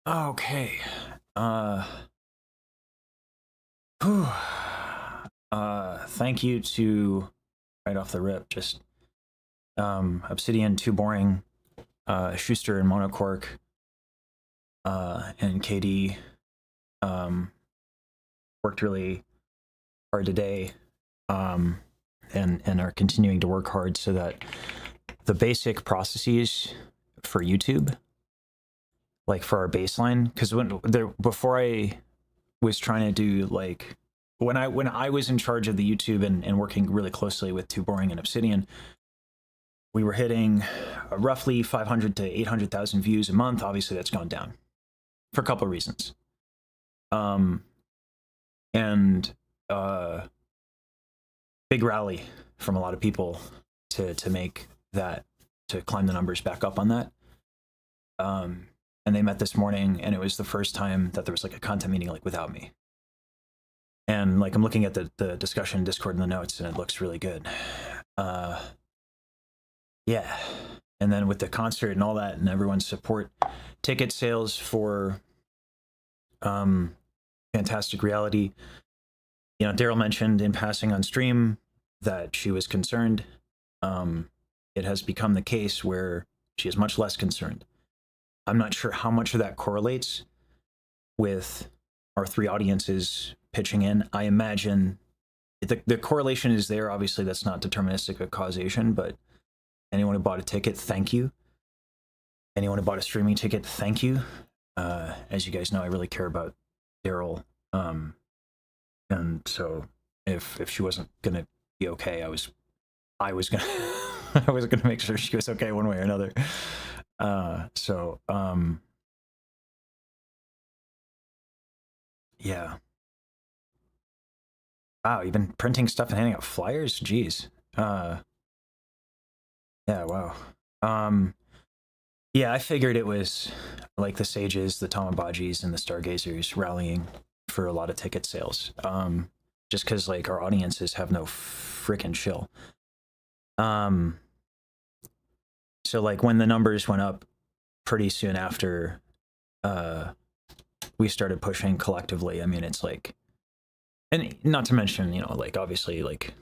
Okay. Uh, whew. Thank you to right off the rip, just Obsidian, Too Boring, Schuster and Monocork, and KD worked really hard today, and are continuing to work hard so that the basic processes for YouTube, like for our baseline, because before I was trying to do like when I was in charge of the YouTube and working really closely with Too Boring and Obsidian, we were hitting roughly 500 to 800,000 views a month. Obviously, that's gone down for a couple of reasons. And big rally from a lot of people to make that, to climb the numbers back up on that. And they met this morning, and it was the first time that there was like a content meeting like without me. And like I'm looking at the discussion Discord and the notes, and it looks really good. Yeah. And then with the concert and all that, and everyone's support, ticket sales for Fantastic Reality. You know, Daryl mentioned in passing on stream that she was concerned. It has become the case where she is much less concerned. I'm not sure how much of that correlates with our three audiences pitching in. I imagine the correlation is there. Obviously, that's not deterministic of causation, but anyone who bought a ticket, thank you. Anyone who bought a streaming ticket, thank you. As you guys know, I really care about Daryl. And so if she wasn't gonna be okay, I was gonna I was gonna make sure she was okay one way or another. Yeah. Wow, you've been printing stuff and handing out flyers? Jeez. Yeah, wow. Yeah, I figured it was like the Sages, the Tamabajis, and the Stargazers rallying for a lot of ticket sales. Just because like our audiences have no freaking chill. So like when the numbers went up pretty soon after we started pushing collectively, I mean, it's like, and not to mention, you know, like obviously like,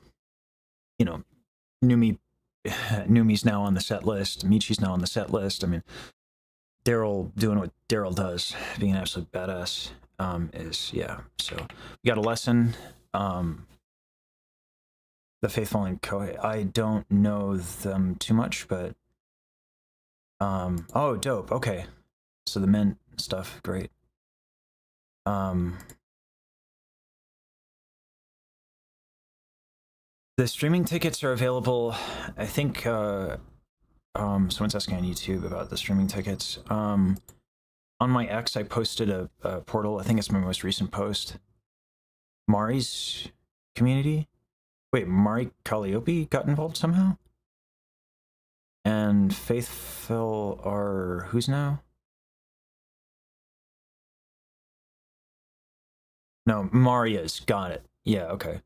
you know, Numi's now on the set list, Michi's now on the set list. I mean, Daryl doing what Daryl does, being an absolute badass, is, yeah. So we got a lesson. The Faithful and Kohei, I don't know them too much, but oh, dope. Okay, so the mint stuff, great. The streaming tickets are available. I think someone's asking on YouTube about the streaming tickets. On my X, I posted a portal. I think it's my most recent post. Mari's community. Wait, Mari Calliope got involved somehow? And Faithful are who's now? No, Maria's. Got it. Yeah, okay.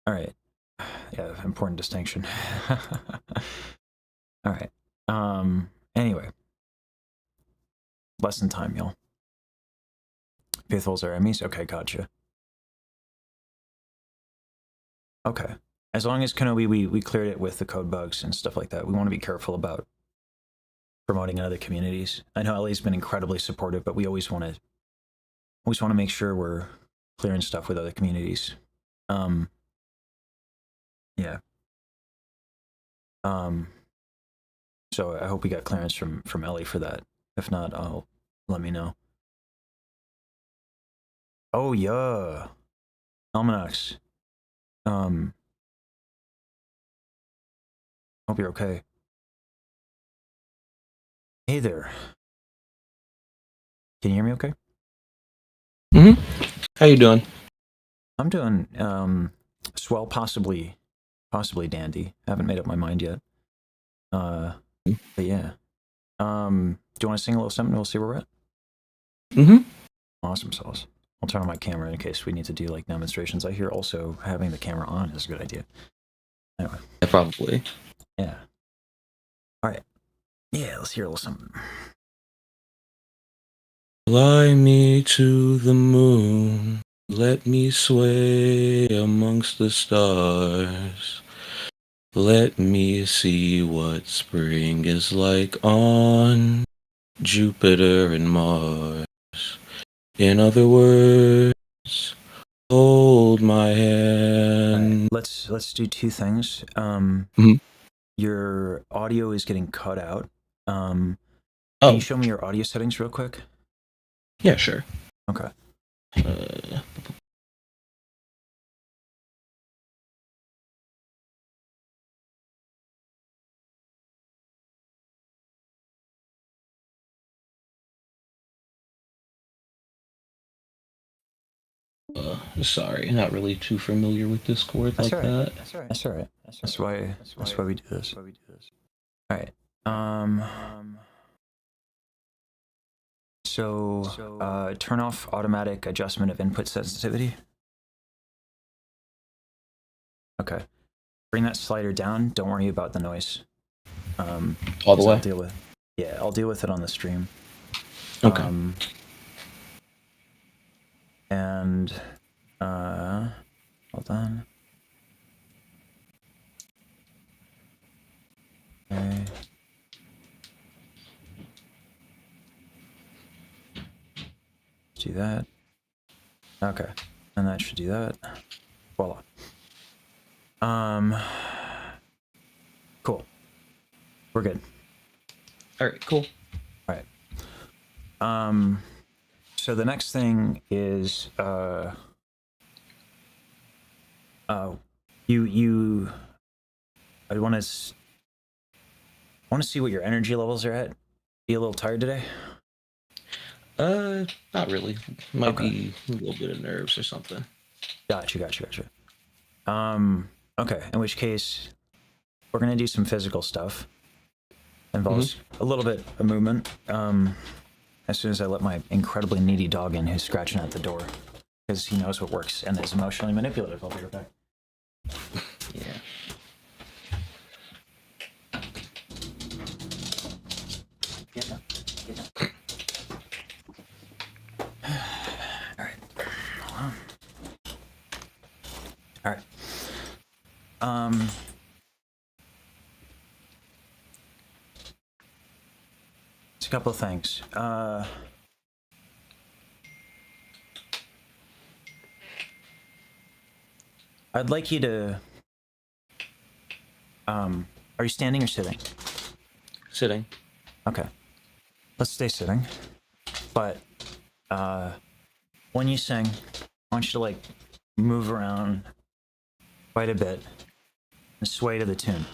All right. Yeah, important distinction. All right. Anyway. Lesson time, y'all. Faithfuls are enemies? Okay, gotcha. Okay. As long as Kenobi, we cleared it with the code bugs and stuff like that. We want to be careful about promoting in other communities. I know LA's been incredibly supportive, but we always want to make sure we're clearing stuff with other communities. Yeah. So I hope we got clearance from Ellie for that. If not, let me know. Oh yeah. Almanacs. Hope you're okay. Hey there. Can you hear me okay? How you doing? I'm doing swell, possibly dandy. Haven't made up my mind yet. But yeah. Do you want to sing a little something? We'll see where we're at. Awesome sauce. I'll turn on my camera in case we need to do like demonstrations. I hear also having the camera on is a good idea. Anyway. Yeah, probably. Yeah. All right. Yeah, let's hear a little something. Fly me to the moon, let me sway amongst the stars. Let me see what spring is like on Jupiter and Mars. In other words, hold my All right, hand. let's do two things. Mhm. Your audio is getting cut out. Can you Oh, show me your audio settings real quick? yeah, sure. Okay. Uh, Sorry, not really too familiar with Discord That's all like right. that. That's all right. That's why we do this. All right. So turn off automatic adjustment of input sensitivity. Okay. Bring that slider down. Don't worry about the noise. All the way? I'll deal with. Yeah, I'll deal with it on the stream. Okay. And hold on. Okay. Do that. Okay. And that should do that. Voila. Cool. We're good. All right, cool. All right. So the next thing is you I want to see what your energy levels are at. You a little tired today? Not really. Might Okay. be a little bit of nerves or something. Gotcha. Okay. In which case, we're gonna do some physical stuff. Involves a little bit of movement. As soon as I let my incredibly needy dog in, who's scratching at the door, because he knows what works and is emotionally manipulative. I'll be right back. Yeah. All right. All right. It's a couple of things. I'd like you to. Are you standing or sitting? Sitting. Okay. Let's stay sitting. But when you sing, I want you to like move around quite a bit and sway to the tune.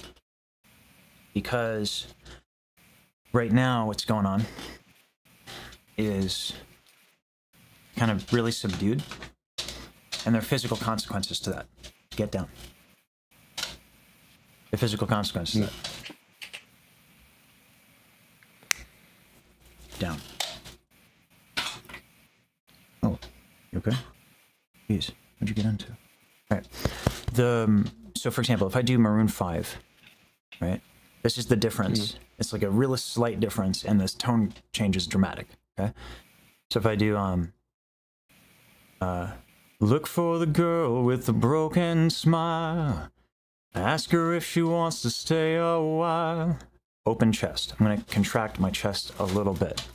Because right now, what's going on is kind of really subdued, and there are physical consequences to that. Get down. The physical consequences to that. Down. Oh, you okay? Jeez, what'd you get into? All right. So for example, if I do Maroon 5, right? This is the difference. It's like a really slight difference, and this tone change is dramatic. Okay. So if I do look for the girl with the broken smile. Ask her if she wants to stay a while. Open chest. I'm gonna contract my chest a little bit.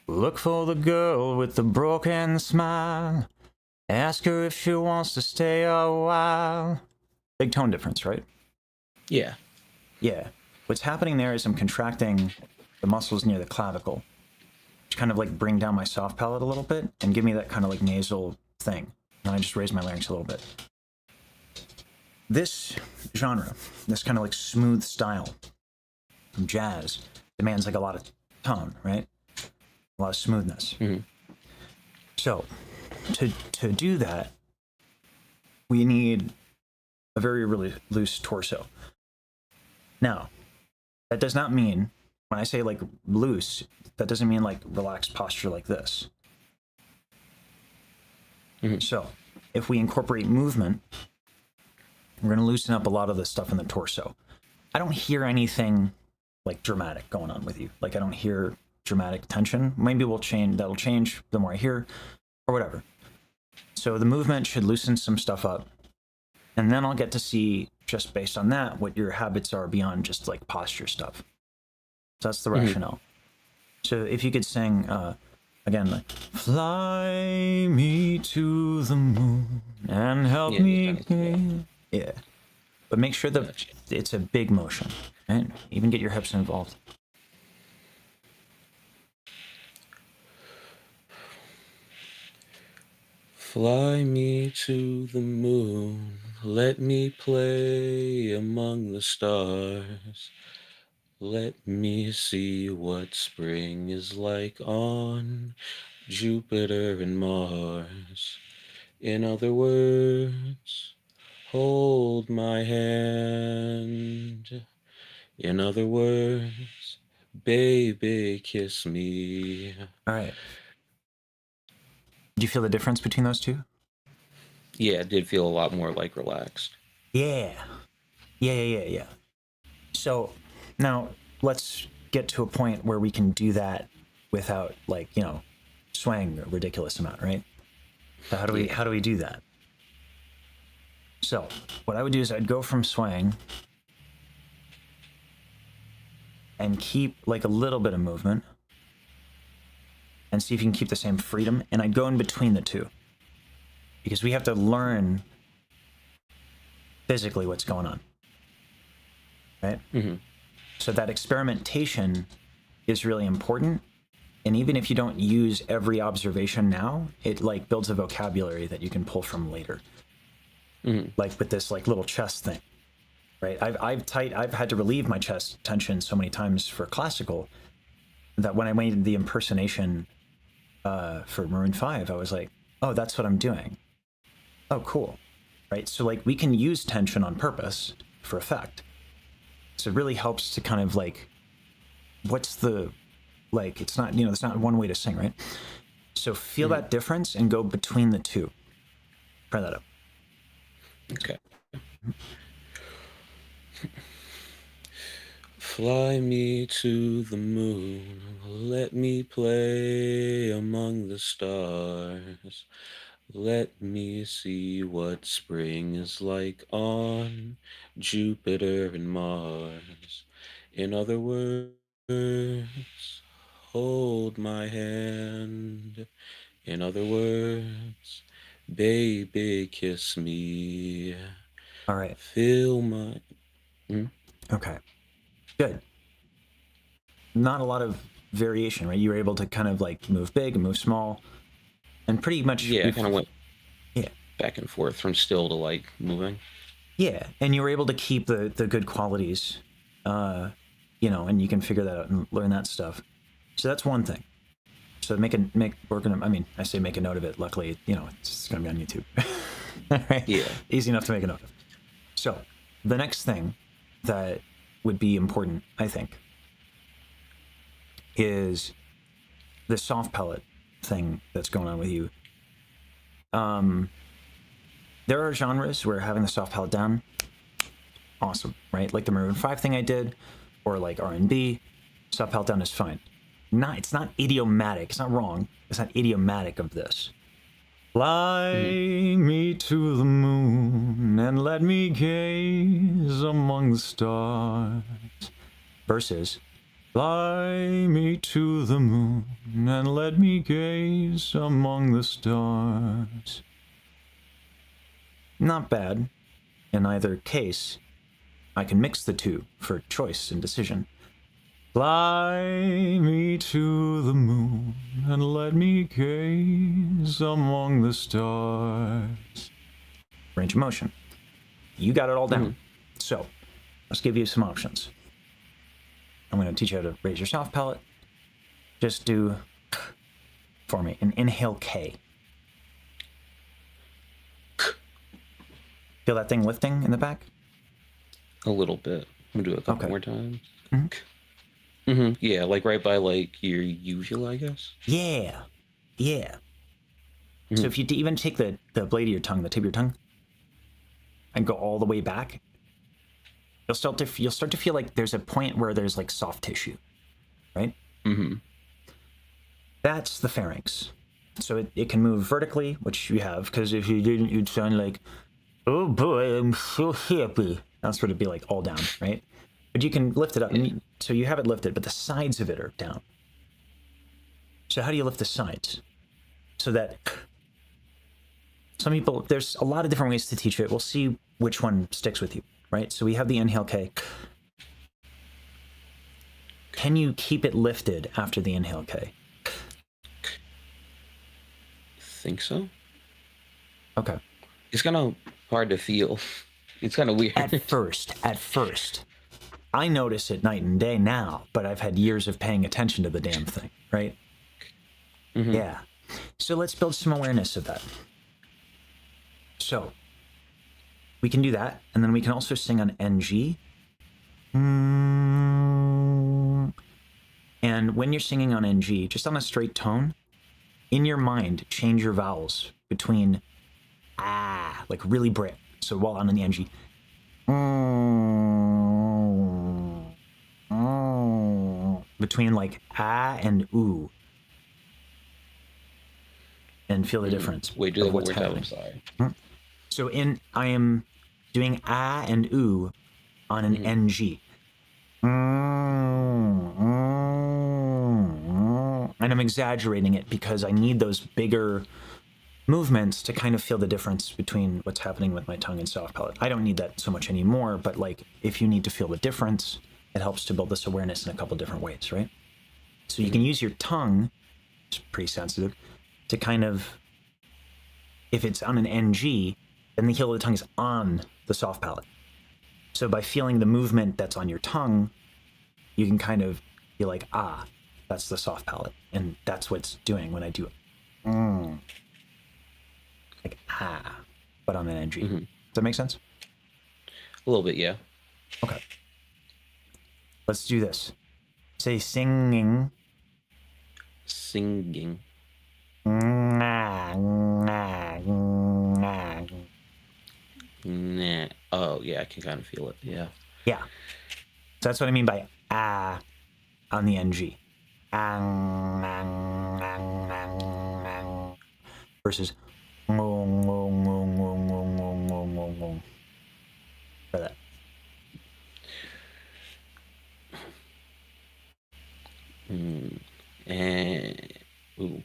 Look for the girl with the broken smile. Ask her if she wants to stay a while. Big tone difference, right? Yeah. Yeah. What's happening there is I'm contracting the muscles near the clavicle, which kind of like bring down my soft palate a little bit and give me that kind of like nasal thing. And I just raise my larynx a little bit. This genre, this kind of like smooth style from jazz, demands like a lot of tone, right? A lot of smoothness. So to do that, we need a very really loose torso. Now, that does not mean, when I say like loose, that doesn't mean like relaxed posture like this. So if we incorporate movement, we're going to loosen up a lot of the stuff in the torso. I don't hear anything like dramatic going on with you. Like I don't hear dramatic tension. Maybe that'll change the more I hear, or whatever. So the movement should loosen some stuff up. And then I'll get to see, just based on that, what your habits are beyond just like posture stuff. So that's the rationale. So if you could sing, again, like, fly me to the moon and help me. Yeah. But make sure that it's a big motion, right? Even get your hips involved. Fly me to the moon, let me play among the stars. Let me see what spring is like on Jupiter and Mars. In other words, hold my hand. In other words, baby, kiss me. All right. Did you feel the difference between those two? Yeah, it did feel a lot more like relaxed. Yeah. Yeah. So now let's get to a point where we can do that without, like, swaying a ridiculous amount, right? So how do we do that? So what I would do is I'd go from swaying and keep like a little bit of movement and see if you can keep the same freedom. And I'd go in between the two because we have to learn physically what's going on, right? So that experimentation is really important. And even if you don't use every observation now, it like builds a vocabulary that you can pull from later. Like with this like little chest thing, right? I've had to relieve my chest tension so many times for classical that when I made the impersonation for Maroon 5, I was like, oh, that's what I'm doing. Oh, cool. Right? So like we can use tension on purpose for effect. So it really helps to kind of like, what's the, like, it's not, it's not one way to sing, right? So feel that difference and go between the two. Try that out. Okay. Fly me to the moon, let me play among the stars. Let me see what spring is like on Jupiter and Mars. In other words, hold my hand. In other words, baby, kiss me. All right. Feel my... Okay. Good. Not a lot of variation, right? You were able to kind of like move big and move small, and pretty much I kind of went yeah back and forth from still to like moving. Yeah, and you were able to keep the good qualities, and you can figure that out and learn that stuff. So that's one thing. So we're gonna. I mean, I say make a note of it. Luckily, it's gonna be on YouTube. Right? Yeah. Easy enough to make a note of. So the next thing that would be important, I think, is the soft pellet thing that's going on with you. There are genres where having the soft pellet down, awesome, right? Like the Maroon 5 thing I did, or like R&B, soft pellet down is fine. It's not idiomatic. It's not wrong. It's not idiomatic of this. Fly me to the moon and let me gaze among the stars. Versus, fly me to the moon and let me gaze among the stars. Not bad. In either case, I can mix the two for choice and decision. Fly me to the moon and let me gaze among the stars. Range of motion. You got it all down. So, let's give you some options. I'm going to teach you how to raise your soft pellet. Just do, for me, an inhale K. Feel that thing lifting in the back? A little bit. I'm gonna do it a couple more times. Yeah, like right by like your uvula, I guess. Yeah. So if you even take the blade of your tongue, the tip of your tongue, and go all the way back, you'll start to feel like there's a point where there's like soft tissue, right? That's the pharynx. So it can move vertically, which you have, because if you didn't, you'd sound like, oh boy, I'm so happy. That's what it'd be like, all down, right? But you can lift it up. Yeah. So you have it lifted, but the sides of it are down. So how do you lift the sides? So that some people, there's a lot of different ways to teach it. We'll see which one sticks with you, right? So we have the inhale K. Can you keep it lifted after the inhale K? Think so. Okay. It's kind of hard to feel. It's kind of weird. At first. I notice it night and day now, but I've had years of paying attention to the damn thing, right? Mm-hmm. Yeah. So let's build some awareness of that. So we can do that, and then we can also sing on NG. And when you're singing on NG, just on a straight tone, in your mind, change your vowels between like really bright. So while I'm in the NG, between like and ooh, and feel the difference. Wait, do that one what's more time. happening. I'm sorry. So I am doing and ooh on an NG. And I'm exaggerating it because I need those bigger movements to kind of feel the difference between what's happening with my tongue and soft palate. I don't need that so much anymore, but like if you need to feel the difference, it helps to build this awareness in a couple different ways, right? So you can use your tongue, it's pretty sensitive, to kind of, if it's on an NG, then the heel of the tongue is on the soft palate. So by feeling the movement that's on your tongue, you can kind of be like, that's the soft palate. And that's what it's doing when I do like but on an NG. Does that make sense? A little bit, yeah. Okay. Let's do this. Say singing. Singing. Nah. Nah. Oh, yeah, I can kind of feel it. Yeah. Yeah. So that's what I mean by on the NG. Versus for that. And ooh.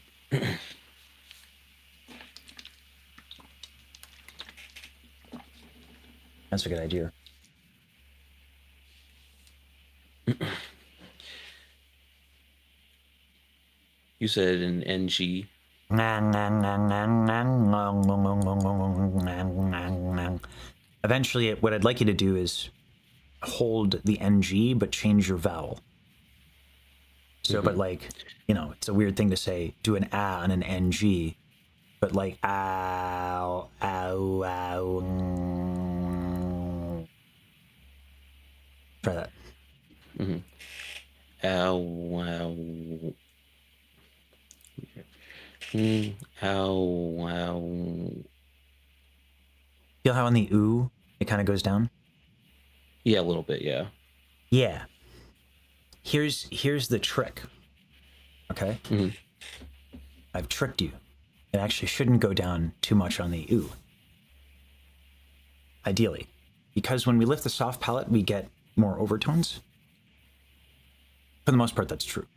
That's a good idea. You said an NG. Eventually, what I'd like you to do is hold the NG, but change your vowel. So, but like, it's a weird thing to say, do an on an NG, but like, ow, ow, ow. Try that. Ow, wow. Ow, wow. Feel how on the ooh, it kind of goes down? Yeah, a little bit, yeah. Yeah. Here's the trick. Okay? I've tricked you. It actually shouldn't go down too much on the ooh. Ideally. Because when we lift the soft palate, we get more overtones. For the most part, that's true.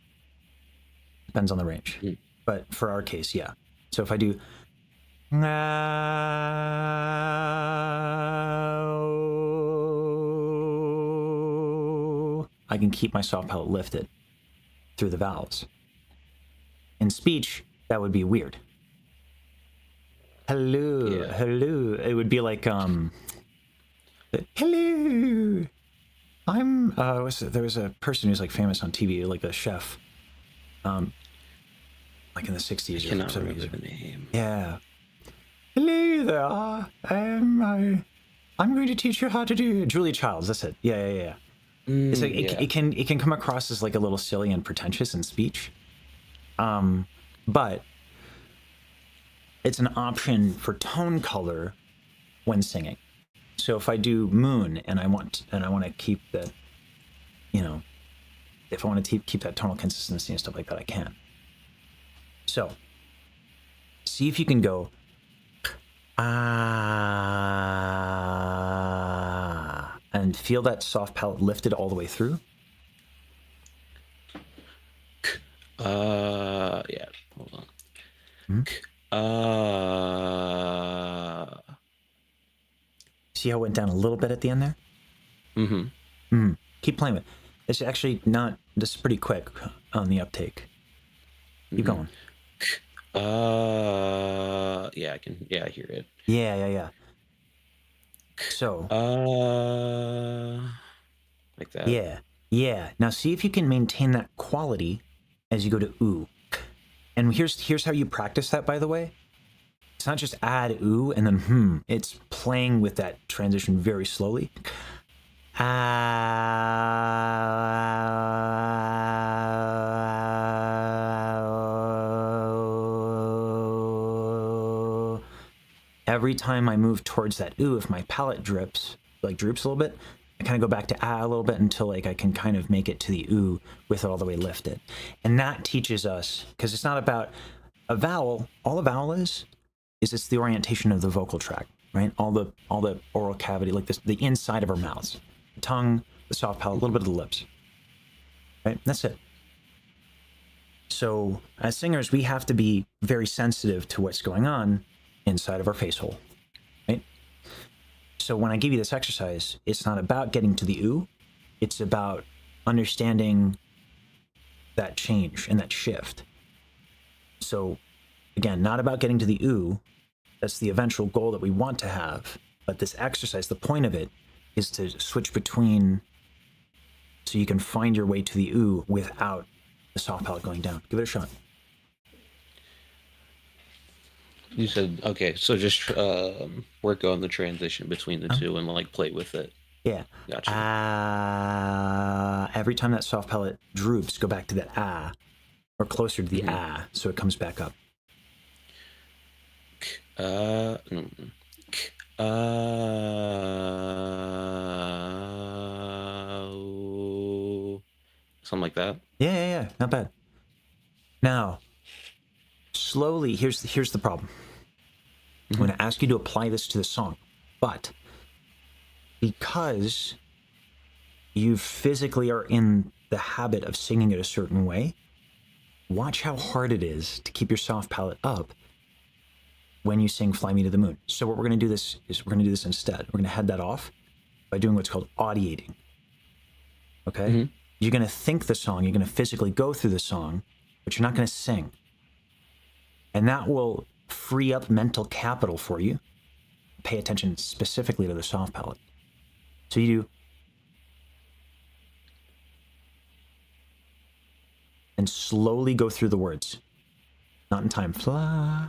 Depends on the range. But for our case, yeah. So if I do I can keep my soft palate lifted through the vowels. In speech, that would be weird. Hello, hello. It would be like, hello. I'm, there was a person who's like famous on TV, like a chef, like in the 60s or 70s. The name. Yeah. Hello there. I'm going to teach you how to do Julia Childs. That's it. Yeah. It's like it can come across as like a little silly and pretentious in speech, but it's an option for tone color when singing. So if I do moon and I want to keep the, if I want to keep that tonal consistency and stuff like that, I can. So see if you can go ah and feel that soft palate lifted all the way through. Yeah. Hold on. Mhm. Uh. See how it went down a little bit at the end there? Mm-hmm. Keep playing with it. It's actually not, this is pretty quick on the uptake. Keep Mm-hmm. going. Yeah, I can. Yeah, I hear it. Yeah. So, Like that. yeah. Now see if you can maintain that quality as you go to ooh. And here's how you practice that, by the way. It's not just add ooh and then It's playing with that transition very slowly. Every time I move towards that ooh, if my palate droops a little bit, I kind of go back to a little bit until like I can kind of make it to the ooh with it all the way lifted. And that teaches us, because it's not about a vowel. All a vowel is it's the orientation of the vocal tract, right? All the oral cavity, like this, the inside of our mouths, the tongue, the soft palate, a little bit of the lips, right? That's it. So as singers, we have to be very sensitive to what's going on inside of our face hole, right? So when I give you this exercise, it's not about getting to the ooh, it's about understanding that change and that shift. So again, not about getting to the ooh, that's the eventual goal that we want to have. But this exercise, the point of it is to switch between so you can find your way to the ooh without the soft palate going down. Give it a shot. You said okay, so just work on the transition between the Um, two and like play with it. yeah. Gotcha. Every time that soft palate droops, go back to that or closer to the Mm-hmm. so it comes back up. Mm, something like that. Yeah. Not bad. Now, slowly, here's the problem. I'm Mm-hmm. going to ask you to apply this to the song, but because you physically are in the habit of singing it a certain way, watch how hard it is to keep your soft palate up when you sing Fly Me to the Moon. So what we're going to do this is we're going to do this instead. We're going to head that off by doing what's called audiating. Okay? Mm-hmm. You're going to think the song, you're going to physically go through the song, but you're not going to sing. And that will free up mental capital for you. Pay attention specifically to the soft palate. So you do, and slowly go through the words. Not in time. Fly.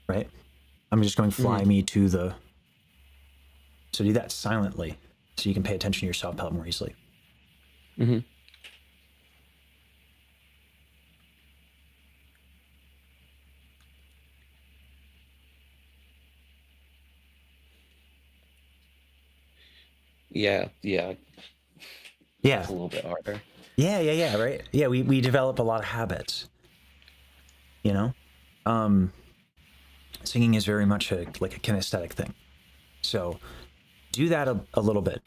Right? I'm just going fly Mm-hmm. me to the. So do that silently so you can pay attention to your soft palate more easily. Mm-hmm. Yeah. Yeah. That's a little bit harder. Yeah. Right? Yeah, we develop a lot of habits, you know? Um, Singing is very much like a kinesthetic thing. So do that a little bit.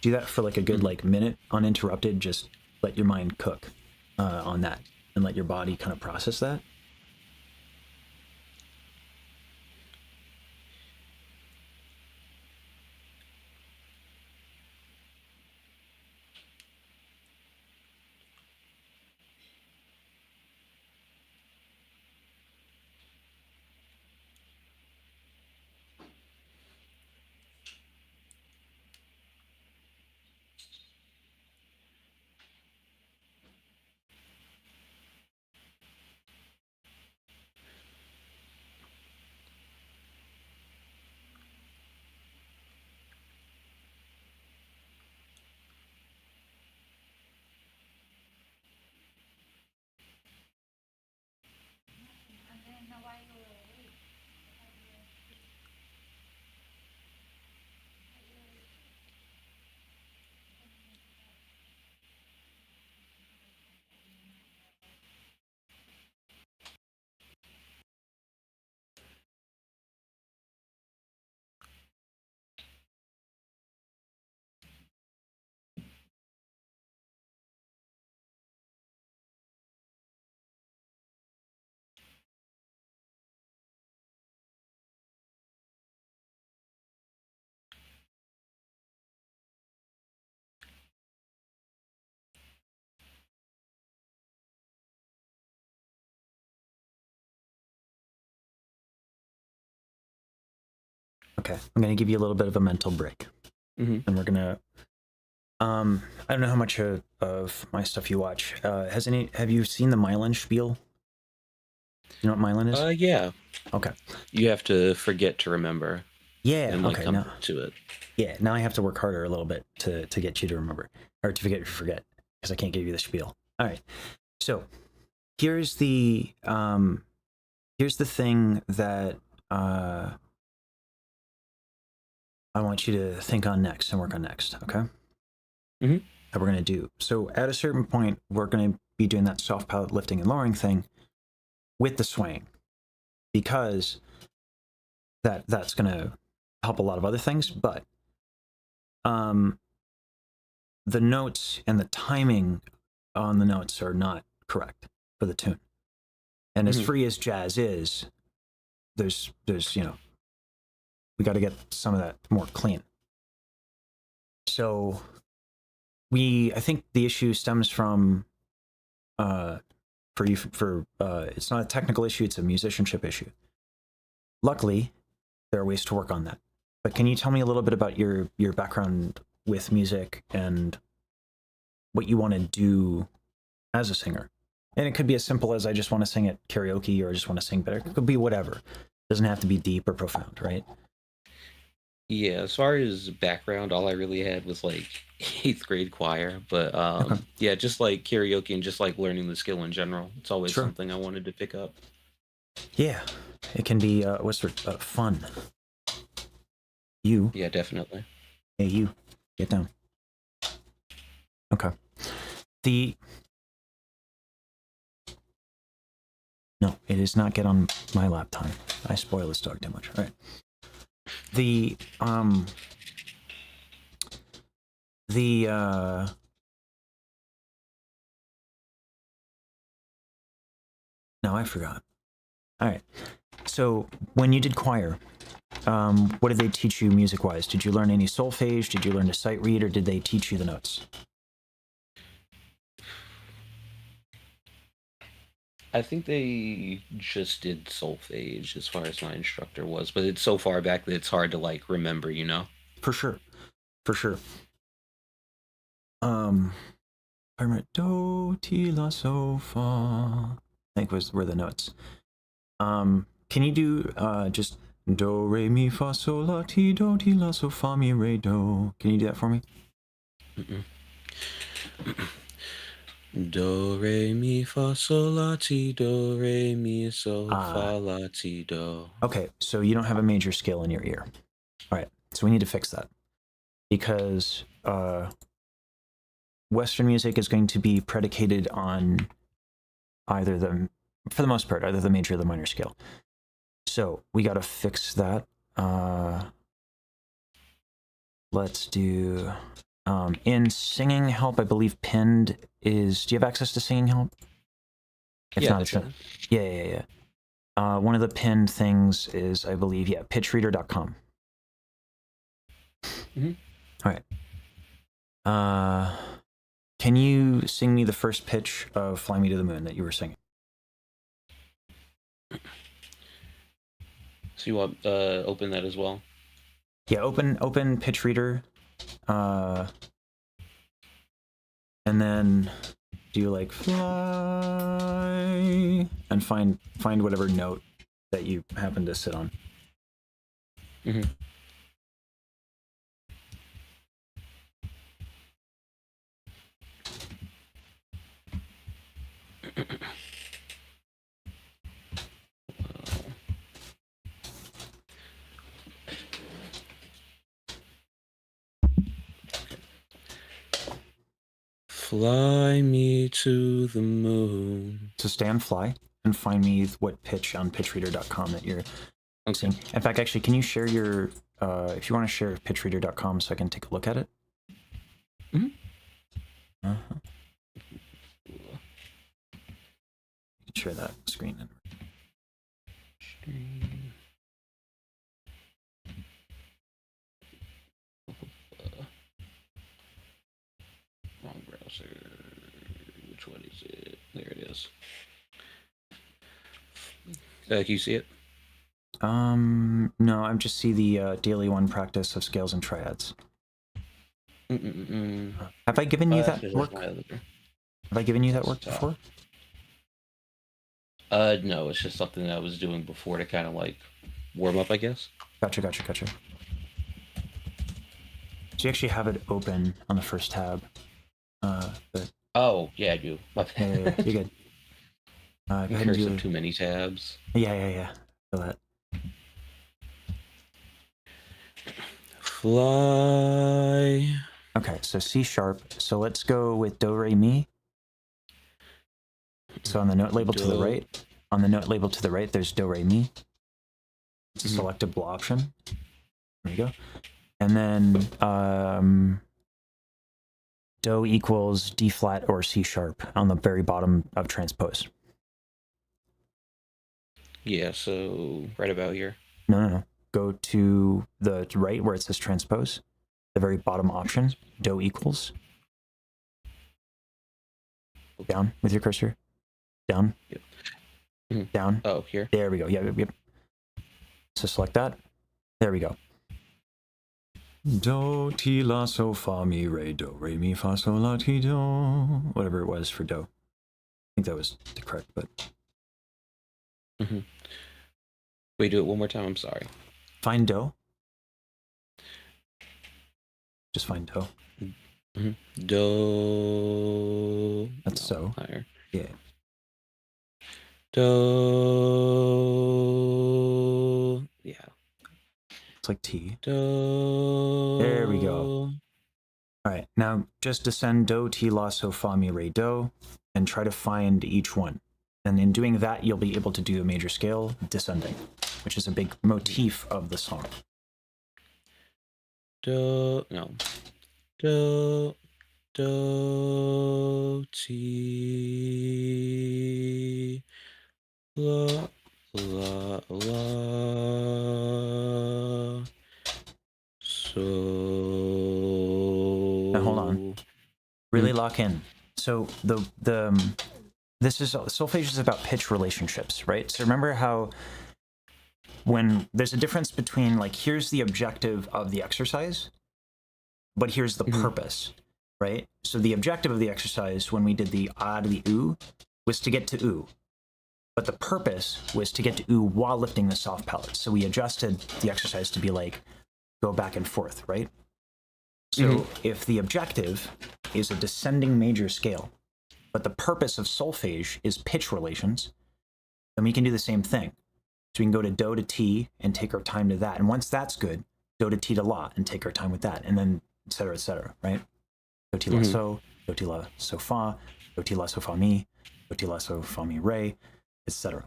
Do that for like a good Mm-hmm. like minute uninterrupted. Just let your mind cook on that and let your body kind of process that. Okay, I'm gonna give you a little bit of a mental break, Hmm. and we're gonna. I don't know how much of my stuff you watch. Have you seen the Mylan spiel? You know what Mylan is? Yeah. Okay. You have to forget to remember Yeah. and like Okay. come Now, back to it. yeah. Now I have to work harder a little bit to get you to remember or to forget because I can't give you the spiel. All right. So here's the thing that I want you to think on next and work on next. Okay. Hmm. That we're gonna do. So at a certain point, we're gonna be doing that soft palate lifting and lowering thing with the swaying because that's gonna help a lot of other things, but um the notes and the timing on the notes are not correct for the tune. And as Hmm. free as jazz is, there's we got to get some of that more clean. So I think the issue stems from uh it's not a technical issue, it's a musicianship issue. Luckily, there are ways to work on that. But can you tell me a little bit about your background with music and what you want to do as a singer? And it could be as simple as I just want to sing at karaoke or I just want to sing better. It could be whatever. It doesn't have to be deep or profound, right? Yeah, as far as background, all I really had was like eighth grade choir. But Okay. yeah, just like karaoke and just like learning the skill in general. It's always Sure. something I wanted to pick up. Yeah. It can be fun. You, Yeah, definitely. hey you, get down. Okay. The No, it is not get on my lap time. I spoil this dog too much. All right. The the no, I forgot. All right. So when you did choir, what did they teach you music wise? Did you learn any solfege? Did you learn to sight read, or did they teach you the notes? I think they just did solfege as far as my instructor was, but it's so far back that it's hard to like remember, you know? For sure, for sure. Um, I remember do ti la so fa. I think were the notes. Can you do just do re mi fa sol la ti do ti la so fa mi re do? Can you do that for me? Mm-mm. Do re mi fa sol la ti do re mi so Uh, fa la ti do. okay, so you don't have a major scale in your ear. All right, so we need to fix that because Western music is going to be predicated on for the most part, either the major or the minor scale. So we got to fix that. Let's do in singing help. I believe pinned is. Do you have access to singing help? If Yeah, not, it's not. definitely. Yeah. One of the pinned things is, I believe, pitchreader.com. Hmm. All right. Can you sing me the first pitch of "Fly Me to the Moon" that you were singing? So you want open that as well? Yeah, open pitch reader, uh, and then do like fly and find whatever note that you happen to sit on. Hmm. Fly me to the moon. So stand fly and find me what pitch on pitchreader.com that you're Okay. seeing. In fact, actually, can you share your if you want to share pitchreader.com so I can take a look at it? Hmm. Uh-huh. You can share that screen. Wrong browser. Which one is it? There it is. Can you see it? No, I just see the daily one practice of scales and triads. Have I given you that Actually, there's work? my other Have I given you that work desktop. before? No, it's just something that I was doing before to kind of like warm up, I guess. Gotcha. So you actually have it open on the first tab. But Oh, yeah, I do. My yeah, bad. you're good. Go I'm ahead and cursed with do. too many tabs. Yeah. Feel that. Fly. Okay, so C sharp. So let's go with do re mi. So on the note label to the Do. right, there's do re mi. It's a Mhm. selectable option. There you go. And then do equals D flat or C sharp on the very bottom of transpose. Yeah, so right about here. No. Go to the right where it says transpose. The very bottom option, do equals. Okay. Down with your cursor. Down. Yep. Mhm. Down. Oh, here. There we go. Yep. So select that. There we go. Do, ti, la, so, fa, mi, re, do, re, mi, fa, so, la, ti, do. Whatever it was for do. I think that was the correct, but. Wait, do it one more time. I'm sorry. Find do. Just find do. Do. That's No, so. higher. Yeah. Do. Yeah. It's like T. Do. There we go. All right. Now just descend do, ti, la, so, fa, mi, re, do, and try to find each one. And in doing that, you'll be able to do a major scale descending, which is a big motif of the song. Do. No. Do. Do. Ti. La. La. La. So. Now hold on. Really lock in. So this is solfege is about pitch relationships, right? So remember how when there's a difference between like here's the objective of the exercise, but here's the purpose, right? So the objective of the exercise when we did the ah to the oo was to get to oo, but the purpose was to get to oo while lifting the soft palate. So we adjusted the exercise to be like go back and forth, right? So if the objective is a descending major scale, but the purpose of solfege is pitch relations, then we can do the same thing. So we can go to do to ti and take our time to that. And once that's good, do to ti to la and take our time with that. And then et cetera, right? Do ti la so, do ti la so fa, do ti la so fa mi, do ti la so fa mi re, etc.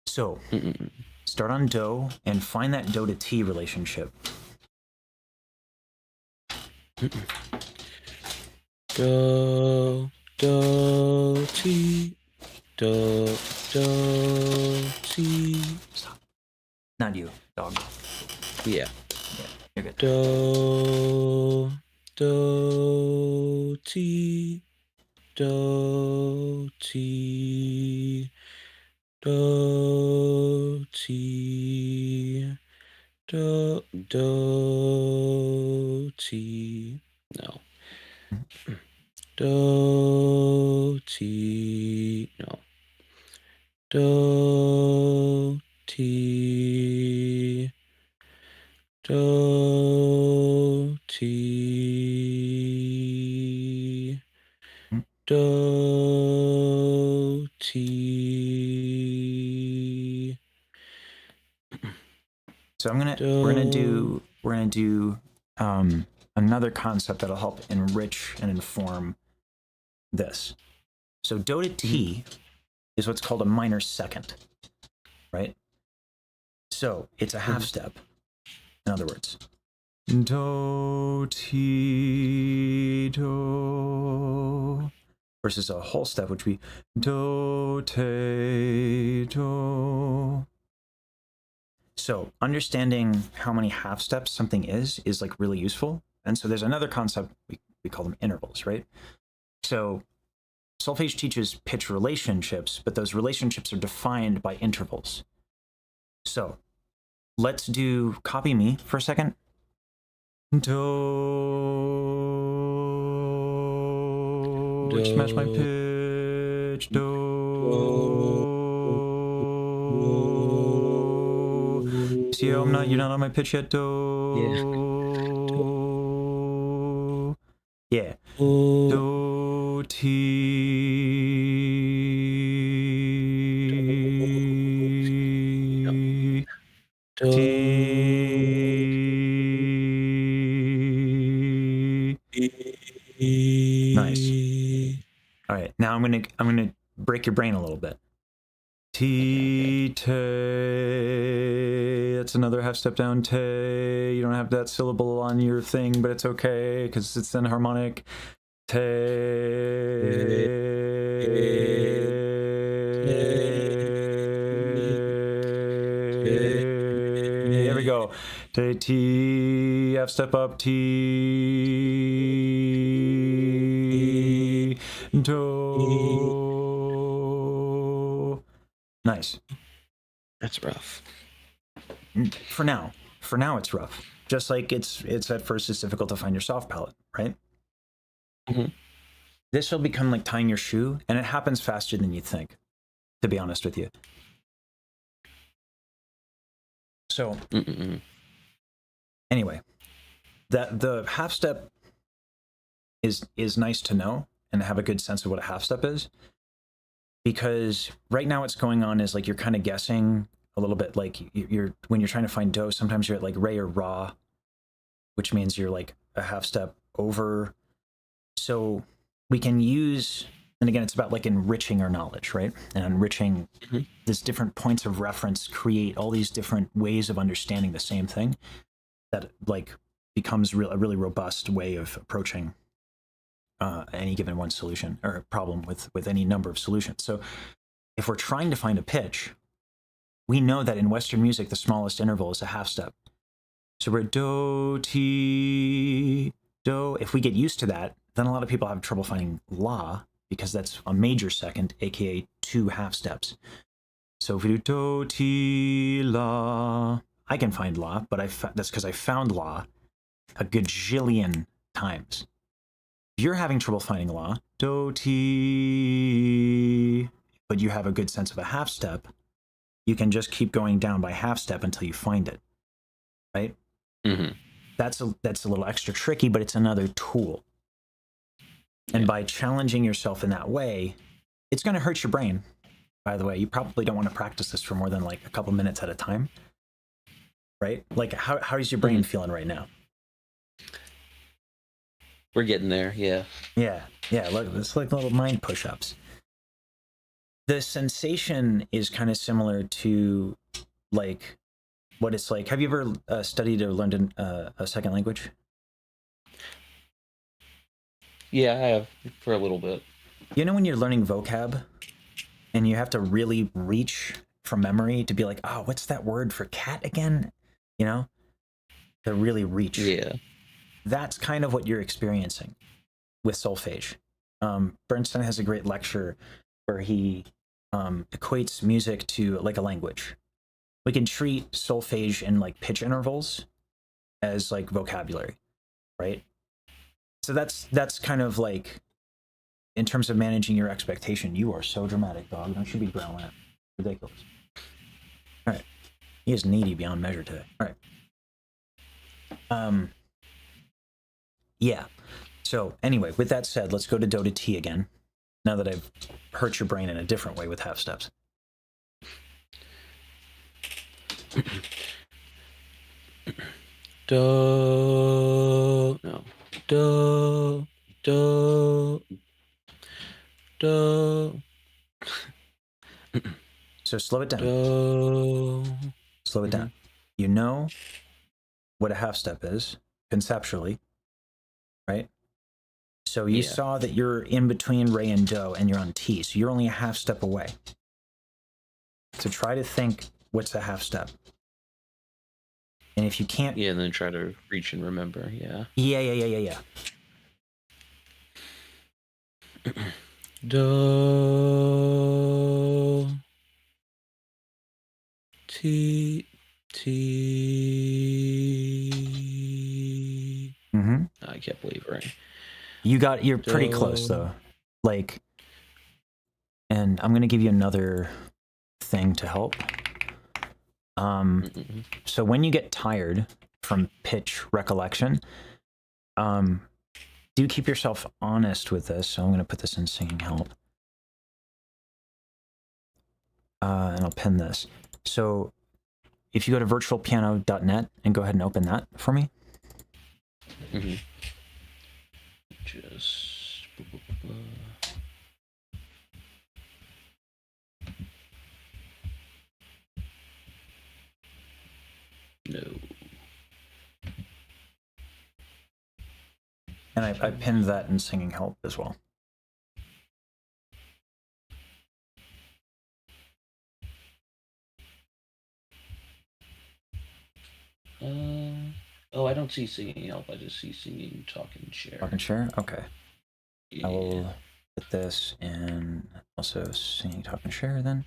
So start on do and find that do to ti relationship. Do. Do. Ti. Do. Do. Ti. Stop. Not you, dog. Yeah. You're good. Do. Do. Ti. Do. Ti. Do. Ti. Do. Do. Ti. No. Do. Ti. No. Do. Ti. Do. Ti. Do. Ti. So we're Do. gonna do another concept that'll help enrich and inform this. So do to ti is what's called a minor second, right? So it's a half step. In other words, do ti do versus a whole step, which would be do te do. So understanding how many half steps something is like really useful. And so there's another concept, we call them intervals, right? So solfege teaches pitch relationships, but those relationships are defined by intervals. So let's do copy me for a second. Do. Just match my Do, pitch. do, Do. See how you're not on my pitch yet. yeah. Do. Yeah. Do, Do T. do, T. Nice. All right. Now I'm gonna break your brain a little bit. Okay. T. Te. That's another half step down. Te. You don't have that syllable on your thing, but it's okay because it's an harmonic. Te. There we go. Te. T. Half step up. T. Do. Nice. That's rough. For now it's rough. Just like it's at first it's difficult to find your soft palate, right? Mm-hmm. This will become like tying your shoe, and it happens faster than you think, to be honest with you. So anyway, that the half step is nice to know and have a good sense of what a half step is, because right now what's going on is like you're kind of guessing a little bit. Like you're when you're trying to find do, sometimes you're at like re or ra, which means you're like a half step over. So we can use, and again, it's about like enriching our knowledge, right? And enriching these different points of reference create all these different ways of understanding the same thing that like becomes a really robust way of approaching any given one solution or a problem with any number of solutions. So if we're trying to find a pitch, we know that in Western music, the smallest interval is a half step. So we're do, ti, do. If we get used to that, then a lot of people have trouble finding la because that's a major second, aka 2 half steps. So if we do do, ti, la, I can find la, but that's because I found la a gajillion times. If you're having trouble finding la, do, ti, but you have a good sense of a half step, you can just keep going down by half step until you find it, right? Mm-hmm. That's a little extra tricky, but it's another tool. And by challenging yourself in that way, it's going to hurt your brain. By the way, you probably don't want to practice this for more than like a couple minutes at a time, right? Like, how is your brain feeling right now? We're getting there, yeah. Yeah. Look, it's like little mind push-ups. The sensation is kind of similar to like what it's like. Have you ever studied or learned a second language? Yeah, I have for a little bit. You know when you're learning vocab and you have to really reach from memory to be like, oh, what's that word for cat again? You know, to really reach. Yeah. That's kind of what you're experiencing with solfege. Bernstein has a great lecture where he equates music to like a language. We can treat solfege and like pitch intervals as like vocabulary, right? So that's kind of like in terms of managing your expectation. You are so dramatic, dog. Don't you be growling at. Ridiculous. All right. He is needy beyond measure today. All right. Yeah. So anyway, with that said, let's go to do to ti again. Now that I've hurt your brain in a different way with half steps. Do, no. Do, do, do. So slow it down. Do. Slow it down. You know what a half step is conceptually, right? So you saw that you're in between re and do and you're on ti. So you're only a half step away. So try to think, what's a half step? And if you can't... Yeah, and then try to reach and remember, yeah. Yeah. Do, T. Mm-hmm. I can't believe right. You're pretty close though. Like, and I'm gonna give you another thing to help. So when you get tired from pitch recollection, do keep yourself honest with this. So I'm gonna put this in singing help. And I'll pin this. So if you go to virtualpiano.net and go ahead and open that for me. Just. No. And I pinned that in singing help as well. Oh, I don't see singing help. I just see singing, talk, and share. Talk and share? Okay. Yeah. I will put this in also singing, talk, and share then.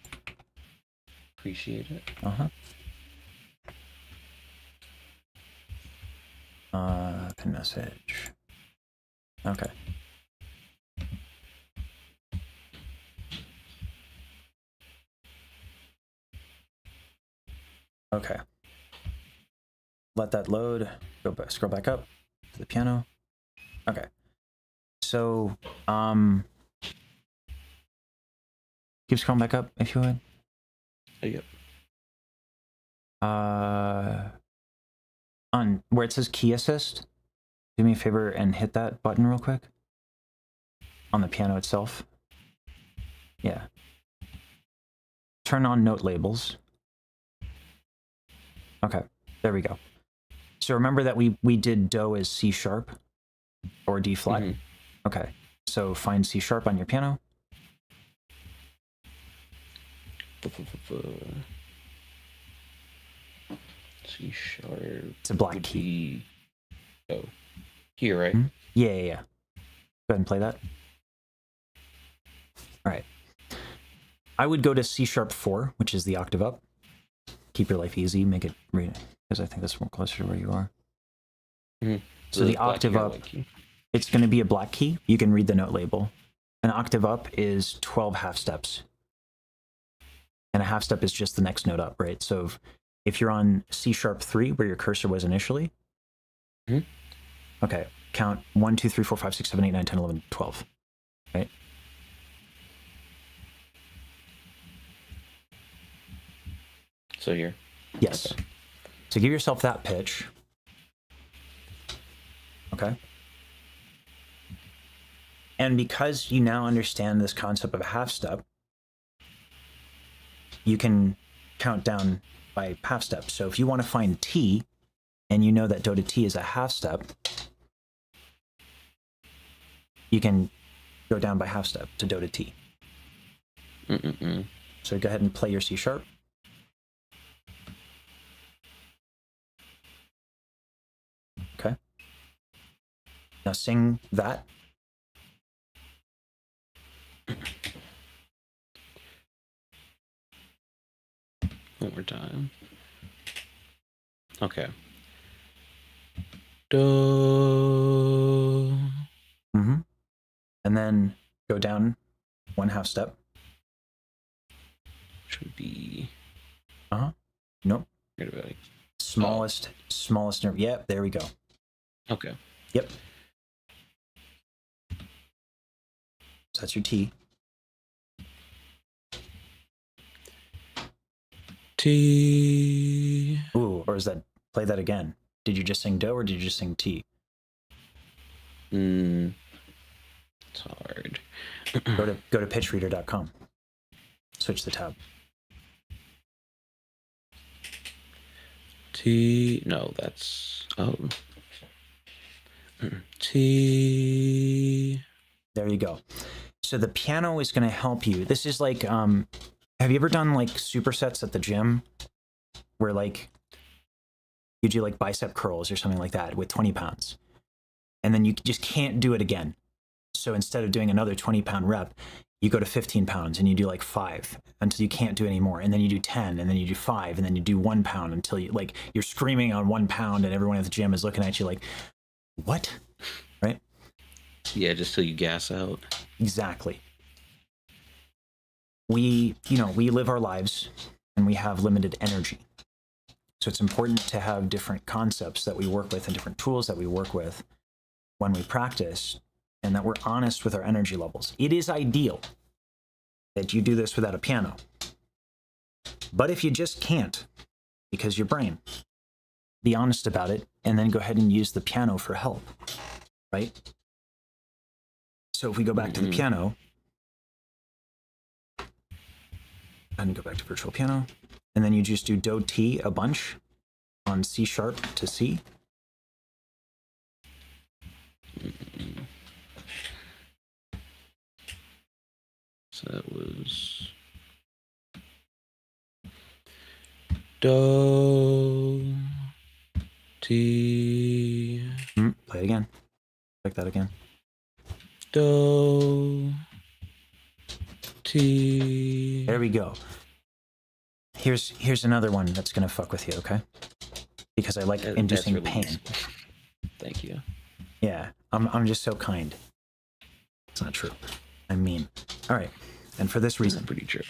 Appreciate it. Pin message. Okay. Okay. Let that load. Go back, scroll back up to the piano. Okay. So, keep scrolling back up if you would. Yep. On where it says key assist, do me a favor and hit that button real quick on the piano itself. Yeah. Turn on note labels. Okay, there we go. So remember that we did Do as C sharp or D flat. Okay, so find C sharp on your piano. C sharp. It's a black key. Oh, here, right? Yeah. Go ahead and play that. All right. I would go to C sharp 4, which is the octave up. Keep your life easy. Make it because I think that's more closer to where you are. So the octave up, it's going to be a black key. You can read the note label. An octave up is 12 half steps. And a half step is just the next note up, right? So if you're on C sharp 3, where your cursor was initially, okay, count 1, 2, 3, 4, 5, 6, 7, 8, 9, 10, 11, 12, right? So here? Yes. Okay. So give yourself that pitch. Okay. And because you now understand this concept of a half step, you can count down by half steps. So if you want to find T, and you know that Do to T is a half step, you can go down by half step to Do to T. So go ahead and play your C sharp. Okay. Now sing that. One more time. Okay. Do. And then go down one half step. Which would be. Nope. Like... Smallest nerve. Yep, there we go. Okay. Yep. So that's your T. T. Ooh, or is that, play that again. Did you just sing Do or did you just sing T? It's hard. Go to pitchreader.com. Switch the tab. T. No, that's. Oh. T. There you go. So the piano is going to help you. This is like, have you ever done like supersets at the gym where like you do like bicep curls or something like that with 20 pounds and then you just can't do it again. So instead of doing another 20-pound rep, You go to 15 pounds and you do like 5 until you can't do any more. And then you do 10 and then you do 5 and then you do 1 pound until you like you're screaming on 1 pound and everyone at the gym is looking at you like, what? Right? Yeah, just till you gas out. Exactly. We live our lives and we have limited energy. So it's important to have different concepts that we work with and different tools that we work with when we practice, and that we're honest with our energy levels. It is ideal that you do this without a piano. But if you just can't, because your brain, be honest about it, and then go ahead and use the piano for help, right? So if we go back to the piano, and go back to virtual piano, and then you just do Do T a bunch on C sharp to C. So that was Do, T. Play it again. Like that again. Do, T. There we go. Here's another one that's gonna fuck with you, okay? Because I like inducing really pain. useful. Thank you. Yeah, I'm just so kind. It's not true. I'm mean. All right, and for this reason, Pretty true.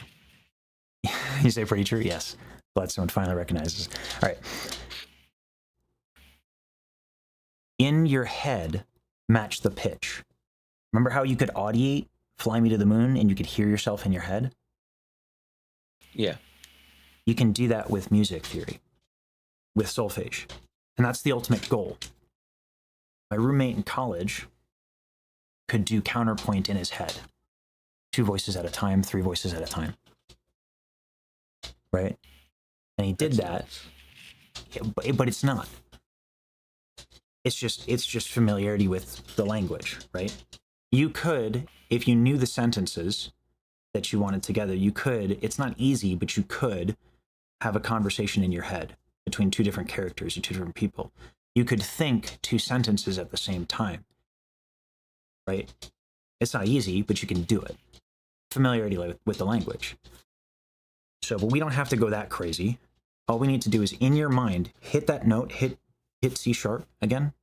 you say pretty true. Yes, glad someone finally recognizes. All right, in your head, match the pitch. Remember how you could audiate "Fly Me to the Moon" and you could hear yourself in your head? Yeah. You can do that with music theory, with solfege, and that's the ultimate goal. My roommate in college could do counterpoint in his head, 2 voices at a time, 3 voices at a time, right? And he did that, but it's not. It's just familiarity with the language, right? You could, if you knew the sentences that you wanted together, you could. It's not easy, but you could have a conversation in your head between 2 different characters or 2 different people. You could think 2 sentences at the same time, right? It's not easy, but you can do it. Familiarity with the language. So, but we don't have to go that crazy. All we need to do is in your mind, hit that note, hit C sharp again.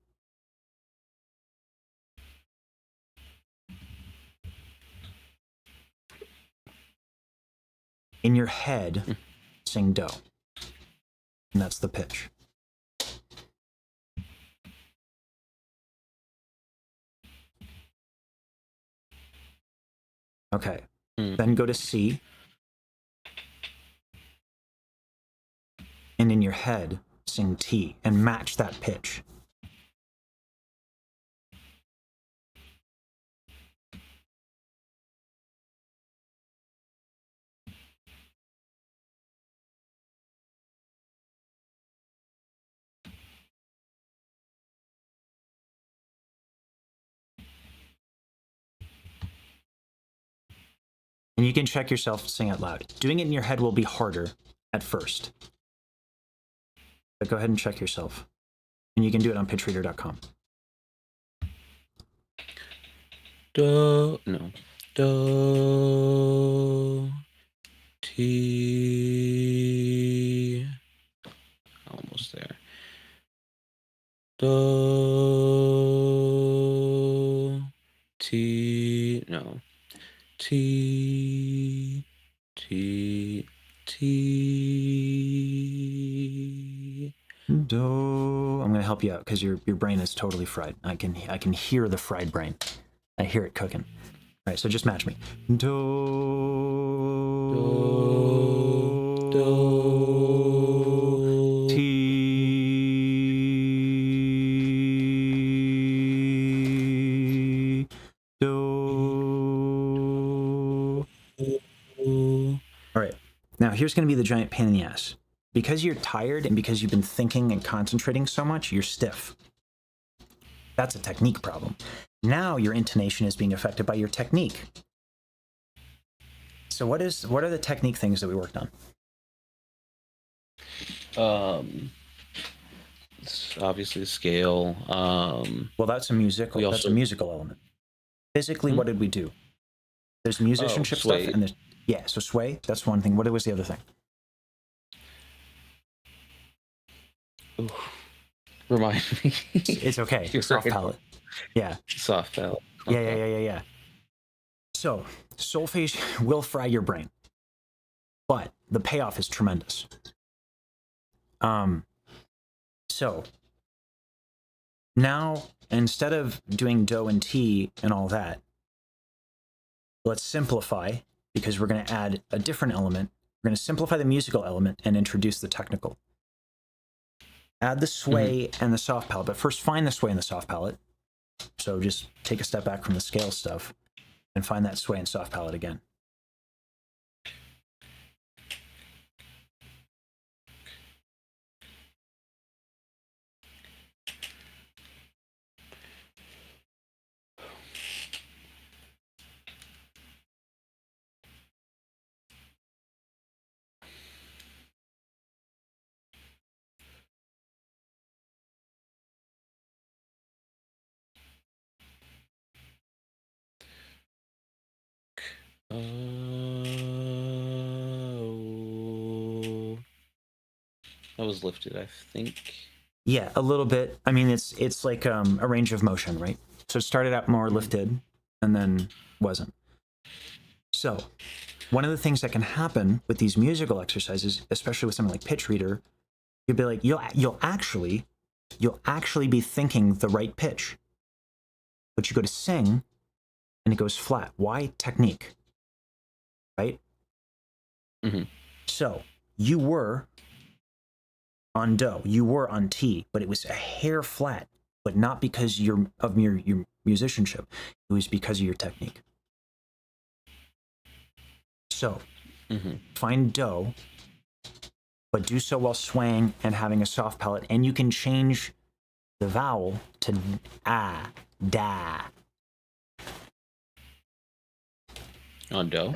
In your head, sing Do. And that's the pitch. Okay. Then go to C. And in your head, sing T and match that pitch. And you can check yourself sing out loud. Doing it in your head will be harder at first. But go ahead and check yourself. And you can do it on pitchreader.com. Do, T. Almost there. Do, T. No. T. T. T. Do. I'm gonna help you out because your brain is totally fried. I can hear the fried brain. I hear it cooking. All right, so just match me. Do. Do. T. Do. All right. Now here's going to be the giant pain in the ass. Because you're tired and because you've been thinking and concentrating so much, you're stiff. That's a technique problem. Now your intonation is being affected by your technique. So what are the technique things that we worked on? It's obviously scale. Well, that's a musical element. Physically, what did we do? There's musicianship stuff, sway. and there's so sway. That's one thing. What was the other thing? Ooh, remind me. It's okay. You're Soft right. palate. Yeah. Soft palate. Yeah. So solfege will fry your brain, but the payoff is tremendous. So now instead of doing do and ti and all that, let's simplify, because we're going to add a different element. We're going to simplify the musical element and introduce the technical. Add the sway and the soft palate, but first find the sway and the soft palate. So just take a step back from the scale stuff and find that sway and soft palate again. That was lifted, I think. Yeah, a little bit. I mean, it's like a range of motion, right? So it started out more lifted and then wasn't. So one of the things that can happen with these musical exercises, especially with something like pitch reader, you'll be like, you'll actually be thinking the right pitch, but you go to sing and it goes flat. Why? Technique, right? So you were on do, you were on ti, but it was a hair flat, but not because of your musicianship. It was because of your technique. So find do, but do so while swaying and having a soft palate, and you can change the vowel to ah, da. On do?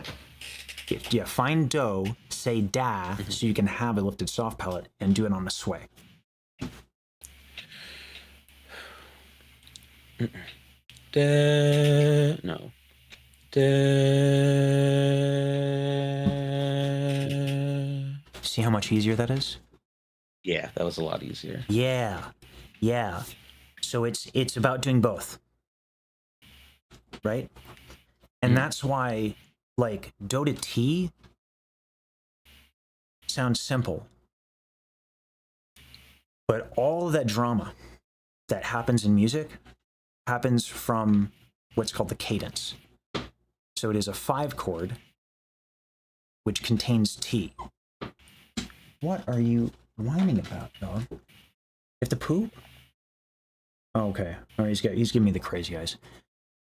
Yeah, find do, say da, so you can have a lifted soft palate and do it on the sway. Da, no. Da. See how much easier that is? Yeah, that was a lot easier. Yeah. So it's about doing both, right? And that's why, like, do to ti sounds simple, but all of that drama that happens in music happens from what's called the cadence. So it is a 5 chord which contains ti. What are you whining about, dog? You have to poop? Oh, okay. All right, he's giving me the crazy eyes.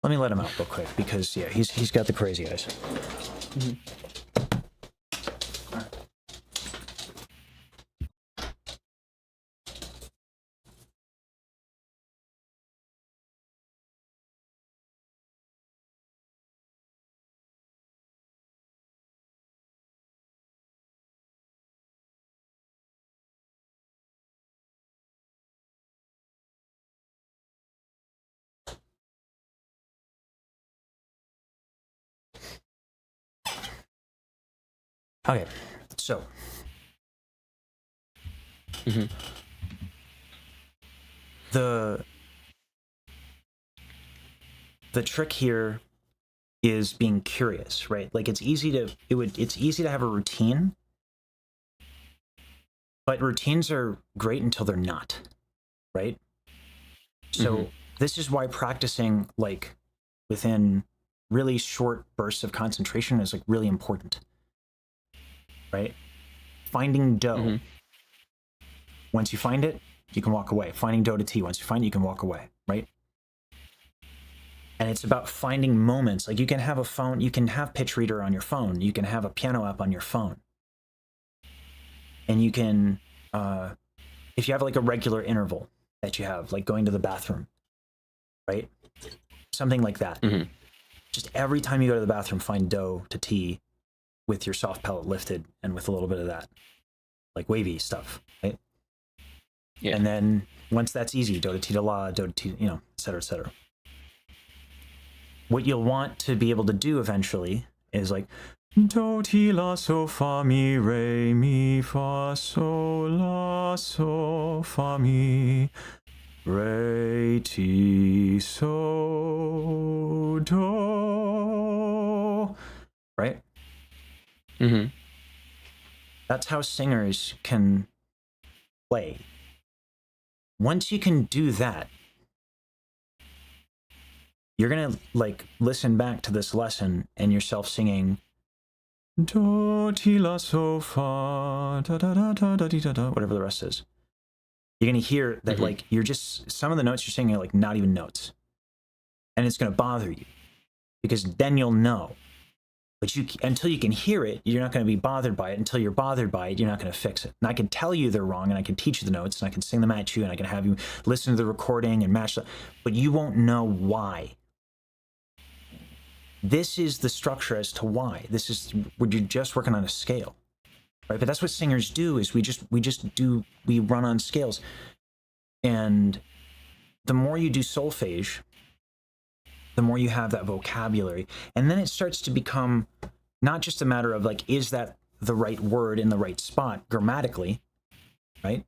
Let me let him out real quick, because yeah, he's got the crazy eyes. Okay, so the trick here is being curious, right? Like it's easy to have a routine, but routines are great until they're not, right? So this is why practicing like within really short bursts of concentration is like really important, right? Finding do. Once you find it, you can walk away. Finding do to ti. Once you find it, you can walk away, right? And it's about finding moments. Like you can have a phone, you can have pitch reader on your phone, you can have a piano app on your phone, and you can, if you have like a regular interval that you have, like going to the bathroom, right? Something like that. Just every time you go to the bathroom, find do to ti with your soft palate lifted and with a little bit of that, like wavy stuff, right? Yeah. And then once that's easy, do to ti to la, do to ti, et cetera, et cetera. what you'll want to be able to do eventually is like do ti la so fa mi re mi fa so la so fa mi re ti so do, right? Mm-hmm. That's how singers can play. Once you can do that, you're gonna like listen back to this lesson and yourself singing do ti la so fa da da da da da da da, whatever the rest is. You're gonna hear that like you're just, some of the notes you're singing are like not even notes, and it's gonna bother you because then you'll know. But you, until you can hear it, you're not going to be bothered by it. Until you're bothered by it, you're not going to fix it. And I can tell you they're wrong, and I can teach you the notes, and I can sing them at you, and I can have you listen to the recording and match them, but you won't know why. This is the structure as to why. This is when you're just working on a scale, right? But that's what singers do. Is we run on scales, and the more you do solfege, the more you have that vocabulary. And then it starts to become not just a matter of like, is that the right word in the right spot grammatically, right?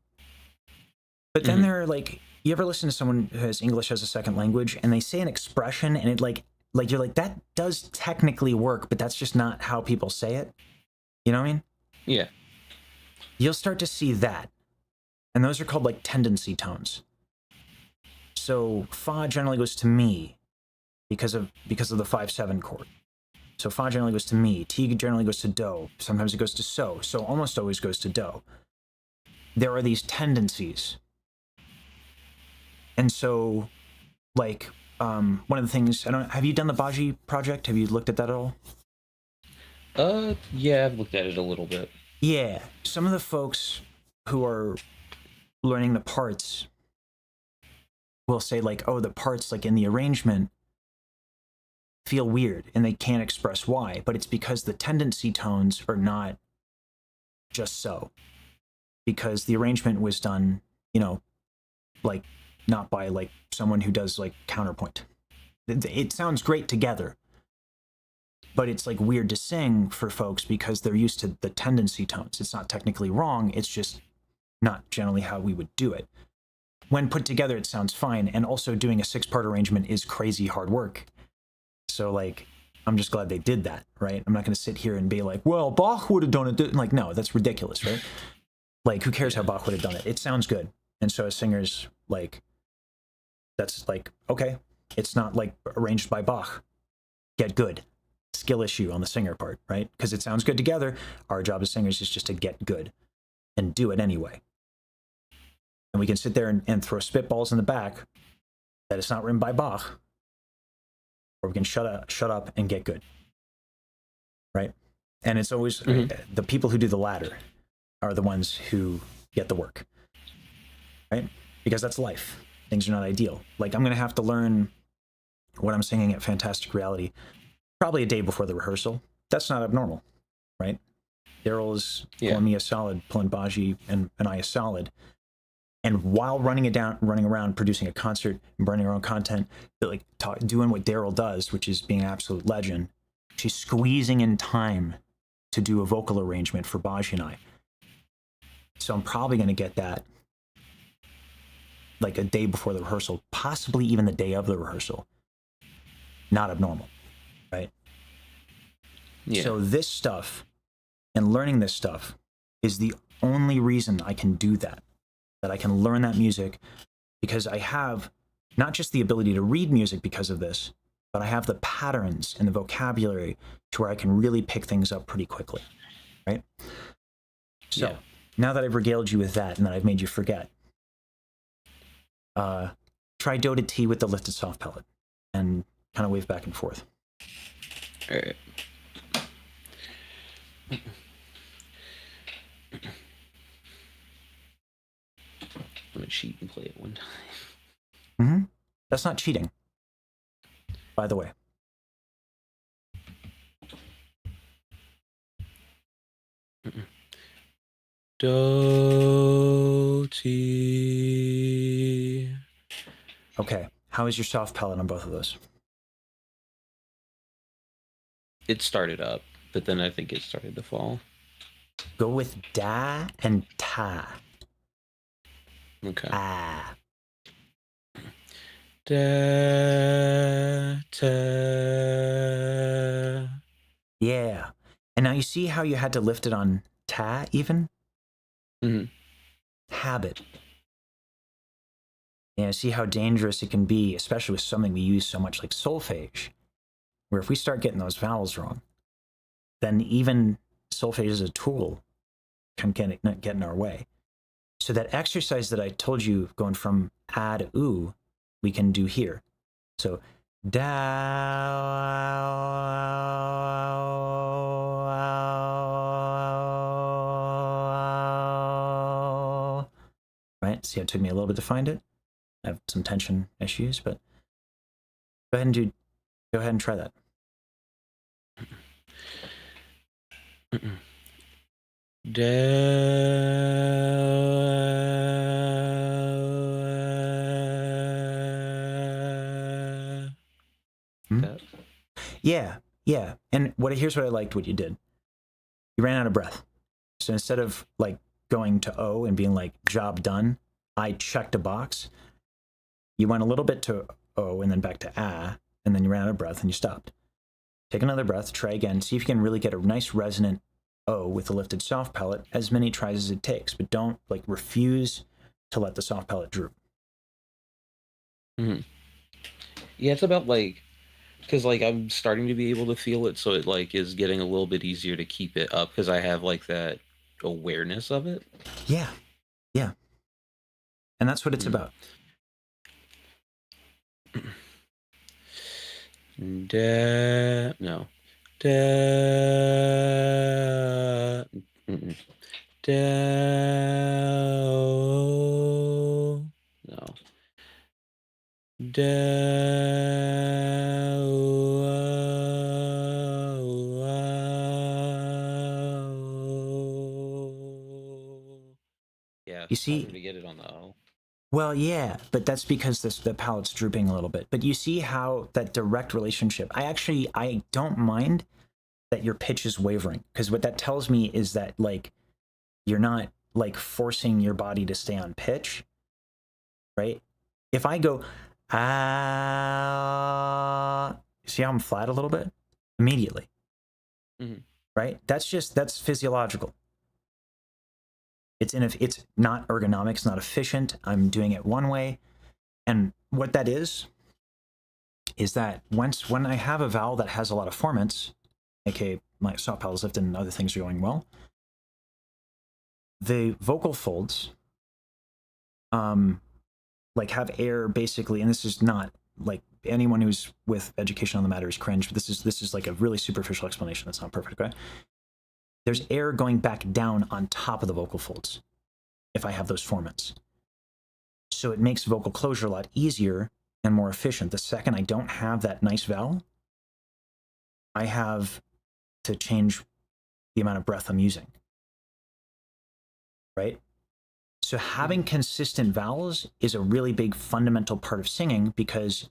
But then they're like, you ever listen to someone who has English as a second language and they say an expression and it like you're like, that does technically work, but that's just not how people say it. You know what I mean? Yeah. You'll start to see that. And those are called like tendency tones. So fa generally goes to me, because of the 5/7 chord. So fa generally goes to mi, ti generally goes to do, sometimes it goes to so almost always goes to do. There are these tendencies. And so like one of the things, have you done the Baji project? Have you looked at that at all? Yeah, I've looked at it a little bit. Yeah, some of the folks who are learning the parts will say like, oh, the parts like in the arrangement feel weird and they can't express why, but it's because the tendency tones are not just so, because the arrangement was done, you know, like not by like someone who does like counterpoint. It sounds great together, but it's like weird to sing for folks because they're used to the tendency tones. It's not technically wrong, it's just not generally how we would do it. When put together, it sounds fine, and also doing a 6-part arrangement is crazy hard work. So like, I'm just glad they did that, right? I'm not going to sit here and be like, well, Bach would have done it. Like, no, that's ridiculous, right? Like, who cares how Bach would have done it? It sounds good. And so as singers, like, that's like, okay, it's not like arranged by Bach. Get good. Skill issue on the singer part, right? Because it sounds good together. Our job as singers is just to get good and do it anyway. And we can sit there and throw spitballs in the back that it's not written by Bach, or we can shut up and get good, right? And it's always the people who do the latter are the ones who get the work, right? Because that's life. Things are not ideal. Like, I'm going to have to learn what I'm singing at Fantastic Reality probably a day before the rehearsal. That's not abnormal, right? Daryl is pulling me a solid, pulling Baji and I a solid. And while running around, producing a concert and burning her own content, but like doing what Daryl does, which is being an absolute legend, she's squeezing in time to do a vocal arrangement for Baji and I. So I'm probably going to get that like a day before the rehearsal, possibly even the day of the rehearsal. Not abnormal, right? Yeah. So this stuff and learning this stuff is the only reason I can do that I can learn that music, because I have not just the ability to read music because of this, but I have the patterns and the vocabulary to where I can really pick things up pretty quickly, right? So now that I've regaled you with that and that I've made you forget, try do to T with the lifted soft pellet and kind of wave back and forth. All right. I'm gonna cheat and play it one time. That's not cheating, by the way. Do, ti. Okay, how is your soft pellet on both of those? It started up, but then I think it started to fall. Go with da and ta. Okay. Ah. Da, ta. Yeah. And now you see how you had to lift it on ta even? Mhm. Habit. Yeah, see how dangerous it can be, especially with something we use so much like solfege, where if we start getting those vowels wrong, then even solfege as a tool can get in our way. So that exercise that I told you going from a to oo, we can do here. So da, right? See, it took me a little bit to find it. I have some tension issues, but go ahead and try that. Da. Hmm? That. Yeah, yeah. And here's what I liked what you did. You ran out of breath. So instead of like going to O and being like job done, I checked a box. You went a little bit to O and then back to A, and then you ran out of breath and you stopped. Take another breath, try again, see if you can really get a nice resonant O with a lifted soft palate, as many tries as it takes, but don't like refuse to let the soft palate droop. Mhm. Yeah, it's about like because like I'm starting to be able to feel it, so it like is getting a little bit easier to keep it up because I have like that awareness of it. Yeah, yeah. And that's what it's Mm. about. Da no. Da mm-mm. Da no. Da yeah, You harder see, to get it on the O. well, yeah, but that's because the palate's drooping a little bit. But you see how that direct relationship, I don't mind that your pitch is wavering, because what that tells me is that like you're not like forcing your body to stay on pitch, right? If I go ah, see how I'm flat a little bit immediately, Mhm. right? That's physiological. It's not ergonomic, it's not efficient. I'm doing it one way, and what that is that when I have a vowel that has a lot of formants, aka my soft palate is lifted and other things are going well, the vocal folds like have air basically, and this is not like anyone who's with education on the matter is cringe, but this is like a really superficial explanation. That's not perfect, okay? There's air going back down on top of the vocal folds if I have those formants. So it makes vocal closure a lot easier and more efficient. The second I don't have that nice vowel, I have to change the amount of breath I'm using, right? So having Mhm. consistent vowels is a really big fundamental part of singing, because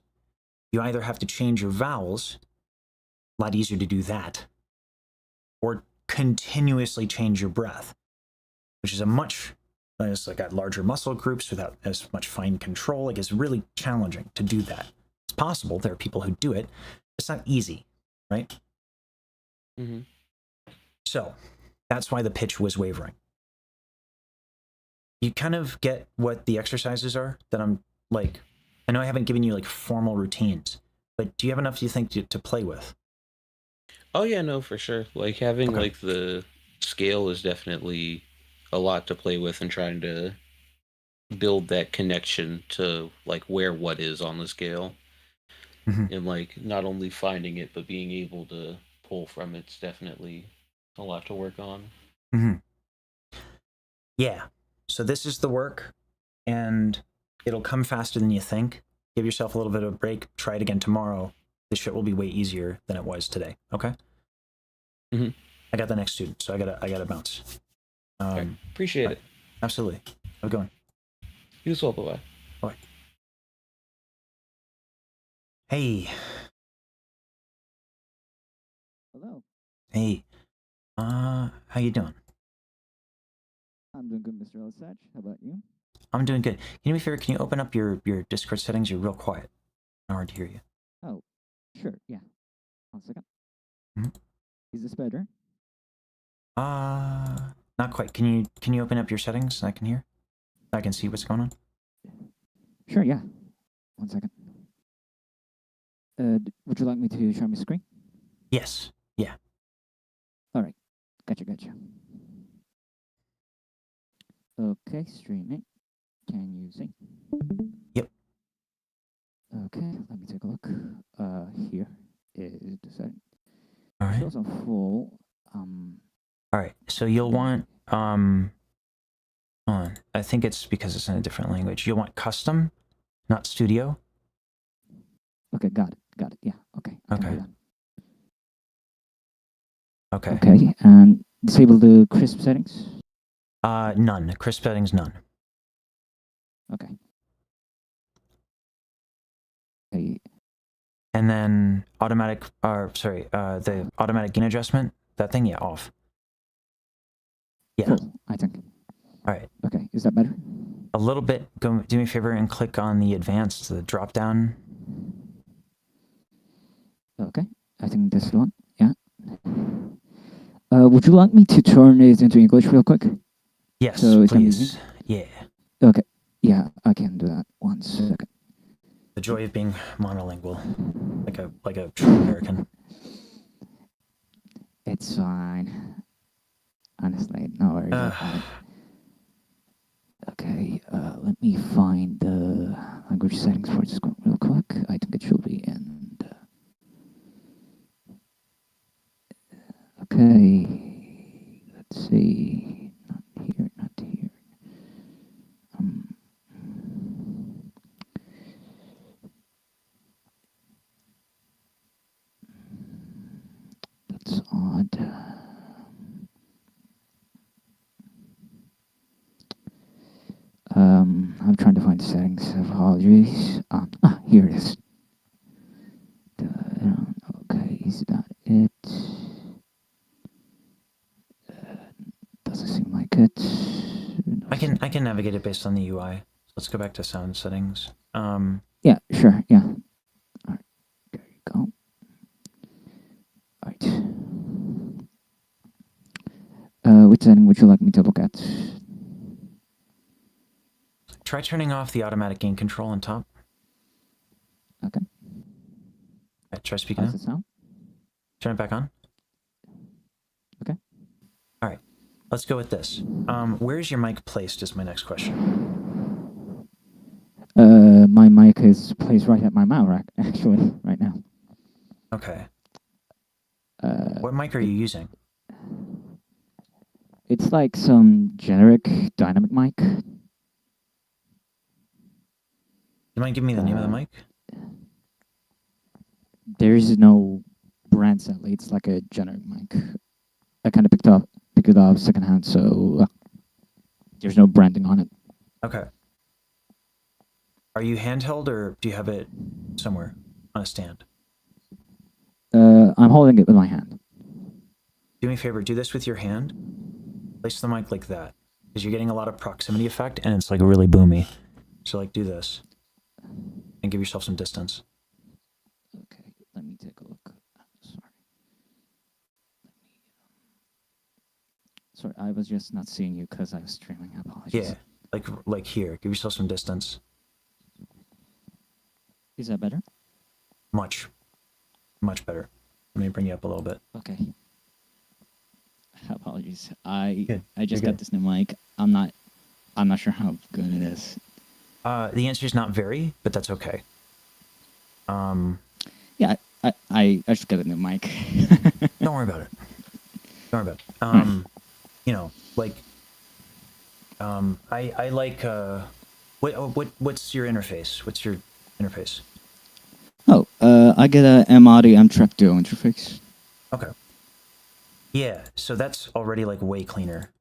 you either have to change your vowels, a lot easier to do that, or continuously change your breath, which is a much, it's like got larger muscle groups without as much fine control. Like it's really challenging to do that. It's possible. There are people who do it. It's not easy, right? Mhm. So that's why the pitch was wavering. You kind of get what the exercises are that I'm like, I know I haven't given you like formal routines, but do you have enough, do you think, to play with? Oh yeah, no, for sure. Like having Okay. like the scale is definitely a lot to play with and trying to build that connection to like where what is on the scale Mm-hmm. and like not only finding it but being able to pull from it's definitely a lot to work on. Mm-hmm. Yeah. So this is the work, and it'll come faster than you think. Give yourself a little bit of a break. Try it again tomorrow. This shit will be way easier than it was today. Okay. Hmm. I got the next student, so I gotta bounce. All right, Um, appreciate all right. it. Absolutely. Have a good one. You as well. Bye bye. Bye. Hey, Hello. Hey, how you doing? I'm doing good, Mr. Osage. How about you? I'm doing good. Can you do me a favor? Can you open up your Discord settings? You're real quiet. Hard to hear you. Oh, sure. Yeah. 1 second. Mhm. Is this better? Not quite. Can you open up your settings so I can hear? I can see what's going on. Sure. Yeah. 1 second. Would you like me to share my screen? Yes. Yeah. All right. Gotcha. Okay, streaming. Can you see? Yep. Okay, let me take a look. Here is the setting. All right. Shows on full. All right. So you'll want hold on. I think it's because it's in a different language. You'll want custom, not studio. Okay, got it. Yeah. Okay. I can Okay. do that. Okay. Okay, and disable the crisp settings. None. Crisp settings, none. Okay. Okay. And then automatic, the automatic gain adjustment, that thing, yeah, off. Yeah. Full, I think. All right. Okay, is that better? A little bit. Go do me a favor and click on the advanced, the drop down. Okay, I think this one. Yeah. Would you like me to turn it into English real quick? Yes, So it can be please. seen? Yeah. Okay. Yeah, I can do that. 1 second. The joy of being monolingual, like a true American. It's fine. Honestly, no worries about it. Okay, let me find the language settings for Discord real quick. I think it should be in the... Okay, let's see. Not here. That's odd. I'm trying to find the settings. Apologies. Here it is. Okay, is that it? Doesn't seem like it. I can navigate it based on the UI. Let's go back to sound settings. Yeah, sure. Yeah. All right. There you go. All right. Which setting would you like me to look at? Try turning off the automatic gain control on top. Okay. Right, try speaking How's now. it sound? Turn it back on. Okay. All right. Let's go with this. Where's your mic placed is my next question. My mic is placed right at my mouth rack, actually, right now. Okay. What mic are you using? It's like some generic dynamic mic. You mind giving me the name of the mic? There is no brand sadly. It's like a generic mic. I kind of picked it up secondhand, so there's no branding on it. Okay. Are you handheld or do you have it somewhere on a stand? I'm holding it with my hand. Do me a favor, do this with your hand. Place the mic like that, because you're getting a lot of proximity effect and it's like really boomy. So like do this and give yourself some distance. Okay, let me take a look. Sorry, I was just not seeing you because I was streaming. Apologies. Yeah, like here. Give yourself some distance. Is that better? Much better. Let me bring you up a little bit. Okay. Apologies. I just You're got good. this new mic. I'm not sure how good it is. The answer is not very, but that's okay. Yeah, I just got a new mic. Don't worry about it. Don't worry about it. You know, like, I like, what's your interface? What's your interface? Oh, I get a M-Audio M-Track Duo interface. Okay. Yeah, so that's already like way cleaner.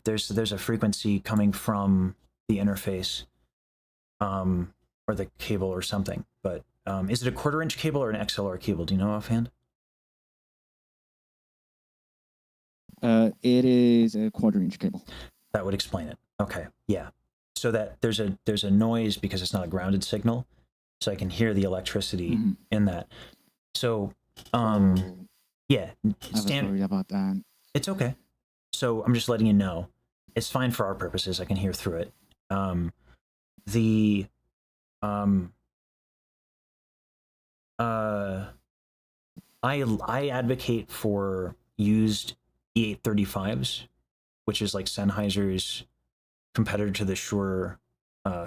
There's a frequency coming from the interface, or the cable or something. But is it a 1/4 inch cable or an XLR cable? Do you know offhand? It is a quarter-inch cable. That would explain it. Okay, yeah. So that there's a noise because it's not a grounded signal, so I can hear the electricity in that. So, yeah, I was worried about that. It's okay. So I'm just letting you know, it's fine for our purposes. I can hear through it. I advocate for used E835s, which is like Sennheiser's competitor to the Shure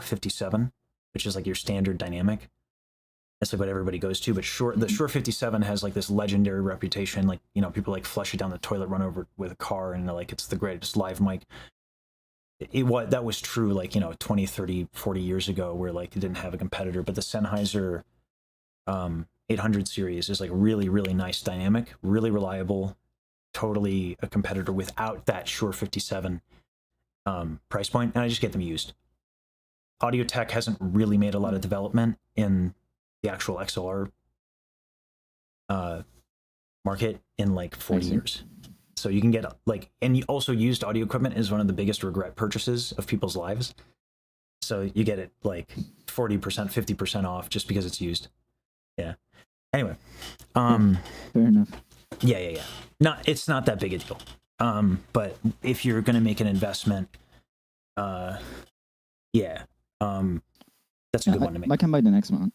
57, which is like your standard dynamic. That's like what everybody goes to. But the Shure 57 has like this legendary reputation. Like, you know, people like flush it down the toilet, run over with a car, and like it's the greatest live mic. That was true like, you know, 20, 30, 40 years ago, where like it didn't have a competitor. But the Sennheiser 800 series is like really, really nice dynamic, really reliable, totally a competitor without that Shure 57 price point, and I just get them used. Audio Tech hasn't really made a lot of development in the actual XLR market in like 40 years. So you can get like, and you also used audio equipment is one of the biggest regret purchases of people's lives. So you get it like 40%, 50% off just because it's used. Yeah. Anyway, Fair enough. Yeah. It's not that big a deal. But if you're going to make an investment, that's a good one to make. I can buy the next one.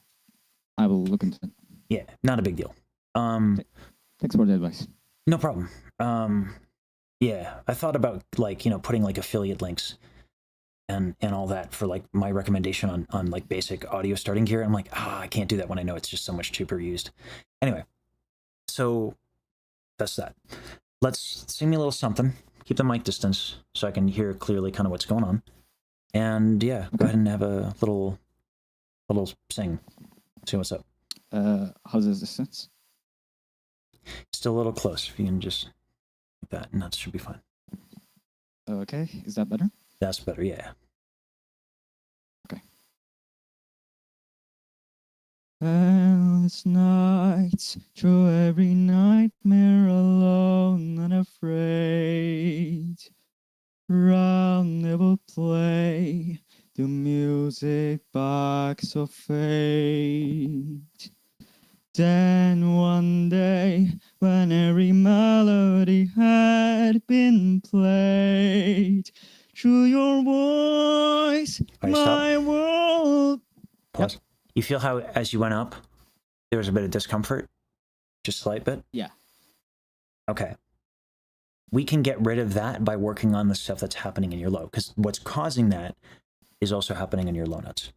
I will look into it. Yeah, not a big deal. Thanks for the advice. No problem. Yeah, I thought about like, you know, putting like affiliate links and all that for like my recommendation on like basic audio starting gear. I'm like, I can't do that when I know it's just so much cheaper used. Anyway, so that's that. Let's sing me a little something. Keep the mic distance so I can hear clearly kind of what's going on. And yeah, go ahead and have a little sing. See what's up. How's the distance? Still a little close. If you can just like that, and that should be fine. Okay, is that better? That's better, yeah. Okay. Endless nights, through every nightmare, alone and afraid. Round never play the music box of fate. Then one day, when every melody had been played, through your voice, my world. Pause. Yep. You feel how as you went up, there was a bit of discomfort? Just a slight bit? Yeah. Okay. We can get rid of that by working on the stuff that's happening in your low, because what's causing that is also happening in your low notes.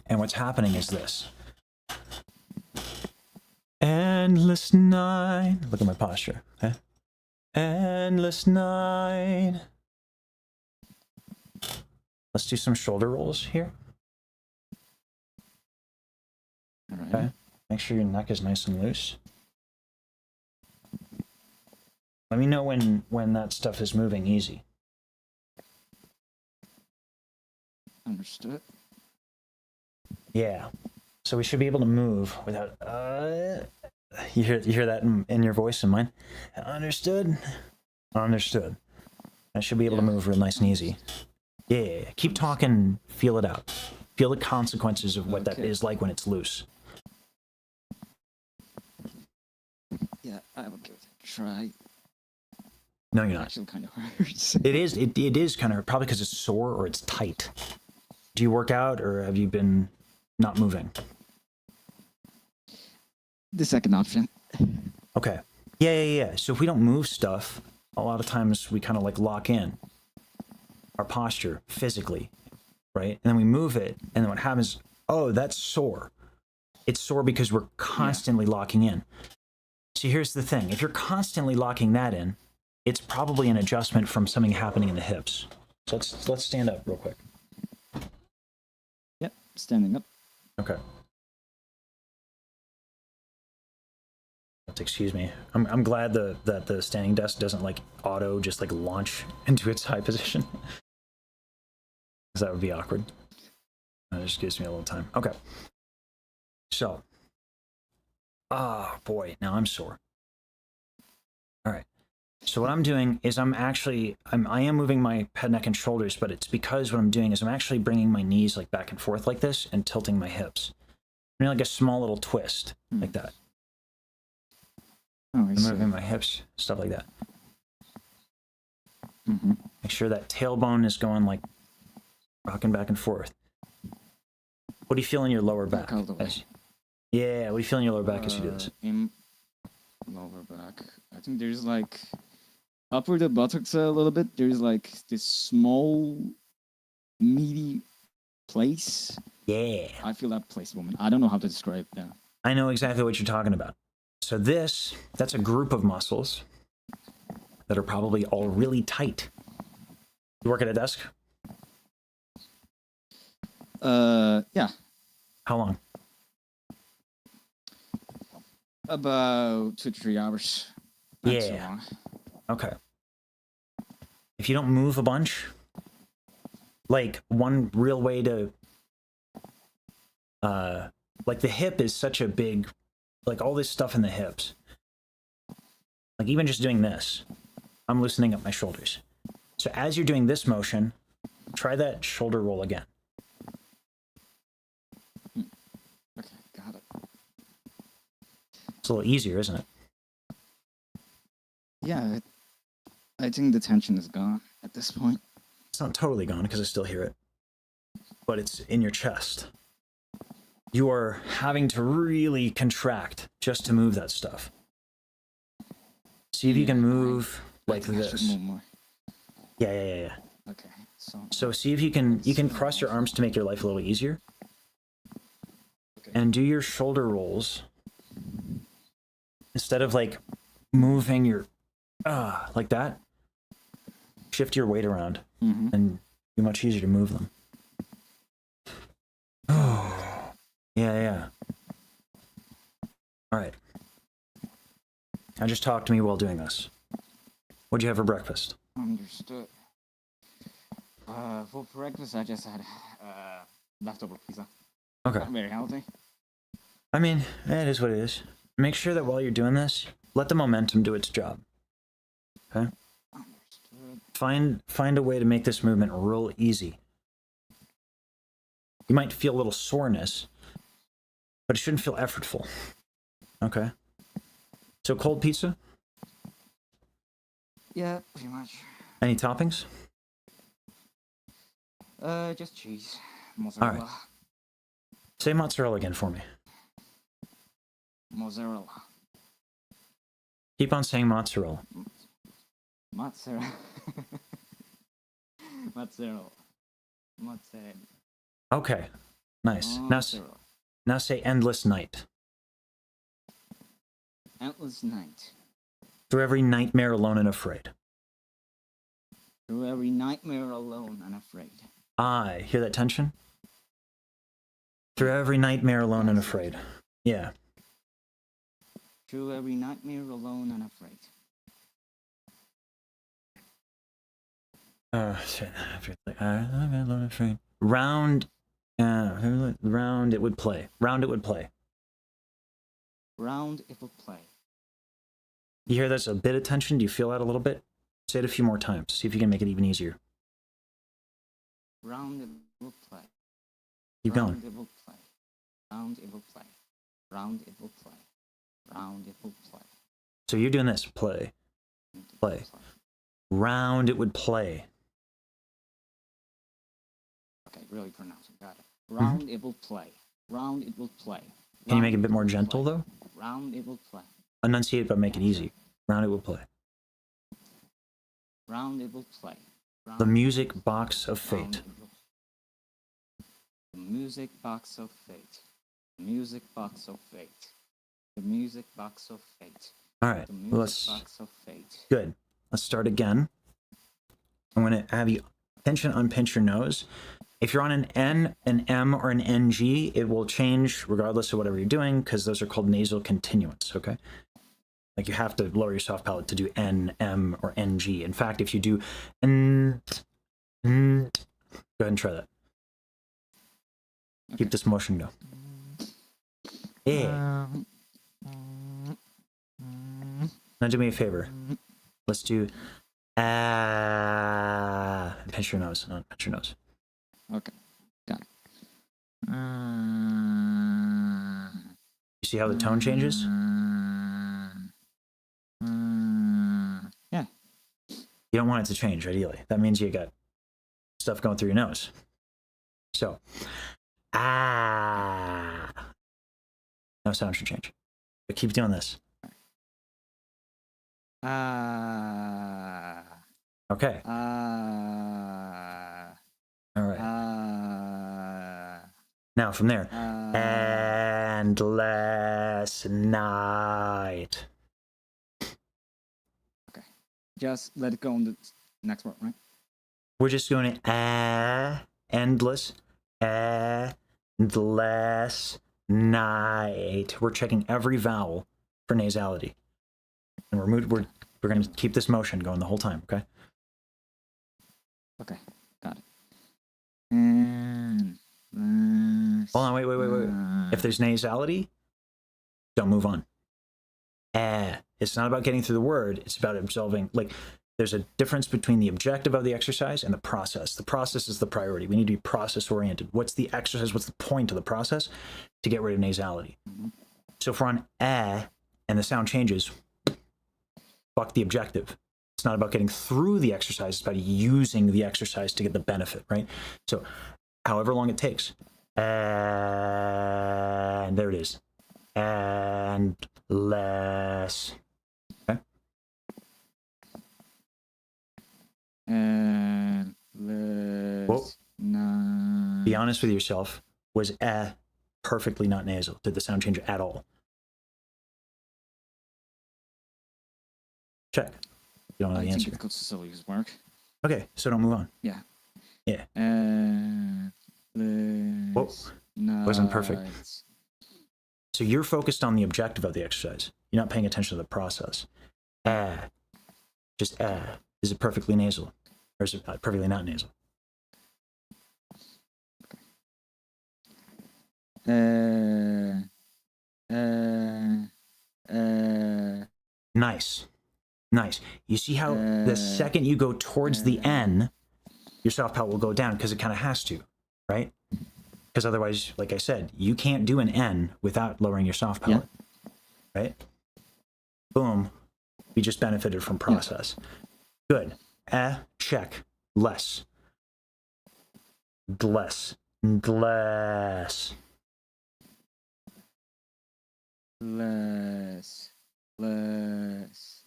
And what's happening is this. Endless night. Look at my posture. Okay? Endless night. Let's do some shoulder rolls here. All right. Okay. Make sure your neck is nice and loose. Let me know when that stuff is moving easy. Understood. Yeah. So we should be able to move without. You hear that in your voice and mine? Understood. Understood. I should be able to move real nice and easy. Yeah. Keep talking. Feel it out. Feel the consequences of what that is like when it's loose. Yeah, I will give it a try. No, you're It not. actually kind of hurts. It is kind of probably because it's sore or it's tight. Do you work out or have you been not moving? The second option. Okay. Yeah. So if we don't move stuff, a lot of times we kind of like lock in our posture physically, right? And then we move it, and then what happens? Oh, that's sore. It's sore because we're constantly locking in. So here's the thing: if you're constantly locking that in, it's probably an adjustment from something happening in the hips. So let's stand up real quick. Yep, standing up. Okay. Excuse me. I'm glad that the standing desk doesn't like auto just like launch into its high position. Because that would be awkward. That just gives me a little time. Okay. So. Oh boy, now I'm sore. All right. So what I'm doing is I am moving my head, neck, and shoulders, but it's because what I'm doing is I'm actually bringing my knees like back and forth like this and tilting my hips. Like a small little twist like that. Oh, I I'm see. moving my hips, stuff like that. Mm-hmm. Make sure that tailbone is going like rocking back and forth. What do you feel in your lower back? All the way. Yeah, what do you feel in your lower back as you do this? In lower back, I think there's like upper the buttocks a little bit. There's like this small, meaty place. Yeah. I feel that place, woman. I don't know how to describe that. I know exactly what you're talking about. So that's a group of muscles that are probably all really tight. You work at a desk? Yeah, How long? about 2 to 3 hours. Not so Yeah. long. Okay. If you don't move a bunch, like one real way to like the hip is such a big, like all this stuff in the hips. Like even just doing this, I'm loosening up my shoulders. So as you're doing this motion, try that shoulder roll again. Okay, got it. It's a little easier, isn't it? Yeah, I think the tension is gone at this point. It's not totally gone because I still hear it, but it's in your chest. You are having to really contract just to move that stuff. See if you can move like I think I should this. move more. Yeah. Okay, So see if you can cross your arms to make your life a little easier. Okay. And do your shoulder rolls instead of like moving your like that. Shift your weight around Mm-hmm. and be much easier to move them. Oh, yeah. All right. Now just talk to me while doing this. What'd you have for breakfast? Understood. For breakfast, I just had leftover pizza. Okay. Not very healthy. I mean, it is what it is. Make sure that while you're doing this, let the momentum do its job. Okay? Understood. Find a way to make this movement real easy. You might feel a little soreness, but it shouldn't feel effortful. Okay? So cold pizza? Yeah, pretty much. Any toppings? Just cheese, mozzarella. All right. Say mozzarella again for me. Mozzarella. Keep on saying mozzarella. Mozzarella. Mozzarella. Mozzarella. Okay. Nice. Mozzarella. Now say endless night. Endless night. Through every nightmare alone and afraid. Through every nightmare alone and afraid. I hear that tension? Through every nightmare alone and afraid. Yeah. Through every nightmare alone and afraid. Alone and afraid. Round it would play. Round it would play. Round it will play. You hear there's a bit of tension? Do you feel that a little bit? Say it a few more times. See if you can make it even easier. Round it will play. Keep Round going. it will play. Round it will play. Round it will play. Round it will play. So you're doing this. Play. Play. Round it would play. Okay, really pronounce it. Got it. Round it will play. Round it will play. Can you make it a Round bit more will gentle, play. though? Round it will play. Enunciate, but make it easy. Round it will play. Round it will play. Round The music box of round fate. it will- The music box of fate. The music box of fate. The music box of fate. All right. The music Let's. box of fate. Good. Let's start again. I'm going to have you pinch and unpinch your nose. If you're on an N, an M, or an NG, it will change regardless of whatever you're doing because those are called nasal continuants, okay? Like you have to lower your soft palate to do N, M, or NG. In fact, if you do N, go ahead and try that. Keep this motion going. Yeah. Now do me a favor. Let's do pinch your nose. No, pinch your nose. Okay, got it. You see how the tone changes? Yeah. You don't want it to change, ideally. That means you got stuff going through your nose. So, no sound should change. But keep doing this. Okay. All right. Now from there. Endless night. Okay. Just let it go on the next word, right? We're just going endless, endless night. We're checking every vowel for nasality. And we're going to keep this motion going the whole time, okay? Okay, got it. And Hold on, wait. If there's nasality, don't move on. It's not about getting through the word, it's about absolving. Like, there's a difference between the objective of the exercise and the process. The process is the priority. We need to be process-oriented. What's the exercise? What's the point of the process? To get rid of nasality. So if we're on and the sound changes, fuck the objective. It's not about getting through the exercise. It's about using the exercise to get the benefit, right? So however long it takes. And there it is. And less. Okay? and less. Whoa. Be honest with yourself. Was perfectly not nasal? Did the sound change at all? Check. You don't know the answer. I think it's Cecilia's work. Okay, so don't move on. Yeah. Yeah. Whoa. Wasn't perfect. So you're focused on the objective of the exercise. You're not paying attention to the process. Just Is it perfectly nasal? Or is it perfectly not nasal? Nice. Nice. You see how the second you go towards the N, your soft palate will go down because it kind of has to, right? Because otherwise, like I said, you can't do an N without lowering your soft palate, right? Boom. We just benefited from process. Good. Check. Less. Gless. Gless. Less. Less.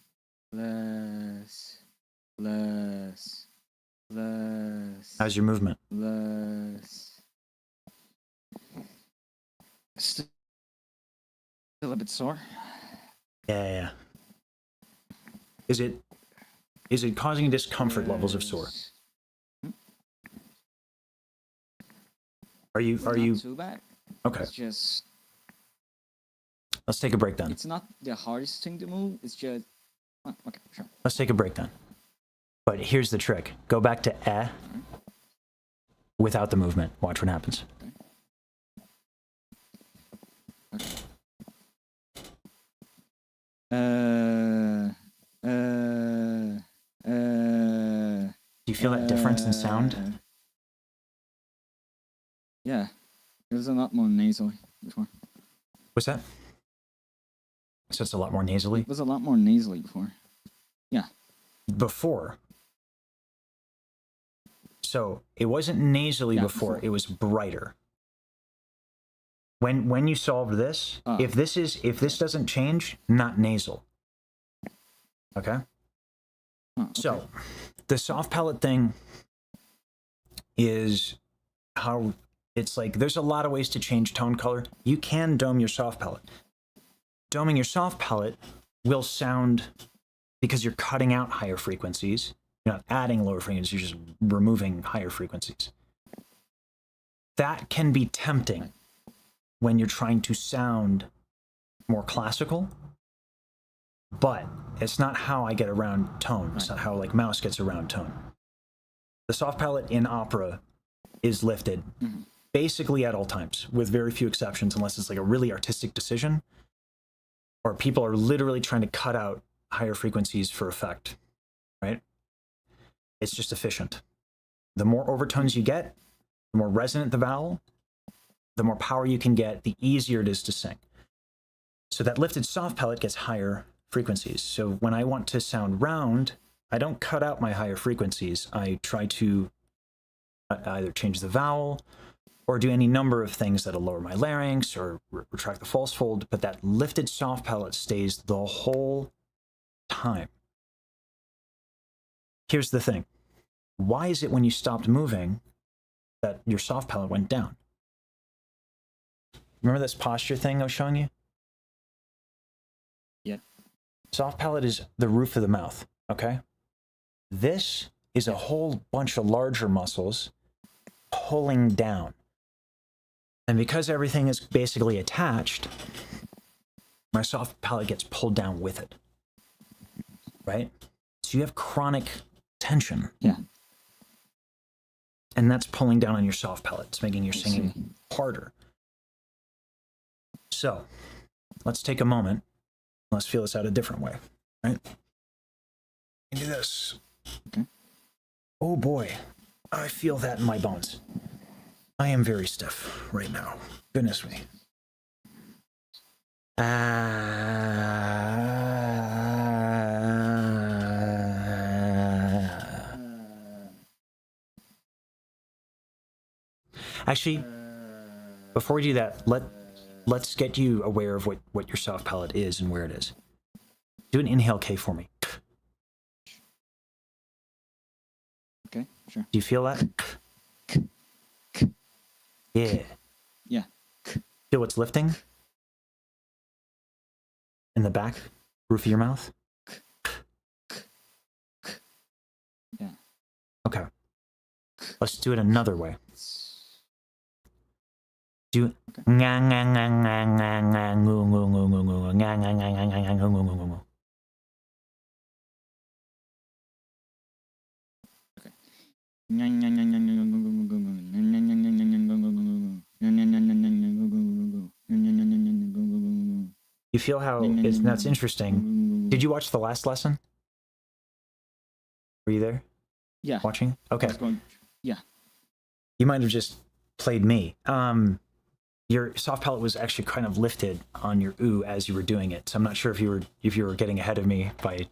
Less. Less. Less. How's your movement? Less. Still a bit sore. Yeah. Is it causing discomfort levels of sore? Are you Not too bad. okay? It's just, Let's take a break then. it's not the hardest thing to move. It's just okay, sure. Let's take a break then. But here's the trick. Go back to without the movement. Watch what happens. Okay. Do you feel that difference in sound? Yeah, it was a lot more nasally before. What's that? So it's a lot more nasally? It was a lot more nasally before. Yeah. Before. So it wasn't nasally before, it was brighter. When you solved this, if this doesn't change, not nasal. Okay? Okay. So the soft palate thing is how it's like there's a lot of ways to change tone color. You can dome your soft palate. Doming your soft palate will sound, because you're cutting out higher frequencies, you're not adding lower frequencies, you're just removing higher frequencies. That can be tempting when you're trying to sound more classical, but it's not how I get around tone. It's not how like Mouse gets around tone. The soft palate in opera is lifted basically at all times, with very few exceptions, unless it's like a really artistic decision, or people are literally trying to cut out higher frequencies for effect. right? It's just efficient. The more overtones you get, the more resonant the vowel, the more power you can get, the easier it is to sing. So that lifted soft palate gets higher frequencies. So when I want to sound round, I don't cut out my higher frequencies. I try to either change the vowel or do any number of things that'll lower my larynx or retract the false fold, but that lifted soft palate stays the whole time. Here's the thing. Why is it when you stopped moving that your soft palate went down? Remember this posture thing I was showing you? Yeah. Soft palate is the roof of the mouth, okay? This is a whole bunch of larger muscles pulling down. And because everything is basically attached, my soft palate gets pulled down with it, right? So you have chronic tension. Yeah. And that's pulling down on your soft palate. It's making your I singing see. harder. So let's take a moment. Let's feel this out a different way, right? You do this. Okay. Oh boy, I feel that in my bones. I am very stiff right now. Goodness me. Actually, before we do that, let's get you aware of what your soft palate is and where it is. Do an inhale K for me. Okay, sure. Do you feel that? Yeah. Yeah. Feel what's lifting? In the back, roof of your mouth? Yeah. Okay. Let's do it another way. Do you feel how that's interesting. Did you watch the last lesson? Were you there? Yeah. Watching? Okay. Yeah. You might have just played me. Your soft palate was actually kind of lifted on your ooh as you were doing it. So I'm not sure if you were getting ahead of me by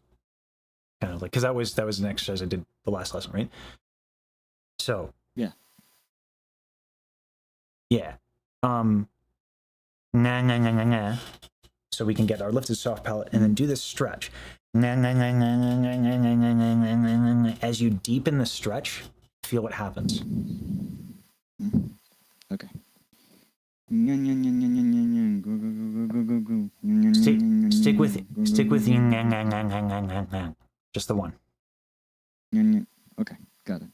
kind of like, because that was an exercise I did the last lesson, right? So Yeah. Yeah. So we can get our lifted soft palate and then do this stretch. As you deepen the stretch, feel what happens. Okay. Stick with just the one. Okay, got it.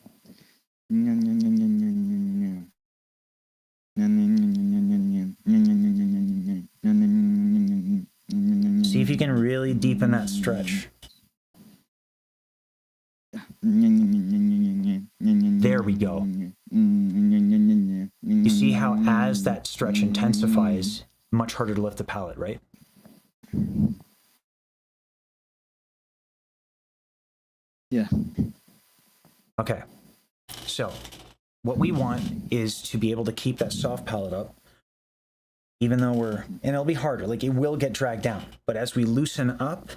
See if you can really deepen that stretch. There we go. You see how as that stretch intensifies, much harder to lift the palate, right? Yeah. Okay. So what we want is to be able to keep that soft palate up, even though and it'll be harder, like it will get dragged down. But as we loosen up,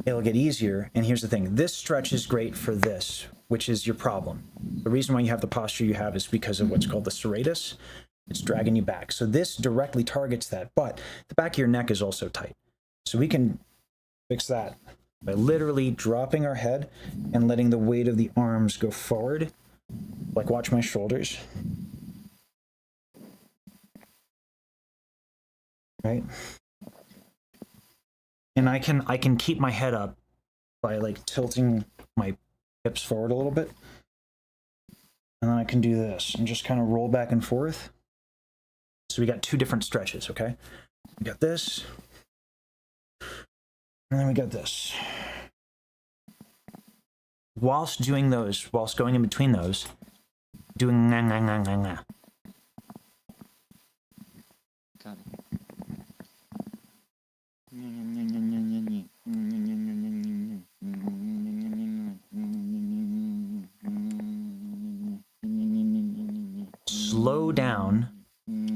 it'll get easier. And here's the thing, this stretch is great for this, which is your problem. The reason why you have the posture you have is because of what's called the serratus. It's dragging you back. So this directly targets that, but the back of your neck is also tight. So we can fix that by literally dropping our head and letting the weight of the arms go forward. Like watch my shoulders. Right? And I can keep my head up by like tilting my hips forward a little bit. And then I can do this and just kind of roll back and forth. So we got two different stretches, okay? We got this. And then we got this. Whilst doing those, whilst going in between those, doing na na na na na. Got it.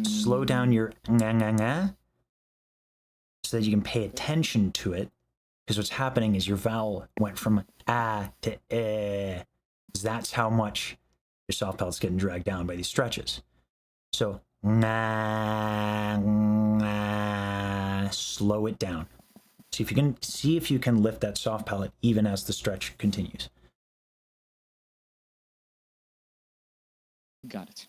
slow down your nga, so that you can pay attention to it. Because what's happening is your vowel went from ah to eh. That's how much your soft palate's getting dragged down by these stretches. So slow it down. See if you can lift that soft palate even as the stretch continues. Got it.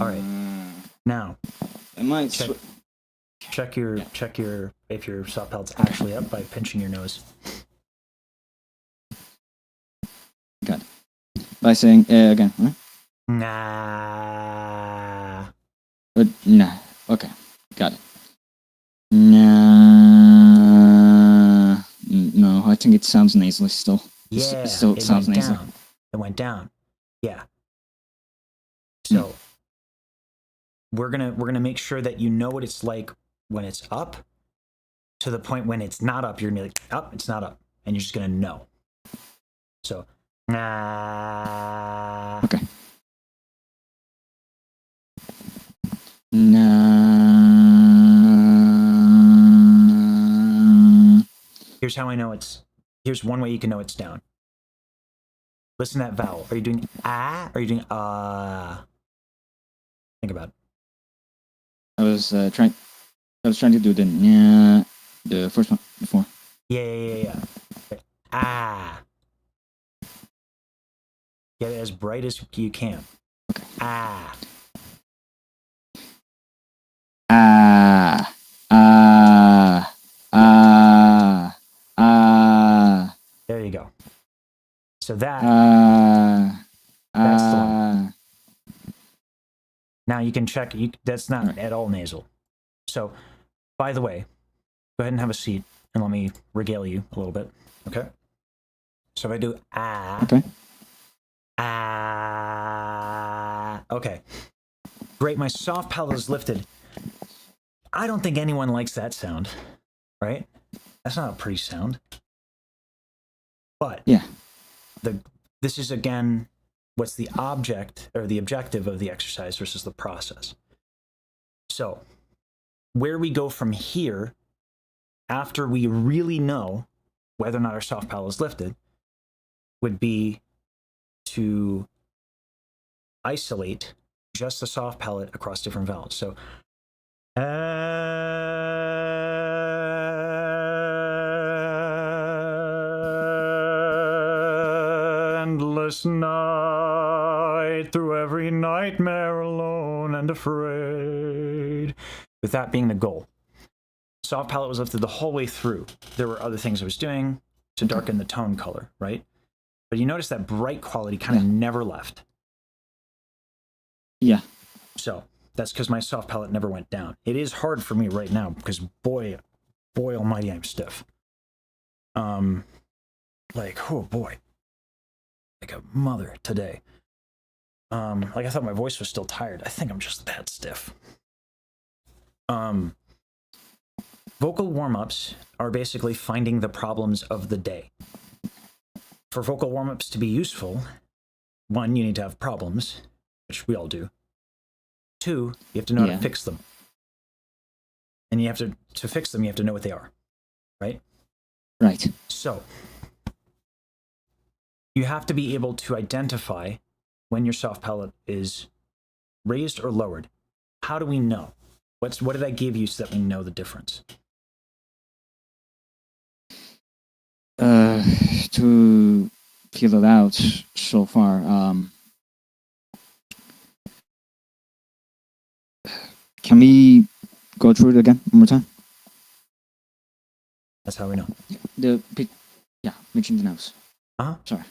All right. Now, Am I check your if your soft palate's actually up by pinching your nose. Got it. By saying again, right? Nah. But nah. Okay. Got it. Nah. No, I think it sounds nasally still. Yeah, It still sounds went nasally. down. It went down. Yeah. So we're gonna make sure that you know what it's like when it's up, to the point when it's not up. You're gonna be like, oh, it's not up, and you're just gonna know. So nah. Okay. Nah. Here's how I know here's one way you can know it's down. Listen to that vowel. Are you doing ah? Or are you doing Think about it. I was trying to do the nah, the first one before. Yeah. Ah. Get it as bright as you can. Okay. Ah. Ah. Ah. Ah. Ah. There you go. So that that's the one. Now you can check. That's not at all nasal. So, by the way, go ahead and have a seat and let me regale you a little bit. Okay. So if I do ah. Okay. Ah. Okay. Great. My soft palate is lifted. I don't think anyone likes that sound, right? That's not a pretty sound. But yeah, this is again what's the object or the objective of the exercise versus the process. So where we go from here, after we really know whether or not our soft palate is lifted, would be to isolate just the soft palate across different vowels. So endless night, through every nightmare alone and afraid. With that being the goal. Soft palate was lifted the whole way through. There were other things I was doing to darken the tone color, right? But you notice that bright quality kind of never left. Yeah. So that's because my soft palate never went down. It is hard for me right now because boy almighty, I'm stiff. Like, oh boy, like a mother today. Like I thought my voice was still tired. I think I'm just that stiff. Vocal warm-ups are basically finding the problems of the day. For vocal warm-ups to be useful, one, you need to have problems, which we all do. Two, you have to know how to fix them. And you have to fix them, you have to know what they are, right? Right. So you have to be able to identify when your soft palate is raised or lowered. How do we know? What did I give you so that we know the difference? To feel it out so far. Can we go through it again one more time? That's how we know. Reaching the nose. Sorry.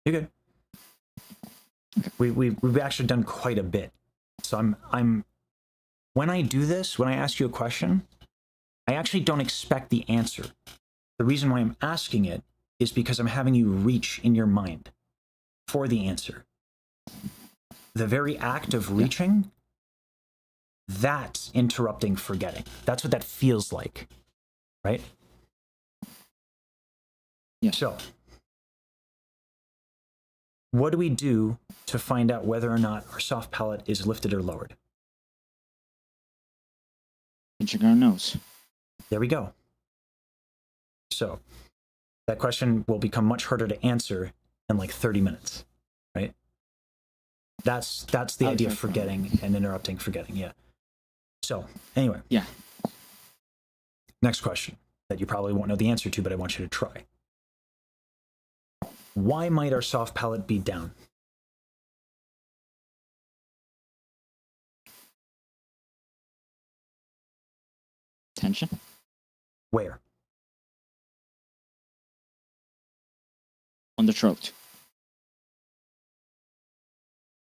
You're good. Okay. We've actually done quite a bit. So I'm when I do this, when I ask you a question, I actually don't expect the answer. The reason why I'm asking it is because I'm having you reach in your mind for the answer. The very act of reaching, that's interrupting forgetting. That's what that feels like, right? Yeah. So, what do we do to find out whether or not our soft palate is lifted or lowered? Pinching our nose. There we go. So, that question will become much harder to answer in like 30 minutes, right? That's the idea of forgetting and interrupting forgetting, yeah. So, anyway. Yeah. Next question that you probably won't know the answer to, but I want you to try. Why might our soft palate be down? Tension. Where? On the throat.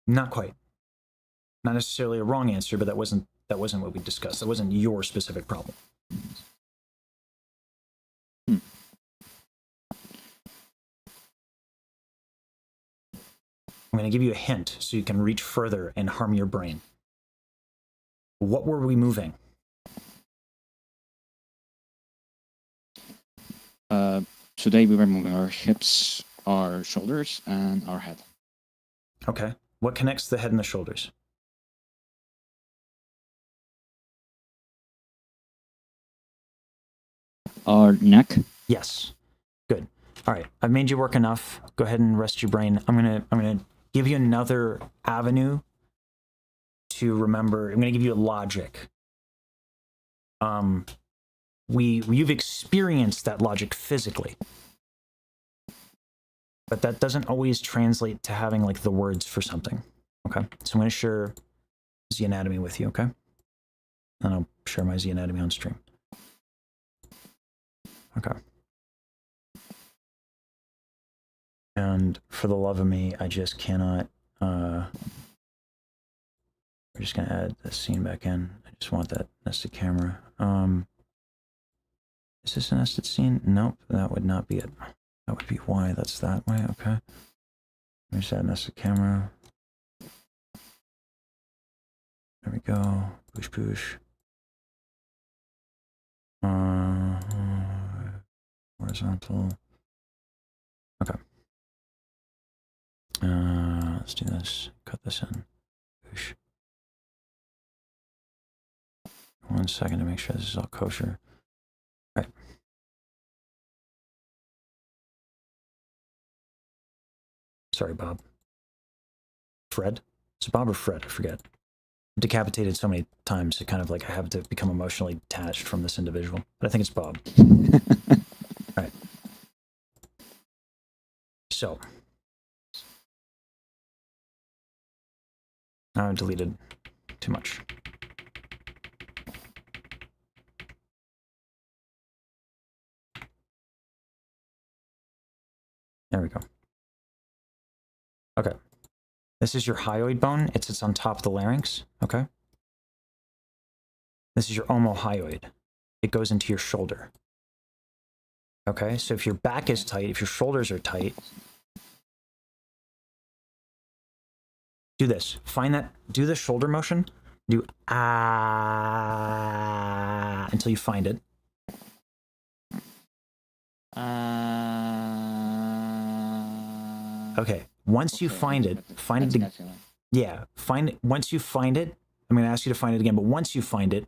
Not quite. Not necessarily a wrong answer, but that wasn't what we discussed. That wasn't your specific problem. Hmm. I'm going to give you a hint so you can reach further and harm your brain. What were we moving? Today we were moving our hips, our shoulders, and our head. Okay. What connects the head and the shoulders? Our neck. Yes. Good. All right. I've made you work enough. Go ahead and rest your brain. I'm gonna give you another avenue to remember. I'm gonna give you a logic. You've experienced that logic physically, but that doesn't always translate to having like the words for something. Okay. So I'm gonna share Z anatomy with you. Okay. And I'll share my Z anatomy on stream. Okay. And for the love of me, I just cannot, we're just gonna add the scene back in. I just want that nested camera. Is this a nested scene? Nope, that would not be it. That would be why that's that way, okay. There's that nested camera. There we go, push push. Horizontal. Okay. Let's do this. Cut this in. Push. 1 second to make sure this is all kosher. All right. Sorry, Bob. Fred? Is it Bob or Fred? I forget. Decapitated so many times, it kind of like I have to become emotionally detached from this individual. But I think it's Bob. All right. So. I deleted too much. There we go. Okay. This is your hyoid bone. It sits on top of the larynx. Okay. This is your omohyoid. It goes into your shoulder. Okay. So if your back is tight, if your shoulders are tight, do this. Find that. Do the shoulder motion. Do ah until you find it. Okay. Once you find it, find it. Yeah. Find it. Once you find it, I'm going to ask you to find it again. But once you find it,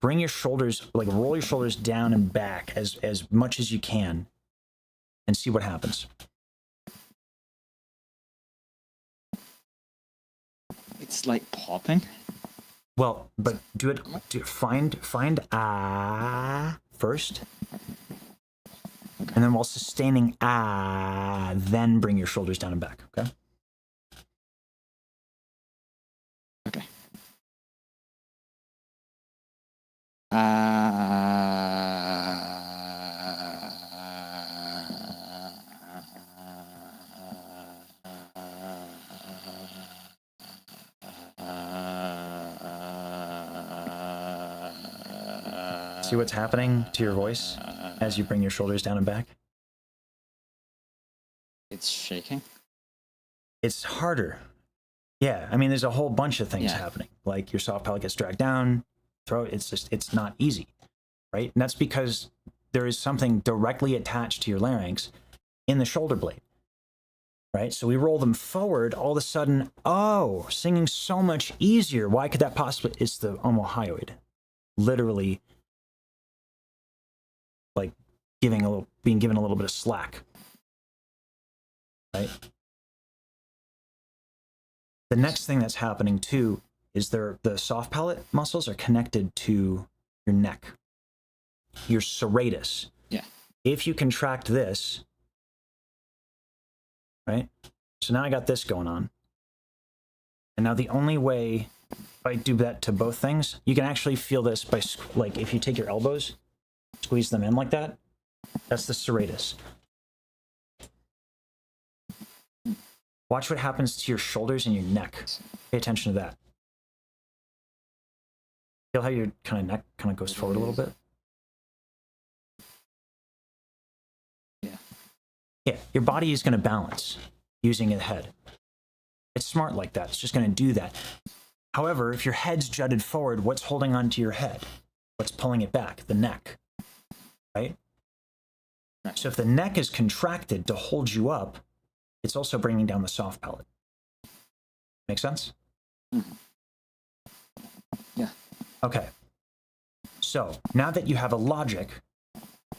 bring your shoulders, like roll your shoulders down and back as much as you can, and see what happens. It's like popping. Well, but do it. Find ah first. Okay. And then while sustaining then bring your shoulders down and back, okay? Okay. See what's happening to your voice as you bring your shoulders down and back? It's shaking. It's harder. Yeah, I mean, there's a whole bunch of things Yeah. happening. Like your soft palate gets dragged down, throat. It's not easy, right? And that's because there is something directly attached to your larynx in the shoulder blade, right? So we roll them forward. All of a sudden, oh, singing so much easier. Why could that possibly? It's the omohyoid, literally, like being given a little bit of slack, right? The next thing that's happening too is the soft palate muscles are connected to your neck, your serratus. Yeah. If you contract this, right? So now I got this going on. And now the only way, if I do that to both things, you can actually feel this by, like, if you take your elbows, squeeze them in like that, that's the serratus. Watch what happens to your shoulders and your neck. Pay attention to that. Feel how your kind of neck kind of goes forward a little bit? Yeah. Yeah, your body is going to balance using the head. It's smart like that. It's just going to do that. However, if your head's jutted forward, what's holding onto your head? What's pulling it back? The neck, right? So if the neck is contracted to hold you up, it's also bringing down the soft palate. Make sense? Mm-hmm. Yeah. Okay. So now that you have a logic,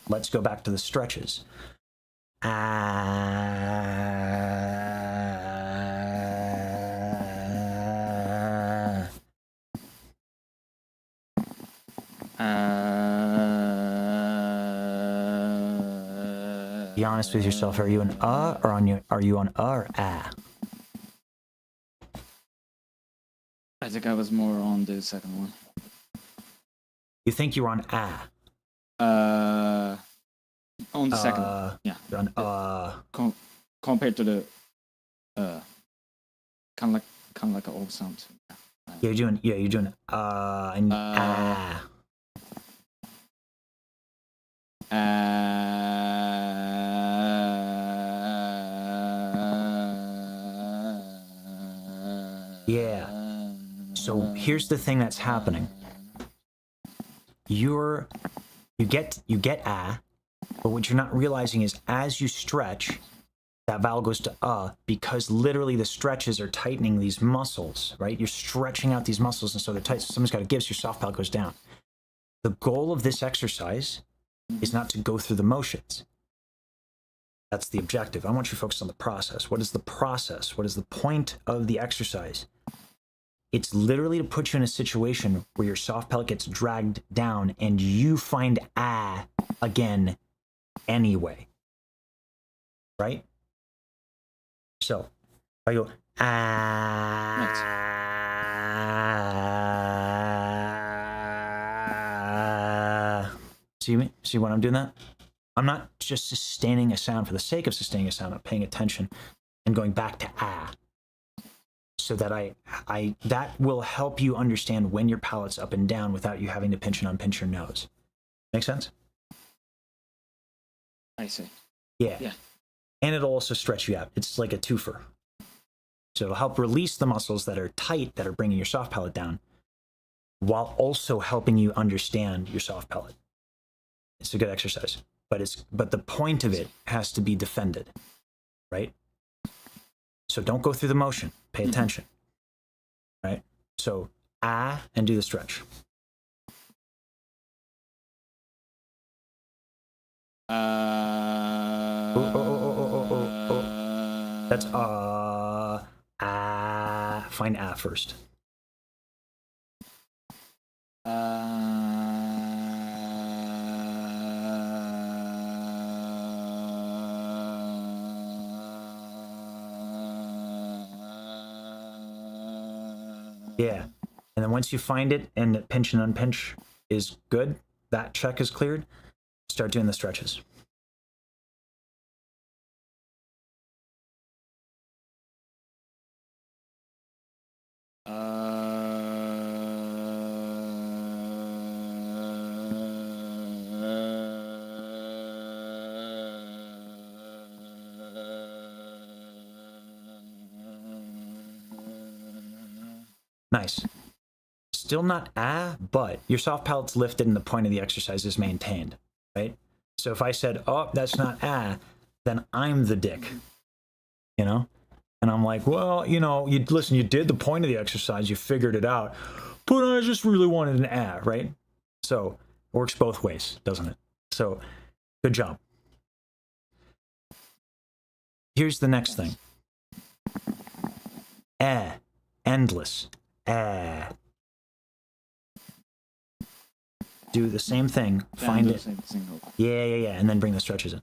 let's go back to the stretches. Be honest with yourself. Are you an or are you on or ah? I think I was more on the second one. You think you're on ah? On the second one. Yeah. On Compared to the kind of like an awesome. You're doing and ah. Yeah. So here's the thing that's happening. You get ah, but what you're not realizing is as you stretch, that vowel goes to because literally the stretches are tightening these muscles, right? You're stretching out these muscles, and so they're tight. So someone's got to give, so your soft palate goes down. The goal of this exercise is not to go through the motions. That's the objective. I want you to focus on the process. What is the process? What is the point of the exercise? It's literally to put you in a situation where your soft palate gets dragged down and you find again anyway. Right? So, I go See when I'm doing that? I'm not just sustaining a sound for the sake of sustaining a sound. I'm paying attention and going back to so that that will help you understand when your palate's up and down without you having to pinch and unpinch your nose. Make sense? I see. Yeah. And it'll also stretch you out. It's like a twofer. So it'll help release the muscles that are tight, that are bringing your soft palate down, while also helping you understand your soft palate. It's a good exercise, but the point of it has to be defended, right? So don't go through the motion. Pay attention, right? So and do the stretch. That's find first. Uh, Yeah. And then once you find it and the pinch and unpinch is good, that check is cleared, start doing the stretches. Nice. Still not but your soft palate's lifted and the point of the exercise is maintained, right? So if I said, oh, that's not then I'm the dick, you know? And I'm like, well, you know, you did the point of the exercise, you figured it out, but I just really wanted an right? So it works both ways, doesn't it? So good job. Here's the next thing. Endless. Do the same thing. Find it. Yeah, and then bring the stretches in.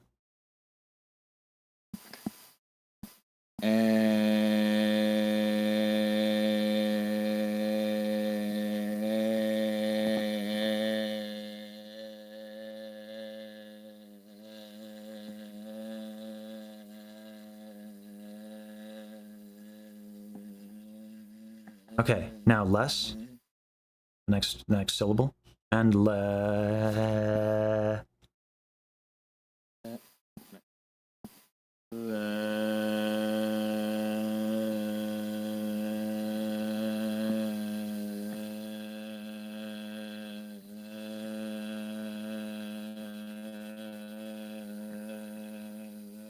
Okay, now less. Next syllable. And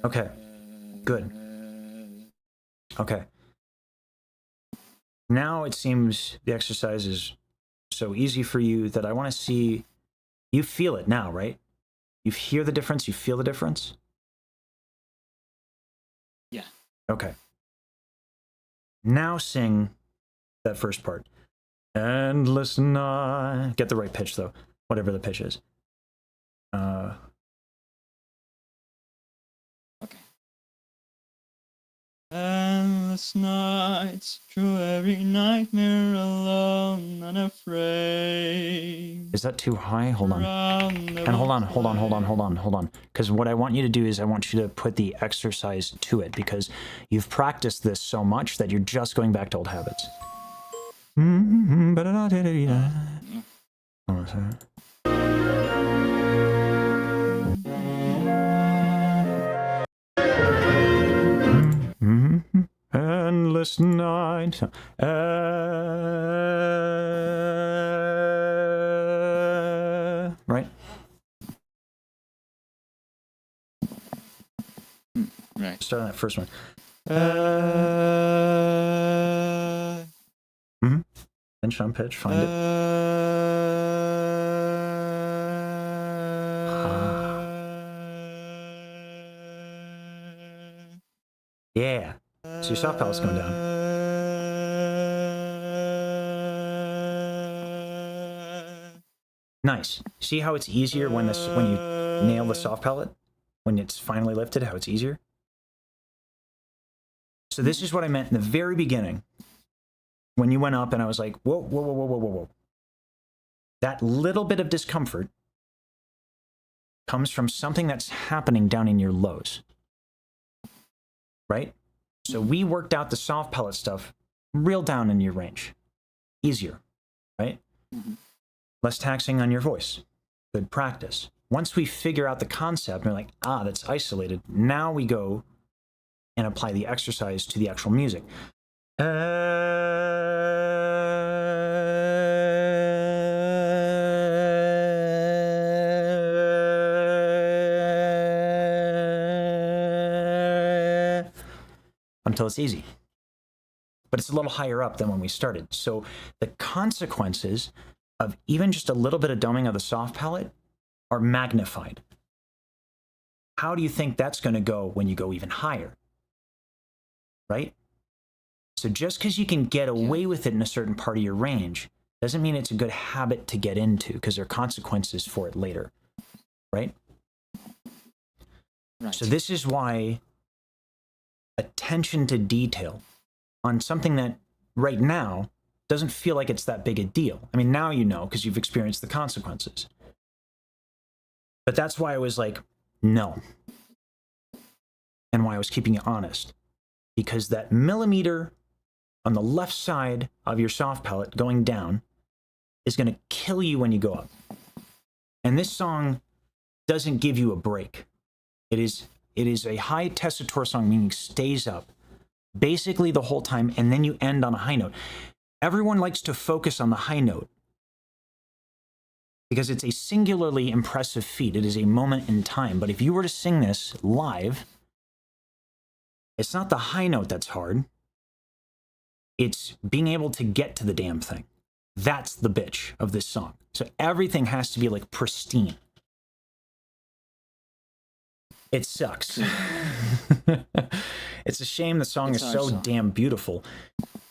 Okay, good. Okay. Now it seems the exercise is so easy for you that I want to see, you feel it now, right? You hear the difference, you feel the difference? Yeah. Okay. Now sing that first part. Endless night. Get the right pitch though, whatever the pitch is. Okay. Endless nights, through every nightmare alone, unafraid. Is that too high? Hold on. And hold on. Because what I want you to do is I want you to put the exercise to it, because you've practiced this so much that you're just going back to old habits. Hold on a second. Endless night. Right? Right. Start on that first one. Pinch on pitch, find it. Yeah. So your soft palate's going down. Nice. See how it's easier when you nail the soft palate? When it's finally lifted, how it's easier? So this is what I meant in the very beginning. When you went up and I was like, whoa. That little bit of discomfort comes from something that's happening down in your lows. Right? So we worked out the soft palate stuff real down in your range. Easier, right? Less taxing on your voice. Good practice. Once we figure out the concept, we're like, that's isolated. Now we go and apply the exercise to the actual music. Until it's easy. But it's a little higher up than when we started. So the consequences of even just a little bit of dumbing of the soft palate are magnified. How do you think that's going to go when you go even higher? Right? So just because you can get away with it in a certain part of your range doesn't mean it's a good habit to get into, because there are consequences for it later. Right? So this is why attention to detail on something that right now doesn't feel like it's that big a deal. I mean, now you know because you've experienced the consequences. But that's why I was like, no. And why I was keeping it honest. Because that millimeter on the left side of your soft palate going down is going to kill you when you go up. And this song doesn't give you a break. It is a high tessitura song, meaning stays up basically the whole time, and then you end on a high note. Everyone likes to focus on the high note because it's a singularly impressive feat. It is a moment in time. But if you were to sing this live, it's not the high note that's hard. It's being able to get to the damn thing. That's the bitch of this song. So everything has to be like pristine. It sucks. It's a shame the song is so damn beautiful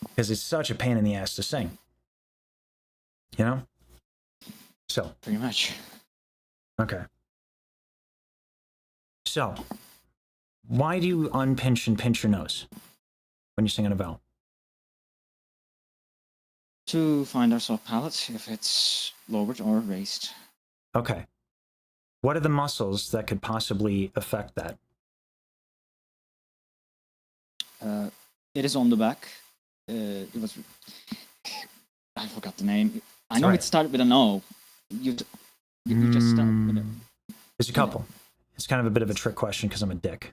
because it's such a pain in the ass to sing. You know? So. Pretty much. Okay. So, why do you unpinch and pinch your nose when you're singing a vowel? To find our soft palate, if it's lowered or raised. Okay. What are the muscles that could possibly affect that? It is on the back. It was... I forgot the name. I know Right. it started with an O. You just started with it. There's a couple. It's kind of a bit of a trick question because I'm a dick.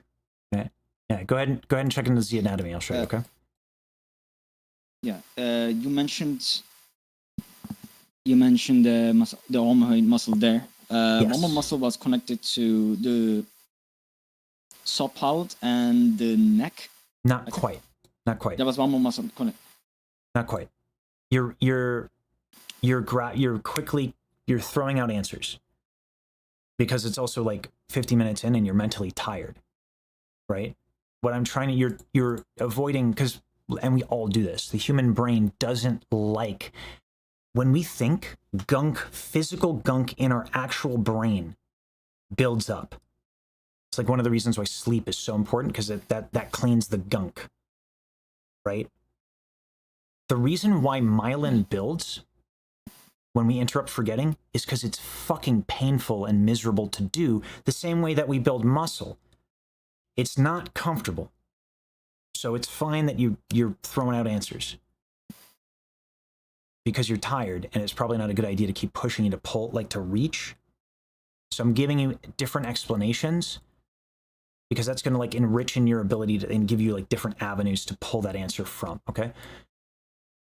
Okay. Yeah. Go ahead and check into the anatomy. I'll show you. Okay. Yeah. You mentioned the muscle, the omohyoid muscle there. Yes. Momo muscle was connected to the soft palate and the neck. Not quite. Not quite. There was one more muscle connected. Not quite. You're throwing out answers because it's also like 50 minutes in and you're mentally tired, right? What I'm trying to, you're avoiding, because, and we all do this, the human brain doesn't like, when we think, gunk, physical gunk in our actual brain builds up. It's like one of the reasons why sleep is so important, because that cleans the gunk, right? The reason why myelin builds when we interrupt forgetting is because it's fucking painful and miserable to do, the same way that we build muscle. It's not comfortable. So it's fine that you're throwing out answers because you're tired, and it's probably not a good idea to keep pushing you to pull, like to reach. So I'm giving you different explanations because that's going to like enrich in your ability to, and give you like different avenues to pull that answer from, okay?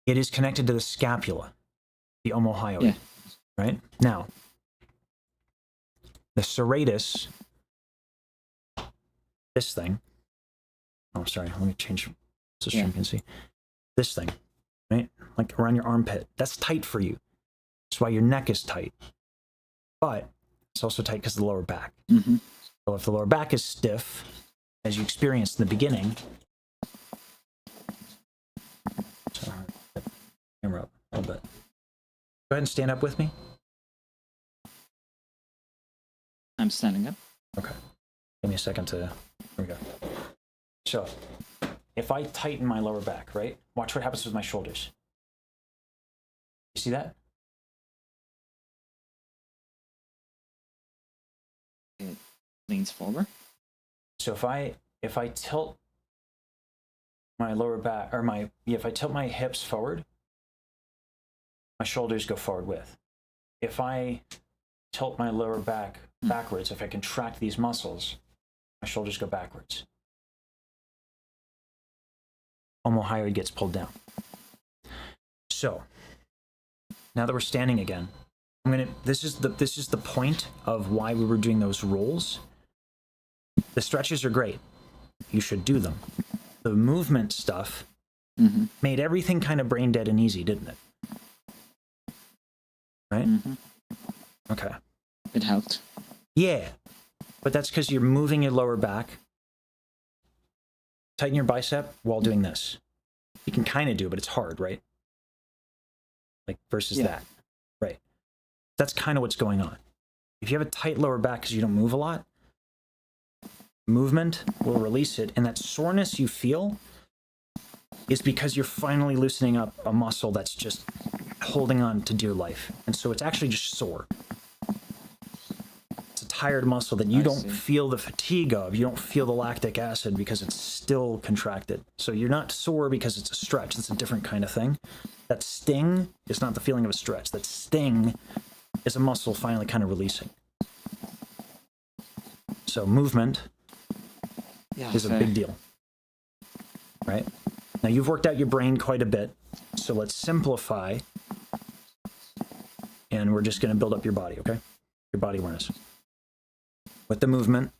It is connected to the scapula, the omohyoid, Yeah. right? Now, the serratus, this thing, oh, sorry, let me change so you can see. This thing, right? Like around your armpit, that's tight for you. That's why your neck is tight. But it's also tight because of the lower back. Mm-hmm. So if the lower back is stiff, as you experienced in the beginning, so camera up a little bit. Go ahead and stand up with me. I'm standing up. Okay. Give me a second to, here we go. So, if I tighten my lower back, right? Watch what happens with my shoulders. You see that? It leans forward. So if I tilt my lower back, or if I tilt my hips forward, my shoulders go forward with. If I tilt my lower back backwards, if I contract these muscles, my shoulders go backwards. Omohyoid gets pulled down. So now that we're standing again, this is the point of why we were doing those rolls. The stretches are great. You should do them. The movement stuff made everything kind of brain dead and easy, didn't it? Right? Mm-hmm. Okay. It helped. Yeah. But that's because you're moving your lower back. Tighten your bicep while doing this. You can kind of do it, but it's hard, right? Like versus that. Right. That's kind of what's going on. If you have a tight lower back because you don't move a lot, movement will release it. And that soreness you feel is because you're finally loosening up a muscle that's just holding on to dear life. And so it's actually just sore. It's a tired muscle that you don't feel the fatigue of. You don't feel the lactic acid because it's still contracted. So you're not sore because it's a stretch. It's a different kind of thing. That sting is not the feeling of a stretch. That sting is a muscle finally kind of releasing. So movement is a big deal, right? Now you've worked out your brain quite a bit, so let's simplify, and we're just going to build up your body, okay? Your body awareness. With the movement.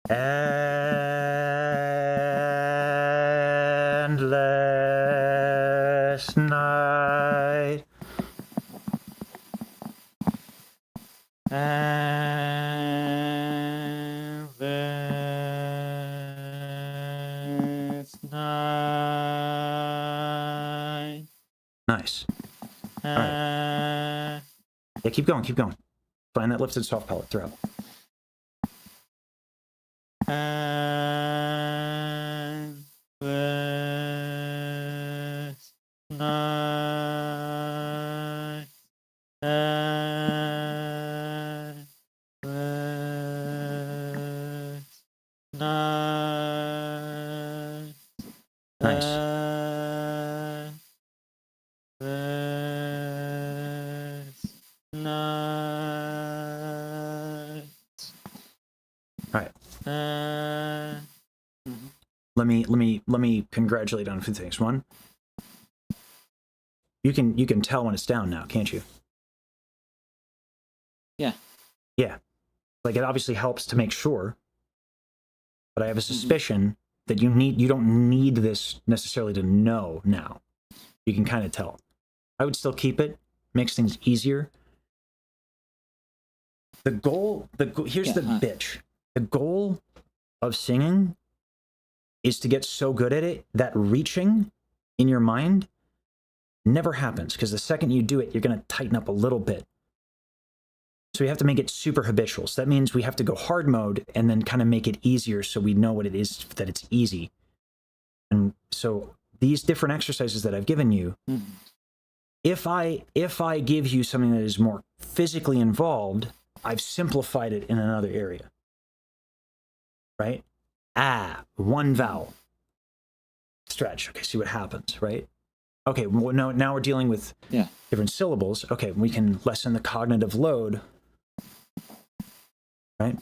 And last night. And last night. Nice. All right. Yeah, keep going, keep going. Find that lifted soft pellet throughout. And last night. And last night. Nice. Let me congratulate on a few things. One, you can tell when it's down now, can't you? Yeah. Yeah. Like it obviously helps to make sure, but I have a suspicion that you don't need this necessarily to know now. You can kind of tell. I would still keep it. Makes things easier. Here's the bitch. The goal of singing is to get so good at it that reaching in your mind never happens, because the second you do it, you're going to tighten up a little bit. So we have to make it super habitual. So that means we have to go hard mode and then kind of make it easier so we know what it is, that it's easy. And so these different exercises that I've given you, if I give you something that is more physically involved, I've simplified it in another area. Right? One vowel. Stretch. Okay, see what happens, right? Okay, well, now we're dealing with different syllables. Okay, we can lessen the cognitive load, right?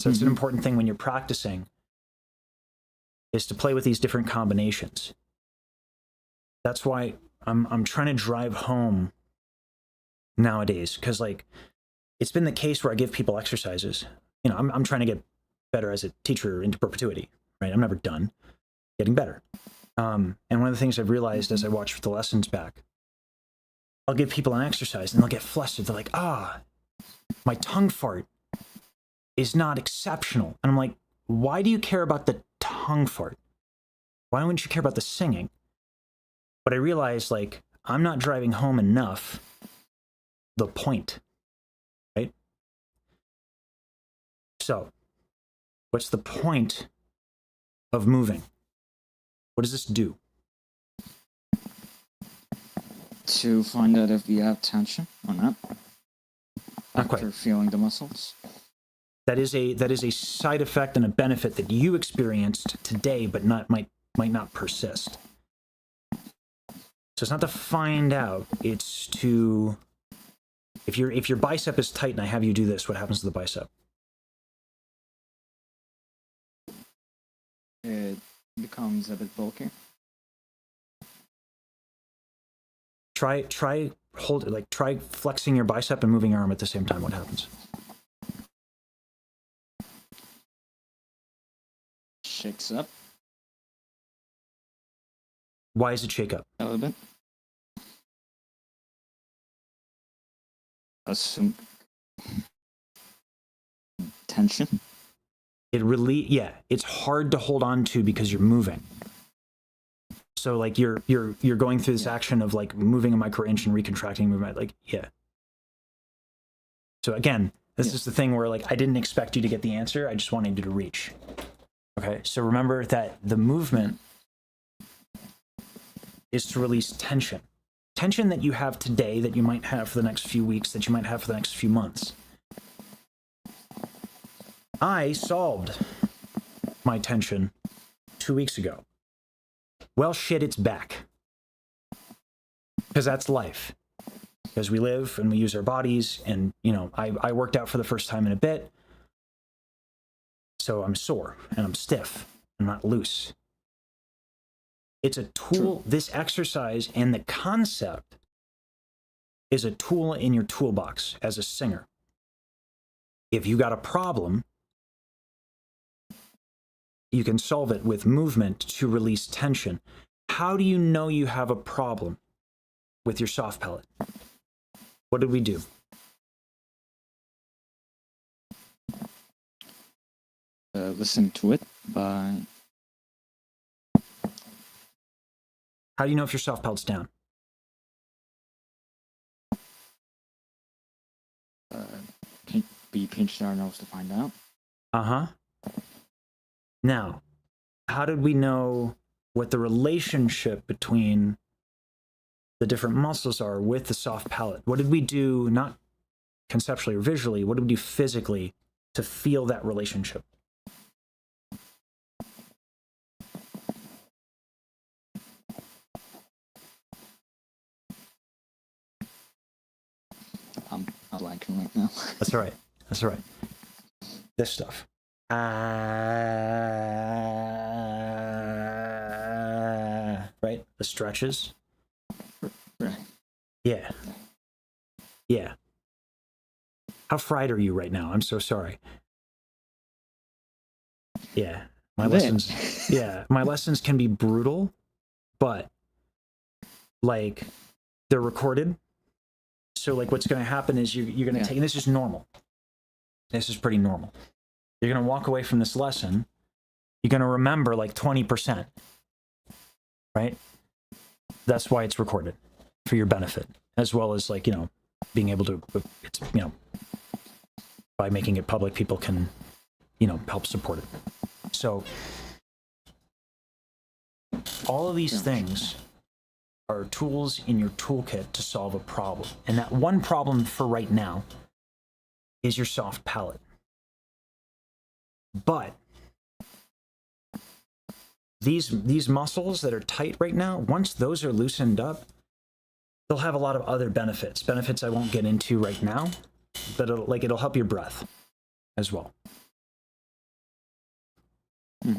So it's an important thing when you're practicing, is to play with these different combinations. That's why I'm trying to drive home nowadays, because like it's been the case where I give people exercises. You know, I'm trying to get better as a teacher into perpetuity, right? I'm never done getting better. And one of the things I've realized as I watch the lessons back, I'll give people an exercise and they'll get flustered. They're like, my tongue fart is not exceptional. And I'm like, why do you care about the tongue fart? Why wouldn't you care about the singing? But I realized, like, I'm not driving home enough the point, right? So, what's the point of moving? What does this do? To find out if you have tension or not. Not quite. After feeling the muscles. That is a side effect and a benefit that you experienced today, but might not persist. So it's not to find out, it's to, if your bicep is tight and I have you do this, what happens to the bicep? It becomes a bit bulky. Try flexing your bicep and moving your arm at the same time. What happens? Shakes up. Why does it shake up? A little bit. Some tension. It's hard to hold on to because you're moving. So like you're going through this action of like moving a micro inch and recontracting movement, like So again, this is the thing where like I didn't expect you to get the answer. I just wanted you to reach. Okay, so remember that the movement is to release tension. Tension that you have today, that you might have for the next few weeks, that you might have for the next few months. I solved my tension 2 weeks ago. Well, shit, it's back. Because that's life. Because we live and we use our bodies, and, you know, I worked out for the first time in a bit, so I'm sore and I'm stiff. I'm not loose. It's a tool. True. This exercise and the concept is a tool in your toolbox as a singer. If you got a problem, you can solve it with movement to release tension. How do you know you have a problem with your soft palate? What did we do? Listen to it by... How do you know if your soft palate's down? Be pinched our nose to find out. Uh-huh. Now, how did we know what the relationship between the different muscles are with the soft palate? What did we do, not conceptually or visually, what did we do physically to feel that relationship? I'm not liking right now. That's all right. That's all right. This stuff. Right? The stretches. Right. Yeah. Yeah. How fried are you right now? I'm so sorry. Yeah. My lessons can be brutal, but like they're recorded. So like what's going to happen is you're going to take, and this is normal. This is pretty normal. You're going to walk away from this lesson. You're going to remember like 20%, right? That's why it's recorded, for your benefit, as well as like, you know, being able to, it's, you know, by making it public, people can, you know, help support it. So all of these things are tools in your toolkit to solve a problem. And that one problem for right now is your soft palate. But these muscles that are tight right now, once those are loosened up, they'll have a lot of other benefits. Benefits I won't get into right now, but it'll help your breath as well.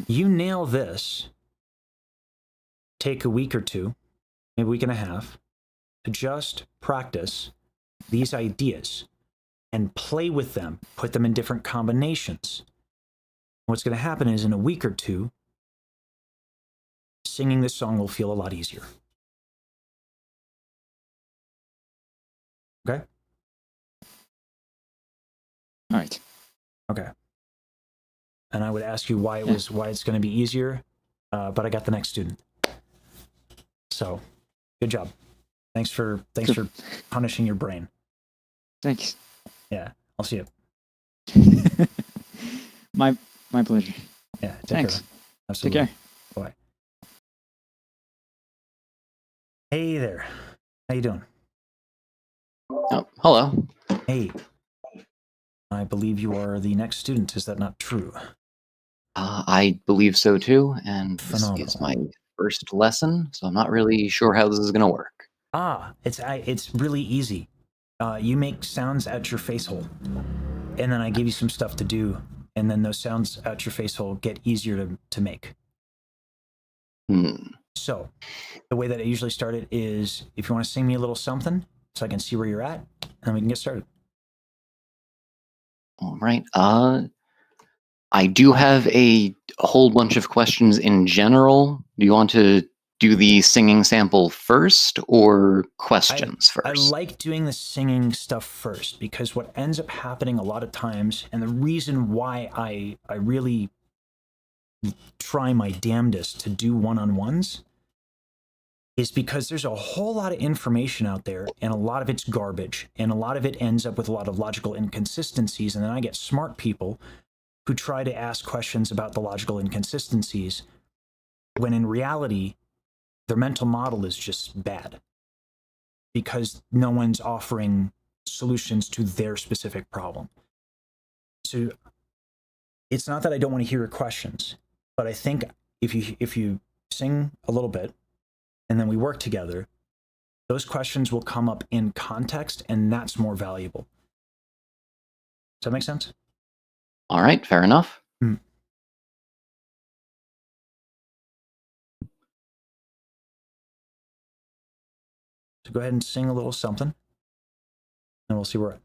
You nail this, take a week or two, maybe a week and a half, to just practice these ideas and play with them, put them in different combinations. What's going to happen is in a week or two, singing this song will feel a lot easier. Okay? All right. Okay. And I would ask you why it's going to be easier, but I got the next student. So, good job. Thanks for punishing your brain. Thanks. Yeah, I'll see you. My pleasure. Yeah, thanks. Care. Absolutely. Take care. Bye. Hey there. How you doing? Oh, hello. Hey. I believe you are the next student. Is that not true? I believe so too, and Phenomenal. This is my first lesson, so I'm not really sure how this is going to work. It's really easy. You make sounds at your face hole, and then I give you some stuff to do, and then those sounds at your face hole get easier to make. So, the way that I usually start it is, if you want to sing me a little something, so I can see where you're at, and we can get started. All right. I do have a whole bunch of questions in general. Do you want to do the singing sample first or questions first? I like doing the singing stuff first, because what ends up happening a lot of times, and the reason why I really try my damnedest to do one-on-ones, is because there's a whole lot of information out there, and a lot of it's garbage, and a lot of it ends up with a lot of logical inconsistencies, and then I get smart people who try to ask questions about the logical inconsistencies, when in reality, their mental model is just bad because no one's offering solutions to their specific problem. So it's not that I don't want to hear your questions, but I think if you sing a little bit and then we work together, those questions will come up in context, and that's more valuable. Does that make sense? All right, fair enough. So go ahead and sing a little something, and we'll see where we're at.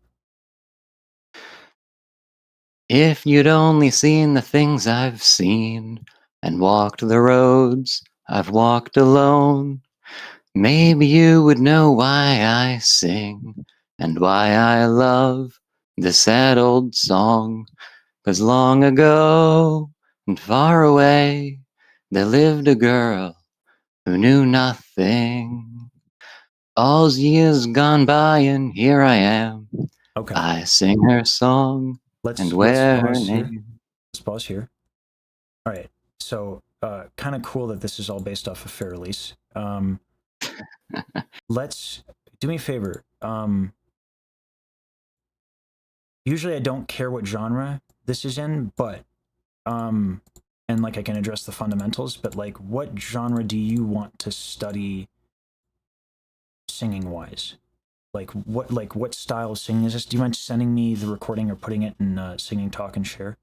If you'd only seen the things I've seen and walked the roads I've walked alone, maybe you would know why I sing and why I love this sad old song. 'Cause long ago and far away there lived a girl who knew nothing. All's years gone by and here I am. Okay. I sing her song and Let's wear her pause here. name. Let's pause here. All right. So kind of cool that this is all based off of fair release. Let's do me a favor. Usually I don't care what genre this is in, but and like I can address the fundamentals, but like what genre do you want to study singing wise? Like what style of singing is this? Do you mind sending me the recording or putting it in Singing Talk and Share?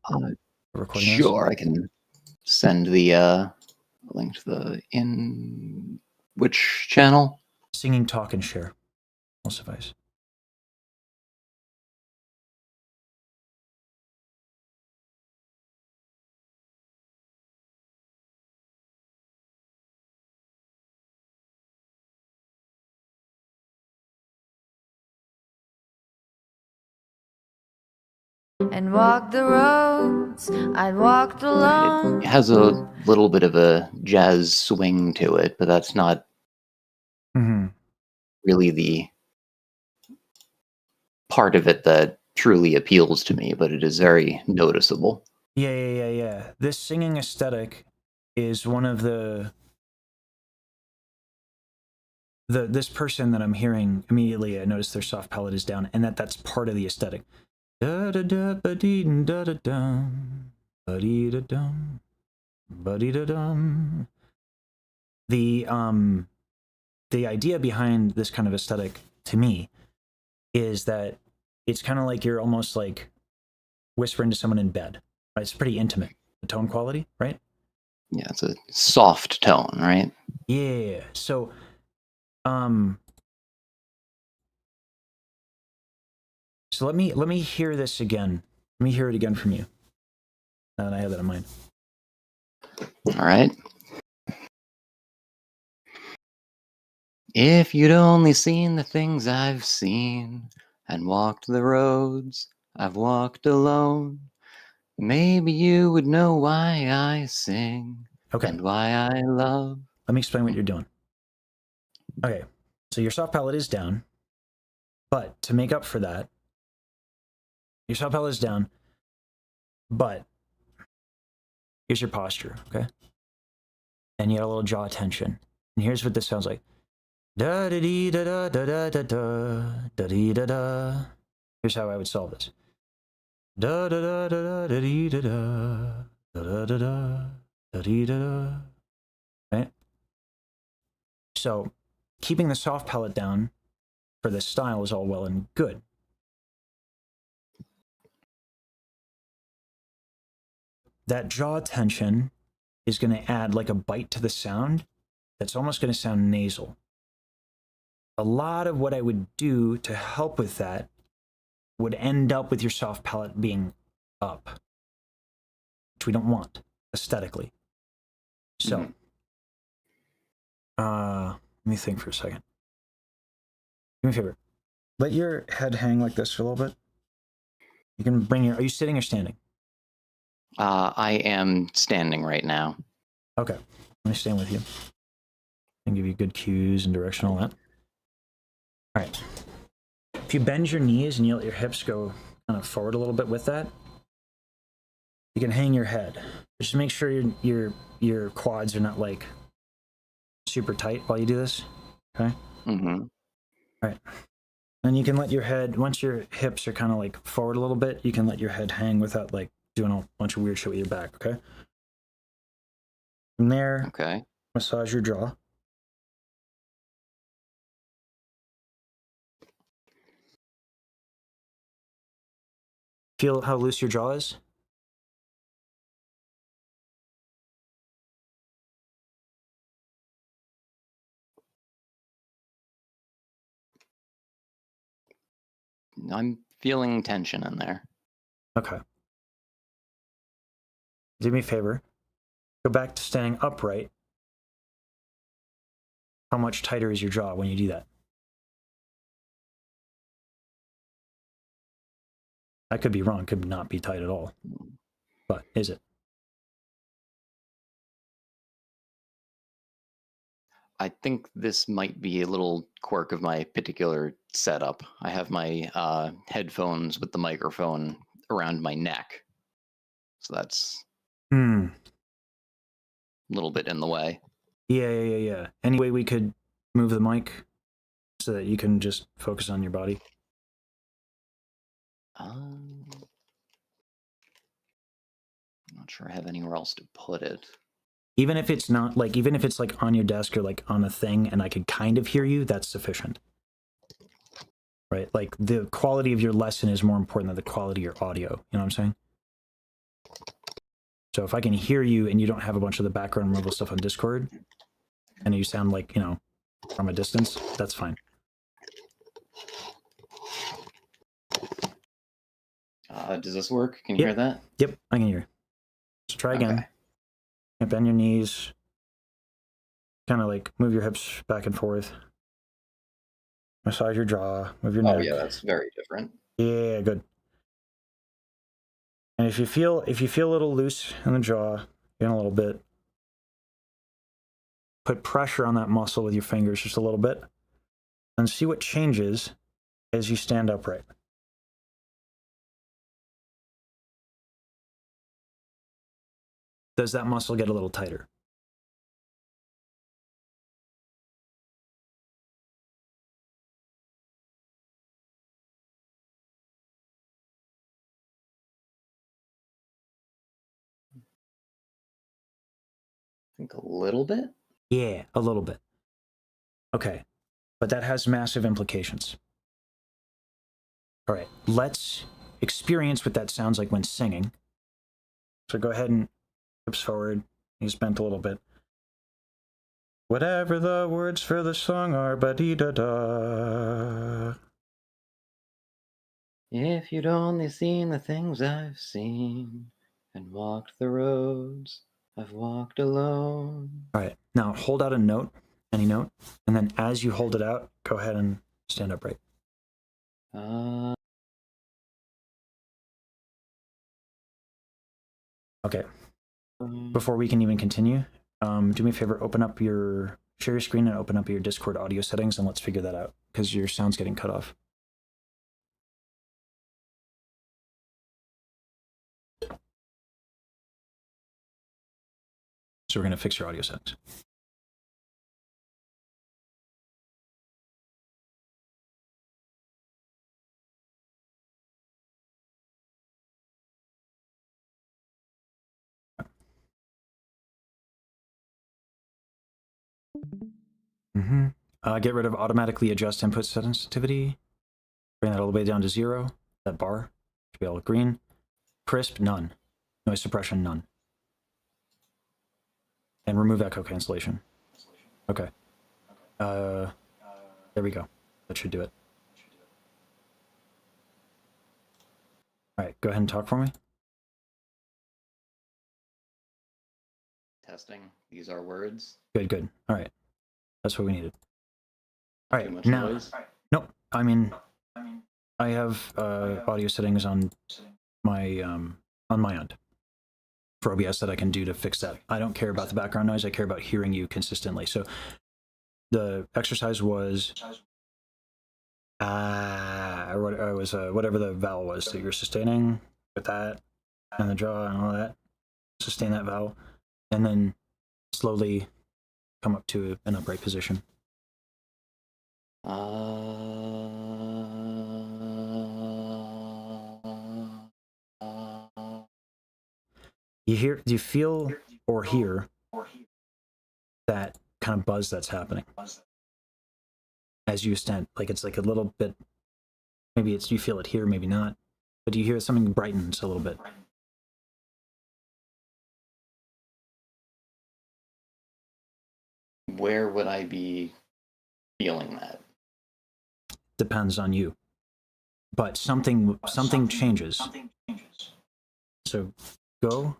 Recording Sure, I can send the link to the in which channel? Singing Talk and Share will suffice. And walk the roads I walked alone. It has a little bit of a jazz swing to it, but that's not really the part of it that truly appeals to me, but it is very noticeable. Yeah. This singing aesthetic is one of this person that I'm hearing immediately. I notice their soft palate is down, and that's part of the aesthetic. Da da da ba dee da da dum, ba dee da dum, ba dee da dum. The idea behind this kind of aesthetic to me is that it's kind of like you're almost like whispering to someone in bed. Right? It's pretty intimate. The tone quality, right? Yeah, it's a soft tone, right? Yeah. So, so let me hear this again. Let me hear it again from you. Now that I have that in mind. All right. If you'd only seen the things I've seen and walked the roads I've walked alone, maybe you would know why I sing and why I love. Let me explain what you're doing. Okay, so your soft palate is down, but to make up for that, your soft palate is down, but here's your posture, okay? And you got a little jaw tension. And here's what this sounds like. Da da dee da da da da da da da dee da da. Here's how I would solve this. Da da da da da dee da da da da da da dee da da. Right? So keeping the soft palate down for this style is all well and good. That jaw tension is going to add like a bite to the sound that's almost going to sound nasal. A lot of what I would do to help with that would end up with your soft palate being up, which we don't want aesthetically. So, let me think for a second. Do me a favor. Let your head hang like this for a little bit. You can bring your, are you sitting or standing? I am standing right now. Okay, let me stand with you and give you good cues and direction, all that. All right. If you bend your knees and you let your hips go kind of forward a little bit with that, you can hang your head. Just make sure your quads are not like super tight while you do this. Okay. Mm-hmm. And you can let your head, once your hips are kind of like forward a little bit, you can let your head hang without like doing a bunch of weird shit with your back. Okay. From there, Okay. massage your jaw. Feel how loose your jaw is. I'm feeling tension in there. Okay. Do me a favor. Go back to standing upright. How much tighter is your jaw when you do that? I could be wrong. Could not be tight at all. But is it? I think this might be a little quirk of my particular setup. I have my headphones with the microphone around my neck. So that's Hmm. a little bit in the way. Yeah. Any way we could move the mic so that you can just focus on your body? I'm not sure I have anywhere else to put it. Even if it's not like, even if it's like on your desk or like on a thing and I could kind of hear you, that's sufficient. Right? Like the quality of your lesson is more important than the quality of your audio. You know what I'm saying? So if I can hear you and you don't have a bunch of the background removal stuff on Discord and you sound like, you know, from a distance, that's fine. Does this work? Can you hear that? Yep, I can hear. So try again. Okay. And bend your knees. Kind of like move your hips back and forth. Massage your jaw, move your neck. Oh yeah, that's very different. Yeah, good. And if you feel a little loose in the jaw, in a little bit, put pressure on that muscle with your fingers just a little bit and see what changes as you stand upright. Does that muscle get a little tighter? I think a little bit. Yeah, a little bit. Okay, but that has massive implications. All right, let's experience what that sounds like when singing. So go ahead and hips forward, knees bent a little bit. Whatever the words for the song are, ba-dee-da-da. If you'd only seen the things I've seen and walked the roads I've walked alone. All right, now hold out a note, any note, and then as you hold it out, go ahead and stand upright. Okay, before we can even continue, do me a favor, share your screen and open up your Discord audio settings and let's figure that out because your sound's getting cut off. So we're going to fix your audio settings. Get rid of automatically adjust input sensitivity. Bring that all the way down to 0. That bar should be all green. Crisp, none. Noise suppression, none. And remove echo cancellation. Okay. There we go. That should do it. All right, go ahead and talk for me. Testing. These are words. Good. All right. That's what we needed. All Too right, much now. noise? Nope. I mean, I have audio settings on my end for OBS that I can do to fix that. I don't care about the background noise. I care about hearing you consistently. So the exercise was whatever the vowel was that you're sustaining with that and the jaw and all that. Sustain that vowel, and then slowly come up to an upright position. Do you feel or hear that kind of buzz that's happening as you stand? Like it's like a little bit, maybe you feel it here, maybe not, but do you hear something brightens a little bit? Where would I be feeling that? Depends on you, but something changes. So go,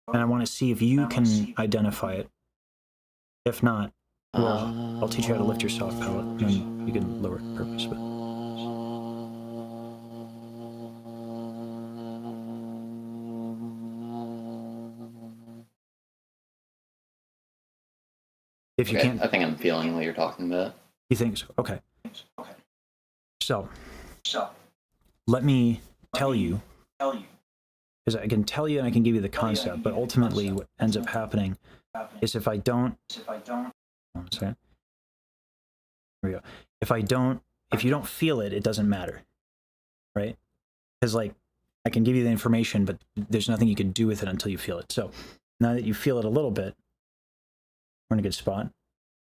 and I want to see if you can identify it. If not, well, I'll teach you how to lift your soft palate, and then you can lower it purpose. But if you can't, I think I'm feeling what you're talking about. you think so? Okay. So let me tell you, because I can tell you and I can give you the concept, but ultimately what ends up happening is if you don't feel it, it doesn't matter, right? Because like I can give you the information, but there's nothing you can do with it until you feel it. So now that you feel it a little bit, we're in a good spot.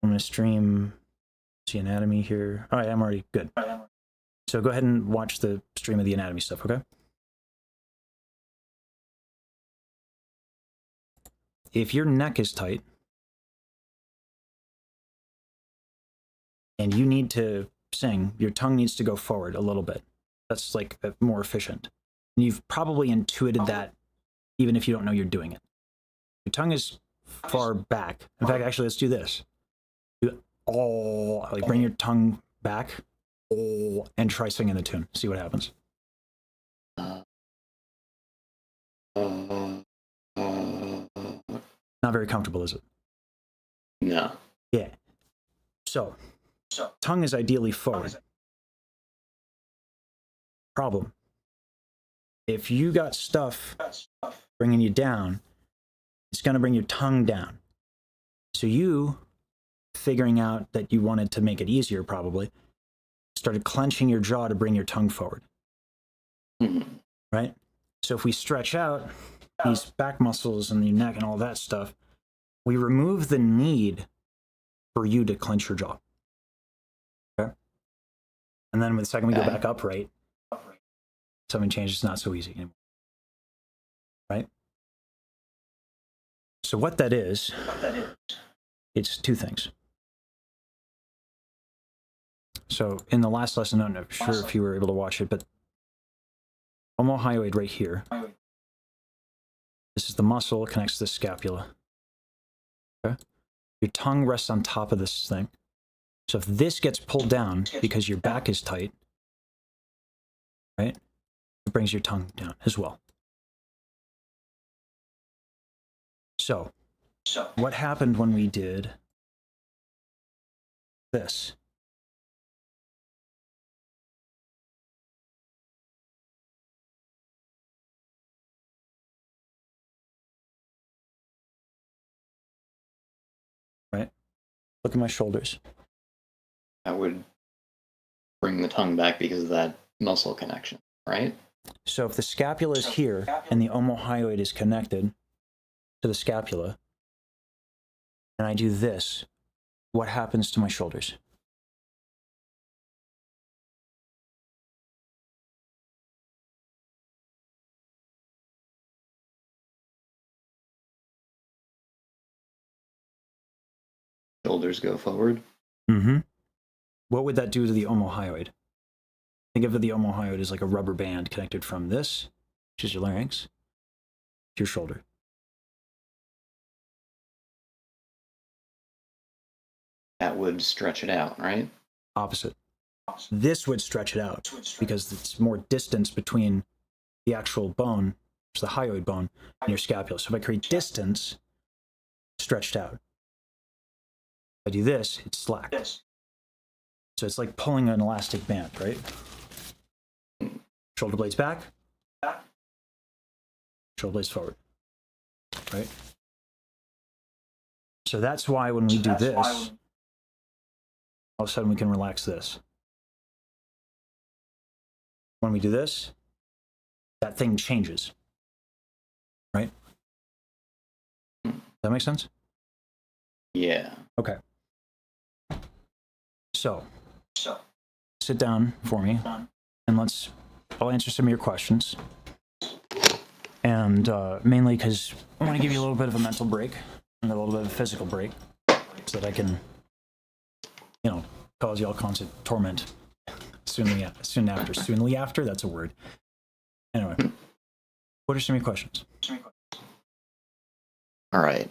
I'm going to stream, see anatomy here. All right, I'm already good. So go ahead and watch the stream of the anatomy stuff, okay? If your neck is tight and you need to sing, your tongue needs to go forward a little bit. That's like more efficient. And you've probably intuited that even if you don't know you're doing it. Your tongue is far back. In fact, actually, let's do this. Like bring your tongue back and try singing the tune. See what happens. Not very comfortable, is it? No. Yeah. So tongue is ideally forward. Problem. If you got stuff bringing you down, it's going to bring your tongue down. So you, figuring out that you wanted to make it easier, probably, started clenching your jaw to bring your tongue forward. Right? So if we stretch out these back muscles and your neck and all that stuff, we remove the need for you to clench your jaw. Okay? And then the second we go back upright, something changes, it's not so easy anymore. Right? So what that is, it's two things. So in the last lesson, I'm not sure if you were able to watch it, but omohyoid right here. This is the muscle, it connects to the scapula. Okay? Your tongue rests on top of this thing. So if this gets pulled down because your back is tight, right? It brings your tongue down as well. So what happened when we did this? Right? Look at my shoulders. That would bring the tongue back because of that muscle connection, right? So if the scapula is here and the omohyoid is connected to the scapula, and I do this, what happens to my shoulders? Shoulders go forward. Mm-hmm. What would that do to the omohyoid? Think of the omohyoid as like a rubber band connected from this, which is your larynx, to your shoulder. That would stretch it out, right? Opposite. This would stretch it out because it's more distance between the actual bone, which is the hyoid bone, and your scapula. So if I create distance, stretched out. If I do this, it's slack. So it's like pulling an elastic band, right? Shoulder blades back. Shoulder blades forward. Right? So that's why when we do this, all of a sudden we can relax this. When we do this, that thing changes. Right? Does that make sense? Yeah. Okay. So sit down for me, and I'll answer some of your questions. And mainly because I want to give you a little bit of a mental break and a little bit of a physical break so that I can, cause you all kinds of torment soonly after. That's a word. Anyway, what are some of your questions? All right.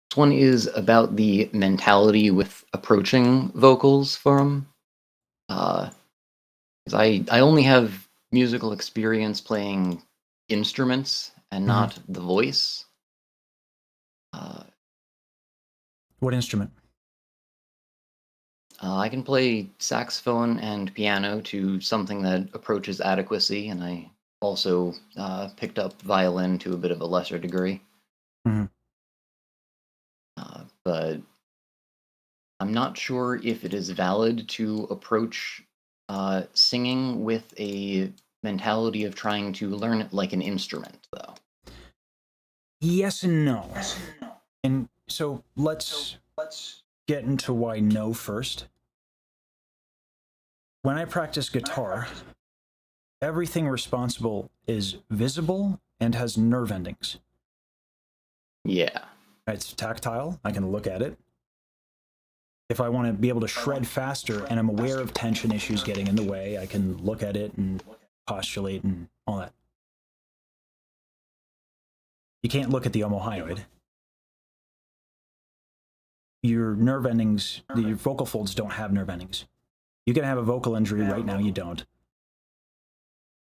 This one is about the mentality with approaching vocals for him. Because I only have musical experience playing instruments and not the voice. What instrument? I can play saxophone and piano to something that approaches adequacy, and I also picked up violin to a bit of a lesser degree. Mm-hmm. But I'm not sure if it is valid to approach singing with a mentality of trying to learn it like an instrument, though. Yes and no. And so let's get into why no first. When I practice guitar, everything responsible is visible and has nerve endings. Yeah. It's tactile. I can look at it. If I want to be able to shred faster and I'm aware of tension issues getting in the way, I can look at it and postulate and all that. You can't look at the omohyoid. Your nerve endings, your vocal folds don't have nerve endings. You can have a vocal injury right now, you don't.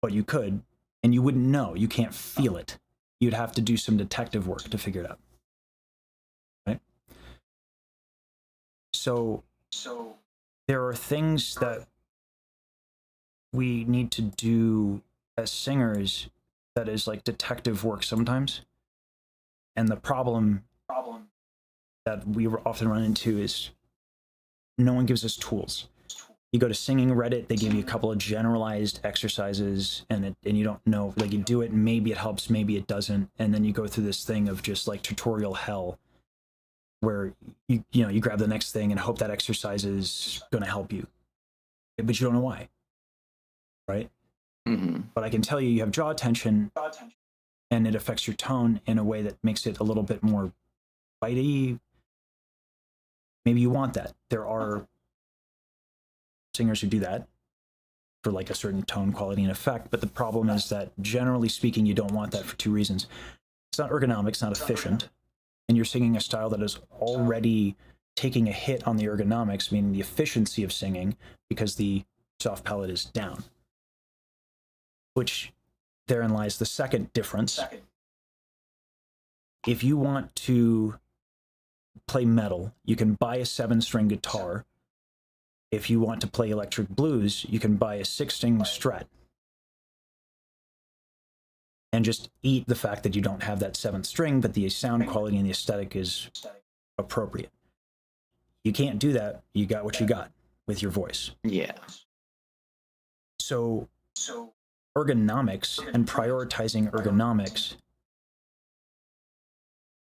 But you could, and you wouldn't know. You can't feel it. You'd have to do some detective work to figure it out. Right? So there are things that we need to do as singers that is like detective work sometimes. And the problem that we often run into is no one gives us tools. You go to Singing Reddit, they give you a couple of generalized exercises, and you don't know, like you do it, and maybe it helps, maybe it doesn't, and then you go through this thing of just like tutorial hell, where you grab the next thing and hope that exercise is going to help you, but you don't know why, right? Mm-hmm. But I can tell you have jaw tension, and it affects your tone in a way that makes it a little bit more bitey. Maybe you want that. There are singers who do that for like a certain tone, quality, and effect, but the problem is that generally speaking, you don't want that for two reasons. It's not ergonomic, it's not efficient, and you're singing a style that is already taking a hit on the ergonomics, meaning the efficiency of singing, because the soft palate is down. Which therein lies the second difference. If you want to play metal, you can buy a 7-string guitar. If you want to play electric blues, you can buy a 6-string Strat. And just eat the fact that you don't have that 7th string, but the sound quality and the aesthetic is appropriate. You can't do that. You got what you got with your voice. Yeah. So ergonomics and prioritizing ergonomics,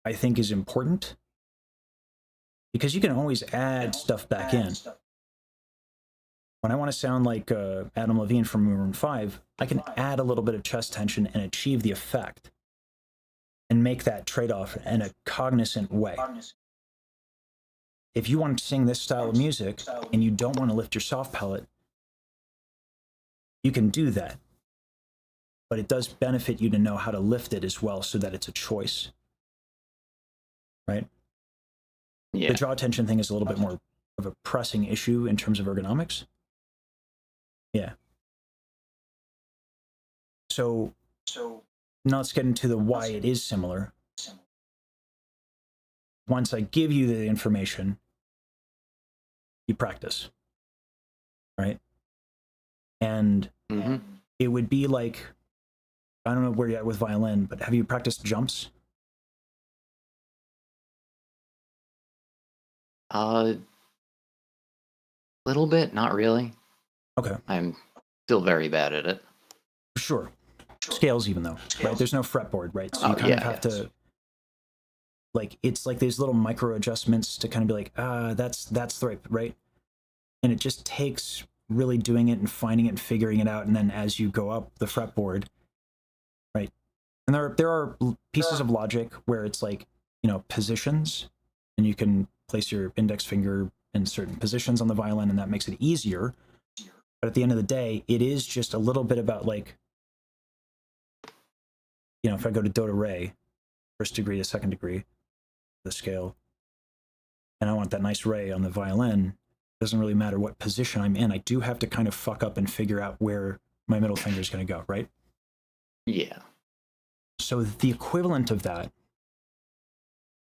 I think, is important, because you can always add stuff back in. When I want to sound like Adam Levine from Maroon 5, I can add a little bit of chest tension and achieve the effect and make that trade-off in a cognizant way. If you want to sing this style of music and you don't want to lift your soft palate, you can do that. But it does benefit you to know how to lift it as well so that it's a choice. Right? Yeah. The jaw tension thing is a little bit more of a pressing issue in terms of ergonomics. Yeah. So now let's get into the why it is similar. Once I give you the information, you practice, right? And Mm-hmm. it would be like I don't know where you're at with violin, but have you practiced jumps? Little bit, not really. Okay, I'm still very bad at it. sure. Scales, even though, right? There's no fretboard, right? So you kind of have to, like, it's like these little micro adjustments to kind of be like, that's the right? And it just takes really doing it and finding it and figuring it out. And then as you go up the fretboard, right? And there are pieces of logic where it's like, positions, and you can place your index finger in certain positions on the violin, and that makes it easier. But at the end of the day, it is just a little bit about, like, if I go to do to re, first degree to second degree, the scale, and I want that nice re on the violin, it doesn't really matter what position I'm in. I do have to kind of fuck up and figure out where my middle finger is going to go, right? Yeah. So the equivalent of that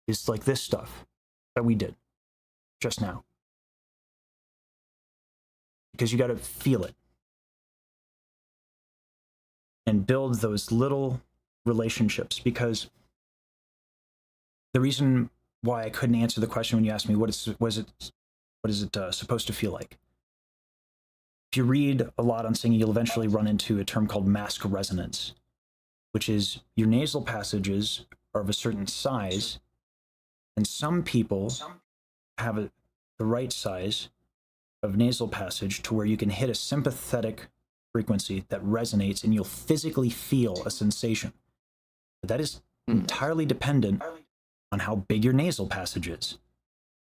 is like this stuff that we did just now. Because you got to feel it and build those little relationships. Because the reason why I couldn't answer the question when you asked me what is it supposed to feel like? If you read a lot on singing, you'll eventually run into a term called mask resonance, which is your nasal passages are of a certain size, and some people have the right size of nasal passage to where you can hit a sympathetic frequency that resonates and you'll physically feel a sensation. But that is entirely dependent on how big your nasal passage is.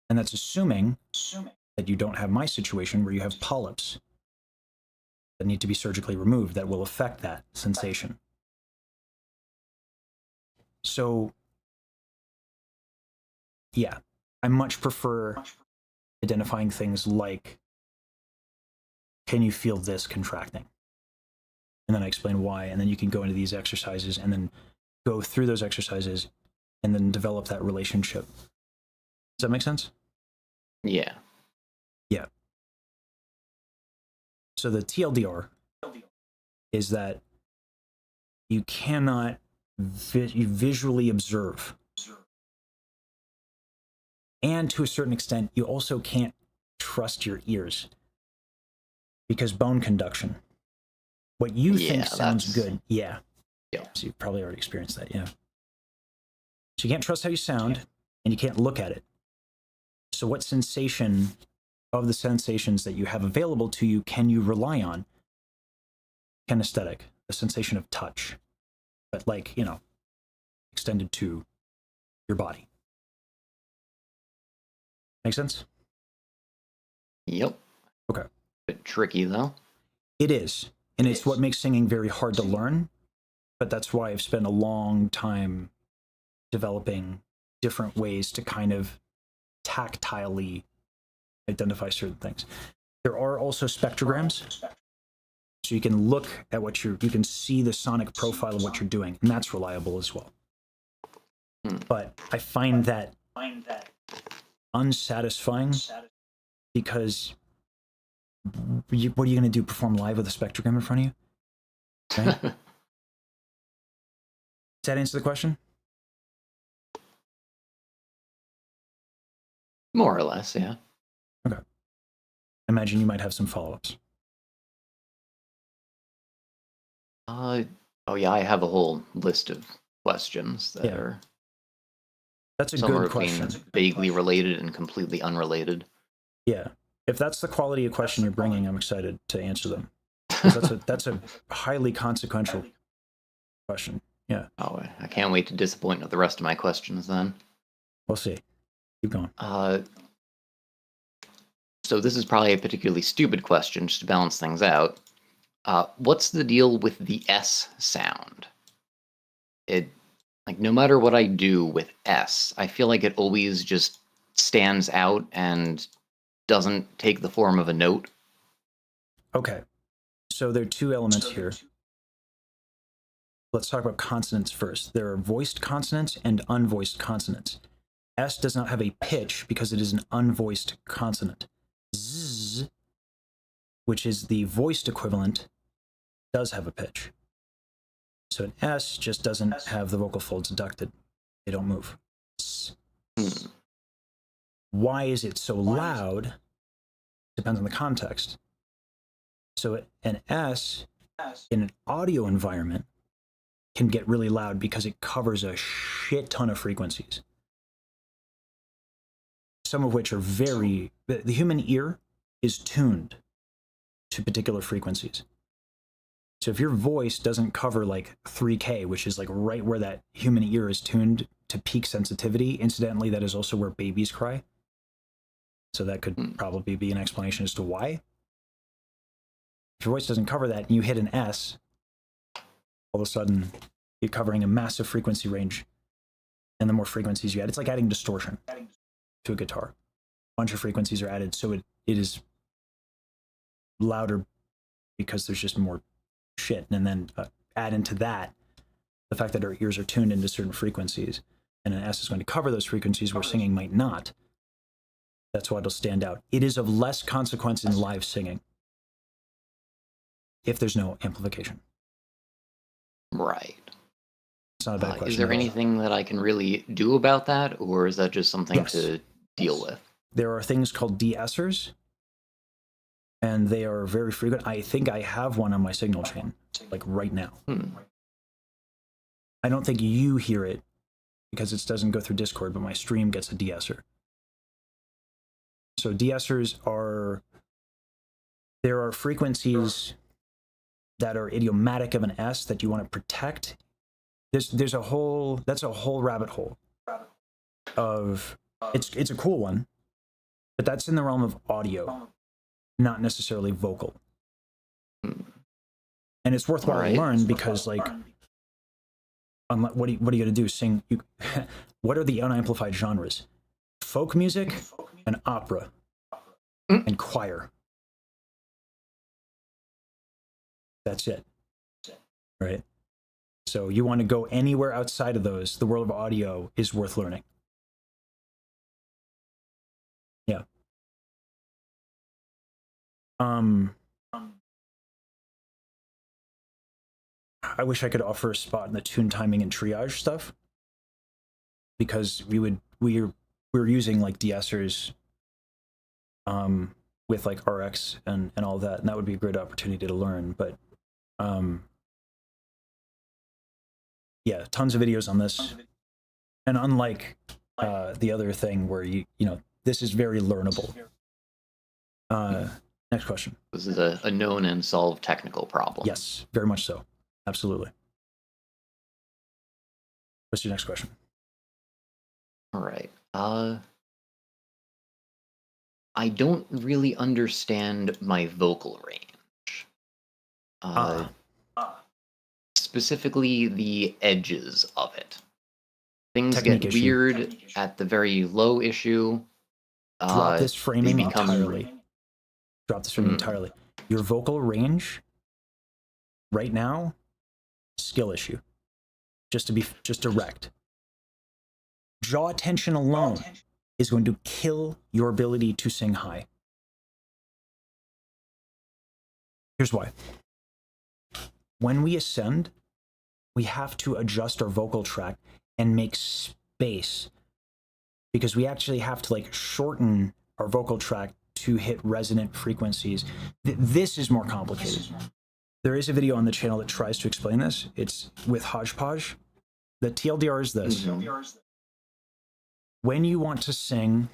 And that's assuming that you don't have my situation where you have polyps that need to be surgically removed that will affect that sensation. So, yeah, I much prefer identifying things like, can you feel this contracting? And then I explain why, and then you can go into these exercises and then go through those exercises and then develop that relationship. Does that make sense? Yeah. Yeah. So the TLDR is that you cannot you visually observe. And to a certain extent, you also can't trust your ears because bone conduction. What you think sounds good, yeah. So you've probably already experienced that, yeah. So you can't trust how you sound, and you can't look at it. So what sensation of the sensations that you have available to you can you rely on? Kinesthetic, the sensation of touch, but like, extended to your body. Make sense? Yep. Okay. Bit tricky though. It is. And it's what makes singing very hard to learn. But that's why I've spent a long time developing different ways to kind of tactilely identify certain things. There are also spectrograms. So you can look at you can see the sonic profile of what you're doing, and that's reliable as well. But I find that unsatisfying because what are you going to do? Perform live with a spectrogram in front of you? Right? Does that answer the question? More or less, yeah. Okay. I imagine you might have some follow-ups. Oh yeah, I have a whole list of questions that are. That's a some good are question. Vaguely related and completely unrelated. Yeah. If that's the quality of question you're bringing, I'm excited to answer them. That's a highly consequential question. Yeah. Oh, I can't wait to disappoint with the rest of my questions then. We'll see. Keep going. So this is probably a particularly stupid question, just to balance things out. What's the deal with the S sound? No matter what I do with S, I feel like it always just stands out and doesn't take the form of a note. Okay. So there are two elements here. Let's talk about consonants first. There are voiced consonants and unvoiced consonants. S does not have a pitch because it is an unvoiced consonant. Z, which is the voiced equivalent, does have a pitch. So an S just doesn't have the vocal folds ducted. They don't move. Why is it so loud? Depends on the context. So an S in an audio environment can get really loud because it covers a shit ton of frequencies. Some of which are the human ear is tuned to particular frequencies. So if your voice doesn't cover like 3K, which is like right where that human ear is tuned to peak sensitivity, incidentally, that is also where babies cry. So that could probably be an explanation as to why. If your voice doesn't cover that and you hit an S, all of a sudden you're covering a massive frequency range. And the more frequencies you add, it's like adding distortion to a guitar. A bunch of frequencies are added, so it is louder because there's just more shit. And then add into that the fact that our ears are tuned into certain frequencies, and an S is going to cover those frequencies where singing might not. That's why it'll stand out. It is of less consequence in live singing if there's no amplification. Right. It's not a bad question. Is there anything that I can really do about that, or is that just something to deal with? There are things called de-essers, and they are very frequent. I think I have one on my signal chain, like right now. I don't think you hear it because it doesn't go through Discord, but my stream gets a de-esser. So de-essers there are frequencies that are idiomatic of an S that you want to protect. That's a whole rabbit hole of, it's a cool one, but that's in the realm of audio, not necessarily vocal. And it's worthwhile to learn because, like, what are you going to do? Sing? What are the unamplified genres? Folk music and opera and choir. That's it, right? So you want to go anywhere outside of those, the world of audio is worth learning. Yeah. I wish I could offer a spot in the tune timing and triage stuff, because we're using like de-essers with like RX and all that, and that would be a great opportunity to learn. But yeah, tons of videos on this. And unlike the other thing where you know, this is very learnable. Next question. This is a known and solved technical problem. Yes, very much so. Absolutely. What's your next question? All right. I don't really understand my vocal range. Specifically the edges of it. Things Technique get issue. weird at the very low issue. Drop this framing they become- entirely. Drop this framing entirely. Your vocal range right now, skill issue. Just to be direct. Jaw tension alone is going to kill your ability to sing high. Here's why. When we ascend, we have to adjust our vocal tract and make space, because we actually have to like shorten our vocal tract to hit resonant frequencies. This is more complicated. There is a video on the channel that tries to explain this. It's with Hodgepodge. The TLDR is this. When you want to sing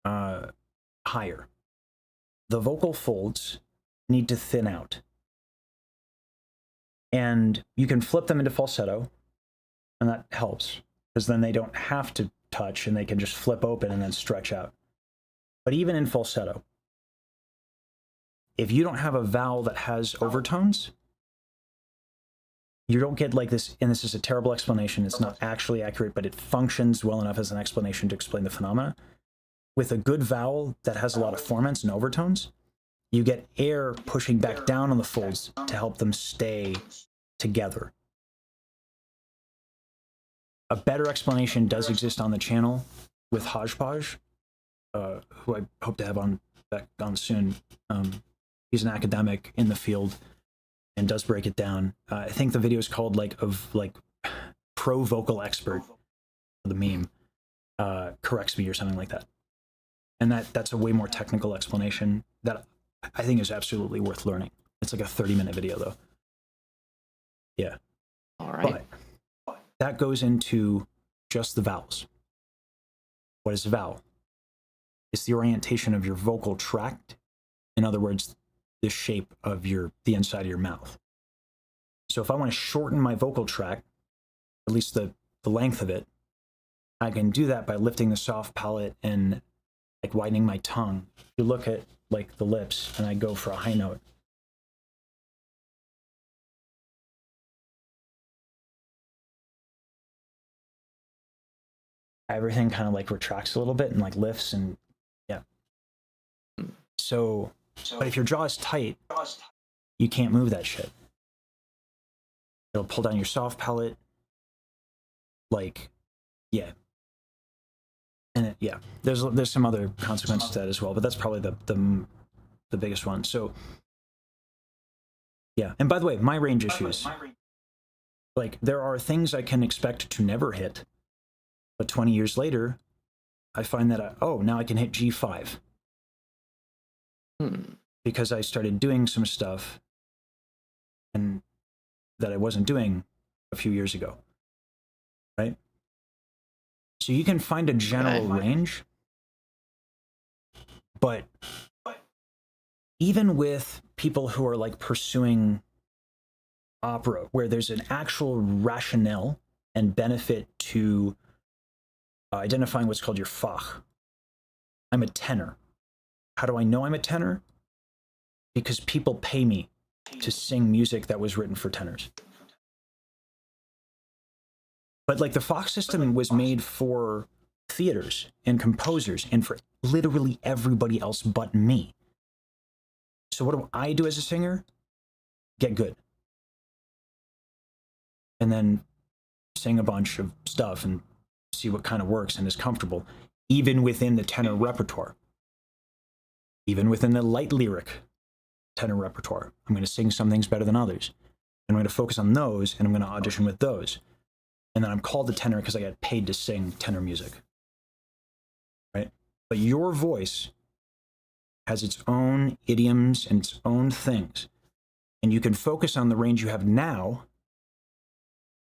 higher, the vocal folds need to thin out. And you can flip them into falsetto, and that helps, because then they don't have to touch and they can just flip open and then stretch out. But even in falsetto, if you don't have a vowel that has overtones, you don't get like this, and this is a terrible explanation, it's not actually accurate, but it functions well enough as an explanation to explain the phenomena. With a good vowel that has a lot of formants and overtones, you get air pushing back down on the folds to help them stay together. A better explanation does exist on the channel with Hodgepodge, who I hope to have back on soon. He's an academic in the field. and does break it down. I think the video is called like pro vocal expert, the meme, corrects me or something like that. And that's a way more technical explanation that I think is absolutely worth learning. It's like a 30-minute video though. Yeah. All right. But that goes into just the vowels. What is a vowel? It's the orientation of your vocal tract. In other words, the shape of the inside of your mouth. So if I want to shorten my vocal tract, at least the length of it, I can do that by lifting the soft palate and like widening my tongue. If you look at like the lips and I go for a high note, everything kind of like retracts a little bit and like lifts and yeah. So, but if your jaw is tight, you can't move that shit. It'll pull down your soft palate. Like, yeah. And yeah, there's some other consequences to that as well, but that's probably the biggest one. So yeah, and by the way, my range issues, like there are things I can expect to never hit, but 20 years later, I find that now I can hit G5 because I started doing some stuff and that I wasn't doing a few years ago, right? So you can find a general range, but even with people who are like pursuing opera, where there's an actual rationale and benefit to identifying what's called your Fach. I'm a tenor. How do I know I'm a tenor? Because people pay me to sing music that was written for tenors. But like the Fach system was made for theaters and composers and for literally everybody else but me. So what do I do as a singer? Get good. And then sing a bunch of stuff and see what kind of works and is comfortable, even within the tenor repertoire. Even within the light lyric tenor repertoire. I'm going to sing some things better than others. And I'm going to focus on those, and I'm going to audition with those. And then I'm called a tenor because I get paid to sing tenor music. Right? But your voice has its own idioms and its own things. And you can focus on the range you have now,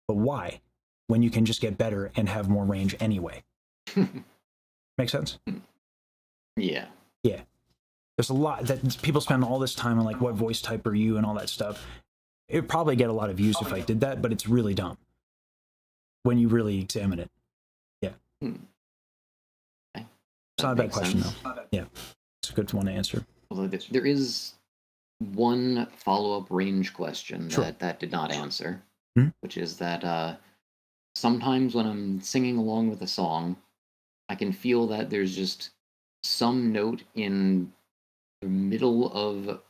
but why? When you can just get better and have more range anyway. Make sense? Yeah. Yeah. There's a lot that people spend all this time on, like, what voice type are you and all that stuff. It'd probably get a lot of views if I did that, but it's really dumb when you really examine it. Yeah. Okay. It's not a bad question, though. Yeah. It's a good one to answer. Although there is one follow-up range question Sure. that did not answer, Hmm? which is that sometimes when I'm singing along with a song, I can feel that there's just some note in the middle of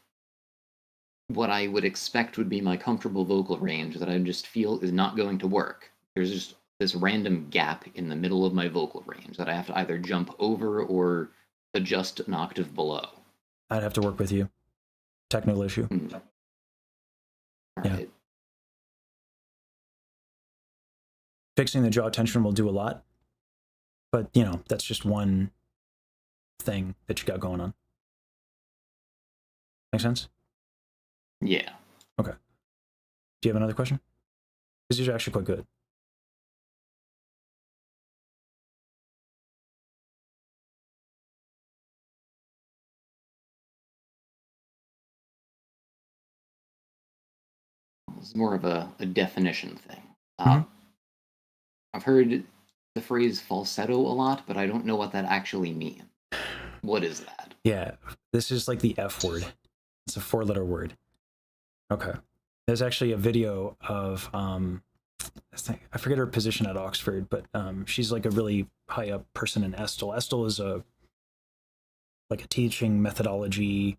what I would expect would be my comfortable vocal range that I just feel is not going to work. There's just this random gap in the middle of my vocal range that I have to either jump over or adjust an octave below. I'd have to work with you. Technical issue. All Yeah. right. Fixing the jaw tension will do a lot, but you know, that's just one thing that you got going on. Make sense? Yeah. Okay. Do you have another question? Because these are actually quite good. This is more of a definition thing. Mhm. I've heard the phrase falsetto a lot, but I don't know what that actually means. What is that? Yeah, this is like the F word. It's a 4-letter word. Okay. There's actually a video of I forget her position at Oxford, but she's like a really high up person in Estel. Estel is a teaching methodology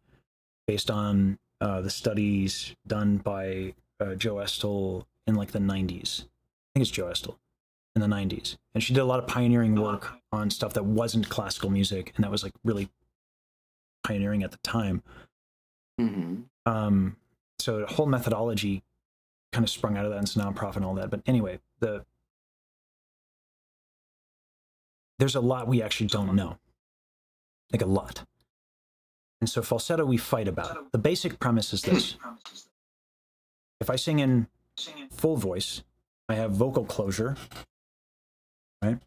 based on the studies done by Joe Estel in like the 90s. I think it's Joe Estel in the 90s. And she did a lot of pioneering work on stuff that wasn't classical music, and that was like really pioneering at the time. Mm-hmm. So the whole methodology kind of sprung out of that, and it's a nonprofit and all that. But anyway, there's a lot we actually don't know, like a lot. And so falsetto we fight about. The basic premise is this. If I sing in full voice, I have vocal closure, right?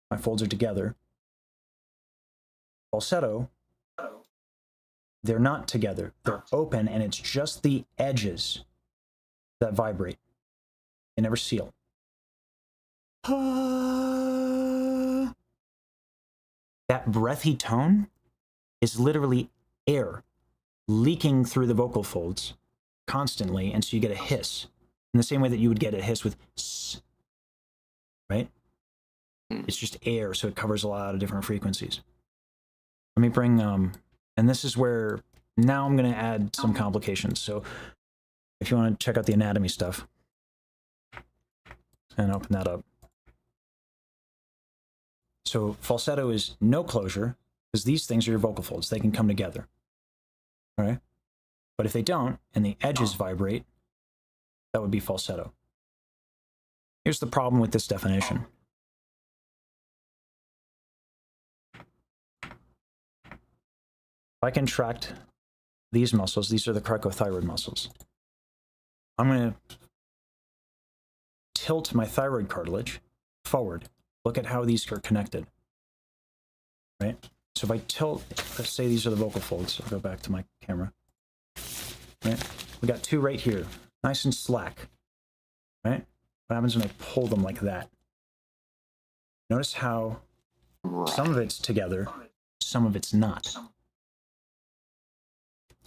My folds are together. Falsetto, they're not together. They're open, and it's just the edges that vibrate. They never seal. That breathy tone is literally air leaking through the vocal folds constantly, and so you get a hiss in the same way that you would get a hiss with s, right? It's just air, so it covers a lot of different frequencies. Let me bring, and this is where now I'm going to add some complications. So if you want to check out the anatomy stuff, and open that up. So falsetto is no closure, because these things are your vocal folds. They can come together, all right? But if they don't, and the edges vibrate, that would be falsetto. Here's the problem with this definition. If I contract these muscles, these are the cricothyroid muscles. I'm going to tilt my thyroid cartilage forward. Look at how these are connected, right? So if I tilt, let's say these are the vocal folds. I'll go back to my camera, right? We got two right here, nice and slack, right? What happens when I pull them like that? Notice how some of it's together, some of it's not.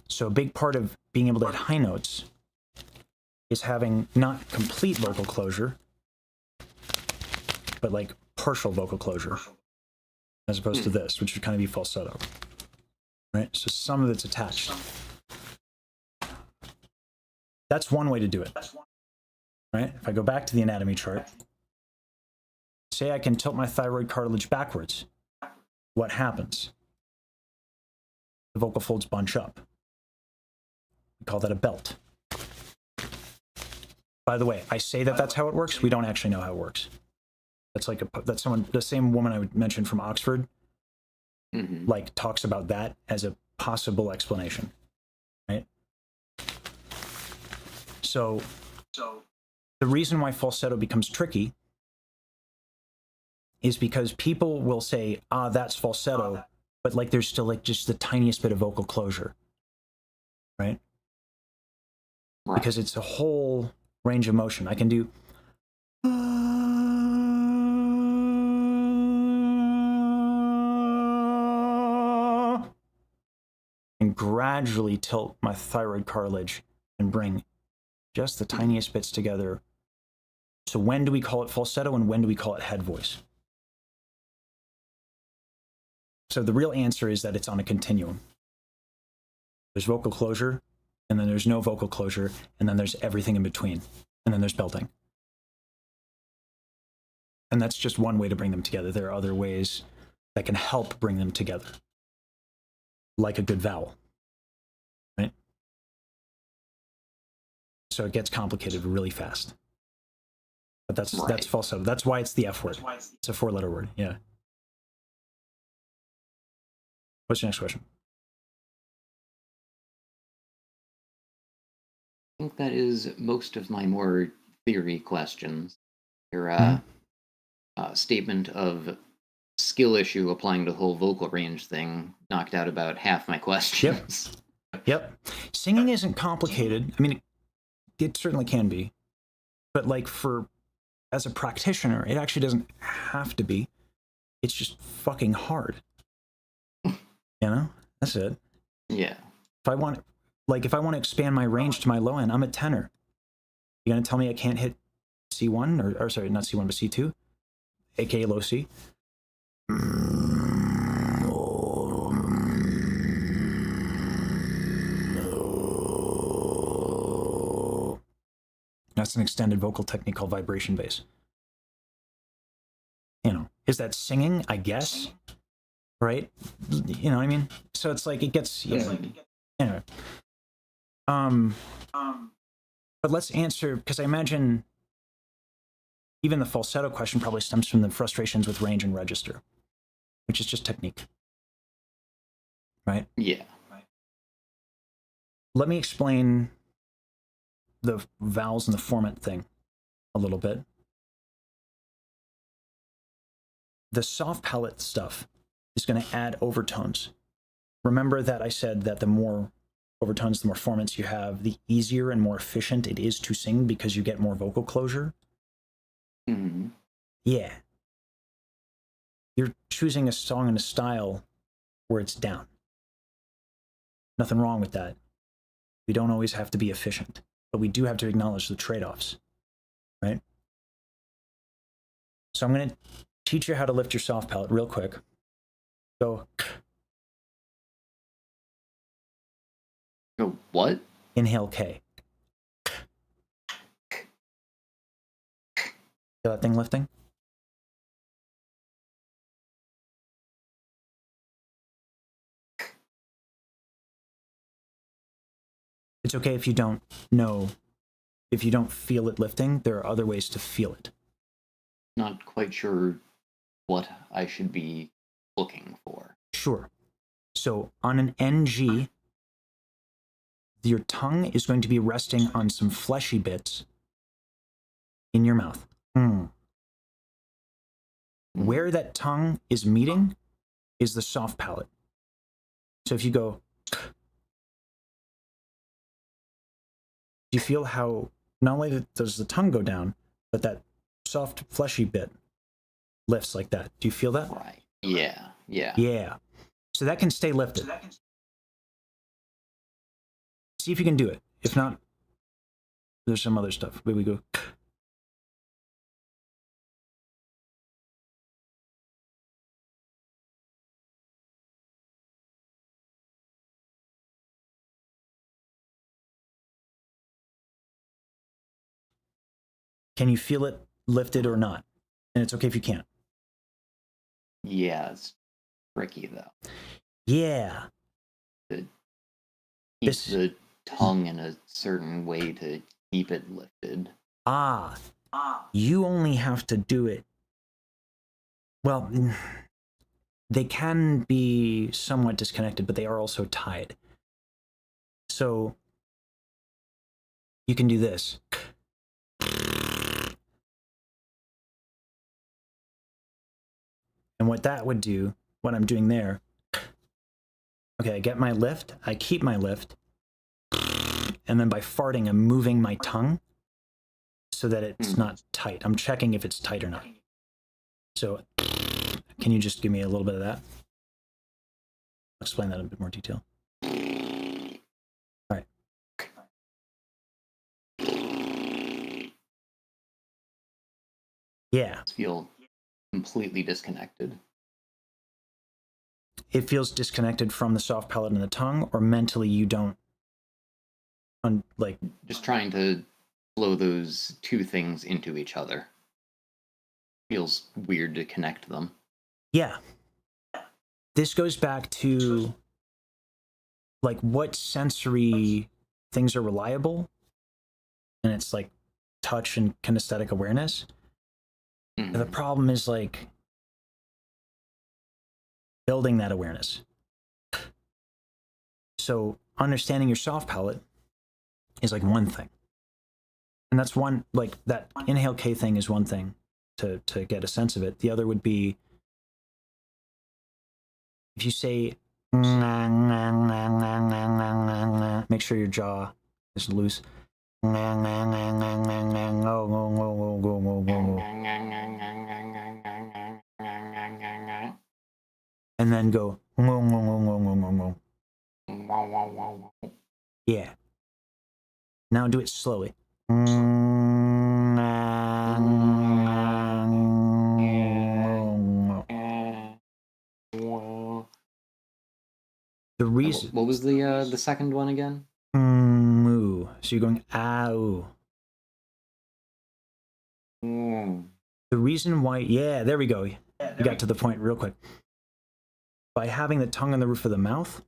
So a big part of being able to hit high notes is having not complete vocal closure, but like partial vocal closure, as opposed to this, which would kind of be falsetto, right? So some of it's attached. That's one way to do it, right? If I go back to the anatomy chart, say I can tilt my thyroid cartilage backwards, what happens? The vocal folds bunch up. We call that a belt. By the way, I say that that's how it works. We don't actually know how it works. That's like that's someone, the same woman I would mention from Oxford, like talks about that as a possible explanation, right? So the reason why falsetto becomes tricky is because people will say, ah, that's falsetto, but like there's still like just the tiniest bit of vocal closure, right? Because it's a whole range of motion. I can do and gradually tilt my thyroid cartilage and bring just the tiniest bits together. So when do we call it falsetto and when do we call it head voice? So the real answer is that it's on a continuum. There's vocal closure, and then there's no vocal closure, and then there's everything in between, and then there's belting. And that's just one way to bring them together. There are other ways that can help bring them together, like a good vowel, right? So it gets complicated really fast. But that's falsetto. That's why it's the F word. It's a 4-letter word, yeah. What's your next question? I think that is most of my more theory questions. Your statement of skill issue applying to the whole vocal range thing knocked out about half my questions. Yep. Singing isn't complicated. I mean, it certainly can be. But like as a practitioner, it actually doesn't have to be. It's just fucking hard. You know? That's it. Yeah. If I want to expand my range to my low end, I'm a tenor. You're going to tell me I can't hit C1, or sorry, not C1, but C2, aka low C? That's an extended vocal technique called vibration bass. You know, is that singing? I guess. Right? You know what I mean? So it's like it gets, yeah. Anyway. But let's answer, because I imagine even the falsetto question probably stems from the frustrations with range and register, which is just technique, right? Yeah. Let me explain the vowels and the formant thing a little bit. The soft palate stuff is going to add overtones. Remember that I said that the more overtones, the more formants you have, the easier and more efficient it is to sing because you get more vocal closure. Mm-hmm. Yeah. You're choosing a song and a style where it's down. Nothing wrong with that. We don't always have to be efficient, but we do have to acknowledge the trade-offs, right? So I'm going to teach you how to lift your soft palate real quick. Go. Go what? Inhale K. Feel that thing lifting? It's okay if you don't know, if you don't feel it lifting, there are other ways to feel it. Not quite sure what I should be looking for. Sure. So on an NG, your tongue is going to be resting on some fleshy bits in your mouth. Where that tongue is meeting is the soft palate. So if you go, do you feel how not only does the tongue go down, but that soft fleshy bit lifts like that? Do you feel that? Right. Yeah. Yeah. Yeah. So that can stay lifted. See if you can do it. If not, there's some other stuff. Where we go. Can you feel it lifted or not? And it's okay if you can't. Yeah, it's tricky though. Yeah. Keep This- the tongue in a certain way to keep it lifted. You only have to do it. Well, they can be somewhat disconnected, but they are also tied. So you can do this. And what that would do, what I'm doing there, okay, I get my lift, I keep my lift, and then by farting, I'm moving my tongue so that it's not tight. I'm checking if it's tight or not. So can you just give me a little bit of that? I'll explain that in a bit more detail. All right. Yeah. Feel completely disconnected. It feels disconnected from the soft palate and the tongue, or mentally you don't like Just trying to flow those two things into each other. Feels weird to connect them. yeah. This goes back to like what sensory things are reliable, and it's like touch and kinesthetic awareness. Mhm. The problem is like building that awareness. So understanding your soft palate is like one thing. And that's one, like that inhale K thing is one thing to get a sense of it. The other would be if you say, make sure your jaw is loose. And then go. Yeah. Now do it slowly. The reason. What was the second one again? Moo. So you're going ow. The reason why, yeah, there we go. You got to the point real quick. By having the tongue on the roof of the mouth,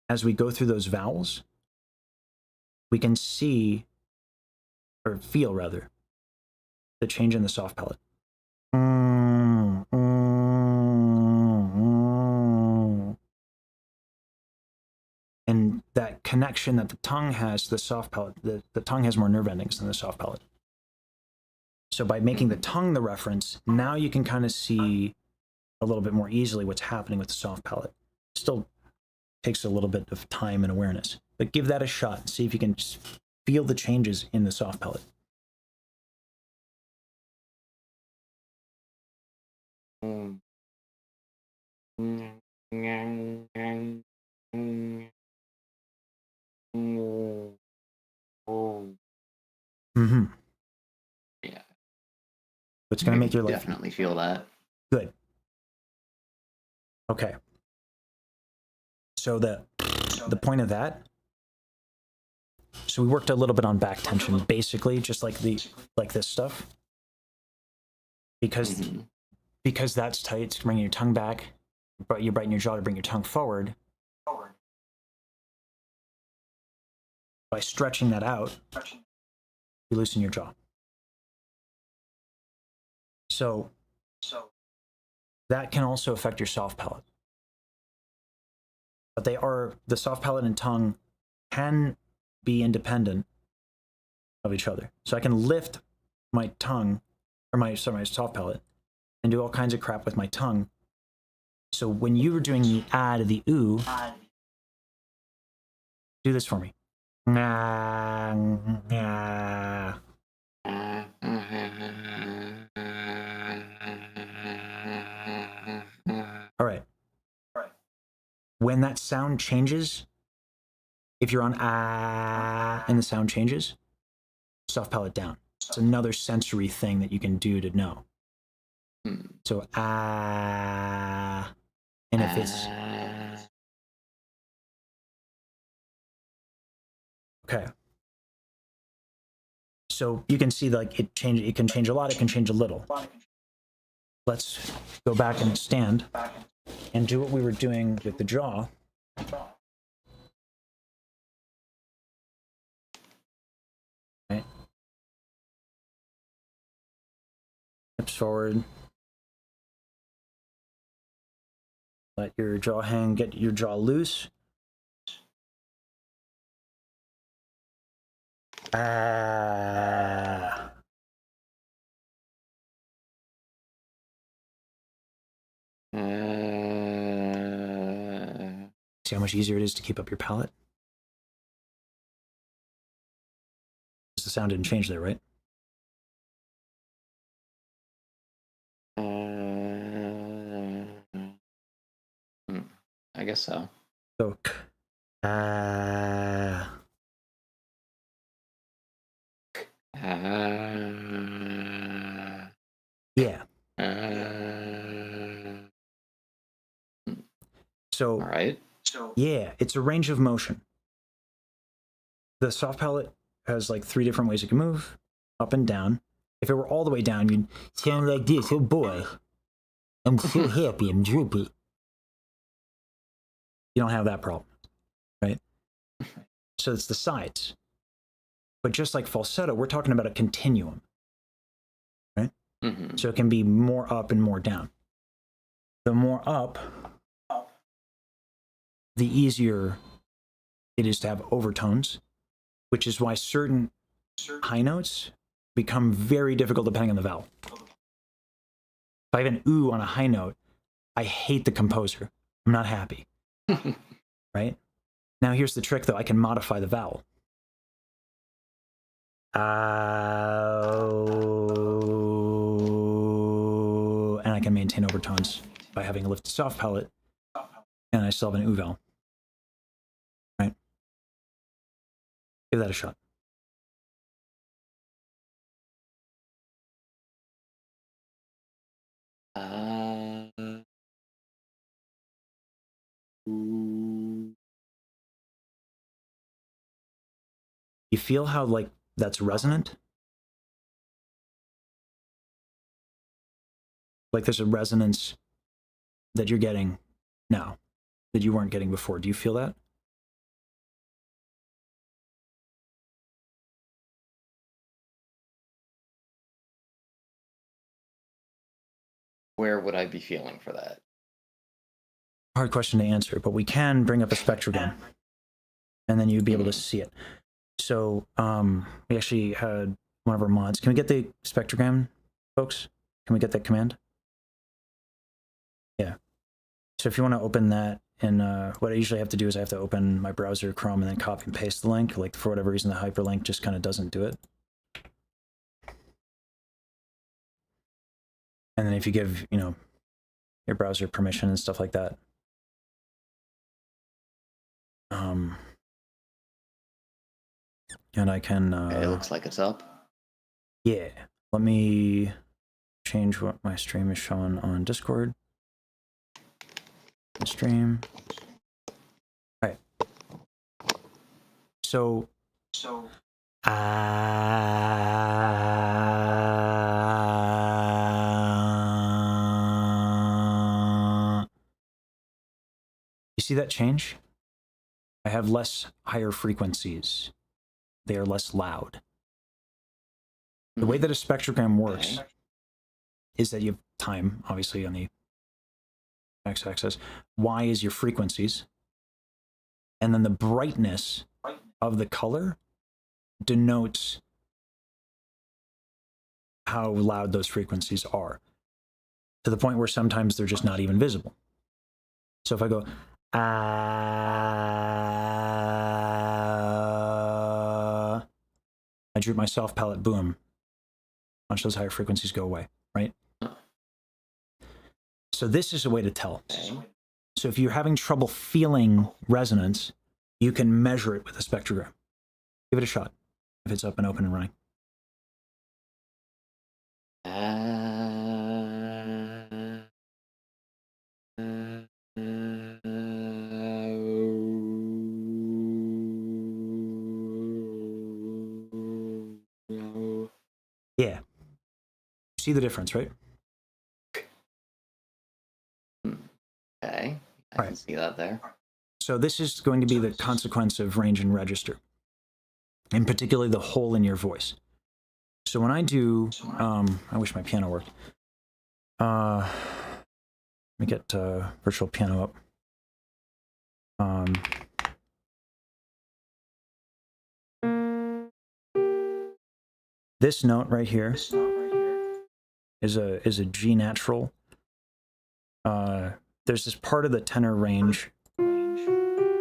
as we go through those vowels, we can see, or feel rather, the change in the soft palate. And that connection that the tongue has to the soft palate, the tongue has more nerve endings than the soft palate. So by making the tongue the reference, now you can kind of see a little bit more easily what's happening with the soft palate. Still takes a little bit of time and awareness, but give that a shot and see if you can just feel the changes in the soft palate. Mm-hmm. Yeah. It's going to make your life definitely feel that. good. Okay. So the point of that. So we worked a little bit on back tension, basically, just like this stuff, because that's tight. It's bringing your tongue back, but you brighten your jaw to bring your tongue forward. By stretching that out, you loosen your jaw. So that can also affect your soft palate. But the soft palate and tongue can be independent of each other. So I can lift my tongue, or my soft palate, and do all kinds of crap with my tongue. So when you were doing the ah to the ooh, do this for me. Nah, nah. All right. When that sound changes, if you're on ah and the sound changes, soft palate down. It's another sensory thing that you can do to know. So ah, and if it's okay. So you can see like it can change a lot, it can change a little. Let's go back and stand and do what we were doing with the jaw. Right. Hips forward. Let your jaw hang, get your jaw loose. Ah. See how much easier it is to keep up your palate? The sound didn't change there, right? I guess so. So, yeah. So, all right. Yeah, it's a range of motion. The soft palate has like 3 different ways it can move, up and down. If it were all the way down, you'd sound like this. Oh boy, I'm so happy, I'm droopy. You don't have that problem, right? So it's the sides. But just like falsetto, we're talking about a continuum, right? So it can be more up and more down. The more up, the easier it is to have overtones, which is why certain high notes become very difficult depending on the vowel. If I have an ooh on a high note, I hate the composer. I'm not happy, right? Now here's the trick though, I can modify the vowel. And I can maintain overtones by having a lifted soft palate, and I still have an ooh vowel, right? Give that a shot. You feel how like that's resonant? Like there's a resonance that you're getting now that you weren't getting before. Do you feel that? where would I be feeling for that? Hard question to answer, but we can bring up a spectrogram, and then you'd be able to see it. So we actually had one of our mods. Can we get the spectrogram, folks? Can we get that command? Yeah. So if you want to open that, and what I usually have to do is I have to open my browser, Chrome, and then copy and paste the link. Like, for whatever reason, the hyperlink just kind of doesn't do it. And then if you give, you know, your browser permission and stuff like that. And I can... Okay, it looks like it's up. Yeah. Let me change what my stream is showing on Discord. Stream. All right. So you see that change? I have less higher frequencies. They are less loud. The way that a spectrogram works is that you have time, obviously, on the x-axis. Y is your frequencies. And then the brightness of the color denotes how loud those frequencies are, to the point where sometimes they're just not even visible. So if I go, I droop my soft palate, boom. A bunch of those higher frequencies go away, right? So this is a way to tell. So if you're having trouble feeling resonance, you can measure it with a spectrogram. Give it a shot if it's up and open and running. Yeah. See the difference, right? Okay, I can see that there. So this is going to be the consequence of range and register, and particularly the hole in your voice. So when I do, I wish my piano worked. Let me get virtual piano up. This note right here is a G natural. There's this part of the tenor range that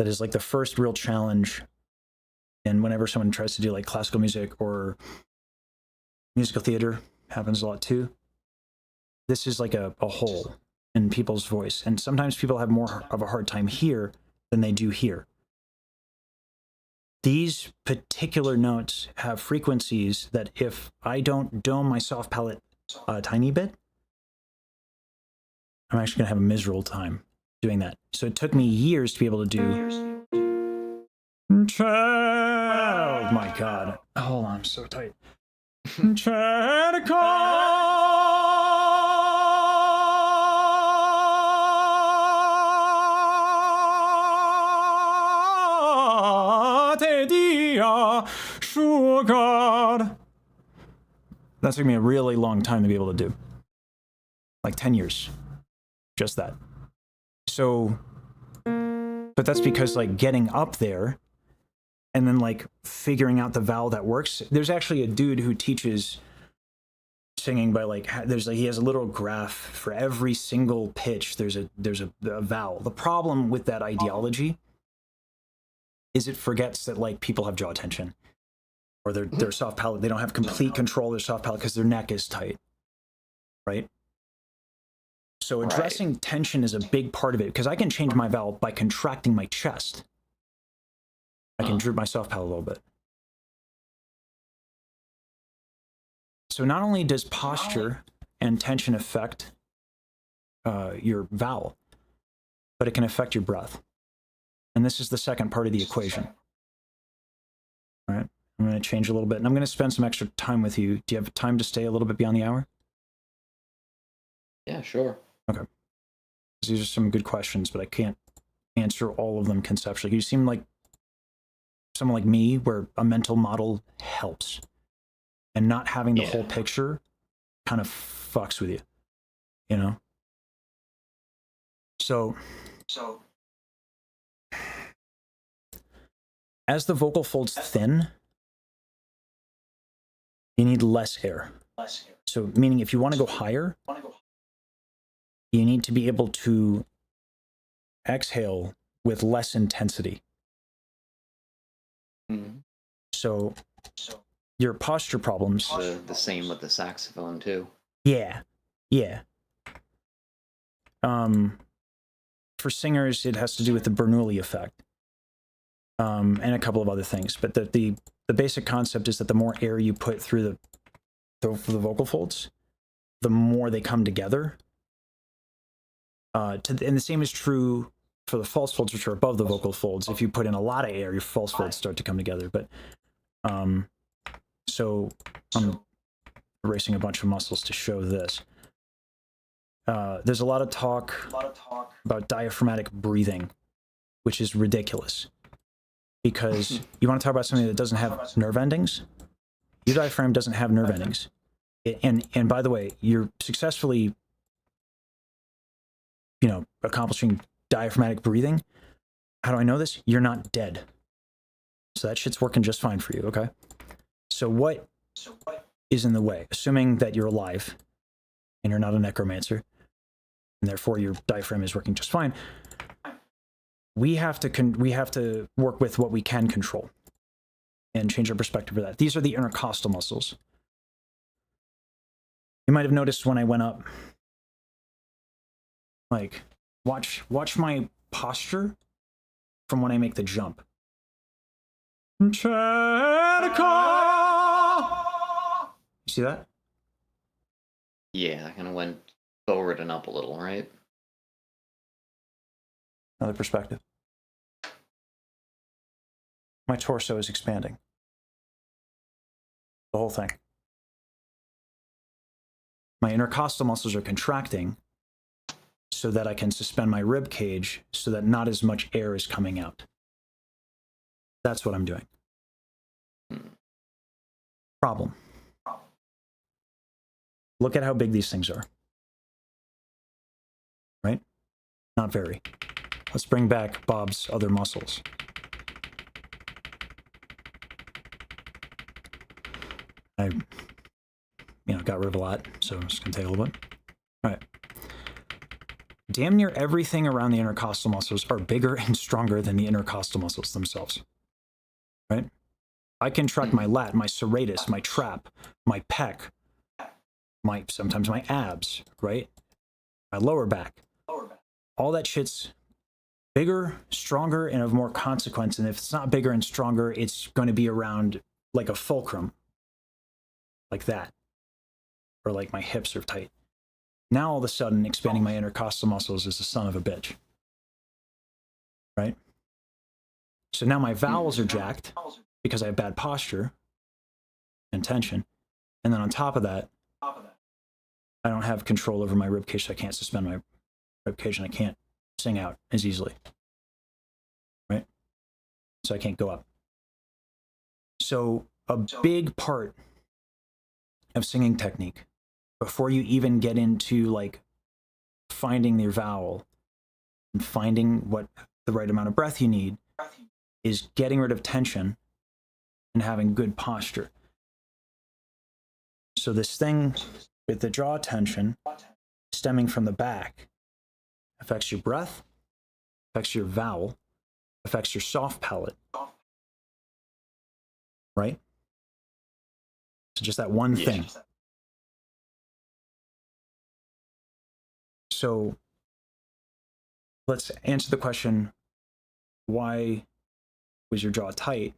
is like the first real challenge. And whenever someone tries to do like classical music or musical theater, happens a lot too. This is like a hole in people's voice. And sometimes people have more of a hard time here than they do here. These particular notes have frequencies that if I don't dome my soft palate a tiny bit, I'm actually going to have a miserable time doing that. So it took me years to be able to do... Oh my God. Hold on, I'm so tight. That took me a really long time to be able to do. Like 10 years. Just that. So, but that's because like getting up there and then like figuring out the vowel that works. There's actually a dude who teaches singing by like, he has a little graph for every single pitch. There's a vowel. The problem with that ideology is it forgets that like people have jaw tension or their soft palate. They don't have complete control of their soft palate because their neck is tight, right? So addressing tension is a big part of it because I can change my vowel by contracting my chest. I can droop my soft palate a little bit. So not only does posture and tension affect your vowel, but it can affect your breath. And this is the second part of the equation. All right, I'm going to change a little bit, and I'm going to spend some extra time with you. Do you have time to stay a little bit beyond the hour? Yeah, sure. Okay. These are some good questions, but I can't answer all of them conceptually. You seem like someone like me where a mental model helps. And not having the whole picture kind of fucks with you, you know? So as the vocal folds thin, you need less air. So meaning if you want to go higher, you need to be able to exhale with less intensity. Mm-hmm. So your posture problems. The same with the saxophone too. Yeah. For singers, it has to do with the Bernoulli effect, and a couple of other things. But the basic concept is that the more air you put through the vocal folds, the more they come together. And the same is true for the false folds, which are above the vocal folds. If you put in a lot of air, your false folds start to come together. But so I'm erasing a bunch of muscles to show this. There's a lot of talk about diaphragmatic breathing, which is ridiculous. Because you want to talk about something that doesn't have nerve endings? Your diaphragm doesn't have nerve endings. And by the way, you're successfully, accomplishing diaphragmatic breathing. How do I know this? You're not dead. So that shit's working just fine for you, okay? So what is in the way? Assuming that you're alive and you're not a necromancer, and therefore your diaphragm is working just fine, we have to work with what we can control and change our perspective for that. These are the intercostal muscles. You might have noticed when I went up, like, watch my posture from when I make the jump. You see that? Yeah, I kind of went forward and up a little, right? Another perspective. My torso is expanding. The whole thing. My intercostal muscles are contracting so that I can suspend my rib cage so that not as much air is coming out. That's what I'm doing. Problem. Look at how big these things are. Right? Not very. Let's bring back Bob's other muscles. I, got rid of a lot, so it's going to take a little bit. All right. Damn near everything around the intercostal muscles are bigger and stronger than the intercostal muscles themselves. Right? I contract my lat, my serratus, my trap, my pec, sometimes my abs, right? My lower back. All that shit's bigger, stronger, and of more consequence. And if it's not bigger and stronger, it's going to be around like a fulcrum. Like that. Or like my hips are tight. Now all of a sudden, expanding my intercostal muscles is a son of a bitch. Right? So now my vowels are jacked because I have bad posture and tension. And then on top of that, I don't have control over my ribcage, so I can't suspend my ribcage and I can't sing out as easily. Right? So I can't go up. So a big part of singing technique, before you even get into like finding your vowel and finding what the right amount of breath you need, is getting rid of tension and having good posture. So this thing with the jaw tension stemming from the back affects your breath, affects your vowel, affects your soft palate. Right? So just that one thing. So let's answer the question, why was your jaw tight?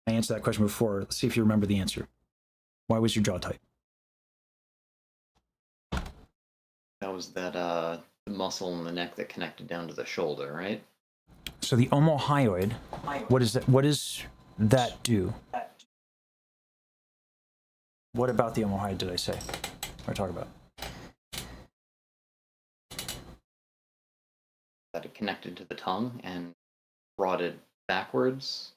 I answered that question before. Let's see if you remember the answer. Why was your jaw tight? That was that muscle in the neck that connected down to the shoulder, right? So the omohyoid, what does that do? What about the omohyoid did I say? Or talk about? That it connected to the tongue and brought it backwards.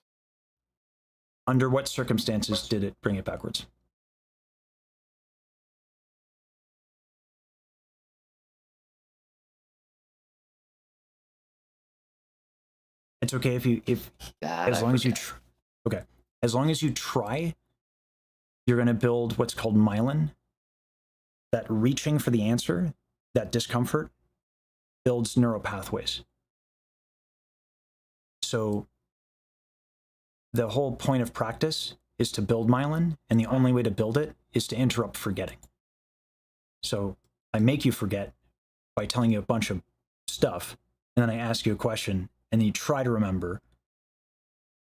Under what circumstances did it bring it backwards? It's okay if That as I long as you forget. okay, as long as you try, you're going to build what's called myelin. That reaching for the answer, that discomfort, builds neural pathways. So the whole point of practice is to build myelin, and the only way to build it is to interrupt forgetting. So I make you forget by telling you a bunch of stuff, and then I ask you a question, and then you try to remember.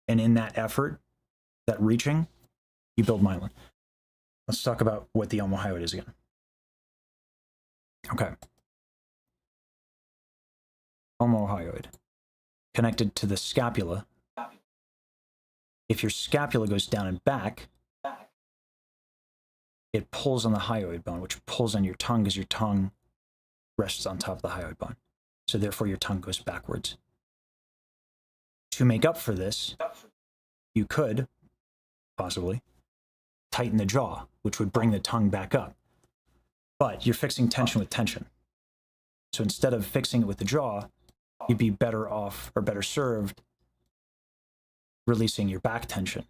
And in that effort, that reaching, you build myelin. Let's talk about what the almohyoid is again. Okay. Almohyoid, connected to the scapula. If your scapula goes down and back, it pulls on the hyoid bone, which pulls on your tongue because your tongue rests on top of the hyoid bone. So therefore your tongue goes backwards. To make up for this, you could possibly tighten the jaw, which would bring the tongue back up. But you're fixing tension with tension. So instead of fixing it with the jaw, you'd be better off or better served releasing your back tension.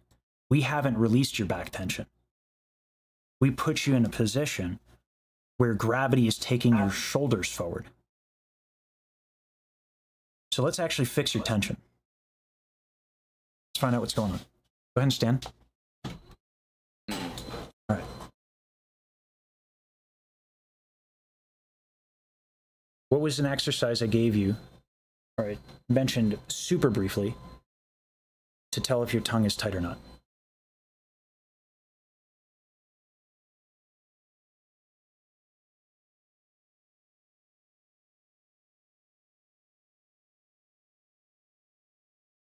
We haven't released your back tension. We put you in a position where gravity is taking your shoulders forward. So let's actually fix your tension. Let's find out what's going on. Go ahead and stand. All right. What was an exercise I gave you, or I mentioned super briefly, to tell if your tongue is tight or not?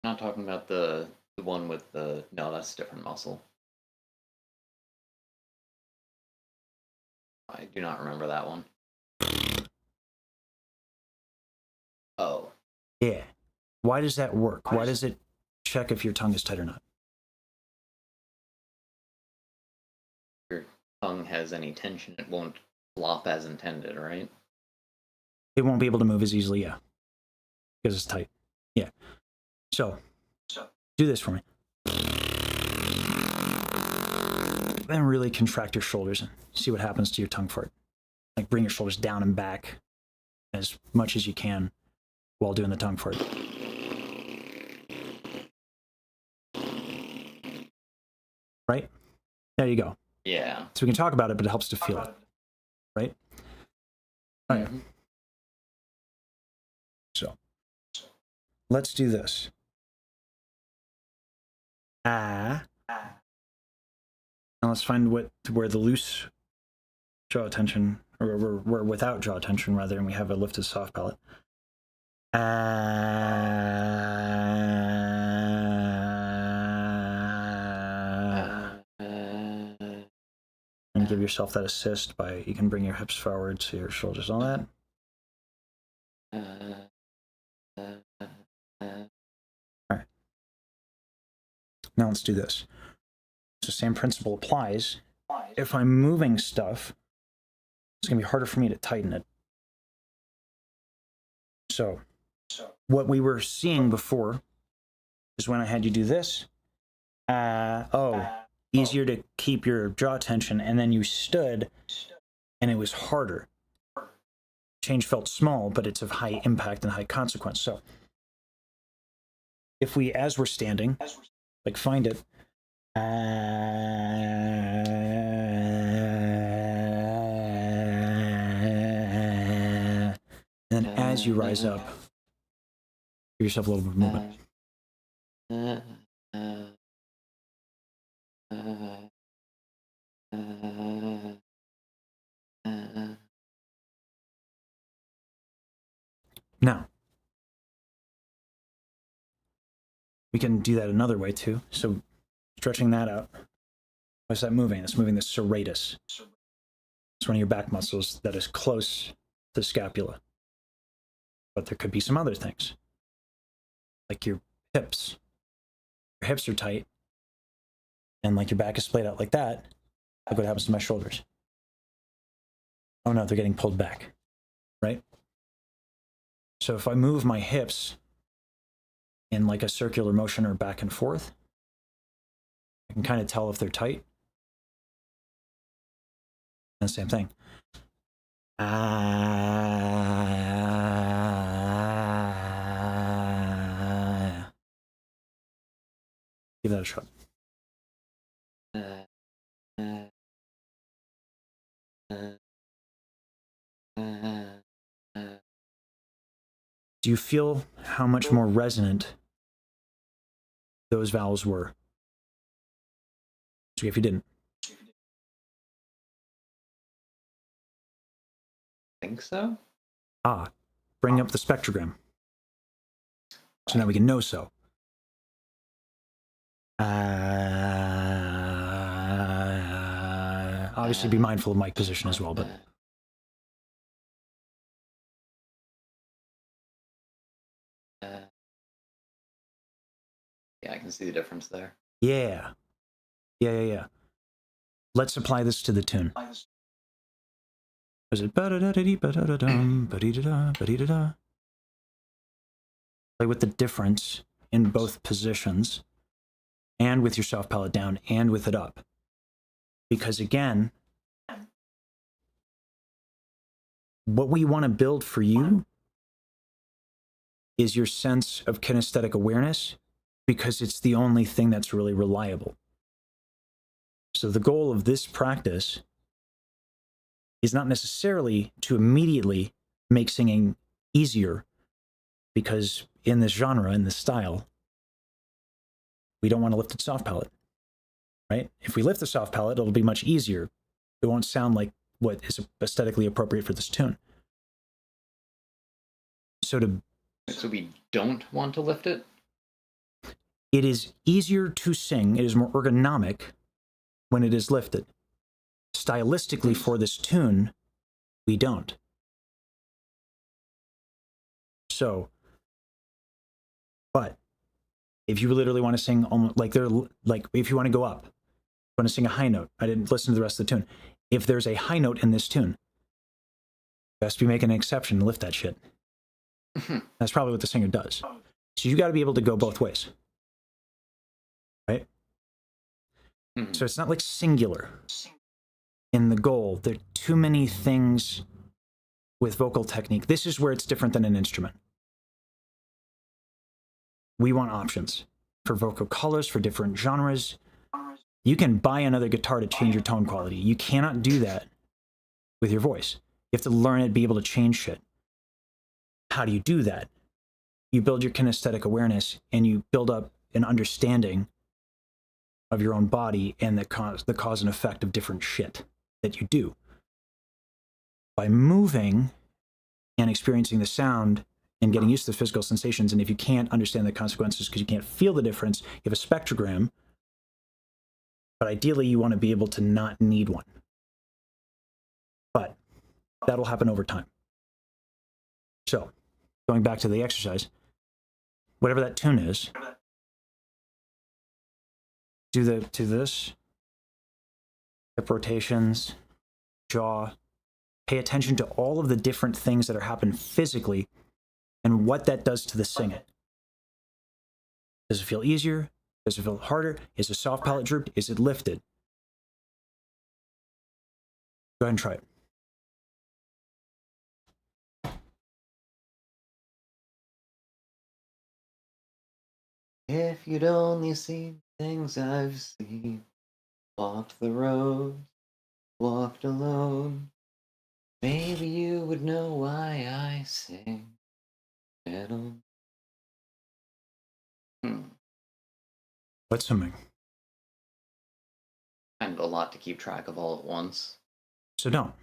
Not talking about the one with the no, that's a different muscle. I do not remember that one. Oh. Yeah. Why does that work? Why does it check if your tongue is tight or not? Your tongue has any tension, it won't flop as intended, right? It won't be able to move as easily, yeah. Because it's tight. Yeah. So do this for me. Then really contract your shoulders and see what happens to your tongue fart. Like bring your shoulders down and back as much as you can while doing the tongue fart. Right? There you go. Yeah. So we can talk about it, but it helps to feel it. Right? All right. So let's do this. Ah. Now let's find where the loose jaw tension, or we're without jaw tension rather, and we have a lifted soft palate. And give yourself that assist by, you can bring your hips forward to your shoulders, all that. All right. Now let's do this. So same principle applies. If I'm moving stuff, it's going to be harder for me to tighten it. So what we were seeing before is when I had you do this. Easier to keep your jaw tension, and then you stood, and it was harder. Change felt small, but it's of high impact and high consequence. So if we, as we're standing, like find it, and then as you rise up, give yourself a little bit of movement. Now, we can do that another way too. So stretching that out. What's that moving? It's moving the serratus. It's one of your back muscles that is close to scapula. But there could be some other things, like your hips. Your hips are tight, and like your back is splayed out like that. Look what happens to my shoulders. Oh no, they're getting pulled back, right? So if I move my hips in like a circular motion or back and forth. I can kind of tell if they're tight. And same thing. Give that a shot. Do you feel how much more resonant those vowels were? So if you didn't. Think so? Ah, bring up the spectrogram. So now we can know so. Obviously be mindful of mic position as well, but yeah, I can see the difference there. yeah. Let's apply this to the tune. Is it ba-da-da-da-dee, ba-da-da-dum, ba-dee-da-da, ba-dee-da-da? Play with the difference in both positions and with your soft palate down and with it up. Because again, what we want to build for you is your sense of kinesthetic awareness, because it's the only thing that's really reliable. So the goal of this practice is not necessarily to immediately make singing easier, because in this genre, in this style, we don't want to lift the soft palate, right? If we lift the soft palate, it'll be much easier. It won't sound like what is aesthetically appropriate for this tune. So we don't want to lift it? it is easier to sing, it is more ergonomic when it is lifted. Stylistically for this tune, we don't. So, but if you literally want to sing almost like if you want to go up, you want to sing a high note. I didn't listen to the rest of the tune. If there's a high note in this tune, you have to be making an exception and lift that shit. That's probably what the singer does. So you got to be able to go both ways, right? So it's not like singular in the goal. There are too many things with vocal technique. This is where it's different than an instrument. We want options for vocal colors, for different genres. You can buy another guitar to change your tone quality. You cannot do that with your voice. You have to learn it, be able to change shit. How do you do that? You build your kinesthetic awareness and you build up an understanding of your own body and the cause and effect of different shit that you do. By moving and experiencing the sound and getting used to the physical sensations, and if you can't understand the consequences because you can't feel the difference, you have a spectrogram, but ideally you want to be able to not need one. But that'll happen over time. So, going back to the exercise, whatever that tune is, do this, hip rotations, jaw, pay attention to all of the different things that are happening physically and what that does to the singing. Does it feel easier? Does it feel harder? Is the soft palate drooped? Is it lifted? Go ahead and try it. If you'd only seen things I've seen, walked the road, walked alone, maybe you would know why I sing. Little. What's humming? Kind of a lot to keep track of all at once. So don't.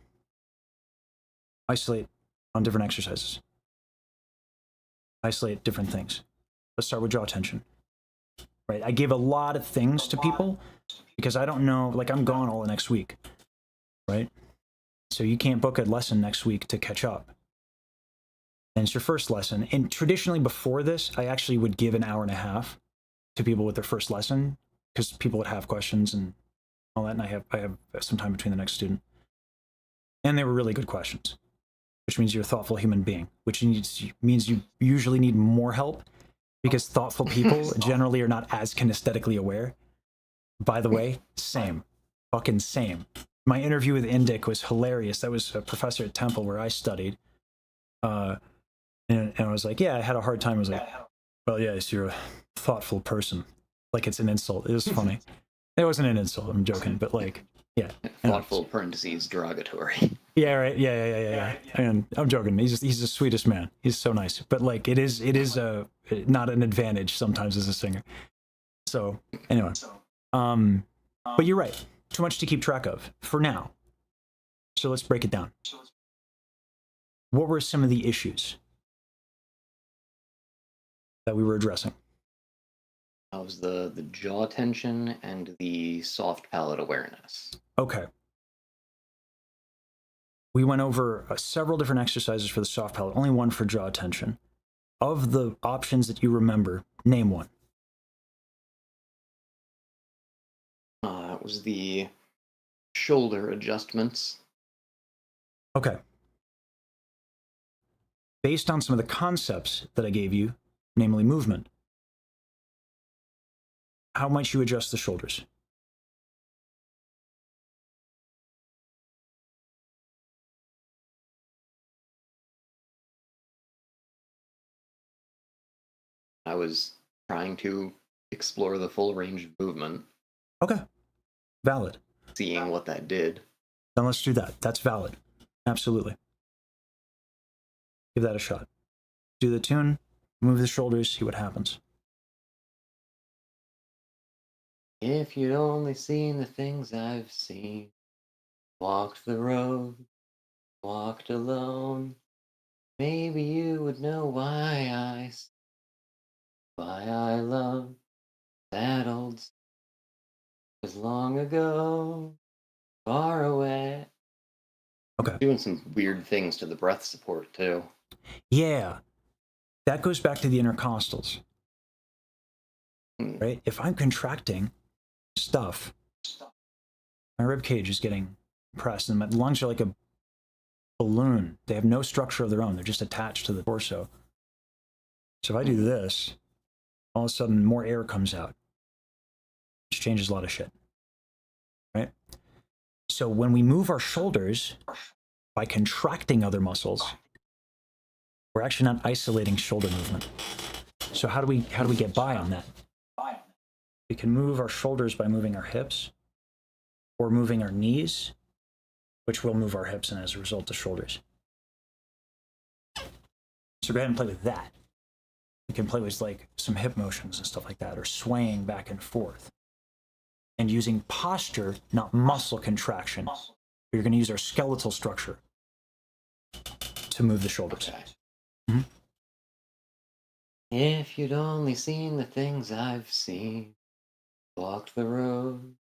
Isolate on different exercises. Isolate different things. Let's start with jaw tension. Right, I give a lot of things to people because I don't know, like I'm gone all the next week, right? So you can't book a lesson next week to catch up. And it's your first lesson. And traditionally before this, I actually would give an hour and a half to people with their first lesson because people would have questions and all that. And I have some time between the next student. And they were really good questions, which means you're a thoughtful human being, which means you usually need more help because thoughtful people generally are not as kinesthetically aware. By the way, same. Fucking same. My interview with Indic was hilarious. That was a professor at Temple where I studied. And I was like, yeah, I had a hard time. I was like, well, yes, you're a thoughtful person. Like it's an insult. It was funny. It wasn't an insult. I'm joking, but like, yeah. Thoughtful parentheses derogatory. Yeah, right. Yeah. And I'm joking. He's the sweetest man. He's so nice. But like, it is not an advantage sometimes as a singer. So anyway, but you're right. Too much to keep track of for now. So let's break it down. What were some of the issues that we were addressing? That was the jaw tension and the soft palate awareness. Okay. We went over several different exercises for the soft palate, only one for jaw tension. Of the options that you remember, name one. It was the shoulder adjustments. Okay. Based on some of the concepts that I gave you, namely movement, how might you adjust the shoulders? I was trying to explore the full range of movement, Okay. Valid. seeing what that did. Then let's do that. That's valid. Absolutely. Give that a shot. Do the tune, move the shoulders, see what happens. If you'd only seen the things I've seen, walked the road, walked alone, maybe you would know why I love that old song. Was long ago, far away. Okay. Doing some weird things to the breath support too. Yeah. That goes back to the intercostals, right? If I'm contracting stuff, my rib cage is getting compressed and my lungs are like a balloon. They have no structure of their own. They're just attached to the torso. So if I do this, all of a sudden more air comes out, which changes a lot of shit, right? So when we move our shoulders by contracting other muscles, we're actually not isolating shoulder movement. So how do we get by on that? We can move our shoulders by moving our hips or moving our knees, which will move our hips and as a result the shoulders. So go ahead and play with that. You can play with like some hip motions and stuff like that, or swaying back and forth. And using posture, not muscle contraction. You're going to use our skeletal structure to move the shoulders. Okay. Mm-hmm. If you'd only seen the things I've seen, walked the road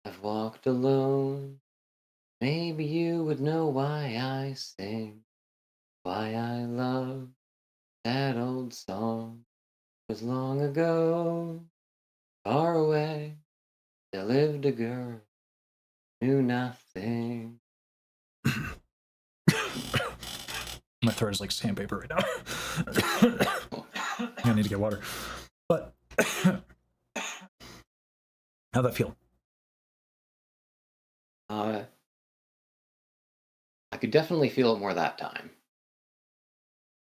I've walked alone, maybe you would know why I sing, why I love that old song. 'Twas long ago, far away, there lived a girl, knew nothing. My throat is like sandpaper right now. I need to get water. But how'd that feel? I could definitely feel it more that time.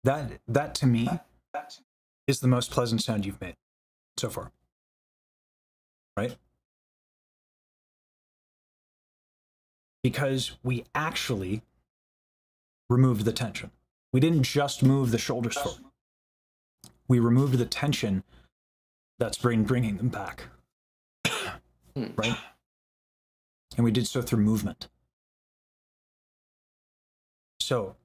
That to me is the most pleasant sound you've made so far. Right? Because we actually removed the tension. We didn't just move the shoulders forward. We removed the tension that's bringing them back. Right? And we did so through movement. So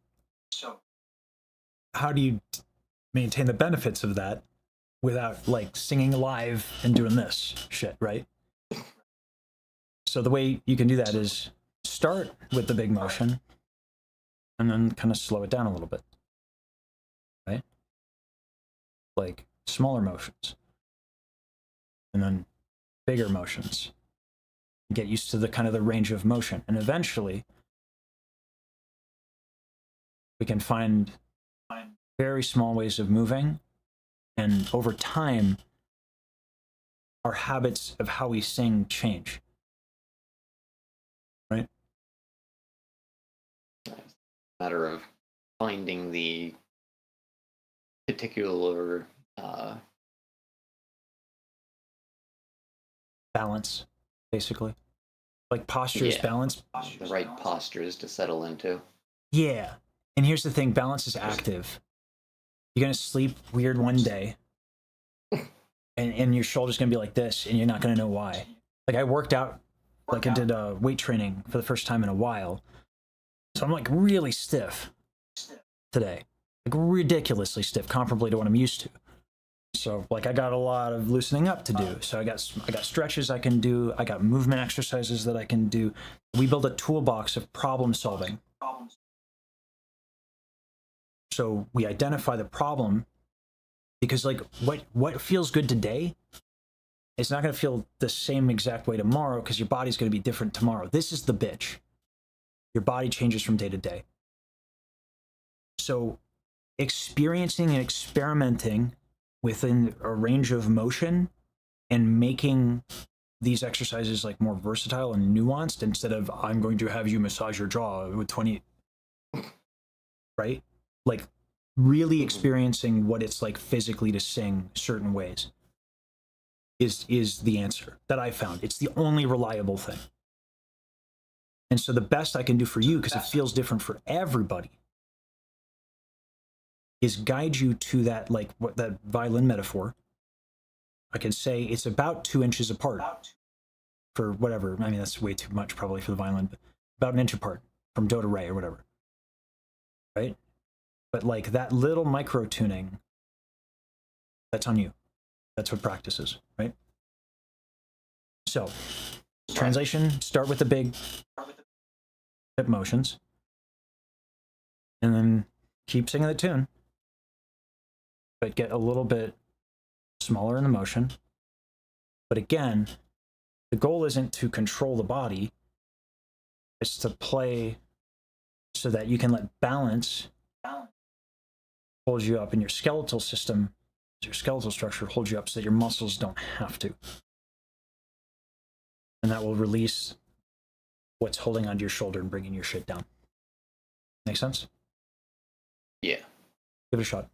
how do you maintain the benefits of that without like singing live and doing this shit, right? So the way you can do that is start with the big motion and then kind of slow it down a little bit, right? Like smaller motions and then bigger motions. Get used to the kind of the range of motion, and eventually we can find very small ways of moving And over time, our habits of how we sing change. Right? Matter of finding the particular Balance, basically. Like posture is balance. the right postures to settle into. Yeah. And here's the thing, balance is active. You're going to sleep weird one day, and your shoulder's going to be like this, and you're not going to know why. Like I worked out, like I did weight training for the first time in a while. So I'm like really stiff today. Like ridiculously stiff, comparably to what I'm used to. So like I got a lot of loosening up to do. So I got stretches I can do. I got movement exercises that I can do. We build a toolbox of problem solving. So we identify the problem, because like what feels good today, it's not going to feel the same exact way tomorrow, because your body's going to be different tomorrow. This is the bitch. Your body changes from day to day. So experiencing and experimenting within a range of motion and making these exercises like more versatile and nuanced, instead of I'm going to have you massage your jaw with 20, right? Like really experiencing what it's like physically to sing certain ways is the answer that I found. It's the only reliable thing. And so the best I can do for you, because it feels different for everybody, is guide you to that, like what that violin metaphor. I can say it's about 2 inches apart for whatever. I mean, that's way too much probably for the violin, but about an inch apart from do to re or whatever. Right? But like that little micro tuning, that's on you. That's what practice is, right? So, translation, start with the big hip motions, and then keep singing the tune, but get a little bit smaller in the motion. But again, the goal isn't to control the body, it's to play so that you can let balance hold you up, in your skeletal system, your skeletal structure hold you up so that your muscles don't have to. And that will release what's holding onto your shoulder and bringing your shit down. Make sense? Yeah. Give it a shot.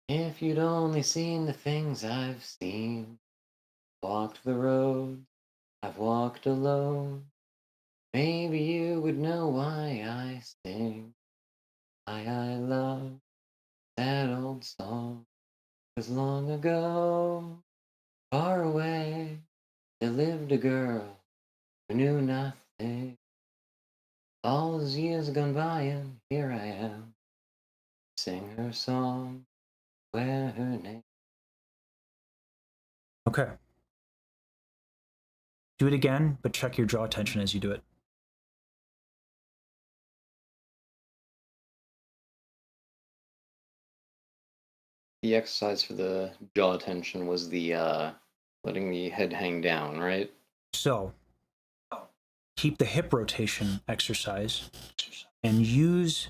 If you'd only seen the things I've seen, walked the road I've walked alone, maybe you would know why I sing, why I love that old song. 'Cause long ago, far away, there lived a girl who knew nothing. All those years gone by, and here I am, sing her song, wear her name. Okay. Do it again, but check your jaw tension as you do it. The exercise for the jaw tension was the letting the head hang down, right? So, keep the hip rotation exercise and use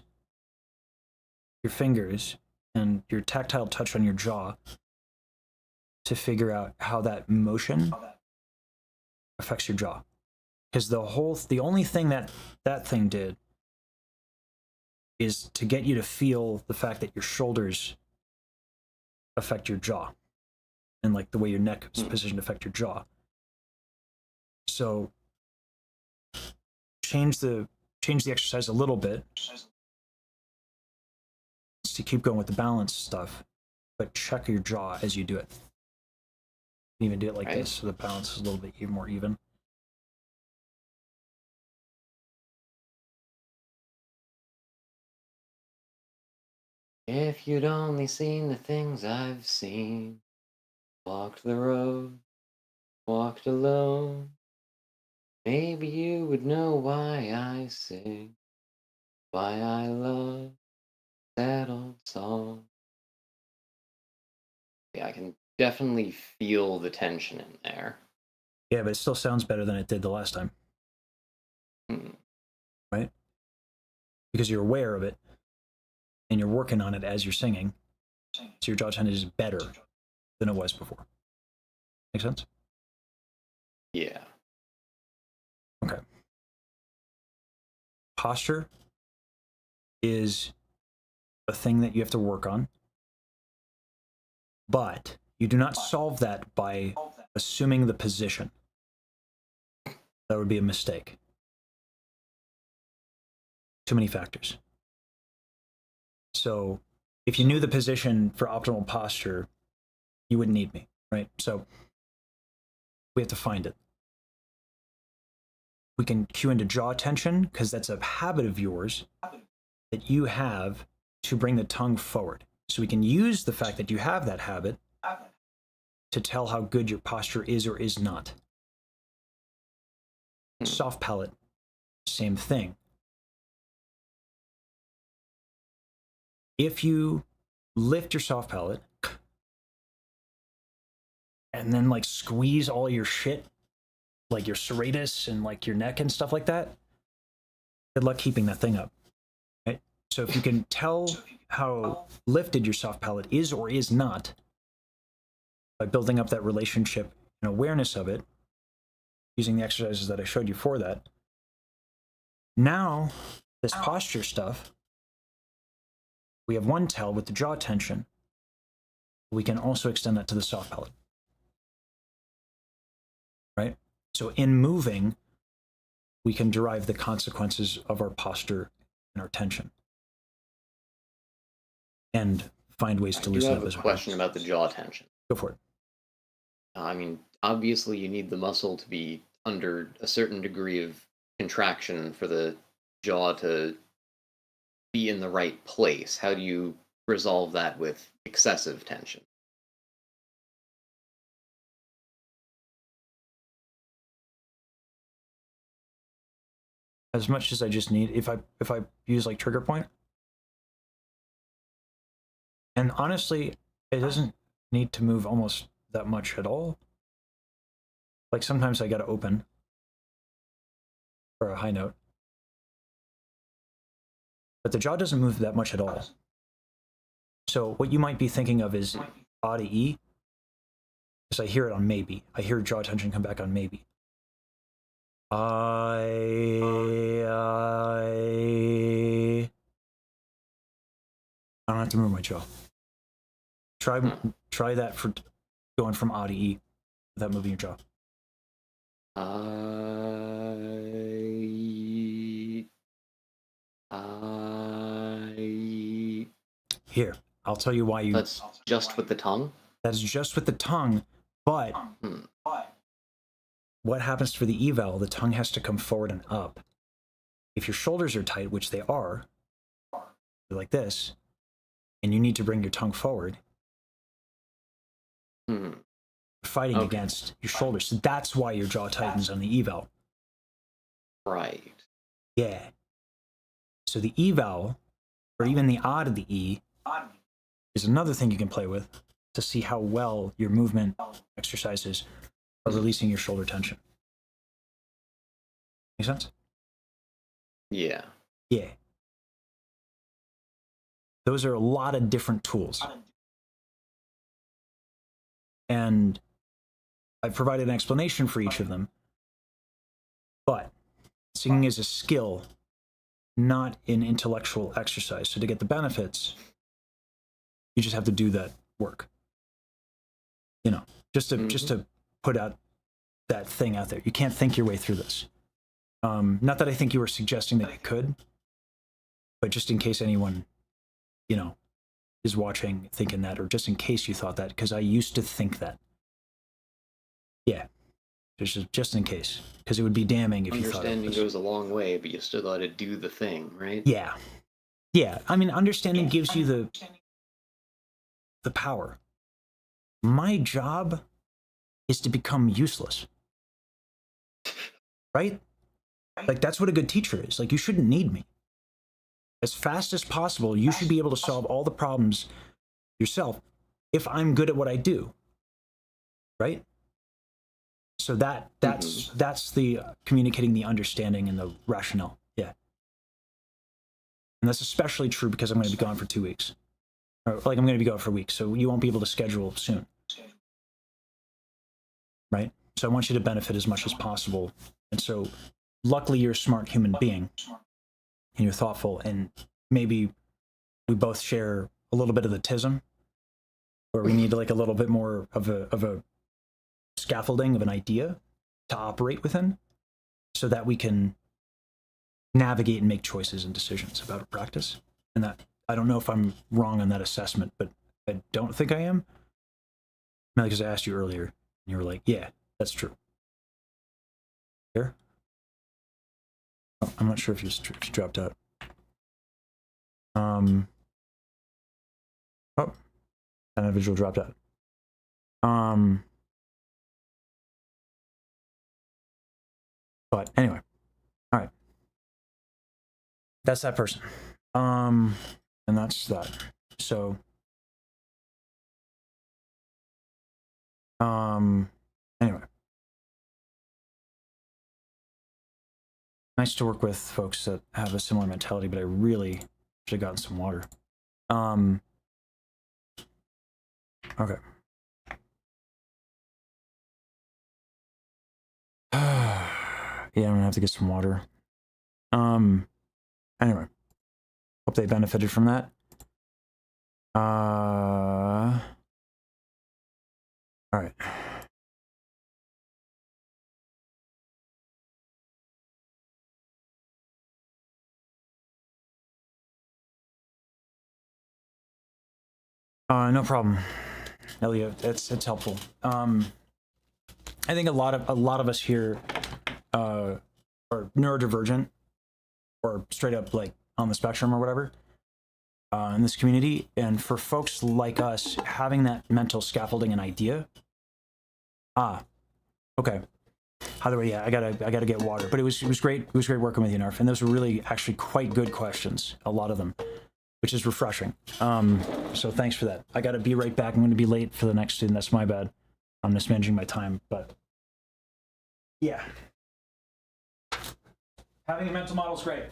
your fingers and your tactile touch on your jaw to figure out how that motion affects your jaw. Because the only thing that thing did is to get you to feel the fact that your shoulders affect your jaw, and like the way your neck is positioned affect your jaw. So change the exercise a little bit to keep going with the balance stuff, but check your jaw as you do it. You can even do it like this, so the balance is a little bit more even. If you'd only seen the things I've seen, walked the road, walked alone, maybe you would know why I sing, why I love that old song. Yeah, I can definitely feel the tension in there. Yeah, but it still sounds better than it did the last time. Right? Because you're aware of it. and you're working on it as you're singing. So your jaw tension is better than it was before. Make sense? Yeah. Okay. Posture is a thing that you have to work on, but you do not solve that by assuming the position. That would be a mistake. Too many factors. So if you knew the position for optimal posture, you wouldn't need me, right? So we have to find it. We can cue into jaw tension because that's a habit of yours that you have to bring the tongue forward. So we can use the fact that you have that habit to tell how good your posture is or is not. Soft palate, same thing. If you lift your soft palate and then like squeeze all your shit, like your serratus and like your neck and stuff like that, good luck keeping that thing up. Right? So if you can tell how lifted your soft palate is or is not by building up that relationship and awareness of it, using the exercises that I showed you for that, now this posture stuff, we have one tell with the jaw tension. We can also extend that to the soft palate. Right? So in moving, we can derive the consequences of our posture and our tension and find ways to loosen up as I well. have a question about the jaw tension. Go for it. I mean, obviously you need the muscle to be under a certain degree of contraction for the jaw to be in the right place. How do you resolve that with excessive tension? As much as I just need, if I use like trigger point, and honestly, it doesn't need to move almost that much at all. Like sometimes I got to open for a high note, but the jaw doesn't move that much at all. So what you might be thinking of is A to E, because I hear it on maybe. I hear jaw tension come back on maybe. I don't have to move my jaw. Try that for going from A to E without moving your jaw. Here, I'll tell you why you. That's just with the tongue? That is just with the tongue, but what happens for the eval? The tongue has to come forward and up. If your shoulders are tight, which they are, like this, and you need to bring your tongue forward, fighting against your shoulders. So that's why your jaw tightens on the eval. Right. Yeah. So the eval, or even the A to the E, is another thing you can play with to see how well your movement exercises are releasing your shoulder tension. Make sense? Yeah. Yeah. Those are a lot of different tools. And I've provided an explanation for each of them. But singing is a skill, not an intellectual exercise. So to get the benefits, you just have to do that work. You know, just to put out that thing out there. You can't think your way through this. Not that I think you were suggesting that you could, but just in case anyone, you know, is watching thinking that, or just in case you thought that, because I used to think that. Yeah, just in case, because it would be damning if you thought it. Understanding goes a long way, but you still got to do the thing, right? Yeah, yeah. I mean, understanding gives you the power. My job is to become useless, right? Like that's what a good teacher is. Like you shouldn't need me. As fast as possible, you should be able to solve all the problems yourself if I'm good at what I do, right? So that's the communicating the understanding and the rationale. Yeah. And that's especially true because I'm going to be gone for 2 weeks. Or, like, I'm going to be gone for weeks, so you won't be able to schedule soon. Right? So I want you to benefit as much as possible. And so luckily you're a smart human being and you're thoughtful, and maybe we both share a little bit of the tism, where we need like a little bit more of a scaffolding of an idea to operate within, so that we can navigate and make choices and decisions about a practice. And that, I don't know if I'm wrong on that assessment, but I don't think I am. Because I asked you earlier, and you were like, yeah, that's true. Here? Oh, I'm not sure if you dropped out. Oh, that individual dropped out. But anyway, all right. That's that person. And that's that. So, anyway. Nice to work with folks that have a similar mentality, but I really should have gotten some water. Okay. Yeah, I'm gonna have to get some water. Anyway. Hope they benefited from that. All right. No problem, Elliot. It's helpful. I think a lot of us here are neurodivergent or straight up like on the spectrum or whatever in this community, and for folks like us, having that mental scaffolding and idea. Okay. Either way, yeah, I gotta get water. But it was great. It was great working with you, Narf, and those were really actually quite good questions. A lot of them, which is refreshing. So thanks for that. I gotta be right back. I'm gonna be late for the next student. That's my bad. I'm mismanaging my time, but yeah. Having a mental model is great.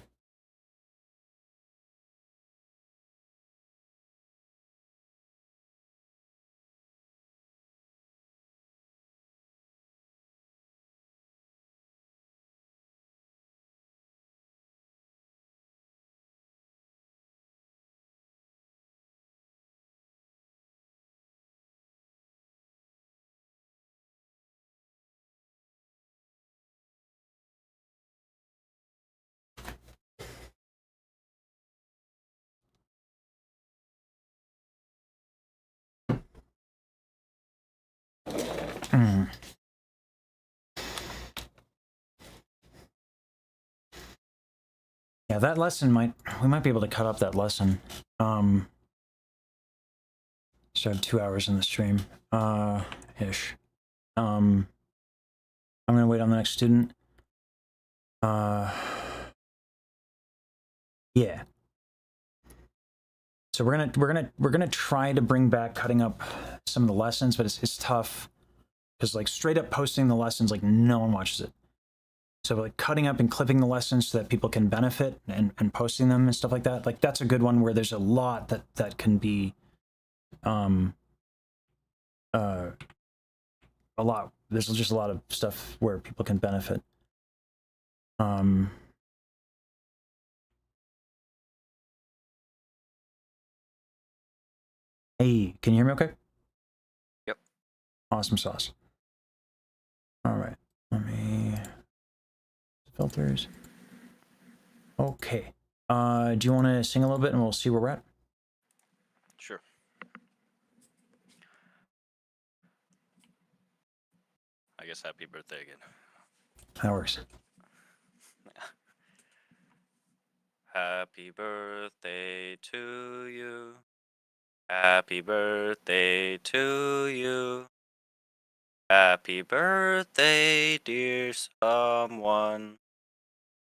Yeah, that lesson we might be able to cut up that lesson. So I have 2 hours in the stream, ish. I'm gonna wait on the next student. Yeah. So we're gonna try to bring back cutting up some of the lessons, but it's tough because like straight up posting the lessons, like no one watches it. So like cutting up and clipping the lessons so that people can benefit and posting them and stuff like that. Like that's a good one where there's a lot that can be a lot. There's just a lot of stuff where people can benefit. Hey, can you hear me okay? Yep. Awesome sauce. All right. Let me filters. Okay. Do you want to sing a little bit and we'll see where we're at? Sure. I guess happy birthday again. That works. Happy birthday to you. Happy birthday to you. Happy birthday, dear someone.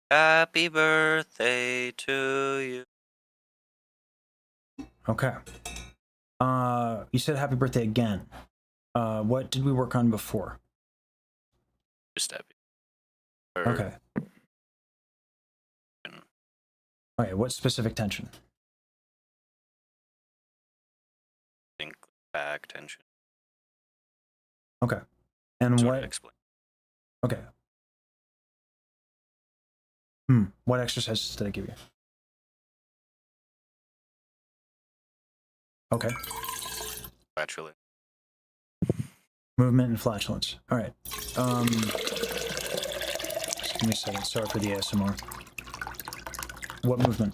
Happy birthday to you. Okay. You said happy birthday again. What did we work on before? Just happy. Okay. Okay, what specific tension? Think back tension. Okay. And Sort what? of explain. Okay. What exercises did I give you? Okay. Naturally. Movement and flatulence. All right. Just give me a second. Sorry for the ASMR. What movement?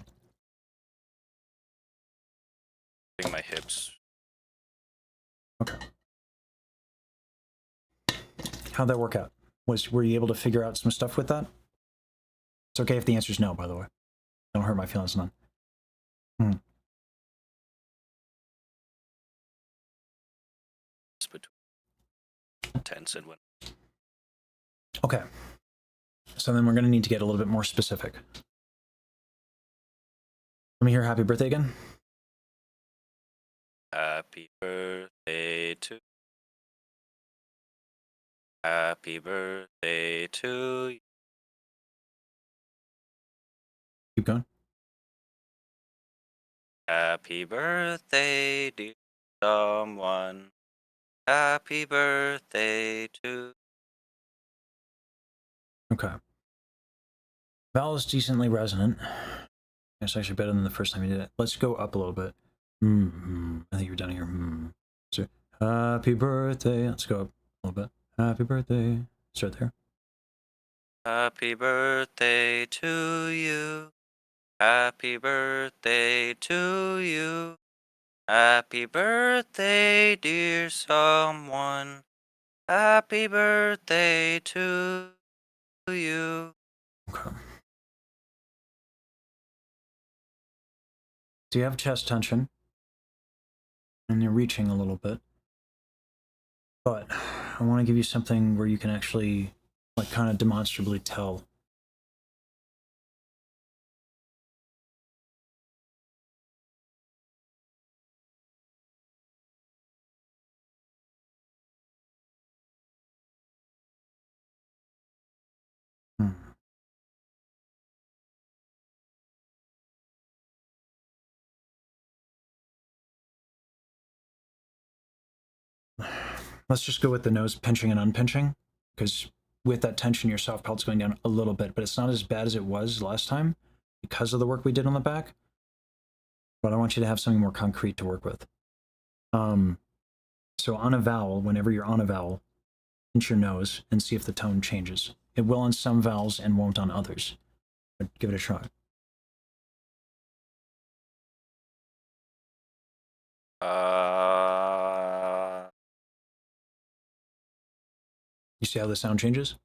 Bring my hips. Okay. How'd that work out? Were you able to figure out some stuff with that? It's okay if the answer is no, by the way. Don't hurt my feelings none. It's between tense and when. Okay. So then we're going to need to get a little bit more specific. Let me hear happy birthday again. Happy birthday to. Happy birthday to you. Keep going. Happy birthday, dear someone. Happy birthday to. Okay. Vowel is decently resonant. It's actually better than the first time you did it. Let's go up a little bit. I think you're down here. So, happy birthday. Let's go up a little bit. Happy birthday. Start there. Happy birthday to you. Happy birthday to you. Happy birthday, dear someone. Happy birthday to you. Okay. So you have chest tension, and you're reaching a little bit. But I want to give you something where you can actually, like, kind of demonstrably tell. Let's just go with the nose pinching and unpinching, because with that tension, your soft pelt's going down a little bit, but it's not as bad as it was last time because of the work we did on the back. But I want you to have something more concrete to work with. So on a vowel, whenever you're on a vowel, pinch your nose and see if the tone changes. It will on some vowels and won't on others. But give it a try. You see how the sound changes?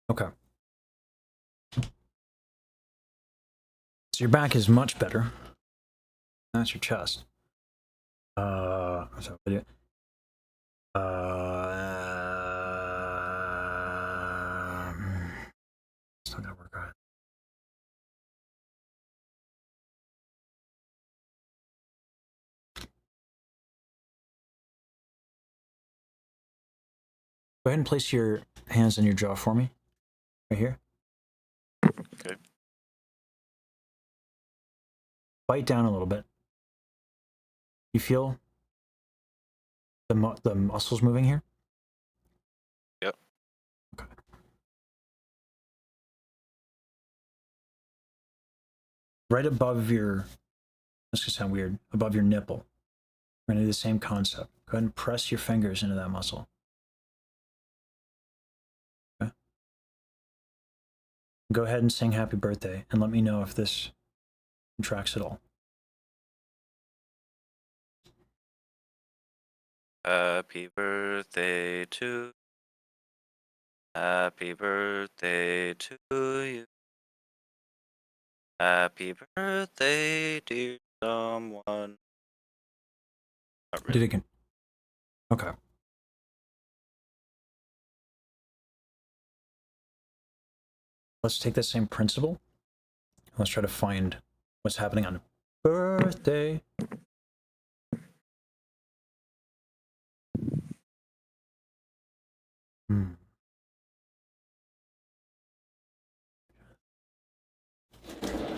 Okay. So your back is much better. That's your chest. So video. It's not gonna work out. Go ahead and place your hands on your jaw for me. Right here. Okay. Bite down a little bit. You feel the muscles moving here? Yep. Okay. Right above your, this could sound weird, above your nipple. We're gonna do the same concept. Go ahead and press your fingers into that muscle. Okay. Go ahead and sing happy birthday and let me know if this contracts at all. Happy birthday to. Happy birthday to you. Happy birthday, dear someone. Not Did really. it okay. Let's take that same principle. Let's try to find what's happening on birthday.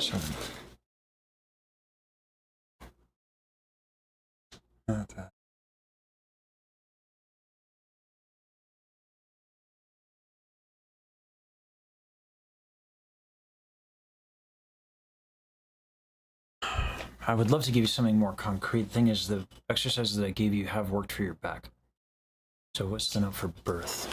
So. Okay. I would love to give you something more concrete. Thing is, the exercises that I gave you have worked for your back. So what's the note for birth?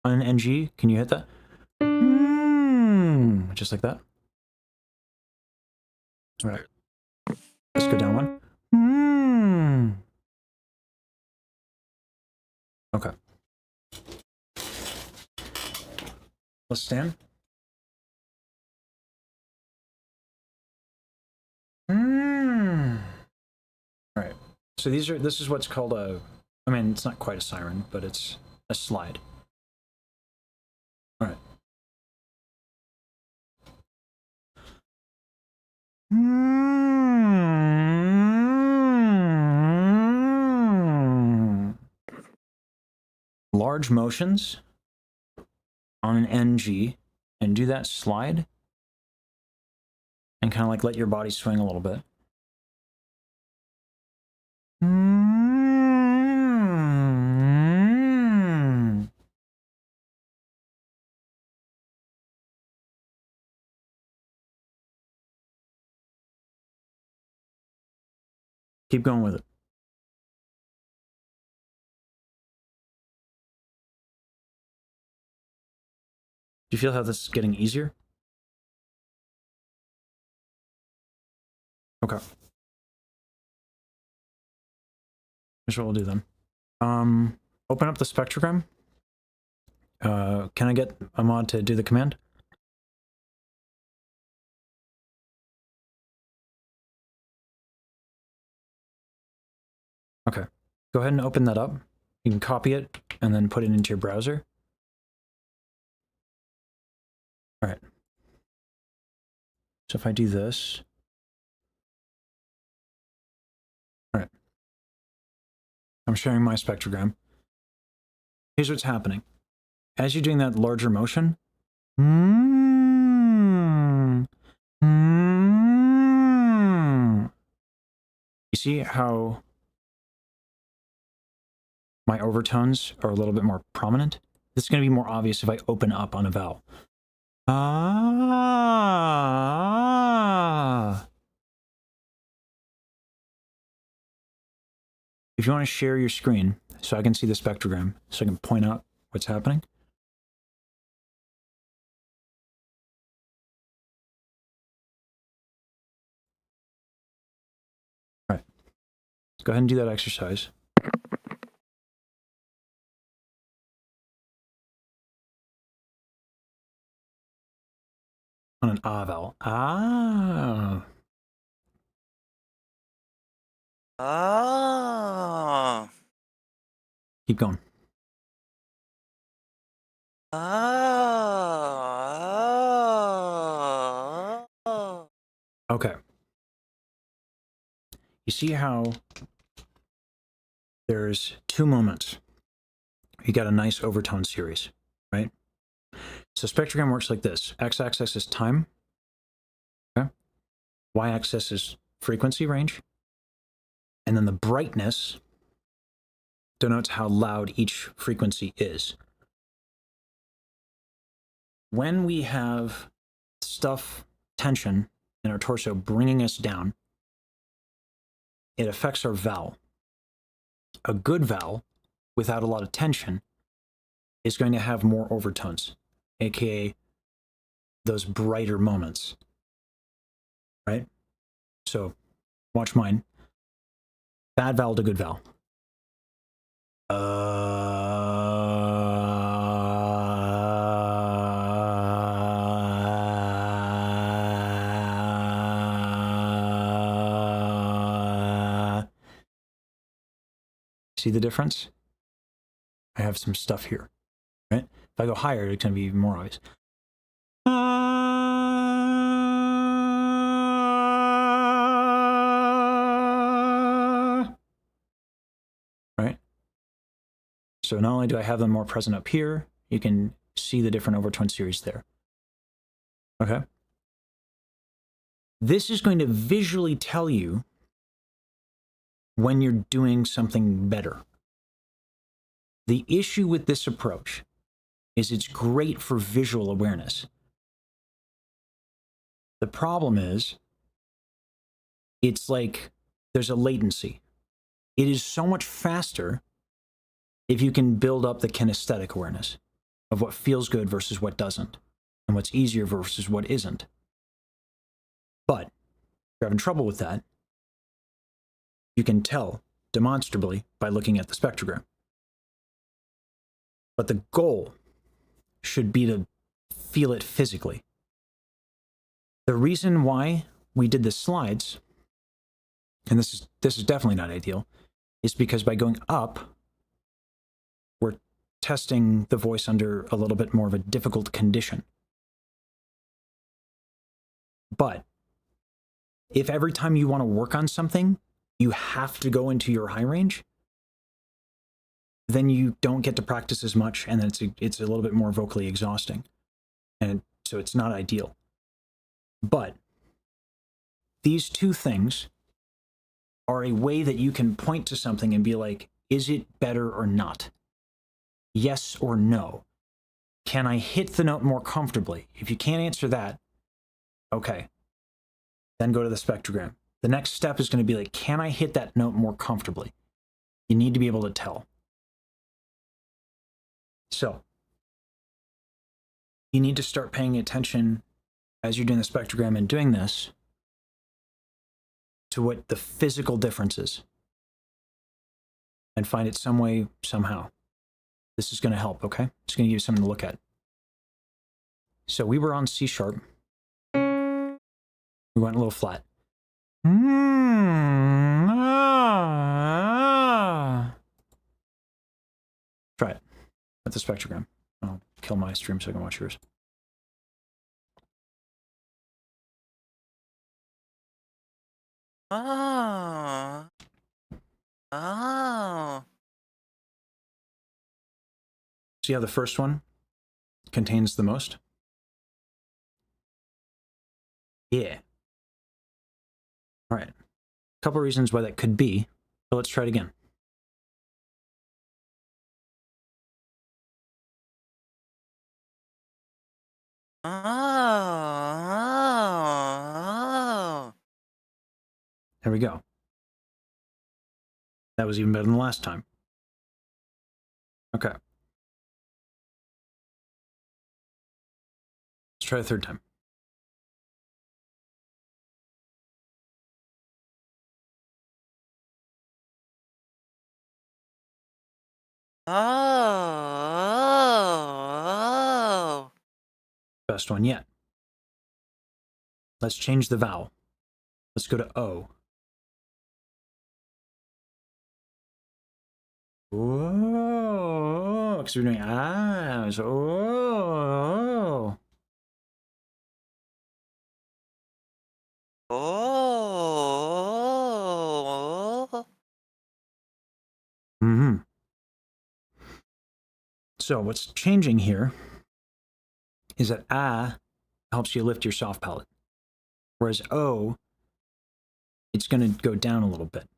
On an NG, can you hit that? Just like that. All right. Let's go down one. Okay. Let's stand. All right. So this is what's called a, I mean, it's not quite a siren, but it's a slide. All right. Large motions on an NG and do that slide and kind of like let your body swing a little bit. Keep going with it. Do you feel how this is getting easier? Okay. Here's what we'll do then. Open up the spectrogram. Can I get a mod to do the command? Okay. Go ahead and open that up. You can copy it and then put it into your browser. All right. So if I do this. All right. I'm sharing my spectrogram. Here's what's happening. As you're doing that larger motion, you see how my overtones are a little bit more prominent? This is going to be more obvious if I open up on a vowel. If you want to share your screen so I can see the spectrogram, so I can point out what's happening. All right. Go ahead and do that exercise. On an ah vowel. Ah. Ah. Keep going. Ah. Okay. You see how there's two moments. You got a nice overtone series, right? So spectrogram works like this. X-axis is time. Okay. Y-axis is frequency range. And then the brightness denotes how loud each frequency is. When we have stuff, tension in our torso bringing us down, it affects our vowel. A good vowel, without a lot of tension, is going to have more overtones, aka those brighter moments, right? So watch mine. Bad vowel to good vowel. See the difference? I have some stuff here, right? If I go higher, it's going to be even more obvious. So not only do I have them more present up here, you can see the different overtone series there. Okay. This is going to visually tell you when you're doing something better. The issue with this approach is it's great for visual awareness. The problem is, it's like there's a latency. It is so much faster if you can build up the kinesthetic awareness of what feels good versus what doesn't, and what's easier versus what isn't. But if you're having trouble with that, you can tell demonstrably by looking at the spectrogram. But the goal should be to feel it physically. The reason why we did the slides, and this is definitely not ideal, is because by going up, we're testing the voice under a little bit more of a difficult condition. But if every time you want to work on something, you have to go into your high range, then you don't get to practice as much, and then it's a little bit more vocally exhausting. And so it's not ideal. But these two things are a way that you can point to something and be like, is it better or not? Yes or no? Can I hit the note more comfortably? If you can't answer that, okay, then go to the spectrogram. The next step is going to be like, can I hit that note more comfortably? You need to be able to tell. So you need to start paying attention as you're doing the spectrogram and doing this to what the physical difference is, and find it some way, somehow. This is going to help, okay? It's going to give you something to look at. So we were on C sharp. We went a little flat. Try it at the spectrogram. I'll kill my stream so I can watch yours. Oh. Oh. See how the first one contains the most? Yeah. All right. A couple reasons why that could be, but let's try it again. Oh. There we go. That was even better than the last time. Okay. Let's try the third time. Oh. Best one yet. Let's change the vowel. Let's go to O. Whoa, because we're doing so oh. Oh. Mm-hmm. So what's changing here is that helps you lift your soft palate, whereas O, it's going to go down a little bit.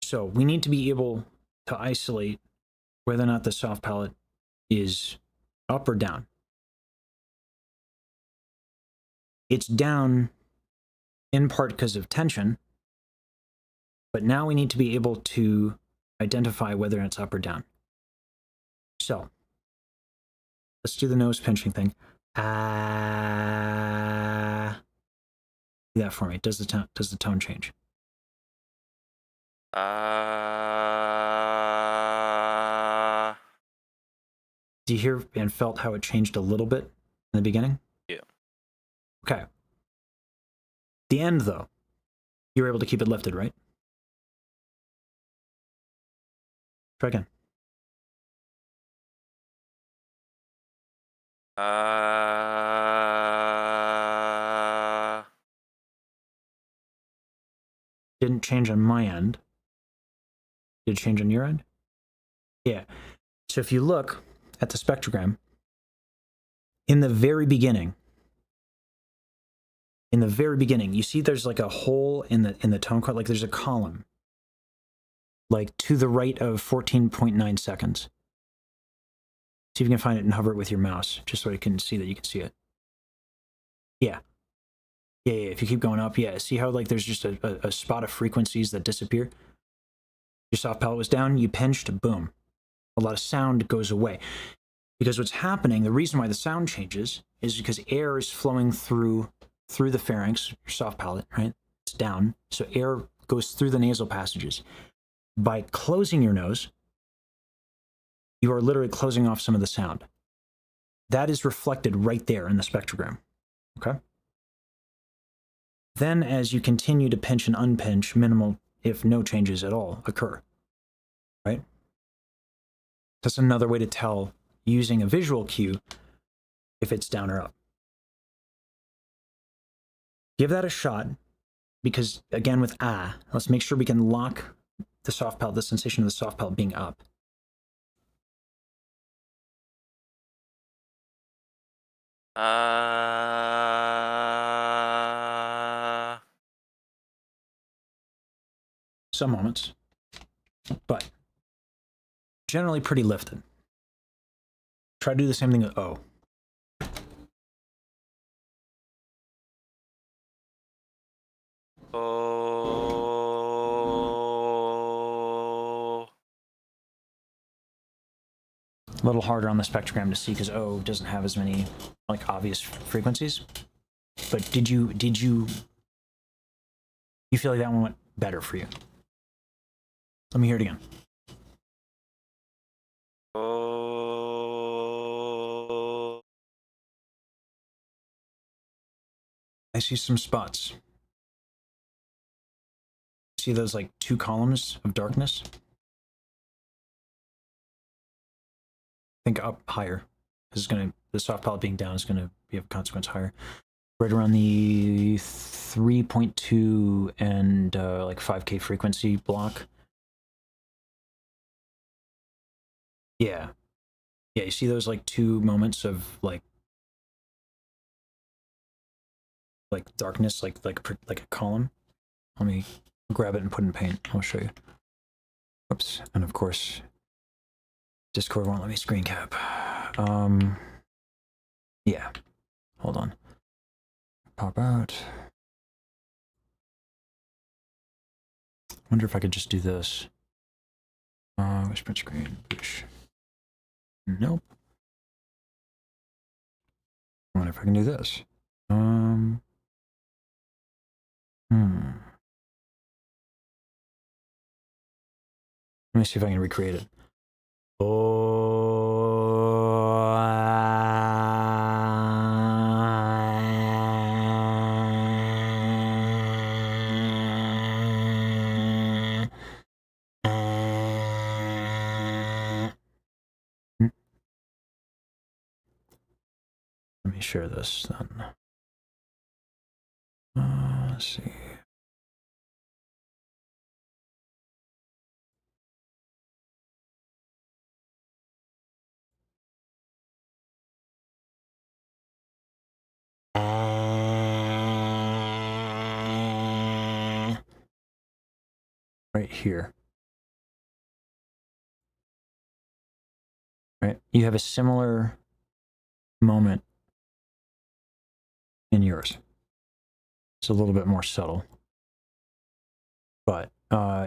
So we need to be able to isolate whether or not the soft palate is up or down. It's down in part because of tension, but now we need to be able to identify whether it's up or down. So let's do the nose pinching thing. Do that for me. Does the tone change? Do you hear and felt how it changed a little bit in the beginning? Yeah. Okay. The end, though, you were able to keep it lifted, right? Try again. Didn't change on my end. Did it change on your end? Yeah. So if you look at the spectrogram, in the very beginning, you see there's like a hole in the tone card, like there's a column, like to the right of 14.9 seconds. See if you can find it and hover it with your mouse, just so you can see that you can see it. Yeah. Yeah, if you keep going up, yeah. See how like there's just a spot of frequencies that disappear? Your soft palate was down, you pinched, boom. A lot of sound goes away. Because what's happening, the reason why the sound changes is because air is flowing through the pharynx, your soft palate, right? It's down, so air goes through the nasal passages. By closing your nose, you are literally closing off some of the sound. That is reflected right there in the spectrogram, okay? Then as you continue to pinch and unpinch, minimal, if no changes at all, occur, right? That's another way to tell using a visual cue if it's down or up. Give that a shot, because again with let's make sure we can lock the soft palate, the sensation of the soft palate being up. Some moments, but generally pretty lifted. Try to do the same thing with O. Oh. A little harder on the spectrogram to see because O doesn't have as many like obvious frequencies. But did you feel like that one went better for you? Let me hear it again. Oh. I see some spots. See those like two columns of darkness? Think up higher. This is the soft palate being down is gonna be of consequence higher. Right around the 3.2 and like 5K frequency block. Yeah. Yeah, you see those like two moments of like darkness, like a column. Let me grab it and put it in paint. I'll show you. Oops. And of course, Discord won't let me screen cap. Yeah. Hold on. Pop out. Wonder if I could just do this. Print screen. Push. Nope. I wonder if I can do this. Let me see if I can recreate it. Let me share this then. Let's see. Right here. Right? You have a similar moment in yours. It's a little bit more subtle. But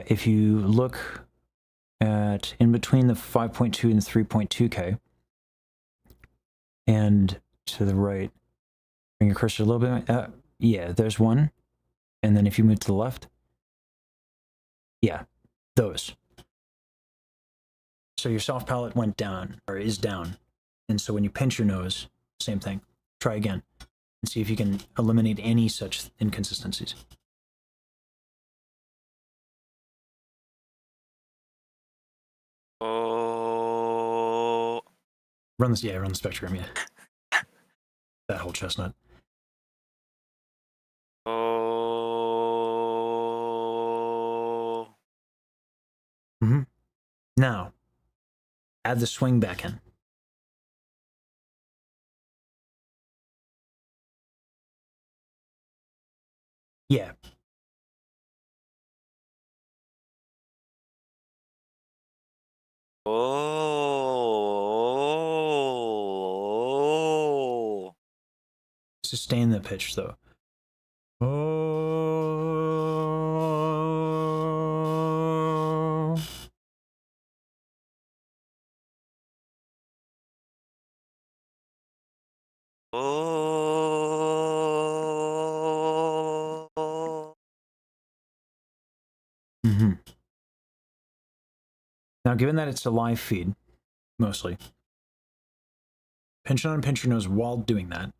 if you look at in between the 5.2 and 3.2K, and to the right, bring your cursor a little bit. Yeah, there's one. And then if you move to the left, yeah, those. So your soft palate went down, or is down. And so when you pinch your nose, same thing. Try again and see if you can eliminate any such inconsistencies. Oh. Run the spectrogram, yeah. That whole chestnut. Oh. Now, add the swing back in. Yeah. Oh. Sustain the pitch though. Oh. Oh. Mm-hmm. Now, given that it's a live feed, mostly, pinch on and pinch your nose while doing that,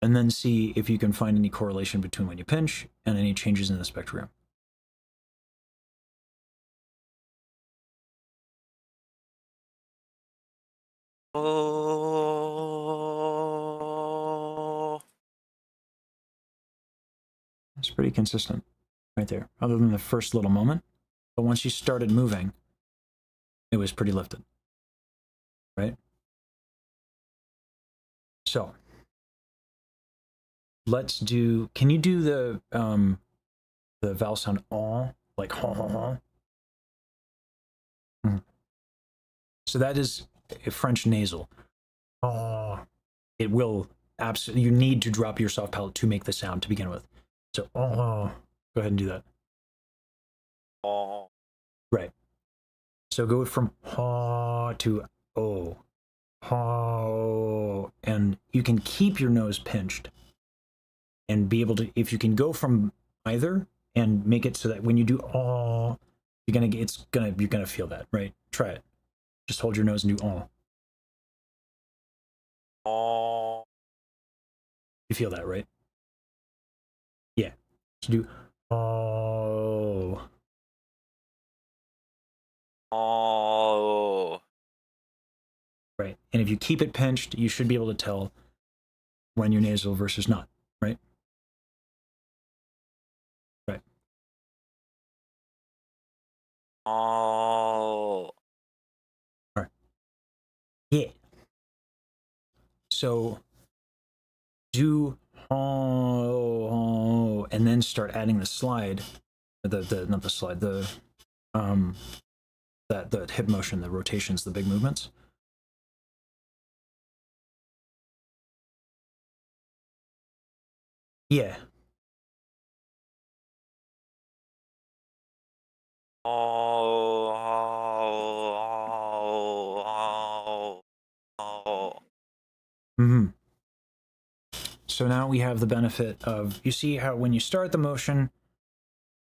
and then see if you can find any correlation between when you pinch and any changes in the spectrogram. Oh. It's pretty consistent right there, other than the first little moment. But once you started moving, it was pretty lifted, right? So let's do, can you do the vowel sound ah, like ha ha ha? Mhm. So that is a French nasal. Ah. It will absolutely, you need to drop your soft palate to make the sound to begin with. So ah, go ahead and do that. Oh. Right. So go from ha to oh. Ha, and you can keep your nose pinched and be able to, if you can go from either and make it so that when you do oh, you're gonna feel that, right? Try it. Just hold your nose and do oh. Oh. You feel that, right? Yeah. So do oh. Oh. Right. And if you keep it pinched, you should be able to tell when you're nasal versus not, right? Right. Oh. All right. Yeah. So do oh, and then start adding the slide, the not the slide, the that the hip motion, the rotations, the big movements. Yeah. Oh. Oh. Oh. Mm-hmm. So now we have the benefit of, you see how when you start the motion,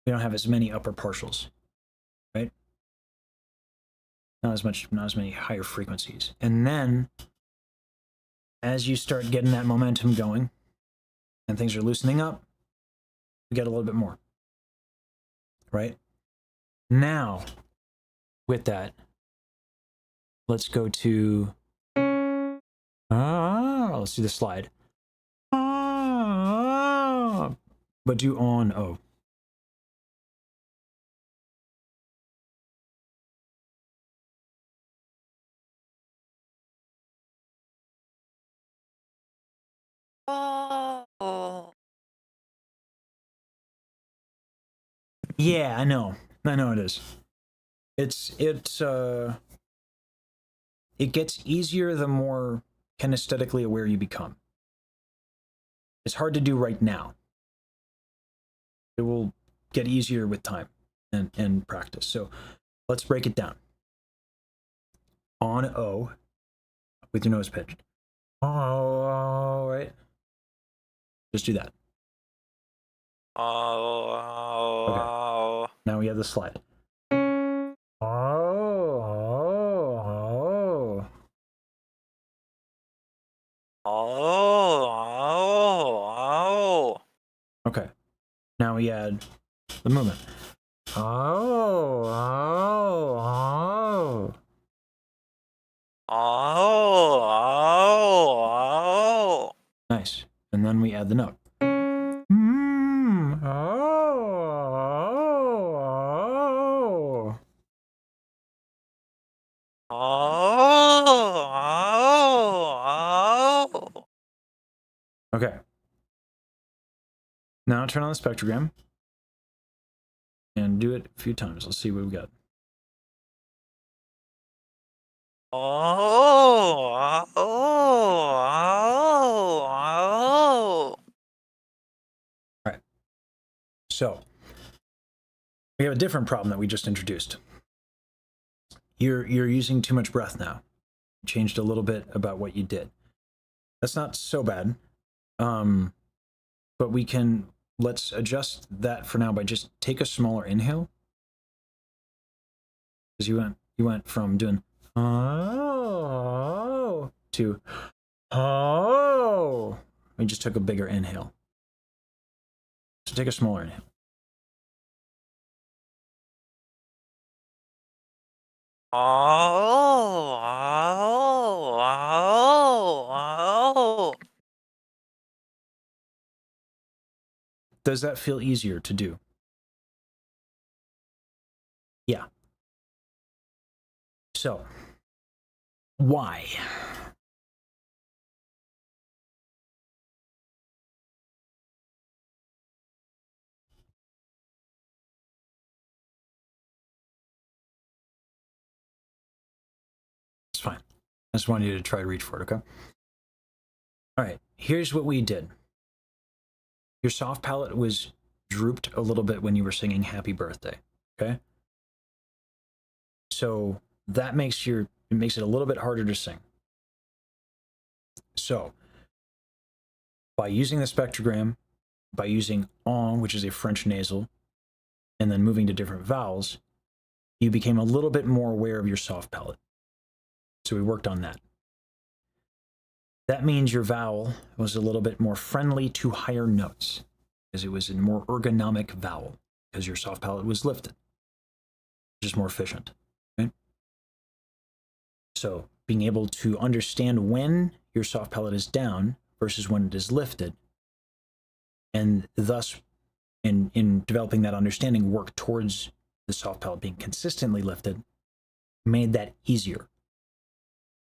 we don't have as many upper partials, right? Not as many higher frequencies. And then as you start getting that momentum going and things are loosening up, we get a little bit more, right? Now, with that, let's go to, let's do the slide. But do on O. Oh. Yeah, I know it is. It gets easier the more kinesthetically aware you become. It's hard to do right now. It will get easier with time and practice. So let's break it down. On O with your nose pitched. Oh, right. Just do that. Oh. Now we have the slide. Oh. Oh. Okay. Now we add the movement. Oh. Oh. Nice. And then we add the note. Oh. Oh. Okay. Now turn on the spectrogram and do it a few times. Let's see what we got. Oh. Oh. All right. So we have a different problem that we just introduced. You're using too much breath now. You changed a little bit about what you did. That's not so bad. But let's adjust that for now by just take a smaller inhale. Because you went from doing oh to oh. We just took a bigger inhale. So take a smaller inhale. Oh. Does that feel easier to do? Yeah. So, why? It's fine. I just wanted you to try to reach for it, okay? All right, here's what we did. Your soft palate was drooped a little bit when you were singing Happy Birthday, okay? So that makes it a little bit harder to sing. So by using the spectrogram, by using on, which is a French nasal, and then moving to different vowels, you became a little bit more aware of your soft palate. So we worked on that. That means your vowel was a little bit more friendly to higher notes, because it was a more ergonomic vowel, because your soft palate was lifted, which is more efficient. Right? So being able to understand when your soft palate is down versus when it is lifted, and thus in developing that understanding, work towards the soft palate being consistently lifted, made that easier.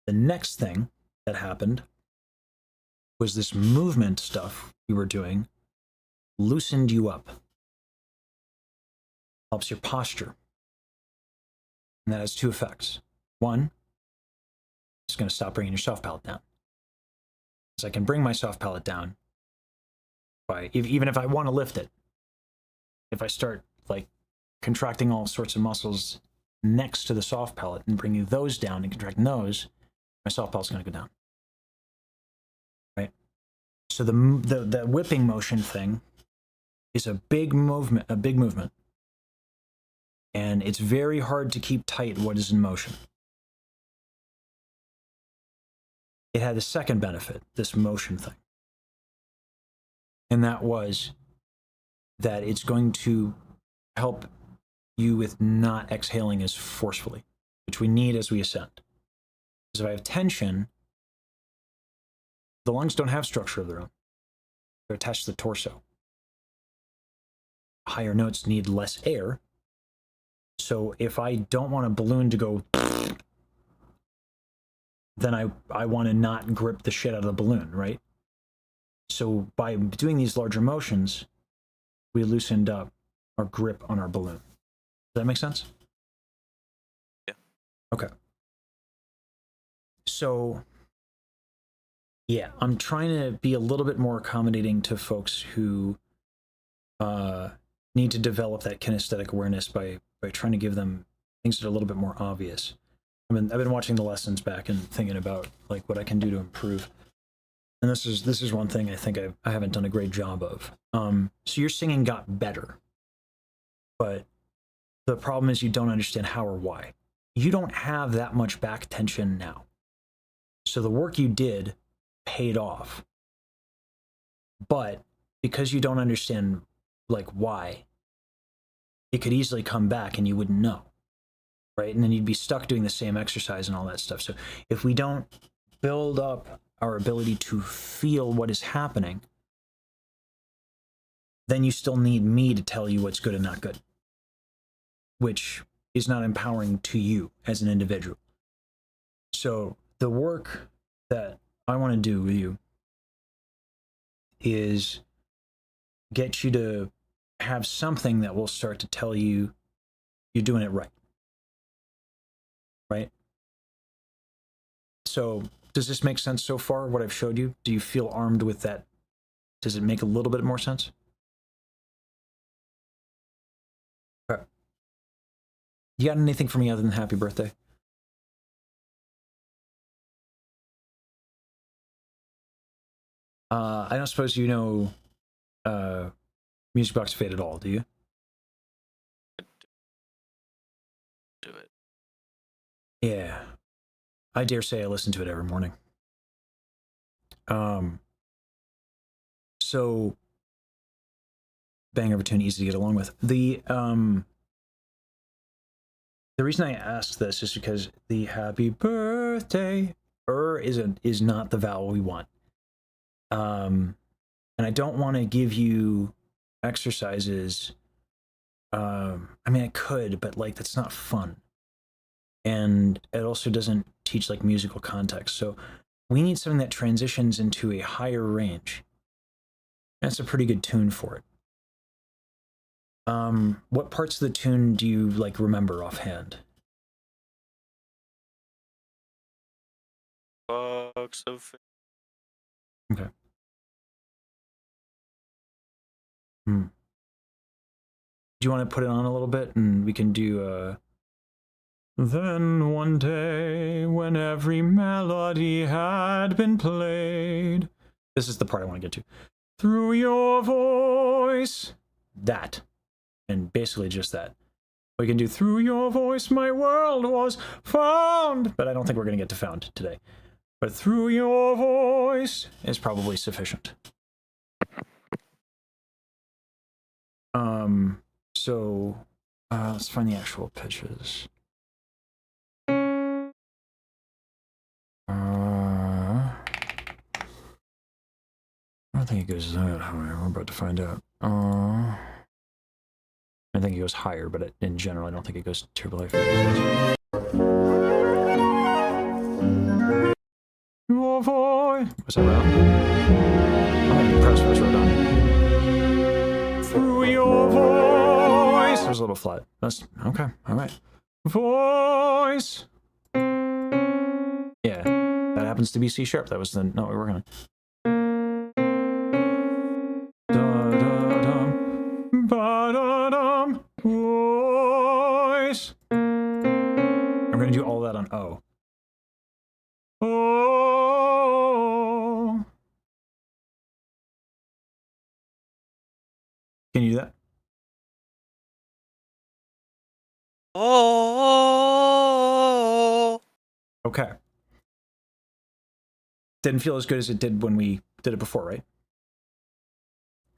The next thing that happened was this movement stuff we were doing loosened you up, helps your posture. And that has two effects. One, it's going to stop bringing your soft palate down. Because I can bring my soft palate down even if I want to lift it. If I start like contracting all sorts of muscles next to the soft palate and bringing those down and contracting those, my soft palate's going to go down. Right? So the whipping motion thing is a big movement, and it's very hard to keep tight what is in motion. It had a second benefit, this motion thing, and that was that it's going to help you with not exhaling as forcefully, which we need as we ascend. Because if I have tension, the lungs don't have structure of their own. They're attached to the torso. Higher notes need less air. So if I don't want a balloon to go, then I want to not grip the shit out of the balloon, right? So by doing these larger motions, we loosened up our grip on our balloon. Does that make sense? Yeah. Okay. So, yeah, I'm trying to be a little bit more accommodating to folks who need to develop that kinesthetic awareness by trying to give them things that are a little bit more obvious. I've been watching the lessons back and thinking about like what I can do to improve. And this is one thing I think I haven't done a great job of. So your singing got better, but the problem is you don't understand how or why. You don't have that much back tension now. So the work you did paid off. But because you don't understand like why, it could easily come back and you wouldn't know. Right? And then you'd be stuck doing the same exercise and all that stuff. So if we don't build up our ability to feel what is happening, then you still need me to tell you what's good and not good, which is not empowering to you as an individual. So the work that I want to do with you is get you to have something that will start to tell you you're doing it right. Right? So does this make sense so far, what I've showed you? Do you feel armed with that? Does it make a little bit more sense? Okay. You got anything for me other than happy birthday? I don't suppose you know Music Box Fade at all, do you? Do it. Yeah. I dare say I listen to it every morning. So bang over tune, easy to get along with. The reason I ask this is because the happy birthday is not the vowel we want. And I don't want to give you exercises. I mean, I could, but like that's not fun, and it also doesn't teach like musical context. So we need something that transitions into a higher range. That's a pretty good tune for it. What parts of the tune do you like remember offhand? Box of Okay. Do you want to put it on a little bit and we can do Then one day when every melody had been played. This is the part I want to get to. Through your voice. That. And basically just that. We can do through your voice my world was found. But I don't think we're going to get to found today. But through your voice is probably sufficient. So let's find the actual pitches. I don't think it goes that high. We're about to find out. I think it goes higher, but in general, I don't think it goes terribly high. Your voice. Was that wrong? I'm gonna press first row down. Through your voice. It was a little flat. That's okay. All right. Voice. Yeah, that happens to be C sharp. That was the note we were working on. Da da dum, ba da dum, voice. I'm gonna do all that on O. Oh. Can you do that? Oh. Okay. Didn't feel as good as it did when we did it before, right?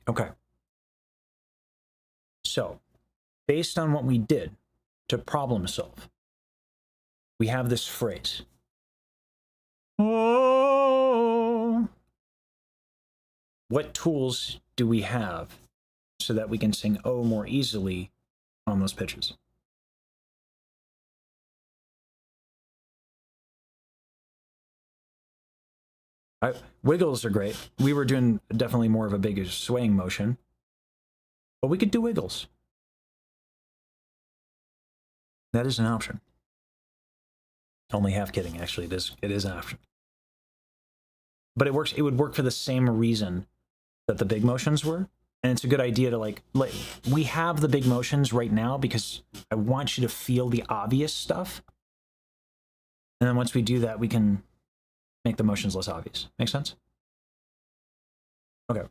Okay. So, based on what we did to problem solve, we have this phrase. Oh. What tools do we have so that we can sing O more easily on those pitches? Wiggles are great. We were doing definitely more of a big swaying motion, but we could do wiggles. That is an option. Only half kidding, actually. It is an option. But it works. It would work for the same reason that the big motions were. And it's a good idea to like we have the big motions right now because I want you to feel the obvious stuff. And then once we do that, we can make the motions less obvious. Make sense? Okay.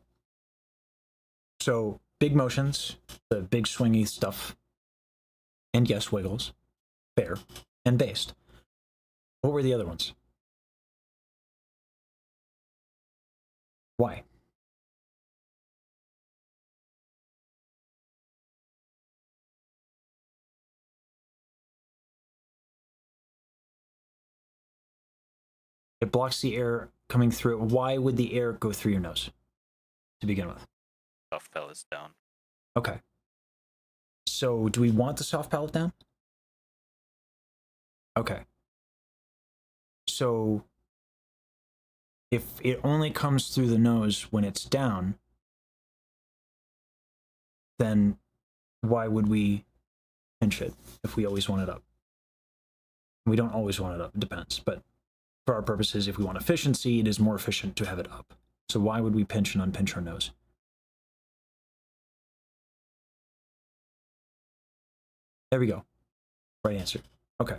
So big motions, the big swingy stuff, and yes, wiggles, fair, and based. What were the other ones? Why? It blocks the air coming through. Why would the air go through your nose to begin with? Soft pellets down. Okay. So do we want the soft palate down? Okay. So if it only comes through the nose when it's down, then why would we pinch it if we always want it up? We don't always want it up, it depends. But for our purposes, if we want efficiency, it is more efficient to have it up. So why would we pinch and unpinch our nose? There we go. Right answer. Okay.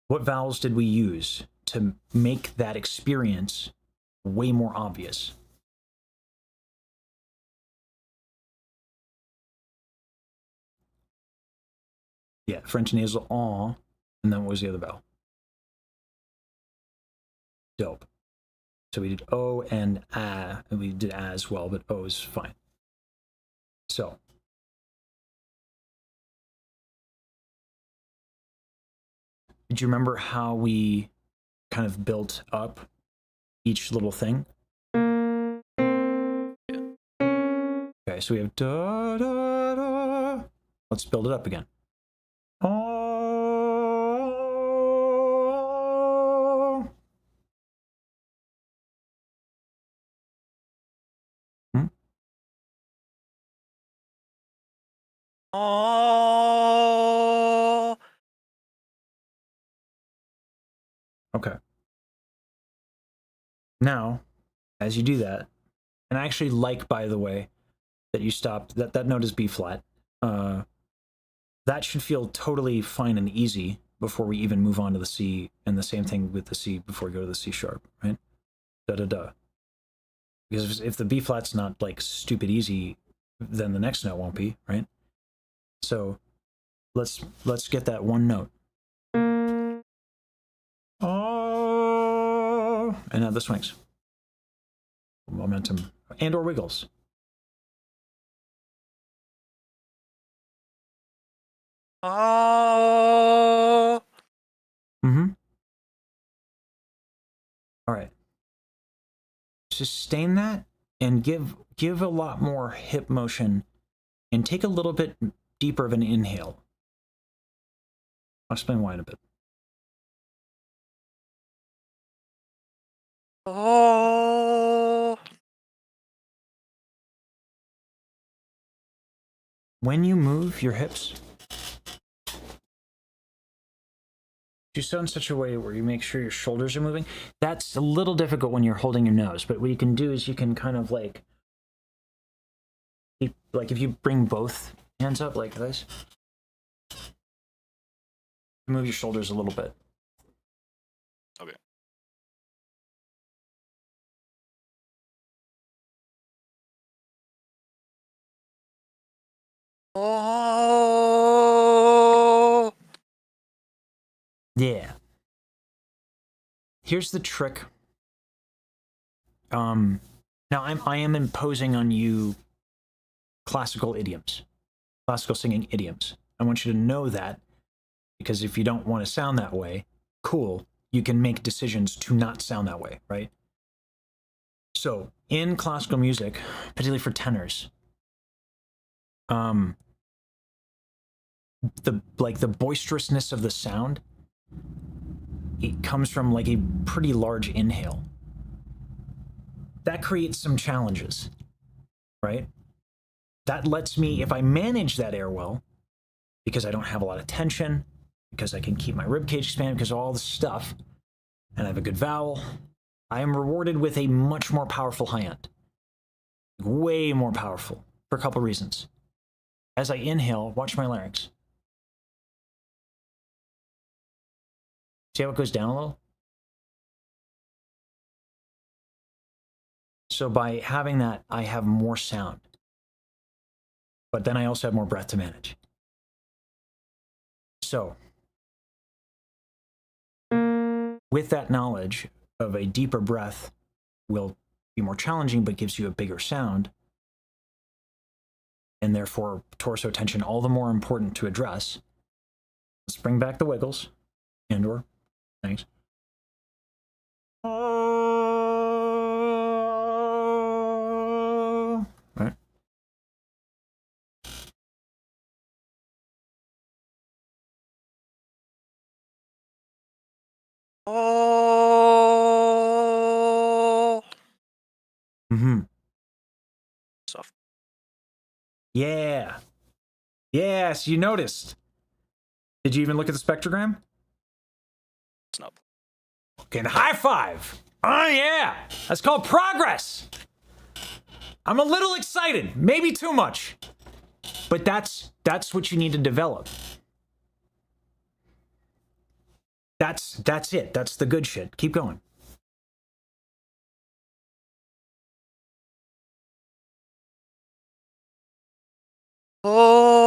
What vowels did we use to make that experience way more obvious? Yeah, French nasal ah, and then what was the other vowel? Dope. So we did O and A, and we did A as well, but O is fine. So did you remember how we kind of built up each little thing? Okay, so we have da da da. Let's build it up again. Oh. Oh. Okay. Now, as you do that, and I actually like, by the way, that you stopped, that note is B flat. That should feel totally fine and easy before we even move on to the C, and the same thing with the C before we go to the C sharp, right? Da da da. Because if the B flat's not like stupid easy, then the next note won't be, right? So let's get that one note. Oh, and now the swings. Momentum and or wiggles. Oh. Mm-hmm. All right. Sustain that and give a lot more hip motion and take a little bit deeper of an inhale. I'll explain why in a bit. Oh. When you move your hips, do so in such a way where you make sure your shoulders are moving. That's a little difficult when you're holding your nose, but what you can do is you can kind of like if you bring both hands up like this, move your shoulders a little bit. Okay. Oh. Yeah. Here's the trick. Now I am imposing on you classical idioms, classical singing idioms. I want you to know that, because if you don't want to sound that way, cool, you can make decisions to not sound that way, right? So in classical music, particularly for tenors, the boisterousness of the sound, it comes from like a pretty large inhale. That creates some challenges, right? That lets me, if I manage that air well, because I don't have a lot of tension, because I can keep my ribcage expanded, because of all the stuff, and I have a good vowel, I am rewarded with a much more powerful high end. Way more powerful, for a couple reasons. As I inhale, watch my larynx. See how it goes down a little? So by having that, I have more sound. But then I also have more breath to manage. So, with that knowledge of a deeper breath will be more challenging, but gives you a bigger sound, and therefore torso tension all the more important to address. Let's bring back the wiggles, and or, thanks. Right. Oh. Mm-hmm. Soft. Yeah. Yes, you noticed. Did you even look at the spectrogram? Snub. Okay, and high five. Oh yeah, that's called progress. I'm a little excited, maybe too much, but that's what you need to develop. That's it. That's the good shit. Keep going. Oh.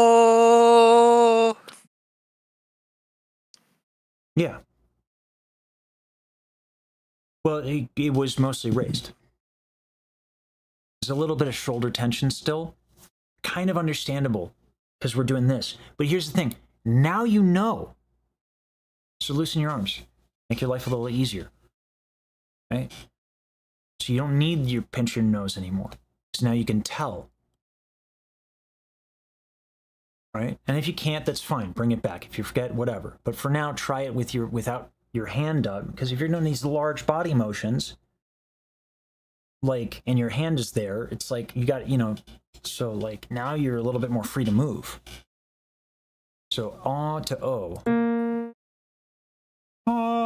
Yeah. Well, it was mostly raised. There's a little bit of shoulder tension still. Kind of understandable because we're doing this. But here's the thing. Now you know. So loosen your arms. Make your life a little easier. Right? So you don't need your pinch your nose anymore. So now you can tell. Right? And if you can't, that's fine. Bring it back. If you forget, whatever. But for now, try it with without your hand up. Because if you're doing these large body motions, like, and your hand is there, it's like you got, so like now you're a little bit more free to move. So ah to O. Oh.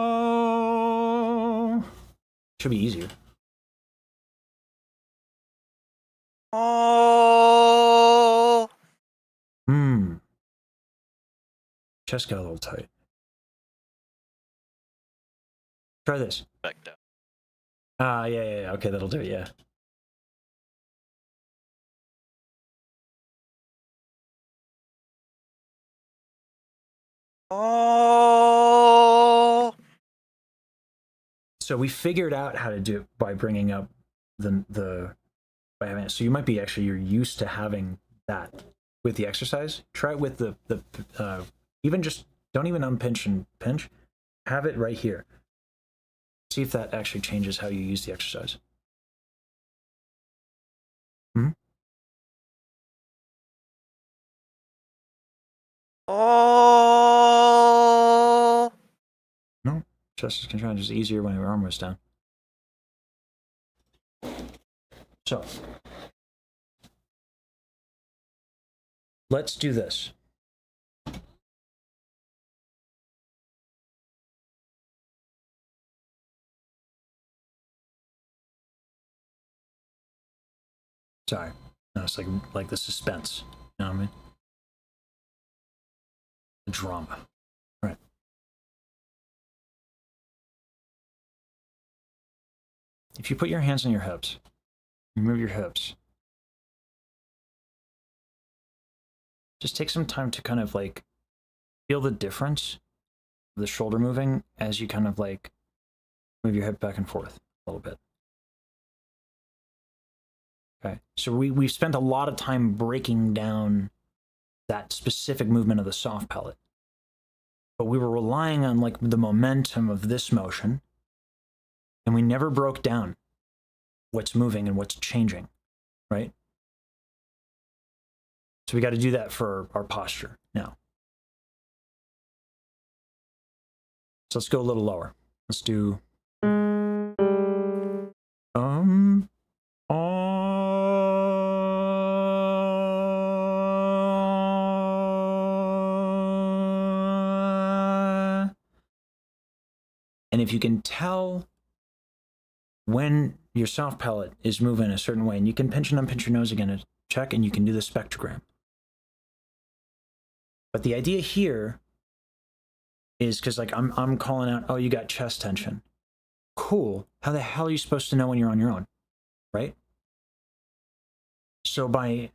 Should be easier. Oh. Chest got a little tight. Try this. Back down. Yeah. Okay, that'll do it, yeah. Oh. So we figured out how to do it by bringing up by having it. So you might be you're used to having that with the exercise. Try it with the even just don't even unpinch and pinch. Have it right here. See if that actually changes how you use the exercise. Oh. No, chest is contracted. Just easier when your arm was down. So let's do this. Sorry, no, it's like the suspense. You know what I mean? The drama. Right. If you put your hands on your hips, you move your hips. Just take some time to kind of like feel the difference of the shoulder moving as you kind of like move your hip back and forth a little bit. Okay, so we've spent a lot of time breaking down that specific movement of the soft palate, but we were relying on like the momentum of this motion, and we never broke down what's moving and what's changing, right? So we got to do that for our posture now. So let's go a little lower. Let's do and if you can tell when your soft palate is moving a certain way, and you can pinch and unpinch your nose again to check, and you can do the spectrogram. But the idea here is because like I'm calling out, oh, you got chest tension. Cool. How the hell are you supposed to know when you're on your own, right? So by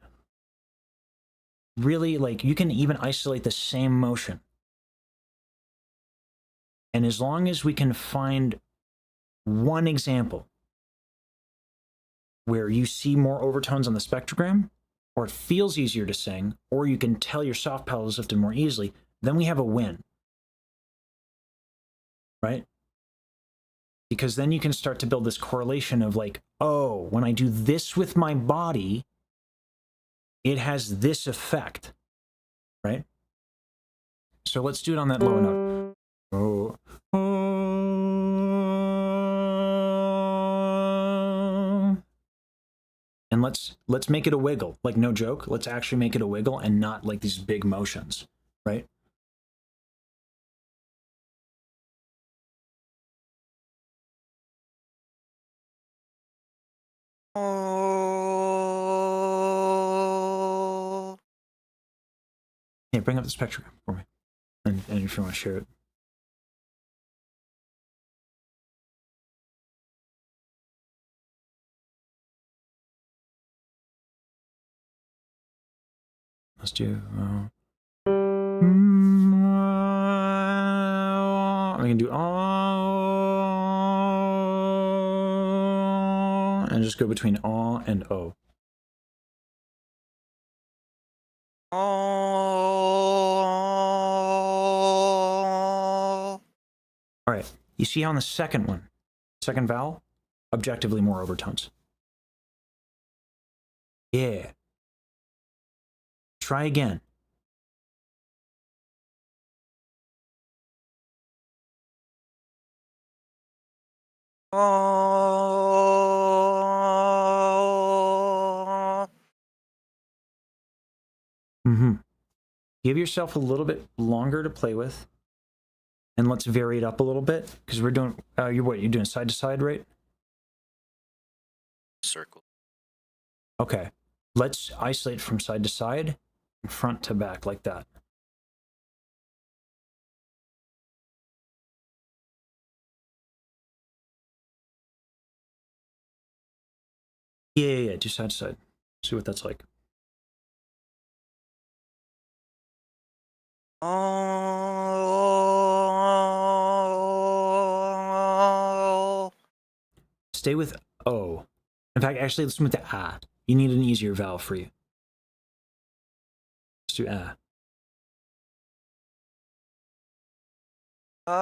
really like you can even isolate the same motion. And as long as we can find one example where you see more overtones on the spectrogram, or it feels easier to sing, or you can tell your soft palate is lifted more easily, then we have a win. Right? Because then you can start to build this correlation of like, oh, when I do this with my body, it has this effect, right? So let's do it on that lower note. Oh, oh. let's make it a wiggle. Like, no joke. Let's actually make it a wiggle and not like these big motions, right? Oh. Yeah, bring up the spectrogram for me, and if you want to share it. Let's do. We can do and just go between and o. Oh. All right. You see how on the second one, second vowel, objectively more overtones. Yeah. Try again. Oh. Give yourself a little bit longer to play with, and let's vary it up a little bit because we're doing. You're doing side to side, right? Circle. Okay. Let's isolate from side to side, and front to back like that. Yeah. Do side to side. See what that's like. Oh. Stay with O. In fact, actually, let's move to A. You need an easier vowel for you. Let's do A. All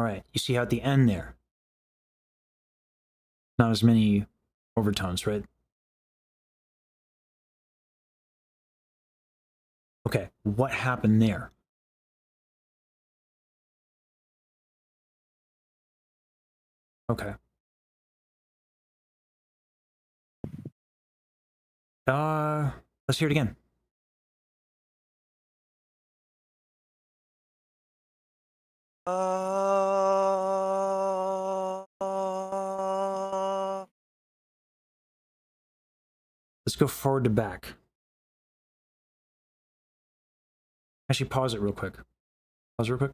right. You see how at the end there, not as many overtones, right? Okay. What happened there? Okay. Let's hear it again. Let's go forward to back. Actually, pause it real quick. Pause real quick.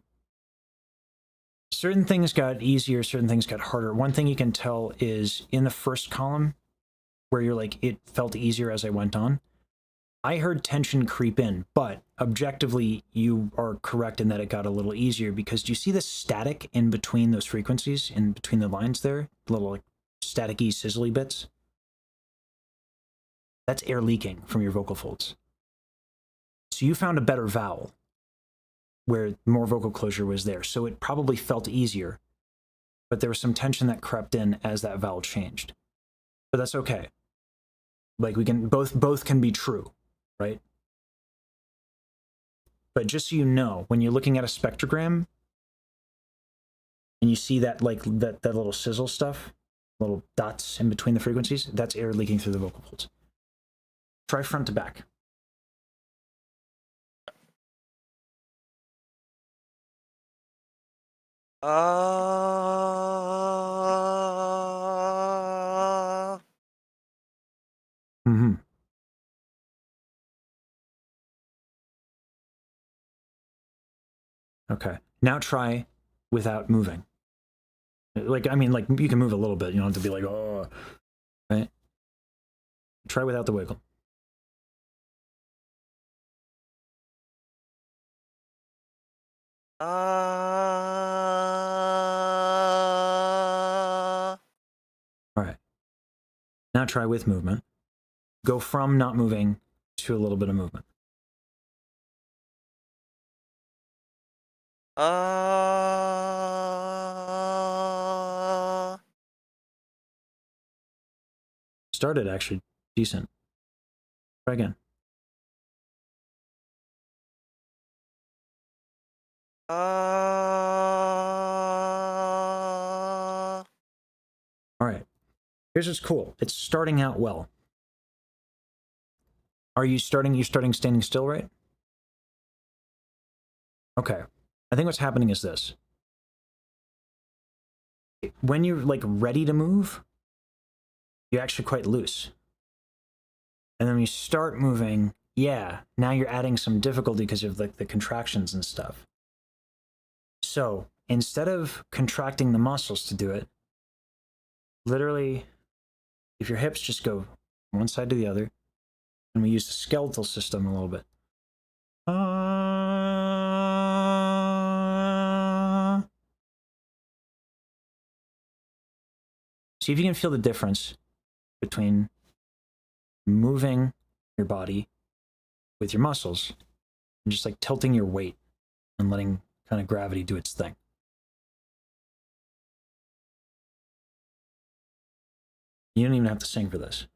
Certain things got easier, certain things got harder. One thing you can tell is in the first column, where you're like, it felt easier as I went on. I heard tension creep in, but objectively, you are correct in that it got a little easier because do you see the static in between those frequencies, in between the lines there? Little like staticky, sizzly bits? That's air leaking from your vocal folds. So you found a better vowel where more vocal closure was there. So it probably felt easier, but there was some tension that crept in as that vowel changed. But that's okay. Like we can both can be true, right? But just so you know, when you're looking at a spectrogram and you see that like that little sizzle stuff, little dots in between the frequencies, that's air leaking through the vocal folds. Try front to back. Okay. Now try without moving. Like, I mean, like you can move a little bit. You don't have to be like, oh, right? Try without the wiggle. All right. Now try with movement. Go from not moving to a little bit of movement. Started actually decent. Try again. Here's what's cool. It's starting out well. You're starting standing still, right? Okay. I think what's happening is this. When you're like ready to move, you're actually quite loose. And then when you start moving, yeah, now you're adding some difficulty because of like the contractions and stuff. So instead of contracting the muscles to do it, literally, if your hips just go one side to the other, and we use the skeletal system a little bit. See if you can feel the difference between moving your body with your muscles and just like tilting your weight and letting kind of gravity do its thing. You don't even have to sing for this.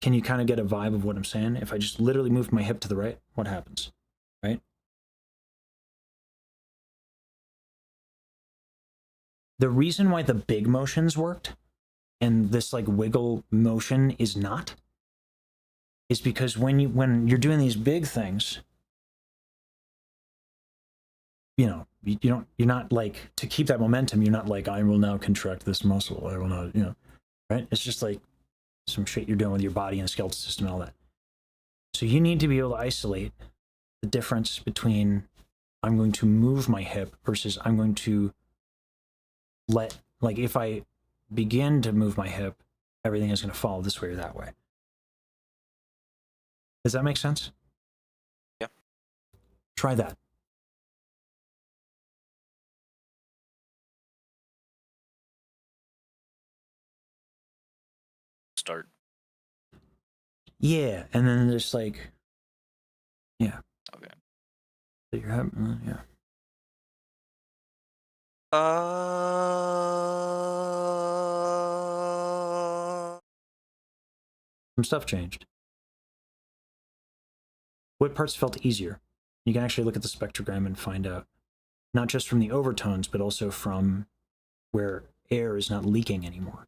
Can you kind of get a vibe of what I'm saying? If I just literally move my hip to the right, what happens? Right? The reason why the big motions worked and this like wiggle motion is not is because when you're doing these big things, you know, you're not like, to keep that momentum, you're not like, I will now contract this muscle, I will not, you know, right? It's just like some shit you're doing with your body and the skeletal system and all that. So you need to be able to isolate the difference between I'm going to move my hip versus I'm going to let, like, if I begin to move my hip, everything is going to follow this way or that way. Does that make sense? Yeah. Try that. Start. Yeah, and then just like, yeah. Okay. So you're having, yeah. Some stuff changed. What parts felt easier? You can actually look at the spectrogram and find out, not just from the overtones, but also from where air is not leaking anymore.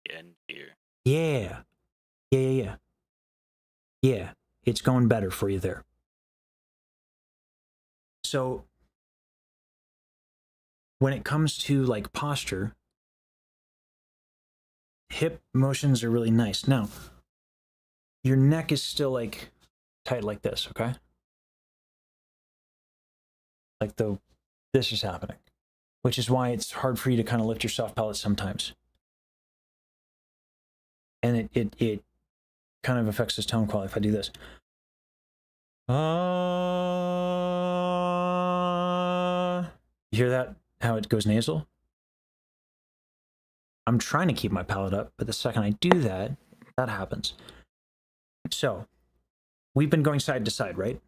End here. Yeah. Yeah, it's going better for you there. So when it comes to like posture, hip motions are really nice. Now, your neck is still like tight like this, okay? Like this is happening, which is why it's hard for you to kind of lift your soft palate sometimes. And it kind of affects this tone quality if I do this. You hear that? How it goes nasal? I'm trying to keep my palate up, but the second I do that, that happens. So, we've been going side to side, right?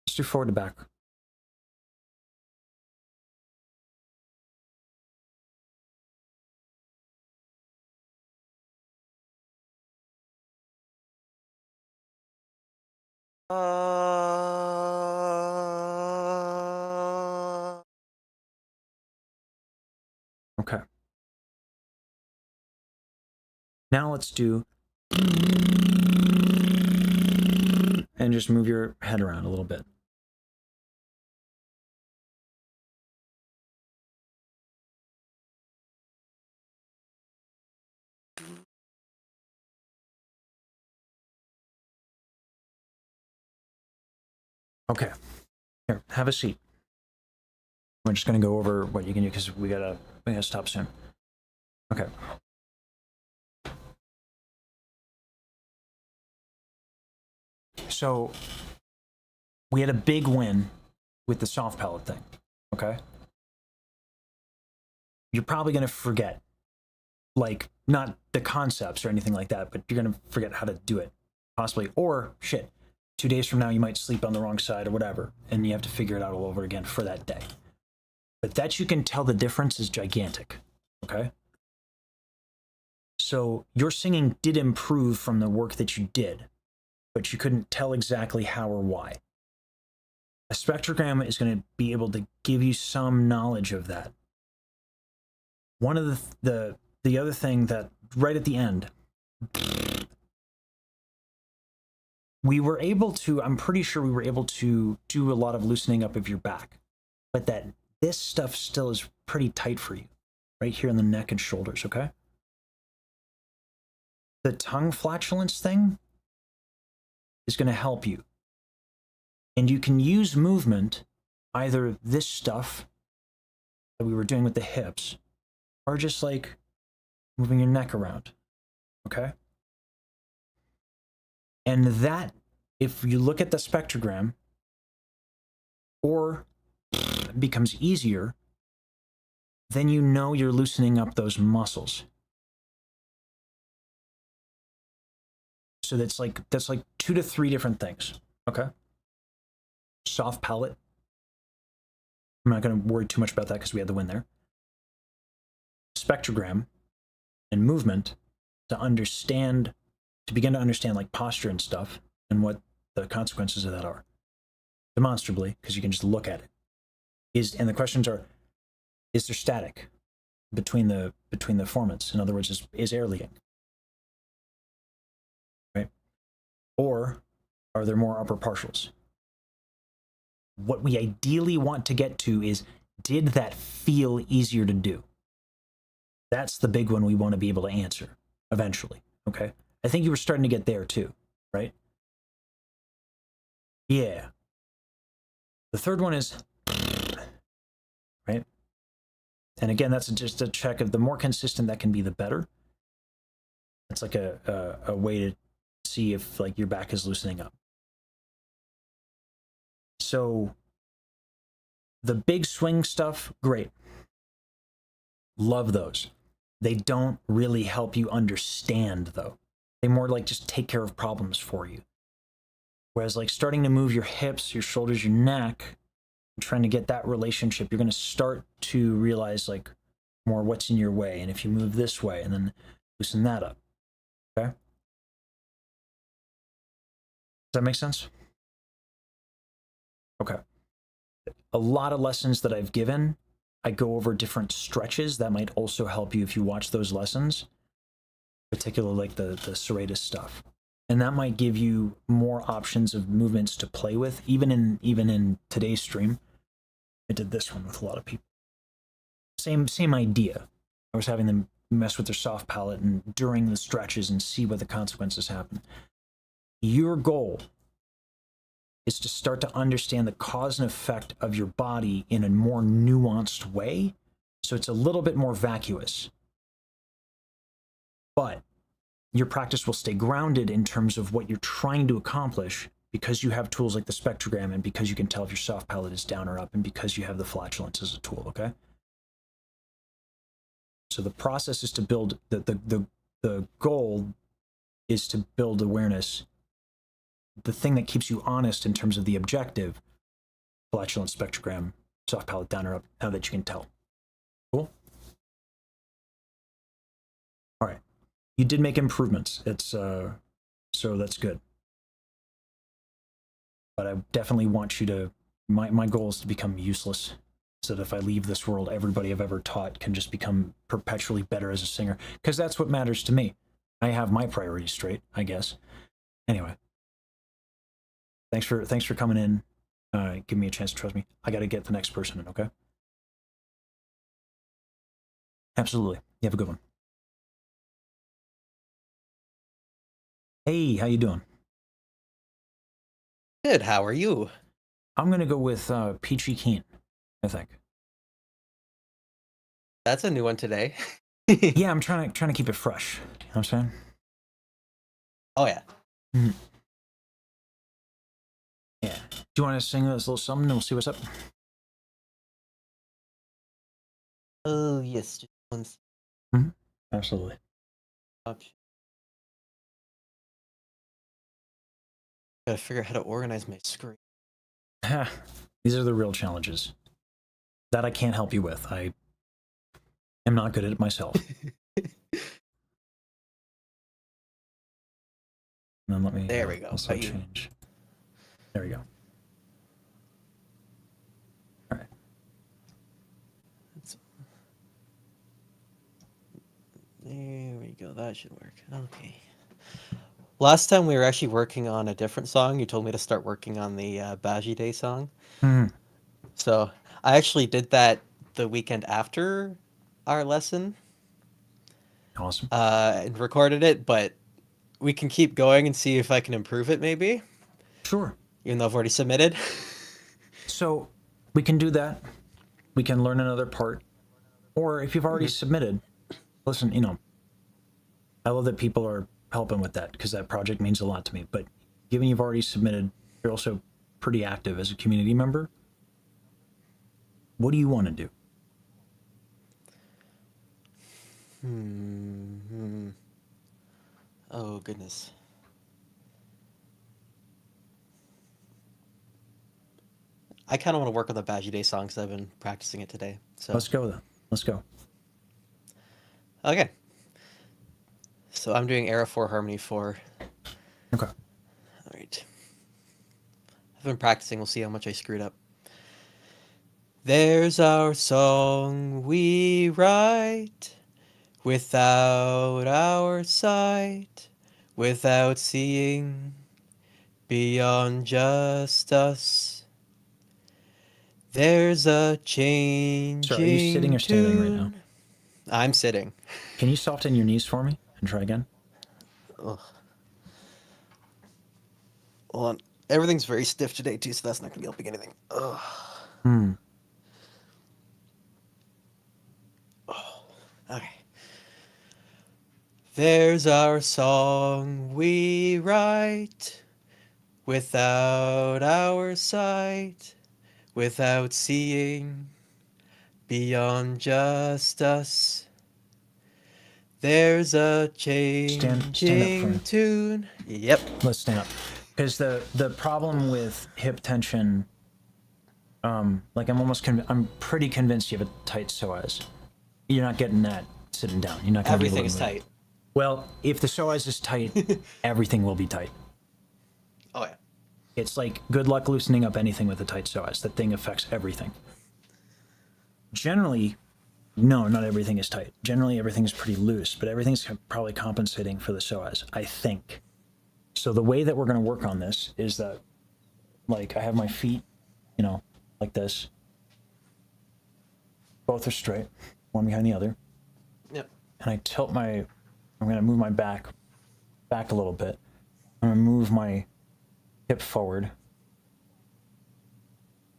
Let's do forward to back. Okay. Now let's do, and just move your head around a little bit. Okay. Here, have a seat. We're just going to go over what you can do because we gotta stop soon. Okay. So we had a big win with the soft palate thing. Okay. You're probably going to forget, like, not the concepts or anything like that, but you're going to forget how to do it, possibly. Or shit, 2 days from now you might sleep on the wrong side or whatever, and you have to figure it out all over again for that day. But that you can tell the difference is gigantic. Okay. So your singing did improve from the work that you did, but you couldn't tell exactly how or why. A spectrogram is going to be able to give you some knowledge of that. One of the other thing that right at the end, we were able to, I'm pretty sure we were able to do a lot of loosening up of your back, but that this stuff still is pretty tight for you, right here in the neck and shoulders, okay? The tongue flatulence thing is going to help you. And you can use movement, either this stuff that we were doing with the hips, or just like moving your neck around, okay? And that, if you look at the spectrogram, or it becomes easier, then you know you're loosening up those muscles. So that's like 2 to 3 different things, okay? Soft palate. I'm not going to worry too much about that because we had the win there. Spectrogram and movement to understand, to begin to understand like posture and stuff and what the consequences of that are. Demonstrably, because you can just look at it. And the questions are, is there static between the formants? In other words, is air leaking? Right? Or are there more upper partials? What we ideally want to get to is, did that feel easier to do? That's the big one we want to be able to answer eventually, okay? I think you were starting to get there too, right? Yeah. The third one is, right? And again, that's just a check of the more consistent that can be, the better. It's like a way to see if like your back is loosening up. So the big swing stuff, great. Love those. They don't really help you understand though. They more like just take care of problems for you. Whereas like starting to move your hips, your shoulders, your neck, and trying to get that relationship, you're going to start to realize like more what's in your way. And if you move this way and then loosen that up. Okay. Does that make sense? Okay. A lot of lessons that I've given, I go over different stretches that might also help you if you watch those lessons, particularly like the serratus stuff. And that might give you more options of movements to play with. Even in today's stream, I did this one with a lot of people. Same idea. I was having them mess with their soft palate and during the stretches and see what the consequences happen. Your goal is to start to understand the cause and effect of your body in a more nuanced way. So it's a little bit more vacuous. But your practice will stay grounded in terms of what you're trying to accomplish because you have tools like the spectrogram and because you can tell if your soft palate is down or up and because you have the flatulence as a tool, okay? So the process is to build, the goal is to build awareness. The thing that keeps you honest in terms of the objective, flatulence, spectrogram, soft palate down or up, now that you can tell. Cool? All right. You did make improvements. It's so that's good. But I definitely want you to, my goal is to become useless so that if I leave this world, everybody I've ever taught can just become perpetually better as a singer, because that's what matters to me. I have my priorities straight, I guess. Anyway, thanks for coming in. Give me a chance to trust me. I got to get the next person in, okay? Absolutely. You have a good one. Hey, how you doing? Good. How are you? I'm gonna go with Peachy Keen, I think. That's a new one today. Yeah, I'm trying to keep it fresh. You know what I'm saying? Oh yeah. Mm-hmm. Yeah. Do you want to sing us a little something and we'll see what's up? Oh yes. Just one Mm-hmm. Absolutely. option. Gotta figure out how to organize my screen. These are the real challenges that I can't help you with. I am not good at it myself. And then let me There we go. also Got you. change. There we go. All right. There we go. That should work. Okay. Last time we were actually working on a different song. You told me to start working on the Bajiru song. Hmm. So I actually did that the weekend after our lesson Awesome. and recorded it, but we can keep going and see if I can improve it maybe, Sure. even though I've already submitted. So we can do that. We can learn another part. Or if you've already Mm-hmm. submitted, listen, I love that people are helping with that because that project means a lot to me. But given you've already submitted, you're also pretty active as a community member. What do you want to do? Oh, goodness. I kind of want to work on the Bajiru song because I've been practicing it today. So Let's go then. Let's go. okay. So I'm doing Era 4 Harmony 4. Okay. All right. I've been practicing. We'll see how much I screwed up. There's our song we write without our sight, without seeing beyond just us. There's a changing So are you sitting or standing right now? tune. I'm sitting. Can you soften your knees for me and try again? Ugh. Hold on. Everything's very stiff today too, so that's not gonna be helping anything. Ugh. Hmm. Okay. There's our song we write without our sight, without seeing beyond just us. There's a stand up for changing me. tune. Yep. Let's stand up. Because the problem with hip tension, like I'm pretty convinced you have a tight psoas. You're not getting that sitting down. You're not going to be able Everything to is move. tight. Well, if the psoas is tight, everything will be tight. Oh yeah. It's like good luck loosening up anything with a tight psoas. That thing affects everything. Generally, no, not everything is tight. Generally, everything is pretty loose, but everything's probably compensating for the psoas, I think. So the way that we're going to work on this is that, like, I have my feet, like this. Both are straight, one behind the other. Yep. And I'm going to move my back a little bit. I'm going to move my hip forward.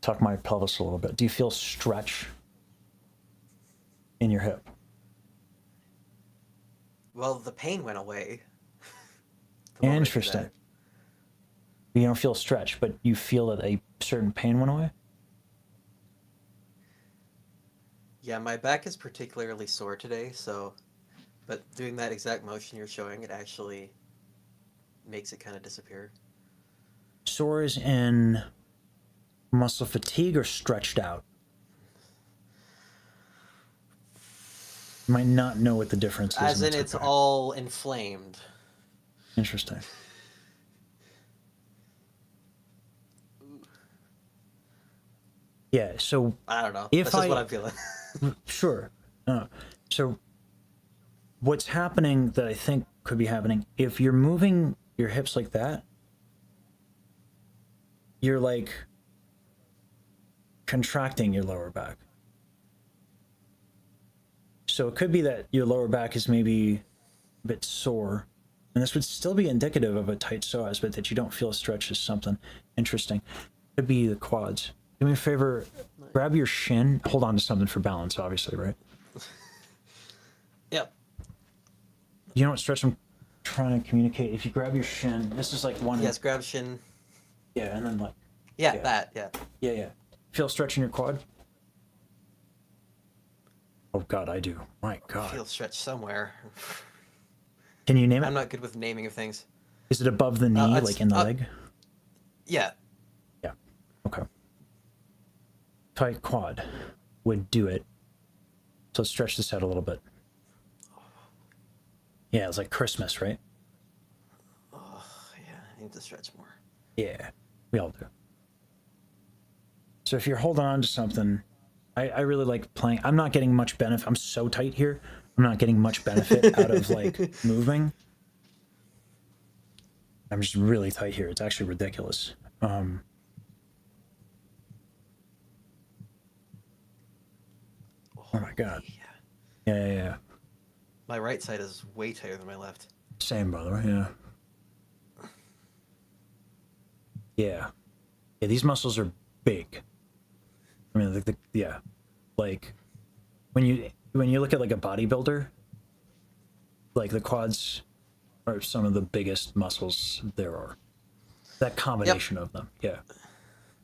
Tuck my pelvis a little bit. Do you feel stretch in your hip? Well, the pain went away. the moment I did Interesting. that. You don't feel stretch, but you feel that a certain pain went away? Yeah, my back is particularly sore today, but doing that exact motion you're showing, it actually makes it kind of disappear. Sores in muscle fatigue or stretched out? You might not know what the difference is. As in, that's it's okay. all inflamed. Interesting. Yeah, so I don't know. If That's just I- what I'm feeling. sure. So what's happening that I think could be happening, if you're moving your hips like that, you're like contracting your lower back. So it could be that your lower back is maybe a bit sore, and this would still be indicative of a tight psoas, but that you don't feel a stretch is something interesting. Could be the quads. Do me a favor, grab your shin, hold on to something for balance, obviously, right? Yep. You know what stretch I'm trying to communicate? If you grab your shin, this is like one. Yes, grab shin. Yeah, and then like. Yeah, Yeah. that, yeah. Yeah. Feel stretch in your quad? Oh God, I do. My I God. feel stretched somewhere. Can you name it? I'm not good with naming of things. Is it above the knee, it's like in the leg? Yeah. Yeah. Okay. Tight quad would do it. So let's stretch this out a little bit. Yeah, it's like Christmas, right? to stretch more. Yeah, we all do. So if you're holding on to something, I really like playing. I'm not getting much benefit. I'm so tight here. I'm not getting much benefit out of like moving. I'm just really tight here. It's actually ridiculous. Oh my god. Yeah. My right side is way tighter than my left. Same, brother. Yeah. Yeah. These muscles are big. I mean, yeah, like when you look at like a bodybuilder, like the quads are some of the biggest muscles there are. That combination of them, yeah.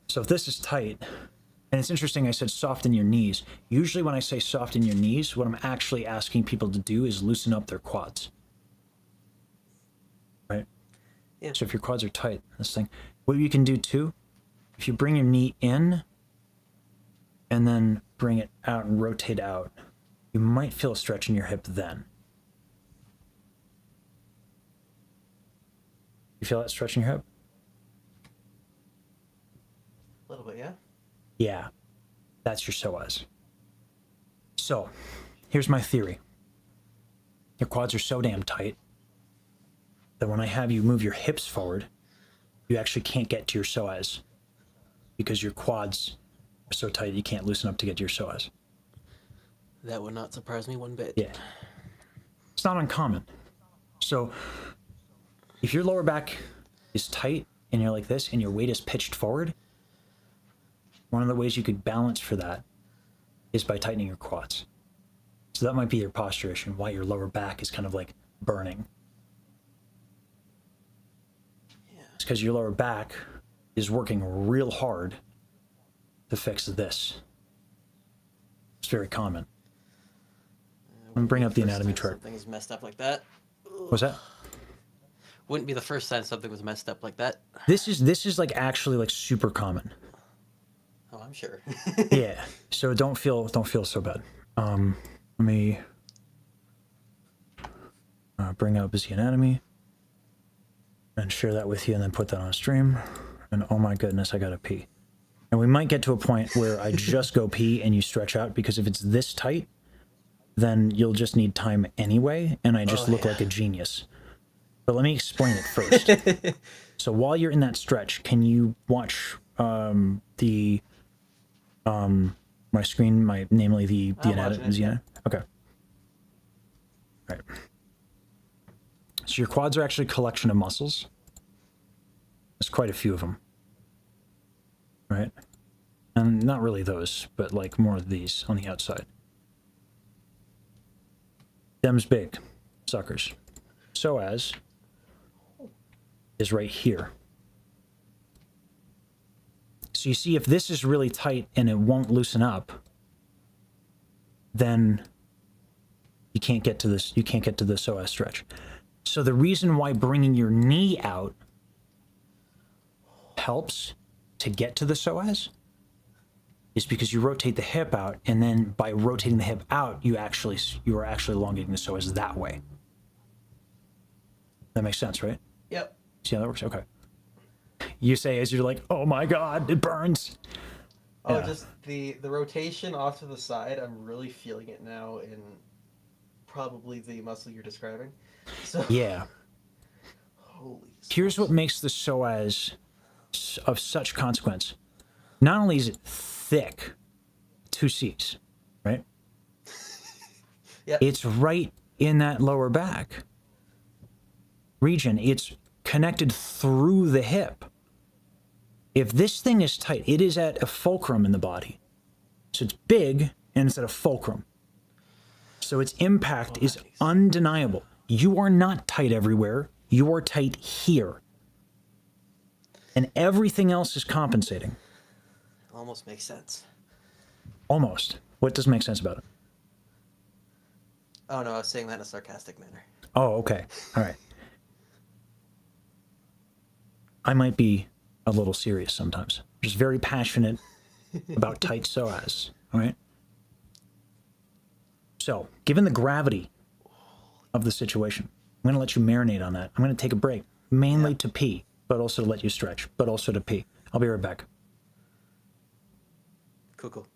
So if this is tight, and it's interesting, I said soft in your knees. Usually when I say soft in your knees, what I'm actually asking people to do is loosen up their quads. Right? Yeah. So if your quads are tight, this thing, what you can do too, if you bring your knee in and then bring it out and rotate out, you might feel a stretch in your hip then. You feel that stretch in your hip? A little bit, yeah. Yeah, that's your psoas. So, here's my theory. Your quads are so damn tight that when I have you move your hips forward, you actually can't get to your psoas because your quads are so tight you can't loosen up to get to your psoas. That would not surprise me one bit. Yeah. It's not uncommon. So, if your lower back is tight and you're like this and your weight is pitched forward, one of the ways you could balance for that is by tightening your quads. So that might be your posture issue, why your lower back is kind of like burning. Yeah. It's because your lower back is working real hard to fix this. It's very common. Let me bring up the anatomy chart. Something is messed up like that. What's that? Wouldn't be the first time something was messed up like that. This is like actually like super common. Oh, I'm sure. Yeah. So don't feel so bad. Let me bring up the anatomy and share that with you, and then put that on stream. And oh my goodness, I gotta pee. And we might get to a point where I just go pee and you stretch out, because if it's this tight, then you'll just need time anyway, and I just look like a genius. But let me explain it first. So while you're in that stretch, can you watch my screen, namely the anatomy? Okay. All right. So your quads are actually a collection of muscles. There's quite a few of them, right? And not really those, but like more of these on the outside. Them's big suckers. Psoas is right here. So you see, if this is really tight and it won't loosen up, then you can't get to this. You can't get to the psoas stretch. So the reason why bringing your knee out helps to get to the psoas is because you rotate the hip out, and then by rotating the hip out, you are actually elongating the psoas that way. That makes sense, right? Yep. See how that works? Okay. You say as you're like, oh my god, it burns. Oh, Yeah. just the rotation off to the side. I'm really feeling it now in probably the muscle you're describing. So Yeah. holy. Here's what makes the psoas of such consequence. Not only is it thick, 2 C's, right? Yep. It's right in that lower back region. It's connected through the hip. If this thing is tight, it is at a fulcrum in the body. So it's big and it's at a fulcrum. So its impact is undeniable. You are not tight everywhere. You are tight here. And everything else is compensating. Almost makes sense. Almost. What doesn't make sense about it? Oh no, I was saying that in a sarcastic manner. Oh, okay. All right. I might be a little serious sometimes. Just very passionate about tight psoas. All right. So, given the gravity of the situation, I'm going to let you marinate on that. I'm going to take a break, mainly to pee. but also to let you stretch, but also to pee. I'll be right back. Cool.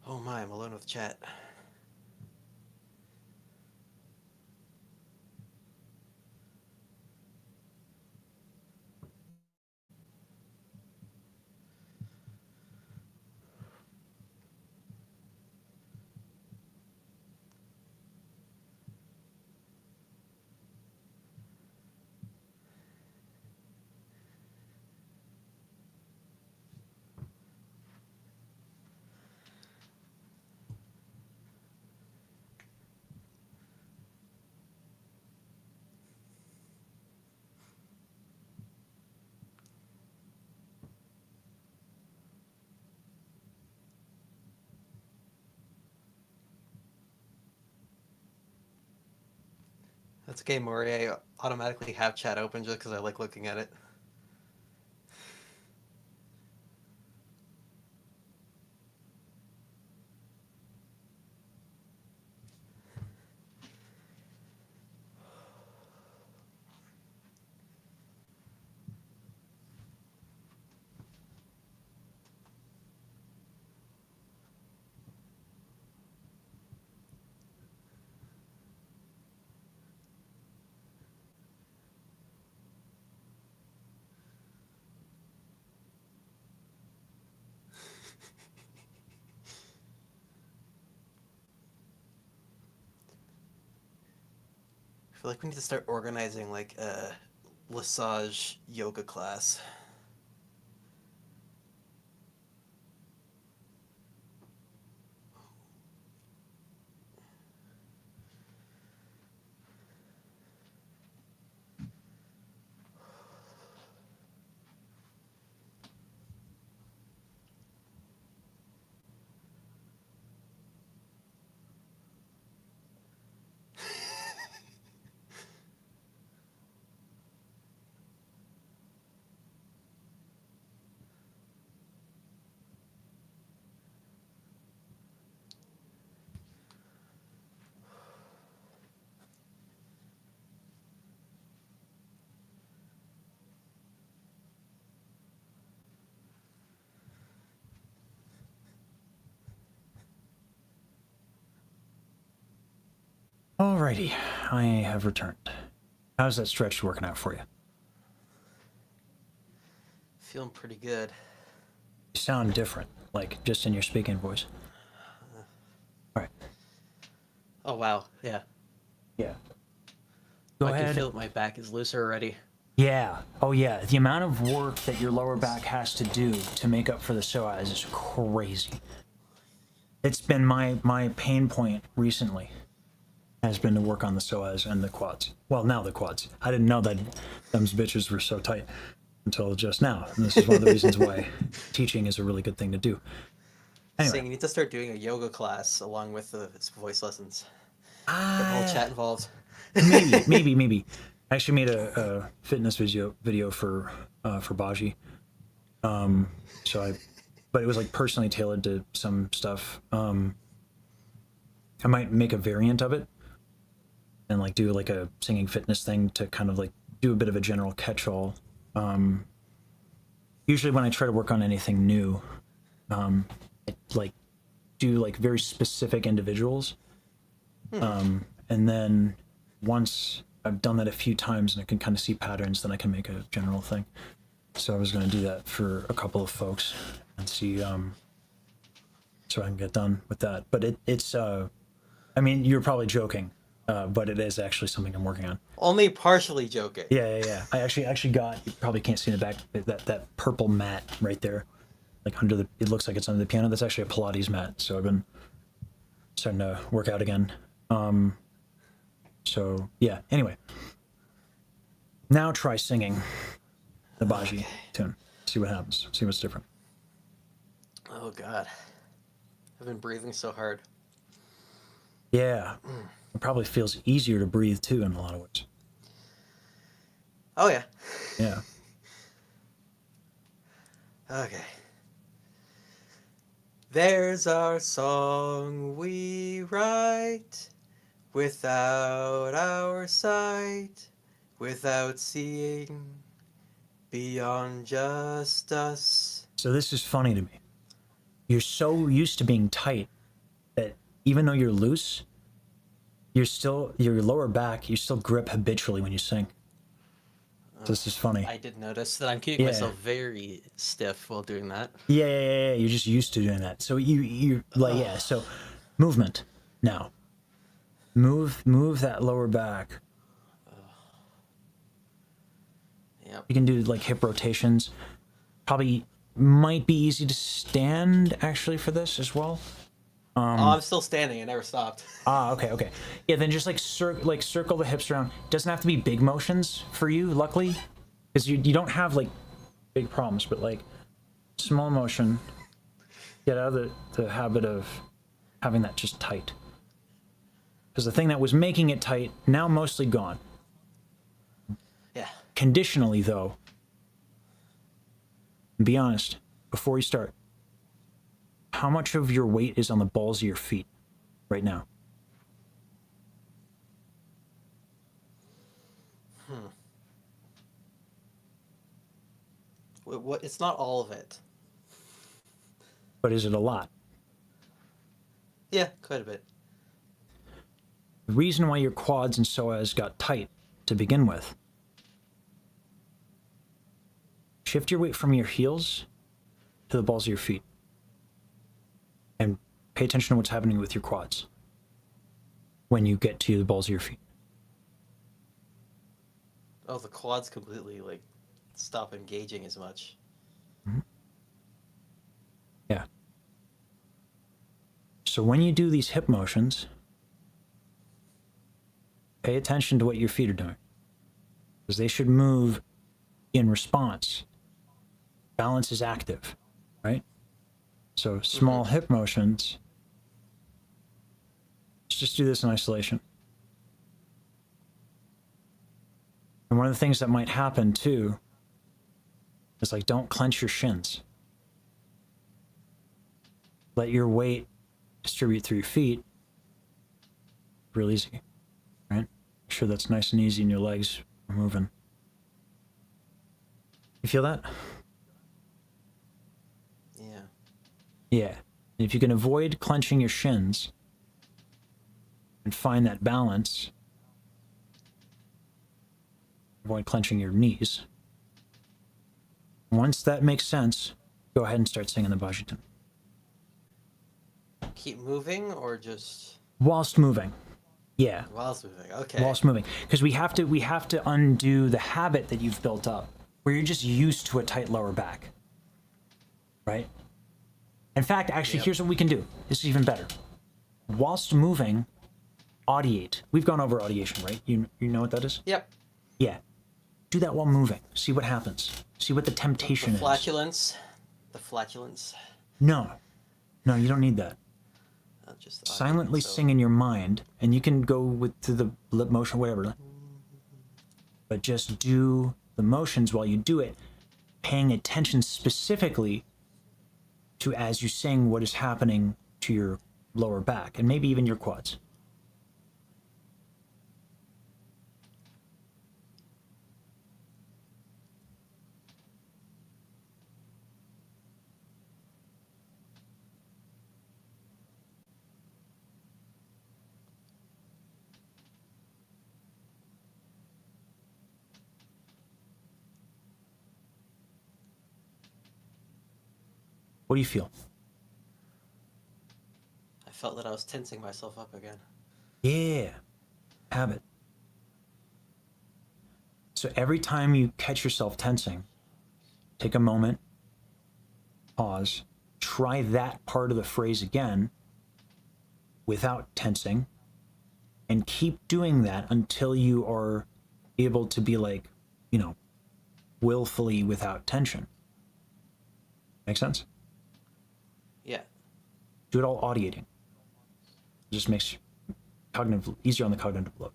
Oh my, I'm alone with chat. That's okay, Maury. I automatically have chat open just because I like looking at it. I feel like we need to start organizing like a Lesage yoga class. Alrighty, I have returned. How's that stretch working out for you? Feeling pretty good. You sound different, like just in your speaking voice. Alright. Oh wow, yeah. Yeah. Go I ahead. can feel that my back is looser already. Yeah. Oh yeah. The amount of work that your lower back has to do to make up for the psoas is crazy. It's been my pain point recently. Has been to work on the psoas and the quads. Well, now the quads. I didn't know that those bitches were so tight until just now. And this is one of the reasons why teaching is a really good thing to do. Anyway. Saying you need to start doing a yoga class along with the voice lessons. Get the whole chat involved. maybe. I actually made a fitness video for Baji. But it was like personally tailored to some stuff. I might make a variant of it and like do like a singing fitness thing to kind of like do a bit of a general catch-all. Usually when I try to work on anything new, I like do like very specific individuals. And then once I've done that a few times and I can kind of see patterns, then I can make a general thing. So I was going to do that for a couple of folks and see, so I can get done with that. But it's, I mean, you're probably joking, but it is actually something I'm working on. Only partially joking. Yeah. I actually got, you probably can't see in the back, that purple mat right there, like under the, it looks like it's under the piano. That's actually a Pilates mat. So I've been starting to work out again. So yeah, anyway. Now try singing the Baji tune. See what happens. See what's different. Oh god. I've been breathing so hard. Yeah. It probably feels easier to breathe too in a lot of ways. Oh yeah. Yeah. Okay. There's our song we write without our sight, without seeing beyond just us. So this is funny to me. You're so used to being tight that even though you're loose, you're still, your lower back, you still grip habitually when you sing. So this is funny. I did notice that I'm keeping Yeah. myself very stiff while doing that. Yeah. You're just used to doing that. So you like, yeah. So movement now. Move that lower back. Yep. You can do like hip rotations. Probably might be easy to stand actually for this as well. Oh, I'm still standing. I never stopped. Okay. Yeah, then just like circle the hips around. Doesn't have to be big motions for you, luckily, because you don't have like big problems, but like small motion. Get out of the habit of having that just tight. Because the thing that was making it tight, now mostly gone. Yeah. Conditionally, though, and be honest, before you start, how much of your weight is on the balls of your feet right now? What? It's not all of it. But is it a lot? Yeah, quite a bit. The reason why your quads and psoas got tight to begin with, shift your weight from your heels to the balls of your feet. And pay attention to what's happening with your quads when you get to the balls of your feet. Oh, the quads completely like stop engaging as much. Yeah. So when you do these hip motions, pay attention to what your feet are doing, because they should move in response. Balance is active, right? So small hip motions. Let's just do this in isolation. And one of the things that might happen too is like, don't clench your shins. Let your weight distribute through your feet. Real easy, right? Make sure that's nice and easy and your legs are moving. You feel that? Yeah. Yeah. And if you can avoid clenching your shins and find that balance, avoid clenching your knees. Once that makes sense, go ahead and start singing the Bajiru. Keep moving or just Whilst moving. Yeah. whilst moving? Okay. Whilst moving. Because we have to undo the habit that you've built up where you're just used to a tight lower back. Right? In fact, actually, here's what we can do. This is even better. Whilst moving, audiate. We've gone over audiation, right? You know what that is? Yep. Yeah. Do that while moving. See what happens. See what the temptation The is. flatulence. The flatulence. No, you don't need that. Just Silently so. sing in your mind, and you can go with to the lip motion, whatever. But just do the motions while you do it, paying attention specifically to, as you sing, what is happening to your lower back and maybe even your quads. What do you feel? I felt that I was tensing myself up again. Yeah, habit. So every time you catch yourself tensing, take a moment, pause, try that part of the phrase again without tensing, and keep doing that until you are able to be like, willfully without tension. Make sense? Yeah. Do it all audiating. It just makes cognitive easier on the cognitive load.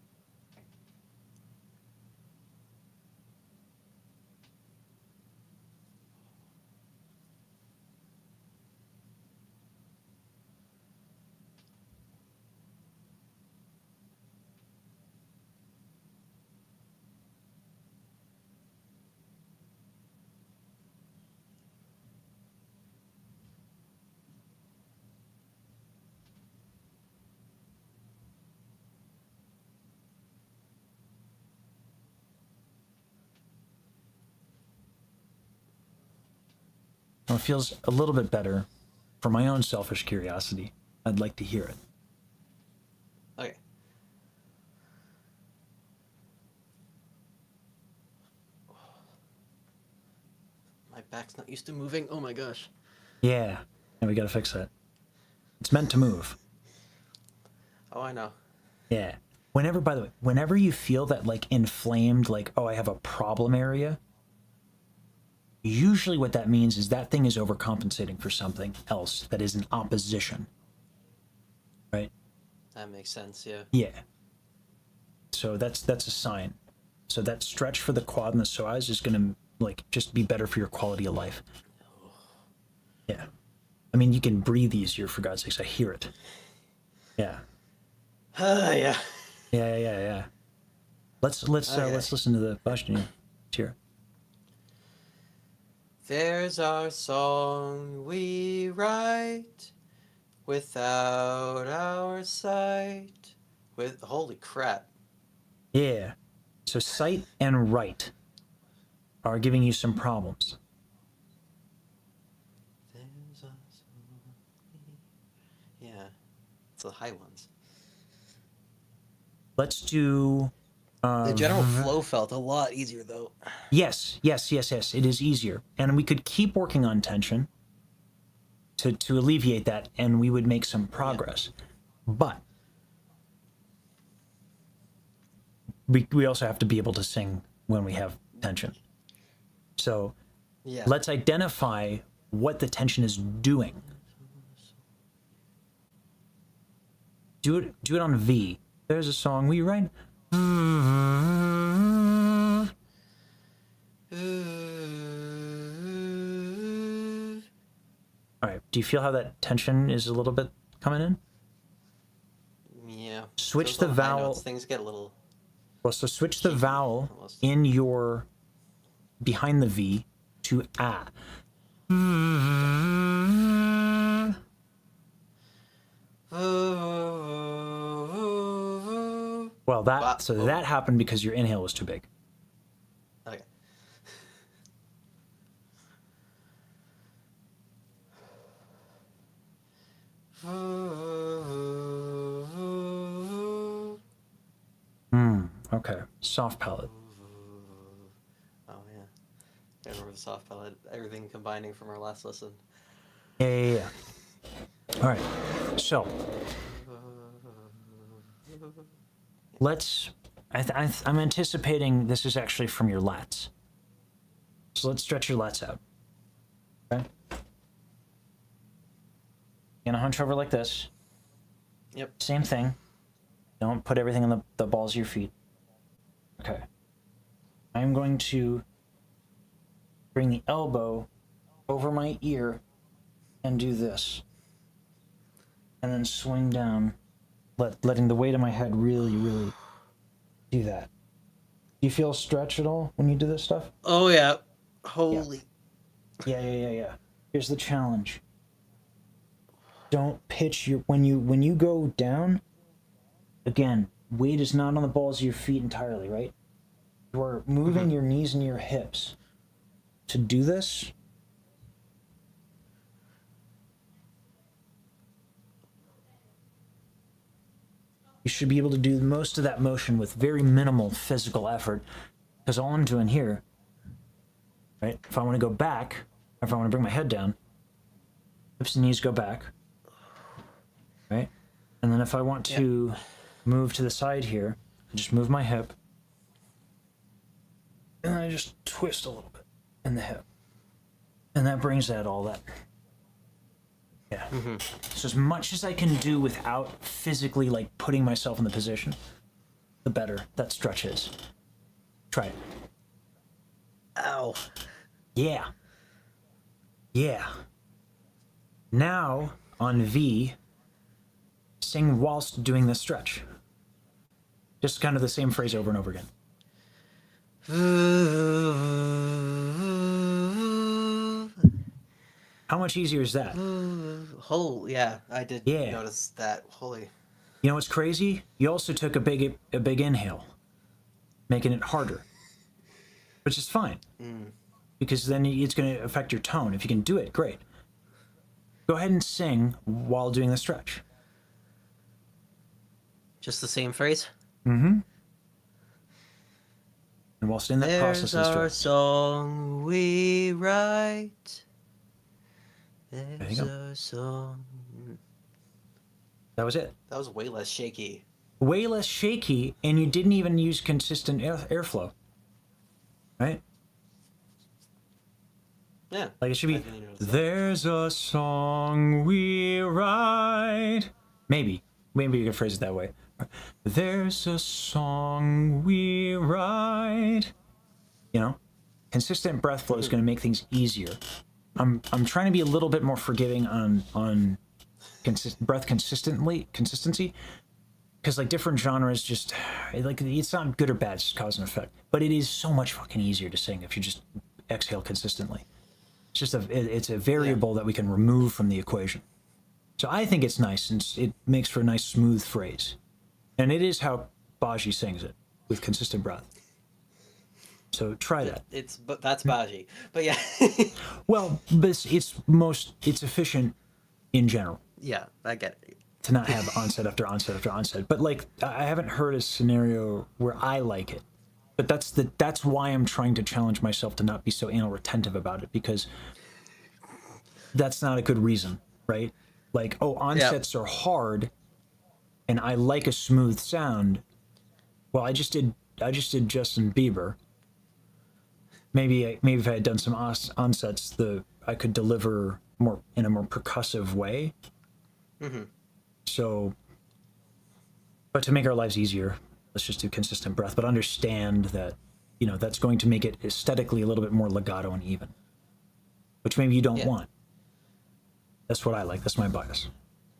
Well, it feels a little bit better. For my own selfish curiosity, I'd like to hear it. Okay. My back's not used to moving. Oh my gosh. Yeah, and we gotta fix that. It's meant to move. Oh, I know. Yeah. Whenever, by the way, whenever you feel that like inflamed, like, oh, I have a problem area, usually what that means is that thing is overcompensating for something else that is in opposition. Right? That makes sense, yeah. Yeah. So that's a sign. So that stretch for the quad and the psoas is gonna like just be better for your quality of life. Yeah. I mean, you can breathe easier, for God's sakes. I hear it. Yeah. Yeah. Yeah. Let's Okay. let's listen to the Bajiru. Let's hear it. There's our song we write without our sight. With holy crap. Yeah. So sight and right are giving you some problems. There's our song. Yeah. It's the high ones. Let's do. The general flow felt a lot easier though. Yes. It is easier, and we could keep working on tension to alleviate that, and we would make some progress. But we also have to be able to sing when we have tension. So Yeah. let's identify what the tension is doing. Do it on V. There's a song we write. All right. Do you feel how that tension is a little bit coming in? Yeah. Switch Those the little high vowel. notes, things get a little. Well, so switch the Cheeky, vowel almost. in your behind the V to A. Well, that happened because your inhale was too big. Okay. Okay. Soft palate. Oh yeah. I remember the soft palate. Everything combining from our last lesson. Yeah. All right. So let's. I'm anticipating this is actually from your lats. So let's stretch your lats out. Okay. You're gonna hunch over like this. Yep. Same thing. Don't put everything on the balls of your feet. Okay. I'm going to bring the elbow over my ear and do this. And then swing down, letting the weight of my head really do that. Do you feel stretch at all when you do this stuff? Oh yeah. Holy. Yeah. Here's the challenge. Don't pitch your when you go down. Again, weight is not on the balls of your feet entirely, right? You are moving your knees and your hips. To do this, you should be able to do most of that motion with very minimal physical effort. Because all I'm doing here, right? If I want to go back, or if I want to bring my head down, hips and knees go back, right? And then if I want to move to the side here, I just move my hip, and I just twist a little bit in the hip. And that brings all that. Yeah. So as much as I can do without physically like putting myself in the position, the better that stretch is. Try it. Ow. Yeah. Now on V, sing whilst doing the stretch. Just kind of the same phrase over and over again. How much easier is that? Holy, yeah, I did notice that. Holy. You know what's crazy? You also took a big inhale, making it harder, which is fine. because then it's going to affect your tone. If you can do it, great. Go ahead and sing while doing the stretch. Just the same phrase? Mm-hmm. And whilst in that process There's of the our stretch. song we write. you There's go. a song. That was it. That was way less shaky. Way less shaky, and you didn't even use consistent airflow. Right? Yeah. Like it should I be, didn't even notice that. there's a song we write. Maybe you could phrase it that way. There's a song we write. You know, consistent breath flow is going to make things easier. I'm trying to be a little bit more forgiving on breath consistency, because like different genres just like it's not good or bad, it's just cause and effect. But it is so much fucking easier to sing if you just exhale consistently. It's just it's a variable that we can remove from the equation. So I think it's nice, and it makes for a nice smooth phrase. And it is how Baji sings it, with consistent breath. So try that. But that's Baji. But yeah. Well, but it's efficient in general Yeah, I get it. to not have onset after onset after onset. But like I haven't heard a scenario where I like it. But that's why I'm trying to challenge myself to not be so anal retentive about it, because that's not a good reason, right? Like, oh, onsets are hard, and I like a smooth sound. Well, I just did Justin Bieber. Maybe if I had done some onsets, I could deliver more in a more percussive way. Mm-hmm. So, but to make our lives easier, let's just do consistent breath. But understand that, that's going to make it aesthetically a little bit more legato and even, which maybe you don't want. That's what I like. That's my bias.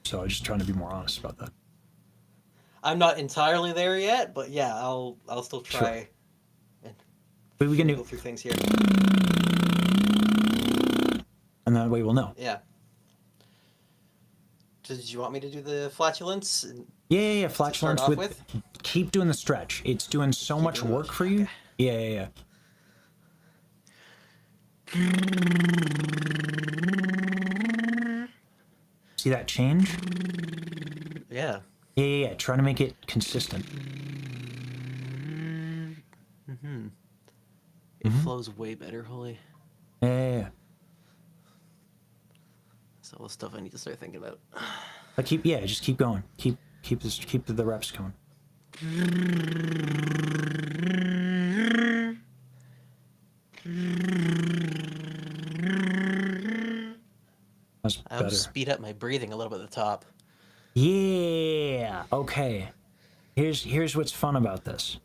So I'm just trying to be more honest about that. I'm not entirely there yet, but yeah, I'll still try. Sure. But we can go through things here, and that way we'll know. Yeah. Did you want me to do the flatulence? Yeah. Flatulence with. Keep doing the stretch. It's doing so much work for you. Okay. Yeah. See that change? Yeah. Yeah. Try to make it consistent. Mm-hmm. It flows way better, holy. Yeah. That's all the stuff I need to start thinking about. But just keep going. Keep the reps coming. That's better. I'll speed up my breathing a little bit at the top. Yeah. Okay. Here's what's fun about this.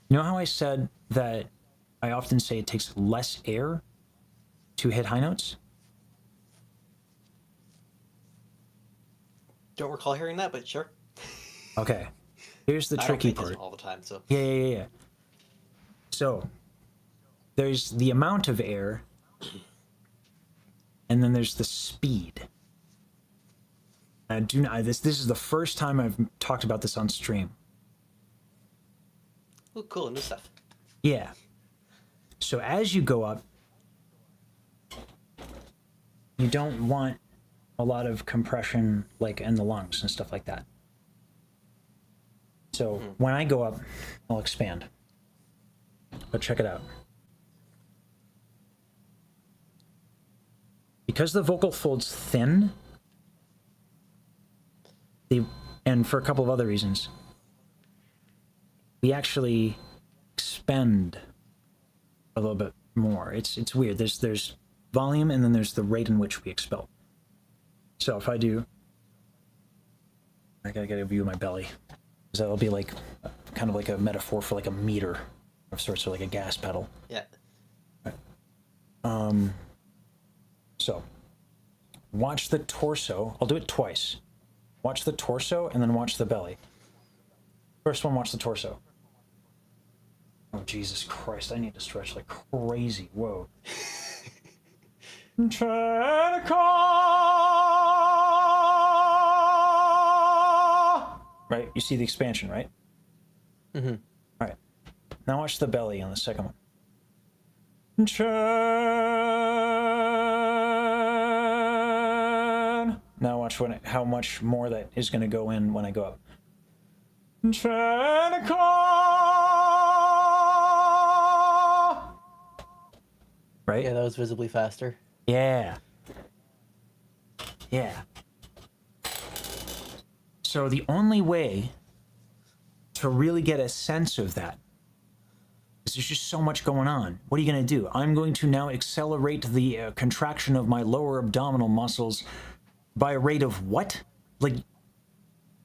You know how I said that I often say it takes less air to hit high notes? Don't recall hearing that, but sure. Okay. Here's the tricky part. All the time, so. Yeah. So, there's the amount of air, and then there's the speed. This is the first time I've talked about this on stream. Ooh, cool, new stuff. Yeah. So as you go up, you don't want a lot of compression like in the lungs and stuff like that. So when I go up, I'll expand. But check it out. Because the vocal fold's thin, and for a couple of other reasons, we actually expend a little bit more. It's weird. There's volume, and then there's the rate in which we expel. So if I gotta get a view of my belly, because that'll be like kind of like a metaphor for like a meter of sorts, or like a gas pedal. Yeah. Right. So watch the torso. I'll do it twice. Watch the torso and then watch the belly. First one, watch the torso. Oh, Jesus Christ, I need to stretch like crazy. Whoa. Right? You see the expansion, right? Mm-hmm. All right. Now watch the belly on the second one. Chan. Now watch how much more that is going to go in when I go up. Chanica. Right? Yeah, that was visibly faster. Yeah. Yeah. So the only way to really get a sense of that is there's just so much going on. What are you going to do? I'm going to now accelerate the contraction of my lower abdominal muscles by a rate of what? Like,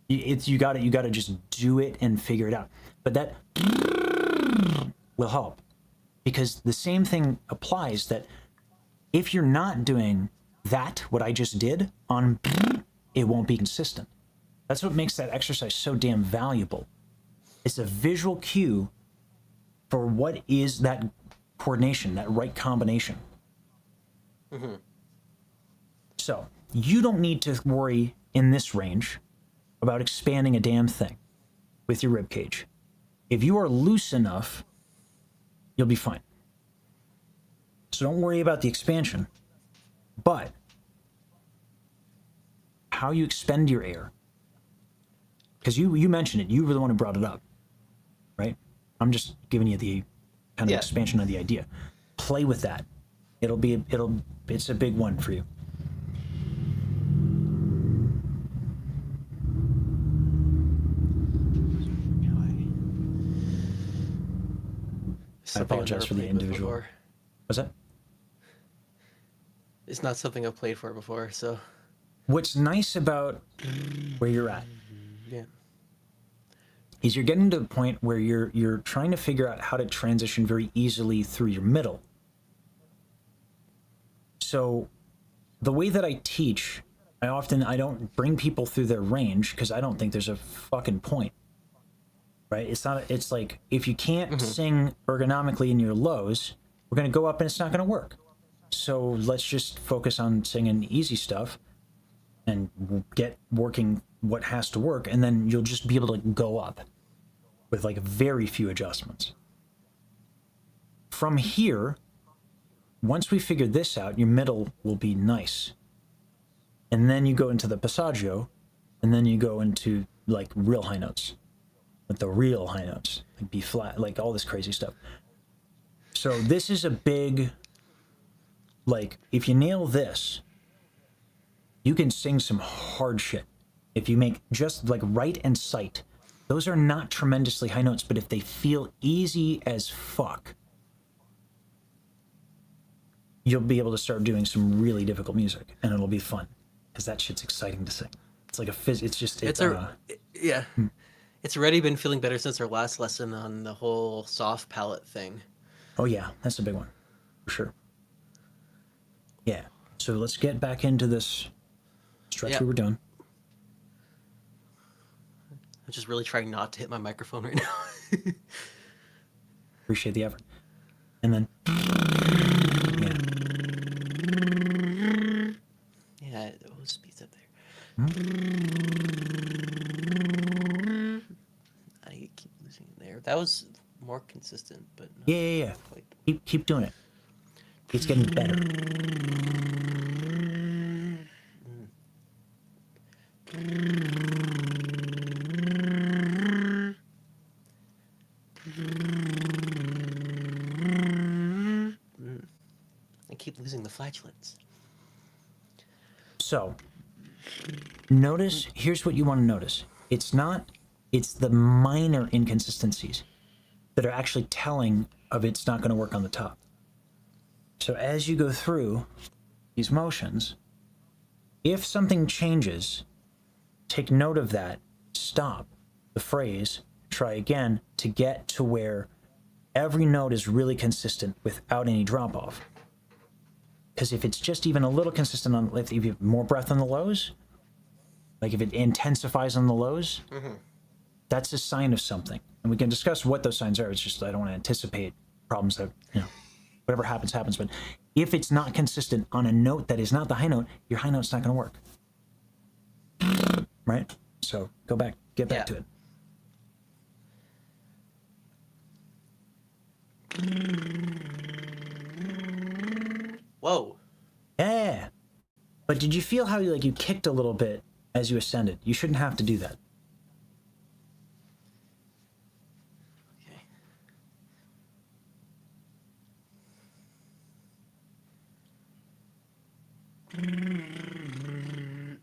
you got to just do it and figure it out. But that will help, because the same thing applies, that if you're not doing that, what I just did on, it won't be consistent. That's what makes that exercise so damn valuable. It's a visual cue for what is that coordination, that right combination. Mm-hmm. So you don't need to worry in this range about expanding a damn thing with your rib cage. If you are loose enough, you'll be fine. So don't worry about the expansion, but how you expend your air. Because you mentioned it, you were the one who brought it up, right? I'm just giving you the kind of expansion of the idea. Play with that. It's a big one for you. I apologize for the individual. What's that? It's not something I've played for before, so. What's nice about where you're at, Yeah. is you're getting to the point where you're trying to figure out how to transition very easily through your middle. So the way that I teach, I don't bring people through their range, because I don't think there's a fucking point. Right? It's like, if you can't sing ergonomically in your lows, we're going to go up and it's not going to work. So let's just focus on singing easy stuff and get working what has to work, and then you'll just be able to go up with like very few adjustments. From here, once we figure this out, your middle will be nice. And then you go into the passaggio, and then you go into like real high notes. Like the real high notes, like B flat, like all this crazy stuff. So this is a big, like, if you nail this, you can sing some hard shit. If you make just like right and sight, those are not tremendously high notes, but if they feel easy as fuck, you'll be able to start doing some really difficult music, and it'll be fun, because that shit's exciting to sing. It's like yeah. It's already been feeling better since our last lesson on the whole soft palate thing. Oh yeah, that's a big one, for sure. Yeah, so let's get back into this stretch we were doing. I'm just really trying not to hit my microphone right now. Appreciate the effort. And then, yeah, those speeds up there. I keep losing it there. That was more consistent, but not yeah. quite. Keep doing it. It's getting better. I keep losing the flatulence. So, notice, here's what you want to notice. It's the minor inconsistencies that are actually telling of it's not going to work on the top. So as you go through these motions, if something changes, take note of that, stop the phrase, try again to get to where every note is really consistent without any drop off. Because if it's just even a little consistent if you have more breath on the lows, like if it intensifies on the lows, that's a sign of something. And we can discuss what those signs are. It's just I don't want to anticipate problems that, whatever happens, happens. But if it's not consistent on a note that is not the high note, your high note's not going to work. Right? So get back to it. Whoa. Yeah. But did you feel how you kicked a little bit as you ascended? You shouldn't have to do that. Okay.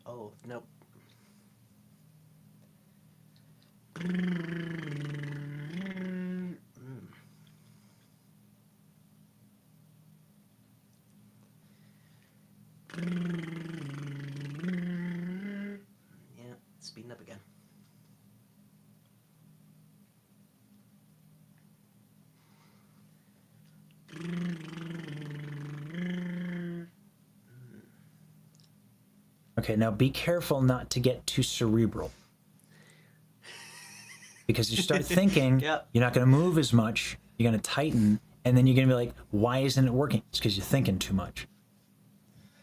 Oh, nope. Yeah, speeding up again. Okay, now be careful not to get too cerebral. Because you start thinking, Yep. you're not going to move as much, you're going to tighten, and then you're going to be like, why isn't it working? It's because you're thinking too much.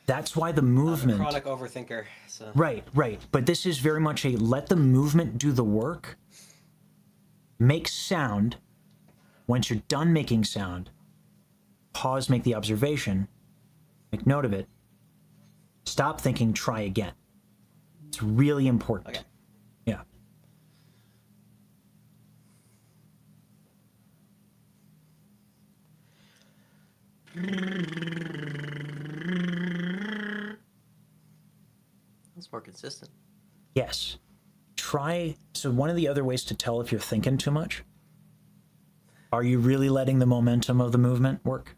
That's why the movement... I'm a chronic overthinker, so... Right. But this is very much a let the movement do the work, make sound. Once you're done making sound, pause, make the observation, make note of it, stop thinking, try again. It's really important. Okay. Yeah. That's more consistent. Yes. Try. So one of the other ways to tell if you're thinking too much, are you really letting the momentum of the movement work?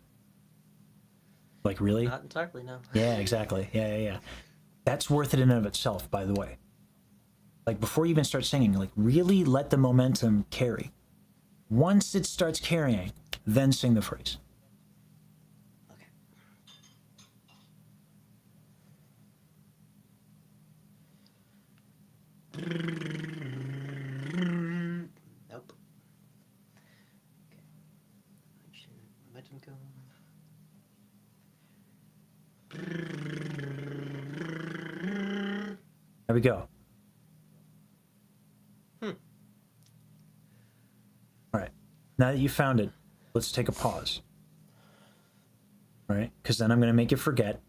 Like, really? Not entirely, no. Yeah, exactly. Yeah. That's worth it in and of itself, by the way. Like, before you even start singing, like, really let the momentum carry. Once it starts carrying, then sing the phrase. Okay. Nope. Okay. Momentum go. There we go. All right. Now that you found it, let's take a pause. All right? Because then I'm going to make you forget.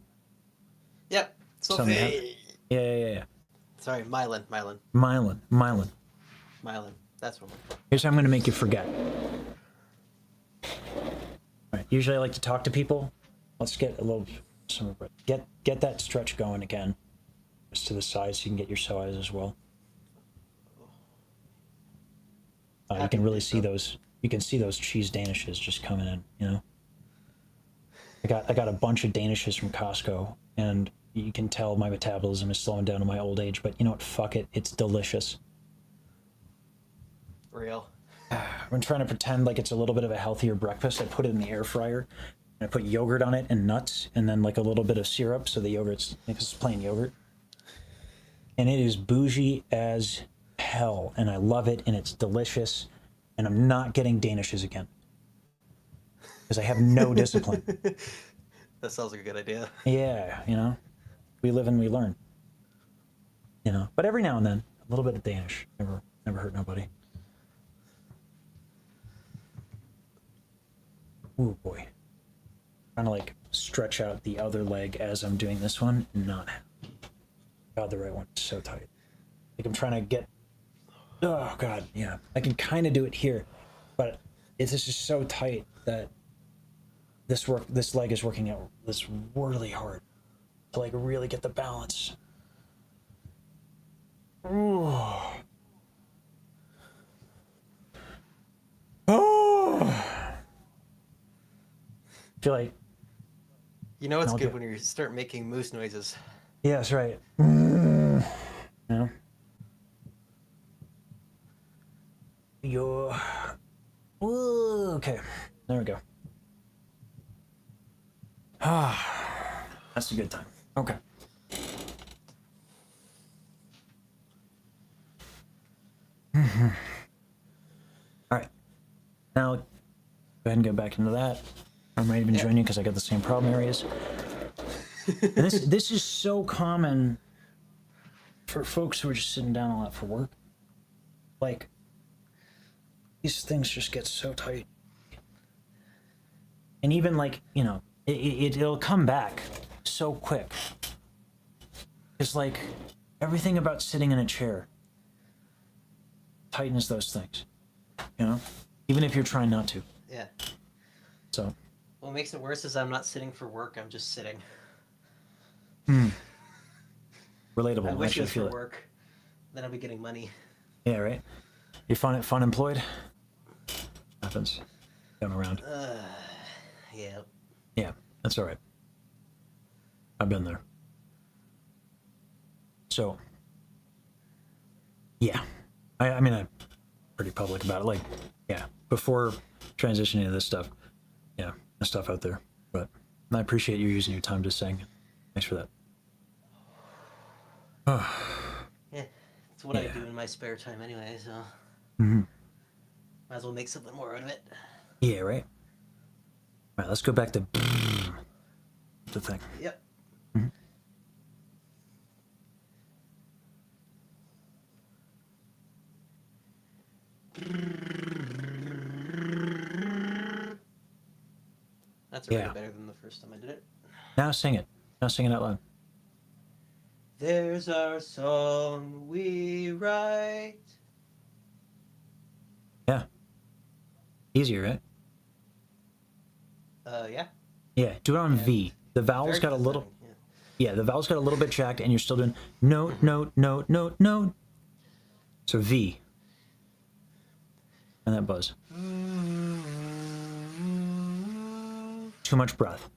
Yep. Something Yeah. Sorry, myelin. Myelin. That's one. Here's how I'm going to make you forget. All right. Usually I like to talk to people. Let's get a little... Get that stretch going again. Just to the side so you can get your psoas as well. You can really see those. You can see those cheese danishes just coming in. You know. I got a bunch of danishes from Costco, and you can tell my metabolism is slowing down in my old age. But you know what? Fuck it. It's delicious. Real. I've been trying to pretend like it's a little bit of a healthier breakfast. I put it in the air fryer. And I put yogurt on it and nuts, and then like a little bit of syrup, so the yogurt's because it's plain yogurt. And it is bougie as hell, and I love it, and it's delicious, and I'm not getting danishes again because I have no discipline. That sounds like a good idea. Yeah, you know, we live and we learn. You know, but every now and then, a little bit of Danish never hurt nobody. Ooh boy, trying to like stretch out the other leg as I'm doing this one, not. God, the right one is so tight. Like I'm trying to get. Oh God, yeah. I can kind of do it here, but it's just so tight that this leg is working out this really hard to like really get the balance. Ooh. Oh. I feel like. You know it's good when you start making moose noises. Yeah, that's right. Yeah. Ooh, okay. There we go. Ah, that's a good time. Okay. All right. Now, go ahead and go back into that. I might even join you because I got the same problem areas. And this is so common for folks who are just sitting down a lot for work. Like, these things just get so tight. And even like, you know, it'll come back so quick. It's like everything about sitting in a chair tightens those things, you know, even if you're trying not to. Yeah. So What makes it worse is I'm not sitting for work. I'm just sitting. relatable. I wish it Actually, was feel for it. work. Then I'll be getting money. Yeah, right. You fun employed? Happens. Come around. Yeah. Yeah, that's all right. I've been there. So, yeah. I mean, I'm pretty public about it. Like, yeah, before transitioning to this stuff, yeah, there's stuff out there. But I appreciate you using your time to sing. Thanks for that. Yeah. It's what I Yeah. do in my spare time anyway, so Mm-hmm. might as well make something more out of it. Yeah, right. All right, let's go back to the thing. Yep. That's already Yeah. better than the first time I did it. Now sing it. Now sing it out loud. There's our song we write. Yeah. Easier, right? Yeah. Yeah. Do it on Yeah. V. The vowels Very got a little. pathetic, yeah. Yeah, the vowels got a little bit jacked, and you're still doing note, note, note, note, note. So V. And that buzz. Too much breath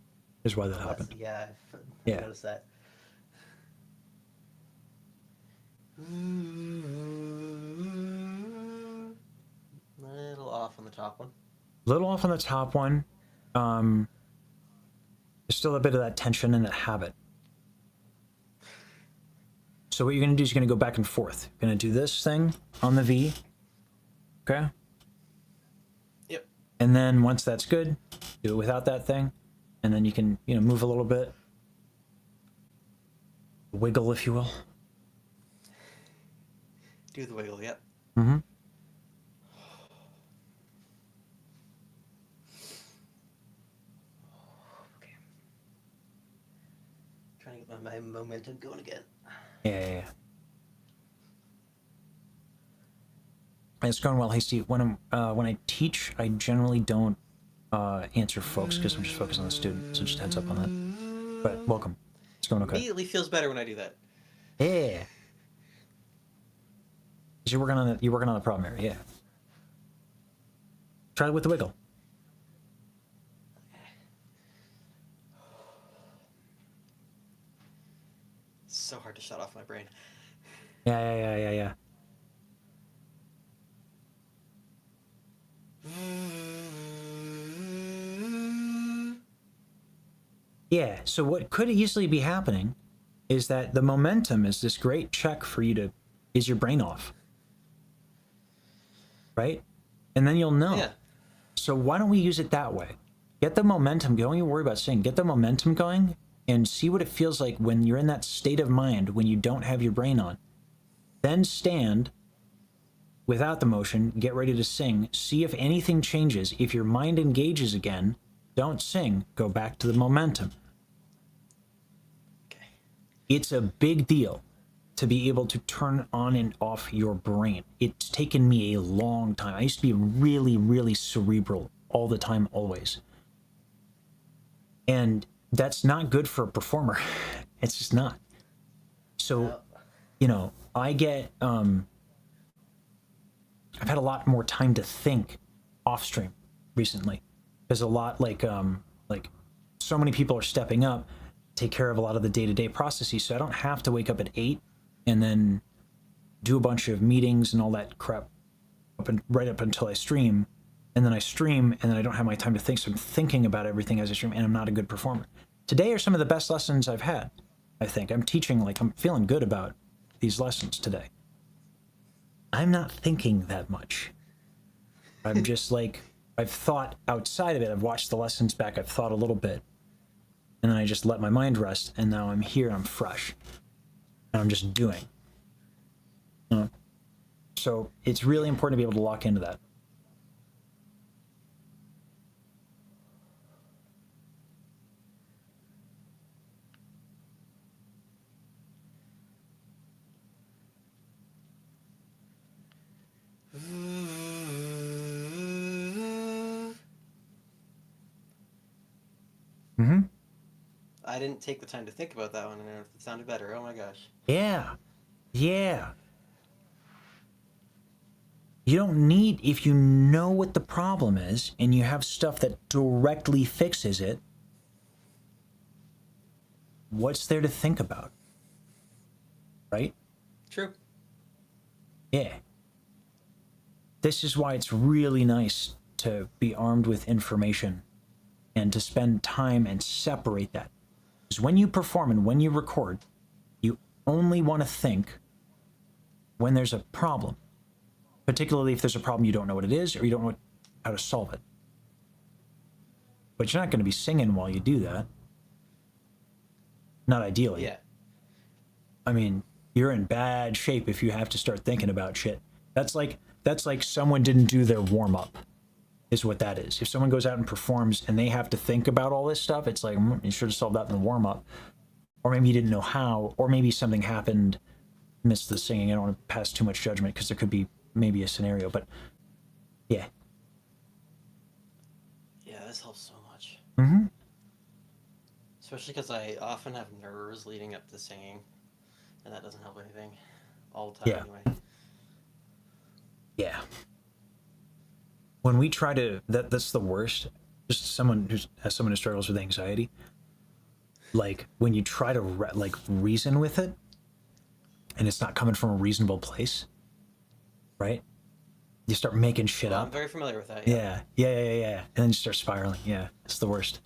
is why that happened. Yeah, I Yeah. noticed that. A little off on the top one. Little off on the top one. There's still a bit of that tension and that habit. So what you're going to do is you're going to go back and forth. You're going to do this thing on the V. Okay? Yep. And then once that's good, do it without that thing. And then you can, move a little bit. Wiggle, if you will. Do the wiggle, yep. Mm-hmm. Okay. Trying to get my momentum going again. Yeah. It's going well. Hey, Steve, when I teach, I generally don't answer folks because I'm just focused on the student. So just heads up on that. But welcome. It's going okay. Immediately feels better when I do that. Yeah. 'Cause you're working on the problem area. Yeah. Try it with the wiggle. It's so hard to shut off my brain. Yeah. Yeah, so what could easily be happening is that the momentum is this great check for you to, is your brain off? Right? And then you'll know. Yeah. So why don't we use it that way? Get the momentum going. Don't even worry about singing. Get the momentum going and see what it feels like when you're in that state of mind when you don't have your brain on. Then stand without the motion, get ready to sing. See if anything changes. If your mind engages again, don't sing. Go back to the momentum. Okay. It's a big deal to be able to turn on and off your brain. It's taken me a long time. I used to be really, really cerebral all the time, always. And that's not good for a performer. It's just not. So, I get, I've had a lot more time to think off stream recently. There's a lot like so many people are stepping up, take care of a lot of the day-to-day processes. So I don't have to wake up at 8 and then do a bunch of meetings and all that crap right up until I stream. And then I stream and then I don't have my time to think. So I'm thinking about everything as I stream and I'm not a good performer. Today are some of the best lessons I've had, I think. I'm teaching, I'm feeling good about these lessons today. I'm not thinking that much. I'm just I've thought outside of it. I've watched the lessons back. I've thought a little bit. And then I just let my mind rest. And now I'm here. I'm fresh. And I'm just doing. So it's really important to be able to lock into that. I didn't take the time to think about that one, and it sounded better. Oh my gosh. Yeah. Yeah. You don't need, if you know what the problem is and you have stuff that directly fixes it, what's there to think about? Right? True. Yeah. This is why it's really nice to be armed with information and to spend time and separate that. Because when you perform and when you record, you only want to think when there's a problem. Particularly if there's a problem you don't know what it is or you don't know how to solve it. But you're not going to be singing while you do that. Not ideally. Yeah. I mean, you're in bad shape if you have to start thinking about shit. That's like someone didn't do their warm-up, is what that is. If someone goes out and performs and they have to think about all this stuff, it's like, you should have solved that in the warm-up. Or maybe you didn't know how, or maybe something happened, missed the singing. I don't want to pass too much judgment because there could be maybe a scenario, but yeah. Yeah, this helps so much. Mm-hmm. Especially because I often have nerves leading up to singing, and that doesn't help anything all the time Yeah. anyway. Yeah. When we try to, that's the worst. Just someone who struggles with anxiety. Like when you try to reason with it, and it's not coming from a reasonable place, right? You start making shit I'm up. very familiar with that. Yeah. And then you start spiraling. Yeah, it's the worst.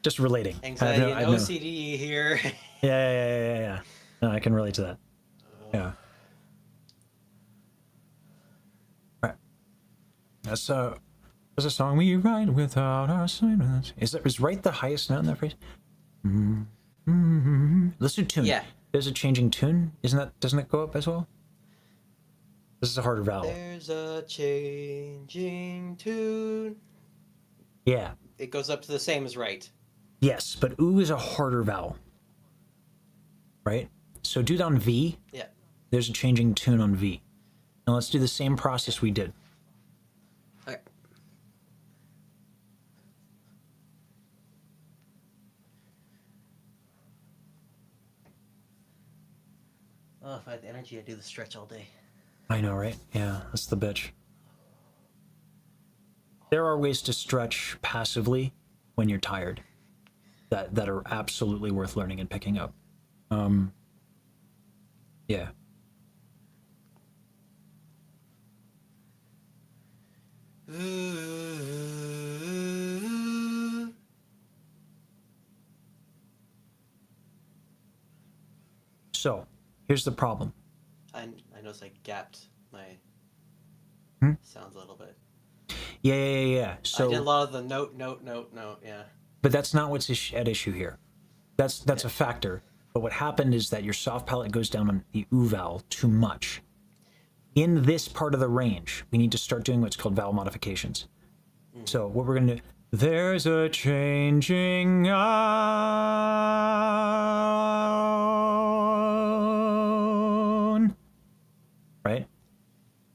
Just relating. Anxiety and OCD here. Yeah. No, I can relate to that. Yeah. Right. That's a song we write without our silence. Is right the highest note in that phrase? Let's do tune. Yeah. There's a changing tune. Doesn't it go up as well? This is a harder vowel. There's a changing tune. Yeah. It goes up to the same as right. Yes, but ooh is a harder vowel. Right? So do it on V. Yeah. There's a changing tune on V. Now let's do the same process we did. Okay. Oh, if I had the energy, I'd do the stretch all day. I know, right? Yeah, that's the bitch. There are ways to stretch passively when you're tired that are absolutely worth learning and picking up. Yeah. So, here's the problem. I noticed I gapped my sounds a little bit. Yeah. So, I did a lot of the note, yeah. but that's not what's at issue here. That's a factor. But what happened is that your soft palate goes down on the oo vowel too much. In this part of the range, we need to start doing what's called vowel modifications. So what we're going to do, there's a changing on. Right?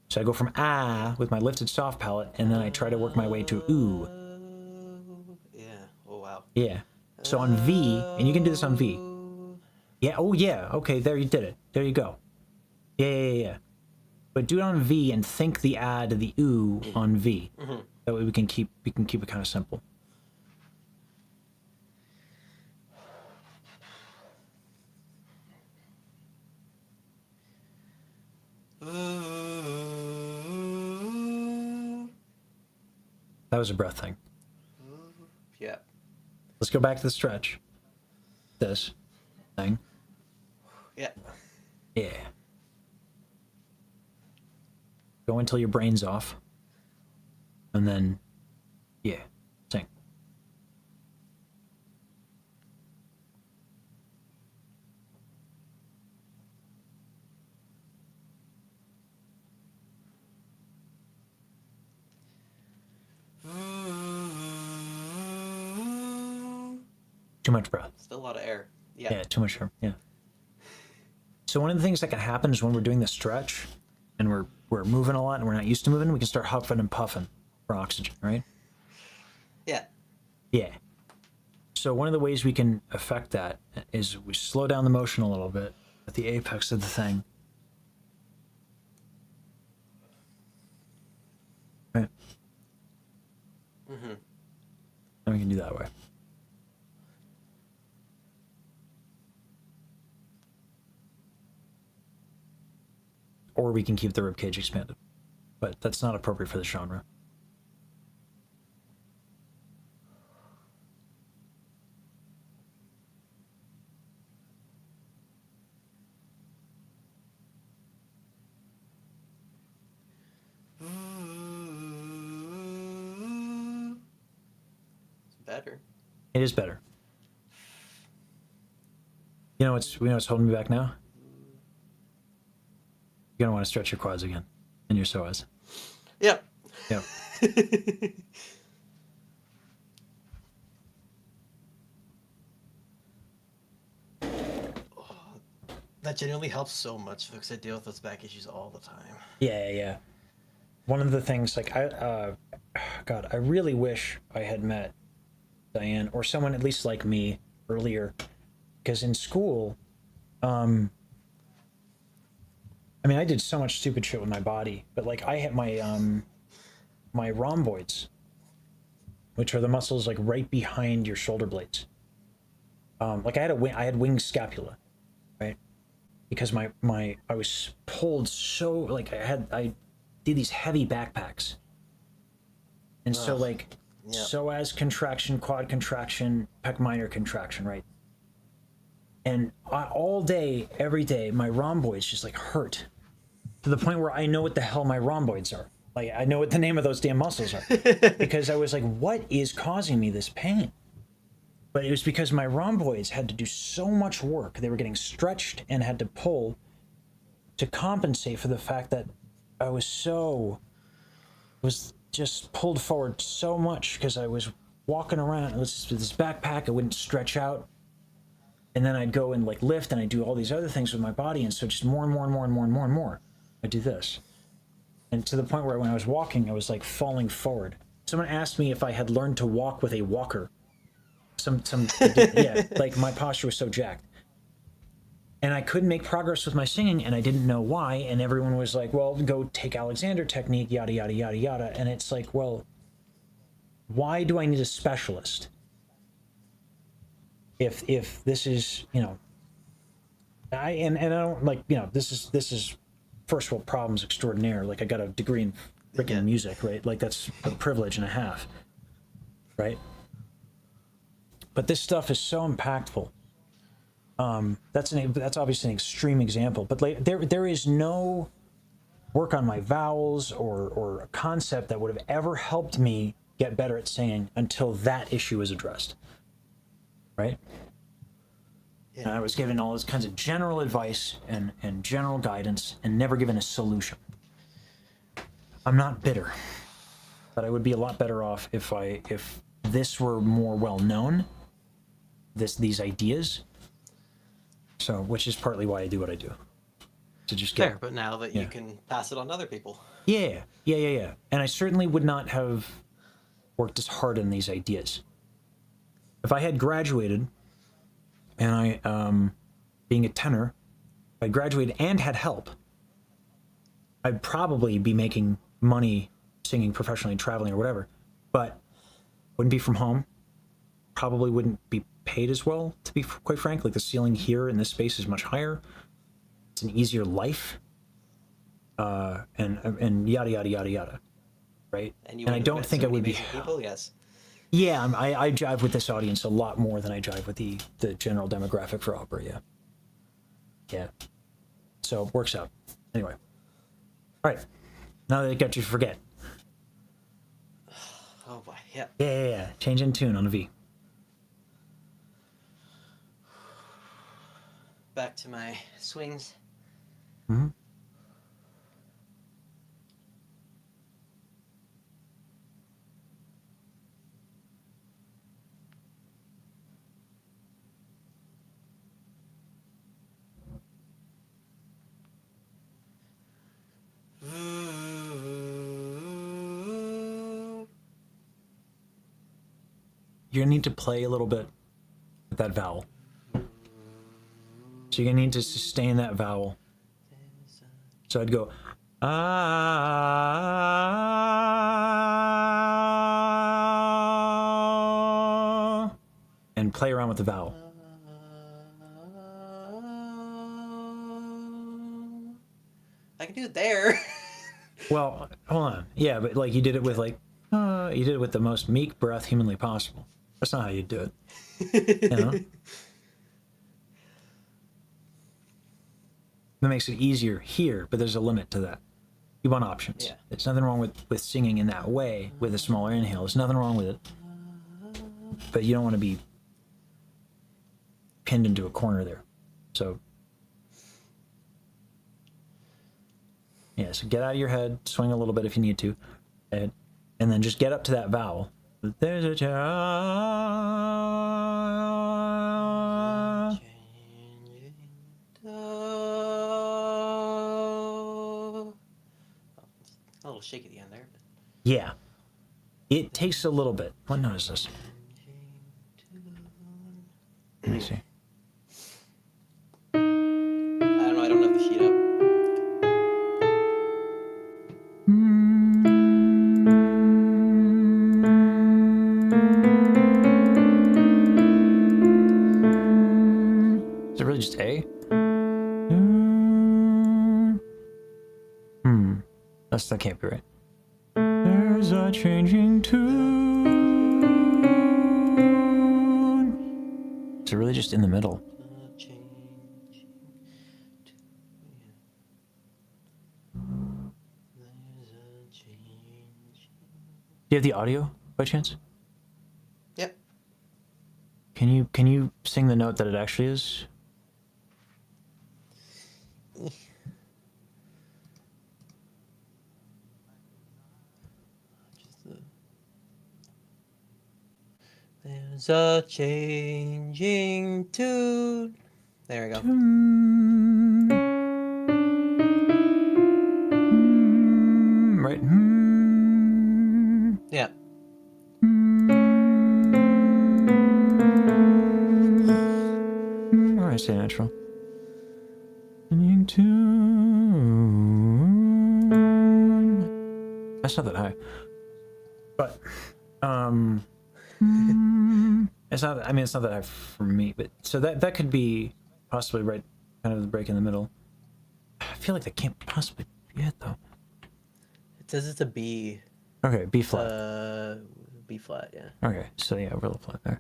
So I go from ah with my lifted soft palate, and then I try to work my way to ooh. Yeah. Oh, wow. Yeah. So on V, and you can do this on V. Yeah. Oh, yeah. Okay. There, you did it. There you go. Yeah. But do it on V and think the ah to the ooh on V. That way we can keep it kind of simple. That was a breath thing. Yeah. Let's go back to the stretch. This thing. Yeah. Yeah. Go until your brain's off. And then, yeah, sing. Too much breath. Still a lot of air. Yeah. Yeah, too much air. Yeah. So one of the things that can happen is when we're doing the stretch and we're moving a lot and we're not used to moving, we can start huffing and puffing for oxygen, right? Yeah. Yeah. So one of the ways we can affect that is we slow down the motion a little bit at the apex of the thing. Right. Mm-hmm. And we can do that way. Or we can keep the ribcage expanded. But that's not appropriate for the genre. It's better. It is better. You know what's holding me back now? You're gonna want to stretch your quads again and your psoas. Yep. Yep. That genuinely helps so much because I deal with those back issues all the time. Yeah. One of the things, like, God, I really wish I had met Diane or someone at least like me earlier, because in school, I mean, I did so much stupid shit with my body, but like I had my rhomboids, which are the muscles like right behind your shoulder blades. Like I had wing scapula, right? Because my I was pulled so, like I did these heavy backpacks, and so Ugh. like Yep. psoas contraction, quad contraction, pec minor contraction, right? And all day, every day, my rhomboids just like hurt to the point where I know what the hell my rhomboids are. Like I know what the name of those damn muscles are, because I was like, what is causing me this pain? But it was because my rhomboids had to do so much work. They were getting stretched and had to pull to compensate for the fact that I was just pulled forward so much because I was walking around. It was this backpack. I wouldn't stretch out. And then I'd go and like lift and I'd do all these other things with my body. And so just more and more, I'd do this. And to the point where when I was walking, I was like falling forward. Someone asked me if I had learned to walk with a walker. Yeah, like my posture was so jacked. And I couldn't make progress with my singing, and I didn't know why. And everyone was like, well, go take Alexander technique, yada, yada, yada, yada. And it's like, well, why do I need a specialist? If this is, you know, and I don't like, you know, this is first world problems extraordinaire. Like I got a degree in freaking music, right? Like that's a privilege and a half, right? But this stuff is so impactful. That's obviously an extreme example, but like, there is no work on my vowels or a concept that would have ever helped me get better at singing until that issue was addressed, right? Yeah. And I was given all this kinds of general advice and general guidance and never given a solution. I'm not bitter, but I would be a lot better off if this were more well known, these ideas. So, which is partly why I do what I do. To just get Fair, but now that you can pass it on to other people. Yeah. And I certainly would not have worked as hard on these ideas. If I had graduated and I, being a tenor, if I graduated and had help, I'd probably be making money singing professionally and traveling or whatever, but wouldn't be from home, probably wouldn't be paid as well, to be quite frank. Like the ceiling here in this space is much higher. It's an easier life, and yada yada yada yada, right? And I don't think I would be. People, yes. Yeah, I jive with this audience a lot more than I jive with the general demographic for opera. Yeah. So it works out. Anyway, all right. Now that I got you to forget. Oh boy, yeah. Yeah. Change in tune on a V. Back to my swings. Mm-hmm. You're gonna need to play a little bit with that vowel. So you're gonna need to sustain that vowel. So I'd go ah, and play around with the vowel. I can do it there. Well, hold on. Yeah, but like you did it with like you did it with the most meek breath humanly possible. That's not how you do it. You know? That makes it easier here, but there's a limit to that. You want options. Yeah. There's nothing wrong with singing in that way with a smaller inhale. There's nothing wrong with it. But you don't want to be pinned into a corner there. So yeah, so get out of your head, swing a little bit if you need to, and then just get up to that vowel. There's a A little shake at the end there. But... yeah. It takes a little bit. What note is this? Let me see. I don't know. I don't have the sheet up. Is it really just A? That can't be right. There's a changing tune. Is it really just in the middle? Do you have the audio by chance? Yep. Can you sing the note that it actually is? There's a changing tune. There we go. Right. Yeah. Or I say natural. Changing tune. That's not that high. But it's not. I mean, it's not that high for me. But so that could be possibly right, kind of the break in the middle. I feel like that can't possibly be it though. It says it's a B. Okay, B flat. B flat. Yeah. Okay, so yeah, we're a little flat there.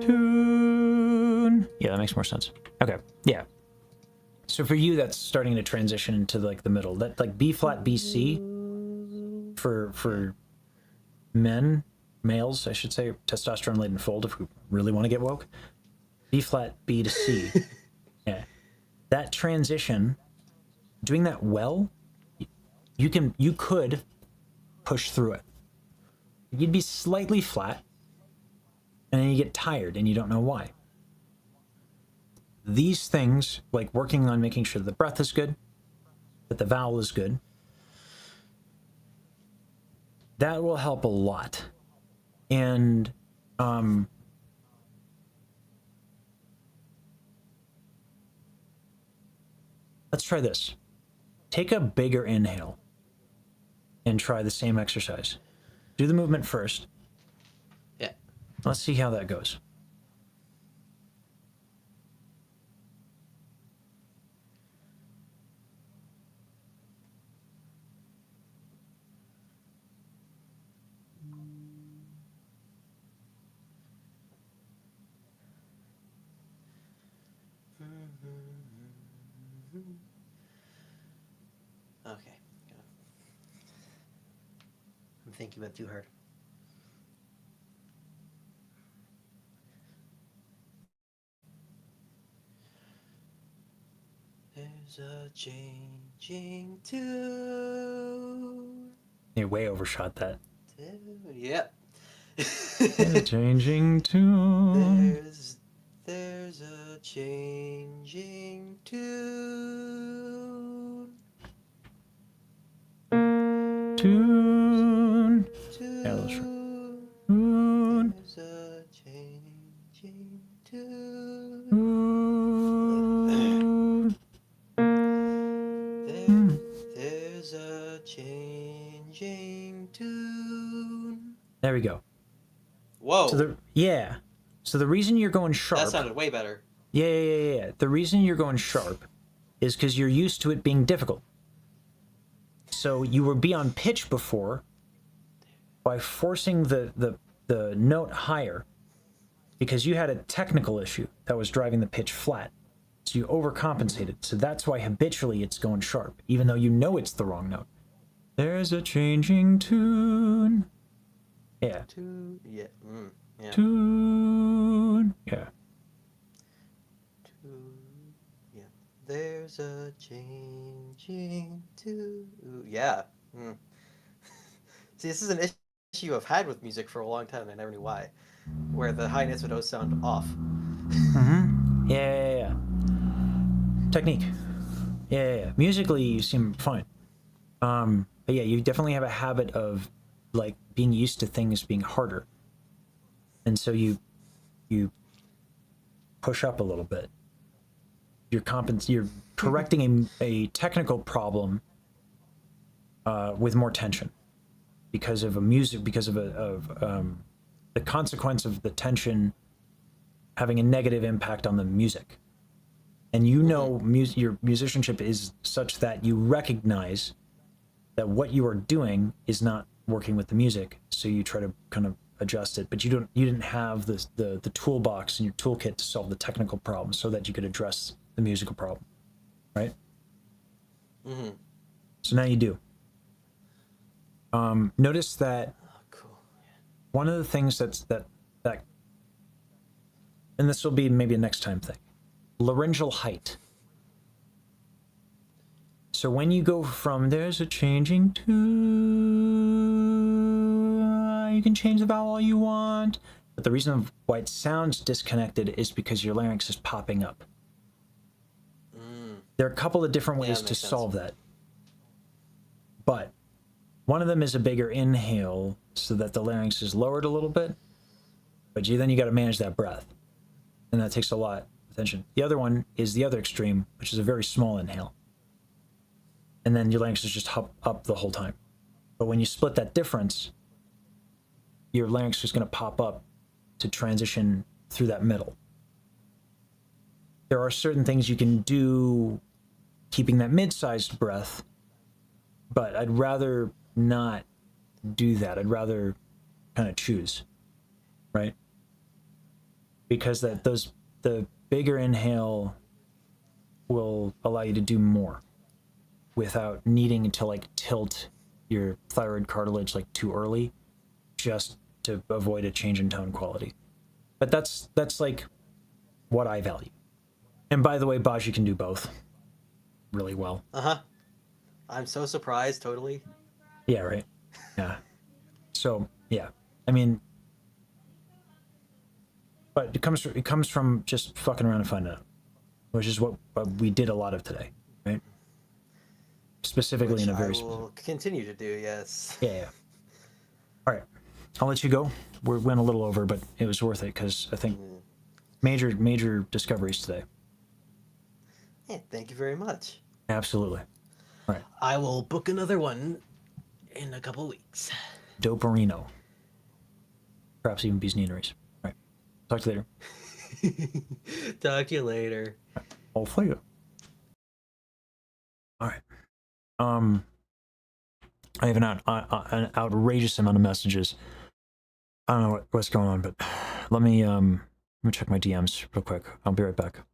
Tune. Yeah, that makes more sense. Okay, yeah. So for you, that's starting to transition into like the middle. That like B flat, B C. For males, I should say, testosterone laden fold. If we really want to get woke, B flat, B to C. Yeah, that transition, doing that well, you could push through it. You'd be slightly flat, and then you get tired, and you don't know why. These things, like working on making sure the breath is good, that the vowel is good, that will help a lot. And let's try this. Take a bigger inhale and try the same exercise. Do the movement first. Yeah. Let's see how that goes. Okay. I'm thinking about it too hard. There's a changing tune. You way overshot that. Yep. There's a changing tune. There's a changing tune. Tune. Tune. Yeah, that's right. Tune. There's a changing tune. changing tune. There we go. Whoa. So the reason you're going That sharp. sounded way better. Yeah. The reason you're going sharp is because you're used to it being difficult. So you would be on pitch before by forcing the note higher because you had a technical issue that was driving the pitch flat. So you overcompensated. So that's why habitually it's going sharp, even though you know it's the wrong note. There's a changing tune. Yeah. Tune. Yeah. Yeah. Tune. Yeah. Tune. Yeah. There's a changing tune. Yeah. See, this is an issue I've had with music for a long time, and I never knew why. Where the high notes would always sound off. Yeah. Technique. Yeah. Musically, you seem fine. But yeah, you definitely have a habit of like being used to things being harder, and so you push up a little bit. You're correcting a technical problem with more tension because of the consequence of the tension having a negative impact on the music. And you know, your musicianship is such that you recognize that what you are doing is not working with the music, so you try to kind of adjust it. But you didn't have the toolbox in your toolkit to solve the technical problem, so that you could address the musical problem, right? So now you do. Notice that Cool. one of the things that and this will be maybe a next time thing, laryngeal height. So when you go from there's a changing to, you can change the vowel all you want, but the reason why it sounds disconnected is because your larynx is popping up. There are a couple of different ways to solve that, but one of them is a bigger inhale so that the larynx is lowered a little bit, but then you got to manage that breath, and that takes a lot of attention. The other one is the other extreme, which is a very small inhale, and then your larynx is just up the whole time. But when you split that difference, your larynx is going to pop up to transition through that middle. There are certain things you can do keeping that mid-sized breath, but I'd rather not do that. I'd rather kind of choose, right? Because the bigger inhale will allow you to do more without needing to like tilt your thyroid cartilage like too early, just to avoid a change in tone quality. But that's like what I value. And by the way, Baji can do both really well. I'm so surprised, totally. Yeah, right. Yeah. So yeah, I mean, but it comes from just fucking around and finding out, which is what we did a lot of today, right? Specifically Which in a very I will continue to do, yes. Yeah. All right, I'll let you go. We went a little over, but it was worth it because I think major discoveries today. Yeah, thank you very much. Absolutely. All right. I will book another one in a couple weeks. Doperino. Perhaps even bees kneaderies. All right. Talk to you later. Talk to you later. All for you. All right. I have an outrageous amount of messages. I don't know what's going on, but let me check my DMs real quick. I'll be right back.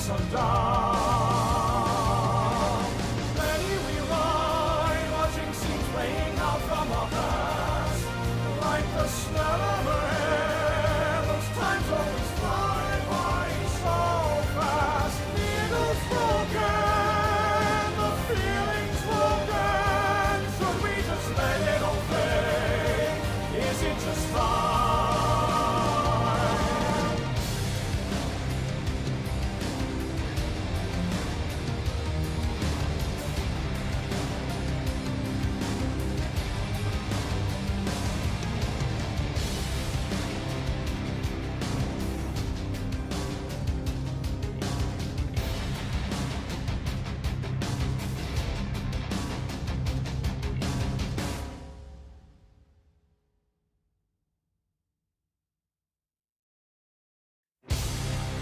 sundown. Many we ride, watching scenes playing out from our past. Like the smell of her hair, those times always fly by so fast. The eagle's broken, the feeling's broken. Should we just let it all fade? Is it just time?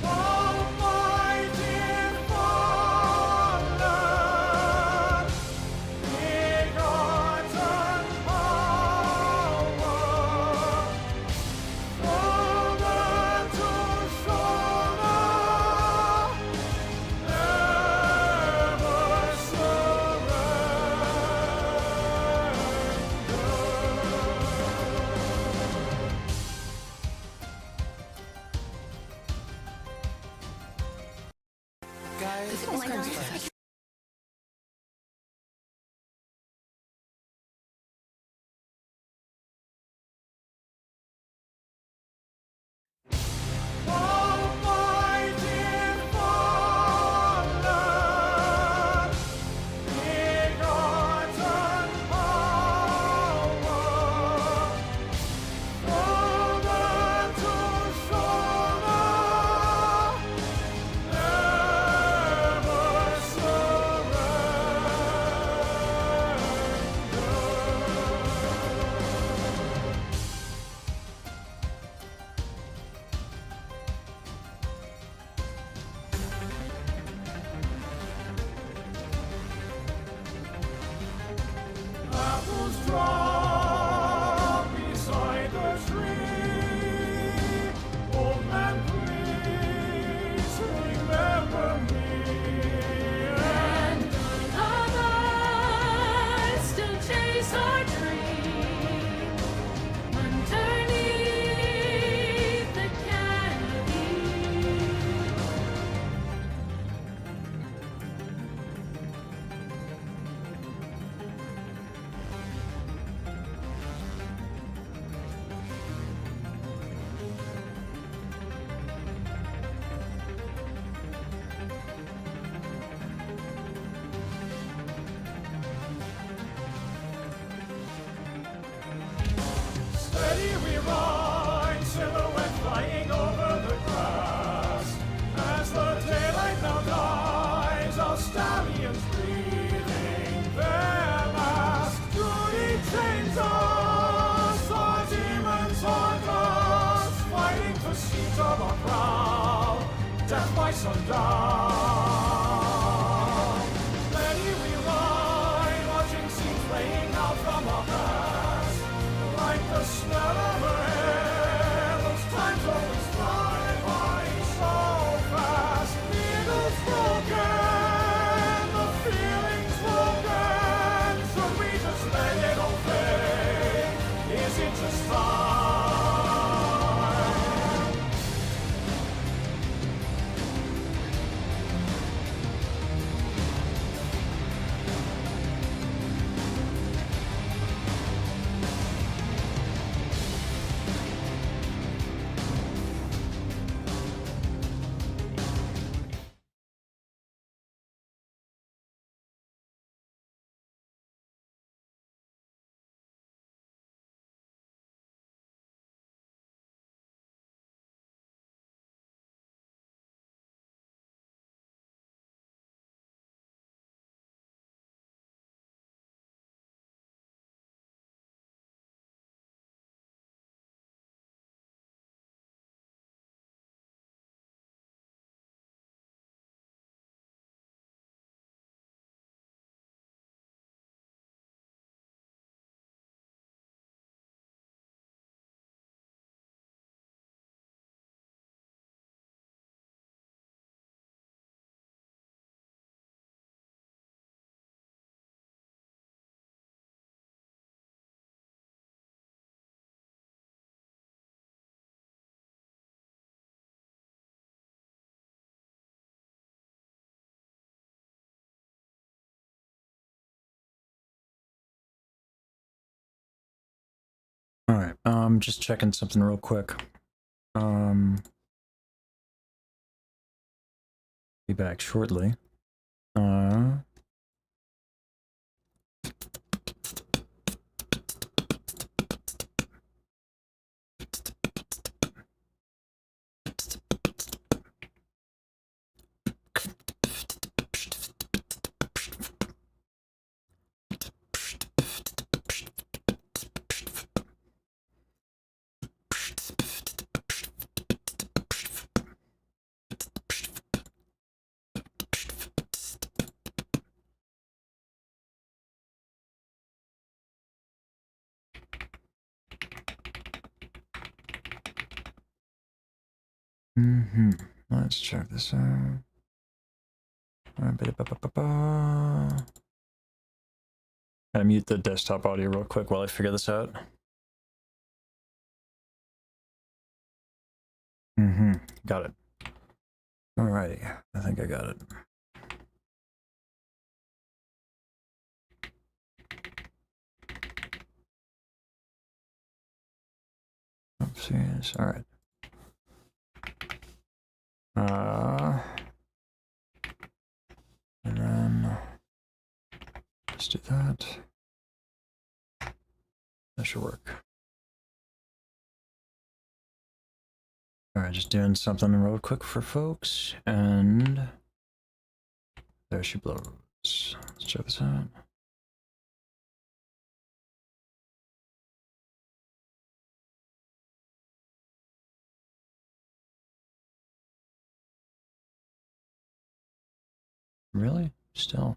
Oh, my dear father, begotten power, shoulder to shoulder, never surrender. Guys, it's crazy. Oh, my dear father, begotten power, shoulder to shoulder, never apples drop beside the tree. Old man, please remember me. And None of us still chase our dream underneath the canopy. steady we ride, silhouette flying over the grass. As the daylight now dies, our stallions breathing their last. Duty chains us, our demons haunt us, fighting for seats of our crown. Death by sundown. Steady we ride, watching scenes playing out from our past. Like the smell of her hair, those times always fly by so fast. The eagle's broken, the feeling's broken. Should we just let it all fade? Is it just time? All right, just checking something real quick. Be back shortly. Let's check this out. Gotta mute the desktop audio real quick while I figure this out. Got it. Alrighty, I think I got it. Oopsies, alright. And then let's do that. That should work. Alright, just doing something real quick for folks, and there she blows. Let's check this out. Really? Still.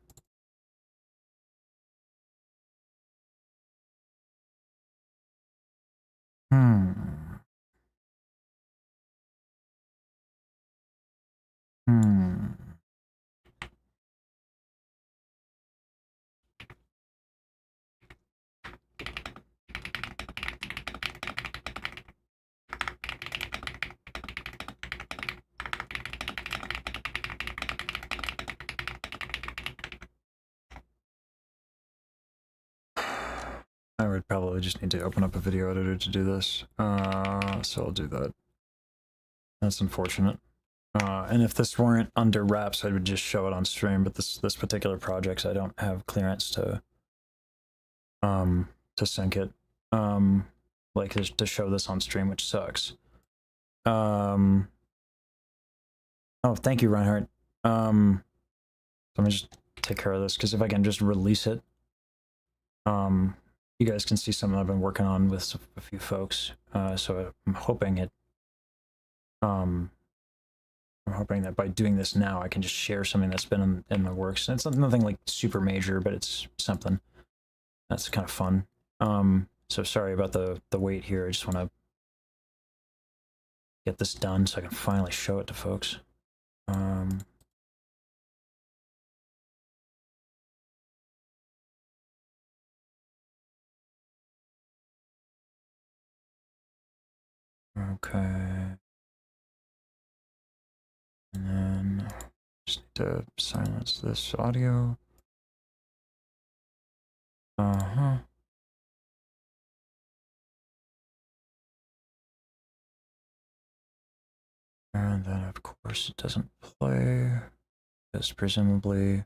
I would probably just need to open up a video editor to do this. So I'll do that. That's unfortunate. And if this weren't under wraps, I would just show it on stream, but this particular project, I don't have clearance to sync it. Like to show this on stream, which sucks. Oh, thank you, Reinhardt. Let me just take care of this, because if I can just release it, you guys can see something I've been working on with a few folks. So I'm hoping it, I'm hoping that by doing this now, I can just share something that's been in the works. And it's nothing like super major, but it's something that's kind of fun. So sorry about the wait here. I just want to get this done so I can finally show it to folks. Okay. And then just need to silence this audio. And then of course it doesn't play, because presumably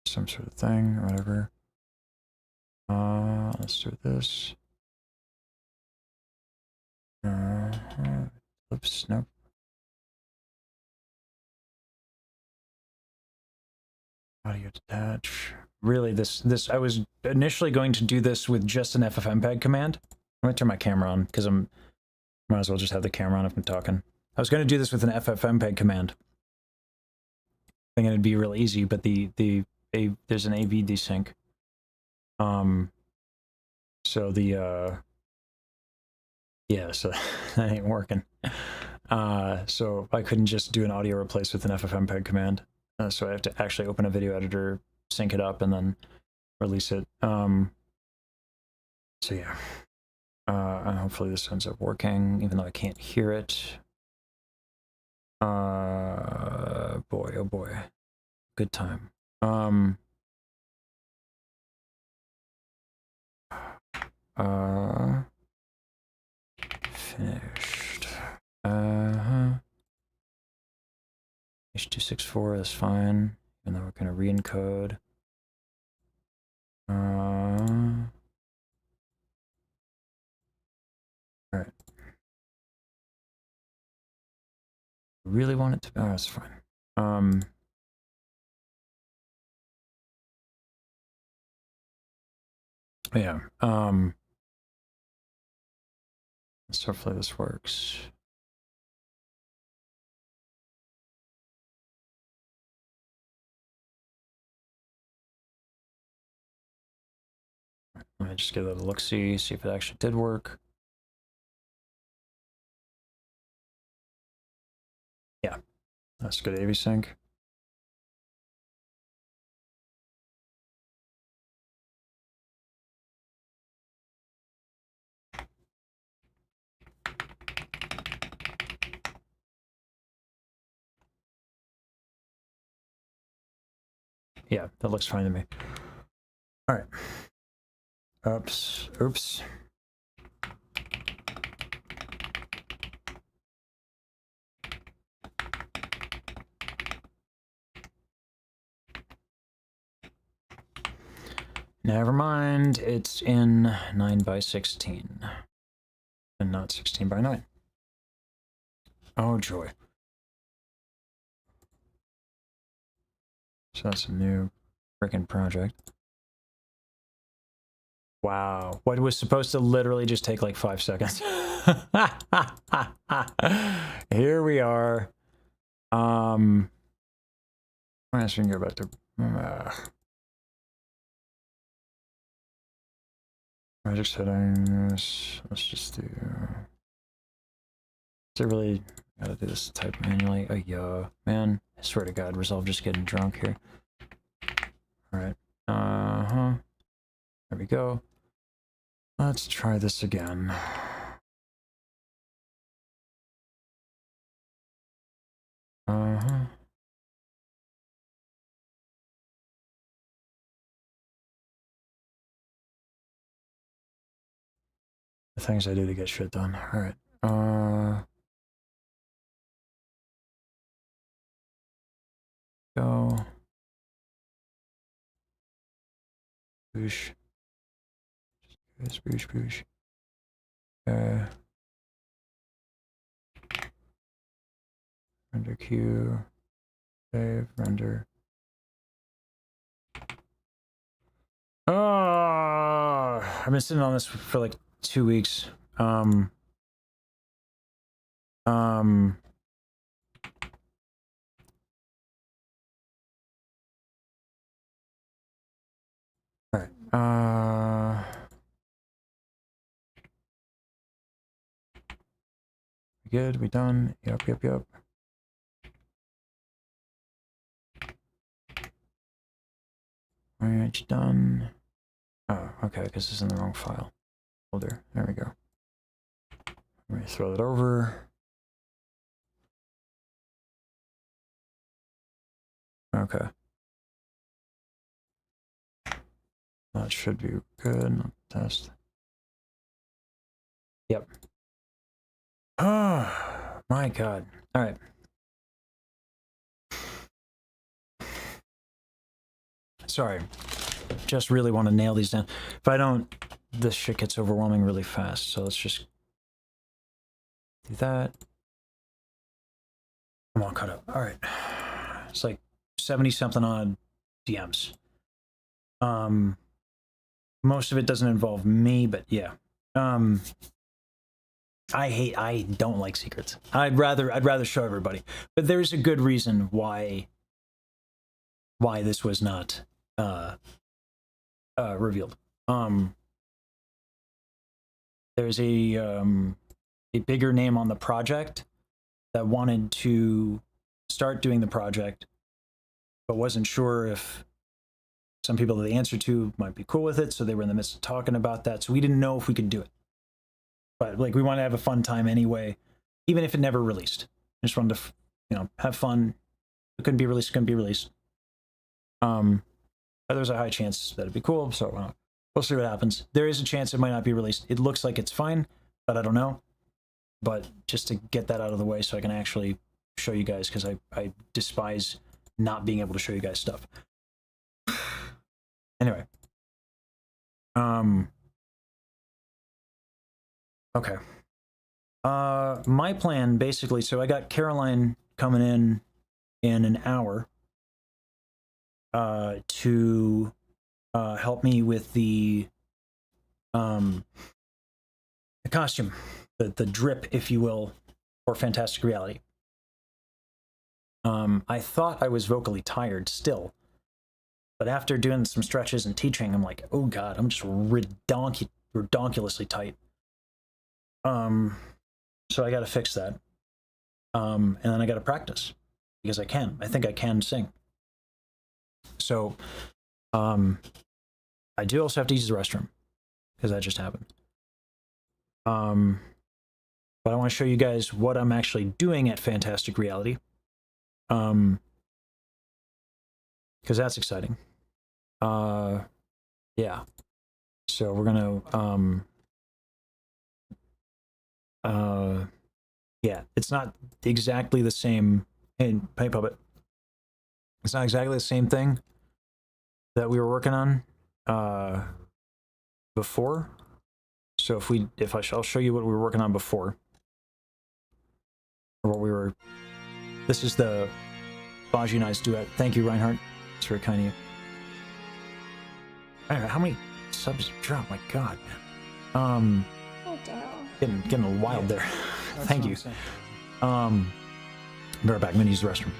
some sort of thing or whatever. Let's do this. Oops, nope. Audio detach. Really, this I was initially going to do this with just an FFmpeg command. I'm gonna turn my camera on because might as well just have the camera on if I'm talking. I was going to do this with an FFmpeg command. Thinking it'd be real easy, but there's an AV desync. So yeah, so that ain't working. So I couldn't just do an audio replace with an FFmpeg command. So I have to actually open a video editor, sync it up, and then release it. So yeah. And hopefully this ends up working, even though I can't hear it. Boy, oh boy. Good time. Finished. H264, that's fine. Even though we're gonna re-encode. Alright. Really want it to, oh, that's fine. Yeah, so hopefully this works. Let me just give that a look-see, see if it actually did work. Yeah, that's good AV sync. Yeah, that looks fine to me. All right. Oops. Never mind, it's in 9:16 and not 16:9. Oh joy. So that's a new freaking project. Wow, what was supposed to literally just take like 5 seconds. Here we are. I guess we can go back to project settings. Let's just do. Is it really gotta do this type manually? Oh yeah, man! I swear to God, Resolve just getting drunk here. All right. There we go. Let's try this again. The things I do to get shit done. All right. Go. Boosh. Boosh. Render queue. Save. Render. I've been sitting on this for like 2 weeks. Alright, we good? We done? Yep. Alright, done. Oh, okay, because it's in the wrong file folder. There we go. Let me throw that over. Okay. That should be good. Test. Yep. Oh, my God. All right. Sorry. Just really want to nail these down. If I don't, this shit gets overwhelming really fast. So let's just do that. I'm all caught up. All right. It's like 70 something odd DMs. Most of it doesn't involve me, but yeah. I don't like secrets. I'd rather show everybody. But there's a good reason why this was not revealed. There's a bigger name on the project that wanted to start doing the project, but wasn't sure if some people that they answered to might be cool with it, so they were in the midst of talking about that. So we didn't know if we could do it. But like, we want to have a fun time anyway, even if it never released. I just wanted to, have fun. It couldn't be released. But there's a high chance that it'd be cool. So We'll see what happens. There is a chance it might not be released. It looks like it's fine, but I don't know. But just to get that out of the way so I can actually show you guys, because I despise not being able to show you guys stuff. Anyway. Okay. My plan, basically, so I got Caroline coming in an hour to help me with the costume, the drip, if you will, for Fantastic Reality. I thought I was vocally tired still, but after doing some stretches and teaching, I'm like, oh god, I'm just redonkulously tight. So I got to fix that. And then I got to practice because I think I can sing. So, I do also have to use the restroom because that just happened. But I want to show you guys what I'm actually doing at Fantastic Reality. Because that's exciting. Yeah. So we're gonna, yeah, it's not exactly the same. Hey, Puppet. It's not exactly the same thing that we were working on before. So I'll show you what we were working on before, or what we were. This is the Bajiru and I's duet. Thank you, Reinhardt. It's very kind of you. Anyway, how many subs did you drop? My God, man. Oh, Daryl. Getting a little wild there. Thank you. Be right back. I'm gonna use the restroom.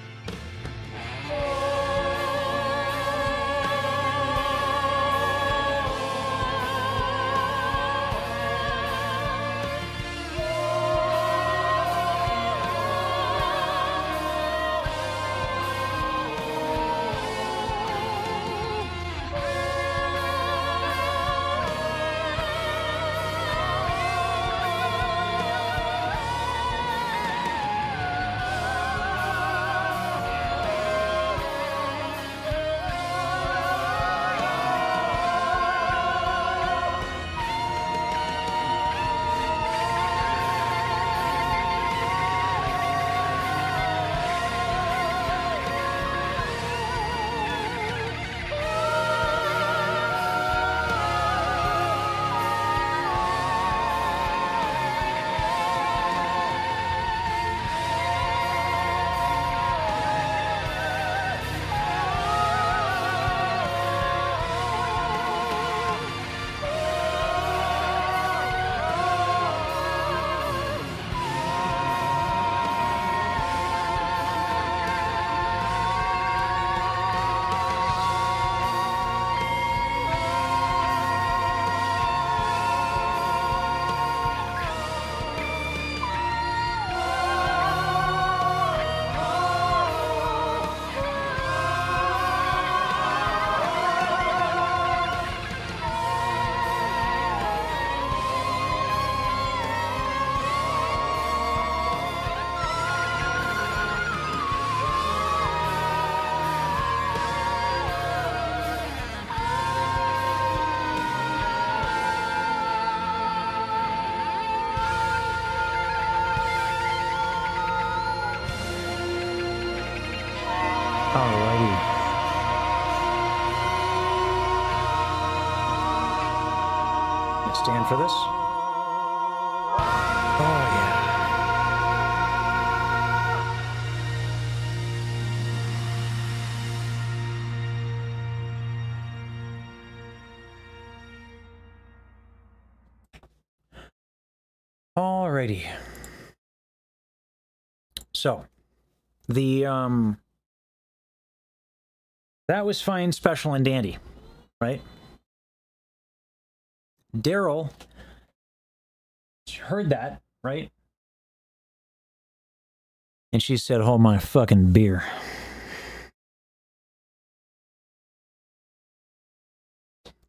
Alrighty. Gonna stand for this. Oh yeah. Alrighty. So, the that was fine, special, and dandy, right? Daryl heard that, right? And she said, "Hold my fucking beer."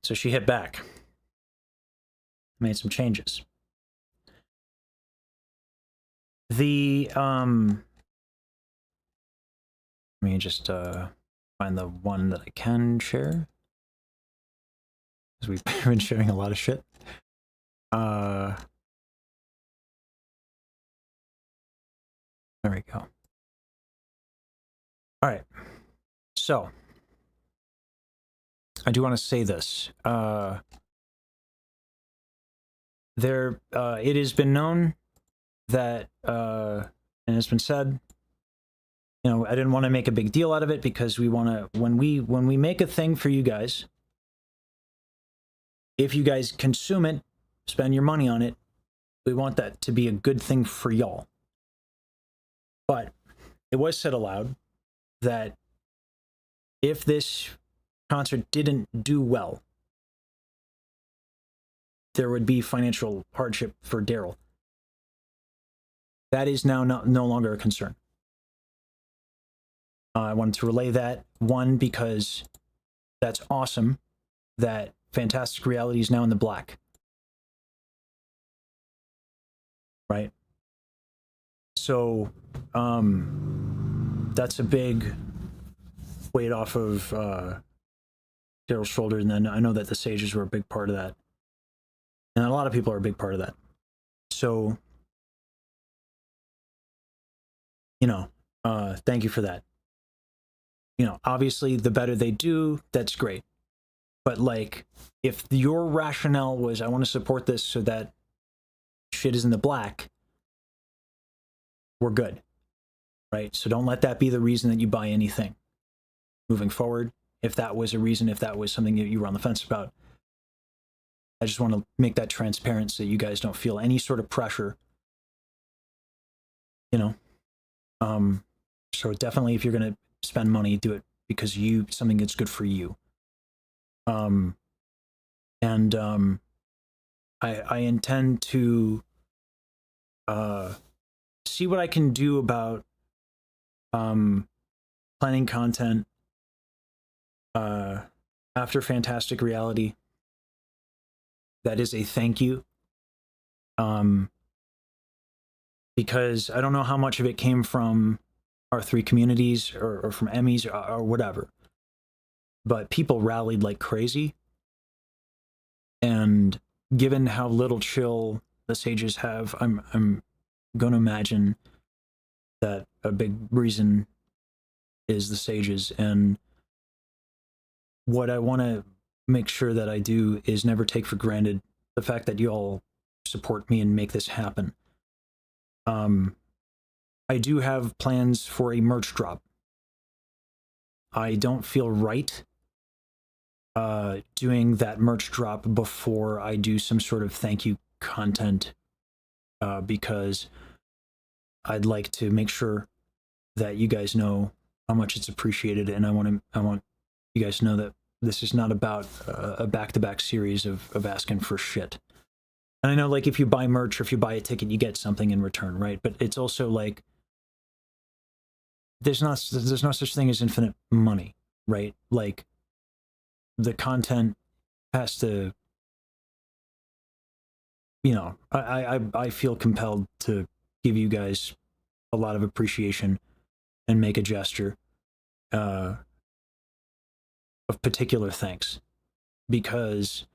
So she hit back, made some changes. The let me just find the one that I can share. because we've been sharing a lot of shit. There we go. All right. So, I do want to say this. It has been known that, and it's been said, you know, I didn't want to make a big deal out of it because we want to, when we make a thing for you guys, if you guys consume it, spend your money on it, we want that to be a good thing for y'all. But it was said aloud that if this concert didn't do well, there would be financial hardship for Daryl. That is now no longer a concern. I wanted to relay that, one, because that's awesome that Fantastic Reality is now in the black. Right? So, that's a big weight off of Daryl's shoulder, and then I know that the Sages were a big part of that. And a lot of people are a big part of that. So, you know, thank you for that. You know, obviously, the better they do, that's great. But, like, if your rationale was, I want to support this so that shit is in the black, we're good. Right? So don't let that be the reason that you buy anything. Moving forward, if that was a reason, if that was something that you were on the fence about, I just want to make that transparent so you guys don't feel any sort of pressure. You know? So definitely, if you're going to spend money, do it because something that's good for you. I intend to see what I can do about planning content after Fantastic Reality. That is a thank you. Because I don't know how much of it came from our three communities or from Emmys or whatever. But people rallied like crazy. And given how little chill the Sages have, I'm going to imagine that a big reason is the Sages. And what I want to make sure that I do is never take for granted the fact that you all support me and make this happen. I do have plans for a merch drop. I don't feel right doing that merch drop before I do some sort of thank you content, because I'd like to make sure that you guys know how much it's appreciated, and I want you guys to know that this is not about a back-to-back series of asking for shit. And I know, like, if you buy merch or if you buy a ticket, you get something in return, right? But it's also like there's no such thing as infinite money, right? Like, the content has to, you know, I feel compelled to give you guys a lot of appreciation and make a gesture of particular thanks, because,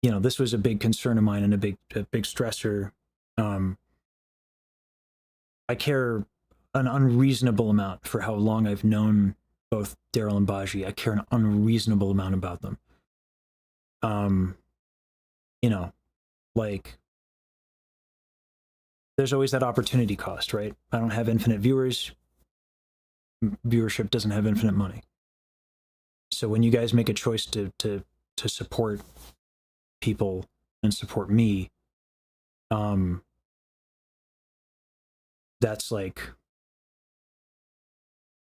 you know, this was a big concern of mine and a big stressor. I care an unreasonable amount for how long I've known both Daryl and Baji. I care an unreasonable amount about them. You know, like, there's always that opportunity cost, right? I don't have infinite viewers. Viewership doesn't have infinite money. So when you guys make a choice to support people and support me, that's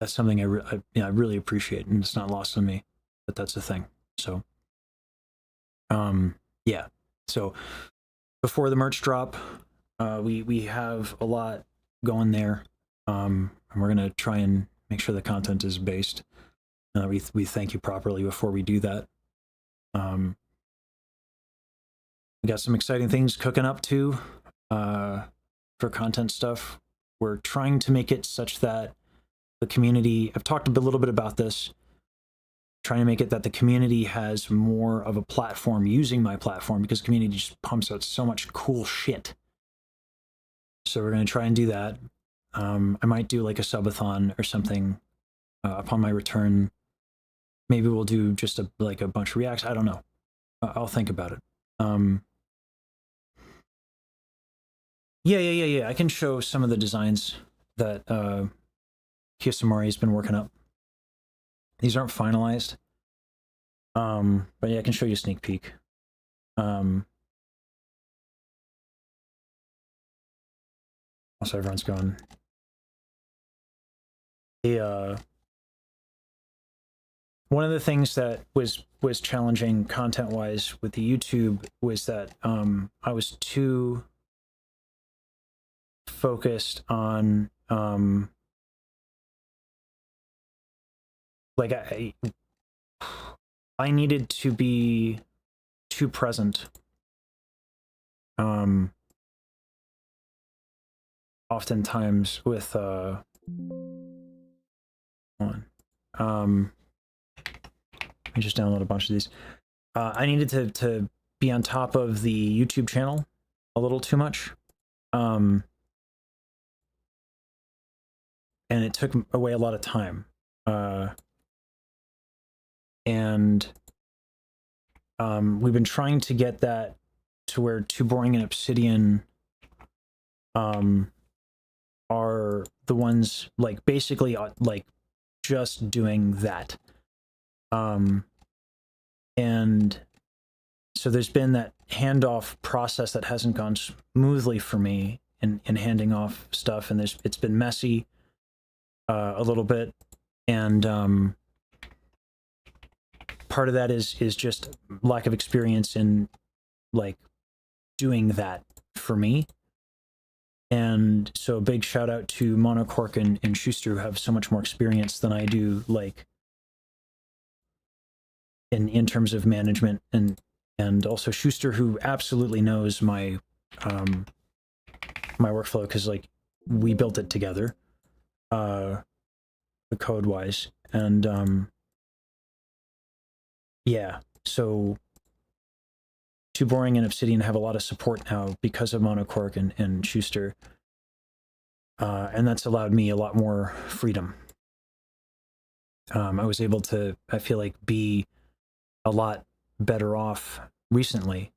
something I really appreciate, and it's not lost on me that that's a thing. So, yeah. So before the merch drop, we have a lot going there, and we're gonna try and make sure the content is based. We thank you properly before we do that. We got some exciting things cooking up too, for content stuff. We're trying to make it such that the community, I've talked a little bit about this, trying to make it that the community has more of a platform using my platform, because the community just pumps out so much cool shit. So we're going to try and do that. I might do like a subathon or something upon my return. Maybe we'll do just a bunch of reacts. I don't know. I'll think about it. Yeah. I can show some of the designs that Kiyosamari has been working up. These aren't finalized. But yeah, I can show you a sneak peek. Also, everyone's going. One of the things that was challenging content-wise with the YouTube was that I was too focused on like I needed to be too present. Oftentimes with let me just download a bunch of these. I needed to be on top of the YouTube channel a little too much. And it took away a lot of time. And we've been trying to get that to where Too Boring and Obsidian are the ones like basically like just doing that. And so there's been that handoff process that hasn't gone smoothly for me in handing off stuff, and it's been messy a little bit, and part of that is just lack of experience in like doing that for me. And so a big shout out to Monocork and Schuster, who have so much more experience than I do, like in terms of management, and also Schuster, who absolutely knows my my workflow, because like we built it together, code wise, and yeah, so Too Boring and Obsidian have a lot of support now because of Monocork and Schuster, and that's allowed me a lot more freedom. I was able to, I feel like, be a lot better off recently,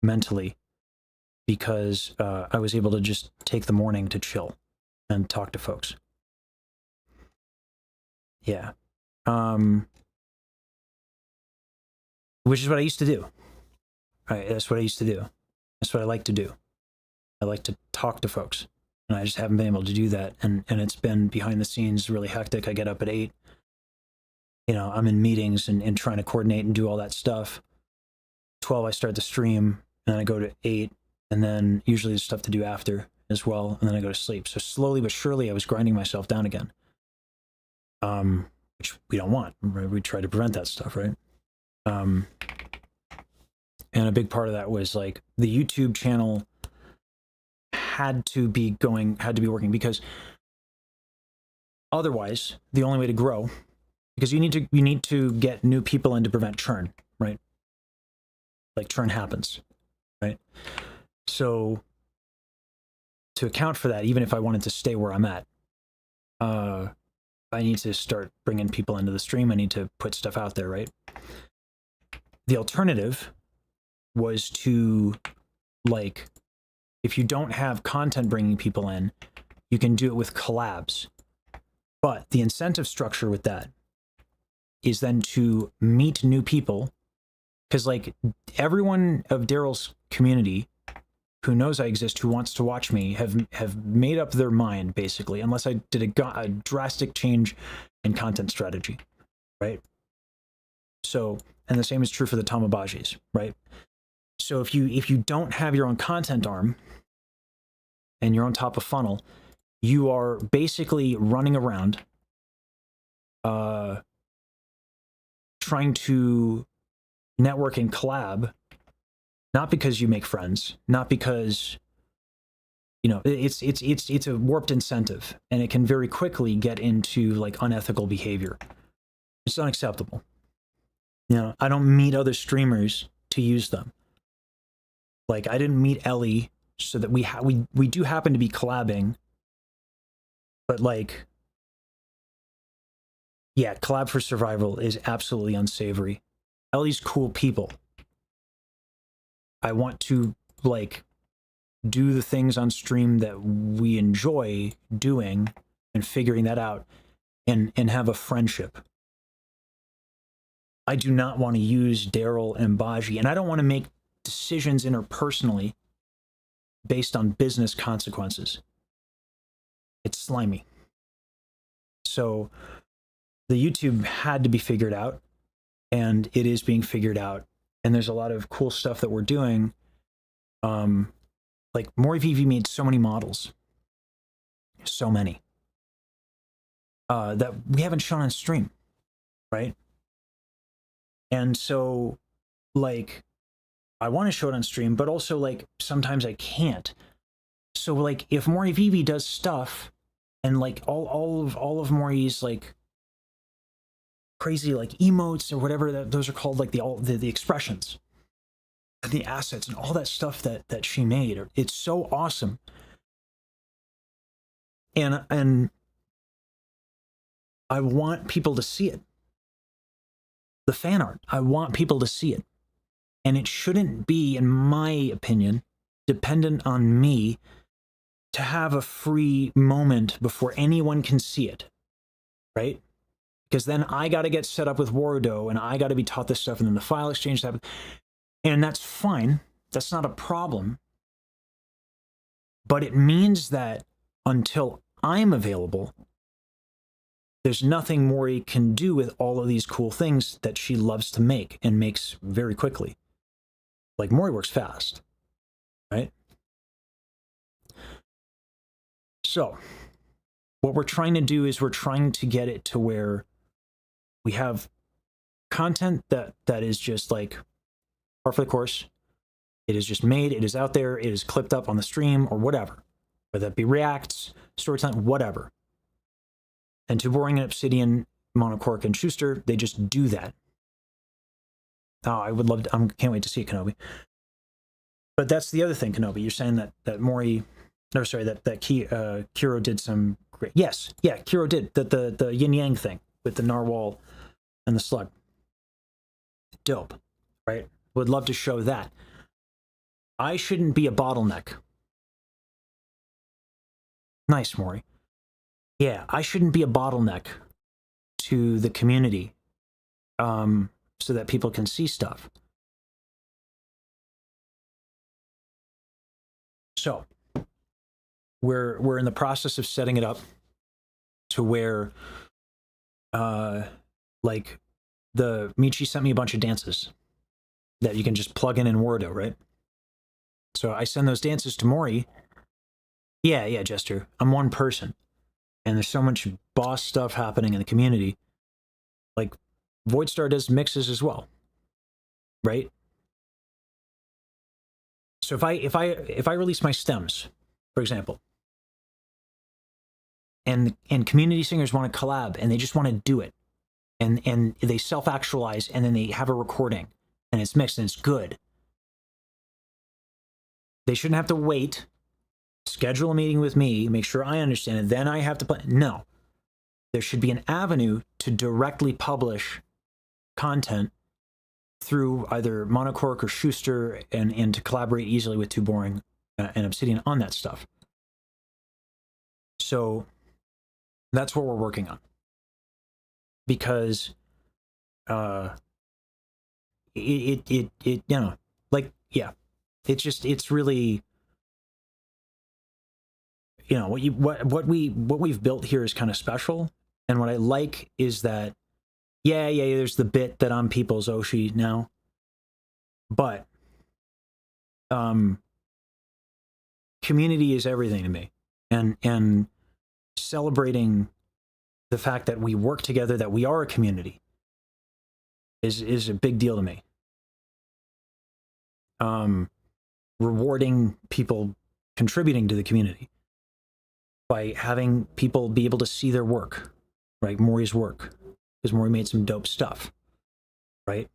mentally, because I was able to just take the morning to chill and talk to folks. Yeah. Which is what I used to do. That's what I used to do. That's what I like to do. I like to talk to folks, and I just haven't been able to do that. And it's been behind the scenes really hectic. I get up at 8. You know, I'm in meetings and trying to coordinate and do all that stuff. 12, I start the stream, and then I go to 8, and then usually there's stuff to do after as well, and then I go to sleep. So slowly but surely, I was grinding myself down again, which we don't want. Right? We try to prevent that stuff, right? And a big part of that was like the YouTube channel had to be working, because otherwise, the only way to grow, because you need to get new people in to prevent churn, right? Like churn happens, right? So to account for that, even if I wanted to stay where I'm at, I need to start bringing people into the stream. I need to put stuff out there, right? The alternative was to, like, if you don't have content bringing people in, you can do it with collabs. But the incentive structure with that is then to meet new people, because like everyone of Daryl's community who knows I exist, who wants to watch me, have made up their mind, basically, unless I did a drastic change in content strategy, right? So, and the same is true for the Tamabajis, right? So if you don't have your own content arm and you're on top of funnel, you are basically running around trying to network and collab, not because you make friends, not because, you know, it's a warped incentive, and it can very quickly get into like unethical behavior. It's unacceptable. You know, I don't meet other streamers to use them. Like, I didn't meet Ellie so that we do happen to be collabing, but like, yeah, collab for survival is absolutely unsavory. Ellie's cool people. I want to like do the things on stream that we enjoy doing and figuring that out and have a friendship. I do not want to use Daryl and Baji, and I don't want to make decisions interpersonally based on business consequences. It's slimy. So the YouTube had to be figured out, and it is being figured out. And there's a lot of cool stuff that we're doing. Like Mori VV made so many models, so many that we haven't shown on stream, right? And so, like, I want to show it on stream, but also like sometimes I can't. So like, if Mori VV does stuff, and like all of Mori's like crazy like emotes or whatever that those are called, like the expressions, the assets and all that stuff that she made, it's so awesome. And I want people to see it. The fan art, I want people to see it. And it shouldn't be, in my opinion, dependent on me to have a free moment before anyone can see it, right? Because then I got to get set up with Wardo and I got to be taught this stuff, and then the file exchange happens. And that's fine. That's not a problem. But it means that until I'm available, there's nothing Mori can do with all of these cool things that she loves to make and makes very quickly. Like, Mori works fast, right? So what we're trying to do is we're trying to get it to where we have content that is just like par for the course. It is just made, it is out there, it is clipped up on the stream or whatever, whether that be reacts, storytelling, whatever. And Too Boring and Obsidian, Monocork and Schuster, they just do that. Oh, I would love to, I can't wait to see it, Kenobi. But that's the other thing, Kenobi. You're saying that Mori, no, sorry, that Kiro did some great, yes, yeah, Kiro did the yin yang thing with the narwhal and the slug. Dope, right? Would love to show that. I shouldn't be a bottleneck. Nice, Maury. Yeah, I shouldn't be a bottleneck to the community, so that people can see stuff. So we're in the process of setting it up to where, like, the Michi sent me a bunch of dances that you can just plug in Wordo, right? So I send those dances to Mori. Yeah, Jester. I'm one person. And there's so much boss stuff happening in the community. Like, Voidstar does mixes as well, right? So if I release my stems, for example, and community singers want to collab and they just want to do it, and they self-actualize and then they have a recording and it's mixed and it's good, they shouldn't have to wait, schedule a meeting with me, make sure I understand it, then I have to play. No. There should be an avenue to directly publish content through either Monocork or Schuster and to collaborate easily with Too Boring and Obsidian on that stuff. So that's what we're working on. Because it you know, like, yeah, it's really, you know, what we've built here is kind of special. And what I like is that, yeah, there's the bit that I'm people's Oshi now, but community is everything to me, and celebrating the fact that we work together, that we are a community, is a big deal to me. Rewarding people contributing to the community by having people be able to see their work, right? Maury's work, because Maury made some dope stuff, right?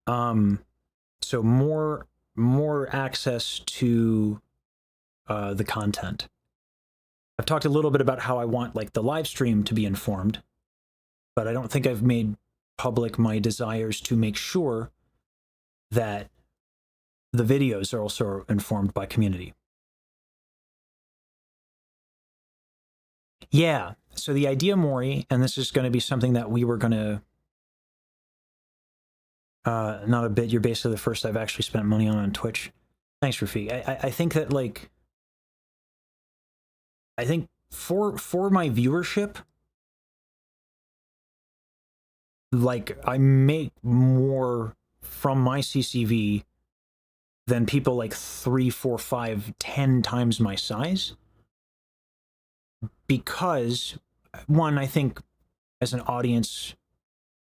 So more access to the content. I've talked a little bit about how I want like the live stream to be informed, but I don't think I've made public my desires to make sure that the videos are also informed by community. Yeah, so the idea, Maury, and this is going to be something that we were going to, not a bit, you're basically the first I've actually spent money on Twitch. Thanks, Rafiq. I think that, like, I think for my viewership, like, I make more from my CCV than people like 3, 4, 5, 10 times my size. Because, one, I think as an audience,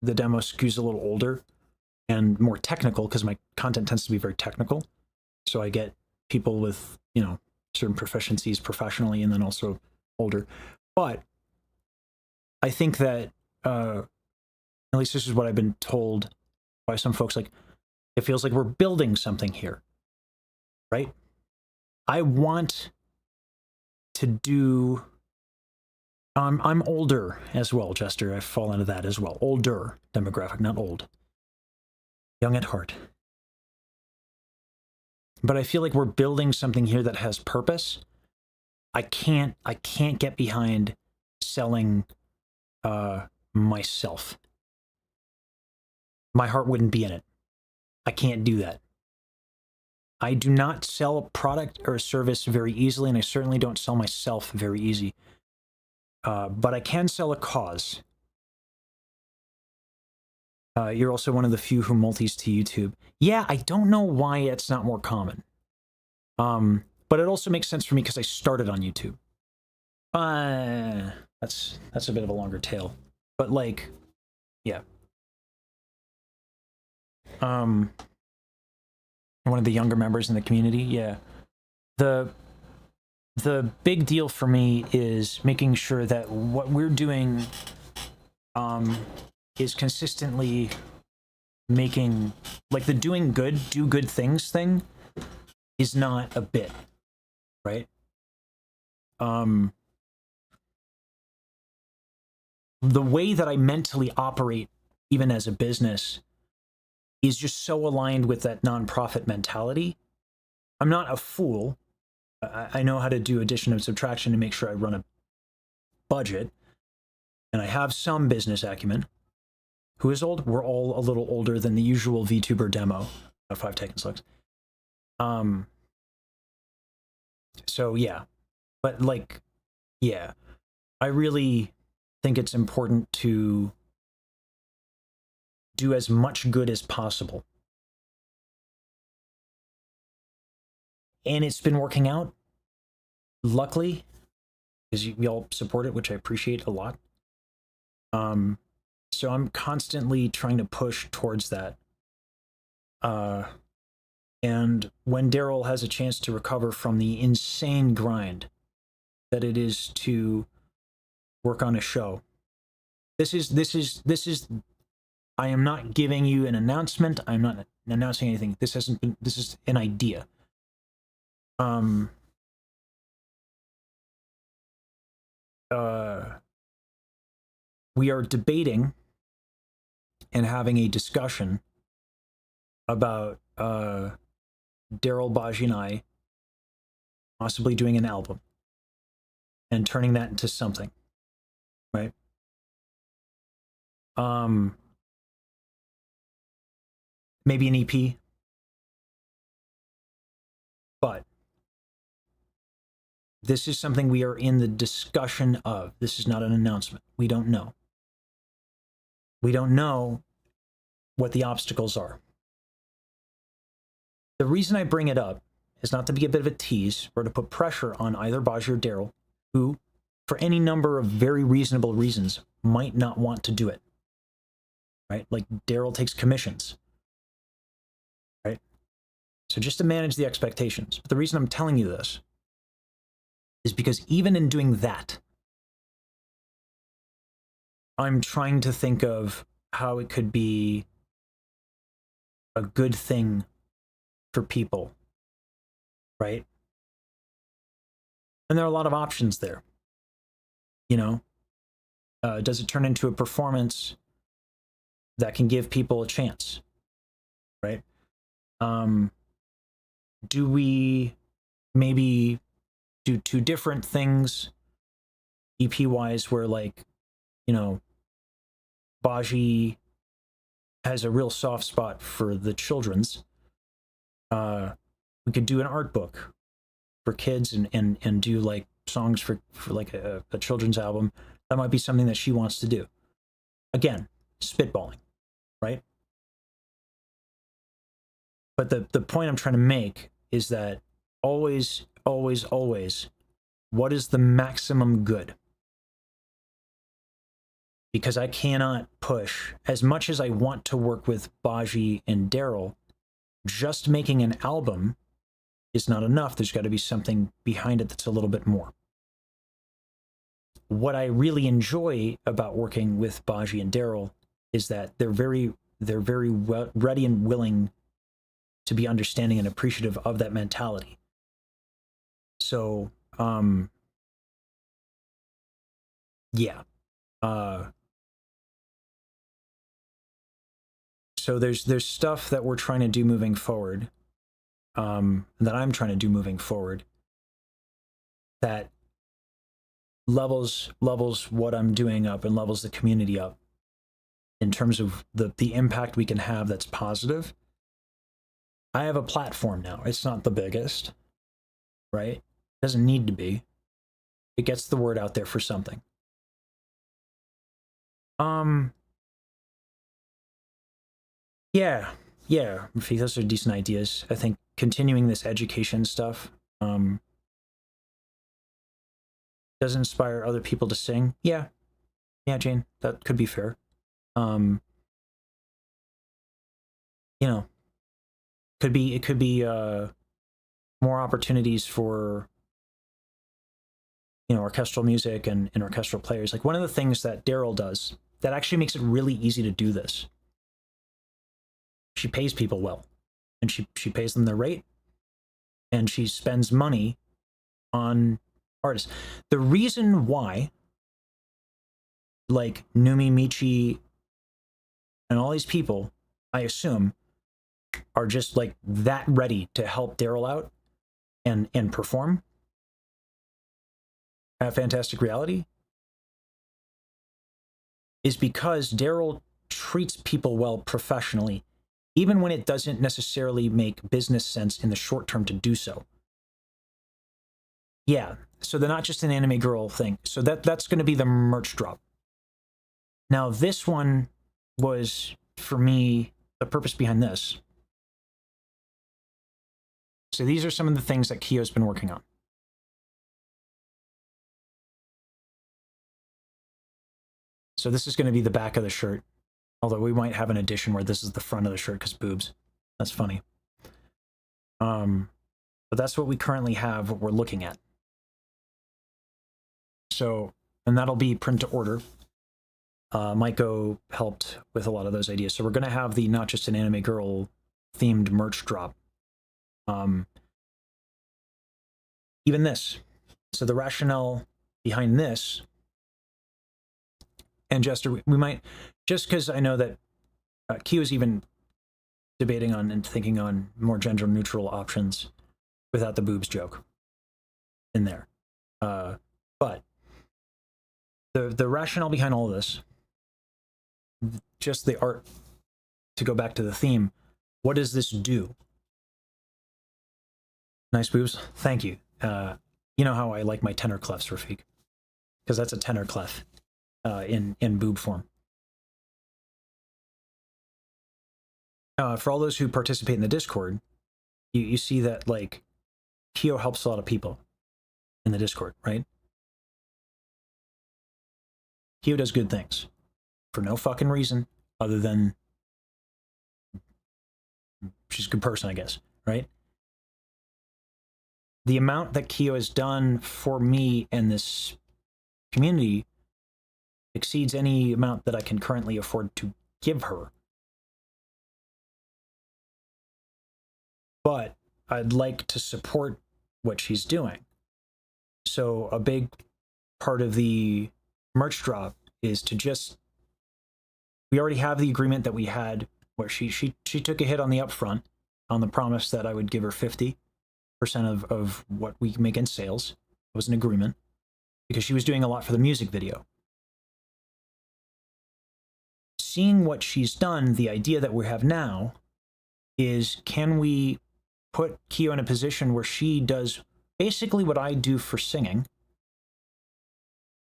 the demo skews a little older and more technical because my content tends to be very technical. So I get people with, you know, certain proficiencies professionally and then also older. But I think that, at least this is what I've been told by some folks, like, it feels like we're building something here, right? I want to do... I'm older as well, Jester. I fall into that as well. Older demographic, not old. Young at heart. But I feel like we're building something here that has purpose. I can't get behind selling myself. My heart wouldn't be in it. I can't do that. I do not sell a product or a service very easily, and I certainly don't sell myself very easy. But I can sell a cause. You're also one of the few who multis to YouTube. Yeah, I don't know why it's not more common. But it also makes sense for me because I started on YouTube. That's a bit of a longer tale. But like, yeah. One of the younger members in the community, yeah. The big deal for me is making sure that what we're doing is consistently making, like, the doing good, do good things thing is not a bit, right? The way that I mentally operate, even as a business, is just so aligned with that nonprofit mentality. I'm not a fool. I know how to do addition and subtraction to make sure I run a budget. And I have some business acumen. Who is old? We're all a little older than the usual VTuber demo of 5 Taken Slugs. So yeah. But like, yeah. I really think it's important to do as much good as possible. And it's been working out, luckily, because we all support it, which I appreciate a lot. So I'm constantly trying to push towards that. And when Daryl has a chance to recover from the insane grind that it is to work on a show, this is. I am not giving you an announcement. I'm not announcing anything. This hasn't been. This is an idea. We are debating and having a discussion about Daryl, Baji, and I possibly doing an album and turning that into something, right? Maybe an EP, but this is something we are in the discussion of. This is not an announcement. We don't know. We don't know what the obstacles are. The reason I bring it up is not to be a bit of a tease or to put pressure on either Baji or Daryl, who, for any number of very reasonable reasons, might not want to do it. Right? Like, Daryl takes commissions. Right? So just to manage the expectations. But the reason I'm telling you this is because even in doing that, I'm trying to think of how it could be a good thing for people, right? And there are a lot of options there. You know, does it turn into a performance that can give people a chance, right? Do we maybe do two different things EP wise, where, like, you know, Baji has a real soft spot for the children's. We could do an art book for kids and do like songs for like a children's album. That might be something that she wants to do. Again, spitballing, right? But the point I'm trying to make is that always, always, always, what is the maximum good? Because I cannot push, as much as I want to work with Baji and Daryl, just making an album is not enough. There's got to be something behind it that's a little bit more. What I really enjoy about working with Baji and Daryl is that they're very ready and willing to be understanding and appreciative of that mentality. So, yeah. So there's stuff that we're trying to do moving forward, that I'm trying to do moving forward, that levels what I'm doing up and levels the community up in terms of the impact we can have that's positive. I have a platform now. It's not the biggest, right? It doesn't need to be. It gets the word out there for something. Yeah, Rafiq, those are decent ideas. I think continuing this education stuff does inspire other people to sing. Yeah, Jane, that could be fair. You know, it could be more opportunities for, you know, orchestral music and orchestral players. Like, one of the things that Daryl does that actually makes it really easy to do this, she pays people well, and she pays them their rate, and she spends money on artists. The reason why, like, Numi, Michi, and all these people, I assume, are just like that ready to help Daryl out and perform at Fantastic Reality is because Daryl treats people well professionally, even when it doesn't necessarily make business sense in the short term to do so. Yeah, so they're not just an anime girl thing. So that's going to be the merch drop. Now, this one was, for me, the purpose behind this. So these are some of the things that Kyo's been working on. So this is going to be the back of the shirt, although we might have an edition where this is the front of the shirt because boobs. That's funny. But that's what we currently have, what we're looking at. So, and that'll be print to order. Maiko helped with a lot of those ideas. So we're going to have the Not Just an Anime Girl themed merch drop. Even this. So the rationale behind this, and Jester, we might, just because I know that Q is even debating on and thinking on more gender neutral options without the boobs joke in there. But the rationale behind all of this, just the art, to go back to the theme, what does this do? Nice boobs. Thank you. You know how I like my tenor clefs, Rafiq, because that's a tenor clef in boob form. For all those who participate in the Discord, you see that, like, Kyo helps a lot of people in the Discord, right? Kyo does good things for no fucking reason other than she's a good person, I guess, right? The amount that Kyo has done for me and this community exceeds any amount that I can currently afford to give her. but I'd like to support what she's doing. So a big part of the merch drop is to just, we already have the agreement that we had where she took a hit on the upfront on the promise that I would give her 50% of what we make in sales. It was an agreement because she was doing a lot for the music video. Seeing what she's done, the idea that we have now is, can we put Kyo in a position where she does basically what I do for singing,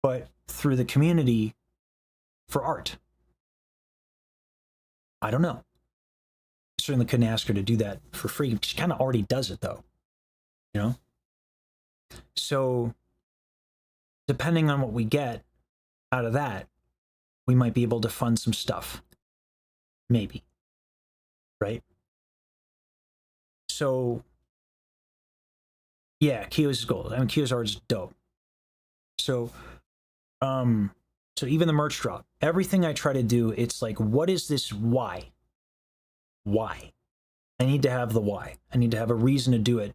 but through the community for art? I don't know. I certainly couldn't ask her to do that for free. She kind of already does it, though, you know? So depending on what we get out of that, we might be able to fund some stuff. Maybe. Right? So, yeah, Kyo's is gold. I mean, Kyo's art is dope. So, so even the merch drop, everything I try to do, it's like, what is this why? Why? I need to have the why. I need to have a reason to do it.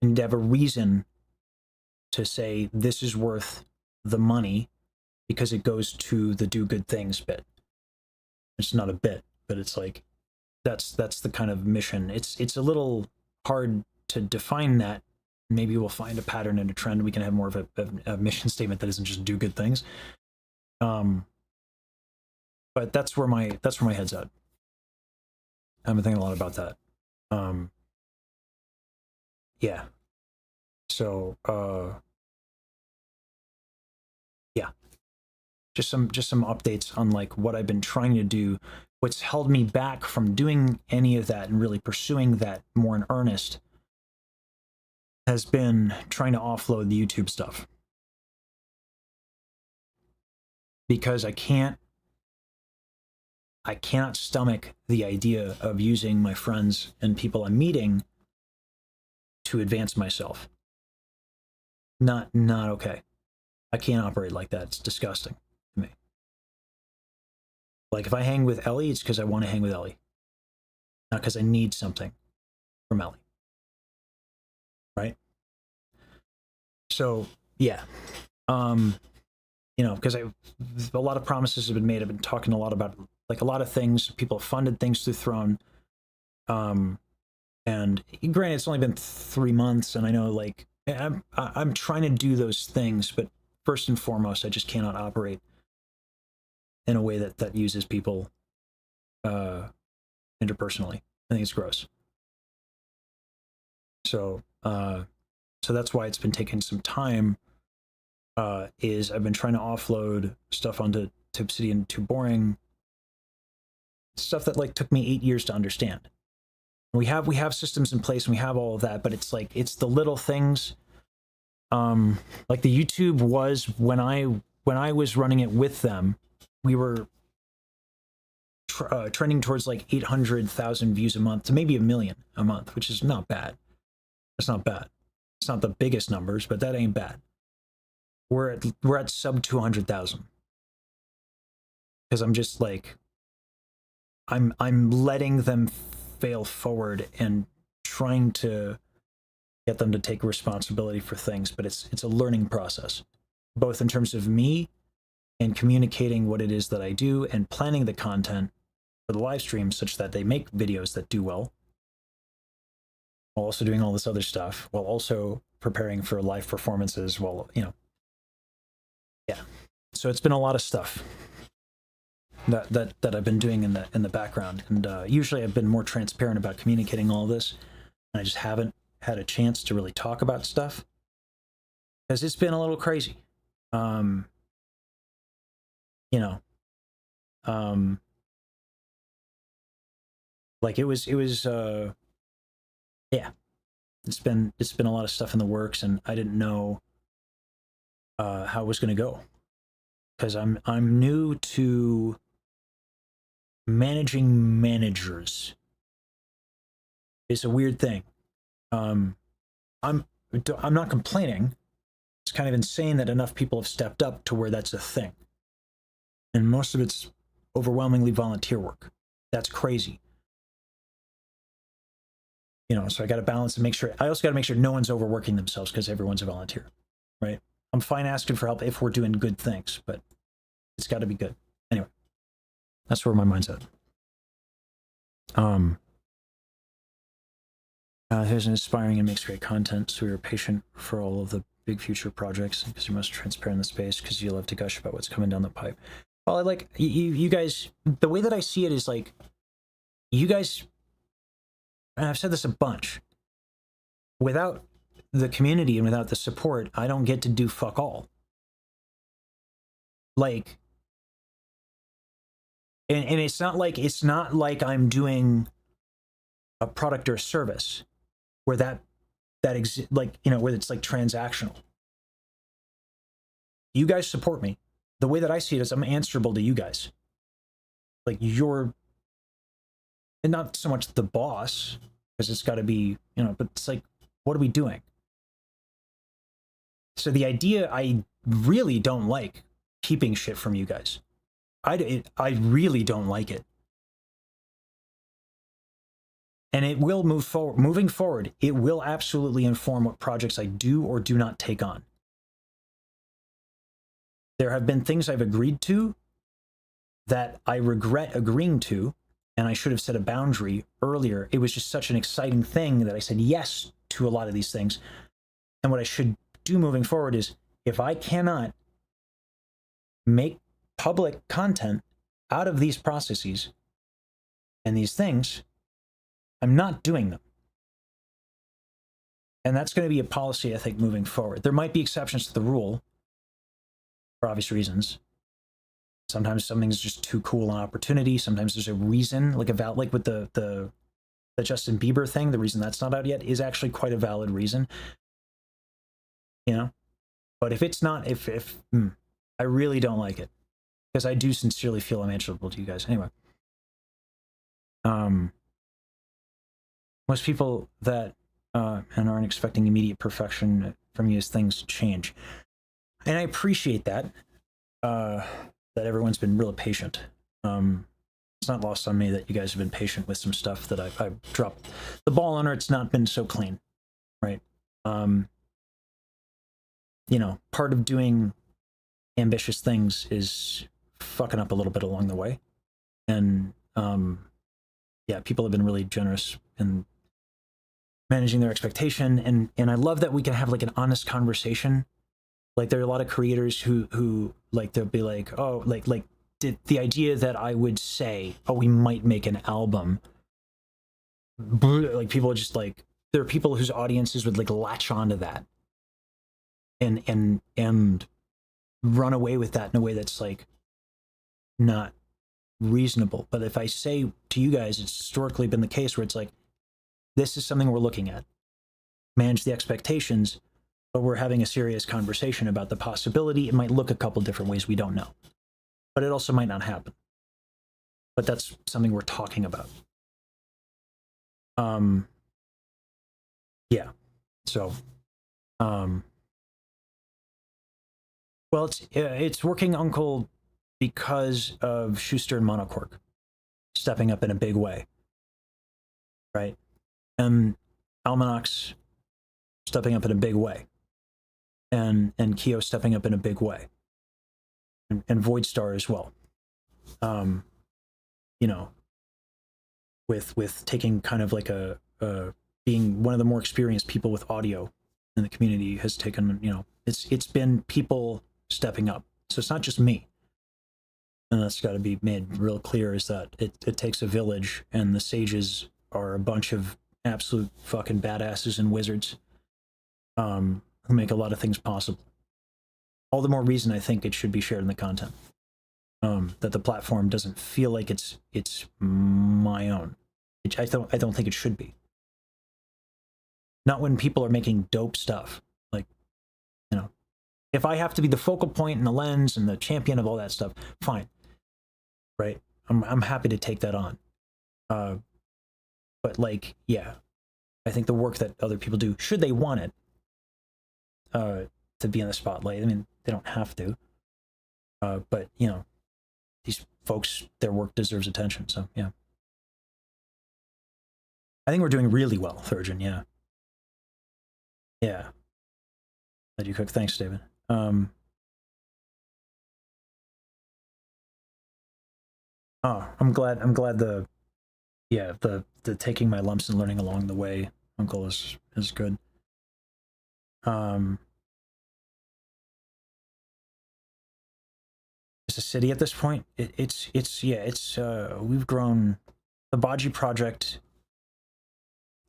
I need to have a reason to say this is worth the money because it goes to the do good things bit. It's not a bit, but it's like, that's the kind of mission. It's a little hard to define that. Maybe we'll find a pattern and a trend. We can have more of a mission statement that isn't just do good things. But that's where my head's at. I've been thinking a lot about that. Yeah. So yeah. Just some updates on like what I've been trying to do. What's held me back from doing any of that and really pursuing that more in earnest has been trying to offload the YouTube stuff. Because I cannot stomach the idea of using my friends and people I'm meeting to advance myself. Not okay. I can't operate like that. It's disgusting to me. Like if I hang with Ellie, it's because I want to hang with Ellie. Not because I need something from Ellie. Right? So, yeah. You know, because a lot of promises have been made. I've been talking a lot about like a lot of things. People have funded things through Throne. And granted, it's only been 3 months, and I know like I'm trying to do those things, but first and foremost, I just cannot operate in a way that uses people interpersonally. I think it's gross. So so that's why it's been taking some time. Is I've been trying to offload stuff onto Obsidian Too Boring, stuff that like took me 8 years to understand. We have systems in place and we have all of that, but it's like it's the little things. Like the YouTube was when I was running it with them, we were trending towards like 800,000 views a month to maybe 1 million a month, which is not bad. It's not bad. It's not the biggest numbers, but that ain't bad. We're at sub 200,000 because I'm just like I'm letting them fail forward and trying to get them to take responsibility for things, but it's a learning process, both in terms of me and communicating what it is that I do and planning the content for the live stream such that they make videos that do well, while also doing all this other stuff, while also preparing for live performances, while, you know, yeah. So it's been a lot of stuff that I've been doing in the background, and usually I've been more transparent about communicating all this, and I just haven't had a chance to really talk about stuff because it's been a little crazy. You know, like it was yeah, it's been a lot of stuff in the works, and I didn't know how it was going to go because I'm new to managing managers. It's a weird thing. I'm not complaining. It's kind of insane that enough people have stepped up to where that's a thing, and most of it's overwhelmingly volunteer work. That's crazy. You know, so I got to balance and make sure. I also got to make sure no one's overworking themselves because everyone's a volunteer, right? I'm fine asking for help if we're doing good things, but it's got to be good. Anyway, that's where my mind's at. Here's an inspiring and makes great content, so we are patient for all of the big future projects because you're most transparent in the space because you love to gush about what's coming down the pipe. Well, I like you guys. The way that I see it is like you guys, and I've said this a bunch. Without the community and without the support, I don't get to do fuck all. Like, and it's not like I'm doing a product or a service where like, you know, where it's like transactional. You guys support me. The way that I see it is I'm answerable to you guys. Like you're, and not so much the boss, because it's got to be, you know, but it's like, what are we doing? So the idea, I really don't like keeping shit from you guys. I really don't like it. And it will move forward. Moving forward, it will absolutely inform what projects I do or do not take on. There have been things I've agreed to that I regret agreeing to, and I should have set a boundary earlier. It was just such an exciting thing that I said yes to a lot of these things. And what I should do moving forward is, if I cannot make public content out of these processes and these things, I'm not doing them. And that's going to be a policy, I think, moving forward. There might be exceptions to the rule for obvious reasons. Sometimes something's just too cool an opportunity. Sometimes there's a reason, like like with the Justin Bieber thing, the reason that's not out yet is actually quite a valid reason. You know? But if it's not, I really don't like it. Because I do sincerely feel I'm answerable to you guys. Anyway. Most people that and aren't expecting immediate perfection from you as things change. And I appreciate that. That everyone's been real patient. It's not lost on me that you guys have been patient with some stuff that I've dropped the ball on, or it's not been so clean, right? You know, part of doing ambitious things is fucking up a little bit along the way. And yeah, people have been really generous in managing their expectation, and I love that we can have like an honest conversation. Like there are a lot of creators who like they'll be like, oh, like the idea that I would say, oh, we might make an album. Like people just like, there are people whose audiences would like latch onto that and run away with that in a way that's like not reasonable. But if I say to you guys, it's historically been the case where it's like, this is something we're looking at. Manage the expectations, but we're having a serious conversation about the possibility. It might look a couple different ways, we don't know. But it also might not happen. But that's something we're talking about. Yeah. So, well, it's working, Uncle, because of Schuster and Monocork stepping up in a big way, right? And Almanacs stepping up in a big way, and Keo stepping up in a big way, and Voidstar as well. You know, with taking kind of like a being one of the more experienced people with audio in the community has taken, you know, it's been people stepping up. So it's not just me. And that's got to be made real clear, is that it takes a village, and the sages are a bunch of absolute fucking badasses and wizards who make a lot of things possible. All the more reason I think it should be shared in the content. That the platform doesn't feel like it's my own. I don't think it should be. Not when people are making dope stuff. Like, you know, if I have to be the focal point and the lens and the champion of all that stuff, fine. Right? I'm happy to take that on. But like, yeah, I think the work that other people do, should they want it, to be in the spotlight. I mean, they don't have to. But you know, these folks, their work deserves attention. So yeah. I think we're doing really well, Thurgeon. Yeah. Yeah. Let you cook. Thanks, David. Oh, I'm glad the taking my lumps and learning along the way, Uncle, is good. It's a city at this point. It's we've grown. The Baji project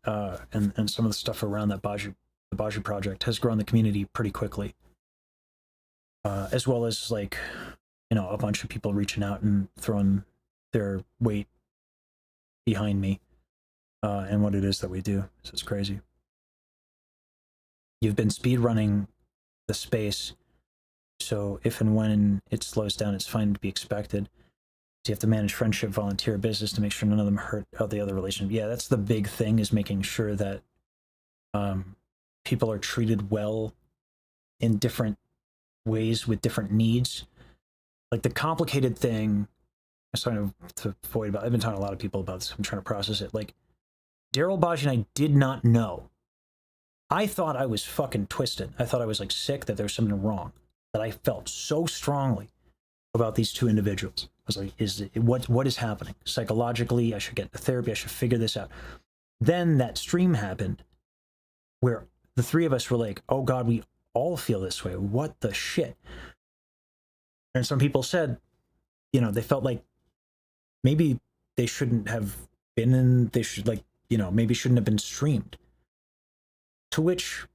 and some of the stuff around that the Baji project has grown the community pretty quickly. As well as like, you know, a bunch of people reaching out and throwing their weight behind me and what it is that we do. So it's crazy. You've been speed running the space, so if and when it slows down, it's fine to be expected. So you have to manage friendship, volunteer, business to make sure none of them hurt the other relationship. Yeah, that's the big thing, is making sure that people are treated well in different ways with different needs. Like the complicated thing, I'm starting to avoid about. I've been talking to a lot of people about this. I'm trying to process it. Like Daryl, Baji, and I did not know. I thought I was fucking twisted. I thought I was like sick, that there was something wrong. That I felt so strongly about these two individuals. I was like, what is happening? Psychologically, I should get into therapy. I should figure this out. Then that stream happened where the three of us were like, oh God, we all feel this way. What the shit? And some people said, you know, they felt like maybe they shouldn't have been in, they should, like, you know, maybe shouldn't have been streamed. To which,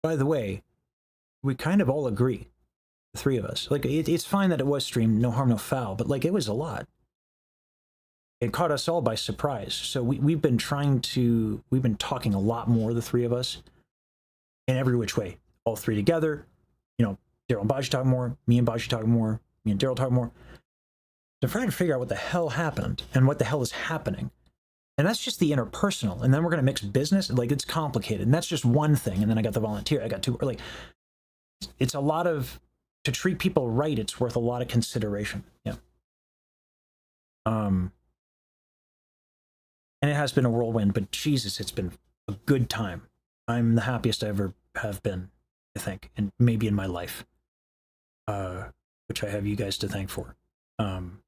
by the way, we kind of all agree, the three of us. Like, it's fine that it was streamed, no harm, no foul, but like, it was a lot. It caught us all by surprise. So we've been talking a lot more, the three of us, in every which way. All three together, you know, Daryl and Baji talk more, me and Baji talk more, me and Daryl talk more. So I'm trying to figure out what the hell happened and what the hell is happening. And that's just the interpersonal. And then we're going to mix business. Like, it's complicated. And that's just one thing. And then I got the volunteer. I got two. Like, it's a lot of, to treat people right, it's worth a lot of consideration. Yeah. And it has been a whirlwind, but Jesus, it's been a good time. I'm the happiest I ever have been, I think, and maybe in my life, which I have you guys to thank for. And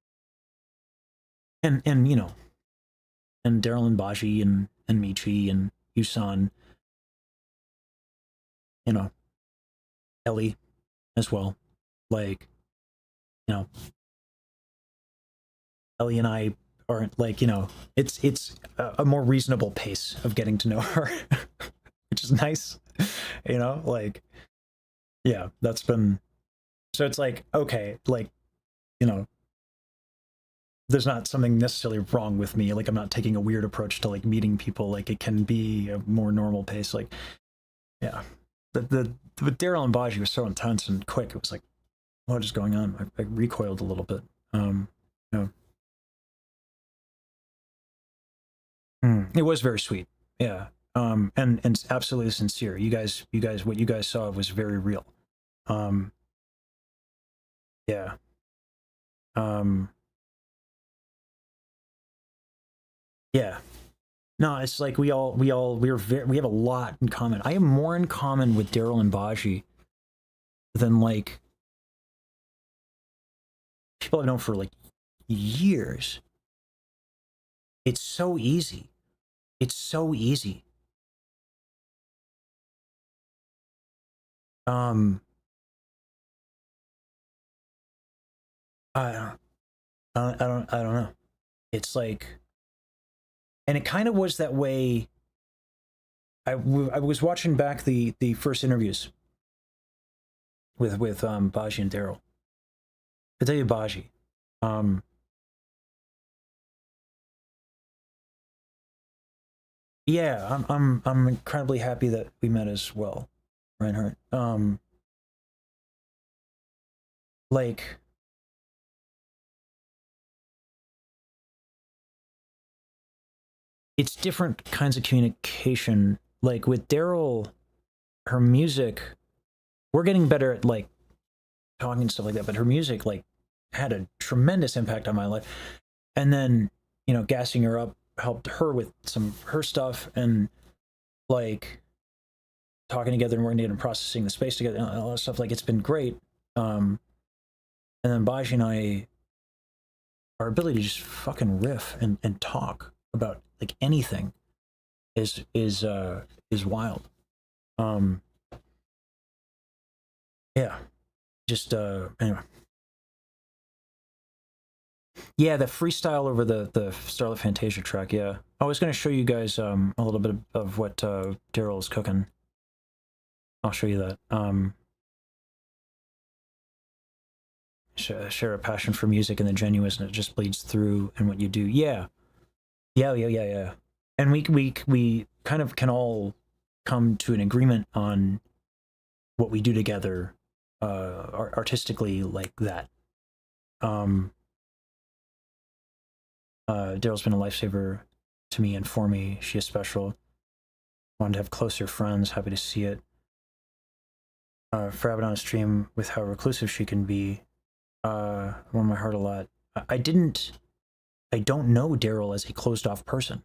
you know, and Daryl and Baji and Michi and Yusan, you know, Ellie as well. Like, you know, Ellie and I aren't, like, you know, it's a more reasonable pace of getting to know her, which is nice, you know, like, yeah, that's been, so it's like, okay, like, you know, there's not something necessarily wrong with me. Like, I'm not taking a weird approach to like meeting people. Like, it can be a more normal pace. Like, yeah, but Daryl and Baji was so intense and quick. It was like, what is going on? I recoiled a little bit. You know. It was very sweet. Yeah. And absolutely sincere. You guys, what you guys saw was very real. Yeah. Yeah. No, it's like we have a lot in common. I have more in common with Daryl and Baji than like people I've known for like years. It's so easy. It's so easy. I don't know. It's like, and it kind of was that way. I was watching back the first interviews with Baji and Daryl. I tell you, Baji, yeah, I'm incredibly happy that we met as well, Reinhardt. Like, it's different kinds of communication. Like with Daryl, her music, we're getting better at like talking and stuff like that, but her music like had a tremendous impact on my life. And then, you know, gassing her up helped her with some of her stuff, and like talking together and working together and processing the space together and all that stuff. Like, it's been great. And then Baji and I, our ability to just fucking riff and talk about like anything is wild. Yeah, just anyway. Yeah, the freestyle over the Starlit Fantasia track. Yeah, I was gonna show you guys a little bit of what Daryl is cooking. I'll show you that. Share a passion for music and the genuineness, and it just bleeds through in what you do. Yeah. And we kind of can all come to an agreement on what we do together, artistically, like that. Daryl's been a lifesaver to me and for me. She is special. Wanted to have closer friends. Happy to see it. For having on a stream with how reclusive she can be. Warmed my heart a lot. I don't know Daryl as a closed off person.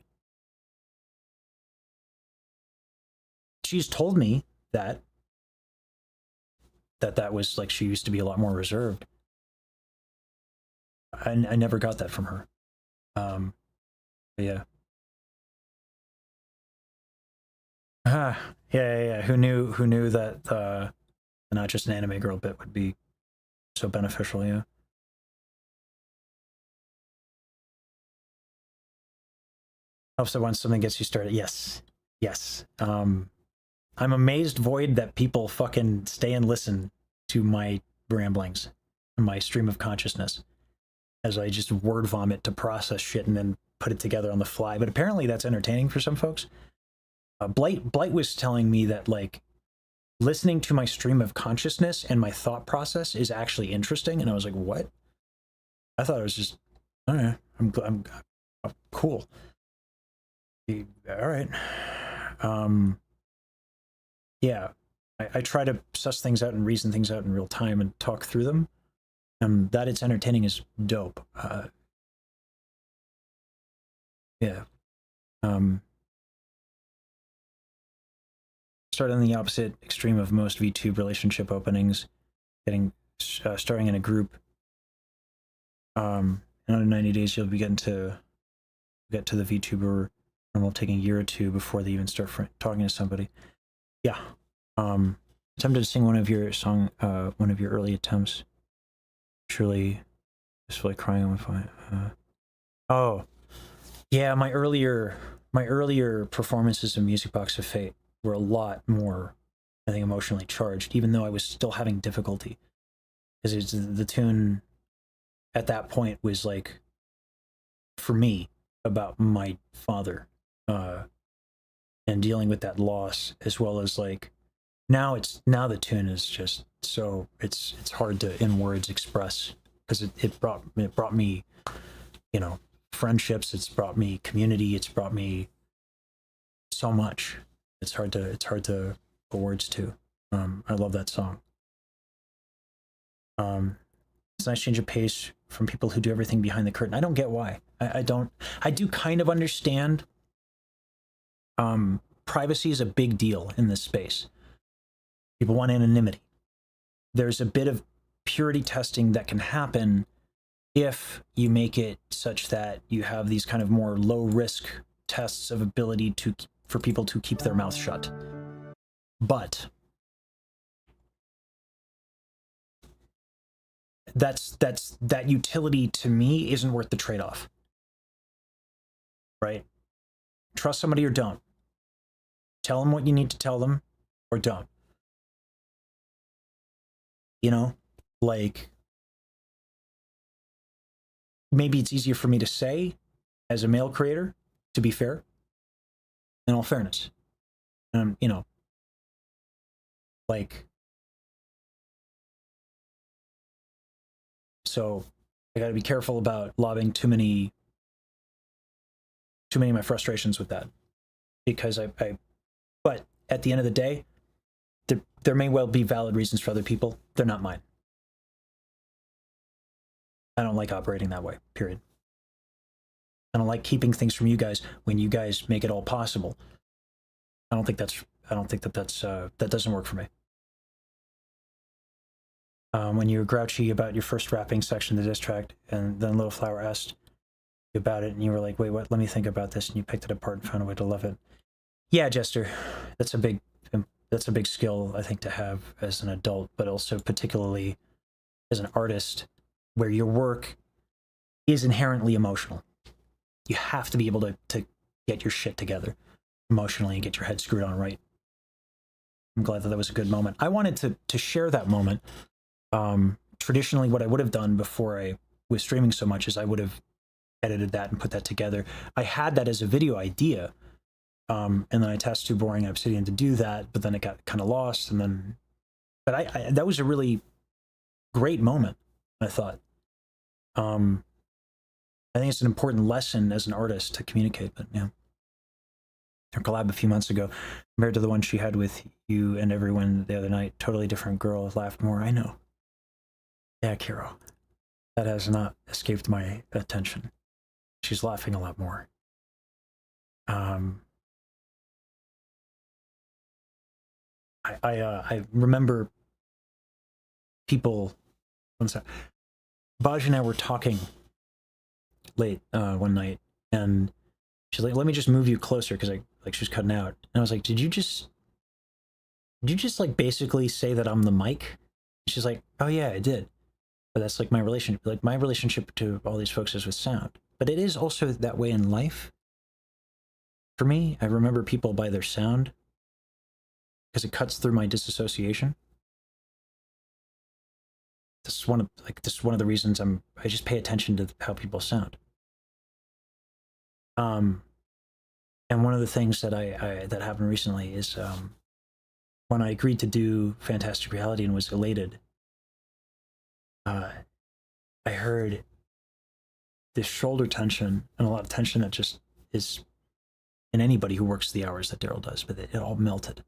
She's told me that was like, she used to be a lot more reserved. I never got that from her. Yeah. Yeah. Who knew that not just an anime girl bit would be so beneficial? Yeah. Helps that once something gets you started. Yes. I'm amazed, Void, that people fucking stay and listen to my ramblings and my stream of consciousness as I just word vomit to process shit and then put it together on the fly. But apparently that's entertaining for some folks. Blight was telling me that, like, listening to my stream of consciousness and my thought process is actually interesting, and I was like, what? I thought it was just, okay, I'm cool. All right. Yeah, I try to suss things out and reason things out in real time and talk through them. That it's entertaining is dope. Yeah. Started on the opposite extreme of most VTube relationship openings, starting in a group. In under 90 days, you'll be getting to get to the VTuber, and will take a year or two before they even start talking to somebody. Yeah. Attempted to sing one of your early attempts. Truly, just like crying on my phone. Oh, yeah. My earlier performances of Music Box of Fate were a lot more, I think, emotionally charged, even though I was still having difficulty, because the tune at that point was like, for me, about my father, and dealing with that loss, as well as like now the tune is just so it's hard to in words express, because it brought me, you know, friendships, it's brought me community, it's brought me so much. It's hard to put words to. I love that song. It's a nice change of pace from people who do everything behind the curtain. I don't get why. I do kind of understand. Privacy is a big deal in this space. People want anonymity. There's a bit of purity testing that can happen if you make it such that you have these kind of more low risk tests of ability for people to keep their mouth shut. But that utility to me isn't worth the trade-off. Right? Trust somebody or don't. Tell them what you need to tell them, or don't. You know, like, maybe it's easier for me to say as a male creator, to be fair, in all fairness. You know, like, so I got to be careful about lobbing too many of my frustrations with that, because but at the end of the day, there may well be valid reasons for other people. They're not mine. I don't like operating that way, period. I don't like keeping things from you guys when you guys make it all possible. I don't think that's that doesn't work for me. When you were grouchy about your first rapping section of the diss track, and then Little Flower asked you about it, and you were like, wait, what? Let me think about this, and you picked it apart and found a way to love it. Yeah, Jester, that's a big skill, I think, to have as an adult, but also particularly as an artist, where your work is inherently emotional. You have to be able to get your shit together emotionally and get your head screwed on right. I'm glad that was a good moment. I wanted to share that moment. Traditionally, what I would have done before I was streaming so much is I would have edited that and put that together. I had that as a video idea, and then I tasked Too Boring Obsidian to do that, but then it got kind of lost, and then... But I that was a really great moment, I thought. I think it's an important lesson as an artist to communicate, but yeah. Her collab a few months ago, compared to the one she had with you and everyone the other night, totally different girl, laughed more. I know. Yeah, Kiro. That has not escaped my attention. She's laughing a lot more. I remember people... One sec. Baj and I were talking late one night, and she's like, let me just move you closer, because she was cutting out. And I was like, did you just like basically say that I'm the mic? She's like, oh yeah, I did. But that's like my relationship. Like my relationship to all these folks is with sound. But it is also that way in life. For me, I remember people by their sound, because it cuts through my disassociation. This is one of the reasons I just pay attention to how people sound. And one of the things that that happened recently is when I agreed to do Fantastic Reality and was elated, I heard this shoulder tension and a lot of tension that just is in anybody who works the hours that Daryl does, but it all melted.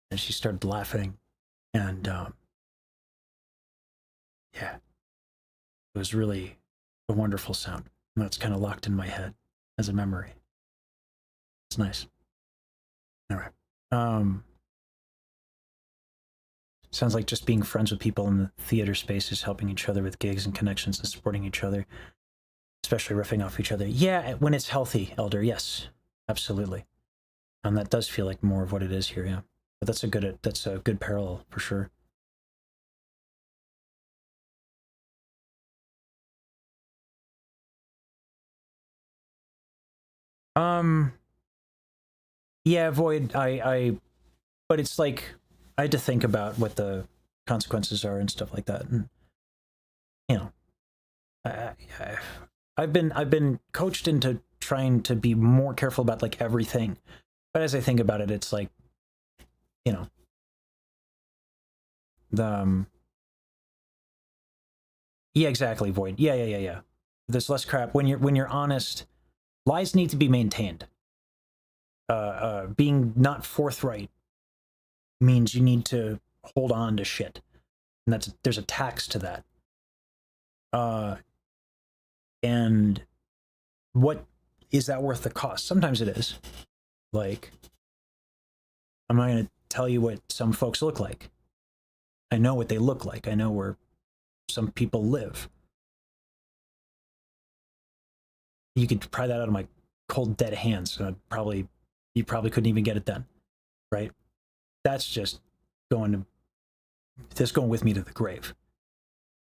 And she started laughing, and yeah, it was really a wonderful sound. And that's kind of locked in my head as a memory. It's nice. All right. Sounds like just being friends with people in the theater space is helping each other with gigs and connections and supporting each other, especially riffing off each other. Yeah, when it's healthy, Elder, yes, absolutely. And that does feel like more of what it is here, yeah. But that's a good parallel for sure. Yeah, Void, but it's like, I had to think about what the consequences are and stuff like that. And, you know, I've been coached into trying to be more careful about like everything. But as I think about it, it's like, you know, yeah, exactly, Void. Yeah. There's less crap. When you're honest, lies need to be maintained. Being not forthright means you need to hold on to shit, and there's a tax to that. And what is that worth the cost? Sometimes it is. Like, I'm not going to tell you what some folks look like. I know what they look like. I know where some people live. You could pry that out of my cold, dead hands. You probably couldn't even get it done, right? That's just going with me to the grave,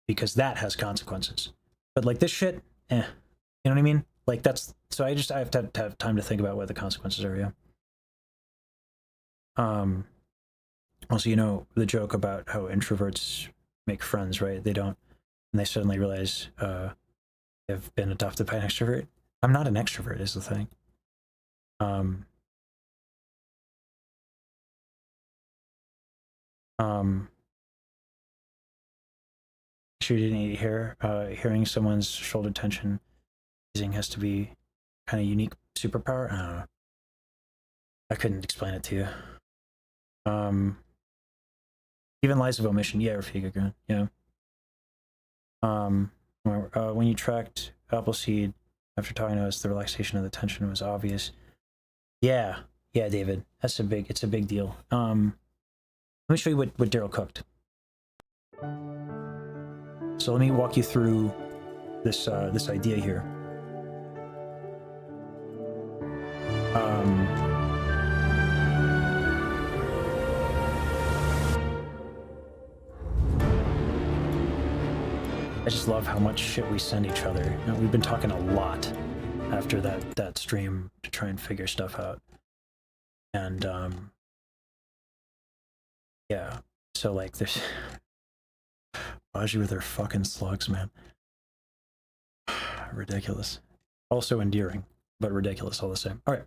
because that has consequences. But like this shit, you know what I mean? Like so I have to have time to think about what the consequences are. Yeah. Also, you know the joke about how introverts make friends, right? They don't, and they suddenly realize they've been adopted by an extrovert. I'm not an extrovert, is the thing. Sure you didn't hear. Hearing someone's shoulder tension has to be kind of unique superpower. I don't know. I couldn't explain it to you. Even lies of omission. Yeah, Rafika Grant. Yeah. When you tracked Appleseed, After talking to us, the relaxation of the tension was obvious. Yeah, David, it's a big deal. Let me show you what Daryl cooked. So let me walk you through this idea here. I just love how much shit we send each other. You know, we've been talking a lot after that stream to try and figure stuff out. And yeah. So like there's Bajiru with her fucking slugs, man. Ridiculous. Also endearing, but ridiculous all the same. Alright.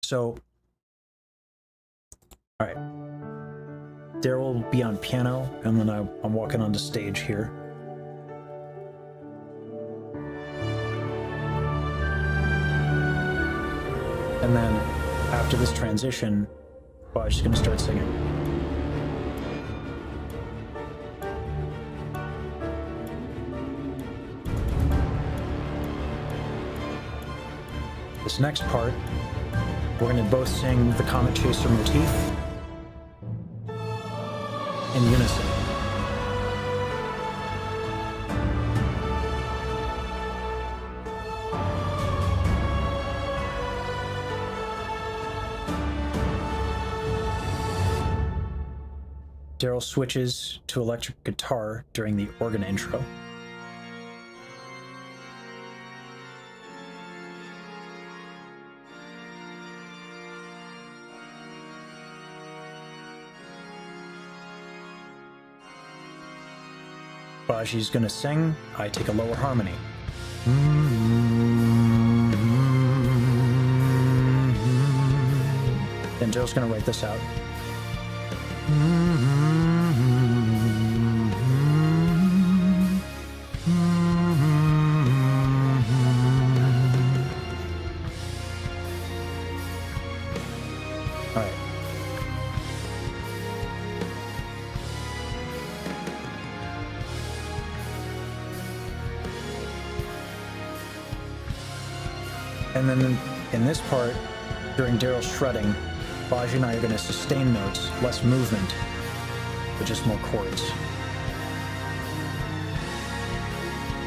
So alright. Daryl will be on piano, and then I'm walking onto stage here. And then after this transition, I'm just gonna start singing. This next part, we're gonna both sing the Comet Chaser motif in unison. Daryl switches to electric guitar during the organ intro. Baji's gonna sing, I take a lower harmony. Then Daryl's gonna write this out. All right. And then in this part, during Daryl's shredding, Baji and I are going to sustain notes, less movement, but just more chords.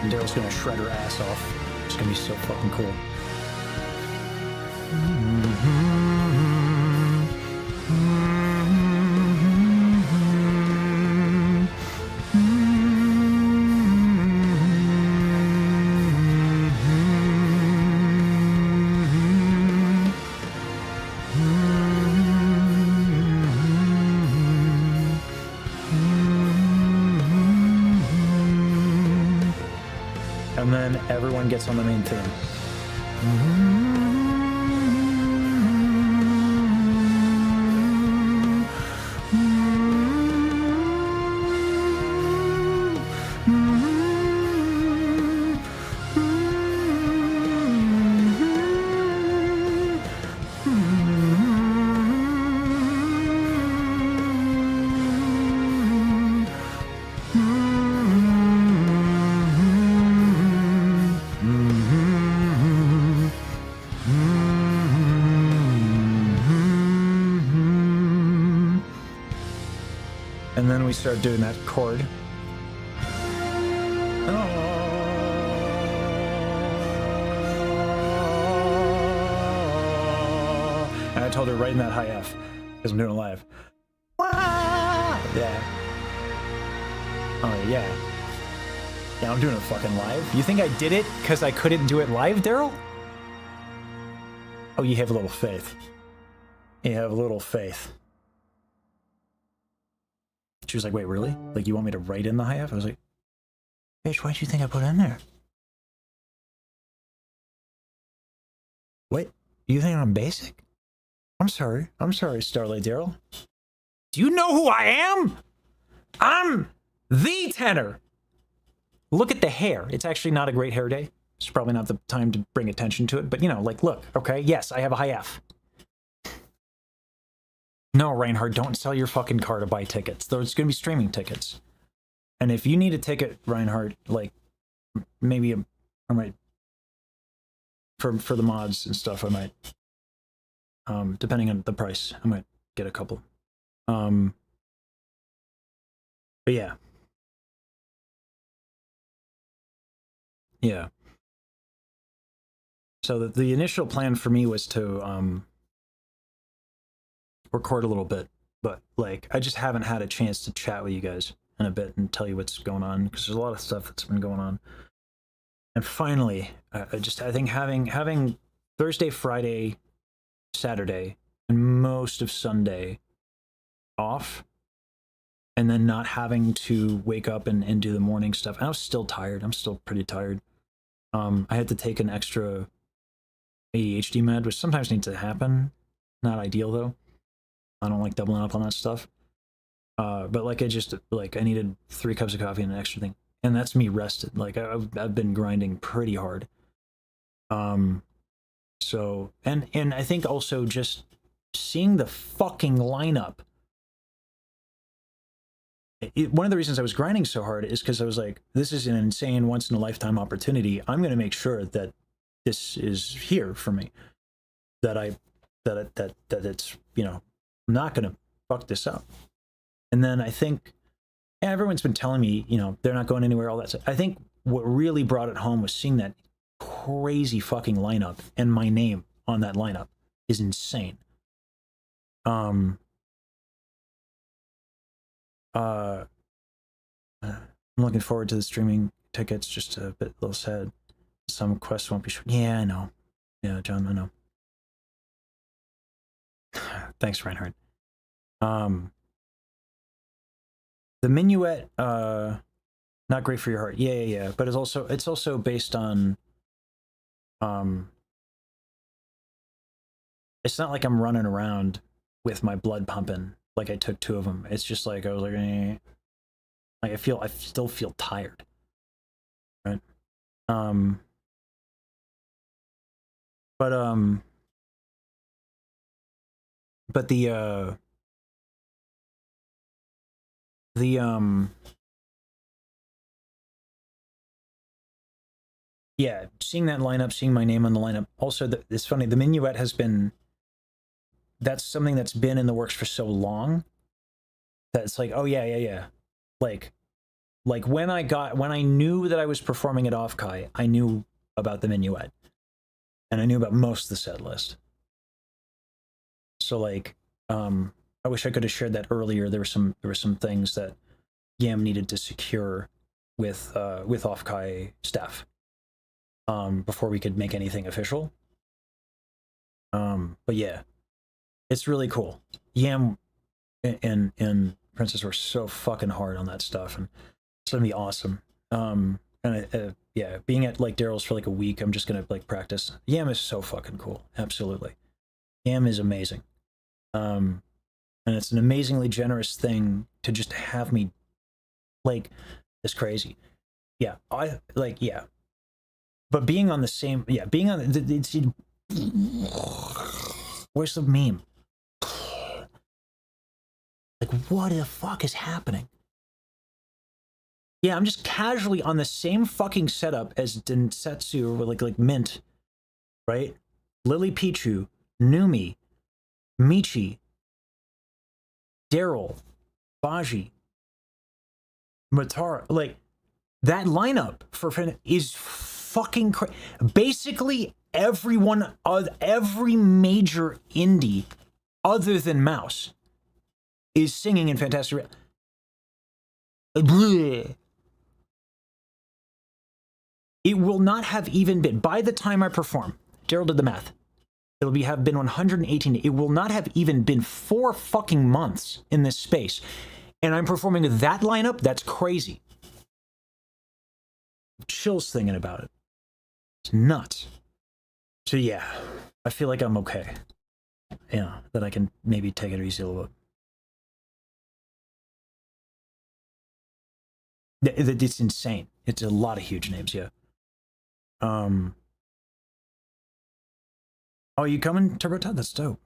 And Daryl's going to shred her ass off. It's going to be so fucking cool. And then everyone gets on the main theme. And then we start doing that chord. And I told her right in that high F, because I'm doing it live. Yeah. Oh, yeah. Yeah, I'm doing it fucking live. You think I did it because I couldn't do it live, Daryl? Oh, you have a little faith. You have a little faith. She was like, wait, really? Like, you want me to write in the high F? I was like, bitch, why do you think I put it in there? What? You think I'm basic? I'm sorry, Starlight Daryl. Do you know who I am? I'm the tenor. Look at the hair. It's actually not a great hair day. It's probably not the time to bring attention to it, but you know, like, look, okay? Yes, I have a high F. No, Reinhardt, don't sell your fucking car to buy tickets. There's going to be streaming tickets. And if you need a ticket, Reinhardt, like, maybe I might for the mods and stuff, I might, depending on the price, I might get a couple. But yeah. Yeah. So the initial plan for me was to record a little bit, but like I just haven't had a chance to chat with you guys in a bit and tell you what's going on, because there's a lot of stuff that's been going on. And finally, I think having Thursday, Friday, Saturday, and most of Sunday off, and then not having to wake up and do the morning stuff. And I was still tired. I'm still pretty tired. I had to take an extra ADHD med, which sometimes needs to happen. Not ideal though. I don't like doubling up on that stuff. But like I needed 3 cups of coffee and an extra thing, and that's me rested. Like I've been grinding pretty hard. So and I think also just seeing the fucking lineup. One of the reasons I was grinding so hard is because I was like, this is an insane once in a lifetime opportunity. I'm going to make sure that this is here for me. That it's, you know, I'm not going to fuck this up. And then I think everyone's been telling me, you know, they're not going anywhere, all that stuff. I think what really brought it home was seeing that crazy fucking lineup, and my name on that lineup is insane. I'm looking forward to the streaming tickets, just a little sad. Some quests won't be sure. Yeah, I know. Yeah, John, I know. Thanks, Reinhardt. The minuet, not great for your heart. Yeah. But it's also based on, it's not like I'm running around with my blood pumping. Like I took 2 of them. It's just like I was like, like I still feel tired, right? But yeah, seeing that lineup, seeing my name on the lineup. Also, it's funny. The minuet has been. That's something that's been in the works for so long that it's like, oh yeah. Like when I knew that I was performing at Offkai, I knew about the minuet, and I knew about most of the set list. So like, I wish I could have shared that earlier. There were some things that Yam needed to secure with Offkai staff before we could make anything official. But yeah, it's really cool. Yam and Princess were so fucking hard on that stuff, and it's gonna be awesome. And yeah, being at like Daryl's for like a week, I'm just gonna like practice. Yam is so fucking cool. Absolutely, Yam is amazing. And it's an amazingly generous thing to just have me like this crazy. Yeah, but being on the same, being on where's the meme? Like, what the fuck is happening? Yeah, I'm just casually on the same fucking setup as Densetsu or like Mint, right? Lily Pichu, Numi, Michi, Daryl, Baji, Matara. Like, that lineup for is fucking crazy. Basically, every major indie other than Mouse is singing in Fantastic. It will not have even been, by the time I perform, Daryl did the math, it'll have been 118. It will not have even been 4 fucking months in this space. And I'm performing that lineup? That's crazy. Chills thinking about it. It's nuts. So yeah, I feel like I'm okay. Yeah, that I can maybe take it easy a little bit. It's insane. It's a lot of huge names, yeah. Oh, you coming, Turbo Todd? That's dope.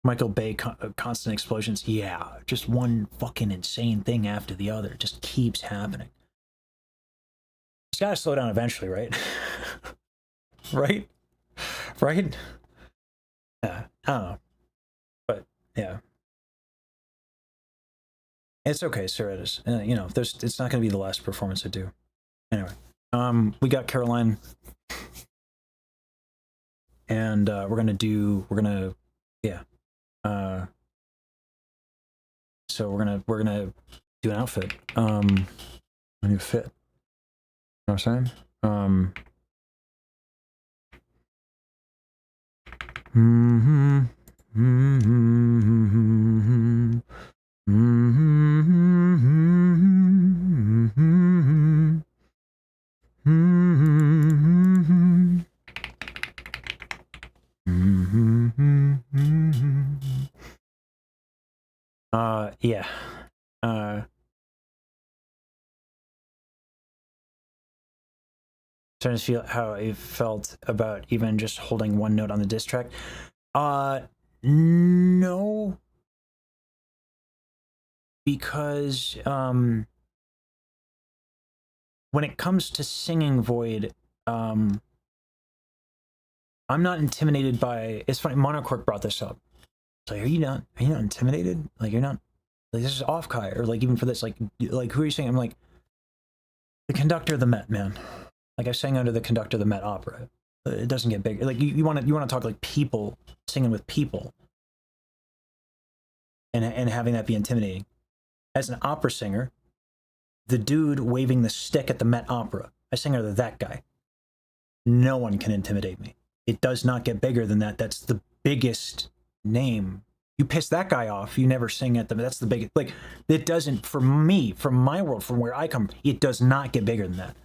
Michael Bay, constant explosions. Yeah, just one fucking insane thing after the other. It just keeps happening. It's got to slow down eventually, right? Right? Right? Yeah, I don't know. But yeah. It's okay, sir. It is. You know, it's not going to be the last performance I do. Anyway, we got Caroline, and yeah. So we're gonna do an outfit. A new fit. You know what I'm saying? Yeah. Trying to feel how I felt about even just holding one note on the diss track. No, because when it comes to singing Void, I'm not intimidated by. It's funny. Monocork brought this up. It's like, are you not intimidated? Like, you're not. Like, this is off Kai, or like even for this, like who are you saying? I'm like, the conductor of the Met, man. Like, I sang under the conductor of the Met Opera. It doesn't get big. Like, you want to talk like people singing with people, and having that be intimidating. As an opera singer, the dude waving the stick at the Met Opera, I sang under that guy. No one can intimidate me. It does not get bigger than that. That's the biggest name. You piss that guy off, you never sing at them. That's the biggest. Like, it doesn't, for me, from my world, from where I come, it does not get bigger than that.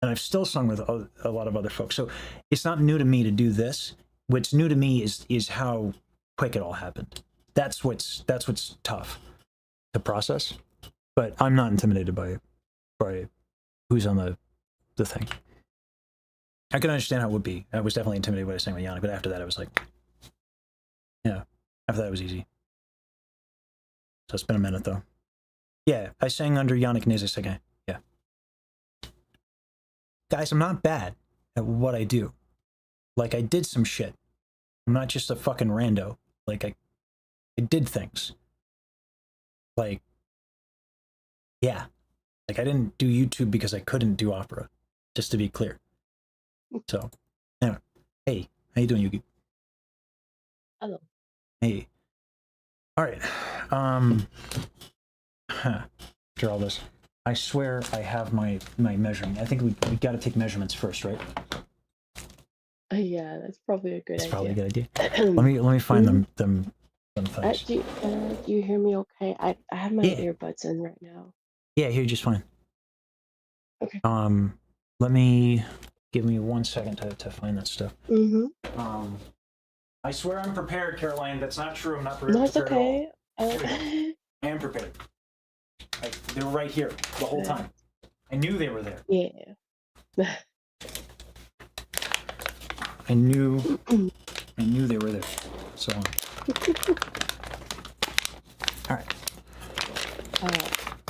And I've still sung with a lot of other folks. So it's not new to me to do this. What's new to me is how quick it all happened. That's what's tough to process. But I'm not intimidated by who's on the thing. I can understand how it would be. I was definitely intimidated when I sang with Yannick, but after that I was like, yeah. After that it was easy. So it's been a minute though. Yeah, I sang under Yannick Nezis again. Yeah. Guys, I'm not bad at what I do. Like, I did some shit. I'm not just a fucking rando. Like, I did things. Like, yeah. Like, I didn't do YouTube because I couldn't do opera. Just to be clear. So, anyway. Hey, how you doing, Yugi? Hello. Hey. All right. After all this, I swear I have my measuring. I think we got to take measurements first, right? Yeah, that's probably a good That's idea. probably a good idea. let me find them things. Do you hear me okay? I have my Yeah. earbuds in right now. Yeah, I hear you just fine. Okay. Give me 1 second to find that stuff. I swear I'm prepared, Caroline. That's not true. I'm not prepared. No, it's prepared okay. I am prepared. They were right here the whole time. I knew they were there. Yeah. I knew they were there. So, all right.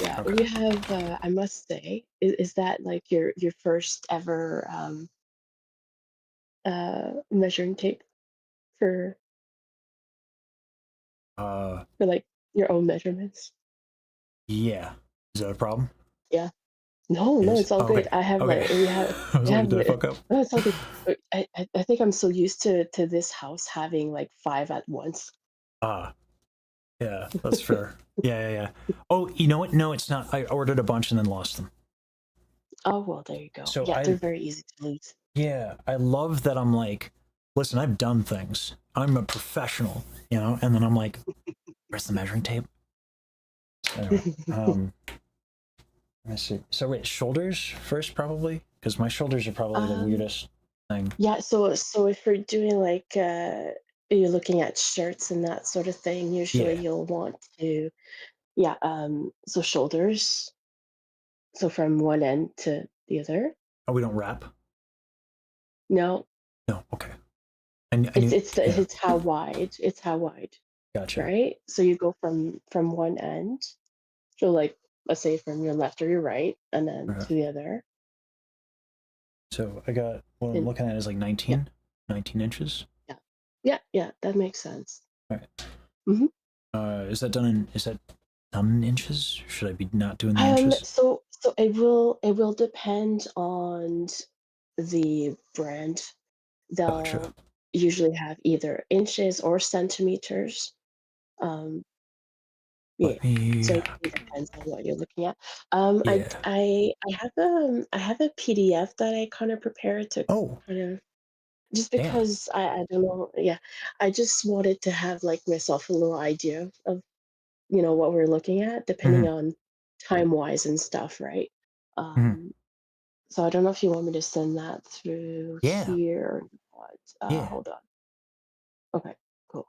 Yeah, Okay. we have. I must say, is that like your first ever measuring tape for like your own measurements? Yeah. Is that a problem? Yeah. No, It is? it's all Okay. good. I have Okay. like we have I was like, did I fuck up? no, it's all good. I think I'm so used to this house having like 5 at once. Yeah, that's fair. Yeah. Oh, you know what? No, it's not. I ordered a bunch and then lost them. Oh well, there you go. So Yeah, they're very easy to lose. Yeah, I love that. I'm like, listen, I've done things. I'm a professional, you know. And then I'm like, where's the measuring tape? Anyway, let me see. So wait, shoulders first, probably, because my shoulders are probably the weirdest thing. Yeah, so if you're doing like you're looking at shirts and that sort of thing, usually you'll want to so shoulders, so from one end to the other. Oh, we don't wrap? No, Okay. And it's how wide. It's how wide, Gotcha. right? So you go from one end, so like let's say from your left or your right, and then to the other. So I got what I'm And looking at is like 19, 19 inches. yeah, that makes sense. All right. hmm Is that done in inches? Should I be not doing the inches? So it will depend on the brand. Gotcha. They'll usually have either inches or centimeters. Um, yeah. Let me. So it really depends on what you're looking at. Yeah. I have a PDF that I kind of prepared to Oh, kind of just damn. because I don't know. Yeah, I just wanted to have like myself a little idea of what we're looking at, depending Hmm. on time wise and stuff, right? Hmm. So I don't know if you want me to send that through Yeah. here or not. Yeah. Hold on. Okay, cool.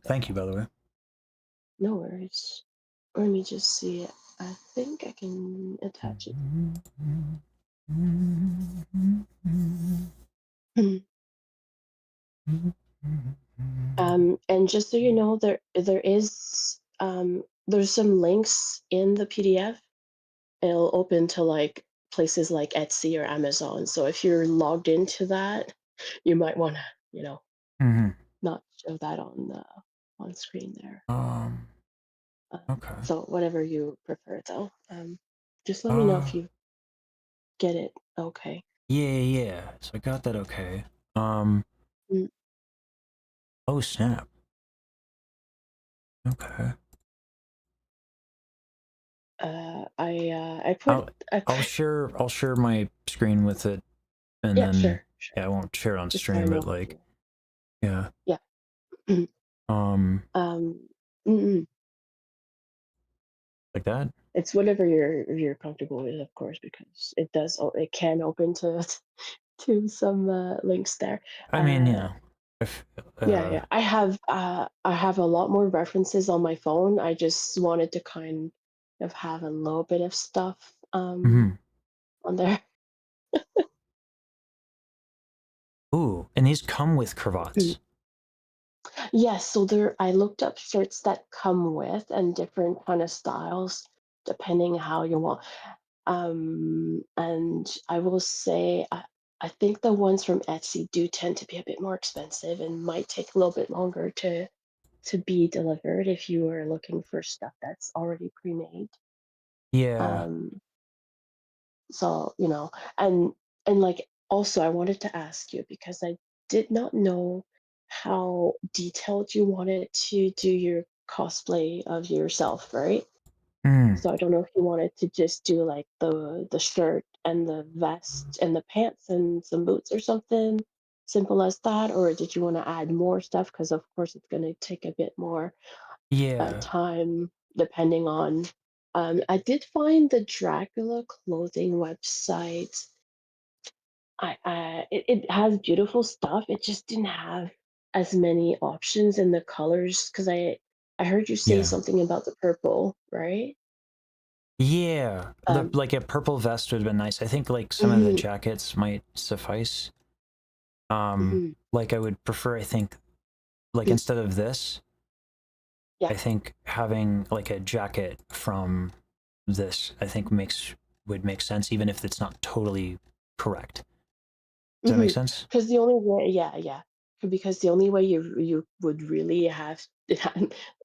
Thank you, by the way. No worries. Let me just see it. I think I can attach it. And just so you know, there's some links in the PDF. It'll open to like places like Etsy or Amazon. So if you're logged into that, you might want to, Hmm. not show that on screen there. Um. Okay. So whatever you prefer, though. Just let me know Uh. if you get it. Okay. Yeah. So I got that. Okay. Um. Mm, Oh snap. Okay. I put I'll I I'll put share I'll share my screen with it, and yeah, then sure. yeah, I won't share it on Just so I stream, but know. like yeah. Yeah. Um. um, mm, Like that. it's whatever you're comfortable with, of course, because it can open to to some links there. I mean, Uh, if yeah. I have a lot more references on my phone. I just wanted to kind of have a little bit of stuff mhm. on there. Ooh, and these come with Mm. cravats. Yes, so I looked up shirts that come with and different kind of styles depending how you want. And I will say I think the ones from Etsy do tend to be a bit more expensive and might take a little bit longer to be delivered if you are looking for stuff that's already pre-made. Yeah. Um, so and like also I wanted to ask you because I did not know how detailed you wanted to do your cosplay of yourself, right? Mm. So I don't know if you wanted to just do like the shirt and the vest and the pants and some boots or something simple as that, or did you want to add more stuff? Because of course it's going to take a bit more Yeah. time depending on. I did find the Dracula clothing website. It has beautiful stuff. It just didn't have as many options in the colors because I heard you say Yeah. something about the purple, right? Yeah. The Um, like a purple vest would have been nice. I think like some of the mhm, jackets might suffice. mhm, Like I would prefer, I think, like mm, instead of this, yeah. I think having like a jacket from this, I think would make sense, even if it's not totally correct. Does that make sense? Because the only way, yeah, because the only way you would really have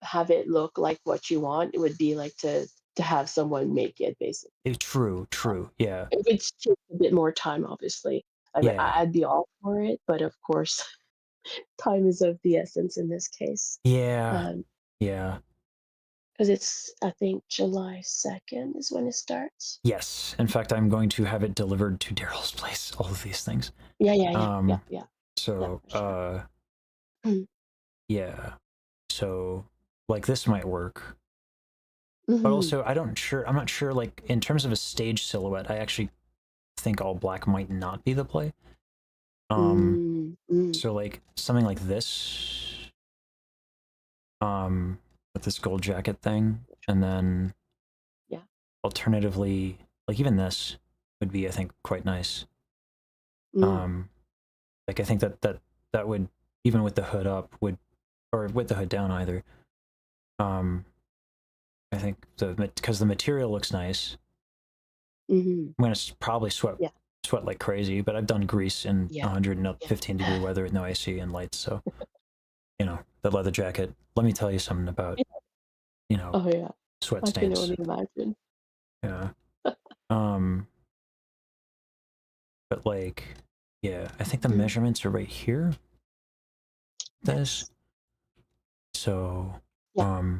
have it look like what you want, it would be like to have someone make it, basically. True. Yeah. Which takes a bit more time, obviously. I mean, Yeah. I'd be all for it, but of course, time is of the essence in this case. Yeah. Um, Yeah. because it's I think July 2nd is when it starts. Yes. In fact, I'm going to have it delivered to Daryl's place, all of these things. Yeah, Um, yeah, so, for sure. yeah. So, like, this might work. But Mm-hmm. also, I'm not sure, like, in terms of a stage silhouette, I actually think all black might not be the play. Mm-hmm. So, like, something like this, with this gold jacket thing, and then Yeah. alternatively, like, even this would be, I think, quite nice. Mm. Like, I think that would, even with the hood up, would, or with the hood down either, um, I think because the material looks nice. Mm-hmm. I'm gonna probably Yeah. sweat like crazy, but I've done Greece in Yeah. 115 degree weather with no AC and lights. So, you know, the leather jacket, let me tell you something about, you know, Oh yeah, sweat I can stains. only imagine. Yeah. But like, yeah, I think the measurements are right here. This. So, Yeah.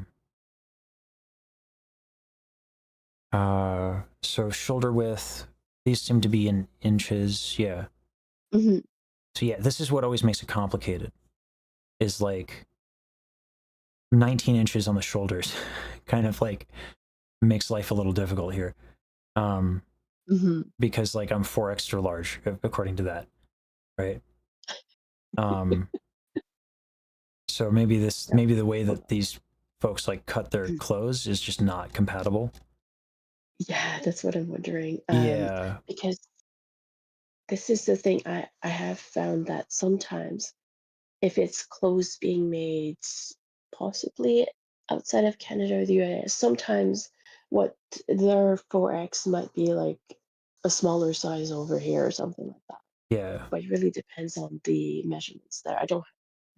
so shoulder width, these seem to be in inches. Yeah. Hmm. So yeah, this is what always makes it complicated, is like 19 inches on the shoulders kind of like makes life a little difficult here. Because like I'm 4 extra large according to that, right? So maybe the way that these folks like cut their clothes is just not compatible. Yeah, that's what I'm wondering. Yeah. Because this is the thing I have found that sometimes if it's clothes being made possibly outside of Canada or the US, sometimes what their 4X might be like a smaller size over here or something like that. Yeah. But it really depends on the measurements there. I don't.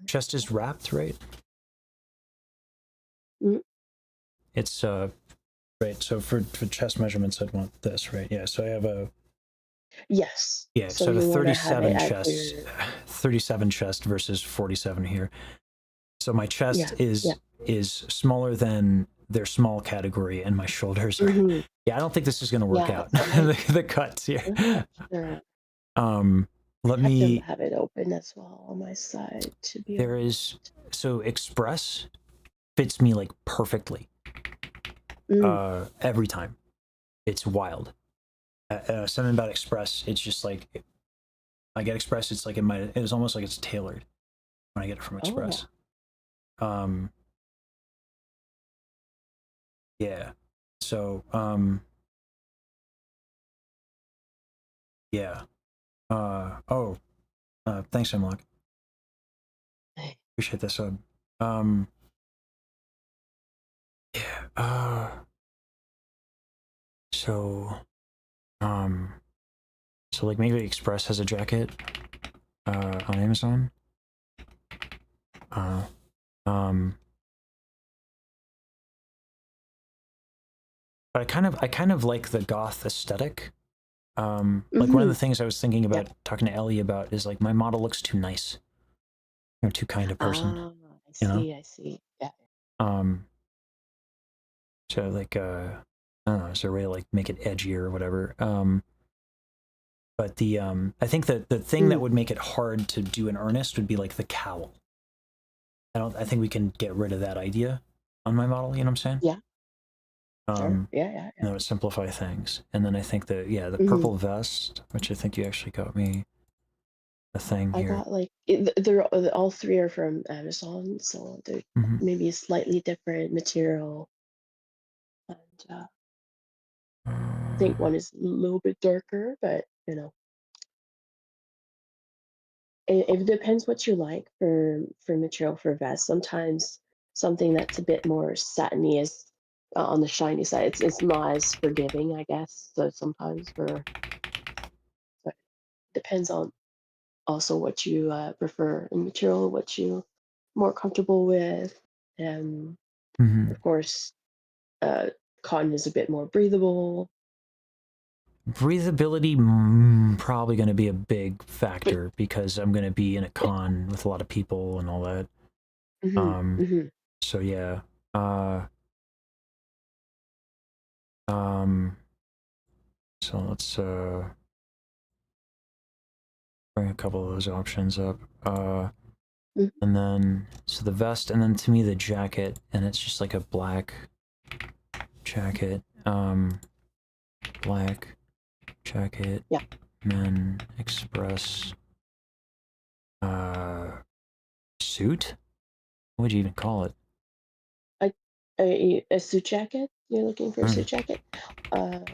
Chest is wrapped, right? Mm. It's right. So for chest measurements, I'd want this, right? Yeah. So I have a Yes. yeah. So So I have a you want to have it 37 at chest, your 37 chest versus 47 here. So my chest yeah. is smaller than their small category, and my shoulders are. Mhm. Yeah, I don't think this is going to work Yeah, out. so I the cuts here. sure. Let Have to me. have it open as well on my side to be There able is so Express fits me like perfectly. Every time, it's wild. Something about Express, it's just like I get Express, it's like it's almost like it's tailored when I get it from Express. Yeah. So yeah. Thanks, Hemlock. Appreciate this sub. Yeah. So so like maybe Express has a jacket on Amazon. But I kind of like the goth aesthetic. Like one of the things I was thinking about talking to Ellie about is like my model looks too nice. You're too kind of person. I You know? see, I see. Yeah. So like I don't know, is there a way to like make it edgier or whatever? But the I think that the thing that would make it hard to do in earnest would be like the cowl. I think we can get rid of that idea on my model, you know what I'm saying? Yeah. Sure. Yeah. That would simplify things. And then I think that the Mhm. purple vest, which I think you actually got me a thing I here. got like they're all three are from Amazon, so they're maybe a slightly different material, and I think one is a little bit darker, but you know, it depends what you like for material for vests. Sometimes something that's a bit more satiny is on the shiny side. It's not as forgiving, I guess. So sometimes but depends on also what you prefer in material, what you more comfortable with, and of course, uh, cotton is a bit more breathable. Breathability, probably going to be a big factor because I'm going to be in a con with a lot of people and all that. So yeah. So let's bring a couple of those options up. And then so the vest, and then to me the jacket, and it's just like a black jacket. Black jacket. Yeah. Men Express. Suit? What would you even call it? A suit jacket? You're looking for a suit jacket? Yeah.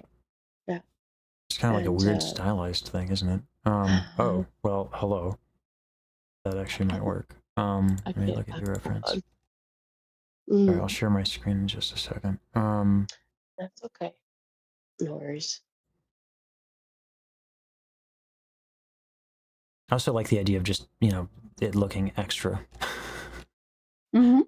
It's kind of like a weird stylized thing, isn't it? Oh, well, hello. That actually might work. Let me look at your reference. Sorry, I'll share my screen in just a second. That's okay. No worries. I also like the idea of just, you know, it looking extra. Mm-hmm.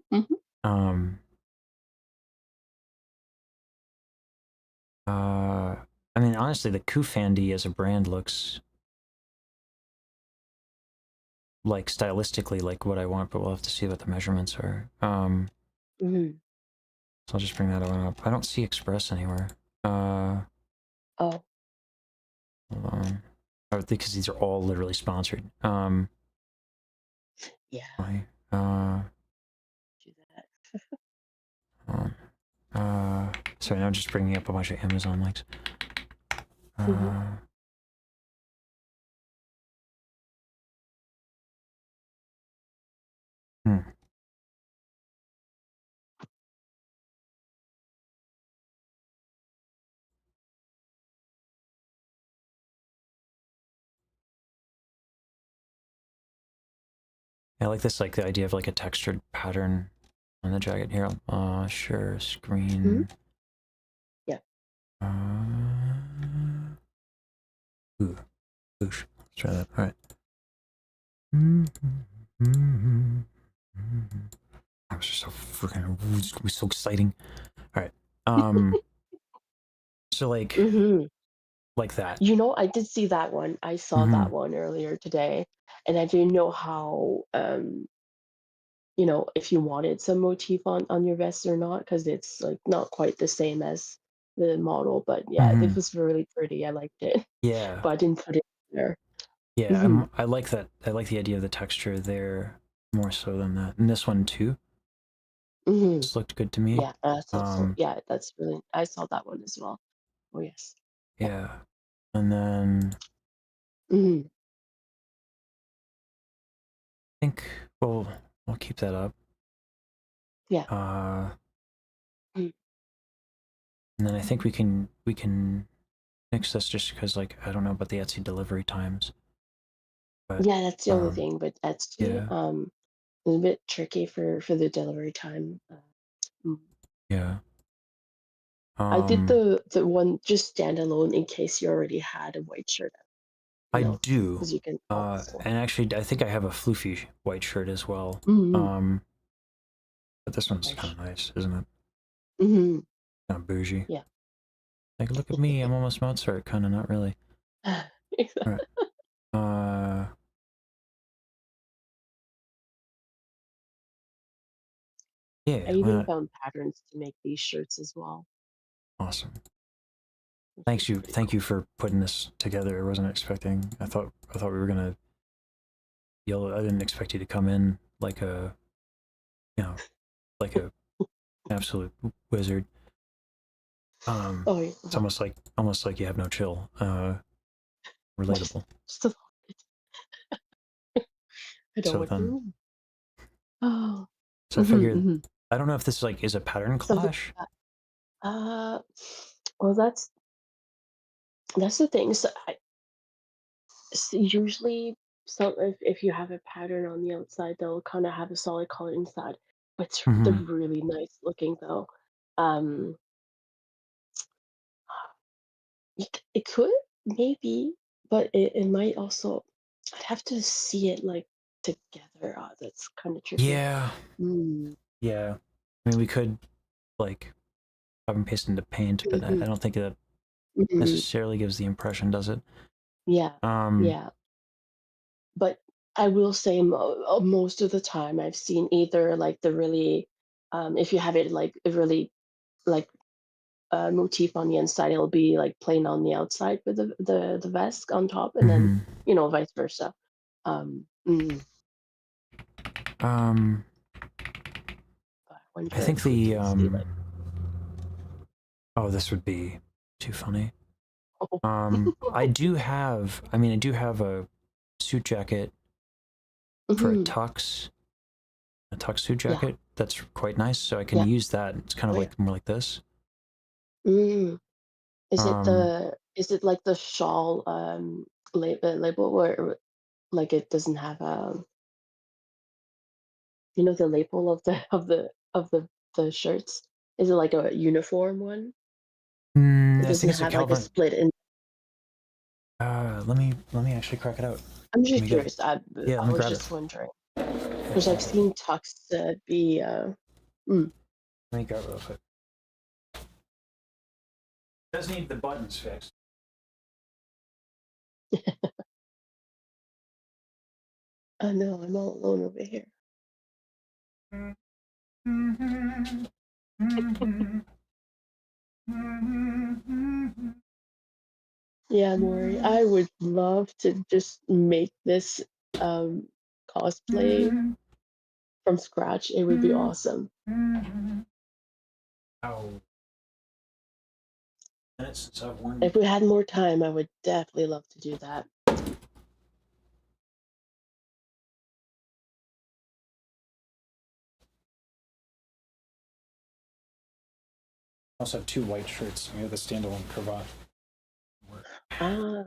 I mean, honestly, the Kufandi as a brand looks like stylistically like what I want, but we'll have to see what the measurements are. Mm-hmm. So I'll just bring that one up. I don't see Express anywhere. Oh. Hold on. Oh, because these are all literally sponsored. Yeah. Why? Do that. Sorry, now I'm just bringing up a bunch of Amazon links. Mm-hmm. I like this, like the idea of like a textured pattern on the jacket here. Sure, screen. Yeah. Ooh, boosh. Let's try that. All right. That was just so freaking, it was so exciting. All right. So like, Mm-hmm. like that. You know, I did see that one. I saw that one earlier today, and I didn't know how you know, if you wanted some motif on your vest or not, because it's like not quite the same as the model. But yeah, it was really pretty. I liked it, Yeah. but I didn't put it there. Yeah, Mm-hmm. I like that. I like the idea of the texture there more so than that. And this one too. Mm-hmm. This looked good to me. Yeah, so yeah, that's really. I saw that one as well. Oh yes. Yeah. And then Mm-hmm. I think we'll keep that up. Yeah. And then I think we can mix this just because like I don't know about the Etsy delivery times. But Yeah, that's the only thing. But Etsy, yeah. a little bit tricky for the delivery time. Yeah. I did the one just standalone in case you already had a white shirt. I You know, do. because you can also. And actually I think I have a floofy white shirt as well. Mm-hmm. But this one's kind of nice, isn't it? Mm-hmm. Kind of bougie. Yeah. Like, look at me, I'm almost Mozart. Kind of, not really. All right. Yeah. I even found patterns to make these shirts as well. Awesome. Thank you for putting this together. I wasn't expecting. I thought we were gonna yell. I didn't expect you to come in like a, you know, like a absolute wizard. Oh, yeah. It's almost like you have no chill. Relatable. Just a little bit. I don't So want then, to. Oh. so I figured. I don't know if this like is a pattern clash. Well, that's the thing. So usually, so if you have a pattern on the outside, they'll kind of have a solid color inside, but they're really nice looking though. Um, it could maybe, but it might also. I'd have to see it like together. That's kind of tricky. Yeah. Yeah. I mean, we could like copy and paste into Paint, but I don't think that necessarily gives the impression, does it? Yeah. Yeah. But I will say most of the time I've seen either like the really, if you have it like a really like motif on the inside, it'll be like plain on the outside with the vest on top, and then you know vice versa. I think the oh, this would be too funny. I do have a suit jacket for a tux suit jacket that's quite nice, so I can use that. It's kind of like more like this. Is it like the shawl label where like it doesn't have you know the label of the the shirts? Is it like a uniform one? It I think doesn't it's a have like a Calvin. split in. let me actually crack it out. I'm Let just me get it. curious. I Yeah, let me was grab it. just wondering because I've seen tux be. Let me grab it real quick. It does need the buttons fixed. Oh no, I'm all alone over here. Yeah, Maury, I would love to just make this cosplay from scratch. It would be awesome. How minutes since I've worn. If we had more time, I would definitely love to do that. I also have 2 white shirts. I have the standalone cravat. Ah,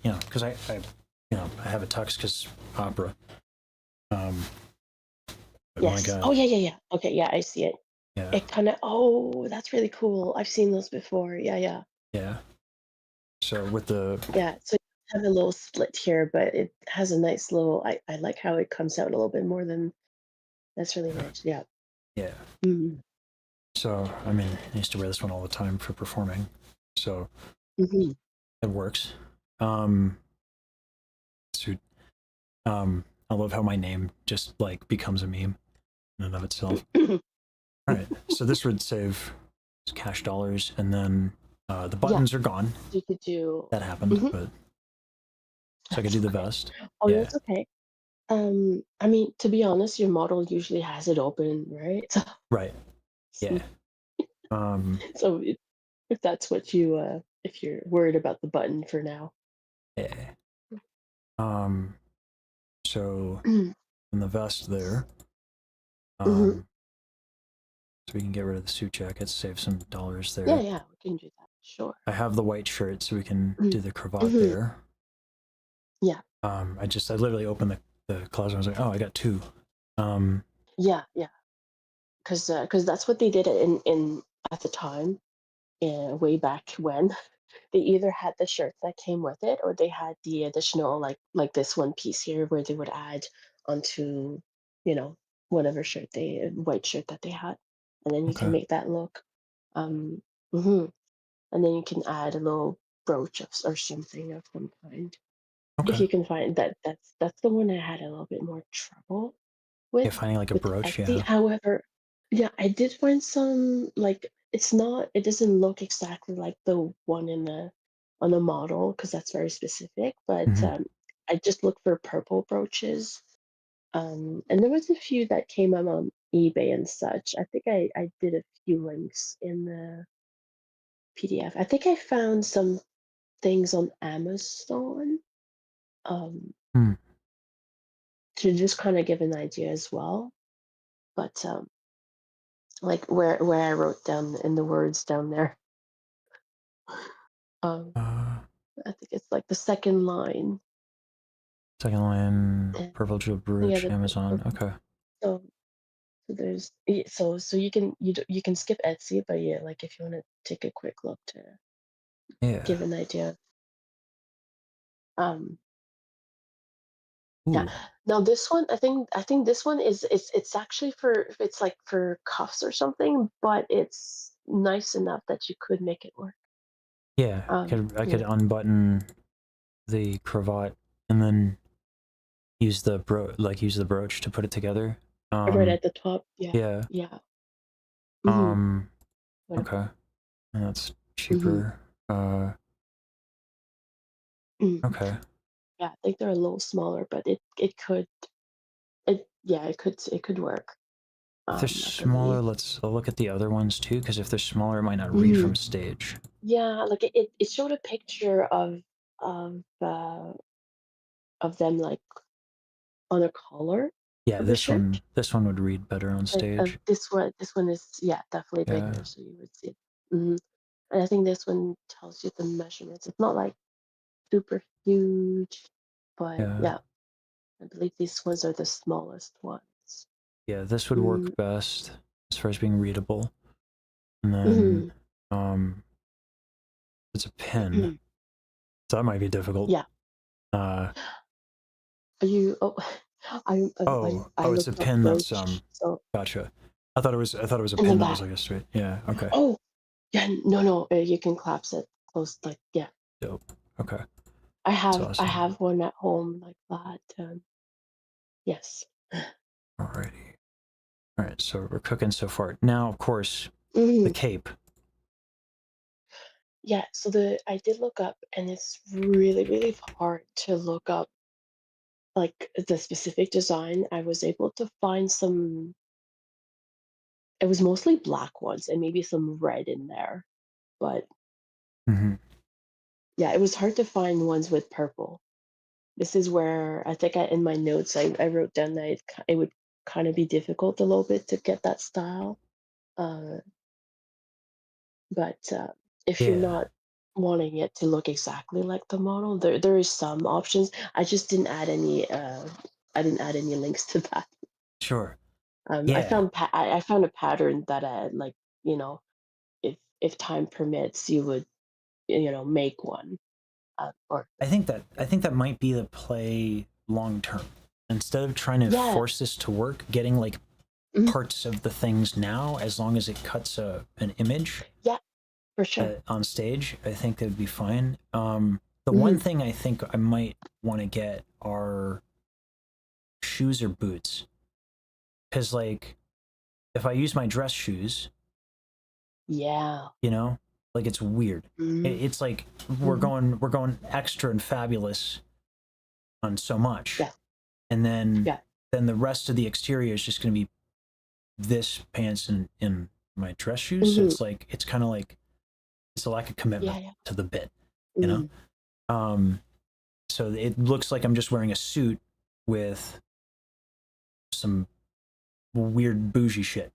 You know, because I I have a tux because opera. But my yes. God. Oh yeah. Okay, yeah, I see it. Yeah. It kind of. Oh, that's really cool. I've seen those before. Yeah. Yeah. So with the Yeah. So you have a little split here, but it has a nice little. I like how it comes out a little bit more than. That's really nice. Yeah. yeah. Mm-hmm. So I mean, I used to wear this one all the time for performing. So Mm-hmm. it works. Suit. I love how my name just like becomes a meme in and of itself. All right. So this would save cash dollars, and then the buttons are gone. You could do. That happened, Mhm. but so I could That's do the okay. vest. Oh, Yeah. that's okay. I mean, to be honest, your model usually has it open, right? Right. Yeah. So if that's what you if you're worried about the button for now. Yeah. So in the vest there, Mhm. so we can get rid of the suit jacket, save some dollars there. Yeah, we can do that. Sure. I have the white shirt, so we can do the cravat Mhm. there. Yeah. I literally opened the closet. I was like, oh, I got 2. Yeah. Because that's what they did in at the time, way back when. They either had the shirts that came with it, or they had the additional like this one piece here where they would add onto, you know, whatever white shirt that they had, and then you can Okay. make that look. Um, mhm. And then you can add a little brooch or something of some kind. If Okay. you can find that, that's the one I had a little bit more trouble with Yeah, finding like a with brooch. Etsy. Yeah. However, yeah, I did find some like it doesn't look exactly like the one in the on the model because that's very specific. But Mm-hmm. I just looked for purple brooches. And there was a few that came up on eBay and such. I think I did a few links in the PDF. I think I found some things on Amazon Hmm. to just kind of give an idea as well. But like where I wrote down in the words down there, um, I think it's like the second line. Second line, And purple jewel yeah, brooch, Amazon. Okay. so there's so you can skip Etsy, but yeah, like if you want to take a quick look to Yeah. give an idea. Um, yeah. Ooh. Now this one, I think this one is it's actually it's like for cuffs or something, but it's nice enough that you could make it work. Yeah. I could Yeah, unbutton the cravat and then use the brooch to put it together. right at the top. Yeah, Yeah. yeah. Mm-hmm. Um. What? Okay. And that's Mm-hmm. cheaper. Okay. Yeah, I think they're a little smaller, but it could it could work. If they're I smaller, believe. I'll look at the other ones too, because if they're smaller, it might not read Mhm. from stage. Yeah, like it showed a picture of uh of them like on a collar Yeah, of the shirt. this one would read better on But stage. this one is definitely Yeah. bigger, so you would see it. Hmm. And I think this one tells you the measurements. It's not like super huge, but Yeah. yeah, I believe these ones are the smallest ones. Yeah, this would work Mm-hmm. best as far as being readable. And then Mm-hmm. It's a pin, so that might be difficult. Yeah. Uh, Are you? Oh, I it's a looked up pin that's roach. So Gotcha. I thought it was a in the pin that was back. like a straight. Yeah. Okay. Oh, yeah. No. You can collapse it close. Like yeah. Dope. Okay. I That's I awesome. have one at home like that. Yes. Alrighty. All right. So we're cooking so far. Now, of course, Mhm. the cape. Yeah. So I did look up, and it's really hard to look up like the specific design. I was able to find some. It was mostly black ones, and maybe some red in there, but Mm-hmm. yeah, it was hard to find ones with purple. This is where I think in my notes I wrote down that it would kind of be difficult a little bit to get that style. Uh, but if you're Yeah. not wanting it to look exactly like the model, there is some options. I just didn't add any. I didn't add any links to that. Sure. I Yeah. I found a pattern that like you know if time permits you would make one or I think that might be the play long term. Instead of trying to yeah. force this to work, getting like Mhm. parts of the things now, as long as it cuts an image Yeah, for sure. on stage, I think that would be fine. The Mhm. one thing I think I might want to get are shoes or boots, because like if I use my dress shoes, Yeah. like it's weird. Mhm. It's like we're Mhm. going extra and fabulous on so much, Yeah. and then Yeah. the rest of the exterior is just going to be this pants and my dress shoes. So Mhm. it's kind of like it's a lack of commitment Yeah. to the bit, you know. Mhm. So it looks like I'm just wearing a suit with some weird bougie shit.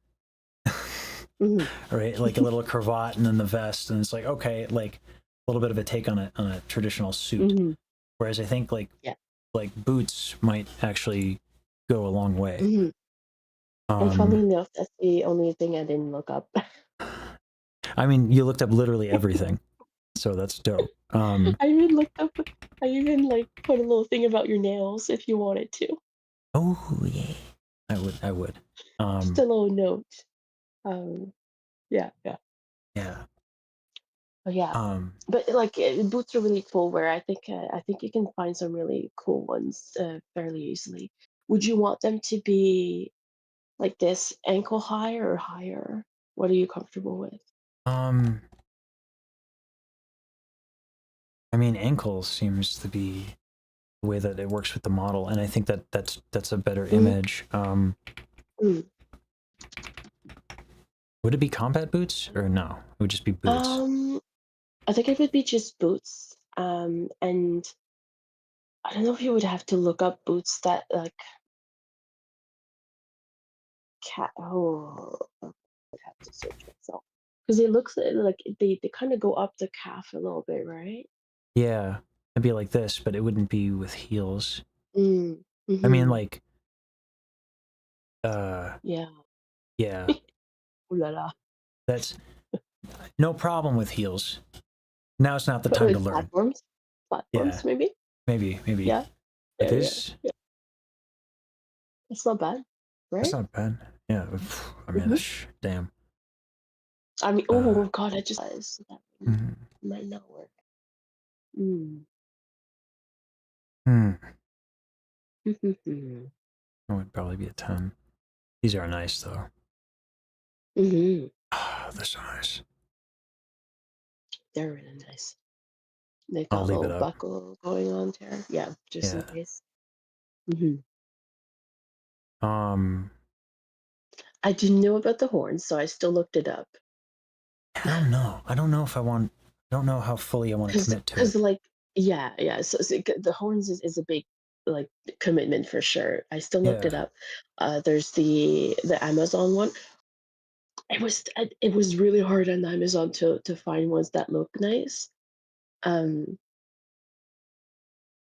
Mhm. Right, like a little cravat and then the vest, and it's like okay, like a little bit of a take on a traditional suit. Mhm. Whereas I think Yeah. like boots might actually go a long way. Mhm. And funnily enough, that's the only thing I didn't look up. I mean, you looked up literally everything, so that's dope. I even looked up. I even like put a little thing about your nails if you wanted to. Oh yeah, I would. Just a little note. Yeah. Yeah. Oh yeah. But like boots are really cool. Where I think you can find some really cool ones fairly easily. Would you want them to be like this ankle high or higher? What are you comfortable with? um, I mean, ankle seems to be the way that it works with the model, and I think that's a better image. Mm. Would it be combat boots or no? It would just be boots. I think it would be just boots. And I don't know if you would have to look up boots that like cat. Oh, I would have to search myself because it looks like they kind of go up the calf a little bit, right? Yeah, it'd be like this, but it wouldn't be with heels. Mm. I mean, Mm-hmm. like, Yeah. yeah, Ooh la la. that's no problem with heels. Now it's not the But time to with learn. Yeah, platforms maybe. maybe. Yeah. But Yeah. this, Yeah. It's not bad, that's right? not bad. Yeah, I mean, Hmm. damn. I mean, Uh, oh god, I just realized that mhm. might not work. Mm. Hmm. Mm-hmm. It would probably be a 10. These are nice though. Mm-hmm. They're so nice. They're really nice. They I'll got a leave it little up. buckle going on there. Yeah, just in Yeah. case. Hmm. Um, I didn't know about the horns, so I still looked it up. I don't know. I don't know if I want. I don't know how fully I want to commit to it. Because like yeah. The horns is a big like commitment for sure. I still looked Yeah. it up. There's the Amazon one. It was really hard on Amazon to find ones that look nice. Um,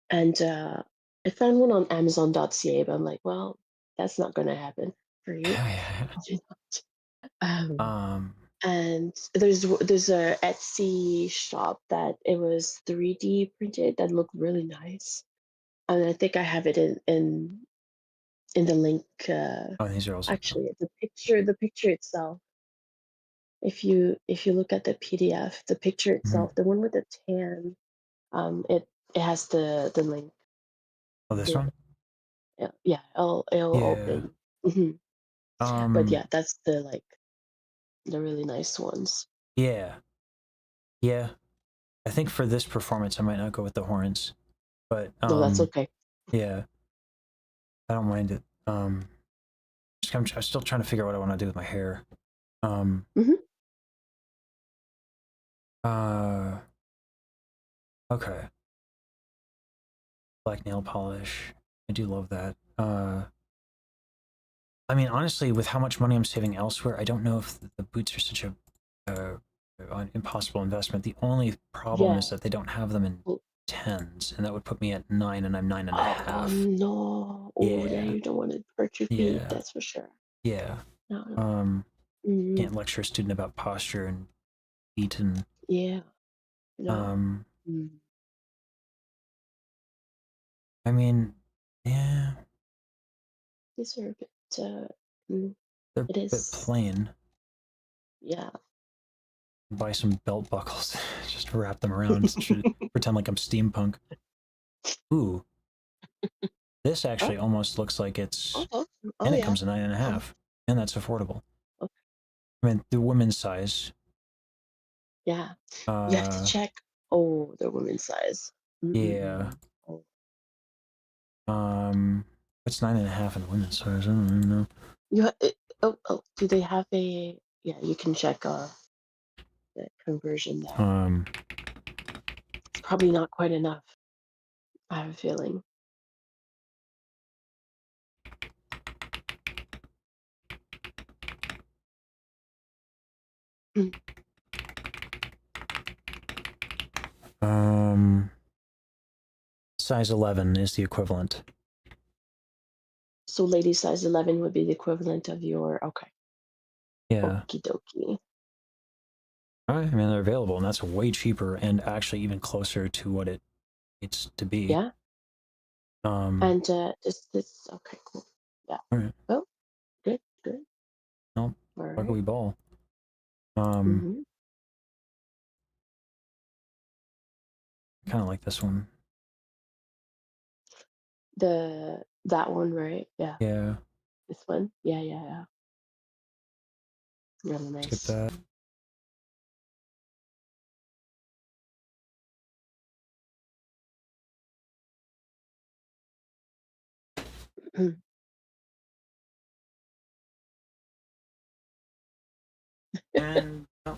and I found one on Amazon.ca, but I'm like, well, that's not gonna happen for you. Yeah. Do not. Um, and there's a Etsy shop that it was 3D printed that looked really nice, and I think I have it in the link. Oh, these are also Actually, the picture itself. If you look at the PDF, the picture itself, the one with the tan, it has the link. Oh, this to one? it. Yeah, it'll Yeah. open. But yeah, that's the really nice ones. Yeah. Yeah. I think for this performance, I might not go with the horns, but No, that's okay. yeah, I don't mind it. I'm still trying to figure out what I want to do with my hair. Okay. Black nail polish. I do love that. I mean, honestly, with how much money I'm saving elsewhere, I don't know if the boots are such a an impossible investment. The only problem is that they don't have them in tens, and that would put me at 9, and I'm 9.5. Oh no! Oh, yeah, Yeah. you don't want to hurt your feet. Yeah. That's for sure. Yeah. No. Can't lecture a student about posture and feet and Yeah. No. I mean, yeah, These are a bit. they're It a bit is. plain. Yeah. Buy some belt buckles, just wrap them around, pretend like I'm steampunk. Ooh, this actually almost looks like it's, and it comes in 9.5, and that's affordable. Okay. I mean, the women's size. Yeah. You have to check. Oh, the women's size. Yeah. Oh. It's 9.5 in the women's size. I don't even know. Do they have a? Yeah, you can check the conversion there. It's probably not quite enough. I have a feeling. Size 11 is the equivalent. So lady size 11 would be the equivalent of your, okay. Yeah. Okie dokie. I mean, they're available, and that's way cheaper and actually even closer to what it needs to be. Yeah. And this, okay, cool. Yeah. All right. Oh, good. Well, All we ball. right. I kind of like this one. That one, right? Yeah. Yeah. This one? Yeah. Really nice. Skip that. And oh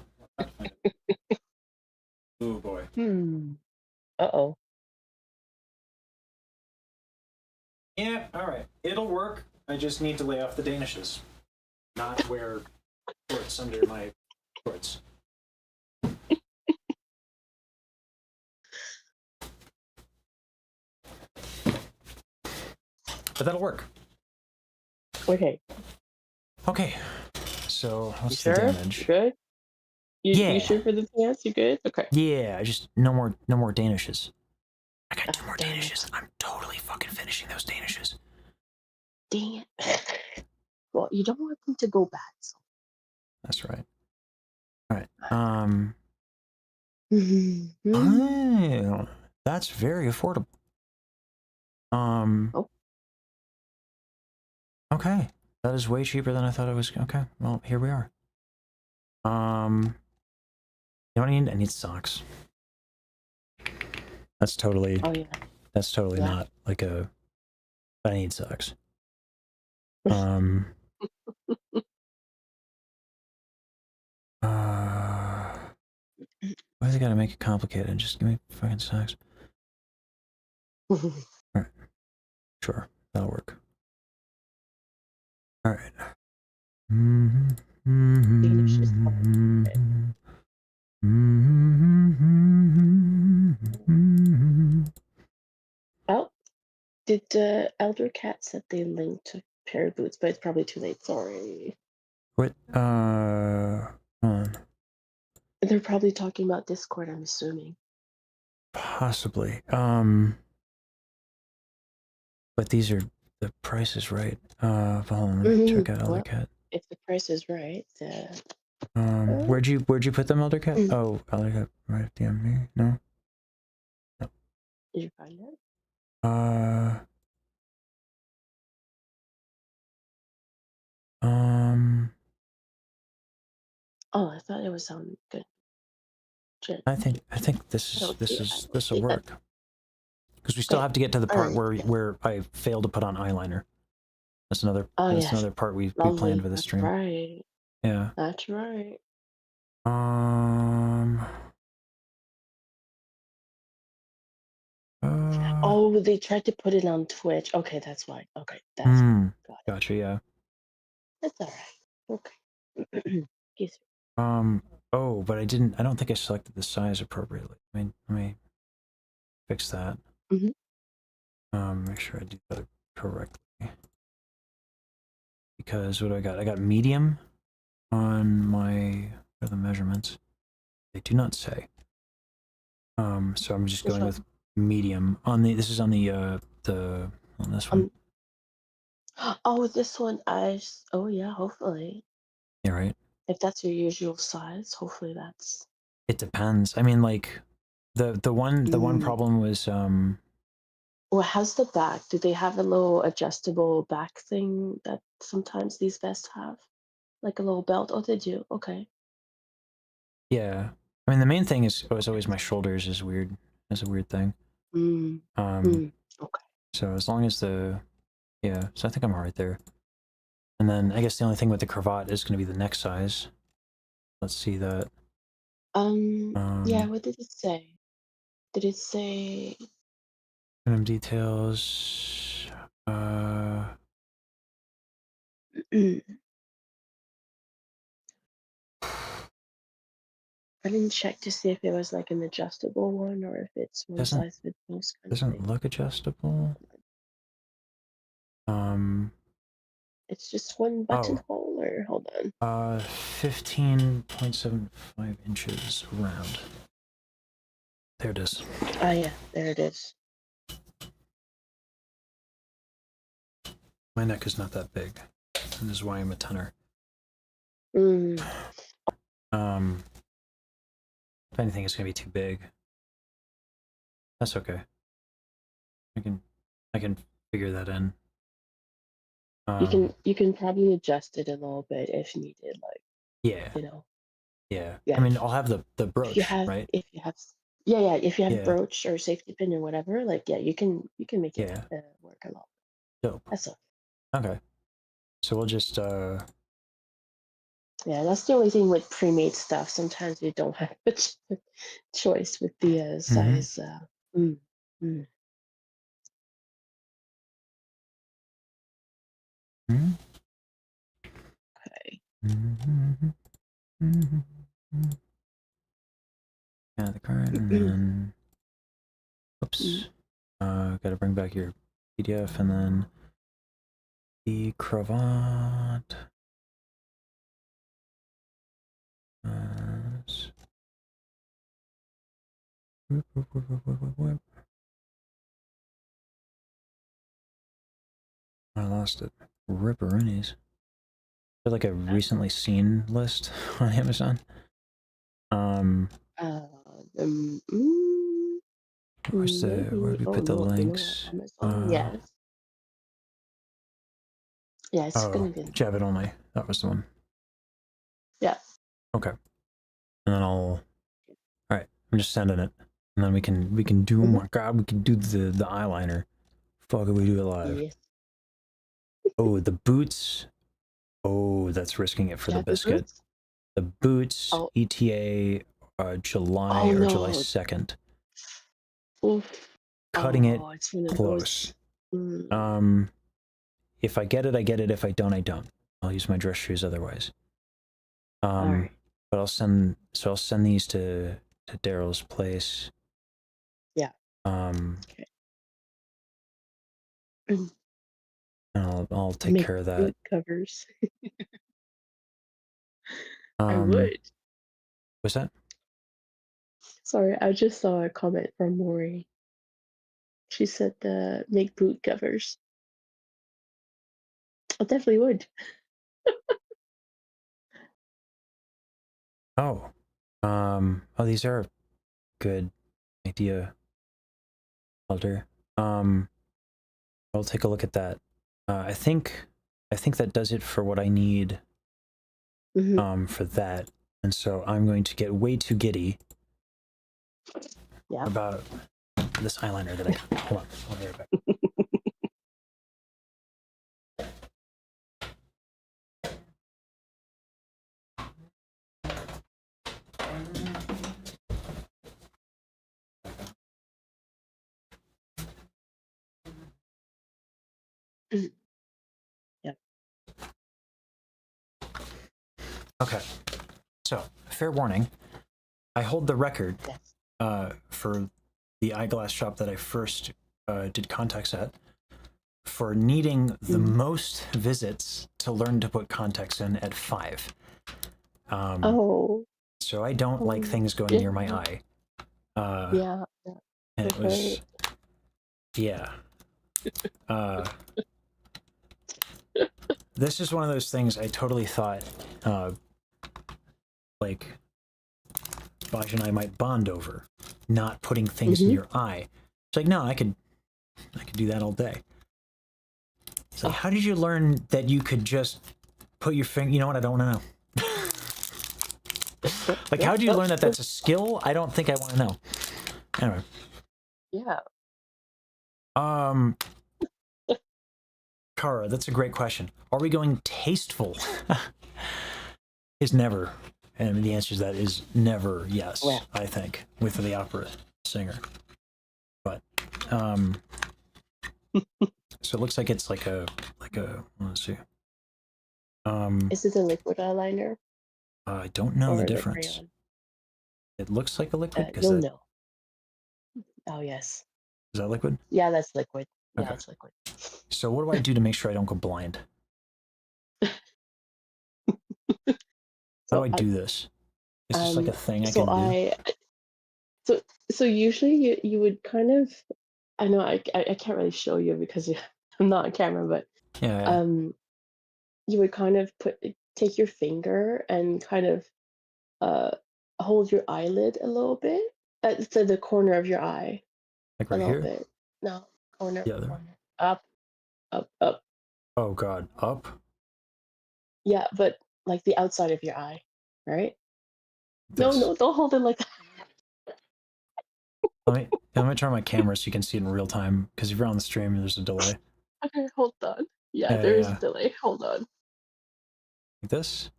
boy. Uh-oh. Yeah, all right. It'll work. I just need to lay off the danishes, not wear shorts under my shorts. But that'll work. Okay. So what's You the sure? damage? You good? You sure for the pants? You good? Okay. Yeah, just no more danishes. I got 2 more danishes. I'm totally fucking finishing those danishes. Dang it. Well, you don't want them to go bad. So. That's right. All right. Oh, that's very affordable. Okay. That is way cheaper than I thought it was. Okay. Well, here we are. You know what I need? I need socks. That's totally. Oh yeah. That's totally not like a. I need socks. Why does it gotta make it complicated? Just give me fucking socks. Alright. Sure, that'll work. Alright. Oh, did Elder Cat set the link to pair of boots, but it's probably too late. Sorry. What? They're probably talking about Discord, I'm assuming. Possibly. But these are the price is right. Hold on, let me check out Elder Well, Cat. if the price is right, Where'd you put them, Elder Cat? Mm. Oh, Elder Cat, right at the end here. No. Did you find it? Oh, I thought it was on good. I think this will work. Because we still Okay. have to get to the part Alright. where I failed to put on eyeliner. That's another Oh, that's yes. another part we Lovely. planned for this That's stream. right. Yeah. That's right. Oh, they tried to put it on Twitch. Okay, that's why. Okay, that's got it. Gotcha, yeah. That's alright. Okay. Excuse Oh, but I don't think I selected the size appropriately. Let me fix that. me. Make sure I do that correctly. Because what do I got? I got medium on my the measurements. They do not say. So I'm just going with medium on the. This is on the on this one. Oh, this one. Oh yeah. Hopefully. Yeah, right. If that's your usual size, hopefully that's. It depends. I mean, like the one problem was Well, how's the back? Do they have a little adjustable back thing that sometimes these vests have? Like a little belt? Oh, they do. Okay. yeah. I mean, the main thing is always my shoulders is weird. Is a weird thing. Okay. So as long as so I think I'm all right there. And then I guess the only thing with the cravat is going to be the neck size. Let's see that. Yeah. What did it say? Did it say? Details. I didn't check to see if it was like an adjustable one or if it's one size fits most kind of Doesn't thing. look adjustable. It's just one buttonhole, or hold on. 15.75 inches round. There it is. Ah, yeah, there it is. My neck is not that big. And this is why I'm a tenor. Mm. If anything, it's gonna be too big. That's okay. I can figure that in. You can probably adjust it a little bit if needed, like yeah. You know. Yeah. Yeah. I mean, I'll have the brooch, right? If you have if you have brooch or safety pin or whatever, like you can make it work a lot. Dope. That's all. Okay. So we'll just Yeah, that's the only thing with pre-made stuff. Sometimes you don't have a choice with the size. Okay. Yeah, the current, and then oops. Gotta bring back your PDF, and then the cravat. I lost it. Ripperoonies. They're like a recently seen list on Amazon. Where's where do we put the links? Yes. Yeah, it's gonna be. Javit only. That was the one. Yeah. Okay. And then all right. I'm just sending it, and then we can do. Oh my god, we can do the eyeliner. Fuck it, we do it live. Yes. Oh, the boots. Oh, that's risking it for the biscuit. The boots, ETA, July or July 2nd. Oof. Cutting it it's one of close. those. If I get it, I get it. If I don't, I don't. I'll use my dress shoes otherwise. Alright. But I'll send these to Daryl's place. Yeah. Okay. And I'll take care of that. Boot covers. I would. What's that? Sorry, I just saw a comment from Maury. She said make boot covers. I definitely would. Oh, these are a good idea, Elder. I'll take a look at that. I think that does it for what I need. For that, and so I'm going to get way too giddy. Yeah. About this eyeliner that I got. Hold on, I'll be right back. Yeah. Okay, so fair warning, I hold the record Yes. for the eyeglass shop that I first did contacts at for needing the most visits to learn to put contacts in at 5. Oh. So I don't like things going near my eye. Yeah. And it was, yeah. This is one of those things I totally thought, like, Baj and I might bond over, not putting things in your eye. It's like, no, I could do that all day. It's like, how did you learn that you could just put your finger? You know what? I don't want to know. Like, how did you learn that that's a skill? I don't think I want to know. Anyway. Yeah. Kara, that's a great question. Are we going tasteful? Is never. And the answer to that is never yes, I think, with the opera singer. But, so it looks like it's like a, let's see. Is it a liquid eyeliner? I don't know or the difference. It looks like a liquid. You'll know. Oh, yes. Is that liquid? Yeah, that's liquid. Yeah, Okay. it's liquid. So what do I do to make sure I don't go blind? How do I do this? Is this like a thing I can do? So usually you would kind of, I know I can't really show you because I'm not on camera, but Yeah. you would kind of take your finger and kind of hold your eyelid a little bit to the corner of your eye. Like right a little here? bit. No, corner. Yeah, there. Corner. Up. Oh God, up? Yeah, but like the outside of your eye, right? This. No, don't hold it like that. Let me turn my camera so you can see it in real time. Because if you're on the stream, there's a delay. Okay, hold on. Yeah, there is a delay. Hold on. Like this?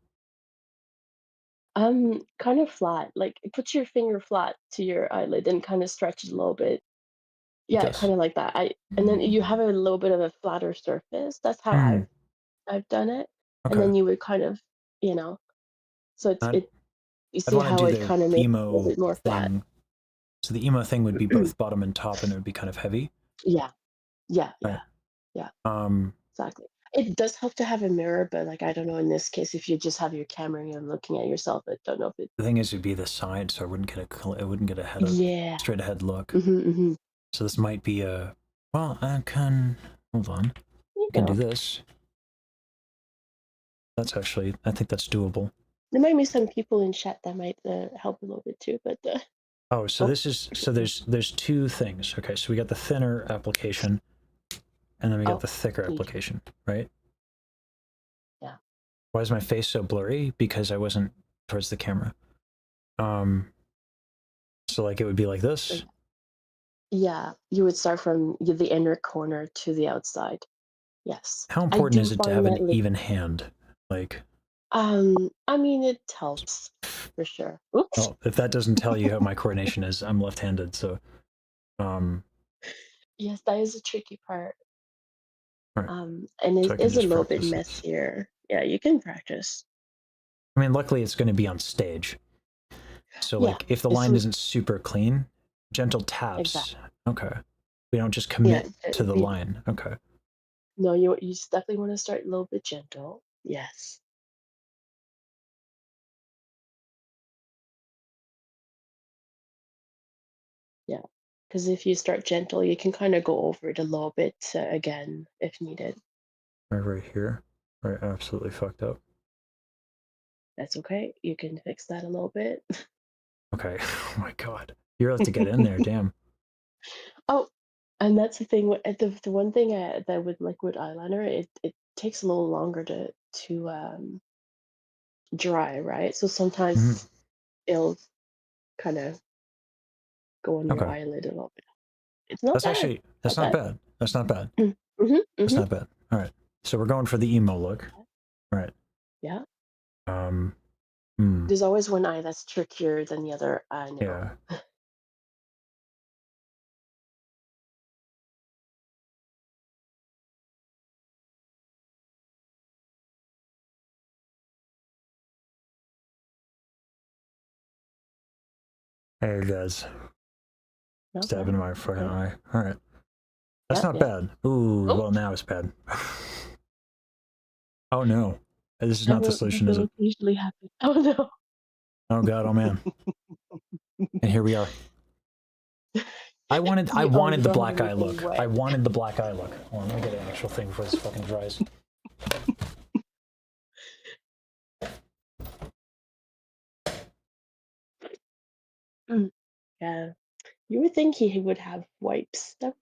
Kind of flat. Like put your finger flat to your eyelid and kind of stretch it a little bit. Yeah, kind of like that. And then you have a little bit of a flatter surface. That's how I've done it. Okay. And then you would kind of, so you see how it kind of makes it a little bit more flat. So the emo thing would be both bottom and top, and it would be kind of heavy. Yeah. Right. Exactly. It does help to have a mirror, but like I don't know in this case if you just have your camera and you're looking at yourself, I don't know if it. The thing is, it'd be the side, so I wouldn't get a straight ahead look. So this might be a. Well, I can hold on. I can do this. That's actually, I think that's doable. There might be some people in chat that might help a little bit too, but. This is there's two things. Okay, so we got the thinner application, and then we got the thicker application, right? Yeah. Why is my face so blurry? Because I wasn't towards the camera. So like it would be like this. Yeah, you would start from the inner corner to the outside. Yes. How important is it to have an even hand? Like. I mean, it helps for sure. Oops. Well, if that doesn't tell you how my coordination is, I'm left-handed, so. Yes, that is a tricky part. Right. And it is a little bit messier. Yeah, you can practice. I mean, luckily it's going to be on stage. So, like, if the line isn't super clean, gentle taps. Exactly. Okay. We don't just commit to the line. Okay. No, you definitely want to start a little bit gentle. Yes. Because if you start gentle, you can kind of go over it a little bit again if needed. Right here. Right, absolutely fucked up. That's okay. You can fix that a little bit. Okay. Oh my god. You're have to get in there, damn. Oh, and that's the thing. The one thing that with liquid eyeliner, it takes a little longer to dry, right? So sometimes it'll kind of go on your Okay. eyelid a little bit. It's not That's bad. actually, that's not bad. That's not bad. That's not bad. All right. So we're going for the emo look. All right. Yeah. Hmm. There's always one eye that's trickier than the other. I know. Yeah. There it goes. Stab into my fucking eye. All right. That's not bad. Ooh, well, now it's bad. Oh no. This is not the solution, is it? Usually happen. Oh no. Oh god, oh man. And here we are. I wanted the black eye look. I wanted the black eye look. Hold on, let me get an actual thing before this fucking dries. Yeah. You would think he would have wipes stuff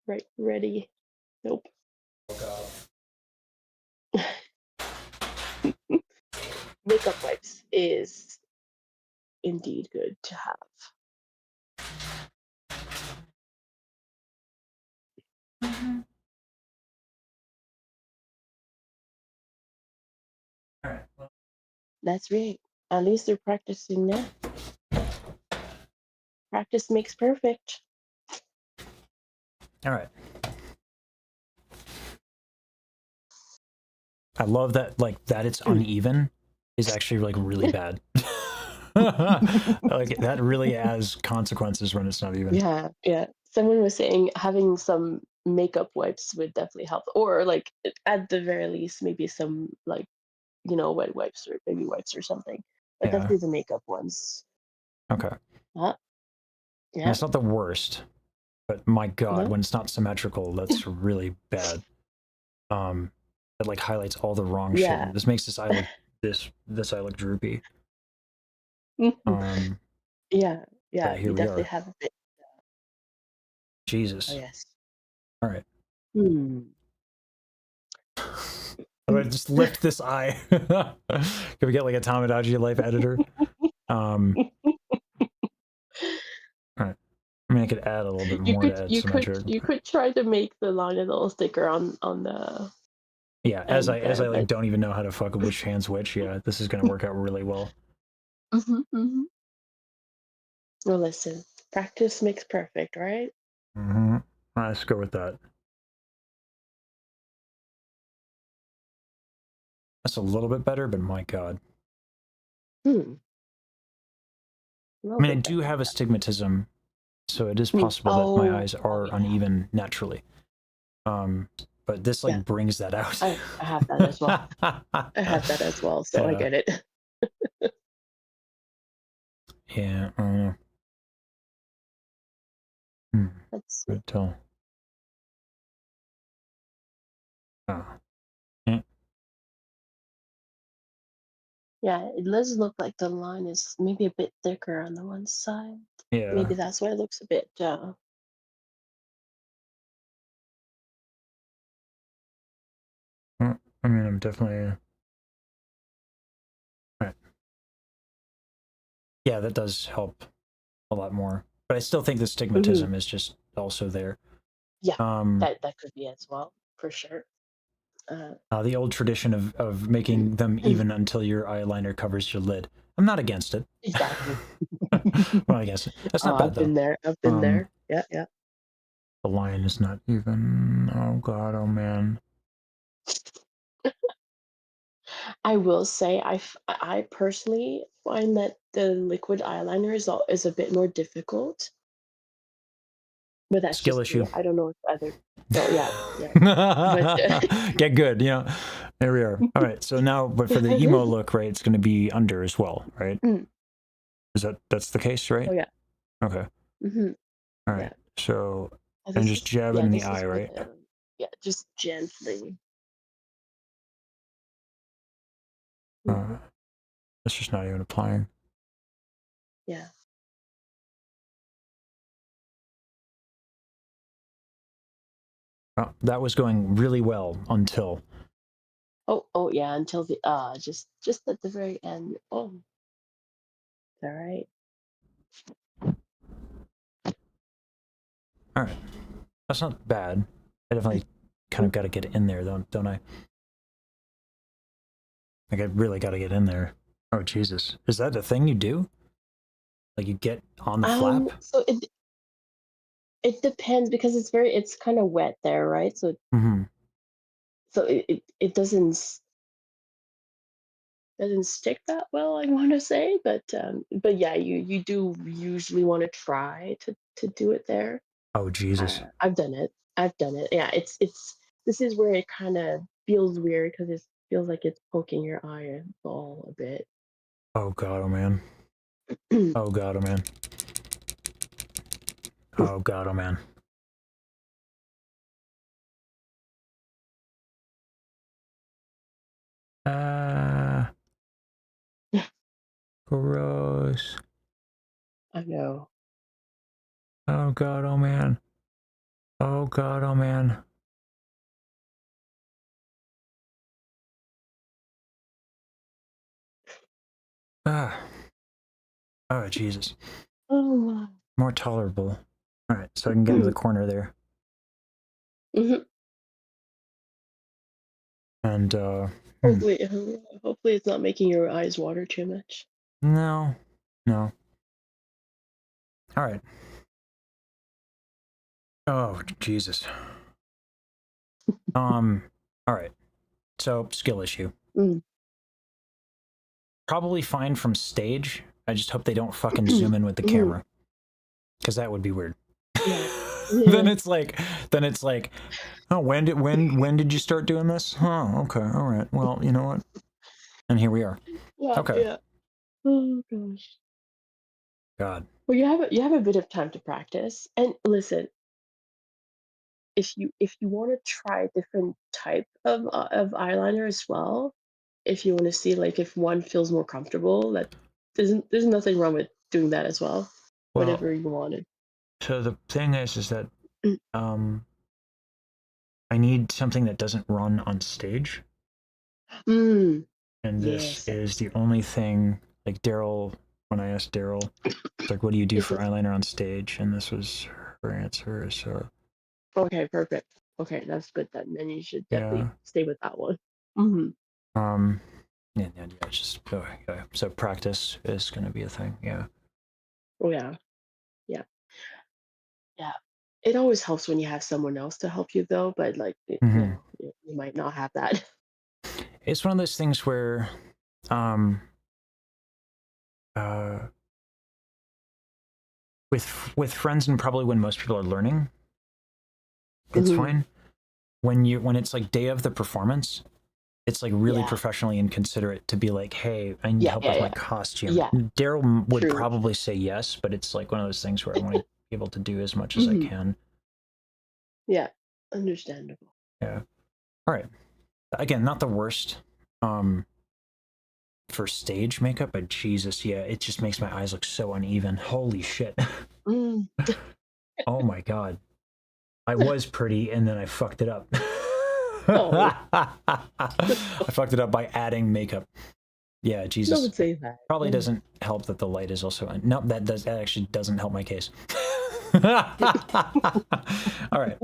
right ready. Nope. Makeup wipes is indeed good to have. All right. Well. That's right. At least they're practicing now. Practice makes perfect. All right. I love that, like, that it's uneven is actually, like, really bad. Like, that really has consequences when it's not even. Yeah, yeah. Someone was saying having some makeup wipes would definitely help. Or, like, at the very least, maybe some, like, wet wipes or baby wipes or something. But Yeah. definitely the makeup ones. Okay. Yeah. And it's not the worst, but my god, No. when it's not symmetrical, that's really bad. It like highlights all the wrong shit. This makes this eye look this eye look droopy. Yeah, yeah. Here You we definitely are. have a bit. Jesus. Oh yes. All right. Hmm. I'm gonna just lift this eye. Can we get like a Tamagotchi life editor? All right. I mean, I could add a little bit more to add symmetric. You could try to make the line a little thicker on the. Yeah, as I like don't even know how to fuck which hand's which. Yeah, this is gonna work out really well. Well, listen, practice makes perfect, right? All right, let's go with that. That's a little bit better, but my god. I mean, I do have astigmatism, so it is possible that my eyes are uneven naturally. But this like brings that out. I have that as well. I have that as well, so I get it. Yeah. Let's see. Tell. Yeah, it does look like the line is maybe a bit thicker on the one side. Yeah. Maybe that's why it looks a bit. I mean, I'm definitely. All right. Yeah, that does help a lot more, but I still think the stigmatism is just also there. Yeah, that could be as well, for sure. The old tradition of making them even until your eyeliner covers your lid. I'm not against it. Exactly. Well, I guess that's not bad though. I've been there. Yeah, yeah. The line is not even. Oh god, oh man. I will say, I personally find that the liquid eyeliner is a bit more difficult. But that's skill just issue. I don't know if other. Oh yeah. But, get good. You know, there we are. All right. So now, but for the emo look, right? It's going to be under as well, right? Is that's the case, right? Oh yeah. Okay. All right. Yeah. So, Oh, and this just is jab it yeah, in the this is eye, with right? yeah, just gently. Uh, it's just not even applying. Yeah. Oh, that was going really well until. Oh yeah, until the just at the very end. Oh, all right. All right, that's not bad. I definitely kind of got to get in there, don't I? Like I really got to get in there. Oh Jesus, is that the thing you do? Like you get on the flap? So it depends because it's kind of wet there, right? So Mm-hmm. so it doesn't stick that well, I want to say, but yeah, you do usually want to try to do it there. Oh Jesus. I've done it. I've done it. Yeah, it's this is where it kind of feels weird because it feels like it's poking your eyeball a bit. Oh God, oh man. Oh God, oh man. Oh God, oh man. Ah, gross. I know. Oh God, oh man. Oh God, oh man. Ah. Oh Jesus. Oh my. More tolerable. All right, so I can get into the corner there. Mhm. And Hopefully, hopefully it's not making your eyes water too much. no, no. All right. Oh Jesus. All right. So skill issue. Mm. Probably fine from stage. I just hope they don't fucking zoom in with the Mhm. camera, because that would be weird. Yeah. then Yeah. it's like, oh, when did you start doing this? Oh, okay, all right. Well, you know what? And here we are. Yeah. Okay. Yeah. Oh gosh. God. Well, you have a bit of time to practice. And listen, if you want to try a different type of eyeliner as well, if you want to see like if one feels more comfortable, that there's nothing wrong with doing that as well. Well, Whatever you wanted. so the thing is that I need something that doesn't run on stage. Mm, And this yes. is the only thing, like Daryl, when I asked Daryl, it's like, what do you do Is for it eyeliner on stage? And this was her answer. So, okay? Perfect. Okay, that's good then. Then you should definitely yeah. stay with that one. Hmm. Yeah, it's just, okay. So practice is going to be a thing. Yeah. Oh yeah, yeah, yeah. It always helps when you have someone else to help you though, but like you Mm-hmm. know, you might not have that. It's one of those things where, um, uh, with friends and probably when most people are learning, it's Hmm. fine. When it's like day of the performance, it's like really Yeah, professionally and considerate to be like, hey, I need yeah, help yeah, with my yeah, costume. yeah. Daryl would True. probably say yes, but it's like one of those things where I want to be able to do as much as I Hmm. can. Yeah, understandable. Yeah. All right. Again, not the worst for stage makeup, but Jesus, yeah, it just makes my eyes look so uneven. Holy shit. Mm. Oh my God. I was pretty and then I fucked it up. Oh, I fucked it up by adding makeup. Yeah, Jesus. don't say that. Probably Mm. doesn't help that the light is also on. No, that actually doesn't help my case. All right.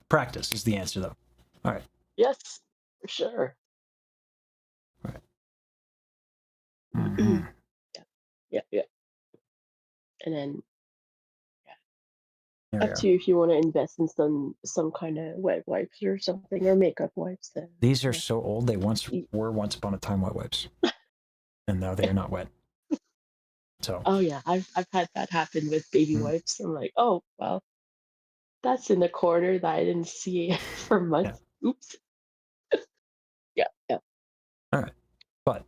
Practice is the answer though. All right. Yes, for sure. All right. Mm-hmm. Yeah, yeah, yeah. And then There we up are. to you if you want to invest in some kind of wet wipes or something or makeup wipes. Then These are yeah. so old. They were once upon a time wet wipes, and now they are not wet. So, Oh yeah, I've had that happen with baby mm, wipes. I'm like, oh well, that's in the corner that I didn't see for yeah. months. Oops. Yeah, yeah. All right. But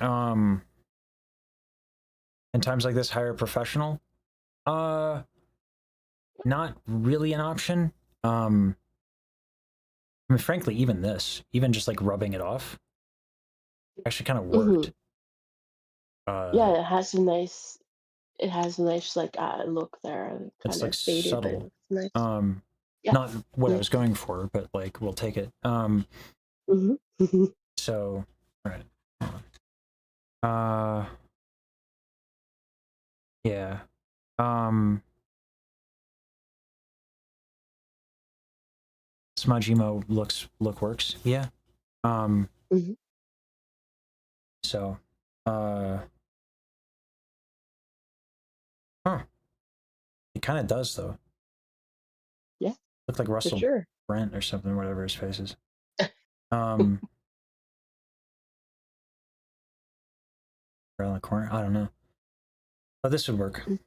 um, in times like this, hire a professional. Not really an option. I mean, frankly, even this, even just like rubbing it off, actually kind of worked. Yeah, it has a nice like look there, It's kind like of faded, but it subtle. looks nice. Yeah, Not what I yeah. was going for, but like we'll take it. So, all right. Yeah. Smudge emo look works. Yeah. So, huh. It kind of does though. Yeah, Look like for Russell sure. Brent or something, whatever his face is. Around the corner. I don't know. But this would work. It'd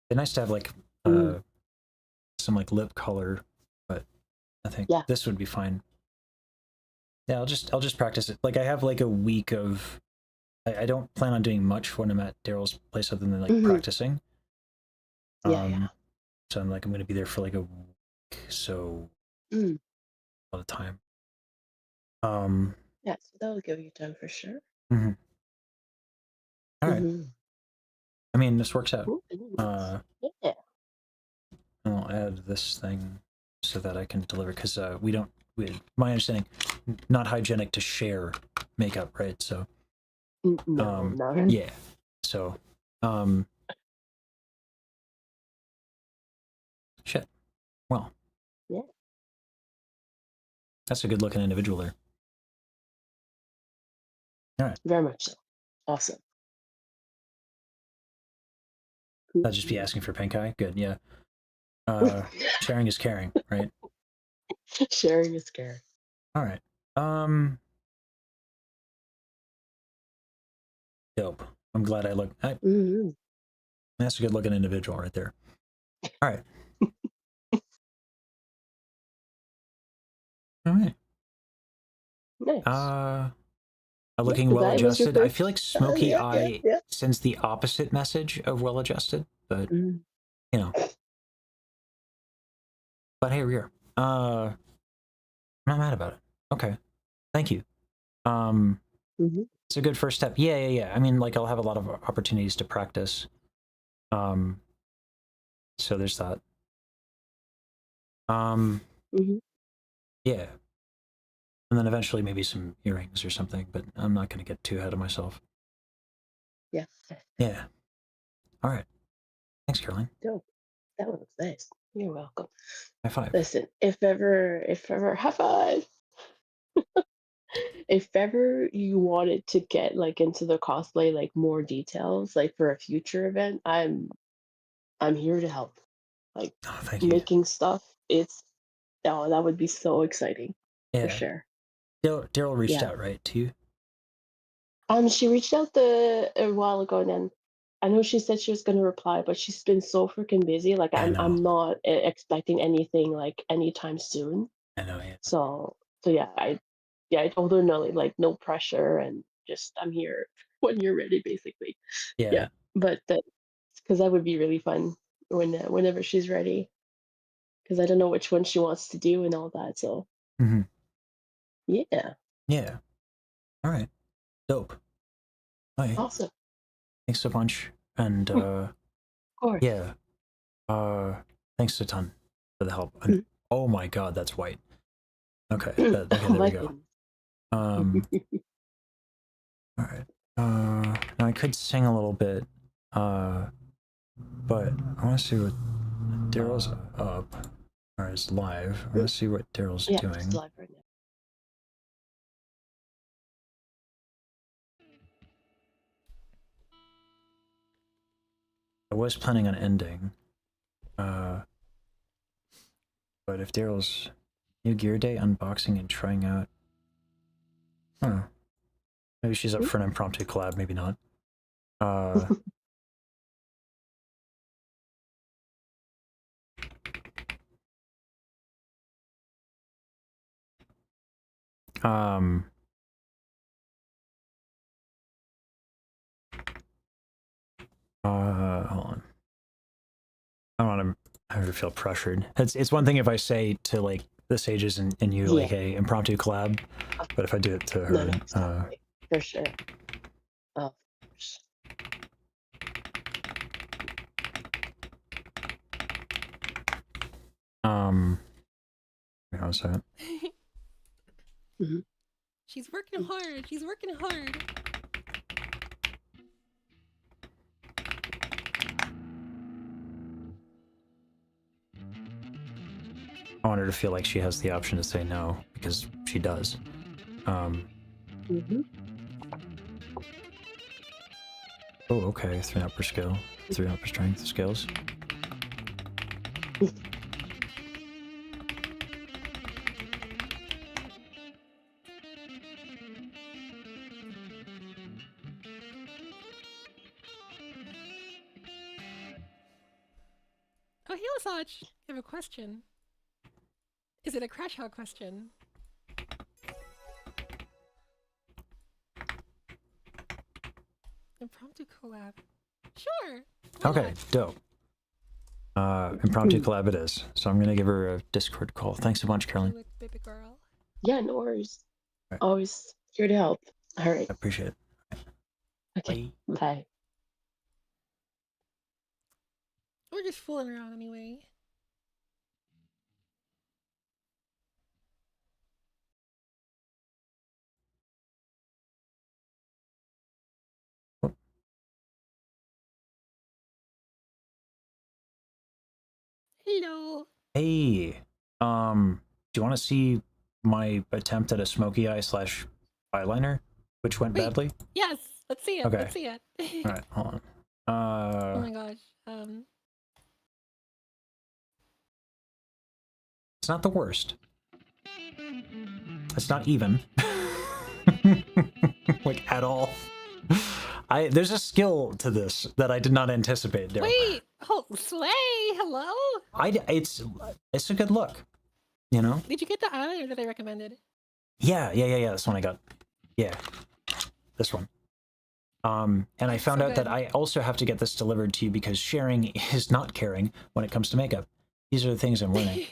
be nice to have like some like lip color, but I think this would be fine. Yeah, I'll just practice it. Like I have like a week of I don't plan on doing much when I'm at Daryl's place other than like practicing. Yeah. So I'm gonna be there for like a week, so a lot of time. Yeah, so that will give you time for sure. All right. I mean, this works out. Yeah. I'll add this thing so that I can deliver because my understanding, not hygienic to share makeup, right? So, No. yeah. So, shit. Well, yeah. That's a good looking individual there. All right. Very much so. Awesome. I'll just be asking for pink eye. Good. Yeah. Sharing is caring, right? Sharing is caring. All right. Dope. I'm glad I looked. That's a good looking individual right there. All right. All right. Nice. Looking well adjusted. I feel like smoky eye yeah. sends the opposite message of well adjusted, but you know. But hey, we're here. I'm not mad about it. Okay. Thank you. It's a good first step. Yeah. I mean, like I'll have a lot of opportunities to practice. So there's that. Yeah. And then eventually maybe some earrings or something, but I'm not going to get too ahead of myself. Yeah. Yeah. All right. Thanks, Caroline. Dope. That one looks nice. You're welcome. High five. Listen, if ever, high five. If ever you wanted to get like into the cosplay, like more details, like for a future event, I'm here to help. Like thank you. making stuff, that would be so exciting for sure. Daryl reached out, right, to you? She reached out a while ago, and then I know she said she was gonna reply, but she's been so freaking busy. Like I'm not expecting anything like anytime soon. I know. Yeah. So yeah, I told her no, like no pressure, and just I'm here when you're ready, basically. Yeah. But because that would be really fun whenever she's ready. Because I don't know which one she wants to do and all that. So yeah. Yeah. All right. Dope. All right. Awesome. Thanks a bunch. And Of course. yeah. Thanks a ton for the help. And, oh my god, that's white. Okay. Okay, there we go. All right. Now I could sing a little bit. But I want to see what Daryl's up or is live. I want to see what Daryl's doing. It's live right now. I was planning on ending. But if Daryl's new gear day unboxing and trying out, maybe she's up for an impromptu collab, maybe not. I don't want to have her feel pressured. It's one thing if I say to like the sages and you like a impromptu collab, but if I do it to her, No, exactly. For sure. Of course. Hang on a second. She's working hard. She's working hard. I want her to feel like she has the option to say no, because she does. Oh, okay. 3 upper skill, 3 upper strength skills. Oh, hey, Lasage. I have a question. Is it a crash out question? Impromptu collab. Sure. Okay, dope. Impromptu collab it is. So I'm gonna give her a Discord call. Thanks a bunch, Caroline. Baby girl. Yeah, no worries. Right. Always here to help. All right. I appreciate it. Okay. Bye. We're just fooling around anyway. Hello. Hey, do you want to see my attempt at a smoky eye / eyeliner, which went badly? Yes. Let's see it. Okay. Let's see it. All right, hold on. Oh my gosh. It's not the worst. It's not even. Like, at all. There's a skill to this that I did not anticipate, Daryl. Wait. Oh, Slay. Hello. It's a good look, you know? Did you get the eyeliner that I recommended? Yeah. This one I got. Yeah. This one. And I found out that I also have to get this delivered to you because sharing is not caring when it comes to makeup. These are the things I'm learning.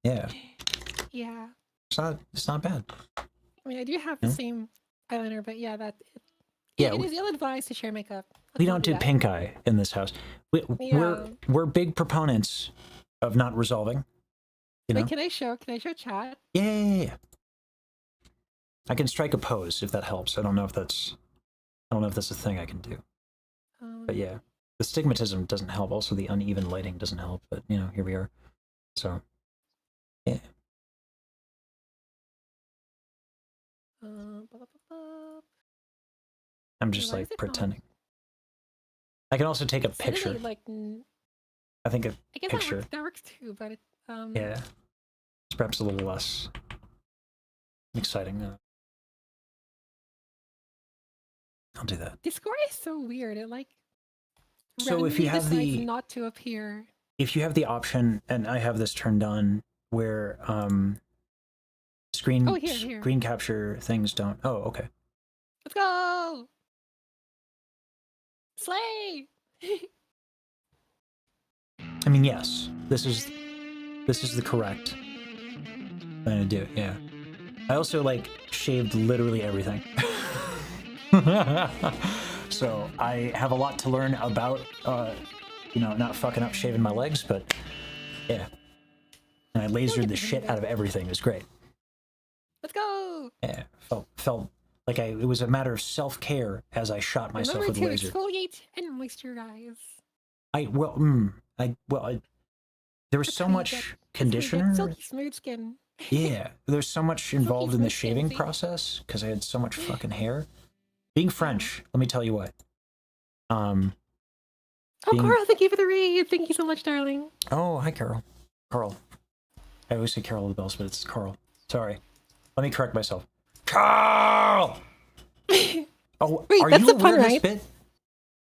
Yeah. Yeah. It's not bad. I mean, I do have the same eyeliner, but yeah, Yeah, it is ill-advised to share makeup. We don't do pink eye in this house. We're big proponents of not resolving. You know? Wait, can I show chat? Yeah. I can strike a pose if that helps. I don't know if that's a thing I can do. But yeah, the stigmatism doesn't help. Also, the uneven lighting doesn't help. But you know, here we are. So, yeah. I'm just like pretending. I can also take a picture. Like, I think a I guess picture. that works too, but Yeah, it's perhaps a little less exciting. I'll do that. Discord is so weird. It like so if you have the not to appear. If you have the option, and I have this turned on, where screen capture things don't. Oh, okay. Let's go. Slay. I mean, yes, this is the correct thing to do. Yeah. I also like shaved literally everything. So I have a lot to learn about, not fucking up shaving my legs, but yeah. And I lasered the shit out of everything. It was great. Let's go. Yeah, felt like it was a matter of self-care as I shot myself with a laser. Remember to exfoliate and moisturize. There was so much conditioner. Silky smooth skin. Yeah, there's so much involved in the shaving process because I had so much fucking hair. Being French, let me tell you what. Carl, thank you for the read. Thank you so much, darling. Oh, hi, Carol. Carl. I always say Carol of the Bells, but it's Carl. Sorry. Let me correct myself. Carl! Oh, wait, are that's you the aware pun, of this right? bit?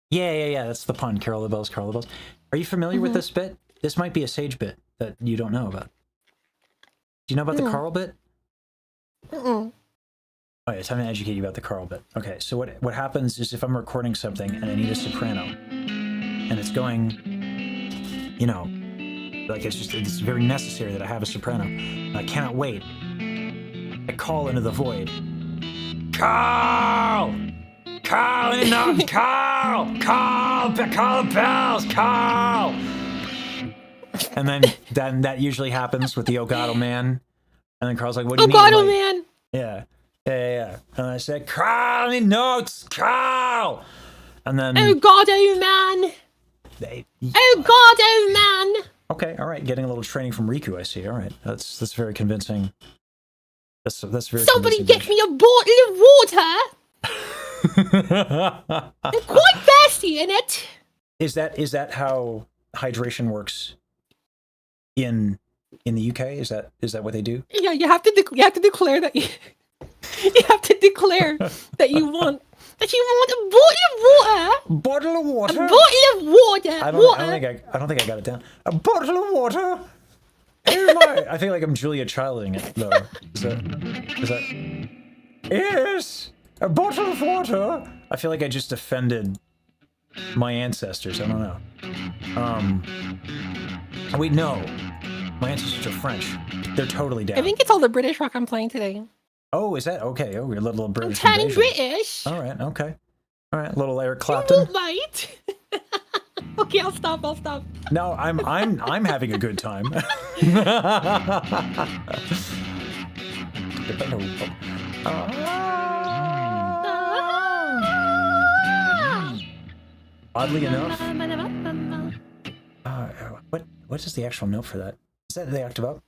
Yeah. That's the pun. Carol of the Bells, Carol of the Bells. Are you familiar with this bit? This might be a Sage bit that you don't know about. Do you know about the Carl bit? Oh, yeah, it's time to educate you about the Carl bit. Okay, so what happens is if I'm recording something and I need a soprano, and it's going you know, like it's very necessary that I have a soprano. And I cannot wait. I call into the void. Carl! Carl, any notes? Carl! Carl! Call the bells! Carl! And then that usually happens with the Ogato man. And then Carl's like, what do you mean? Ogato Like, man! Yeah. And I said, Carl, any notes? Carl! And then... Ogato man! Ogato man! Okay, all right. Getting a little training from Riku, I see. All right. That's very convincing. That's very Somebody convincing. get me a bottle of water! I'm quite thirsty in it! Is that how hydration works in the UK? Is that what they do? Yeah, you have to declare that you have to declare that you want a bottle of water. Bottle of water. A bottle of water. I don't think I got it down. A bottle of water. Oh my! I feel like I'm Julia Childing it though. Is that? Yes, a bottle of water. I feel like I just offended my ancestors. I don't know. Wait, no. My ancestors are French. They're totally down. I think it's all the British rock I'm playing today. Oh, is that okay? Oh, we're a little British. I'm turning invasion. British. All right, okay. All right, little Eric Clapton. Mate. Okay, I'll stop. No, I'm having a good time. Oddly enough, what is the actual note for that? Is that the octave up?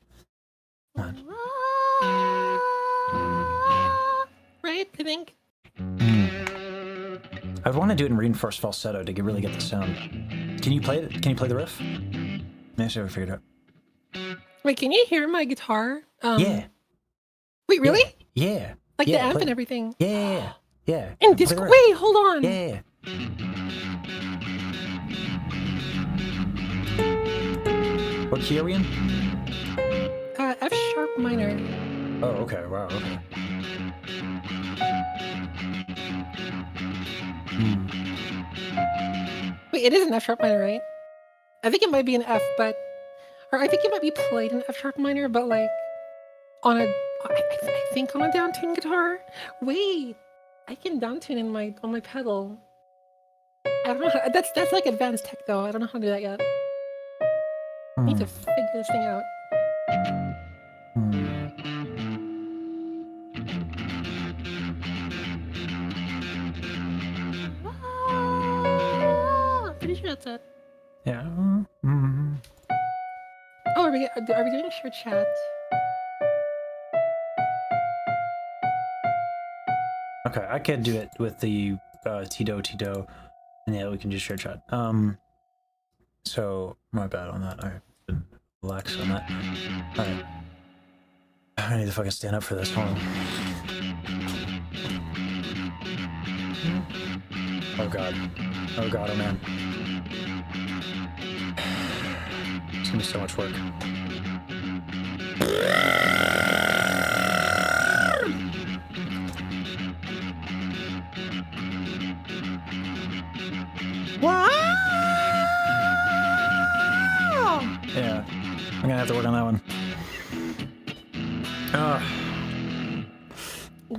Come on. Right, I think. I want to do it in reinforced falsetto to really get the sound. Can you play it? Can you play the riff? Maybe I should have figured it out. Wait, can you hear my guitar? Yeah. Wait, really? Yeah. Like yeah, the amp play, and everything? Yeah. And disc. Wait, hold on. Yeah. What key are we in? F sharp minor. Oh, okay. Wow. Okay. Wait, it is an F sharp minor, right? I think it might be an F, or I think it might be played in F sharp minor, but like on I think on a downtune guitar. Wait, I can downtune on my pedal. I don't know how, that's like advanced tech though. I don't know how to do that yet. I need to figure this thing out. Pretty sure that's it. Yeah. Oh, are we doing share chat? Okay, I can do it with the Tito, and yeah, we can just share chat. So my bad on that. I've been lax on that. All right, I need to fucking stand up for this. Hold on. Oh god, oh man. It's gonna be so much work. Yeah, I'm gonna have to work on that one.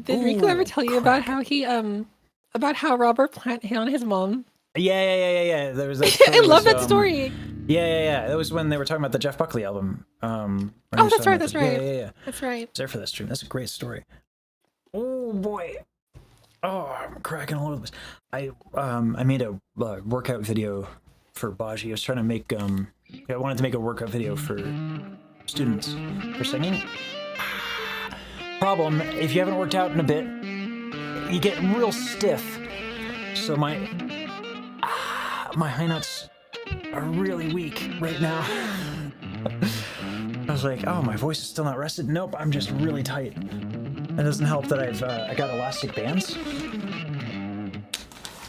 Did Rico ever tell you about how he about how Robert Plant hit on his mom? Yeah. There was that. I love that story. Yeah. That was when they were talking about the Jeff Buckley album. Oh, that's right. Yeah. That's right. I was there for that stream. That's a great story. Oh boy. Oh, I'm cracking all over this. I made a workout video for Baji. I was trying to make I wanted to make a workout video for students for singing. Problem: if you haven't worked out in a bit, you get real stiff. So my high notes are really weak right now. I was like, oh, my voice is still not rested. Nope, I'm just really tight. It doesn't help that I got elastic bands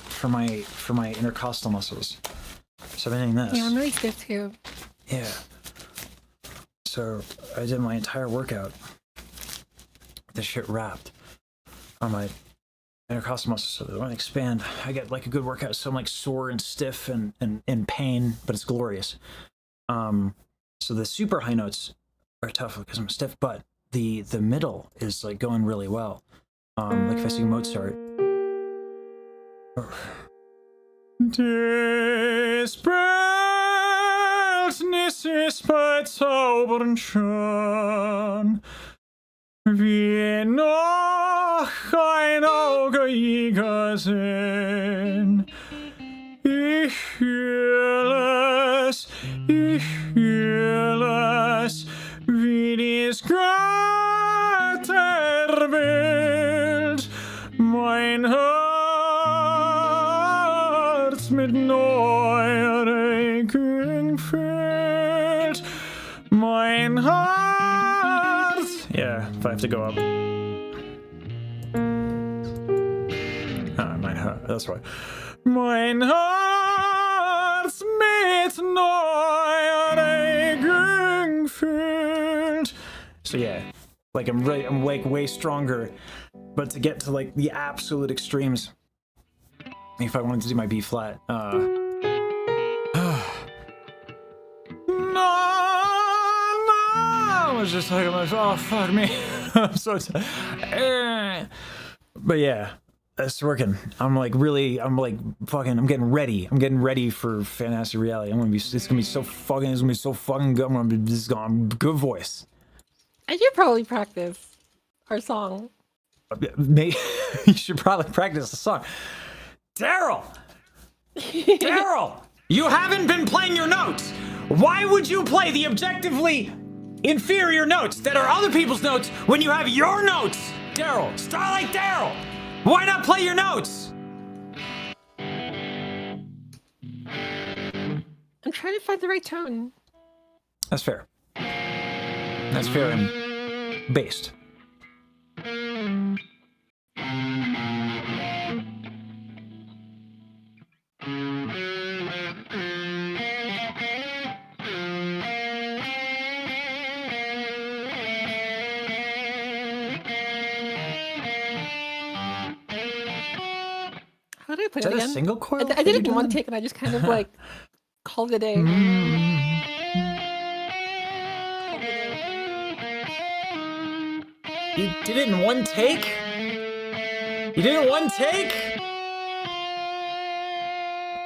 for my intercostal muscles. So I'm doing this. Yeah, I'm really stiff too. Yeah. So I did my entire workout. This shit wrapped on my intercostal muscles, so they don't expand. I get like a good workout, so I'm like sore and stiff and in pain, but it's glorious. So the super high notes are tough because I'm stiff, but the middle is like going really well. Like if I sing Mozart. Die Spältnis ist bezaubern schön, wie noch ein Auge je gesehen. Ich fühle es, wie dies Götterbild mein Herz mit neuer Regung füllt. Mein Herz. Yeah, if I have to go up. Mein Herz, that's right. Mein Herz mit neuer Regung füllt. So yeah, like I'm like way stronger, but to get to like the absolute extremes, if I wanted to do my B flat, no, I was just like, oh fuck me, I'm so but yeah. It's working. I'm like fucking. I'm getting ready. I'm getting ready for Fantastic Reality. It's gonna be so fucking good. This is gonna be good voice. I should probably practice our song. You should probably practice the song. Daryl, you haven't been playing your notes. Why would you play the objectively inferior notes that are other people's notes when you have your notes? Daryl, start like Daryl. Why not play your notes? I'm trying to find the right tone. That's fair. That's fair and based. How did I play Is it that again? a single coil? I did it in one take and I just kind of like called it a day. You did it in one take? You did it in one take?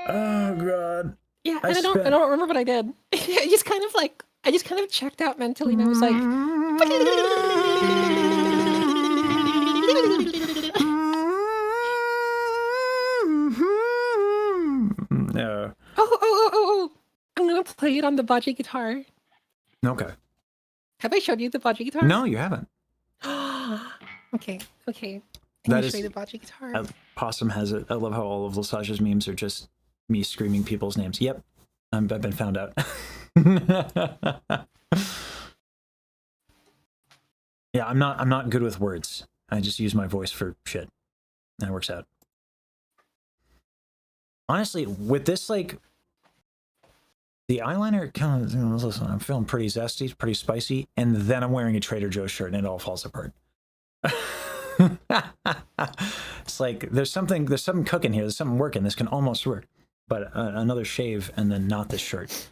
Oh god. Yeah, and I don't remember what I did. I just kind of checked out mentally and I was like Yeah. Oh. I'm gonna play it on the Baji guitar. Okay. Have I showed you the Baji guitar? No, you haven't. Okay. I'm That gonna is- show you the Baji guitar. Possum has it. I love how all of Lesag's memes are just me screaming people's names. Yep. I've been found out. Yeah, I'm not good with words. I just use my voice for shit. That works out. Honestly, with this, like, the eyeliner kind of, listen, I'm feeling pretty zesty, pretty spicy, and then I'm wearing a Trader Joe's shirt and it all falls apart. It's like there's something cooking here. There's something working. This can almost work, but another shave and then not this shirt,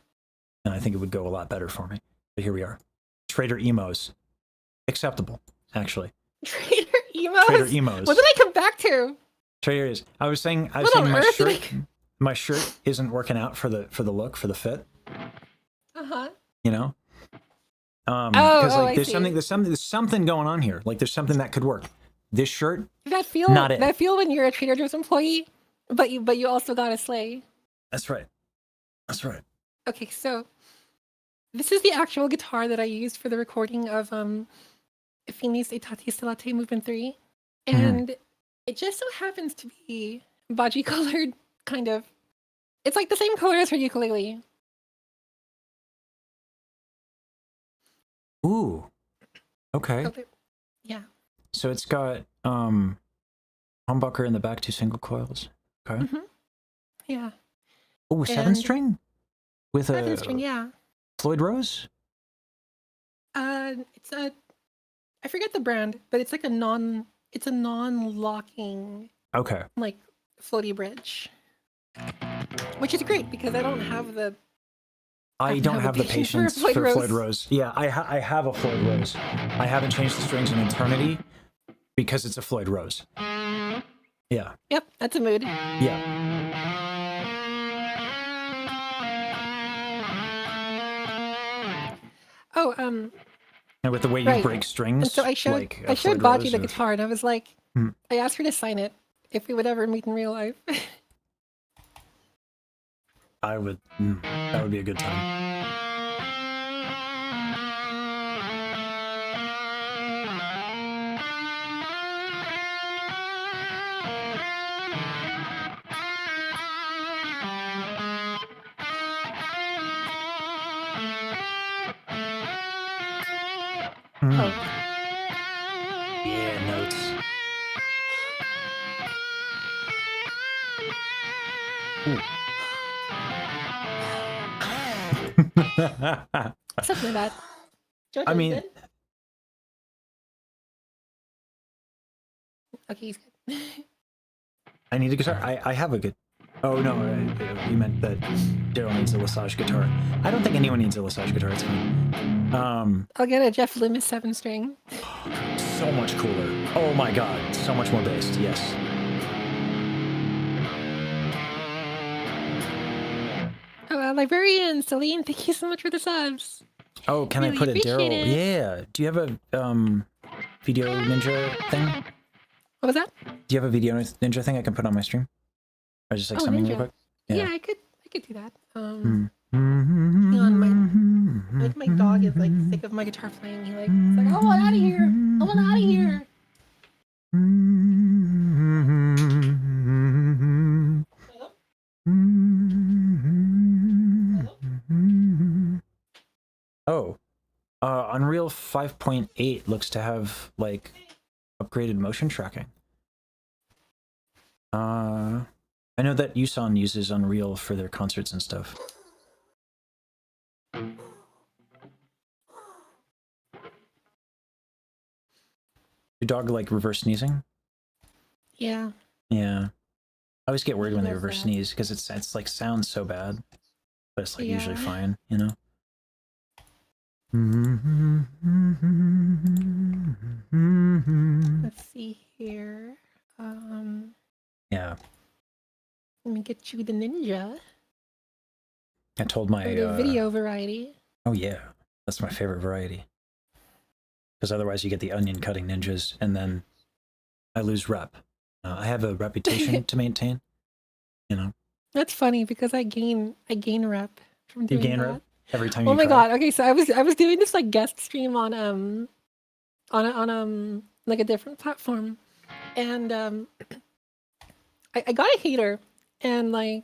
and I think it would go a lot better for me. But here we are. Trader emos, acceptable actually. Trader emos. Trader emos. What did I come back to? Trader is. I was saying What on my earth shirt. did My shirt isn't working out for the look, for the fit. Uh-huh. You know. Because I like there's see. something going on here. Like there's something that could work. This shirt, That feel not it. that feel when you're a Trader Joe's employee, but you also got a sleigh. That's right. That's right. Okay, so this is the actual guitar that I used for the recording of Finis Etati Stelate Movement 3. And it just so happens to be Baji colored, kind of. It's like the same color as her ukulele. Ooh. Okay. So yeah. So it's got humbucker in the back, 2 single coils. Okay. Yeah. Oh, 7 And- string with 7 a string, yeah. Floyd Rose. It's a, I forget the brand, but it's like a non-locking Okay. like floaty bridge, which is great because I don't have the I don't have the patience for Floyd Rose. Yeah, I have a Floyd Rose. I haven't changed the strings in eternity because it's a Floyd Rose. Yeah. Yep, that's a mood. Yeah. Oh, and with the way you right. break strings, And so I showed like Baji the guitar, and I was like, I asked her to sign it if we would ever meet in real life. I would. That would be a good time. Yeah, notes. Something like that. I mean, good? Okay, he's good. I need a guitar. I have a good. Oh no, you meant that Daryl needs a Lesage guitar. I don't think anyone needs a Lesage guitar. It's fine. I'll get a Jeff Loomis 7-string. So much cooler. Oh my god, so much more based. Yes. Oh, librarian Celine, thank you so much for the subs. Oh, can really I put a Daryl? it. Yeah. Do you have a video ninja thing? What was that? Do you have a video ninja thing I can put on my stream? Or just like something real quick? Yeah, I could do that. Hang on, my dog is like sick of my guitar playing. He's like, I want out of here. I want out of here. Oh, Unreal 5.8 looks to have like upgraded motion tracking. I know that Yusan uses Unreal for their concerts and stuff. Your dog like reverse sneezing? Yeah. Yeah. I always get worried when they reverse sneeze because it's like sounds so bad, but it's like usually fine, you know. Let's see here. Yeah. Let me get you the ninja. I told my the video variety. Oh yeah, that's my favorite variety. Because otherwise you get the onion cutting ninjas, and then I lose rep. I have a reputation to maintain. You know. That's funny because I gain rep from doing that. You gain rep every time. Oh my god! Okay, so I was doing this like guest stream on like a different platform, and I got a hater, and like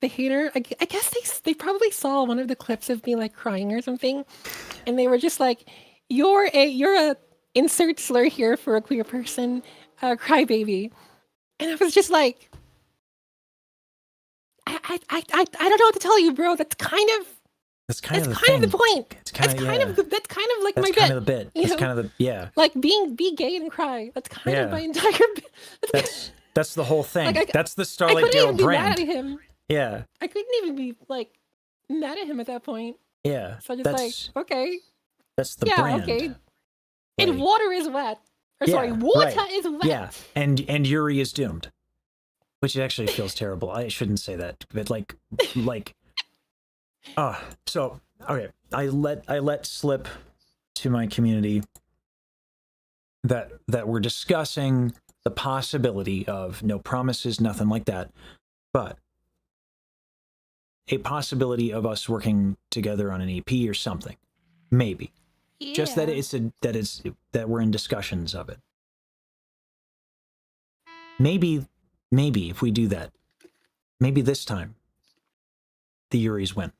the hater, I guess they probably saw one of the clips of me like crying or something, and they were just like, you're a insert slur here for a queer person, crybaby, and I was just like, I don't know what to tell you, bro. That's kind of the point. That's kind of like my bit. That's kind of the bit. That's kind of the Like be gay and cry. That's kind of my entire bit. That's the whole thing. Like, that's the Starlight Daryl brand. I couldn't even be mad at him. Yeah. I couldn't even be like mad at him at that point. Yeah. So just like, okay. That's the brand. Okay. Like, and water is wet. Or sorry, water is wet. Yeah. And Yuri is doomed. Which actually feels terrible. I shouldn't say that. But like so okay. I let slip to my community that we're discussing the possibility of no promises, nothing like that, but a possibility of us working together on an EP or something, maybe. Yeah. Just that that we're in discussions of it. Maybe if we do that, maybe this time the Yuris win.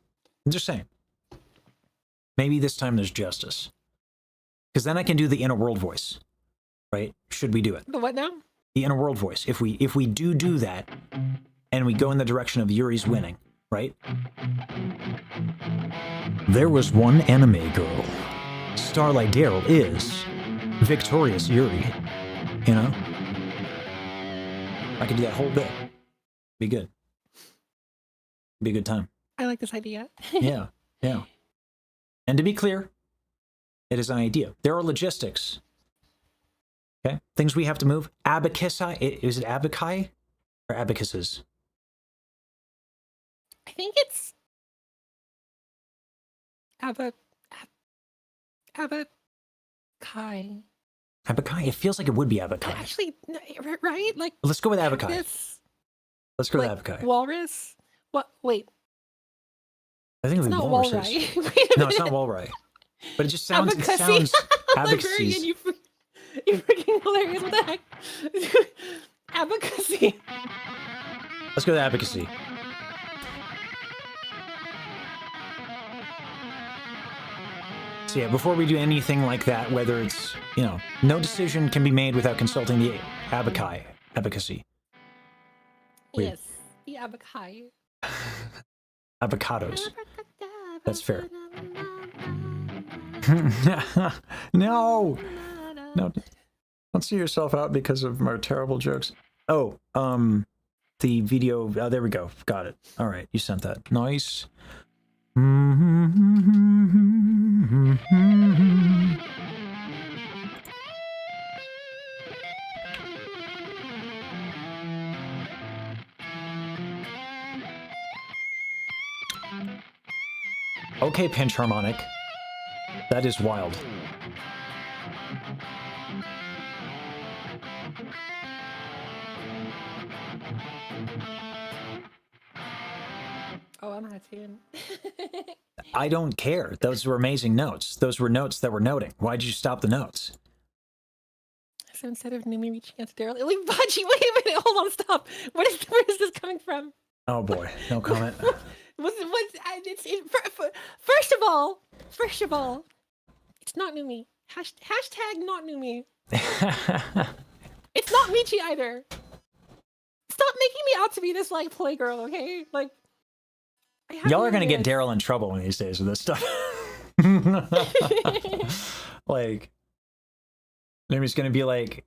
I'm just saying. Maybe this time there's justice, because then I can do the inner world voice. Right? Should we do it? The what now? The inner world voice. If we do that, and we go in the direction of Yuri's winning, right? There was one anime girl. Starlight Daryl is victorious Yuri. You know? I could do that whole bit. Be good. Be a good time. I like this idea. Yeah. Yeah. And to be clear, it is an idea. There are logistics. Okay? Things we have to move. Abacussi. Is it abaci or abacuses? I think it's Abakai. Abaci? It feels like it would be abaci. Actually, right? Like, Let's go with abaci. Let's go with abaci. Walrus? What? Wait. I think It's it'd be not walruses. Walrus. Wait a No, it's minute. not walrus. But it just sounds. It Abacusi. sounds Librarian, abacuses. you're freaking hilarious. What the heck? Abacusi. Let's go with abacacy. So yeah, before we do anything like that, whether it's, you know, no decision can be made without consulting the abacacy. Weird. Yes, the abakai. Avocados. That's fair. No! No. Don't see yourself out because of my terrible jokes. Oh, the video. Oh, there we go. Got it. All right, you sent that. Nice. Okay, pinch harmonic. That is wild. Oh, I'm out of tune. I don't care. Those were amazing notes. Those were notes that were noting. Why did you stop the notes? So instead of Numi reaching out to Daryl, wait, Baji, wait a minute, hold on, stop. Where is this coming from? Oh boy, no comment. First of all, it's not Numi. Hashtag not Numi. It's not Michi either. Stop making me out to be this like playgirl, okay? Like, y'all are gonna get Daryl in trouble one of these days with this stuff. Like, Numi's gonna be like,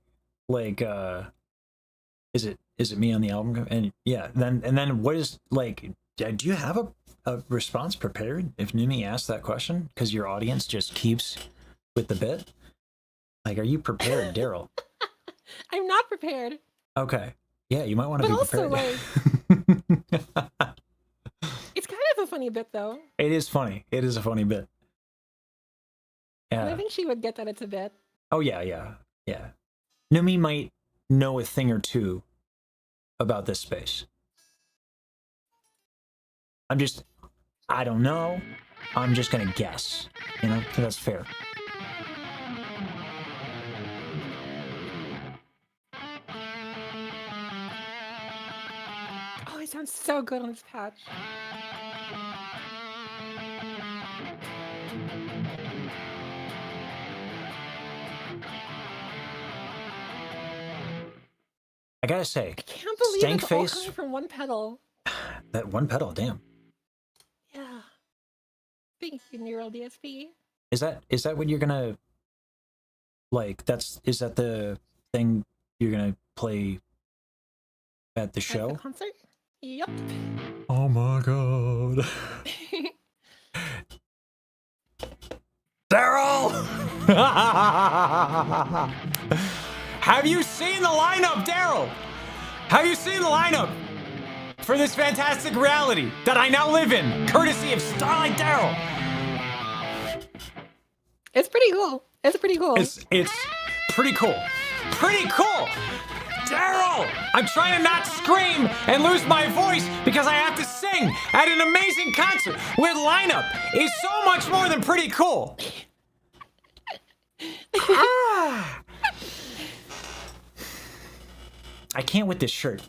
is it me on the album? And yeah, then what is like? Do you have a response prepared if Numi asks that question? Because your audience just keeps with the bit. Like, are you prepared, Daryl? I'm not prepared. Okay. Yeah, you might want to be also, prepared. like, it's kind of a funny bit, though. It is funny. It is a funny bit. And Yeah. I think she would get that it's a bit. Oh yeah. Numi might know a thing or two about this space. I don't know. I'm just gonna guess. You know, so that's fair. Oh, it sounds so good on this patch. I gotta say, I can't believe Stank it's all Face, coming from one pedal. that one pedal, damn. Yeah. Thank you, Neural DSP. Is that what you're gonna like? Is that the thing you're gonna play at the show? At the concert? Yep. Oh my god. Daryl! Have you seen the lineup, Daryl? Have you seen the lineup for this fantastic reality that I now live in, courtesy of Starlight Daryl? It's pretty cool. It's pretty cool. It's pretty cool. Pretty cool! Daryl! I'm trying to not scream and lose my voice because I have to sing at an amazing concert where the lineup is so much more than pretty cool. Ah! I can't with this shirt.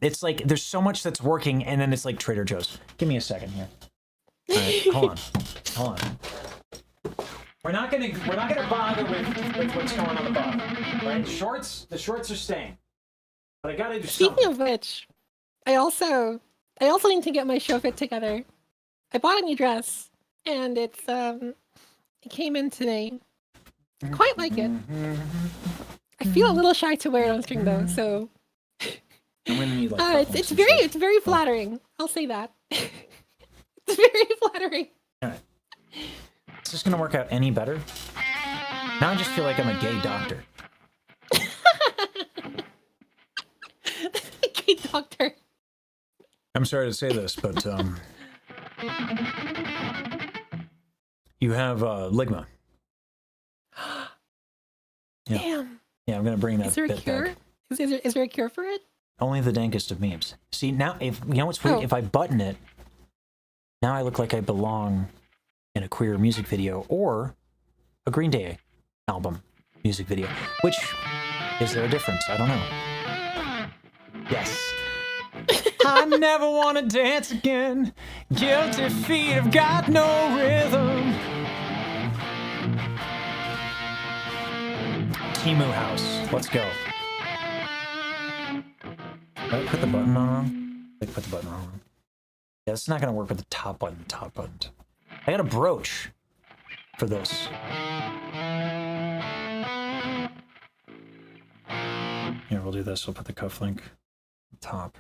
It's like there's so much that's working, and then it's like Trader Joe's. Give me a second here. All right, hold on. We're not gonna bother with what's going on the bottom. Right? The shorts are staying. But I gotta do Speaking something. of which, I also need to get my show fit together. I bought a new dress, and it came in today. I quite like it. I feel a little shy to wear it on stream though, so I'm gonna need like it's very flattering. I'll say that. It's It's very flattering. All right. Is this gonna work out any better? Now I just feel like I'm a gay doctor. Gay doctor. I'm sorry to say this, but you have ligma. Yeah. Damn. Yeah, I'm gonna bring that Is there a bit cure? back. Is there a cure for it? Only the dankest of memes. See, now, if you know what's weird? Oh. If I button it, now I look like I belong in a queer music video or a Green Day album music video. Which, is there a difference? I don't know. Yes. I never want to dance again. Guilty feet have got no rhythm. Timu House. Let's go. Did I put the button on wrong? I put the button wrong. Yeah, it's not going to work with the top button. Top button. I got a brooch for this. Here, we'll do this. We'll put the cufflink top.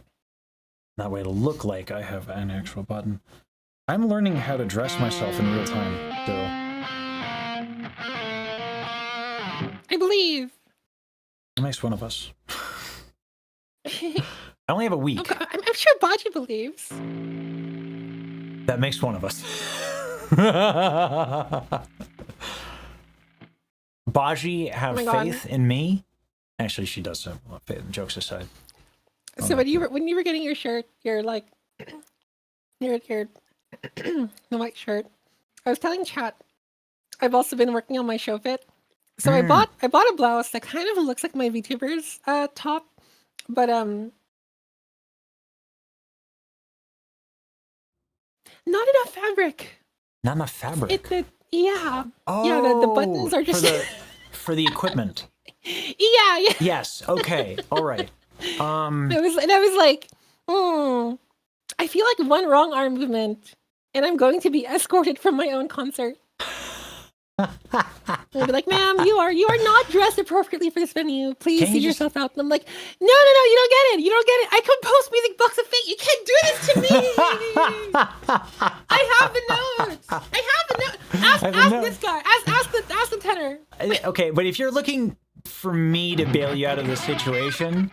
That way it'll look like I have an actual button. I'm learning how to dress myself in real time, so... I believe. It makes one of us. I only have a week. I'm sure Baji believes. That makes one of us. Baji have faith in me. Actually, she does have a lot of faith. Jokes aside. So when you were getting your shirt, your like your the white shirt, I was telling chat, I've also been working on my show fit. So I bought a blouse that kind of looks like my VTuber's top, but not enough fabric. Not enough fabric. Yeah. Oh, yeah, the buttons are just for the equipment. Yeah. Yes. Okay. All right. I was like, I feel like one wrong arm movement, and I'm going to be escorted from my own concert. I'll be like, ma'am, you are not dressed appropriately for this venue. Please see yourself out. And I'm like, no, you don't get it. You don't get it. I compose music box of fate. You can't do this to me. I have the notes. Ask this guy. Ask the tenor. Okay, but if you're looking for me to bail you out of the situation,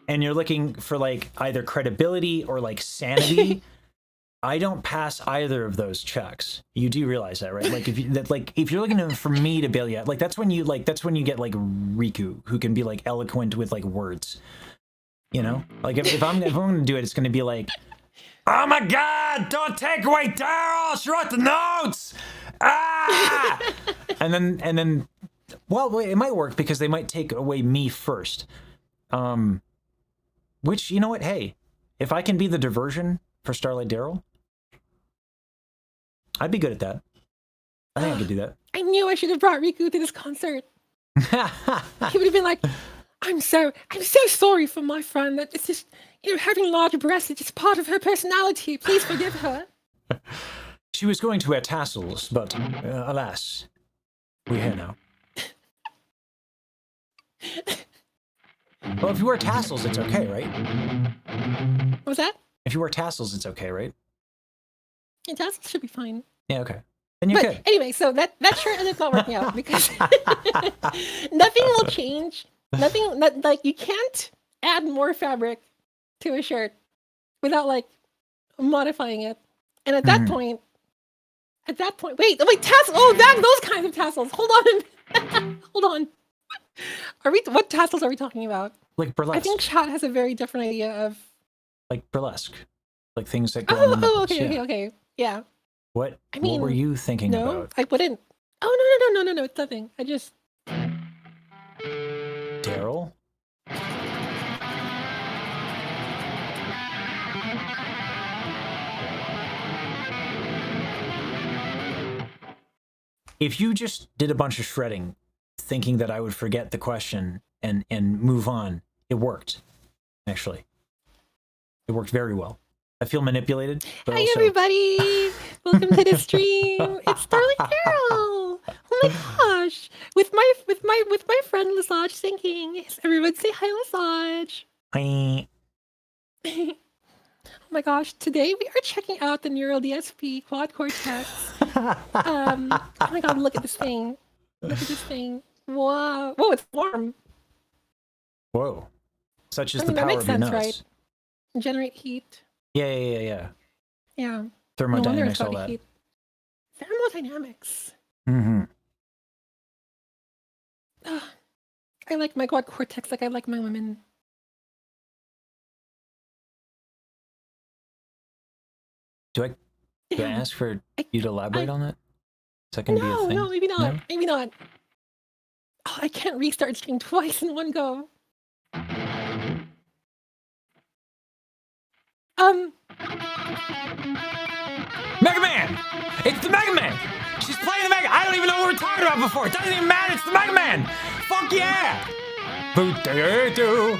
and you're looking for like either credibility or like sanity, I don't pass either of those checks. You do realize that, right? Like if you're looking for me to bail you out, like that's when you get like Riku, who can be like eloquent with like words. You know? Like if I'm gonna do it, it's gonna be like, oh my god, don't take away Daryl, she wrote the notes! Ah! and then well, it might work because they might take away me first. Which, you know what? Hey, if I can be the diversion for Starlight Daryl, I'd be good at that. I think I could do that. I knew I should have brought Riku to this concert. He would have been like, I'm so sorry for my friend that it's just, having large breasts, it's just part of her personality. Please forgive her. She was going to wear tassels, but alas, we're here now. Well, if you wear tassels, it's okay, right? What was that? If you wear tassels, it's okay, right? Yeah, tassels should be fine. Yeah, okay. Then you're good. Anyway, so that shirt ended up not working out because nothing will change. Like you can't add more fabric to a shirt without like modifying it. And at that point, wait, tassels. Oh, those kinds of tassels. Hold on. What tassels are we talking about? Like burlesque. I think chat has a very different idea of like burlesque, like things that go on the nipples. Okay, yeah. What were you thinking about? I wouldn't. Oh no, it's nothing. I just Daryl? If you just did a bunch of shredding, thinking that I would forget the question and move on, it worked. Actually, it worked very well. I feel manipulated. But Hi also... everybody! Welcome to the stream. It's Starlight Carol. Oh my gosh! With my friend Lesage singing. Yes, everyone say hi, Lesage. Hi. Oh my gosh, today we are checking out the Neural DSP Quad Cortex. Oh my god, look at this thing. Look at this thing. Wow. Whoa, it's warm. Whoa. Such is I the mean, that power makes of your sense, nose. right? Generate heat. Yeah. Yeah. No wonder it's Thermodynamics, got all a that. heat. Thermodynamics. Mm-hmm. Ugh. I like my Quad Cortex like I like my women. Do I Damn. ask for you to elaborate on that? Is that going to be a No, thing? no, maybe not. No? Maybe not. Oh, I can't restart stream twice in one go. Mega Man! It's the Mega Man! She's playing the Mega. I don't even know what we were talking about before. It doesn't even matter. It's the Mega Man. Fuck yeah! Boo-doo-doo.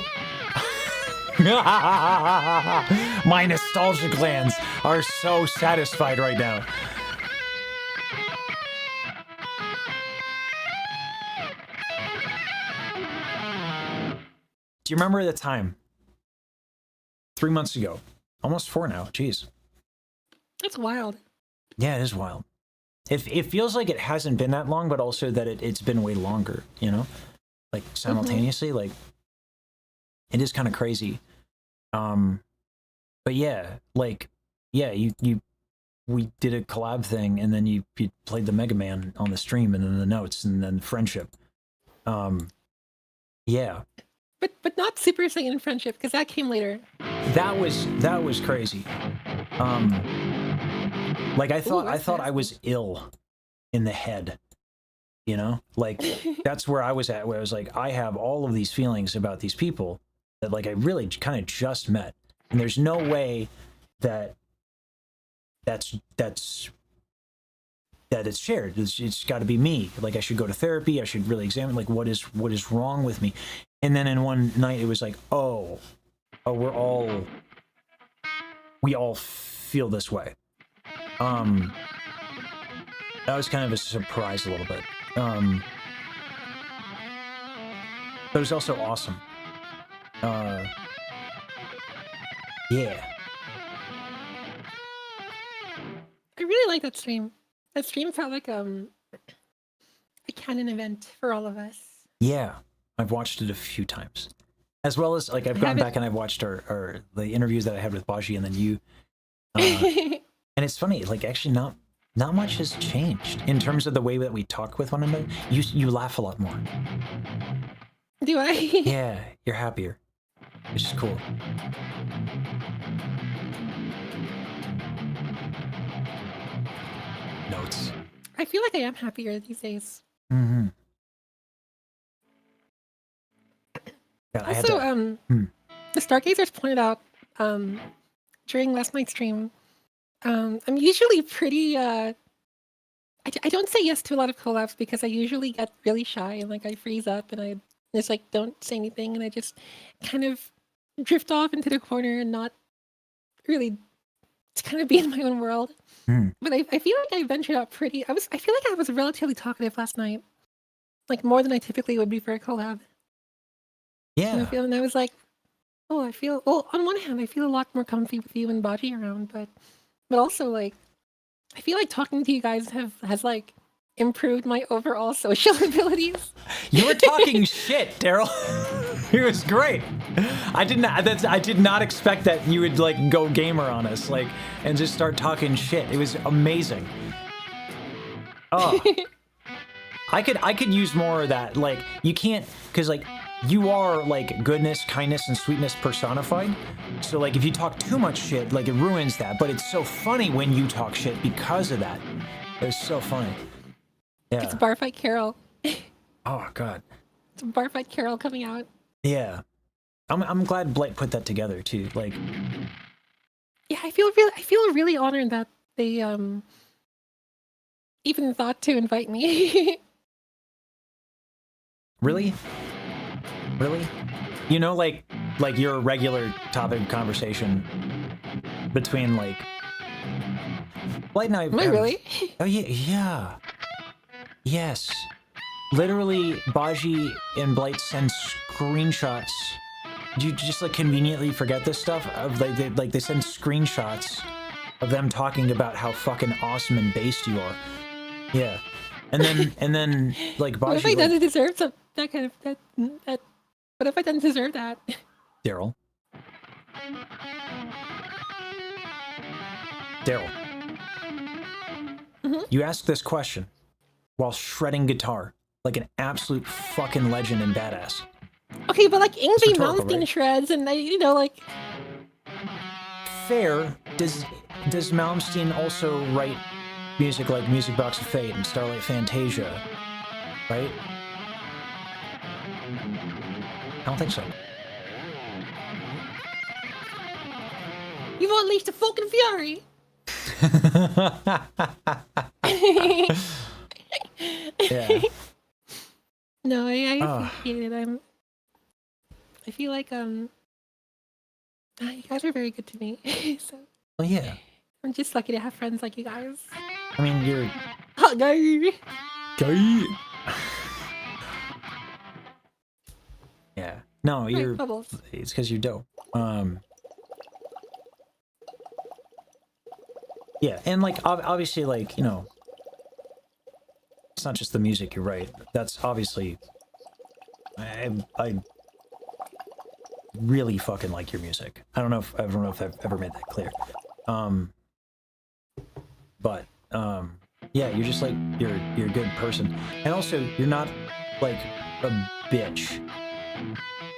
My nostalgia glands are so satisfied right now. Do you remember the time? 3 months ago. Almost 4 now. Jeez. That's wild. Yeah, it is wild. It feels like it hasn't been that long, but also that it's been way longer, you know? Like, simultaneously, like, it is kind of crazy. But yeah, like, yeah, we did a collab thing, and then you played the Mega Man on the stream, and then the notes, and then friendship. Yeah. But not Super Saiyan Friendship, because that came later. That was crazy. Like I thought I was ill in the head, you know? Like that's where I was at, where I was like, I have all of these feelings about these people that like I really kind of just met. And there's no way that it's shared. It's got to be me. Like I should go to therapy. I should really examine like what is wrong with me. And then in one night it was like, oh, we all feel this way. That was kind of a surprise a little bit. But it was also awesome. Yeah. I really like that stream. That stream felt like a canon event for all of us. Yeah. I've watched it a few times. As well as like I've gone back and I've watched the interviews that I had with Baji and then you. And it's funny, like actually not much has changed in terms of the way that we talk with one another. You laugh a lot more. Do I? Yeah, you're happier, which is cool. Notes. I feel like I am happier these days. Mm-hmm. God, also, the Stargazers pointed out during last night's stream, I'm usually pretty. I don't say yes to a lot of collabs because I usually get really shy and like I freeze up and I just like don't say anything and I just kind of drift off into the corner and not really to kind of be in my own world. But I feel like I ventured out pretty. I feel like I was relatively talkative last night, like more than I typically would be for a collab. Yeah. And I was like, oh, I feel. Well, on one hand, I feel a lot more comfy with you and Baji around, but also like, I feel like talking to you guys has like improved my overall social abilities. You were talking shit, Daryl. It was great. I did not expect that you would like go gamer on us, like, and just start talking shit. It was amazing. Oh, I could use more of that. Like, you can't, because like you are like goodness, kindness, and sweetness personified. So like if you talk too much shit, like it ruins that. But it's so funny when you talk shit because of that. It's so funny. Yeah. It's Bar Fight Carol. Oh God. It's Bar Fight Carol coming out. Yeah. I'm glad Blight put that together too. Like, yeah, I feel really honored that they even thought to invite me. Really? You know, like your regular topic of conversation between like Blight and I. Am I really? Oh yeah. Yes. Literally, Baji and Blight send screenshots Do you just like conveniently forget this stuff? Of they send screenshots of them talking about how fucking awesome and based you are. Yeah, and then like What if Baji, I like, didn't deserve that kind of that? What if I didn't deserve that? Daryl. Daryl. You ask this question while shredding guitar like an absolute fucking legend and badass. Okay, but like Ingve rhetorical, Malmsteen right? shreds, and you know, like Fair. Does Malmsteen also write music like Music Box of Fate and Starlight Fantasia? Right? I don't think so. you've unleashed a fucking fury. Yeah. No, I Ah. appreciate it. I feel like you guys are very good to me. So Well, yeah. I'm just lucky to have friends like you guys. I mean, you're Oh, no. gay. Yeah. No, Right, you're. bubbles. It's because you're dope. Yeah, and like obviously, like, you know, it's not just the music you write. That's obviously. I really fucking like your music. I don't know if I've ever made that clear. But yeah, you're just like you're a good person, and also you're not like a bitch.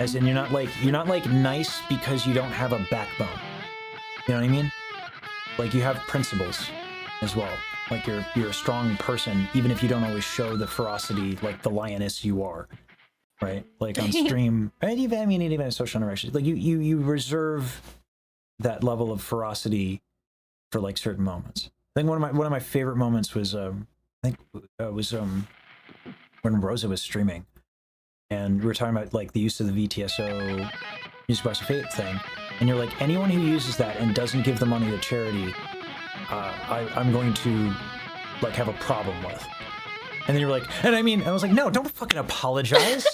As in, you're not like nice because you don't have a backbone. You know what I mean? Like, you have principles as well. Like, you're a strong person, even if you don't always show the ferocity like the lioness you are. Right? Like on stream, and even in social interactions, like you reserve that level of ferocity for like certain moments. I think one of my favorite moments was when Rosa was streaming, and we were talking about like the use of the VTSO Music Box of Fate thing, and you're like, anyone who uses that and doesn't give the money to charity, I'm going to like have a problem with. And then you were like, and I was like, no, don't fucking apologize.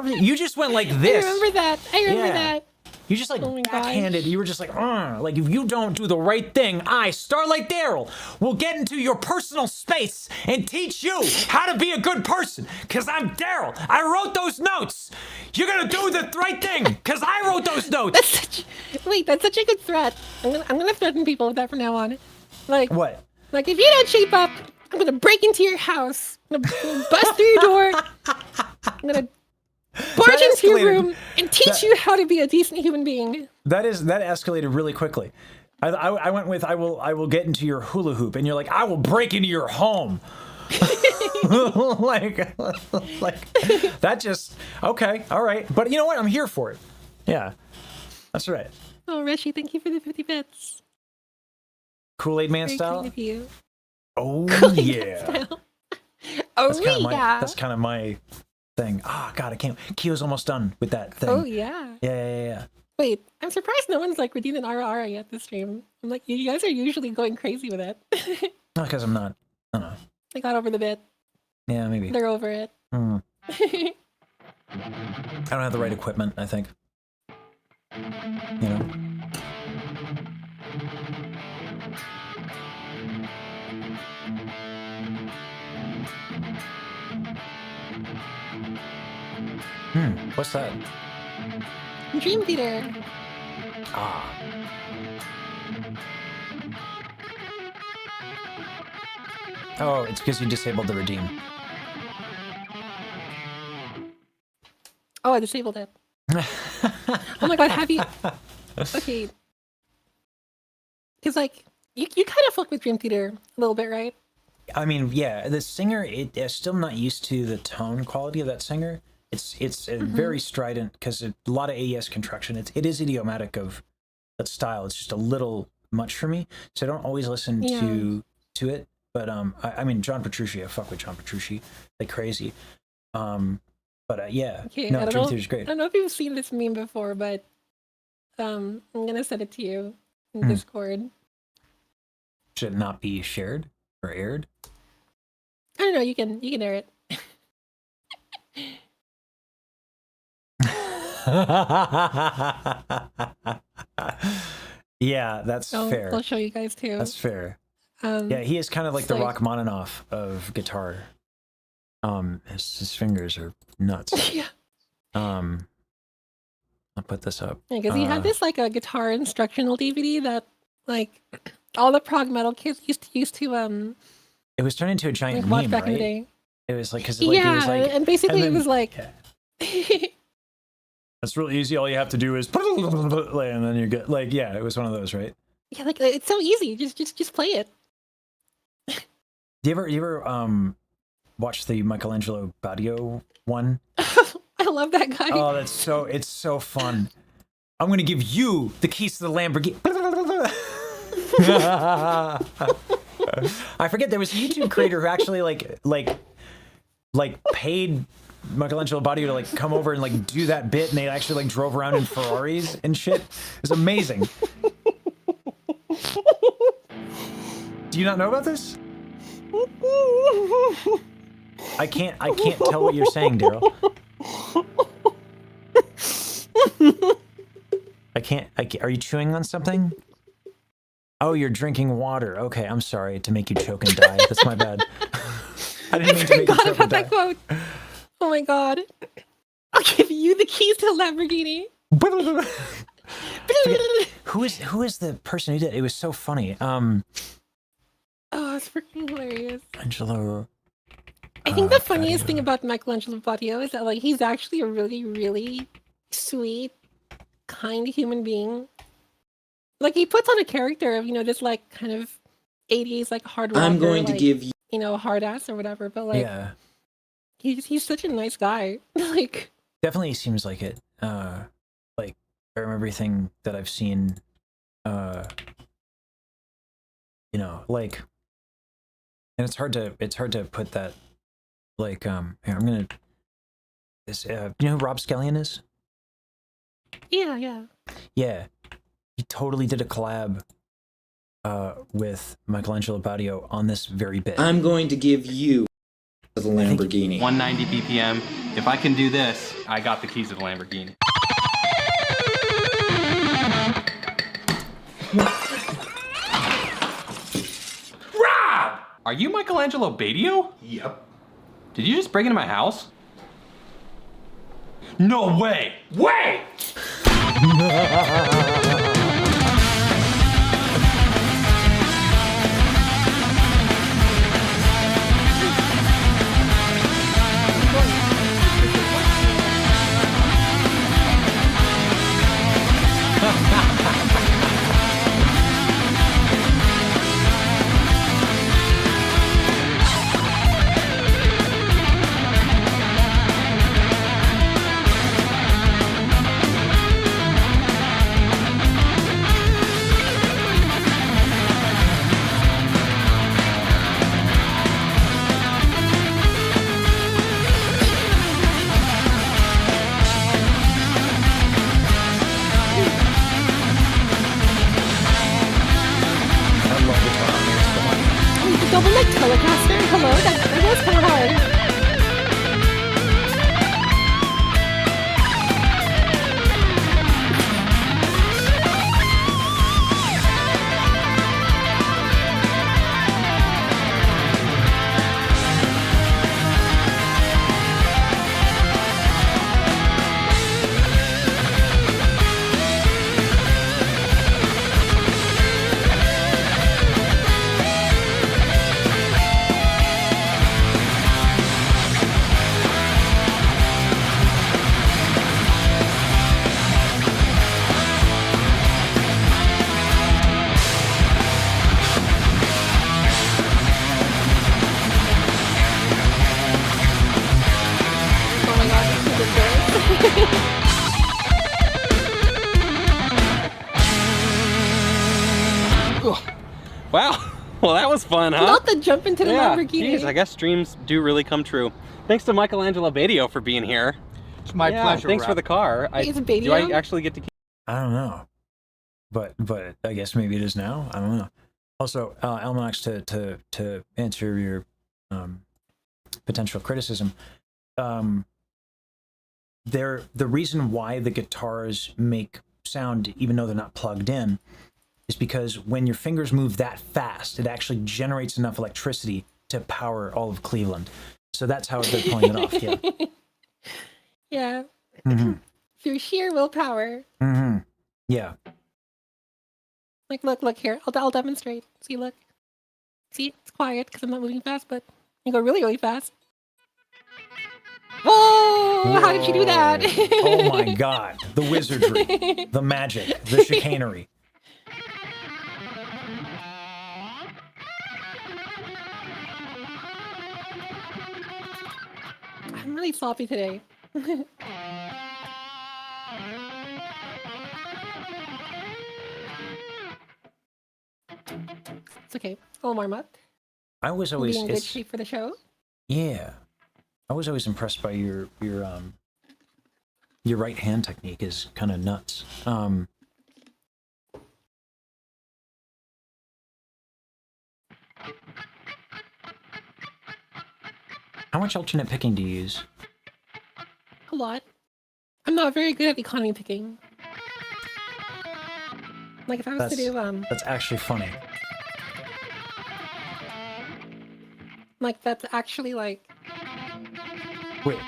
You just went like this. I remember that. I remember that. You just like Oh my backhanded. gosh. You were just like if you don't do the right thing, I, Starlight Daryl, will get into your personal space and teach you how to be a good person. Cause I'm Daryl. I wrote those notes. You're gonna do the right thing. Cause I wrote those notes. That's such a good threat. I'm gonna threaten people with that from now on. Like What? Like if you don't shape up, I'm gonna break into your house. I'm gonna bust through your door. I'm gonna barge into your room and teach you how to be a decent human being. That escalated really quickly. I went with I will get into your hula hoop, and you're like, I will break into your home. like that just okay, all right. But you know what? I'm here for it. Yeah, that's right. Oh, Reshi, thank you for the 50 bits. Kool-Aid Man Very style. kind of you. Oh Kool-Aid Man yeah. style. Oh yeah. That's kind of my thing. God, I can't. Kyo's almost done with that thing. Oh yeah. Yeah. Wait, I'm surprised no one's like redeeming RR yet this stream. I'm like, you guys are usually going crazy with it. Not because I'm not. I don't know. They got over the bit. Yeah, maybe. They're over it. I don't have the right equipment, I think. You know? What's that? Dream Theater. Oh, it's because you disabled the redeem. Oh, I disabled it. Oh my god, have you... Okay. Because, like, you kind of fuck with Dream Theater a little bit, right? I mean, yeah, the singer, I'm still not used to the tone quality of that singer. It's very strident because a lot of AES contraction. It is idiomatic of that style. It's just a little much for me, so I don't always listen to it. But I mean, John Petrucci, I fuck with John Petrucci like crazy. But yeah, Okay, no, Dream Theater's great. I don't know if you've seen this meme before, but I'm gonna send it to you in Discord. Should it not be shared or aired? I don't know. You can air it. Yeah, that's fair. I'll show you guys too. That's fair. Yeah, he is kind of like the like- Rachmaninoff of guitar. His fingers are nuts. Yeah. I'll put this up. Yeah, because he had this like a guitar instructional DVD that like all the prog metal kids used to It was turned into a giant like watch meme, back right? in the day. It was like, Yeah, it was like, and basically and it then- was like That's real easy. All you have to do is and then you're good. Like, yeah, it was one of those, right? yeah, like it's so easy. Just play it. Do you ever watch the Michelangelo Badio one? I love that guy. Oh, it's so fun. I'm gonna give you the keys to the Lamborghini. I forget there was a YouTube creator who actually like paid Michelangelo Badio to like come over and like do that bit, and they actually like drove around in Ferraris and shit. It was amazing. Do you not know about this? I can't tell what you're saying, Daryl. I can't. Are you chewing on something? Oh, you're drinking water. Okay, I'm sorry to make you choke and die. That's my bad. I didn't mean to make you forgot choke about and die. that quote. Oh my god. I'll give you the keys to the Lamborghini. Who is the person who did it? It was so funny. Oh, it's freaking hilarious. Angelo. I think the funniest thing about Michelangelo Badio is that like he's actually a really, really sweet, kind human being. Like he puts on a character of, this like kind of 80s like hard rocker, I'm going to like, give you hard ass or whatever, but like Yeah, he's such a nice guy. Like definitely seems like it. Like from everything that I've seen, like, and it's hard to put that. Like, here, I'm gonna. This, you know who Rob Scallion is? yeah. Yeah, he totally did a collab with Michelangelo Badio on this very bit. I'm going to give you the Lamborghini. 190 BPM. If I can do this, I got the keys to the Lamborghini. Rob! Are you Michelangelo Badio? Yep. Did you just break into my house? No way! Wait! Double neck Telecaster. Hello, that was kind of hard. Oh my god, this is Wow. Well, that was fun, huh? Not the jump into the Lamborghini. Geez, I guess dreams do really come true. Thanks to Michelangelo Badio for being here. It's my pleasure. Thanks for Rob. the car. Is it Do I Badio? actually get to keep? I don't know, but I guess maybe it is now. I don't know. Also, Almanax, to answer your potential criticism, the reason why the guitars make sound even though they're not plugged in is because when your fingers move that fast, it actually generates enough electricity to power all of Cleveland. So that's how they're pulling it off. Yeah. Yeah. Mm-hmm. Through sheer willpower. Mm-hmm. Yeah. Like, look here. I'll demonstrate. See, look. See, it's quiet because I'm not moving fast, but you go really, really fast. Whoa! How did you do that? Oh my God. The wizardry, the magic, the chicanery. I'm really sloppy today. It's okay. I'll warm up. I was always Be in good shape for the show. Yeah. I was always impressed by your right hand technique is kind of nuts. How much alternate picking do you use? A lot. I'm not very good at economy picking. Like if I was to do That's actually funny. like that's actually like Wait.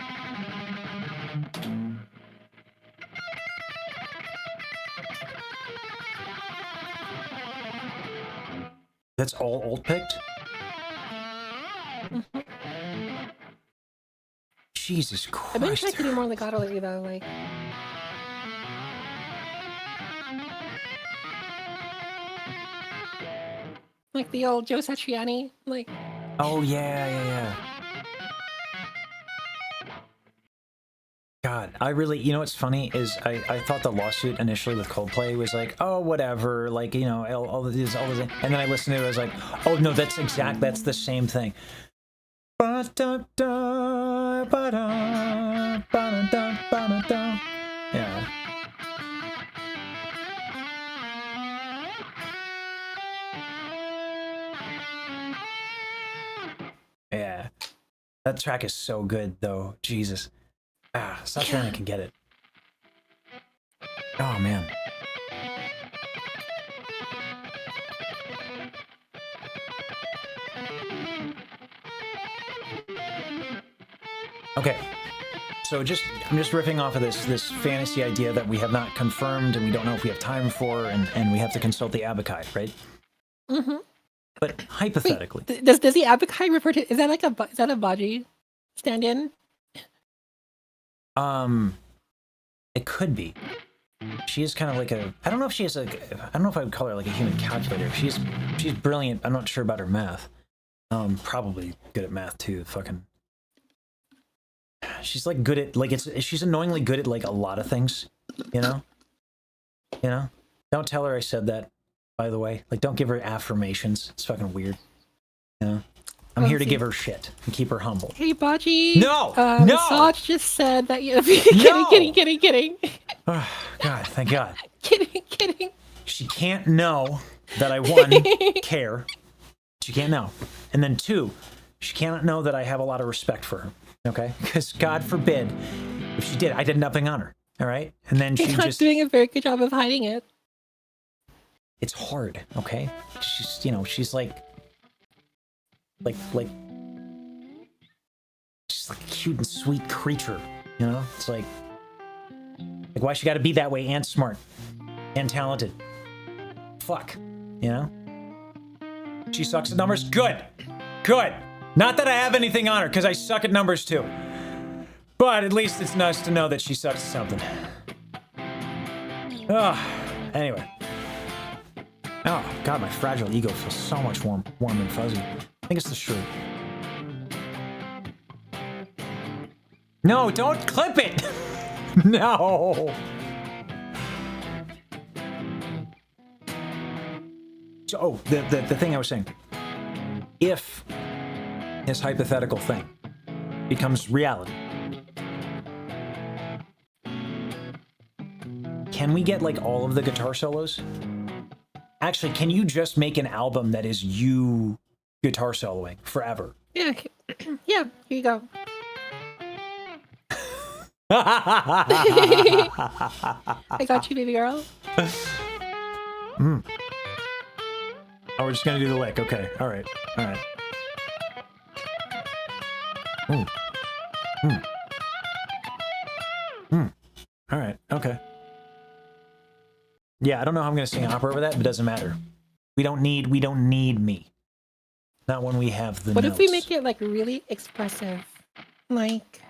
That's all alt picked? Jesus Christ. I've been trying to do more legato lately though, like the old Joe Satriani, like Oh yeah. God, I really, you know what's funny is I thought the lawsuit initially with Coldplay was like, oh, whatever, like, you know, all this, and then I listened to it, I was like, oh no, that's the same thing. Yeah. Yeah. That track is so good though. Jesus. Satriani can get it. Oh man. Okay. So I'm just riffing off of this fantasy idea that we have not confirmed and we don't know if we have time for, and we have to consult the Abakai, right? Mm-hmm. But hypothetically. Wait, does the Abakai refer to, is that a Baji stand-in? It could be. She is kind of like I don't know if she has I don't know if I would call her like a human calculator. She's brilliant. I'm not sure about her math. Probably good at math too. Fucking. She's like good at she's annoyingly good at like a lot of things, you know? Don't tell her I said that, by the way. Like, don't give her affirmations. It's fucking weird. You know? I'm here to give her shit and keep her humble. Hey, Baji. No! No! Saj just said that you... kidding. Oh, God, thank God. Kidding. She can't know that I, one, care. She can't know. And then two, she can't know that I have a lot of respect for her. Okay? Because God forbid, if she did, I did nothing on her. All right? And then she You're not doing a very good job of hiding it. It's hard, okay? She's, she's like she's like a cute and sweet creature, you know? It's like why she gotta be that way and smart and talented? Fuck, you know? She sucks at numbers? Good. Not that I have anything on her, because I suck at numbers too. But at least it's nice to know that she sucks at something. Anyway. Oh, God, my fragile ego feels so much warm and fuzzy. I think it's the shirt. No, don't clip it! No! So, the thing I was saying. If this hypothetical thing becomes reality, can we get, like, all of the guitar solos? Actually, can you just make an album that is you guitar soloing forever? Yeah, here you go. I got you, baby girl. Mm. Oh, we're just gonna do the lick. Okay. All right. All right. Mm. Mm. Mm. All right. Okay. Yeah, I don't know how I'm gonna sing opera over that, but it doesn't matter. We don't need me. Not when we have the What notes. if we make it like really expressive? Like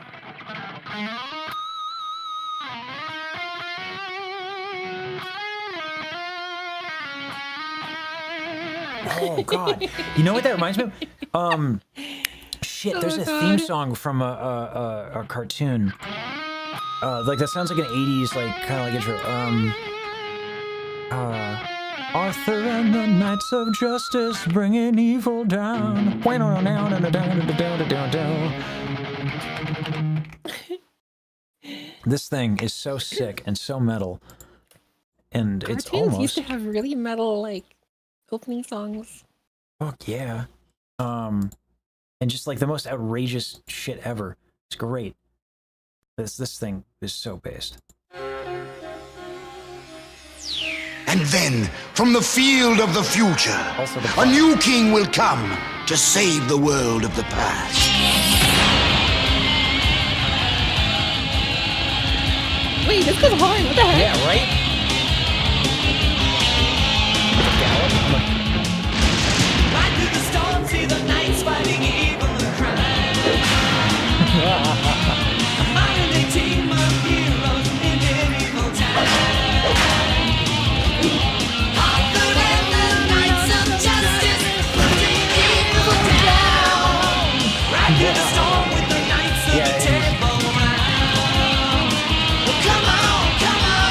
Oh God! You know what that reminds me of? Shit. There's a theme song from a cartoon. Like that sounds like an '80s, like kind of like intro. Arthur and the Knights of Justice bringing evil down. This thing is so sick and so metal, and it's cartoons almost. used to have really metal like opening songs. Fuck yeah. And just like the most outrageous shit ever. It's great. This thing is so based. And then, from the field of the future, a new king will come to save the world of the past. Wait, this goes hard. What the heck? Yeah, right? Ride through the storm, see the knights fighting evil and crime. Modern day team of heroes in medieval time. Arthur and the Knights of Justice putting evil down. Ride through the storm with the Knights of the Temple Round. Well, come on, come on.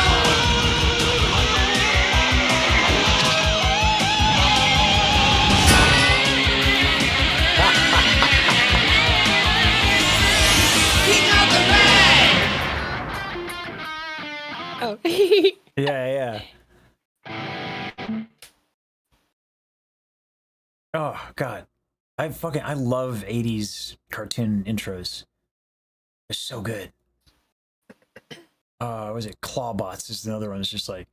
King of the Rag. Oh. Yeah. Oh God, I love '80s cartoon intros. They're so good. Was it Clawbots? Is another one. It's just like,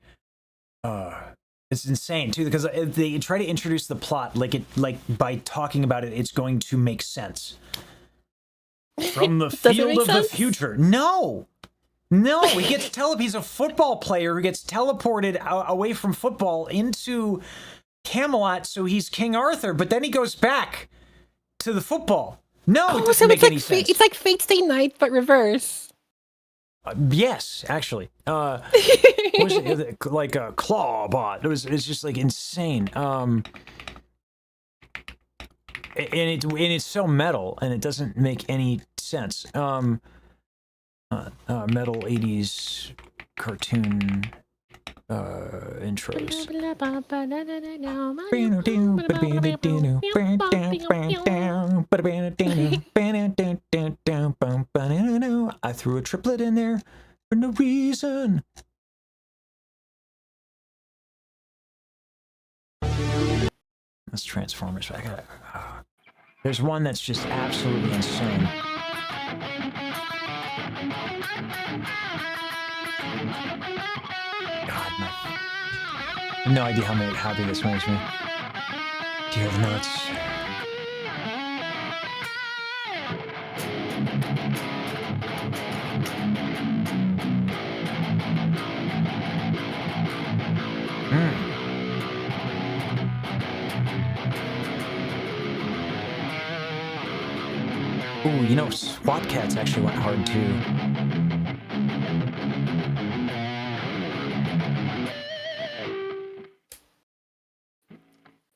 it's insane too because they try to introduce the plot like by talking about it, it's going to make sense. From the field of the future. No, he gets he's a football player who gets teleported away from football into Camelot, so he's King Arthur, but then he goes back to the football. No, it doesn't make any sense. It's like Fate Stay Night, but reverse. Yes, actually. Was it like a Clawbot? It's just like insane. And it's so metal, and it doesn't make any sense. Metal '80s cartoon intros. I threw a triplet in there for no reason. That's Transformers. I got. There's one that's just absolutely insane. God, no idea how happy this makes me. Do you have notes? Ooh, you know, SWAT Cats actually went hard too.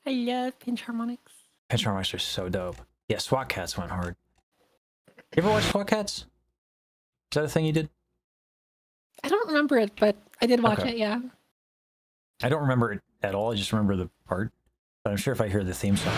I love pinch harmonics. Pinch harmonics are so dope. Yeah, SWAT Cats went hard. You ever watch SWAT Cats? Is that a thing you did? I don't remember it, but I did watch it, yeah. I don't remember it at all. I just remember the part. But I'm sure if I hear the theme song.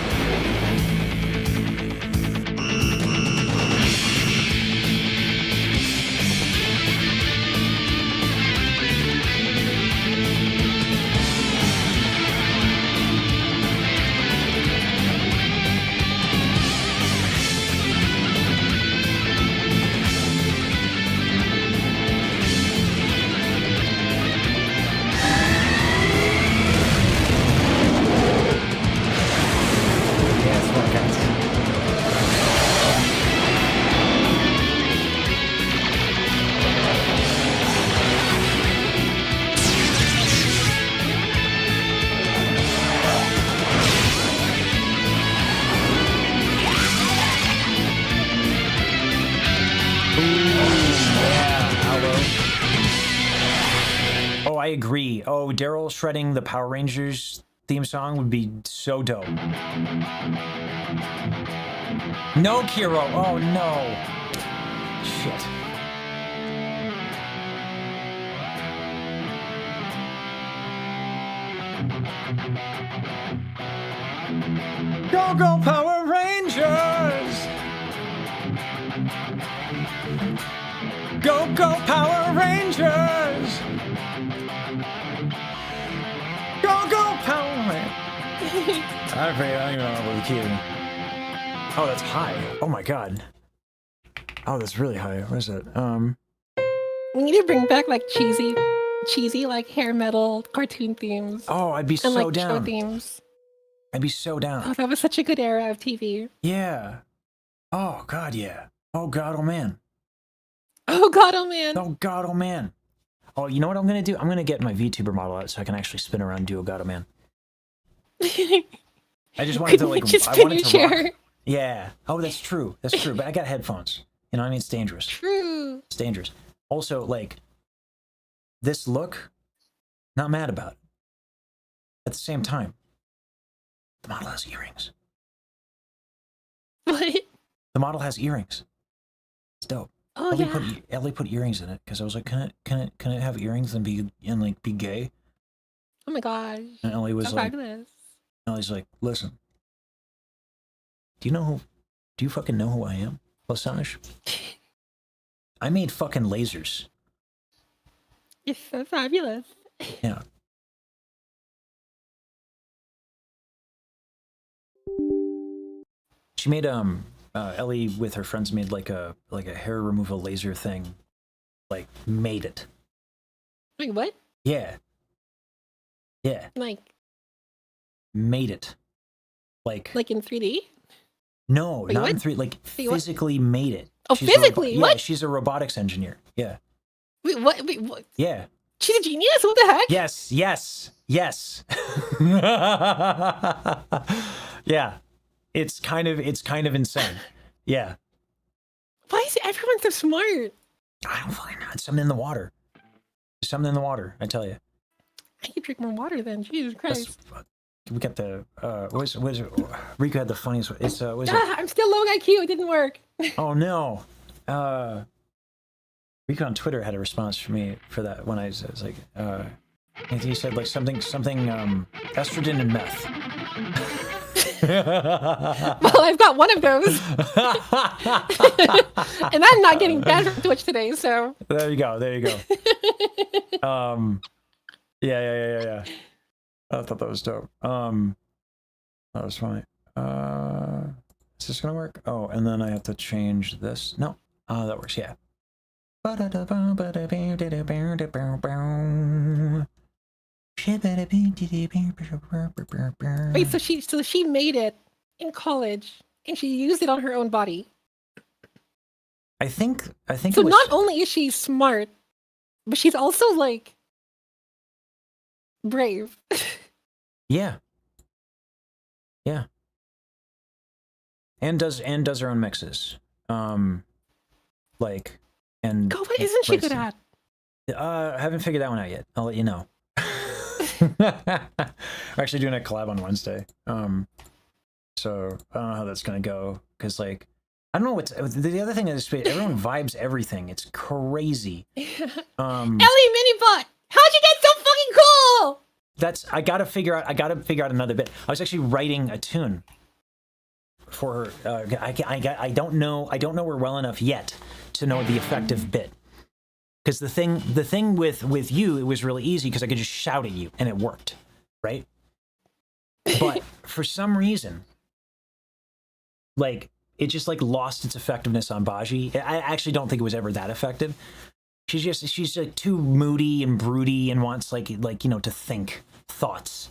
I agree. Oh, Daryl shredding the Power Rangers theme song would be so dope. No, Kiro. Oh, no. Shit. Go, go, Power Rangers! Go, go, Power Rangers! Go, go, Power Rangers! I don't even know what the key is. Oh, that's high. Oh my god. Oh, that's really high. What is that? We need to bring back like cheesy like hair metal cartoon themes. Oh, I'd be and, so like, down. Show themes. I'd be so down. Oh, that was such a good era of TV. Yeah. Oh god, yeah. Oh god, oh man. Oh god, oh man. Oh god, oh man. Oh, you know what I'm gonna do? I'm gonna get my VTuber model out so I can actually spin around and do a god, oh man. I just wanted to like. Just I spin wanted your to chair. rock. Yeah. Oh, that's true. That's true. But I got headphones. You know what I mean? It's dangerous. True. It's dangerous. Also, like, this look, not mad about it. At the same time, the model has earrings. What? The model has earrings. It's dope. Oh yeah. Ellie put earrings in it because I was like, can it have earrings and be gay? Oh my gosh. And Ellie was so like, fabulous. Ellie's like, listen, do you fucking know who I am, Lasage? I made fucking lasers. It's so fabulous. Yeah. She made Ellie with her friends made like a hair removal laser thing, like made it. Wait, what? Yeah. Yeah. Like made it. Like in 3D? No, Wait, not what? in 3D. Like Wait, what? physically made it. Oh, She's physically? Yeah, What? she's a robotics engineer. Yeah. Wait, what? Wait, what? Yeah. She's a genius? What the heck? Yes. Yeah. It's kind of insane. Yeah. Why is everyone so smart? I don't fucking know. It's something in the water. There's something in the water, I tell you. I could drink more water then. Jesus Christ. We got the what is it? Rico had the funniest. It's what is it? I'm still low IQ. It didn't work. Oh no. Rico on Twitter had a response for me for that when I was like, and he said like something estrogen and meth. Well, I've got one of those, and I'm not getting banned from Twitch today. So there you go. Yeah. I thought that was dope. That was funny. Is this gonna work? Oh, and then I have to change this. No. That works. Yeah. wait, so she made it in college, and she used it on her own body. I think. So it was, not only is she smart, but she's also like brave. Yeah. And does her own mixes. Like and. God, what isn't she good at? I haven't figured that one out yet. I'll let you know. We're actually doing a collab on Wednesday. So I don't know how that's gonna go because like I don't know what's the other thing is everyone vibes everything. It's crazy. Ellie Minibot, how'd you get so fucking cool? I gotta figure out another bit. I was actually writing a tune for her. I don't know her well enough yet to know the effective bit. Because the thing with you, it was really easy because I could just shout at you and it worked, right? But for some reason, like it just like lost its effectiveness on Baji. I actually don't think it was ever that effective. She's like too moody and broody and wants like to think thoughts.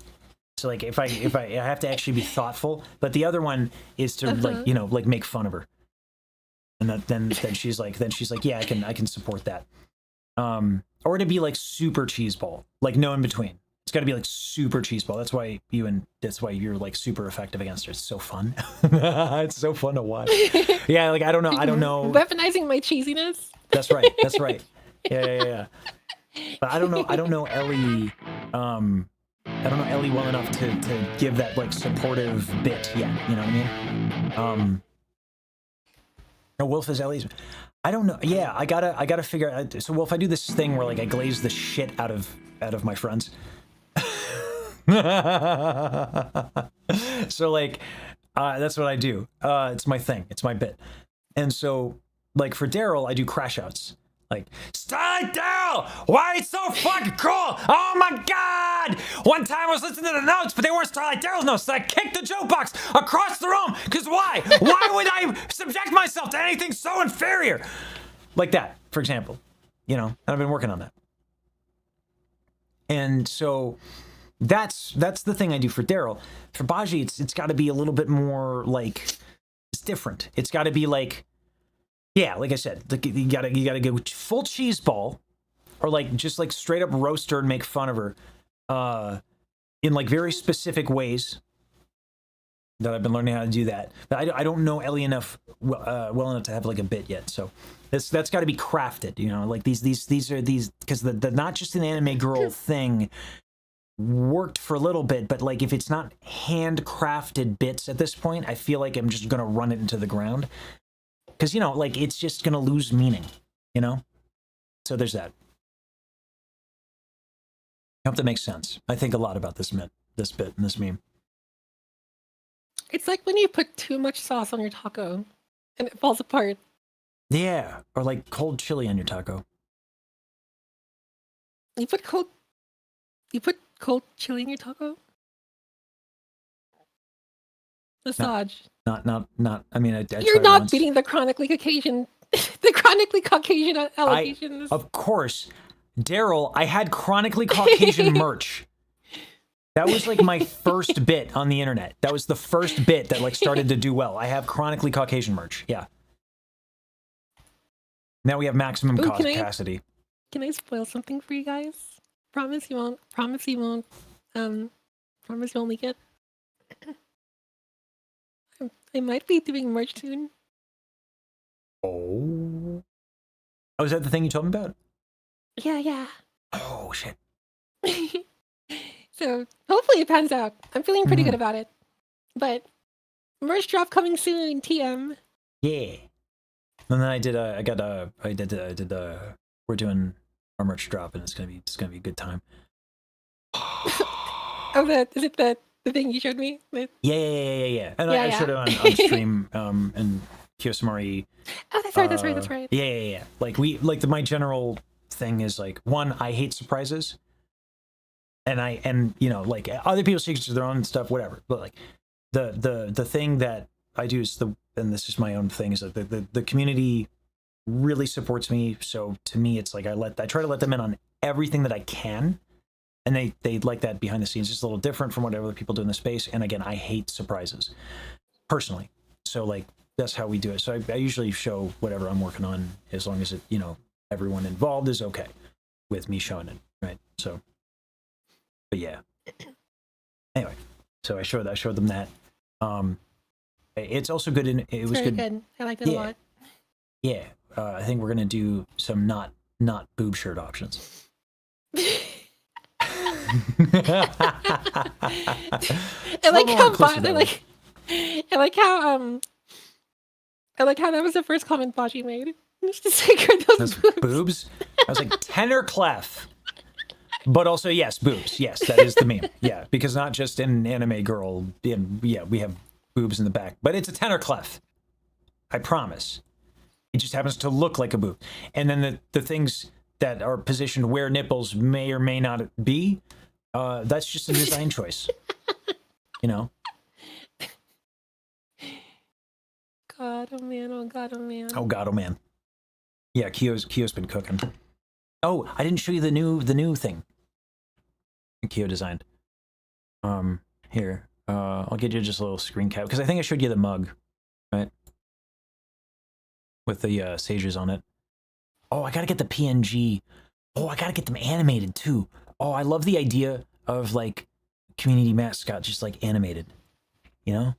So like if I have to actually be thoughtful, but the other one is to like make fun of her. And then she's like yeah, I can support that. Or to be like super cheeseball, like no in between. It's got to be like super cheeseball. That's why you're like super effective against her. It's so fun. It's so fun to watch. Yeah, like I don't know. Weaponizing my cheesiness. That's right. Yeah. But I don't know Ellie. I don't know Ellie well enough to give that like supportive bit yet. You know what I mean? No, Wolf is Ellie's. I don't know. Yeah, I gotta figure out. So Wolf, I do this thing where like I glaze the shit out of my friends. So like, that's what I do. It's my thing. It's my bit. And so like for Daryl, I do crash outs. Like, Starlight Daryl, why it's so fucking cool? Oh my god! One time I was listening to the notes, but they weren't Starlight Daryl's notes, so I kicked the jukebox across the room. Cause why? Why would I subject myself to anything so inferior? Like that, for example. You know, and I've been working on that. And so that's the thing I do for Daryl. For Baji, it's got to be a little bit more like it's different. It's got to be like, yeah, like I said, you gotta go full cheese ball, or like just like straight up roast her and make fun of her, in like very specific ways. That I've been learning how to do that, but I don't know Ellie enough well enough to have like a bit yet. So that's got to be crafted, you know. Like these are because the not just an anime girl thing worked for a little bit, but like if it's not handcrafted bits at this point, I feel like I'm just gonna run it into the ground. Because, you know, like, it's just going to lose meaning, you know? So there's that. I hope that makes sense. I think a lot about this bit and this meme. It's like when you put too much sauce on your taco and it falls apart. Yeah, or like cold chili on your taco. You put cold chili in your taco? Massage. Not. I mean, I You're not once. beating the chronically Caucasian allegations. Of course, Daryl. I had chronically Caucasian merch. That was like my first bit on the internet. That was the first bit that like started to do well. I have chronically Caucasian merch. Yeah. Now we have maximum Cassidy. Can I spoil something for you guys? Promise you won't. Promise you won't leak it. I might be doing merch soon. Oh, is that the thing you told me about? Yeah. Oh, shit. So, hopefully it pans out. I'm feeling pretty good about it. But, merch drop coming soon, TM. Yeah. And then we're doing our merch drop, and it's gonna be a good time. Is it the thing you showed me? Yeah. And I showed it on stream, and Kiyosumari. Oh, that's right. Yeah. Like my general thing is like, one, I hate surprises. And you know, like other people's secrets are their own stuff, whatever. But like the thing that I do is and this is my own thing, is that the community really supports me. So to me, it's like I try to let them in on everything that I can. And they like that behind the scenes. It's a little different from what other people do in the space. And again, I hate surprises, personally. So like that's how we do it. So I usually show whatever I'm working on, as long as it, you know, everyone involved is okay with me showing it, right? So, but yeah. Anyway, so I showed them that. It's also good. It was good. I liked it a lot. Yeah, I think we're gonna do some not boob shirt options. I like how that was the first comment Baji made. It's just like, those boobs. I was like, tenor clef. But also, yes, boobs. Yes, that is the meme. Yeah, because not just in anime girl, we have boobs in the back, but it's a tenor clef. I promise. It just happens to look like a boob. And then the things that are positioned where nipples may or may not be, that's just a design choice. You know? God, oh man. Oh God, oh man. Yeah, Kyo's been cooking. Oh, I didn't show you the new thing Kyo designed. Here. I'll get you just a little screen cap, because I think I showed you the mug, right? With the sages on it. Oh, I gotta get the PNG. Oh, I gotta get them animated too. Oh, I love the idea of like community mascot just like animated. You know?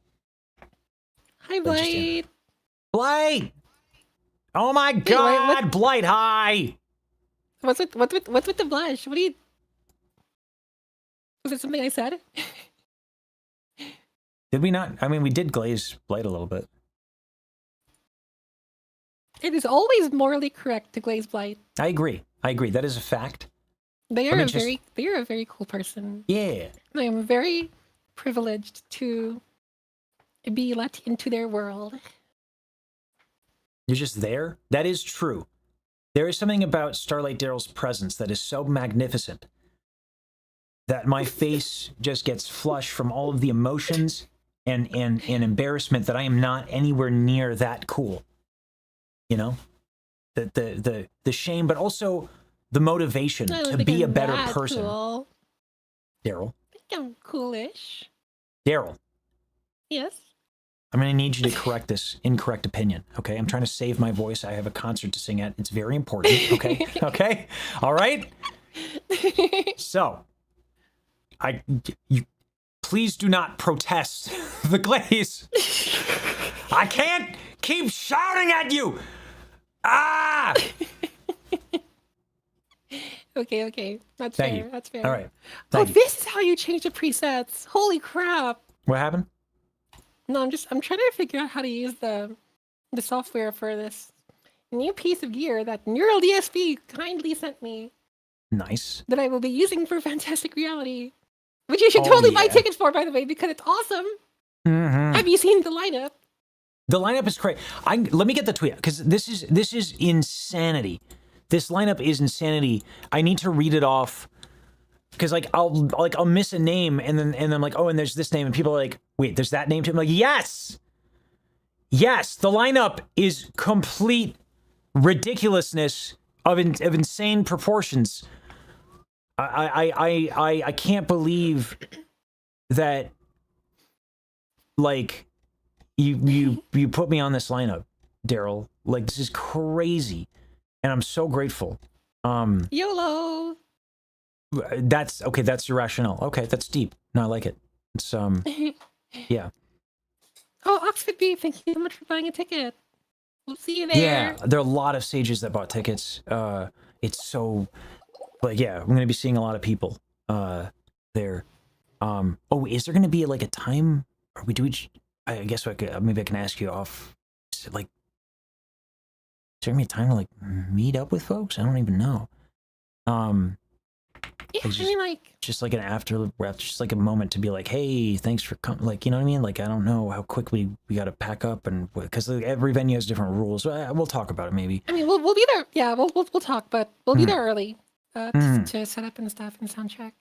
Hi, Blight. Blight! Oh my God, Blight, hi! What's with the blush? What do you? Was it something I said? Did we not? I mean, we did glaze Blight a little bit. It is always morally correct to glaze Blight. I agree. I agree. That is a fact. They are a very cool person. Yeah. I am very privileged to be let into their world. You're just there? That is true. There is something about Starlight Daryl's presence that is so magnificent that my face just gets flushed from all of the emotions and embarrassment that I am not anywhere near that cool. You know? The shame, but also the motivation to be a better person. Cool. Daryl. I think I'm coolish. Daryl. Yes. I'm going to need you to correct this incorrect opinion, okay? I'm trying to save my voice. I have a concert to sing at. It's very important, okay? Okay? All right? So, you please do not protest the glaze. I can't keep shouting at you. Ah! Okay. That's Thank fair. you. That's fair. All right. Oh, this is how you change the presets. Holy crap. What happened? No, I'm trying to figure out how to use the software for this new piece of gear that Neural DSP kindly sent me. Nice. That I will be using for Fantastic Reality. Which you should totally buy tickets for, by the way, because it's awesome. Mm-hmm. Have you seen the lineup? The lineup is crazy. Let me get the tweet, because this is insanity. This lineup is insanity. I need to read it off because I'll miss a name and then I'm like, oh, and there's this name, and people are like, wait, there's that name too. I'm like, yes, the lineup is complete ridiculousness of insane proportions. I can't believe that, like, you put me on this lineup, Daryl. Like, this is crazy, and I'm so grateful. YOLO. That's okay. That's your rationale. Okay, that's deep. No, I like it. It's yeah. Oh, Oxford B, thank you so much for buying a ticket. We'll see you there. Yeah, there are a lot of sages that bought tickets. It's so, but yeah, I'm gonna be seeing a lot of people there. Oh, is there gonna be like a time? Or we do each? I guess maybe I can ask you off. Like, is there gonna be a time to like meet up with folks? I don't even know. Yeah, just, I mean, like, just like an after, just like a moment to be like, hey, thanks for coming. Like, you know what I mean? Like, I don't know how quickly we got to pack up, and because every venue has different rules. We'll talk about it maybe. I mean, we'll be there. Yeah, we'll talk, but we'll be there early to set up and stuff and sound check.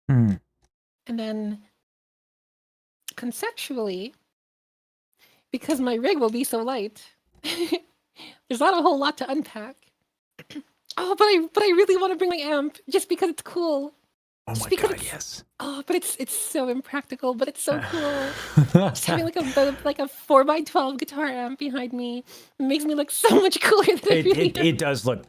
And then conceptually, because my rig will be so light, there's not a whole lot to unpack. Oh, but I really want to bring my amp just because it's cool. Oh just my god, yes. Oh, but it's so impractical, but it's so cool. Just having like a 4x12 guitar amp behind me makes me look so much cooler than it does look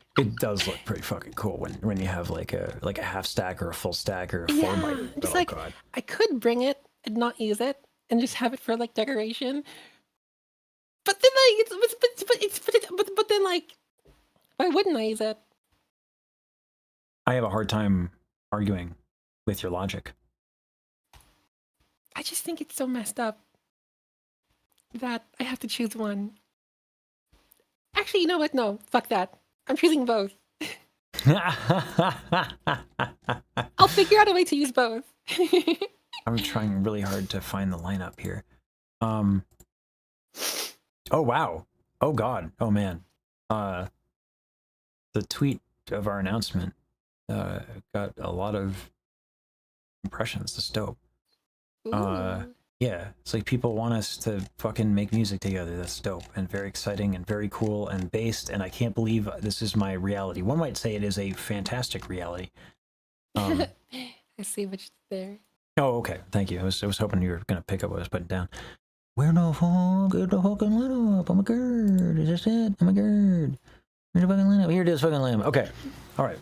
pretty fucking cool when you have like a half stack or a full stack or a 4x. Just God. I could bring it and not use it and just have it for like decoration. But then but then like, why wouldn't I use it? I have a hard time arguing with your logic. I just think it's so messed up that I have to choose one. Actually, you know what? No, fuck that. I'm choosing both. I'll figure out a way to use both. I'm trying really hard to find the lineup here. Oh wow. Oh god. Oh man. The tweet of our announcement got a lot of impressions. That's dope. Yeah, it's like people want us to fucking make music together. That's dope and very exciting and very cool and based, and I can't believe this is my reality. One might say it is a fantastic reality. I see what's there. Oh, okay. Thank you. I was hoping you were gonna pick up what I was putting down. Where the fuck is the fucking lineup? Oh my god, is this it? Oh my god. Where's the fucking lineup? Here it is, fucking lineup. Okay. All right.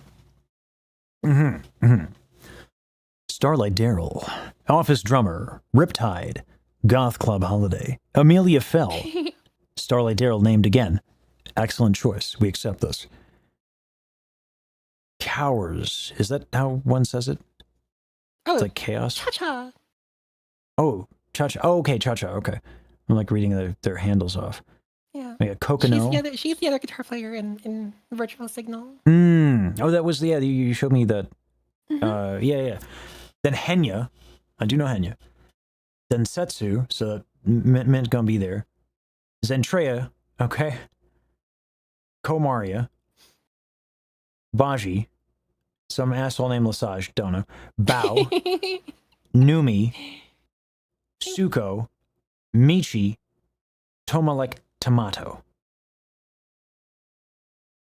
Starlight Daryl, Office Drummer, Riptide, Goth Club Holiday, Amelia Fell, Starlight Daryl named again. Excellent choice. We accept this. Cowers. Is that how one says it? Oh, It's like chaos. Cha-cha. Oh, Cha-cha. Oh, okay, Cha-cha. Okay. I'm like reading their handles off. Yeah. We got Cocono. She's the other guitar player in Virtual Signal. Oh, that was you showed me that. Mhm. Yeah. Then Henya. I do know Henya. Then Setsu, so Mint's gonna be there. Zentreya, okay. Komaria. Baji. Some asshole named Lesage, don't know. Bao. Numi. Suko. Michi. Tomalek Tomato.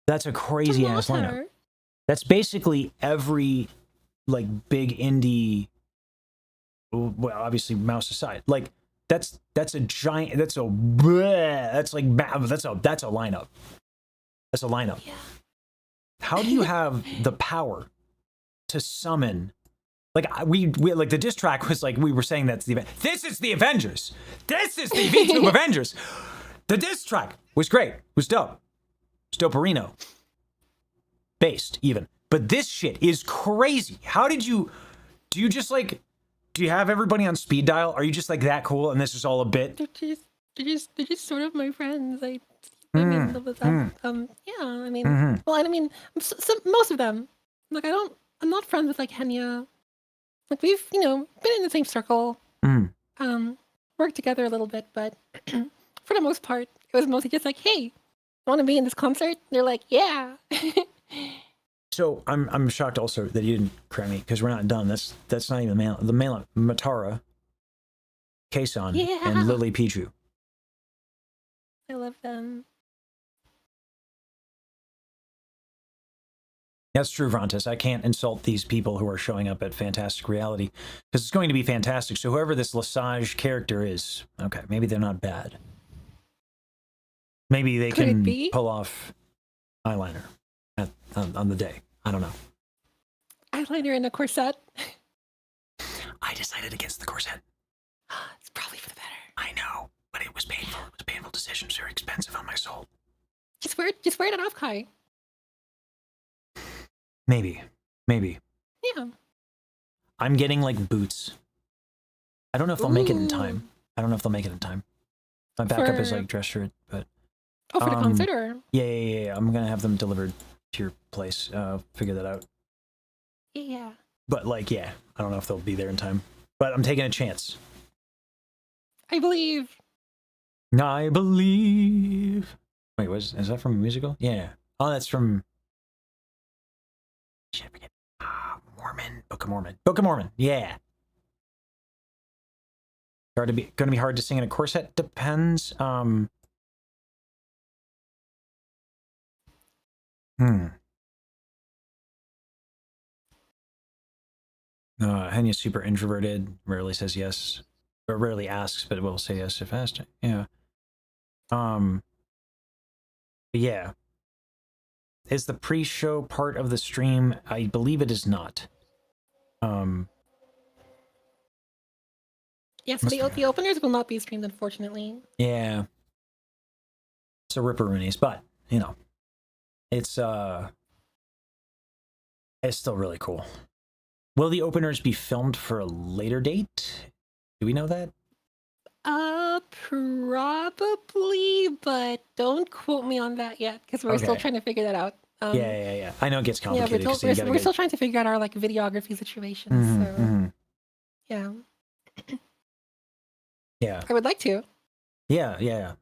That's a crazy ass lineup. That's basically every like big indie, well, obviously mouse aside. Like that's a giant, that's a lineup. That's a lineup. Yeah. How do you have the power to summon? Like we like the diss track was like we were saying that's the event. This is the Avengers. This is the VTube Avengers. The diss track was great. Was dope. Stoperino. Based even. But this shit is crazy. How did you do you just like do you have everybody on speed dial? Are you just like that cool and this is all a bit? They're just sort of my friends. I mean, yeah, I mean, well, I mean, most of them. Like, I'm not friends with like Henya. Like, we've, been in the same circle. Worked together a little bit, but for the most part, it was mostly just like, hey, want to be in this concert? They're like, yeah. So I'm shocked also that you didn't cram me because we're not done. That's not even the mail Matara, Kason, and Lily Pichu. I love them. That's true, Vrontis. I can't insult these people who are showing up at Fantastic Reality because it's going to be fantastic. So whoever this Lesage character is, okay, maybe they're not bad. Maybe they can pull off eyeliner on the day. I don't know. Eyeliner in a corset. I decided against the corset. It's probably for the better. I know, but it was painful. It was a painful decision. It's very expensive on my soul. Just wear it off, Kai. Maybe. Yeah. I'm getting like boots. I don't know if they'll make it in time. My backup is like dress shirt, but for the concert or? Yeah. I'm gonna have them delivered to your place. Figure that out. Yeah. But like, yeah, I don't know if they'll be there in time. But I'm taking a chance. I believe. Wait, is that from a musical? Yeah. Oh, that's from. Shit, I forget. Book of Mormon. Yeah. Gonna be hard to sing in a corset. Depends. Henya's super introverted. Rarely says yes, or rarely asks, but will say yes if asked. Yeah. Yeah. Is the pre-show part of the stream? I believe it is not. Yes, the openers will not be streamed, unfortunately. Yeah. So ripperoonies, but it's still really cool. Will the openers be filmed for a later date? Do we know that? Probably, but don't quote me on that yet because we're still trying to figure that out. Yeah. I know it gets complicated. Yeah, we're still trying to figure out our like videography situation. Yeah. Yeah. I would like to. Yeah.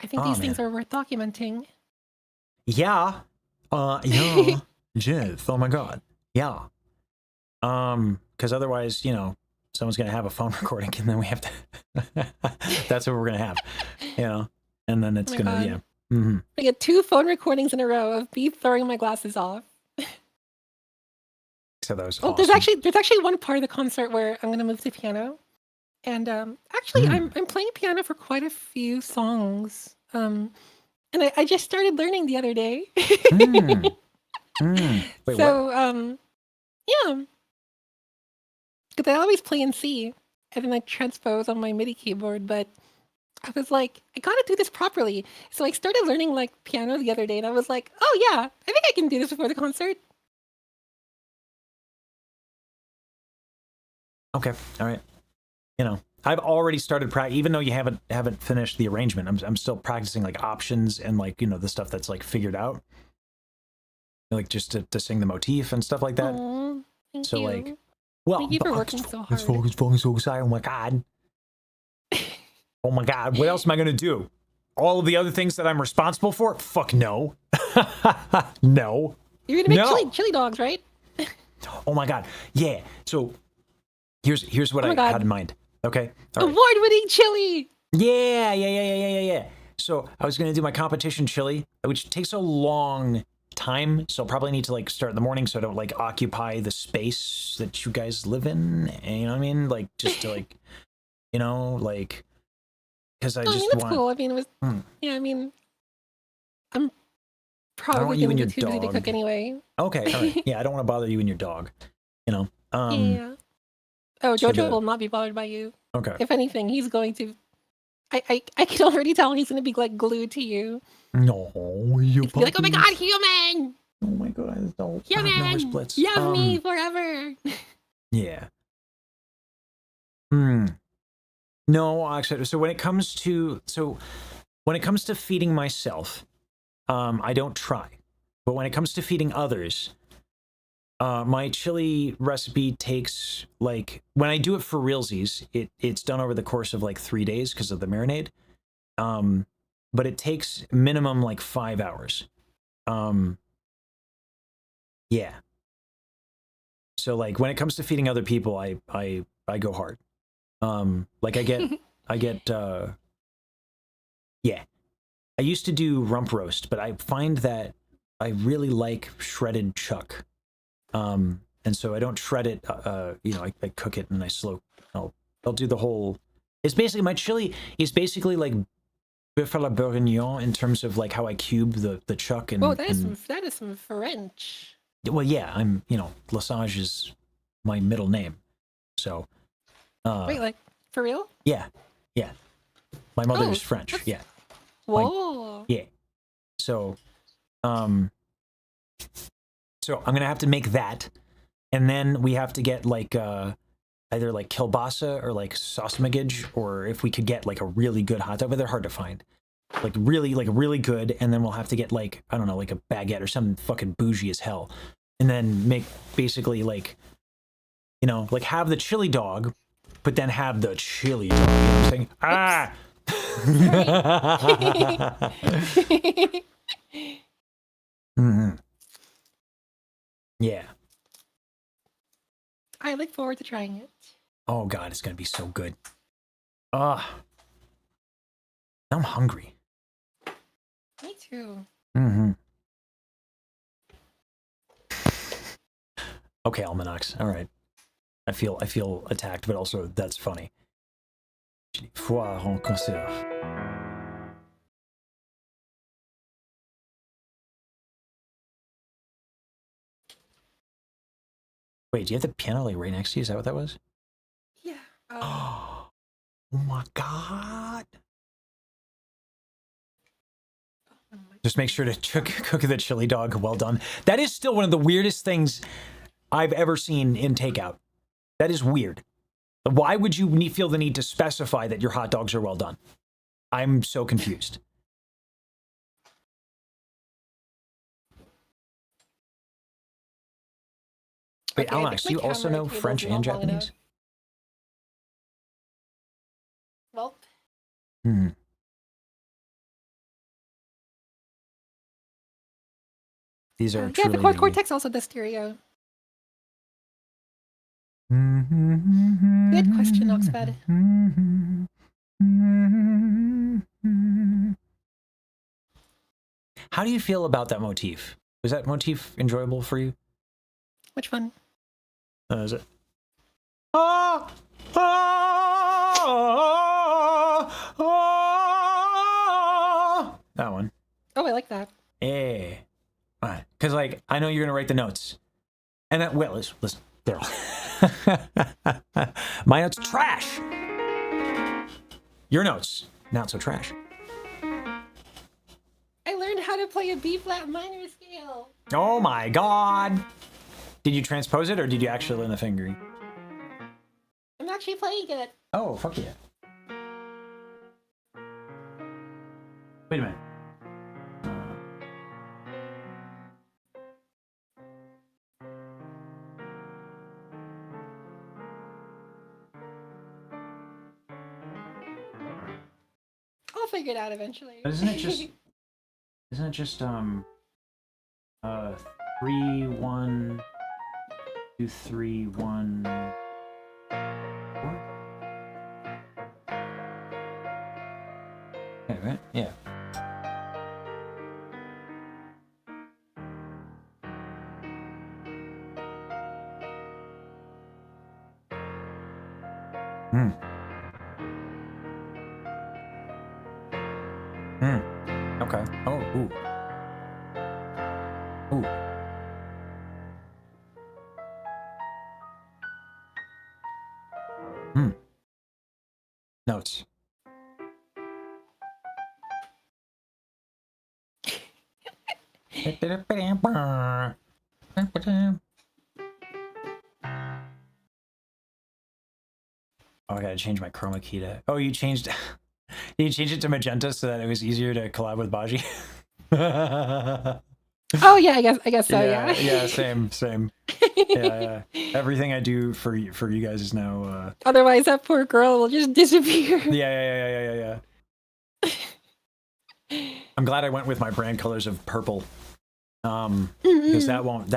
I think these things are worth documenting. Yeah. Yeah. Jeff, oh my god. Yeah. Because otherwise, someone's gonna have a phone recording and then we have to that's what we're gonna have. And then it's gonna I get 2 phone recordings in a row of me throwing my glasses off. So that was awesome. There's actually one part of the concert where I'm gonna move to piano. And actually I'm playing piano for quite a few songs. And I just started learning the other day. Wait, so what? yeah. Because I always play in C and then I transpose on my MIDI keyboard, but I was like, I gotta do this properly. So I started learning like piano the other day, and I was like, oh yeah, I think I can do this before the concert. Okay, all right. You know, I've already started practice, even though you haven't finished the arrangement. I'm still practicing like options and like, you know, the stuff that's like figured out, like just to sing the motif and stuff like that. Aw, thank So you. like, well, Thank you for working so hard. It's fucking so excited. Oh my god. Oh my god. What else am I gonna do? All of the other things that I'm responsible for? Fuck no. No. You're gonna make No. chili dogs, right? Oh my god. Yeah. So here's what Oh my I God. had in mind. Okay. All right. Award-winning chili. Yeah. So I was gonna do my competition chili, which takes a long time. So I'll probably need to like start in the morning so I don't like occupy the space that you guys live in. And, you know what I mean? Like just to like, you know, like because I I mean, just that's want. cool. I mean, it was. Yeah, I mean, I'm want probably you gonna and be your too busy to dog. cook anyway. Okay. All right. Yeah, I don't want to bother you and your dog. You know. Yeah. Oh, so Jojo will not be bothered by you. Okay. If anything, he's going to. I can already tell he's gonna be like glued to you. No, you Be like, oh my god, human! Oh my god, no. Human! No splits. Love me forever! Yeah. No, actually, so when it comes to feeding myself, I don't try. But when it comes to feeding others, my chili recipe takes like when I do it for realsies, it's done over the course of like 3 days because of the marinade. But it takes minimum like 5 hours. Yeah. So like when it comes to feeding other people, I go hard. Like I get yeah. I used to do rump roast, but I find that I really like shredded chuck. And so I don't shred it, you know, I cook it and I'll do the whole, it's basically, my chili is basically like beef à la bourguignon in terms of like how I cube the chuck and. Oh, that is some French. Well, yeah, you know, Lesage is my middle name. So. Wait, like, for real? Yeah. My mother is Oh, French, yeah. Whoa. Yeah. So, so I'm gonna have to make that, and then we have to get like either like kielbasa or like sausage, or if we could get like a really good hot dog, but they're hard to find. Like really good, and then we'll have to get like, I don't know, like a baguette or something fucking bougie as hell, and then make basically like, you know, like have the chili dog, but then have the chili dog. You know what I'm saying? Ah. Mm-hmm. Yeah. I look forward to trying it. Oh god, it's gonna be so good. Now I'm hungry. Me too. Mm-hmm. Okay, Almanacs. All right. I feel attacked, but also that's funny. Foire en conserve. Wait, do you have the piano like right next to you? Is that what that was? Yeah. Oh my god. Just make sure to cook the chili dog well done. That is still one of the weirdest things I've ever seen in takeout. That is weird. Why would you feel the need to specify that your hot dogs are well done? I'm so confused. Wait, Okay, I Alex, think you my also camera know cable's French not and long enough. Japanese? Well, Hmm. These are yeah, truly... the Chord Cortex also does stereo. Good question, Oxfed. How do you feel about that motif? Was that motif enjoyable for you? Which one? Is it? That one. Oh, I like that. Yeah. Because, like, I know you're going to write the notes. And that, well, listen, Daryl. My notes trash. Your notes. not so trash. I learned how to play a B flat minor scale. Oh my god! Did you transpose it or did you actually learn the fingering? I'm actually playing it. Oh, fuck yeah. Wait a minute. I'll figure it out eventually. Isn't it just 3 1 2 3 1 4? Yeah, right? Yeah. Okay. Oh, ooh. Ooh. Notes. Oh, I gotta change my chroma key to. Oh, you changed. Did you change it to magenta so that it was easier to collab with Baji? Oh yeah, I guess so. Yeah. Yeah. Same. Yeah. Everything I do for you guys is now. Otherwise, that poor girl will just disappear. Yeah. I'm glad I went with my brand colors of purple. Because that won't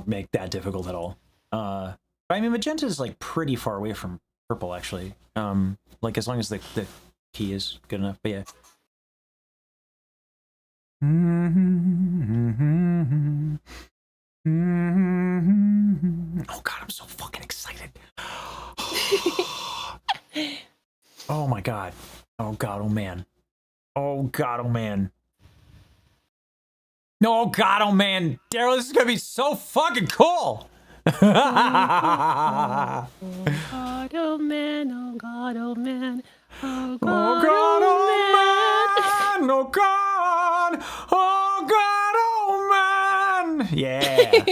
make that difficult at all. I mean, magenta is like pretty far away from purple, actually. Like as long as the key is good enough. But yeah. Oh god, I'm so fucking excited. Oh my god. Oh god, oh man. Oh god, oh man. No, oh god, oh man. Daryl, this is gonna be so fucking cool. Oh god, oh man, oh god, oh man, oh god, oh man, oh god, oh god, oh man. Yeah.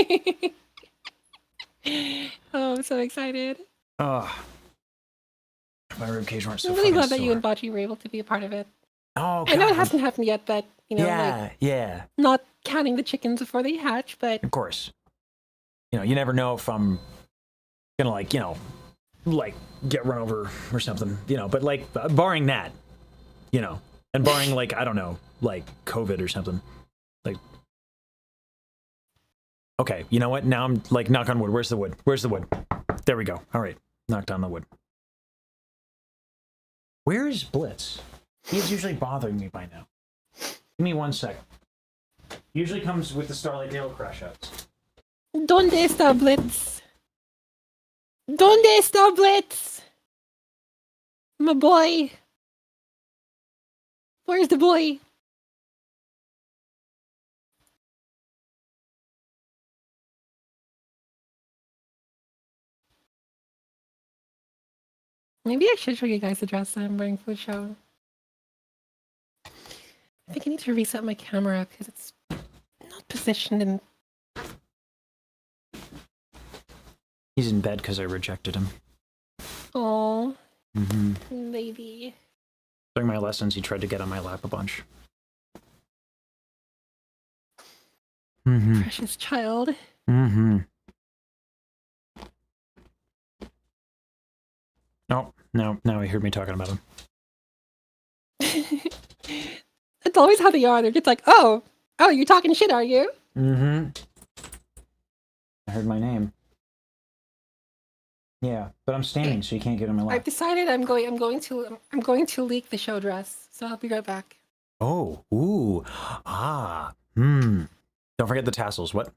Oh, I'm so excited. Oh, my ribcage weren't so. I'm really glad that you and Baji were able to be a part of it. Oh, God. I know it hasn't happened yet, but you know, yeah. Not counting the chickens before they hatch, but of course. You know, you never know if I'm gonna get run over or something, but barring that, and barring I don't know, COVID or something, okay, you know what? Now I'm knock on wood. Where's the wood? There we go. All right. Knocked on the wood. Where is Blitz? He's usually bothering me by now. Give me 1 second. Usually comes with the Starlight Dale crash outs. ¿Dónde está Blitz? ¿Dónde está Blitz? My boy. Where's the boy? Maybe I should show you guys the dress that I'm wearing for the show. I think I need to reset my camera because it's not positioned in... He's in bed because I rejected him. Oh, baby. During my lessons, he tried to get on my lap a bunch. Precious child. Oh, no, now he heard me talking about him. It's always how they are. They're just like, oh, you're talking shit, are you? I heard my name. Yeah, but I'm standing, so you can't get on my lap. I've decided I'm going to leak the show dress. So I'll be right back. Oh, ooh, Don't forget the tassels. What?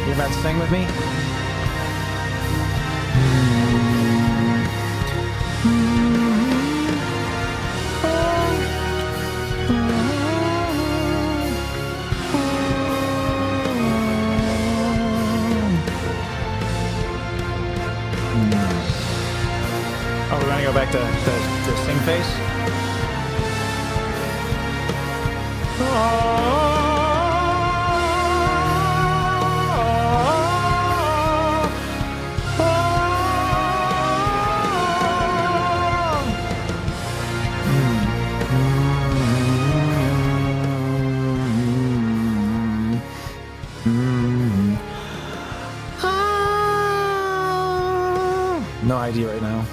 You about to sing with me? Oh, we're gonna go back to the sing face? No idea right now.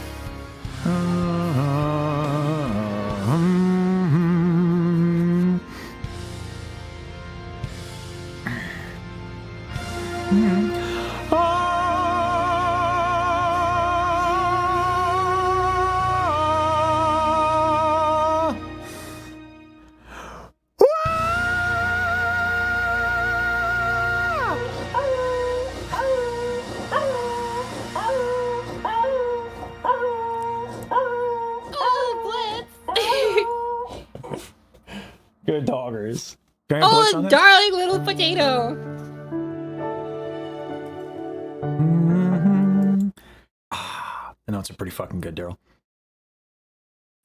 Good doggers. Can I blitz on Oh, this? darling little potato. The notes are pretty fucking good, Daryl.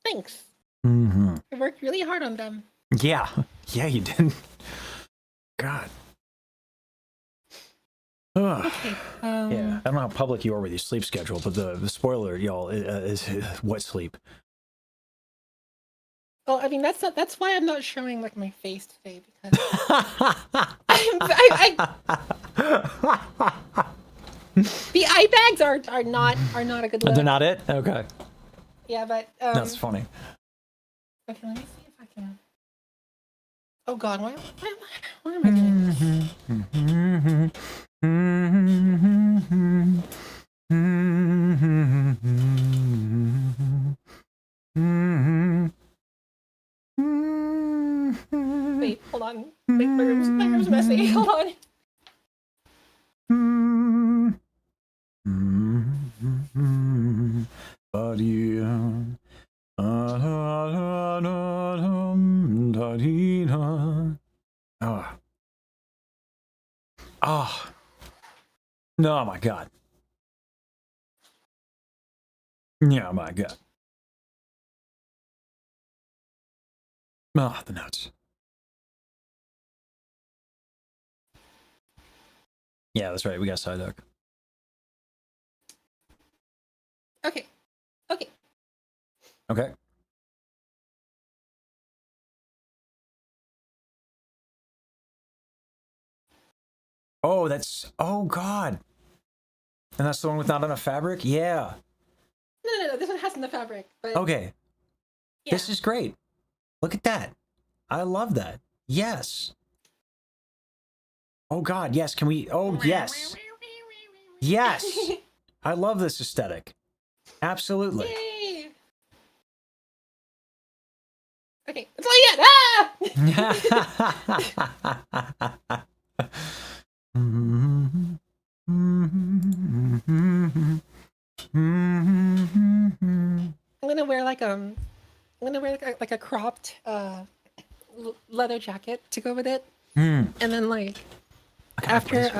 Thanks. Mm-hmm. I worked really hard on them. Yeah. Yeah, you did. God. Ugh. Okay. Yeah, I don't know how public you are with your sleep schedule, but the spoiler, y'all, is wet sleep. Well, I mean that's why I'm not showing like my face today because the eye bags are not a good look. They're not it? Okay. Yeah, but That's funny. Okay, let me see if I can. Oh God, why am I doing this? Wait, hold on. Wait, my room's messy. Hold on. Oh. Oh. No, my God. Yeah, my God. Oh, the notes. Yeah, that's right. We got Psyduck. Okay. Okay. Okay. Oh, that's... Oh, God. And that's the one with not enough fabric? Yeah. No. This one has enough fabric. But Okay. yeah. This is great. Look at that. I love that. Yes. Oh, God. Yes. Can we... Oh, yes. Yes. I love this aesthetic. Absolutely. Yay. Okay, that's all you get. Ah! I'm gonna wear like a cropped leather jacket to go with it, and then like after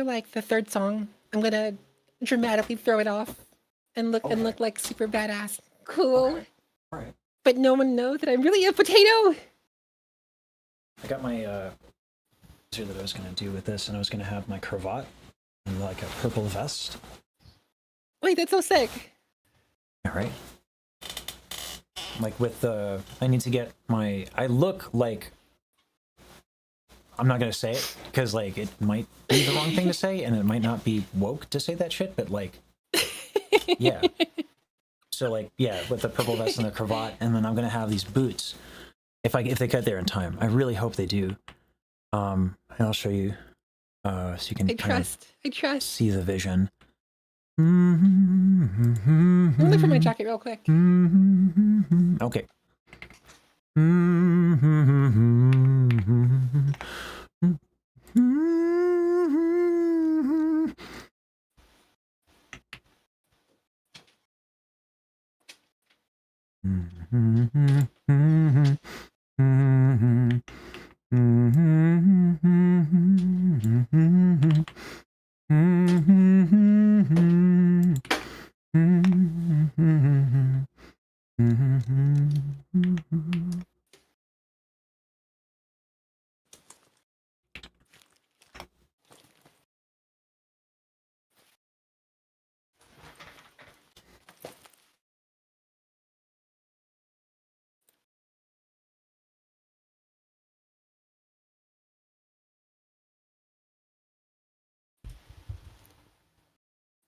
like the third song, I'm gonna dramatically throw it off and look like super badass, cool. Alright. But no one knows that I'm really a potato. I got my that I was gonna do with this, and I was gonna have my cravat and like a purple vest. Wait, that's so sick. All right. Like with the, I need to get my. I look like. I'm not gonna say it because like it might be the wrong thing to say, and it might not be woke to say that shit. But like, yeah. So like, yeah, with the purple vest and the cravat, and then I'm gonna have these boots. If they get there in time, I really hope they do. And I'll show you, so you can I trust. see the vision. I'm gonna look for my jacket real quick. Okay.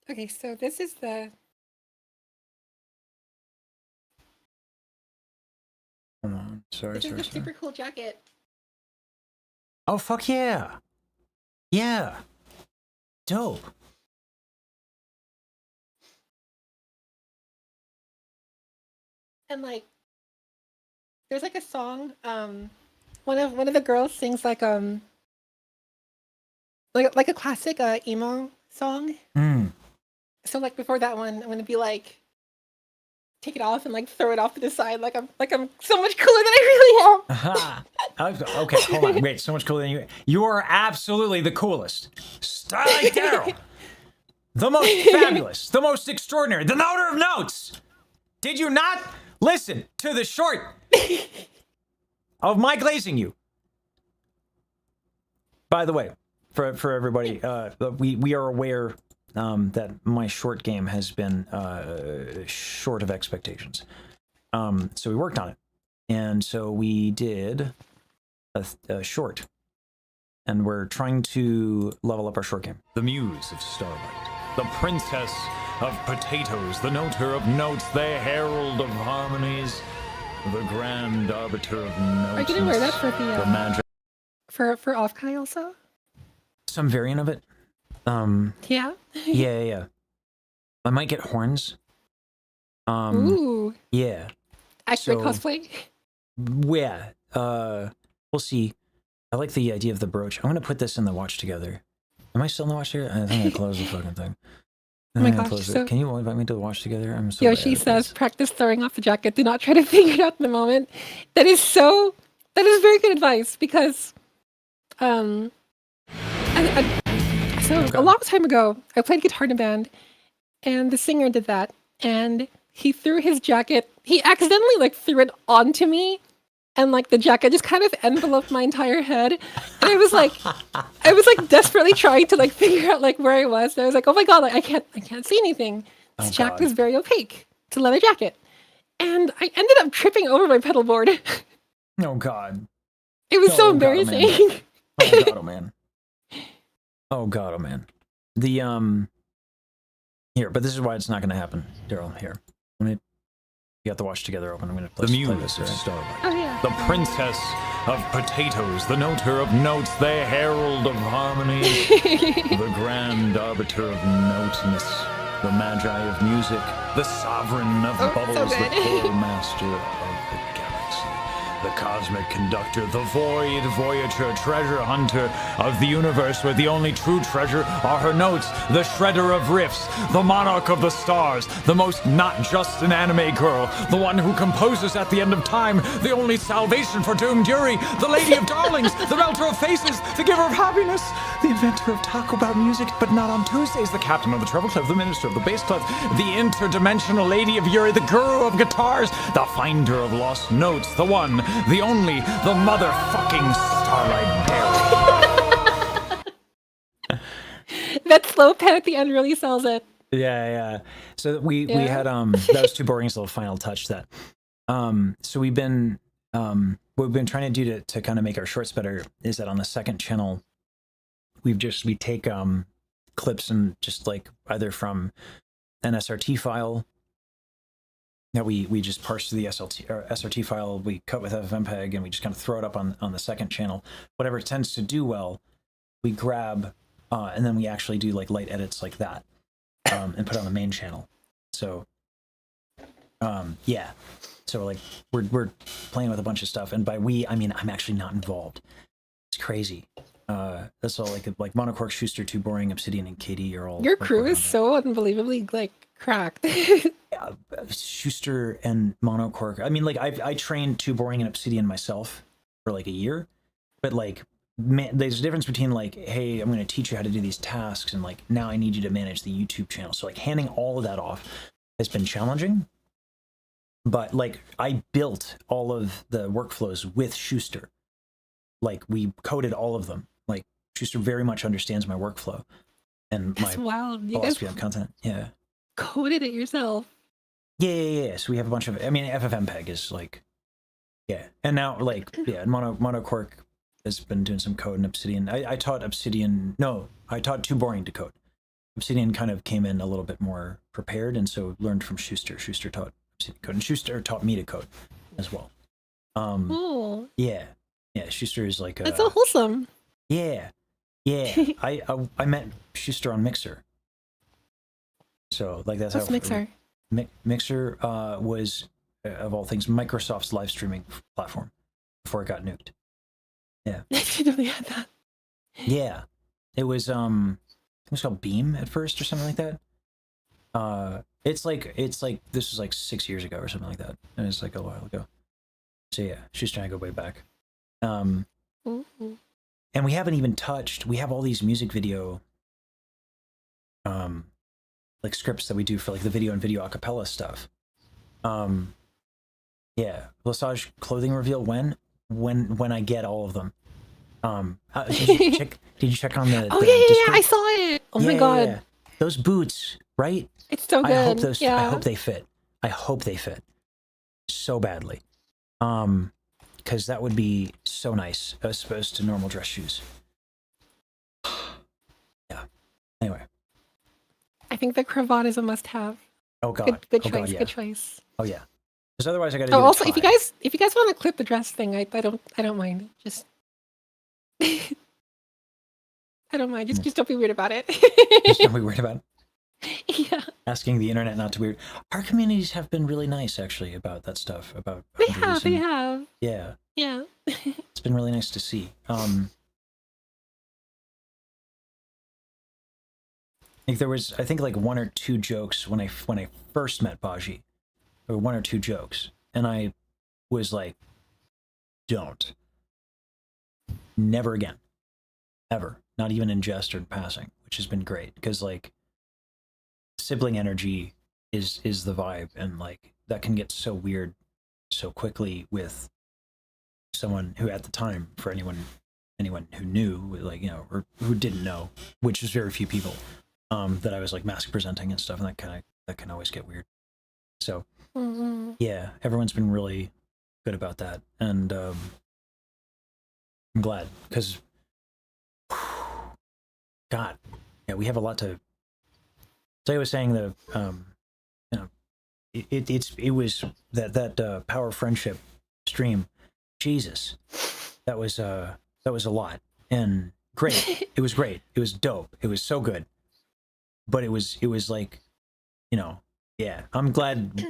Okay, so this is the. Hold on. Sorry. This is the super cool jacket. Oh, fuck yeah. Yeah. Dope. And like, there's like a song. One of the girls sings like a classic emo song. So like before that one, I'm gonna be like, take it off and like throw it off to the side, like I'm so much cooler than I really am. Okay, hold on. Wait, so much cooler than you. You are absolutely the coolest. Starlight Daryl. The most fabulous. The most extraordinary. The noter of notes. Did you not listen to the short of my glazing you? By the way, for everybody, we are aware that my short game has been short of expectations. So we worked on it. And so we did a short. And we're trying to level up our short game. The Muse of Starlight. The Princess of Potatoes. The Noter of Notes. The Herald of Harmonies. The Grand Arbiter of Notes. Are you gonna wear that for the magic? For Offkai also? Some variant of it. Yeah. Yeah. I might get horns. Ooh. Yeah. Accurate cosplay. Yeah. We'll see. I like the idea of the brooch. I'm gonna put this in the watch together. Am I still in the watch together? I think I closed the fucking thing. Oh my gosh. So... Can you invite me to the watch together? I'm so Yoshi says, practice throwing off the jacket. Do not try to figure it out in the moment. That is very good advice because, so a long time ago, I played guitar in a band and the singer did that and he threw his jacket, he accidentally like threw it onto me and like the jacket just kind of enveloped my entire head. And I was like desperately trying to like figure out like where I was. And I was like, oh my God, like I can't see anything. This jacket is very opaque. It's a leather jacket. And I ended up tripping over my pedal board. Oh God. It was so embarrassing. Oh man. Oh God, oh man. The here, but this is why it's not gonna happen, Daryl. Here. You got the watch together open. I'm gonna play this. Starlight. Oh yeah. The Princess of Potatoes, the Noter of Notes, the Herald of Harmony, the Grand Arbiter of Noteness, the Magi of Music, the Sovereign of Bubbles, so the Choral Master of the Galaxy, the cosmic conductor, the void voyager, treasure hunter of the universe, where the only true treasure are her notes, the shredder of riffs, the monarch of the stars, the most not just an anime girl, the one who composes at the end of time, the only salvation for doomed Yuri, the lady of darlings, the melter of faces, the giver of happiness, the inventor of Taco Bell music, but not on Tuesdays, the captain of the treble clef, the minister of the bass clef, the interdimensional lady of Yuri, the guru of guitars, the finder of lost notes, the one, the only, the motherfucking Starlight Berry. That slow pen at the end really sells it. Yeah. So we had that was too boring as a little final touch to that. So we've been what we've been trying to do to kind of make our shorts better is that on the second channel we take clips and just like either from an SRT file that we just parse to the SRT file, we cut with FFmpeg, and we just kind of throw it up on the second channel. Whatever it tends to do well, we grab, and then we actually do like light edits like that, and put it on the main channel. So, yeah. So like we're playing with a bunch of stuff, and by we I mean I'm actually not involved. It's crazy. That's all like Monocork, Schuster, Too Boring, Obsidian, and Katie are all. Your crew is so unbelievably like cracked. Schuster and Monocork. I mean, like I trained Too Boring and Obsidian myself for like a year, but like there's a difference between like, hey, I'm going to teach you how to do these tasks, and like now I need you to manage the YouTube channel. So like handing all of that off has been challenging. But like I built all of the workflows with Schuster. Like we coded all of them. Like Schuster very much understands my workflow and That's my wild. You philosophy guys on content. Yeah. coded it yourself. Yeah. So we have a bunch of, I mean, FFmpeg is like, yeah. And now like, yeah, Monocork has been doing some code in Obsidian. I taught Obsidian, no, I taught Too Boring to code. Obsidian kind of came in a little bit more prepared, and so learned from Schuster. Schuster taught Obsidian code, and Schuster taught me to code as well. Cool. Yeah. Schuster is like That's so wholesome. Yeah. I met Schuster on Mixer. So like that's What's how Mixer? Mixer was of all things Microsoft's live streaming platform before it got nuked. Yeah. I didn't know they had that. Yeah. It was I think it was called Beam at first or something like that. It's like this was like 6 years ago or something like that. And it's like a while ago. So yeah, she's trying to go way back. Ooh. And we haven't even touched, we have all these music video like scripts that we do for like the video and video acapella stuff. Yeah, Lesage clothing reveal when I get all of them. Did you check on the Oh the yeah, Discord? I saw it. Oh my god. Yeah. Those boots, right? It's so good. I hope they fit. I hope they fit so badly. Because that would be so nice as opposed to normal dress shoes. Yeah. Anyway. I think the cravat is a must-have. Oh god. Good Oh, choice. God, yeah. Good choice. Oh yeah. Because otherwise I gotta Oh, do also, the if you tie. guys want to clip the dress thing, I don't mind. Just I don't mind. Just don't be weird about it. Just don't be worried about it. Yeah. Asking the internet not to be weird. Our communities have been really nice actually about that stuff. About They boundaries have. They and- have. Yeah. Yeah. It's been really nice to see. Like there was, I think, like one or two jokes when I first met Baji, or one or two jokes, and I was like, "Don't, never again, ever, not even in jest or in passing," which has been great because like sibling energy is the vibe, and like that can get so weird so quickly with someone who at the time, for anyone who knew, like, you know, or who didn't know, which is very few people, that I was like mask presenting and stuff, and that can always get weird. So yeah, everyone's been really good about that, and I'm glad because God, yeah, we have a lot to. So I was saying the you know, it was that Power Friendship stream. Jesus, that was a lot, and great. It was great. It was dope. It was so good. But it was like, you know, yeah. I'm glad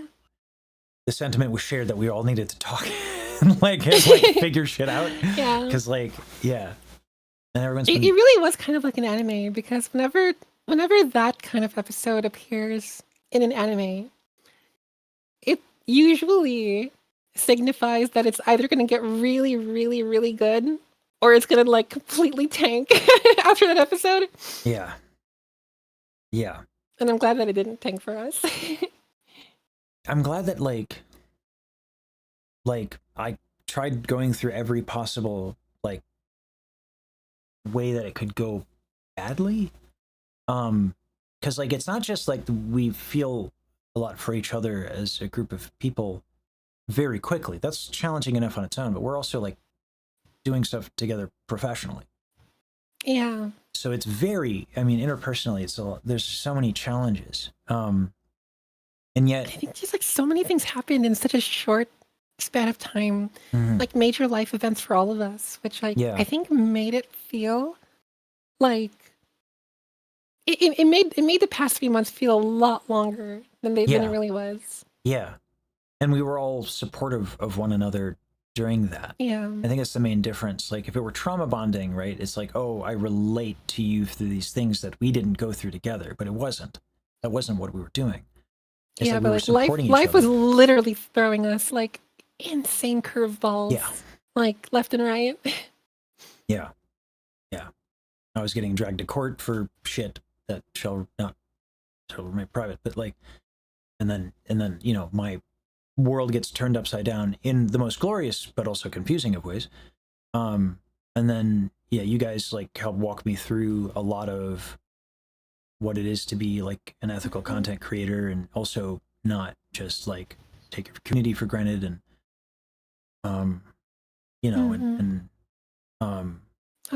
the sentiment was shared that we all needed to talk. like figure shit out. Yeah. Because like, yeah. And everyone's It really was kind of like an anime, because whenever that kind of episode appears in an anime, it usually signifies that it's either going to get really, really, really good, or it's going to like completely tank after that episode. Yeah. Yeah. And I'm glad that it didn't tank for us. I'm glad that like I tried going through every possible like way that it could go badly. Because like it's not just like we feel a lot for each other as a group of people very quickly. That's challenging enough on its own, but we're also like doing stuff together professionally. Yeah. So it's very, I mean, interpersonally, there's so many challenges. And yet I think just like so many things happened in such a short span of time, like major life events for all of us, which like I think made it feel like it made the past few months feel a lot longer than it really was. Yeah. And we were all supportive of one another during that. Yeah. I think that's the main difference. Like if it were trauma bonding, right? It's like, oh, I relate to you through these things that we didn't go through together, but it wasn't. That wasn't what we were doing. It's yeah, like but like life was literally throwing us like insane curveballs. Yeah. Like left and right. Yeah. Yeah. I was getting dragged to court for shit that shall remain private, but like, and then, you know, my world gets turned upside down in the most glorious but also confusing of ways. And then you guys like help walk me through a lot of what it is to be like an ethical content creator, and also not just like take your community for granted, and you know, and oh,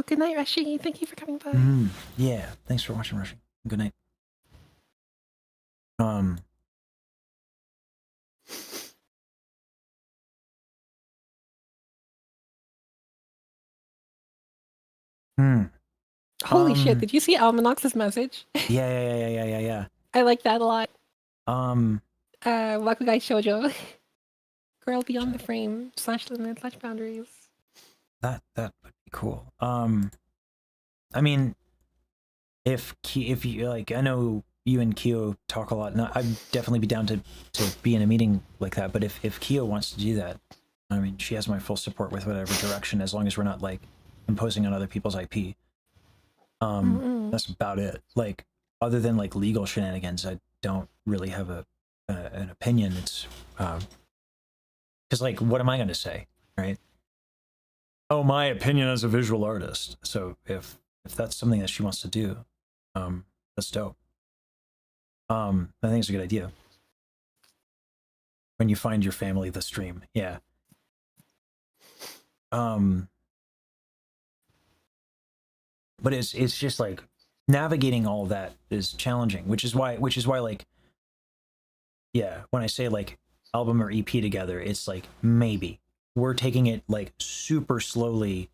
good night, Rashi. Thank you for coming by. yeah, thanks for watching, Rashi. Good night. Holy shit, did you see Almanax's message? Yeah. I like that a lot. Wakugai Shoujo. Girl beyond the frame / limit / boundaries. That would be cool. I mean, if you like, I know you and Kyo talk a lot, and I'd definitely be down to be in a meeting like that. But if Kyo wants to do that, I mean, she has my full support with whatever direction, as long as we're not like imposing on other people's IP. That's about it. Like, other than like legal shenanigans, I don't really have an opinion. It's because like, what am I going to say, right? Oh, my opinion as a visual artist. So if that's something that she wants to do, that's dope. I think it's a good idea. When you find your family, the stream, yeah. But it's just like navigating all of that is challenging, which is why like, yeah, when I say like album or EP together, it's like maybe we're taking it like super slowly.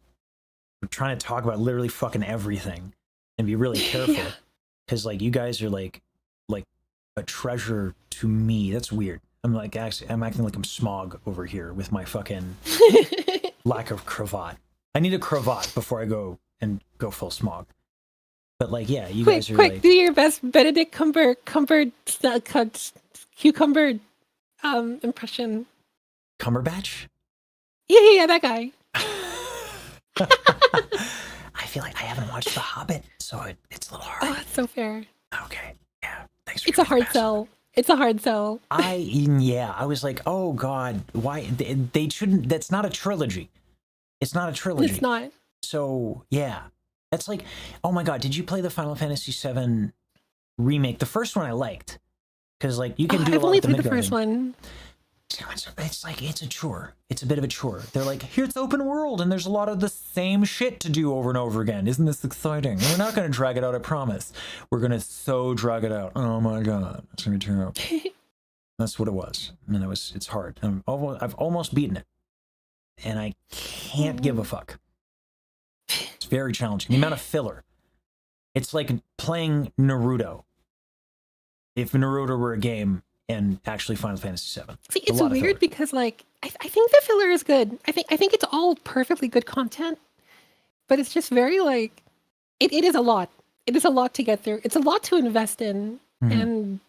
We're trying to talk about literally fucking everything and be really careful, because like you guys are like a treasure to me. That's weird. I'm acting like I'm Smog over here with my fucking lack of cravat. I need a cravat before I go full Smog. But like, yeah, you guys are like, do your best Benedict Cucumber impression. Cumberbatch? Yeah, that guy. I feel like I haven't watched The Hobbit, so it's a little hard. Oh, that's so fair. Okay, yeah, thanks for It's a hard sell. It's a hard sell. I was like, oh god, why they shouldn't? That's not a trilogy. It's not a trilogy. It's not. So yeah, that's like, oh my god, did you play the Final Fantasy VII remake? The first one I liked, because like you can do. I've only played the first one. It's like, it's a chore. It's a bit of a chore. They're like, here's open world, and there's a lot of the same shit to do over and over again. Isn't this exciting? And we're not going to drag it out, I promise. We're going to drag it out. Oh my god, it's going to turn out. That's what it was. And it's hard. I've almost beaten it, and I can't give a fuck. It's very challenging. The amount of filler. It's like playing Naruto. If Naruto were a game, and actually Final Fantasy VII. See, it's weird because like I think the filler is good. I think it's all perfectly good content, but it's just very like it is a lot. It is a lot to get through. It's a lot to invest in, and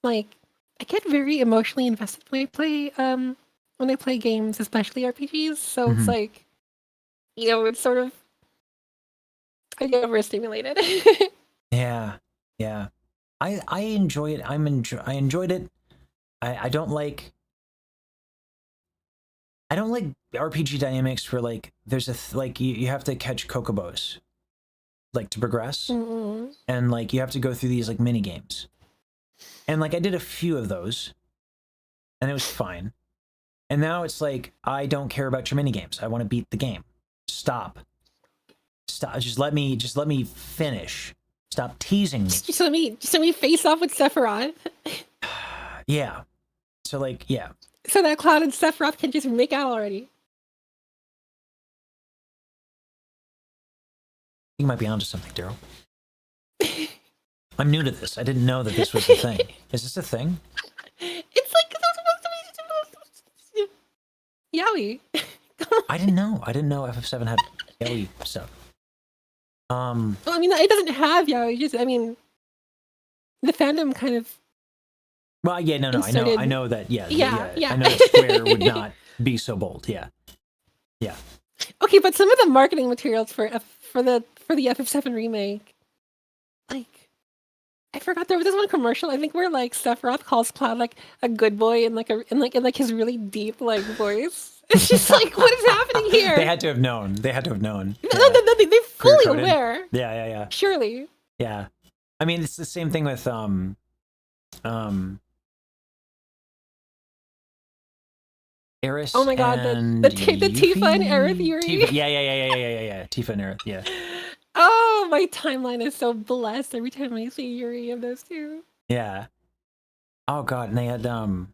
like I get very emotionally invested when I play games, especially RPGs. So it's like, you know, it's sort of I get overstimulated. Yeah. I enjoy it. I enjoyed it. I don't like RPG dynamics where like there's like you have to catch chocobos like to progress, and like you have to go through these like mini games, and like I did a few of those, and it was fine. And now it's like I don't care about your mini games. I want to beat the game. Stop. Just let me finish. Stop teasing me. Just let me face off with Sephiroth. Yeah. So like, yeah. So that Cloud and Sephiroth can just make out already. You might be onto something, Daryl. I'm new to this. I didn't know that this was a thing. Is this a thing? It's like yaoi. I didn't know. FF7 had yaoi stuff. Well, I mean, it doesn't have yaoi. Just, I mean, the fandom kind of. Well, yeah, no, inserted... I know that. Yeah. Yeah. I know that Square would not be so bold. Yeah. Okay, but some of the marketing materials for the FF7 remake, like, I forgot there was this one commercial. I think where like Sephiroth calls Cloud like a good boy in his really deep like voice. It's just like, what is happening here? They had to have known. No, they're fully aware. Yeah. Surely. Yeah. I mean, it's the same thing with Eris. Oh my god, the Tifa and Aerith Yuri. Yeah. Tifa and Aerith, yeah. Oh, my timeline is so blessed every time I see Yuri of those two. Yeah. Oh god, and they had oh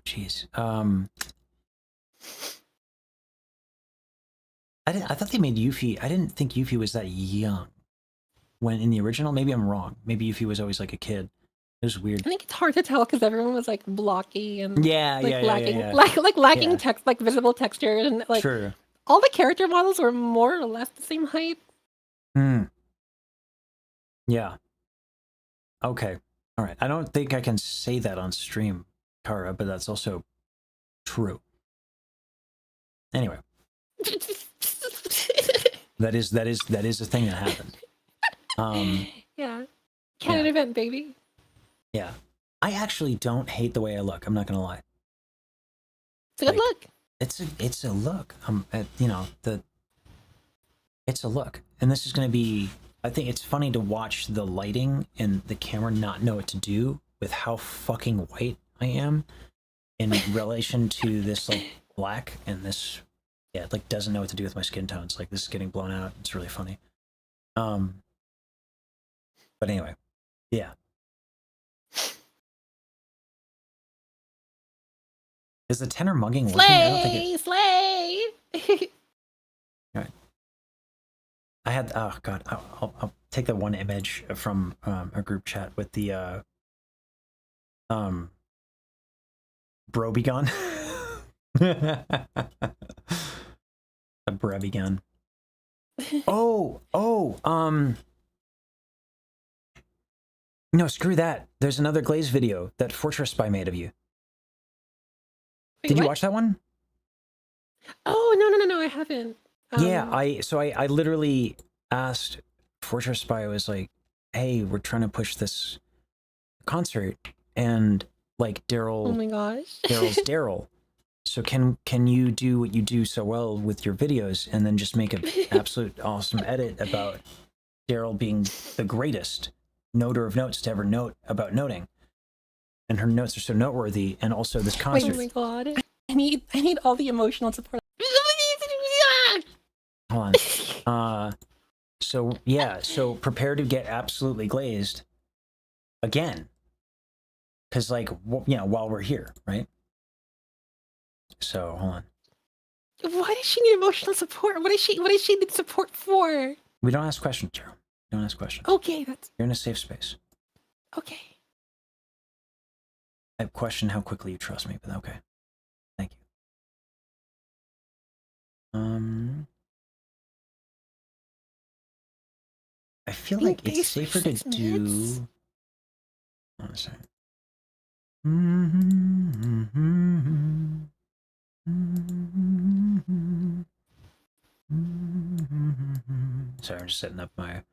jeez. I thought they made Yuffie. I didn't think Yuffie was that young when in the original. Maybe I'm wrong. Maybe Yuffie was always like a kid. It was weird. I think it's hard to tell because everyone was like blocky and lacking text, like visible texture, and like True. All the character models were more or less the same height. Yeah. Okay. All right. I don't think I can say that on stream, Kara, but that's also true. Anyway. that is a thing that happened. Yeah. Canon event, baby. Yeah. I actually don't hate the way I look. I'm not gonna lie. It's a good look. It's a look. It's a look. And this is gonna be, I think it's funny to watch the lighting and the camera not know what to do with how fucking white I am in relation to this like black, and this it like doesn't know what to do with my skin tones. Like this is getting blown out. It's really funny. But anyway, yeah. Is the tenor mugging working? I don't think it... Slay! All right. I had, oh god, I'll take that one image from a group chat with the Brobigon. A Brebigon. No, screw that. There's another Glaze video that Fortress Spy made of you. Wait, Did you what? watch that one? Oh, no, I haven't. Yeah, I literally asked Fortress Spy, I was like, hey, we're trying to push this concert, and like Daryl, oh my gosh. Daryl's Daryl. So can you do what you do so well with your videos, and then just make an absolute awesome edit about Daryl being the greatest noter of notes to ever note about noting, and her notes are so noteworthy, and also this concert. Wait, oh my god, I need all the emotional support. Hold on. So yeah, so prepare to get absolutely glazed again, because like while we're here, right? So hold on. Why does she need emotional support? What does she need support for? We don't ask questions, Joe. Don't ask questions. Okay, You're in a safe space. Okay. I question how quickly you trust me, but okay. Thank you. I feel like it's safer to do. Oh, sorry. Sorry, I'm just setting up my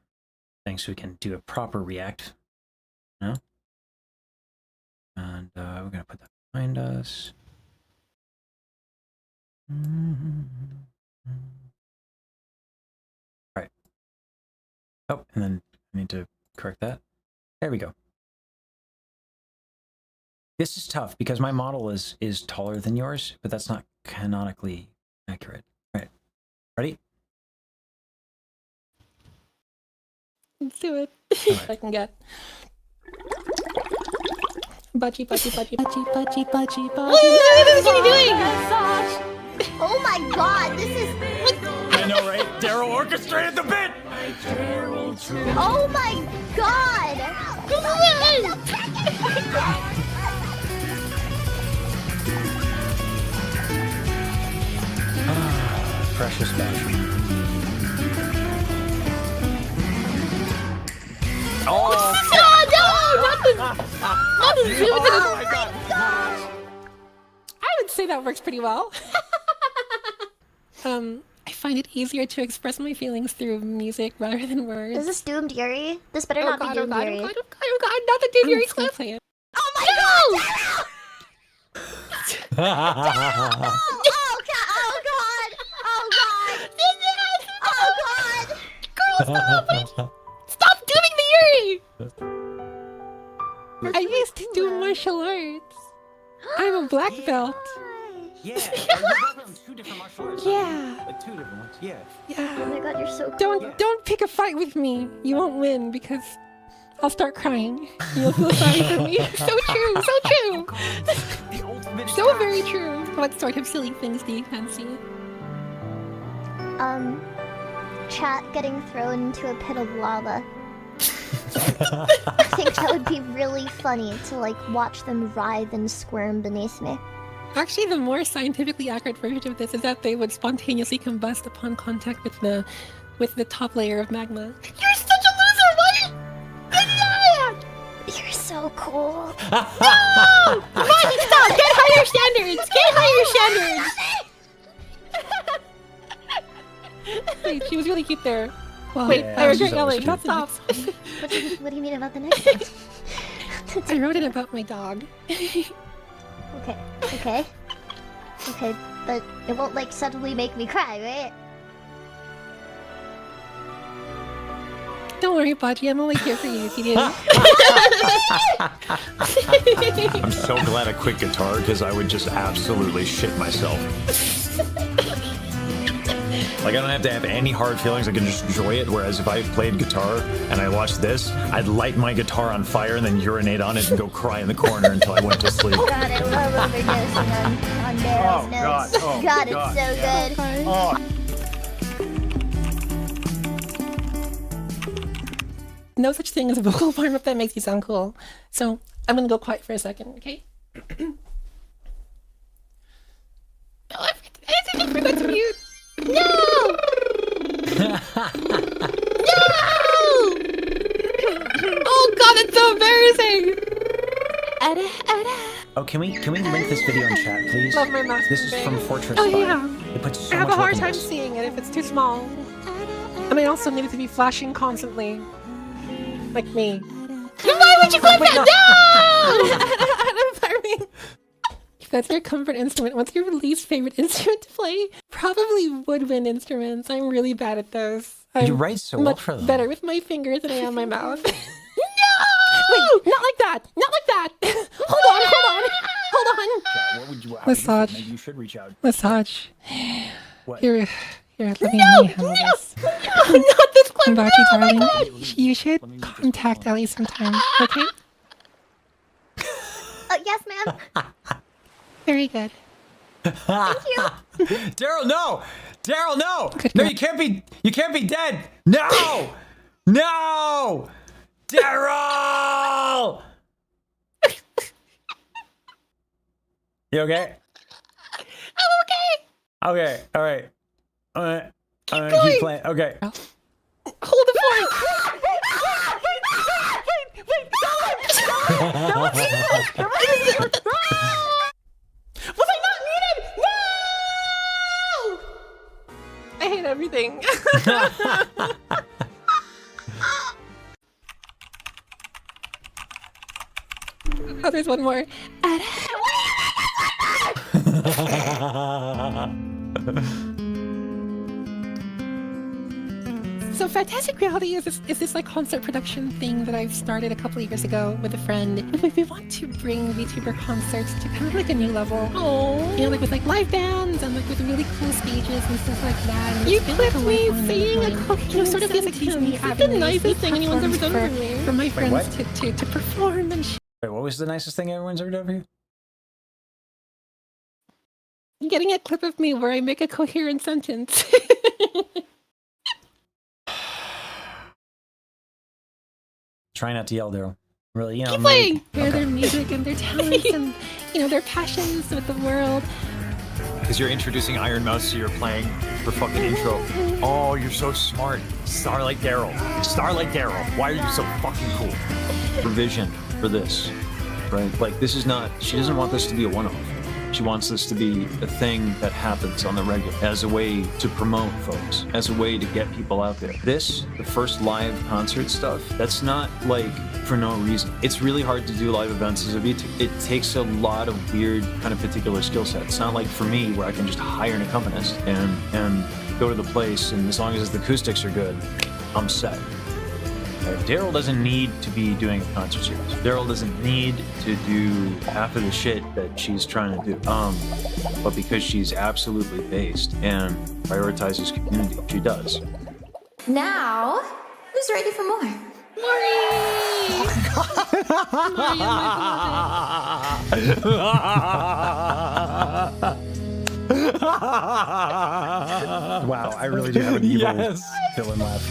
thing so we can do a proper react. No? And we're gonna put that behind us. Alright. Oh, and then I need to correct that. There we go. This is tough because my model is taller than yours, but that's not canonically accurate. All right. Ready? Let's do it. Right. I can get. Budgie, budgie, budgie, budgie, budgie, budgie, budgie. What are you doing? Oh my god, this is. I know, right? Daryl orchestrated the bit! Oh my god! Precious battery. Oh! Not the zoom. Oh my god! I would say that works pretty well. I find it easier to express my feelings through music rather than words. Is this Doomed Yuri? This better not be Doomed Yuri. Oh god, not the Doomed Yuri clip. Oh my god! Oh god! Oh god! Girl, stop! Stop doing the Yuri! I used to do martial arts. I'm a black belt. Yeah, two different martial arts. Yeah. Like two different ones. Yeah. Yeah. Oh my god, you're so cool. Don't pick a fight with me. You won't win because I'll start crying. You'll feel sorry for me. So true, so true. So very true. What sort of silly things do you fancy? Chat getting thrown into a pit of lava. I think that would be really funny to like watch them writhe and squirm beneath me. Actually, the more scientifically accurate version of this is that they would spontaneously combust upon contact with the top layer of magma. You're such a loser, what? You're so cool. No! Monty, stop! Get higher standards! Get higher standards! Wait, she was really cute there. Well, wait, I regret yelling. Stop. What do you mean about the next one? I wrote it about my dog. Okay, but it won't like suddenly make me cry, right? Don't worry, Baji, I'm always here for you if you do. I'm so glad I quit guitar because I would just absolutely shit myself. Like, I don't have to have any hard feelings. I can just enjoy it. Whereas if I played guitar and I watched this, I'd light my guitar on fire and then urinate on it and go cry in the corner until I went to sleep. God, I love overdosing on Daryl's notes. God, it's so good. No such thing as a vocal warm-up that makes you sound cool. So, I'm gonna go quiet for a second, okay? I forgot to mute! No! No! Oh god, that's so embarrassing! Oh, can we link this video in chat, please? Love my mouse. This is from Fortress 5. Oh yeah. It puts so I have much a hard work time in this. seeing it if it's too small. And I also need it to be flashing constantly. Like me. Why would you click that? No! If that's your comfort instrument, what's your least favorite instrument to play? Probably woodwind instruments. I'm really bad at those. You write so well much for them. better with my fingers than I am my mouth. No! Wait, not like that! Not like that! Hold on! Yeah, what would you, Massage. Maybe you should reach out. Massage. What? Here, let me handle this. Not this clip! Bachi, darling, you should contact Ellie sometime, okay? Yes, ma'am. Very good. Thank you. Daryl, no! Daryl, no! Good No, girl. you can't be dead! No! No! Daryl! You okay? I'm okay. Okay. All right. Keep Keep playing. Okay. Hold the fort. Wait. Was I not needed? No! I hate everything. Oh, there's one more. So Fantastic Reality is this like concert production thing that I've started a couple of years ago with a friend. And we want to bring VTuber concerts to kind of like a new level. Oh, you know, like with like live bands and like with really cool stages and stuff like that. And you clipped me saying a coherent sort of feels like me having the nicest thing anyone's ever done for me. For my friends to perform and shit. Wait, what was the nicest thing everyone's ever done for you? Getting a clip of me where I make a coherent sentence. Try not to yell, Daryl. Really, you know. Keep playing! Hear their music and their talents and, you know, their passions with the world. Because you're introducing Iron Mouse, so you're playing for fucking intro. Oh, you're so smart. Starlight Daryl. Starlight Daryl. Why are you so fucking cool? Provision for this, right? Like, this is not, she doesn't want this to be a one-off. She wants this to be a thing that happens on the regular as a way to promote folks, as a way to get people out there. This, the first live concert stuff, that's not like for no reason. It's really hard to do live events as a VTuber. It takes a lot of weird kind of particular skill set. It's not like for me where I can just hire an accompanist and go to the place, and as long as the acoustics are good, I'm set. Daryl doesn't need to be doing a concert series. Daryl doesn't need to do half of the shit that she's trying to do. But because she's absolutely based and prioritizes community, she does. Now, who's ready for more? Wow, I really do have an evil villain laugh.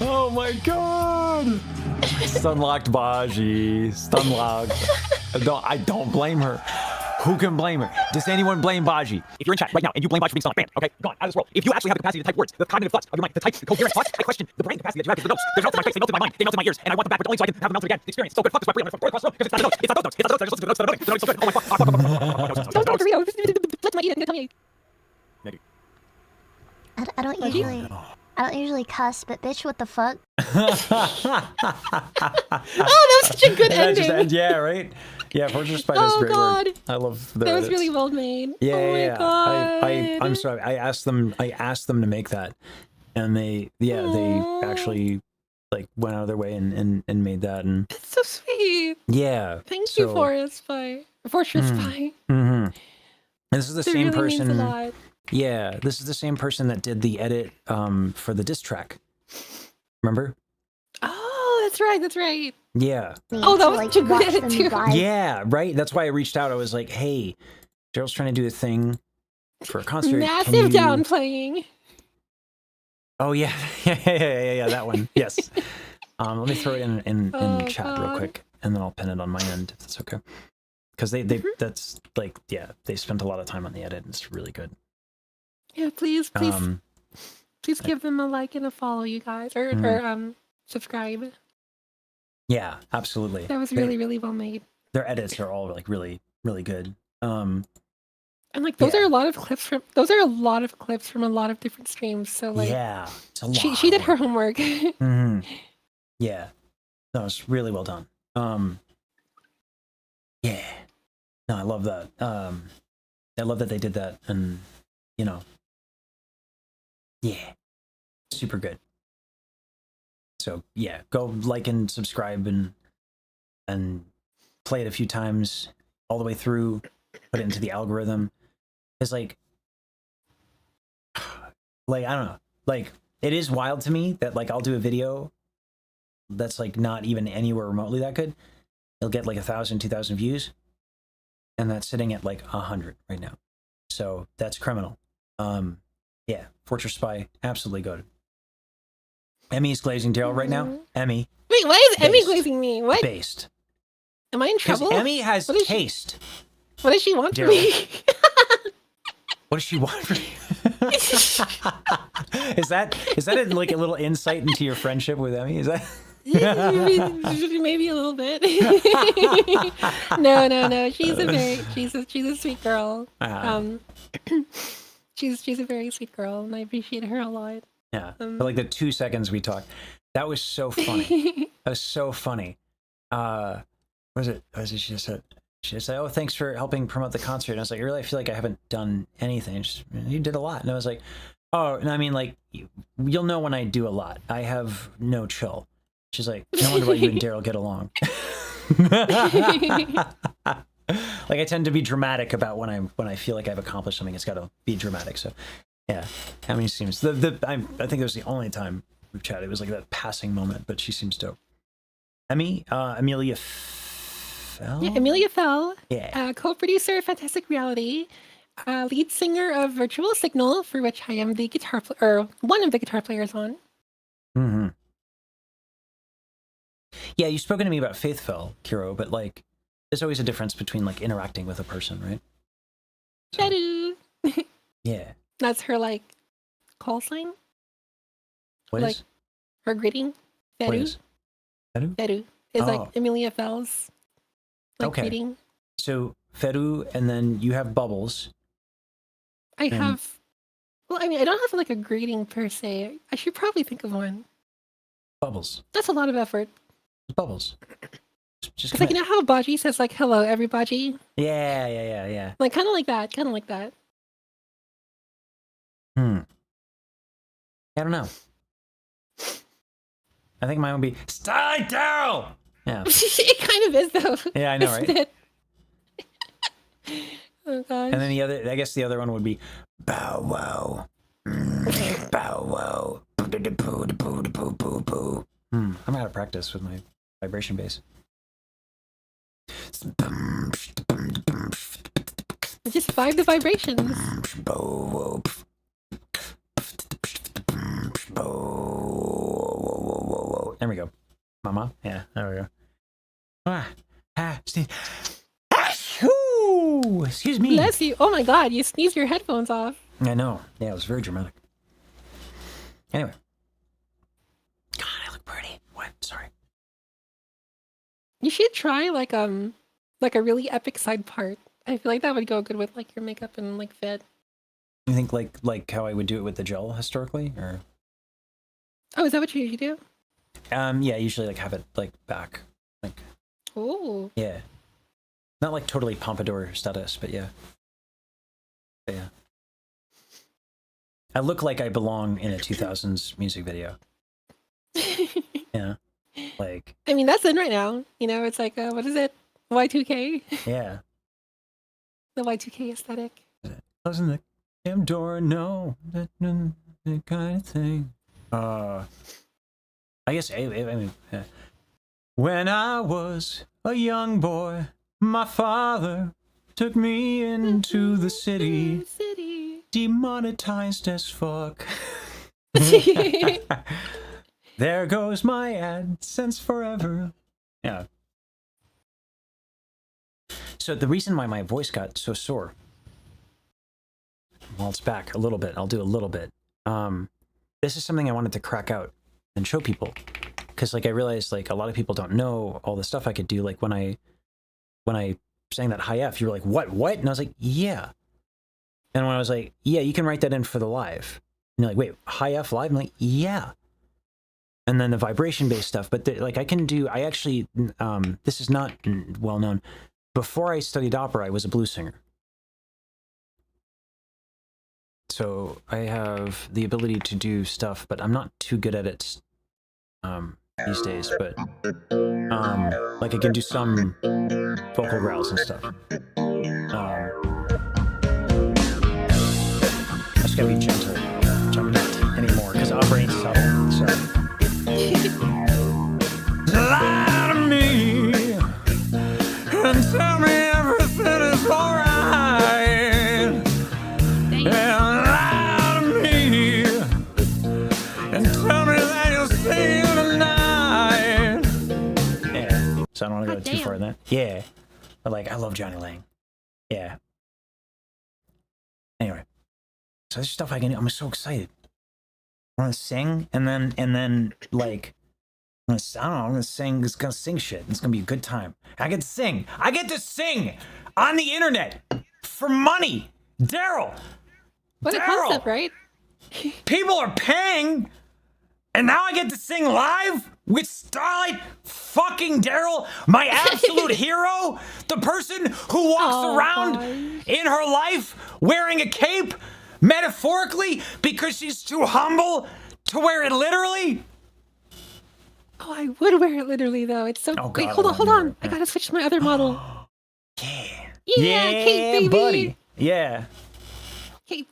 Oh my god! Stunlocked Baji. Stunlocked. I don't blame her. Who can blame her? Does anyone blame Baji? If you're in chat right now and you blame Baji for being stunlocked, banned, okay? Gone, out of this world. If you actually have the capacity to type words, the cognitive thoughts of your mind, to type coherent thoughts, I question the brain capacity that you have because the notes. They're melted in my face, they melted in my mind, they melted in my ears, and I want them back, but only so I can have them melted again. The experience. So good, fuck this, I'm gonna across the room because it's not the notes. It's not those notes. It's not those notes. They're just listening to the notes that are building. The notes so good. Oh my fuck. Don't Dorito. Let my eat and tell me. I don't usually cuss, but bitch, what the fuck? Oh, that was such a good ending. Yeah, right? Yeah, Fortress Spy is great god. work. I love the That was really well made. Yeah, oh my god. I'm sorry. I asked them to make that, and they actually like went out of their way and made that, and That's so sweet. yeah. Thank you, Fortress Spy. Mm-hmm. This is the That same really means a person. lot. Yeah, this is the same person that did the edit for the diss track. Remember? Oh, that's right. Yeah. Oh, that was such a good edit too. Yeah, right. That's why I reached out. I was like, "Hey, Daryl's trying to do a thing for a concert. Massive downplaying. Oh yeah, yeah. That one. Yes. Let me throw it in chat real quick, and then I'll pin it on my end if that's okay. Because they that's like they spent a lot of time on the edit. And it's really good. Yeah, please give them a like and a follow, you guys, or subscribe. Yeah, absolutely. That was really well made. Their edits are all like really good. And like those are a lot of clips from a lot of different streams. So like yeah, it's a lot. She did her homework. Mm-hmm. Yeah, no, it's really well done. Yeah, no, I love that. I love that they did that, and you know, yeah, super good. So yeah, go like and subscribe and play it a few times all the way through. Put it into the algorithm. It's like I don't know. Like it is wild to me that like I'll do a video that's like not even anywhere remotely that good. It'll get like 1,000, 2,000 views, and that's sitting at like 100 right now. So that's criminal. Yeah, Fortress Spy, absolutely goated. Emmy's glazing Daryl right now. Emmy. Wait, why is Emmy glazing me? What? Based. Am I in Because trouble? Emmy has What is taste. What does she want from Daryl. me? What does she want from you? Is that like a little insight into your friendship with Emmy? Is that? Maybe a little bit. No. She's a sweet girl. She's a very sweet girl, and I appreciate her a lot. Yeah. But like the 2 seconds we talked, that was so funny. That was so funny. What was it? She said, "Oh, thanks for helping promote the concert." And I was like, "Really? I feel like I haven't done anything. You did a lot." And I was like, "Oh, and I mean, like, you'll know when I do a lot. I have no chill." She's like, "No wonder why you and Daryl get along." Like, I tend to be dramatic about when I feel like I've accomplished something. It's got to be dramatic. So, yeah. I mean, seems I think it was the only time we've chatted. It was like that passing moment, but she seems dope. Amelia Fell? Yeah, Amelia Fell. Yeah. Co-producer of Fantastic Reality. Lead singer of Virtual Signal, for which I am the one of the guitar players on. Mm-hmm. Yeah, you've spoken to me about Faithful, Kiro, but like, there's always a difference between like interacting with a person, right? Beru. Yeah. That's her like call sign. What like is? Her greeting. What Beru. is? Feru? Feru is Oh. like Amelia Fell's like Okay. greeting. So Feru, and then you have Bubbles. I And- have. Well, I mean, I don't have like a greeting per se. I should probably think of one. Bubbles. That's a lot of effort. Bubbles. Just Because like, you know how Baji says like hello everybody? Yeah. Like kind of like that. I don't know. I think mine would be Starlight Daryl. Yeah. It kind of is though. Yeah, I know, right? Isn't it? Oh gosh. And then I guess the other one would be Bow Wow. Bow Wow. I'm out of practice with my vibration bass. Just vibe the vibrations. There we go. Mama? Yeah, there we go. Excuse me. Bless you. Oh my god, you sneezed your headphones off. I know. Yeah, it was very dramatic. Anyway. God, I look pretty. What? Sorry. You should try like a really epic side part. I feel like that would go good with like your makeup and like fit. You think like how I would do it with the gel historically, or? Oh, is that what you usually do? Yeah, usually like have it like back, like. Oh. Yeah. Not like totally pompadour status, but yeah. Yeah. I look like I belong in a 2000s music video. Yeah. Like. I mean, that's in right now. You know, it's like what is it? Y2K. Yeah. The Y2K aesthetic. Closing the damn door, no, that kind of thing. I guess I mean, yeah. When I was a young boy, my father took me into the city, demonetized as fuck. There goes my AdSense forever. Yeah. So the reason why my voice got so sore, well, it's back a little bit. I'll do a little bit. This is something I wanted to crack out and show people, because like I realized like a lot of people don't know all the stuff I could do. Like when I sang that high F, you were like, what? And I was like, yeah. And when I was like, yeah, you can write that in for the live. And you're like, wait, high F live? I'm like, yeah. And then the vibration based stuff, but like I actually, this is not well known. Before I studied opera, I was a blues singer. So I have the ability to do stuff, but I'm not too good at it these days. But like I can do some vocal growls and stuff. I just gotta be gentle, which I'm not anymore because opera ain't subtle. So lie to me and tell me everything is alright. And lie to me and tell me that you'll see you tonight. Yeah. So so I don't want to go God too far in damn. that. Yeah, but like I love Johnny Lang. Yeah. Anyway, so there's stuff I can do. I'm so excited. I want to sing, and then like I don't know, I'm gonna sing. It's gonna sing shit. It's gonna be a good time. I get to sing. I get to sing on the internet for money. Daryl. What a concept, right? People are paying, and now I get to sing live with Starlight fucking Daryl, my absolute hero, the person who walks around in her life wearing a cape, metaphorically, because she's too humble to wear it literally. Oh, I would wear it literally though. It's so. Oh, Wait, God, hold on. I gotta switch to my other model. Yeah, cape, baby. Buddy. Yeah. Cape.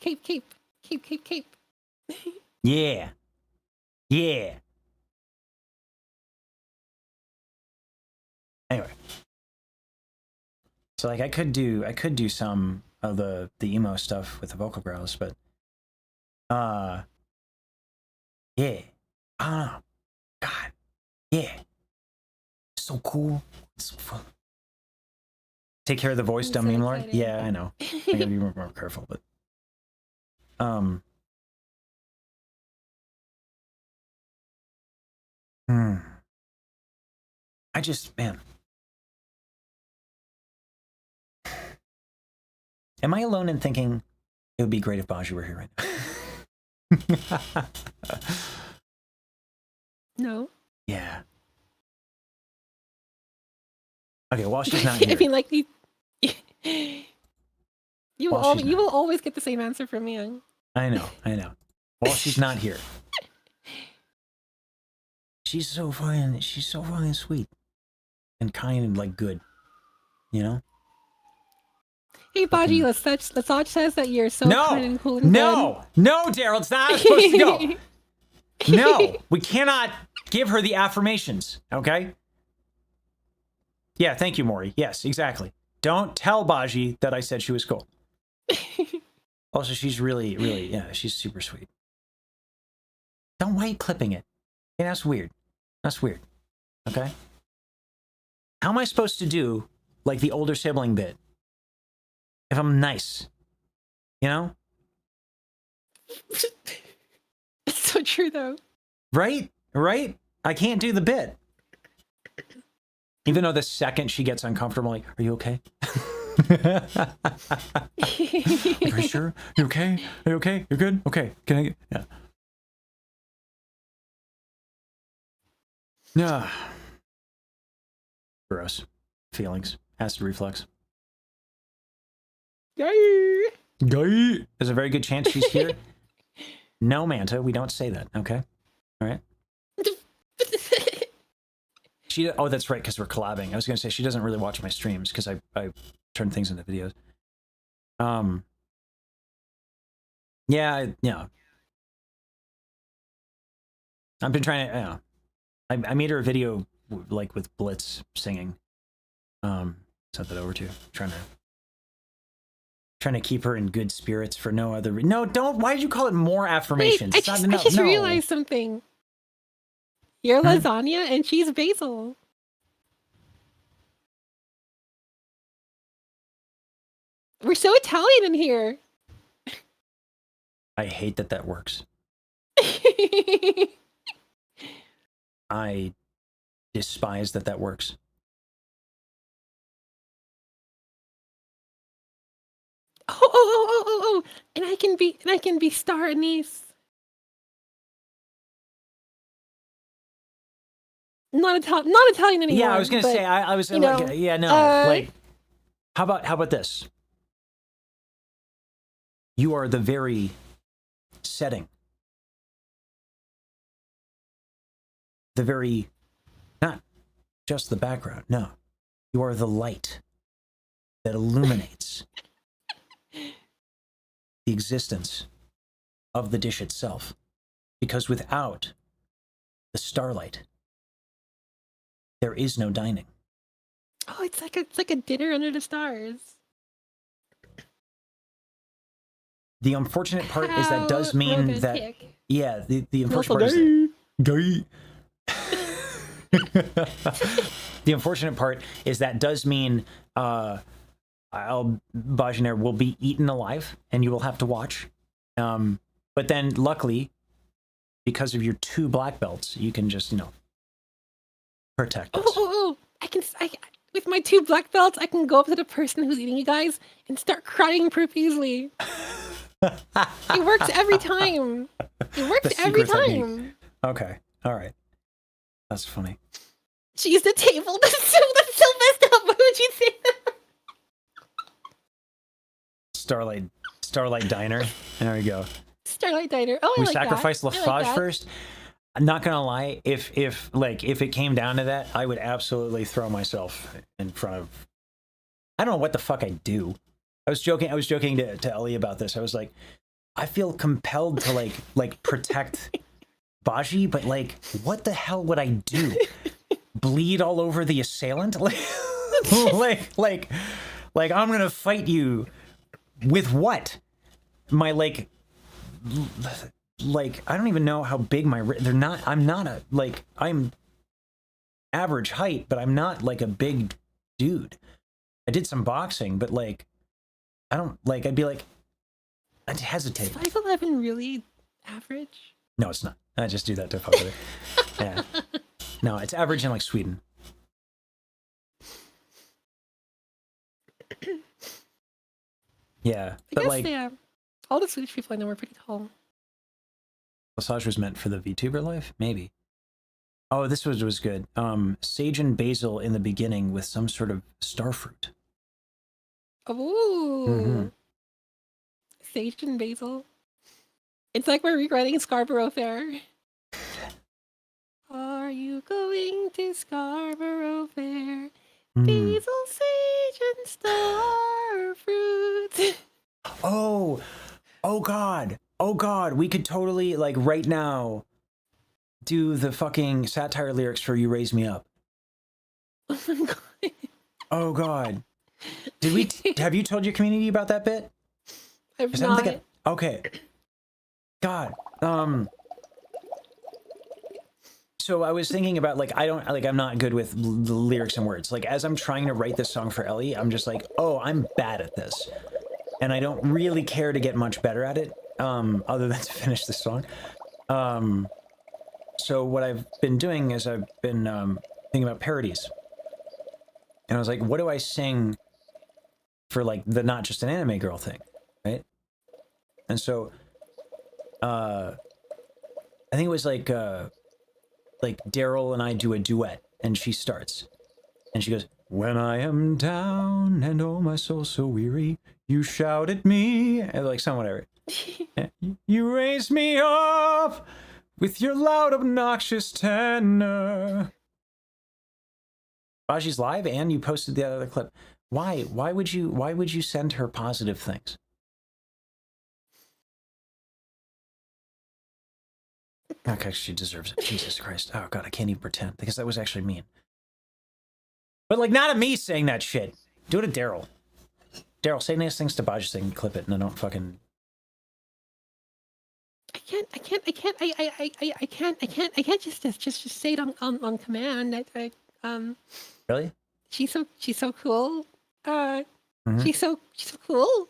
Yeah. Yeah. Anyway. So like I could do some of the emo stuff with the vocal growls, but yeah. I don't know. God. Yeah. So cool. It's so fun. Take care of the voice, dumb meme lord. Yeah, I know. I gotta be more careful, but I just, man. Am I alone in thinking it would be great if Bajiru were here right now? No. Yeah. Okay, while she's not here. I mean, like you will always get the same answer from me. I know. While she's not here. She's so fucking sweet. And kind and like good. You know? Hey, Baji, Lasaj says that you're so kind and cool and good. No, Daryl, it's not how it's supposed to go. No, we cannot give her the affirmations, okay? Yeah, thank you, Maury. Yes, exactly. Don't tell Baji that I said she was cool. Also, she's really, yeah, she's super sweet. Don't why are you clipping it? Yeah, that's weird. That's weird. Okay? How am I supposed to do, like, the older sibling bit if I'm nice? You know? It's so true, though. Right? I can't do the bit. Even though the second she gets uncomfortable, like, are you okay? Like, are you sure? You okay? Are you okay? You're good? Okay. Can I get... Yeah. Yeah. Gross. Feelings. Acid reflux. Yay! There's a very good chance she's here. No, Manta, we don't say that, okay? All right? Oh, that's right, because we're collabing. I was going to say, she doesn't really watch my streams, because I turn things into videos. Yeah. I've been trying to, I made her a video, like, with Blitz singing. Sent that over to her. Trying to keep her in good spirits for no other reason. No, don't. Why did you call it more affirmations? Wait, I just realized something. You're lasagna and she's basil. We're so Italian in here. I hate that works. I despise that works. Oh, and I can be star anise. Not Italian anymore. Yeah, I was gonna say I was like, know, yeah, no, like how about this? You are the very setting. The very, not just the background, no. You are the light that illuminates the existence of the dish itself. Because without the starlight, there is no dining. Oh, it's like a dinner under the stars. The unfortunate part is that does mean that, yeah, the unfortunate part is that, The unfortunate part is that does mean Bajiru will be eaten alive, and you will have to watch. But then, luckily, because of your 2 black belts, you can just, protect us. With my 2 black belts, I can go up to the person who's eating you guys and start crying profusely. It works every time. It works every time. Okay, all right. That's funny. She's the table. That's so messed up. Why would you say that? Starlight Diner. There we go. Starlight Diner. Oh, I we like sacrificed that. Lafarge first. I'm not gonna lie. If it came down to that, I would absolutely throw myself in front of. I don't know what the fuck I'd do. I was joking to Ellie about this. I was like, I feel compelled to like protect Baji, but like, what the hell would I do? Bleed all over the assailant? like I'm gonna fight you with what? My like I don't even know how big they're not. I'm average height, but I'm not like a big dude. I did some boxing, but like I don't like. I'd be like, I'd hesitate. Is 5'11" really average? No, it's not. I just do that to fuck with it. Yeah. No, it's average in like Sweden. Yeah, I guess all the Swedish people I know are pretty tall. Massage was meant for the VTuber life? Maybe. Oh, this was good. Sage and basil in the beginning with some sort of starfruit. Ooh. Sage and basil. It's like we're rewriting Scarborough Fair. Are you going to Scarborough Fair? Basil, sage, and starfruit. Oh God. Oh God, we could totally, like, right now, do the fucking satire lyrics for You Raise Me Up. Oh my God. Oh God. Have you told your community about that bit? I've not. Okay. God. So I was thinking about, like, I'm not good with the lyrics and words. Like, as I'm trying to write this song for Ellie, I'm just like, oh, I'm bad at this. And I don't really care to get much better at it, other than to finish the song. So what I've been doing is I've been thinking about parodies. And I was like, what do I sing for, like, the not just an anime girl thing, right? And so, I think it was like Daryl and I do a duet, and she starts. And she goes, when I am down and oh my soul so weary, you shout at me, and like some whatever. You raise me up with your loud obnoxious tenor. Baji's live, and you posted the other clip. Why would you send her positive things? Okay, she deserves it. Jesus Christ. Oh God, I can't even pretend, because that was actually mean. But like, not at me saying that shit. Do it to Daryl. Daryl, say nice things to Baji so they can clip it, and I don't fucking. I can't just say it on command. Really? She's so cool. She's so cool.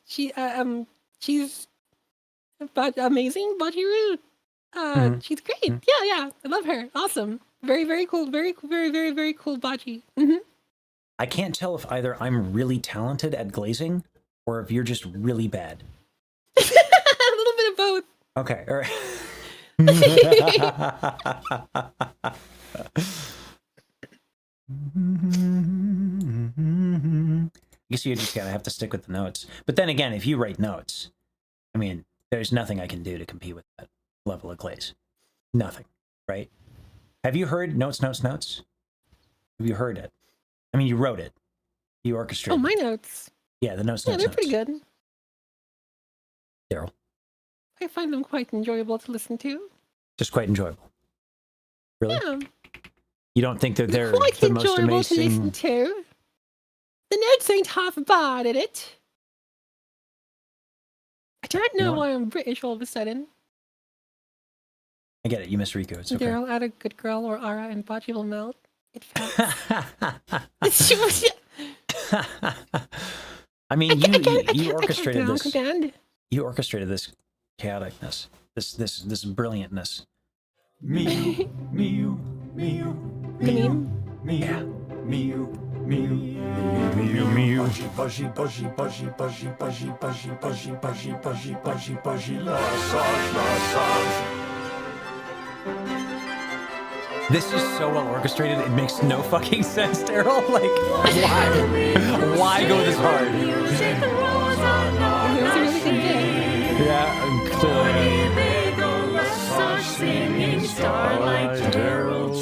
She's amazing, Bajiru. She's great. Yeah, I love her. Awesome. Very cool. Very cool Baji. I can't tell if either I'm really talented at glazing or if you're just really bad. A little bit of both. Okay, all right. I guess you just gotta have to stick with the notes. But then again, if you write notes, I mean, there's nothing I can do to compete with that level of glaze. Nothing, right? Have you heard notes? Have you heard it? I mean, you wrote it. You orchestrated. Oh, my notes. Yeah, the notes. Yeah, they're pretty good. Daryl. I find them quite enjoyable to listen to. Just quite enjoyable. Really? Yeah. You don't think that they're quite the most enjoyable amazing? to listen to. The notes ain't half bad at it. I don't know why I'm British all of a sudden. I get it. You miss Riku. It's okay. Daryl, add a good girl or Ara and Baji will melt. It I mean, you orchestrated this. Command. You orchestrated this chaoticness, this brilliantness. Mew, mew, mew, mew, mew, mew, mew, mew, mew. Buzzy, buzzy, buzzy, buzzy, buzzy, buzzy, buzzy, buzzy, buzzy, buzzy, buzzy, lassage. This is so well orchestrated. It makes no fucking sense, Daryl. Like, why go this hard? Yeah, clearly. Starlight Daryl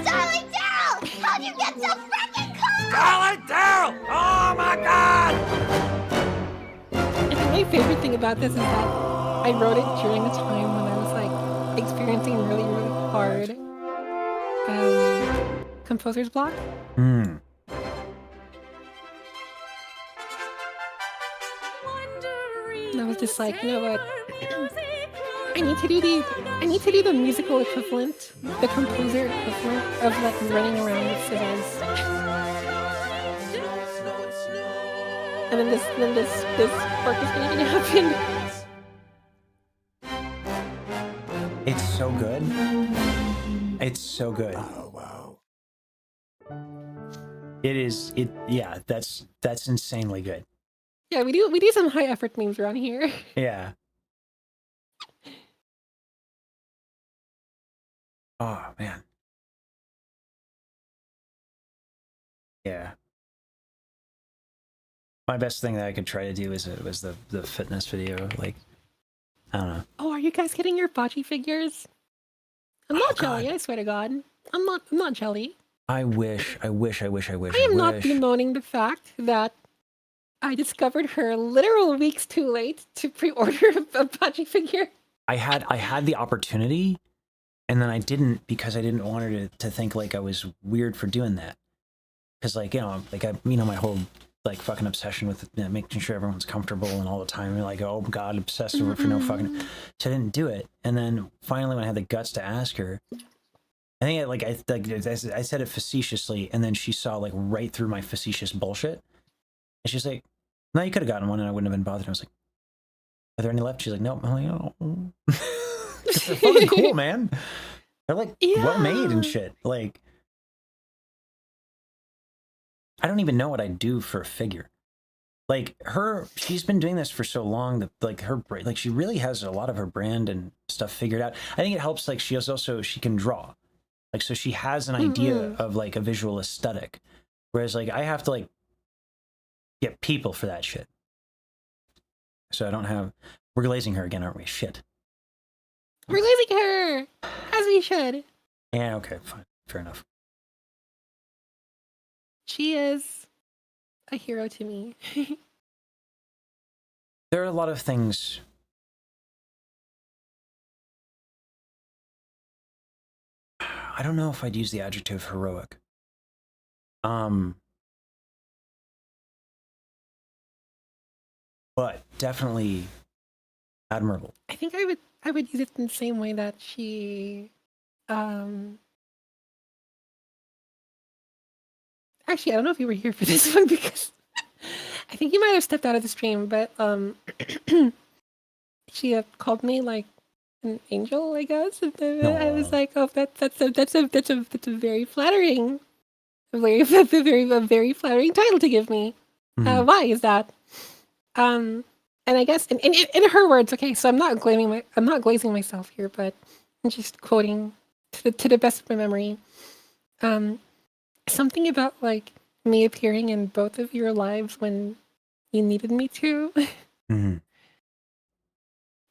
Starlight Daryl! How'd you get so freaking cool? Starlight Daryl! Oh my god! I think my favorite thing about this is that I wrote it during a time when I was like experiencing really, really hard composer's block. Hmm. And I was just like, you know what? I need to do the musical equivalent, the composer equivalent of like running around with scissors. And then this orchestration happened. It's so good. It's so good. Oh wow. It is. Yeah. That's insanely good. Yeah, we do some high effort memes around here. Yeah. Oh man. Yeah. My best thing that I could try to do was the fitness video. Like, I don't know. Oh, are you guys getting your Baji figures? I'm not jelly, I swear to God. I'm not jelly. I wish. I am not bemoaning the fact that I discovered her literal weeks too late to pre-order a Baji figure. I had the opportunity, and then I didn't because I didn't want her to think like I was weird for doing that. Because like my whole like fucking obsession with making sure everyone's comfortable and all the time. Like, oh God, obsessed over for no fucking. So I didn't do it, and then finally when I had the guts to ask her, I think I said it facetiously, and then she saw like right through my facetious bullshit, and she's like, "No, you could have gotten one, and I wouldn't have been bothered." I was like, "Are there any left?" She's like, "Nope." I'm like, "Oh." They're fucking cool, man. They're like well made and shit. Like, I don't even know what I'd do for a figure. Like she's been doing this for so long that like she really has a lot of her brand and stuff figured out. I think it helps. Like she can draw, like so she has an idea of like a visual aesthetic, whereas like I have to like get people for that shit. So I don't have. We're glazing her again, aren't we? Shit. We're glazing her as we should. Yeah. Okay. Fine. Fair enough. She is a hero to me. There are a lot of things. I don't know if I'd use the adjective heroic. But definitely admirable. I think I would use it in the same way that she actually, I don't know if you were here for this one because I think you might have stepped out of the stream, but she called me like an angel, I guess. And then I was like, "Oh, that's a very flattering, a very flattering title to give me. Why is that?" And I guess in her words, okay, so I'm not glazing myself here, but I'm just quoting to the best of my memory. Something about like me appearing in both of your lives when you needed me to. Mm-hmm.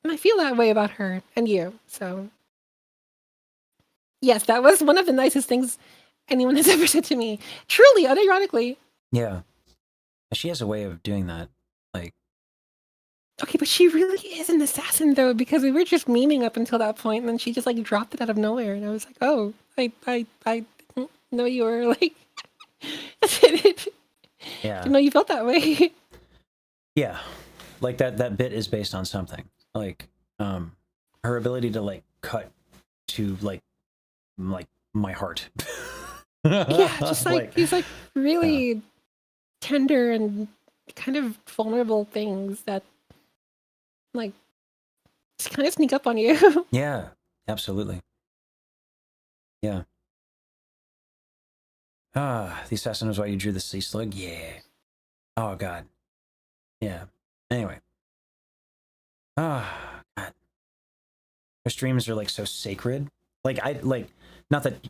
And I feel that way about her and you. So yes, that was one of the nicest things anyone has ever said to me. Truly, unironically. Yeah. She has a way of doing that. Like, okay, but she really is an assassin though, because we were just memeing up until that point, and then she just like dropped it out of nowhere, and I was like, oh, I didn't know you were like yeah. Didn't know you felt that way. Yeah. Like that bit is based on something. Like her ability to like cut to like my heart. Yeah, just like these like really tender and kind of vulnerable things that like just kind of sneak up on you. Yeah, absolutely. Yeah. The assassin was why you drew the sea slug. Yeah. Oh God. Yeah. Anyway. God. Her streams are like so sacred. Like not that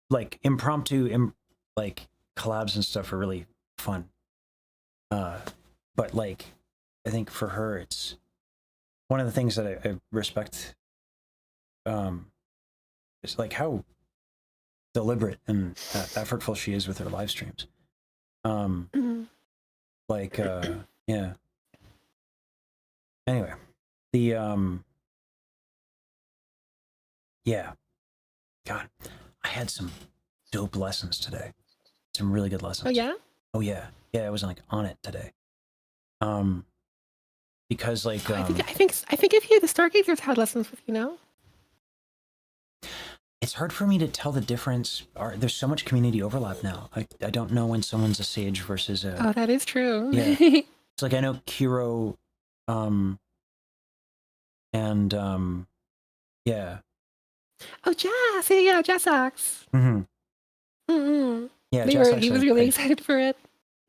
like impromptu like collabs and stuff are really fun. But like I think for her it's one of the things that I respect is like how deliberate and effortful she is with her live streams. Like yeah. Anyway, the yeah. God, I had some dope lessons today. Some really good lessons. Oh yeah? Oh yeah. Yeah, I was like on it today. Because like I think a few of the Stargazers had lessons with you, know? it's hard for me to tell the difference. There's so much community overlap now. I don't know when someone's a sage versus a. Oh, that is true. Yeah. It's like I know Kiro, and yeah. Oh, Jazz! Yeah, Jazzax. Yeah, He was really excited for it.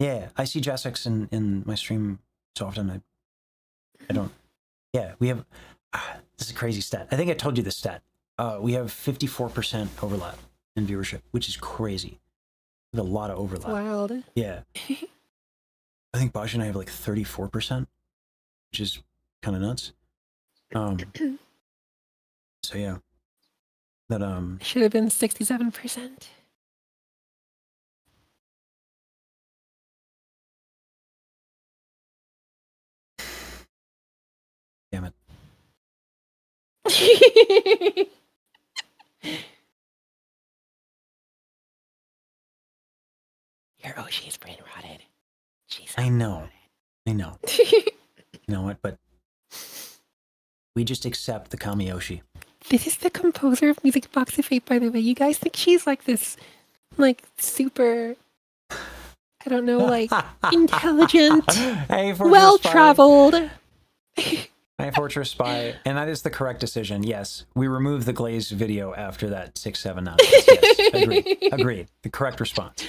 Yeah, I see Jassex in my stream so often. I don't. Yeah, we have. This is a crazy stat. I think I told you this stat. We have 54% overlap in viewership, which is crazy. We have a lot of overlap. Wild. Yeah. I think Bajiru and I have like 34%, which is kind of nuts. So yeah. That should have been 67%. Damn it. Your Oshi's brain rotted. I know. You know what? But we just accept the Kamiyoshi. This is the composer of Music Box of Fate, by the way. You guys think she's like this, like super, I don't know, like intelligent, well-traveled. Hey, Fortress Spy, and that is the correct decision. Yes, we removed the glazed video after that 6-7 nonsense. Yes, agreed. The correct response.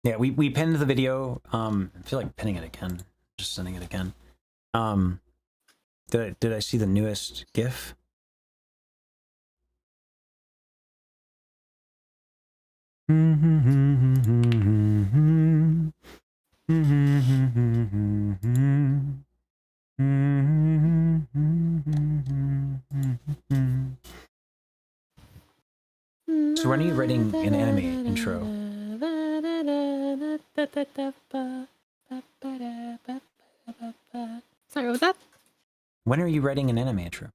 Yeah, we pinned the video. I feel like pinning it again. Just sending it again. Did I see the newest GIF? So when are you writing an anime intro? Sorry, what was that? When are you writing an anime intro?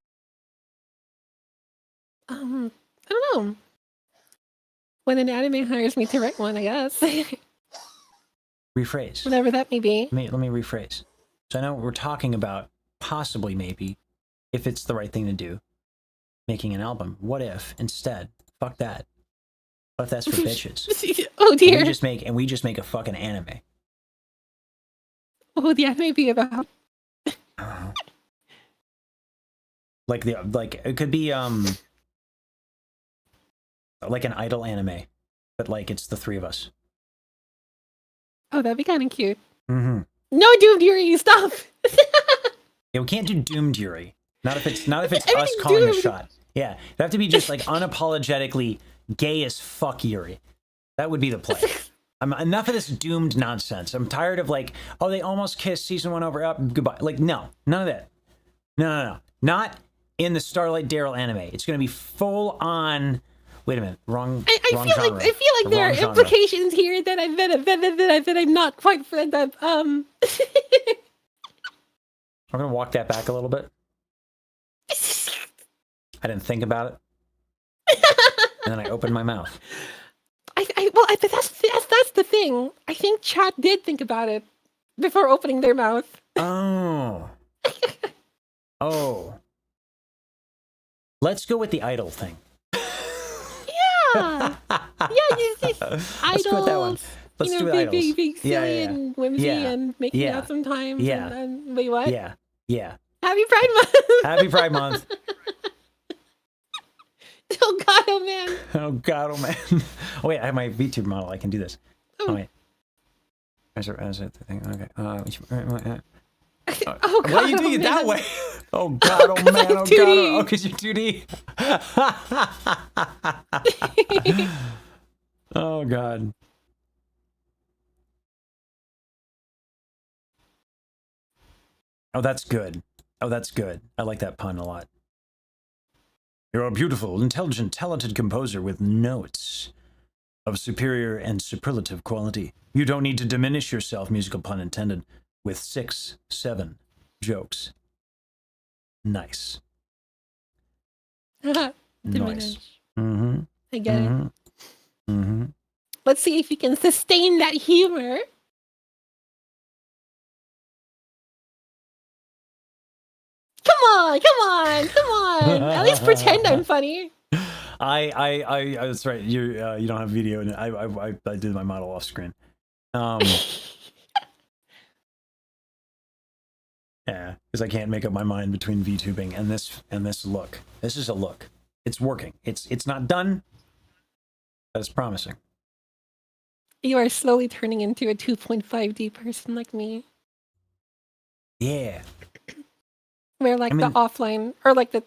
I don't know. When an anime hires me to write one, I guess. Rephrase. Whatever that may be. Let me rephrase. So I know we're talking about possibly, maybe, if it's the right thing to do, making an album. What if instead, fuck that. What if that's for bitches? Oh dear. And we just make a fucking anime. What would the anime be about? Like it could be like an idol anime, but like it's the three of us. Oh, that'd be kind of cute. Mm-hmm. No, Doomed Yuri, stop! Yeah, we can't do Doomed Yuri. Not if it's us calling a shot. Yeah, it'd have to be just like unapologetically gay as fuck Yuri. That would be the play. Enough of this doomed nonsense. I'm tired of like, oh, they almost kissed season 1 over up. Goodbye. Like, no, none of that. No. Not in the Starlight Daryl anime. It's going to be full on. Wait a minute, wrong. I feel like there are implications here that I'm not quite friend of. I'm gonna walk that back a little bit. I didn't think about it, and then I opened my mouth. Well, that's the thing. I think chat did think about it, before opening their mouth. Oh. Oh. Let's go with the idol thing. Yeah. Yeah, just Let's go with that one. idols. Let's You do know, it being idols. silly Yeah, yeah, and whimsy yeah. and making Yeah. out sometimes. Yeah. And wait, what? Yeah. Yeah. Happy Pride Month. Happy Pride Month. Oh God, oh man. Oh God, oh man. Oh wait, I have my VTuber model. I can do this. Oh wait. As a thing. Okay. Oh God, why are you doing oh, it that man. way? Oh God, oh man, oh God, oh, because you're 2D. Oh God. Oh, that's good. Oh, that's good. I like that pun a lot. You're a beautiful, intelligent, talented composer with notes of superior and superlative quality. You don't need to diminish yourself, musical pun intended, with 6, 7 jokes. Nice. Diminish. Nice. Mm-hmm. I get it. Mm-hmm. Let's see if you can sustain that humor. Come on, come on, come on. At least pretend I'm funny. I that's right. You don't have video, and I did my model off screen. Yeah, because I can't make up my mind between VTubing and this look. This is a look. It's working. It's not done, but it's promising. You are slowly turning into a 2.5D person like me. Yeah. Where like the offline or like the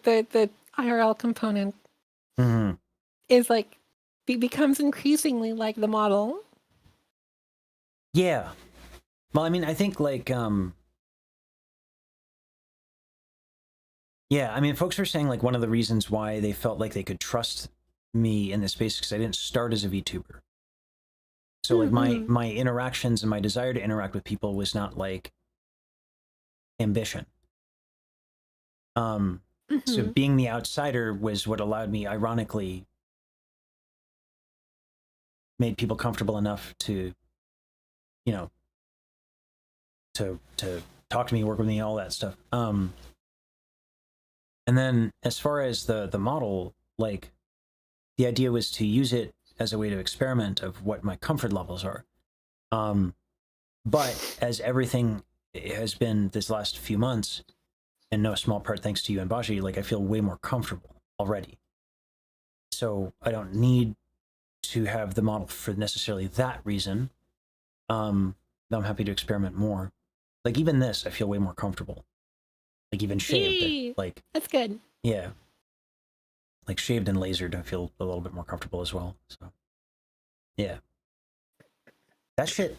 IRL component is like becomes increasingly like the model. Yeah. Well, I mean, I think like yeah, I mean, folks are saying like one of the reasons why they felt like they could trust me in this space because I didn't start as a VTuber. So like my interactions and my desire to interact with people was not like ambition. So being the outsider was what allowed me, ironically, made people comfortable enough to, you know, to talk to me, work with me, all that stuff. And then as far as the model, like the idea was to use it as a way to experiment of what my comfort levels are. But as everything has been this last few months, in no small part thanks to you and Baji, like I feel way more comfortable already. So I don't need to have the model for necessarily that reason. I'm happy to experiment more. Like even this, I feel way more comfortable. Like even shaved, like that's good. Yeah, like shaved and lasered, I feel a little bit more comfortable as well. So yeah, that shit.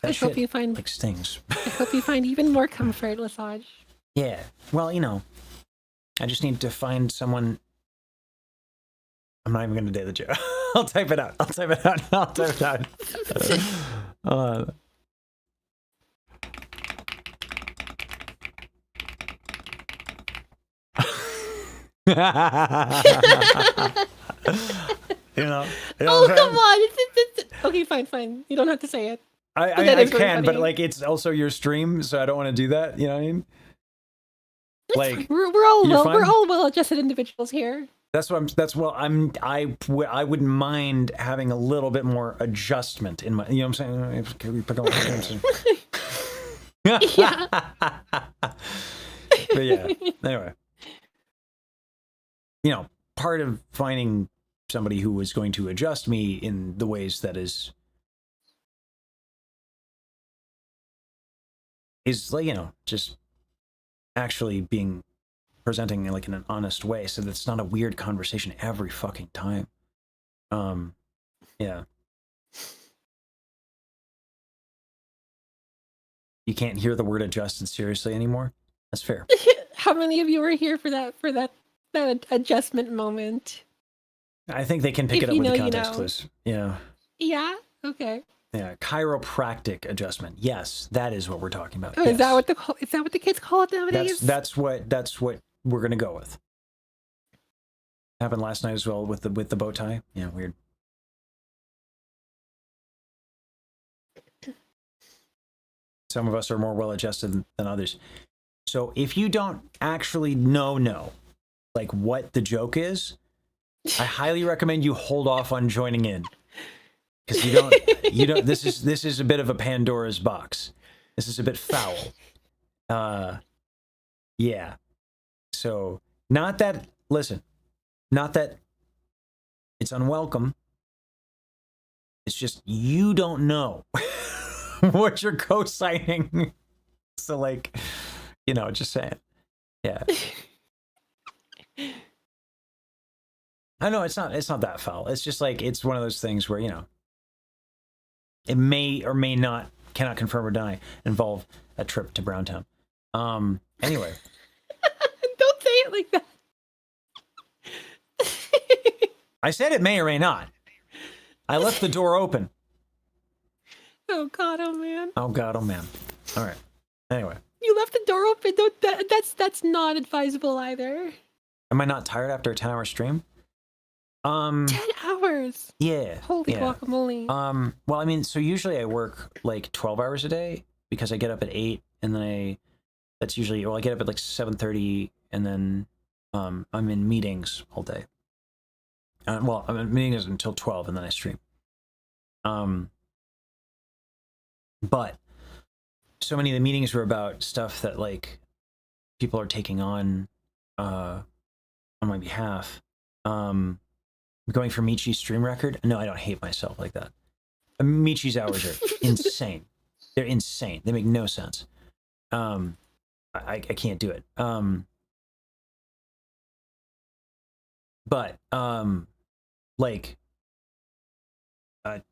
I hope you find like stings. I hope you find even more comfort, Lesage. Yeah, well, you know, I just need to find someone. I'm not even going to do the joke. I'll type it out. I'll type it out. I'll type it out. You know, oh, come on. Okay, fine. You don't have to say it. I really can, but funny. like it's also your stream, so I don't want to do that. You know what I mean? Like we're all well-adjusted individuals here. That's what I wouldn't mind having a little bit more adjustment in my, you know what I'm saying? Can we pick up Yeah. But yeah, anyway. You know, part of finding somebody who was going to adjust me in the ways that is like, you know, just actually presenting like in an honest way, so that's not a weird conversation every fucking time. Yeah. You can't hear the word adjusted seriously anymore? That's fair. How many of you were here for that adjustment moment? I think they can pick it up with the context clues. Yeah. Yeah? Okay. Yeah, chiropractic adjustment. Yes, that is what we're talking about. Oh, yes. is that what the kids call it nowadays? That's what we're gonna go with. Happened last night as well with the bow tie. Yeah, weird. Some of us are more well-adjusted than others. So if you don't actually know like what the joke is, I highly recommend you hold off on joining in. Because you don't this is a bit of a Pandora's box. This is a bit foul. Yeah. So not that it's unwelcome. It's just you don't know what you're co-signing. So like, just saying. Yeah. I know it's not that foul. It's just like it's one of those things where, it may or may not, cannot confirm or deny, involve a trip to Browntown. Anyway. Don't say it like that. I said it may or may not. I left the door open. Oh God, oh man. Oh God, oh man. All right. Anyway. You left the door open. That's not advisable either. Am I not tired after a 10-hour stream? 10 hours. Yeah. Holy guacamole. Well, I mean, so usually I work like 12 hours a day because I get up at 8 and then I get up at like 7:30 and then I'm in meetings all day. Well, I'm in meetings until 12 and then I stream. But so many of the meetings were about stuff that like people are taking on my behalf. Going for Michi's stream record. No, I don't hate myself like that. Michi's hours are insane. They're insane. They make no sense. I can't do it. But like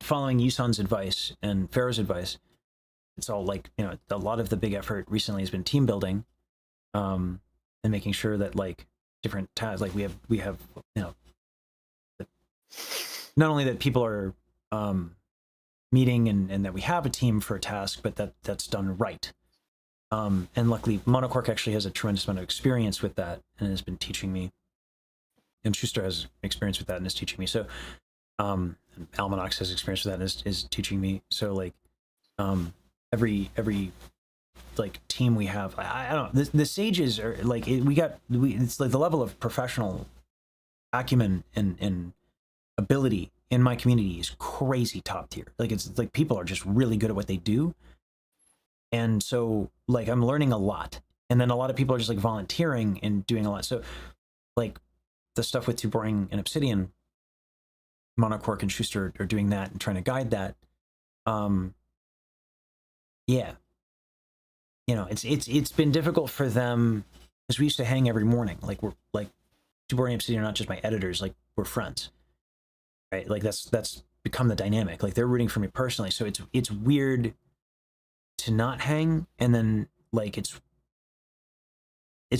following Yusan's advice and Pharaoh's advice, it's all like, a lot of the big effort recently has been team building, and making sure that like different tasks, like we have not only that people are meeting and that we have a team for a task, but that's done right. And luckily, Monocork actually has a tremendous amount of experience with that and has been teaching me. And Schuster has experience with that and is teaching me. So, Almanax has experience with that and is teaching me. So, like, every like team we have, I don't know. The sages are like it's like the level of professional acumen and ability in my community is crazy top tier. Like it's like people are just really good at what they do. And so like I'm learning a lot. And then a lot of people are just like volunteering and doing a lot. So like the stuff with Tuboring and Obsidian, Monocork and Schuster are doing that and trying to guide that. Yeah. It's been difficult for them because we used to hang every morning. Like we're like Tuboring and Obsidian are not just my editors, like we're friends. Right? Like that's become the dynamic. Like they're rooting for me personally. So it's weird to not hang, and then like it's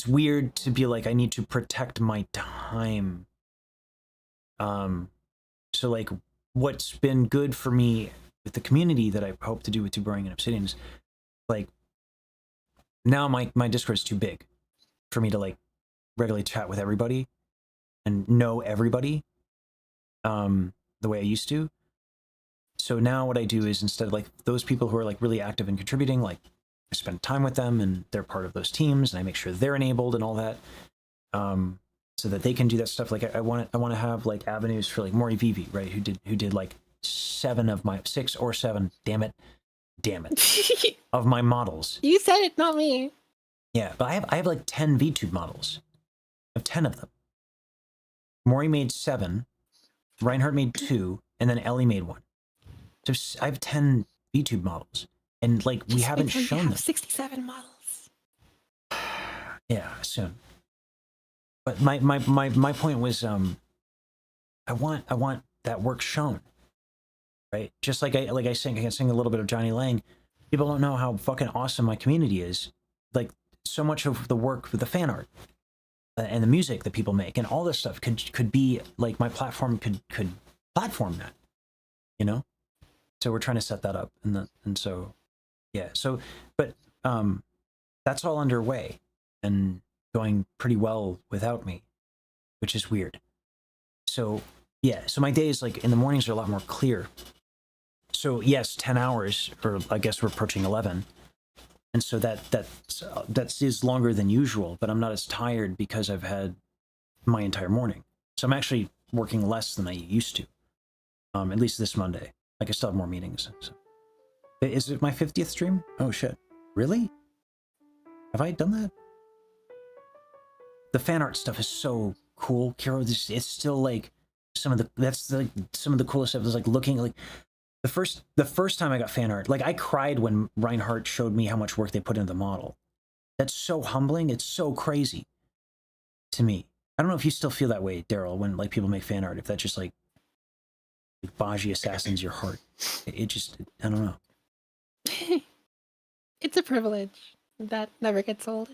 weird to be like I need to protect my time. So like what's been good for me with the community that I hope to do with Tuboring and Obsidian is like now my Discord is too big for me to like regularly chat with everybody and know everybody the way I used to. So now what I do is instead of like those people who are like really active and contributing, like I spend time with them and they're part of those teams and I make sure they're enabled and all that, so that they can do that stuff. Like I want to have like avenues for like Maury Vivi, right? Who did like 6 or 7, damn it, of my models. You said it, not me. Yeah, but I have like 10 VTube models. I have 10 of them. Maury made 7, Reinhardt made 2, and then Ellie made 1. So I have 10 VTube models, and like we haven't shown them. 67 models. Yeah, soon. But my point was, I want that work shown, right? Just like I can sing a little bit of Johnny Lang. People don't know how fucking awesome my community is. Like so much of the work with the fan art and the music that people make and all this stuff could be like my platform could platform that, So we're trying to set that up, and so yeah. So but that's all underway and going pretty well without me, which is weird. So yeah. So my days like in the mornings are a lot more clear. So yes, 10 hours, or I guess we're approaching 11. and so that is longer than usual. But I'm not as tired because I've had my entire morning. So I'm actually working less than I used to. At least this Monday. Like I still have more meetings. So. Is it my 50th stream? Oh shit! Really? Have I done that? The fan art stuff is so cool, Kiro. It's still like some of the coolest stuff. Is like looking like the first time I got fan art. Like I cried when Reinhardt showed me how much work they put into the model. That's so humbling. It's so crazy to me. I don't know if you still feel that way, Daryl, when like people make fan art. If that just like Baji assassins your heart. It just I don't know. It's a privilege that never gets old.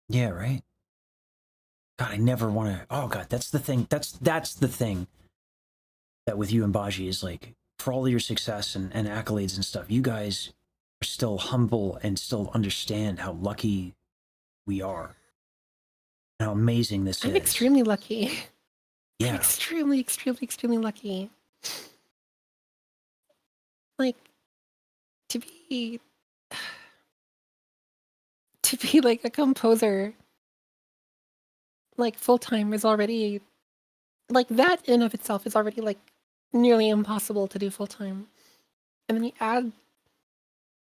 Yeah, right. God, I never want to. Oh God, that's the thing. That's the thing. That with you and Baji is like, for all of your success and accolades and stuff, you guys are still humble and still understand how lucky we are. And how amazing this is. I'm extremely lucky. Yeah. I'm extremely, extremely, extremely lucky. Like, to be like a composer, like full-time is already, like that in of itself is already like nearly impossible to do full-time. And then you add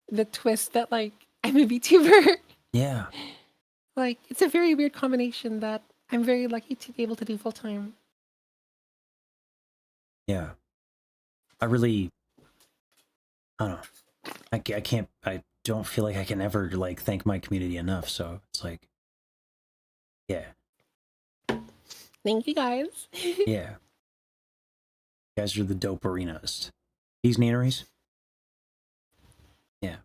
the twist that like I'm a VTuber. Yeah. Like it's a very weird combination that I'm very lucky to be able to do full-time. Yeah. I don't know. I don't feel like I can ever like thank my community enough. So it's like, yeah. Thank you guys. Yeah. You guys are the dope arenas. These naneries? Yeah.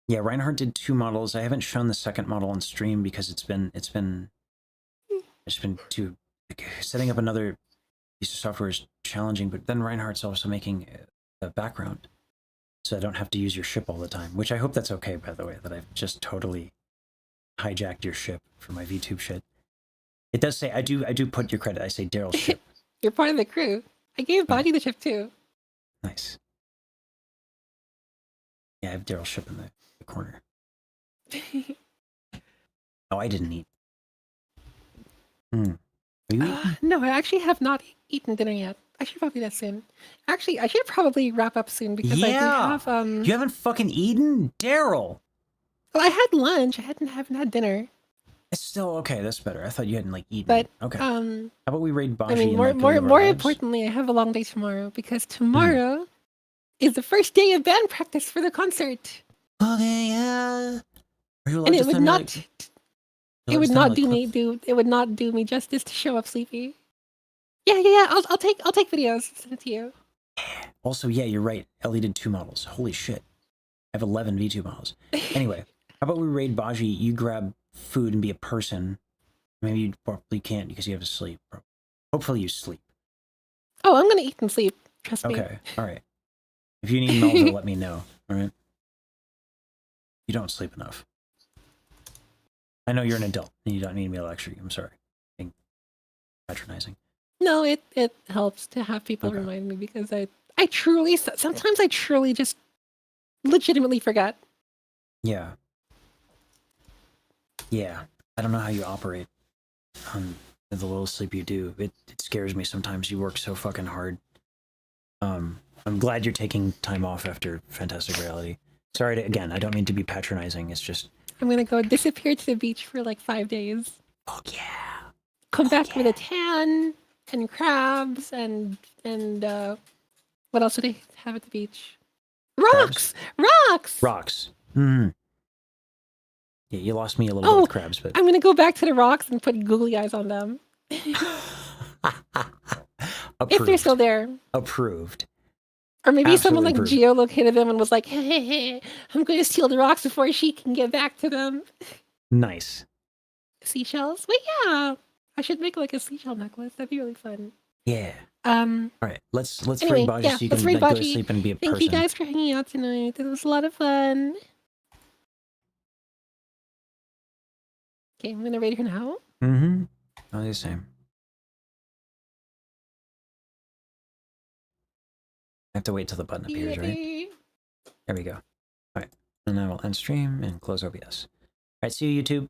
Yeah, Reinhardt did 2 models. I haven't shown the second model on stream because it's been too like, setting up another piece of software is challenging, but then Reinhardt's also making a background. So I don't have to use your ship all the time, which I hope that's okay, by the way, that I've just totally hijacked your ship for my VTube shit. It does say I do put your credit. I say Daryl's ship. You're part of the crew. I gave Baji the ship too. Nice. Yeah, I have Daryl's ship in the corner. Oh, I didn't eat. Are you eating? No, I actually have not eaten dinner yet. I should probably do that soon. Actually, I should probably wrap up soon because I do have You haven't fucking eaten? Daryl! Well, I had lunch. I haven't had dinner. It's still okay, that's better. I thought you hadn't like eaten. But okay. How about we raid Baji? I mean, more importantly, I have a long day tomorrow because tomorrow is the first day of band practice for the concert. Okay, yeah. And it would not it would not do me justice to show up sleepy. Yeah. I'll take videos and send it to you. Also, yeah, you're right. Ellie did 2 models. Holy shit. I have 11 V2 models. Anyway, how about we raid Baji, you grab food and be a person. Maybe you probably can't because you have to sleep. Hopefully you sleep. Oh, I'm gonna eat and sleep. Trust me. Okay, alright. If you need Melville, let me know, alright? You don't sleep enough. I know you're an adult and you don't need me to lecture you. I'm sorry. Being patronizing. No, it helps to have people remind me because I truly, sometimes I truly just legitimately forget. Yeah. Yeah. I don't know how you operate on the little sleep you do. It scares me sometimes. You work so fucking hard. I'm glad you're taking time off after Fantastic Reality. Sorry again, I don't mean to be patronizing. It's just... I'm gonna go disappear to the beach for like 5 days. Oh yeah. Come back with a tan and crabs and what else do they have at the beach? Rocks! Crabs? Rocks. Hmm. Yeah, you lost me a little bit with crabs, but... I'm gonna go back to the rocks and put googly eyes on them. If they're still there. Approved. Or maybe Absolutely someone like approved. geolocated them and was like, hey, I'm going to steal the rocks before she can get back to them. Nice. Seashells? But yeah, I should make like a seashell necklace. That'd be really fun. Yeah. All right, let's anyway, raid Baji so you can like, go to sleep and be a person. Thank you guys for hanging out tonight. It was a lot of fun. Okay, I'm gonna raid her now. Mm-hmm. Oh, the same. have to wait till the button appears, right? Yippee. There we go. All right, and I will end stream and close OBS. All right, see you, YouTube.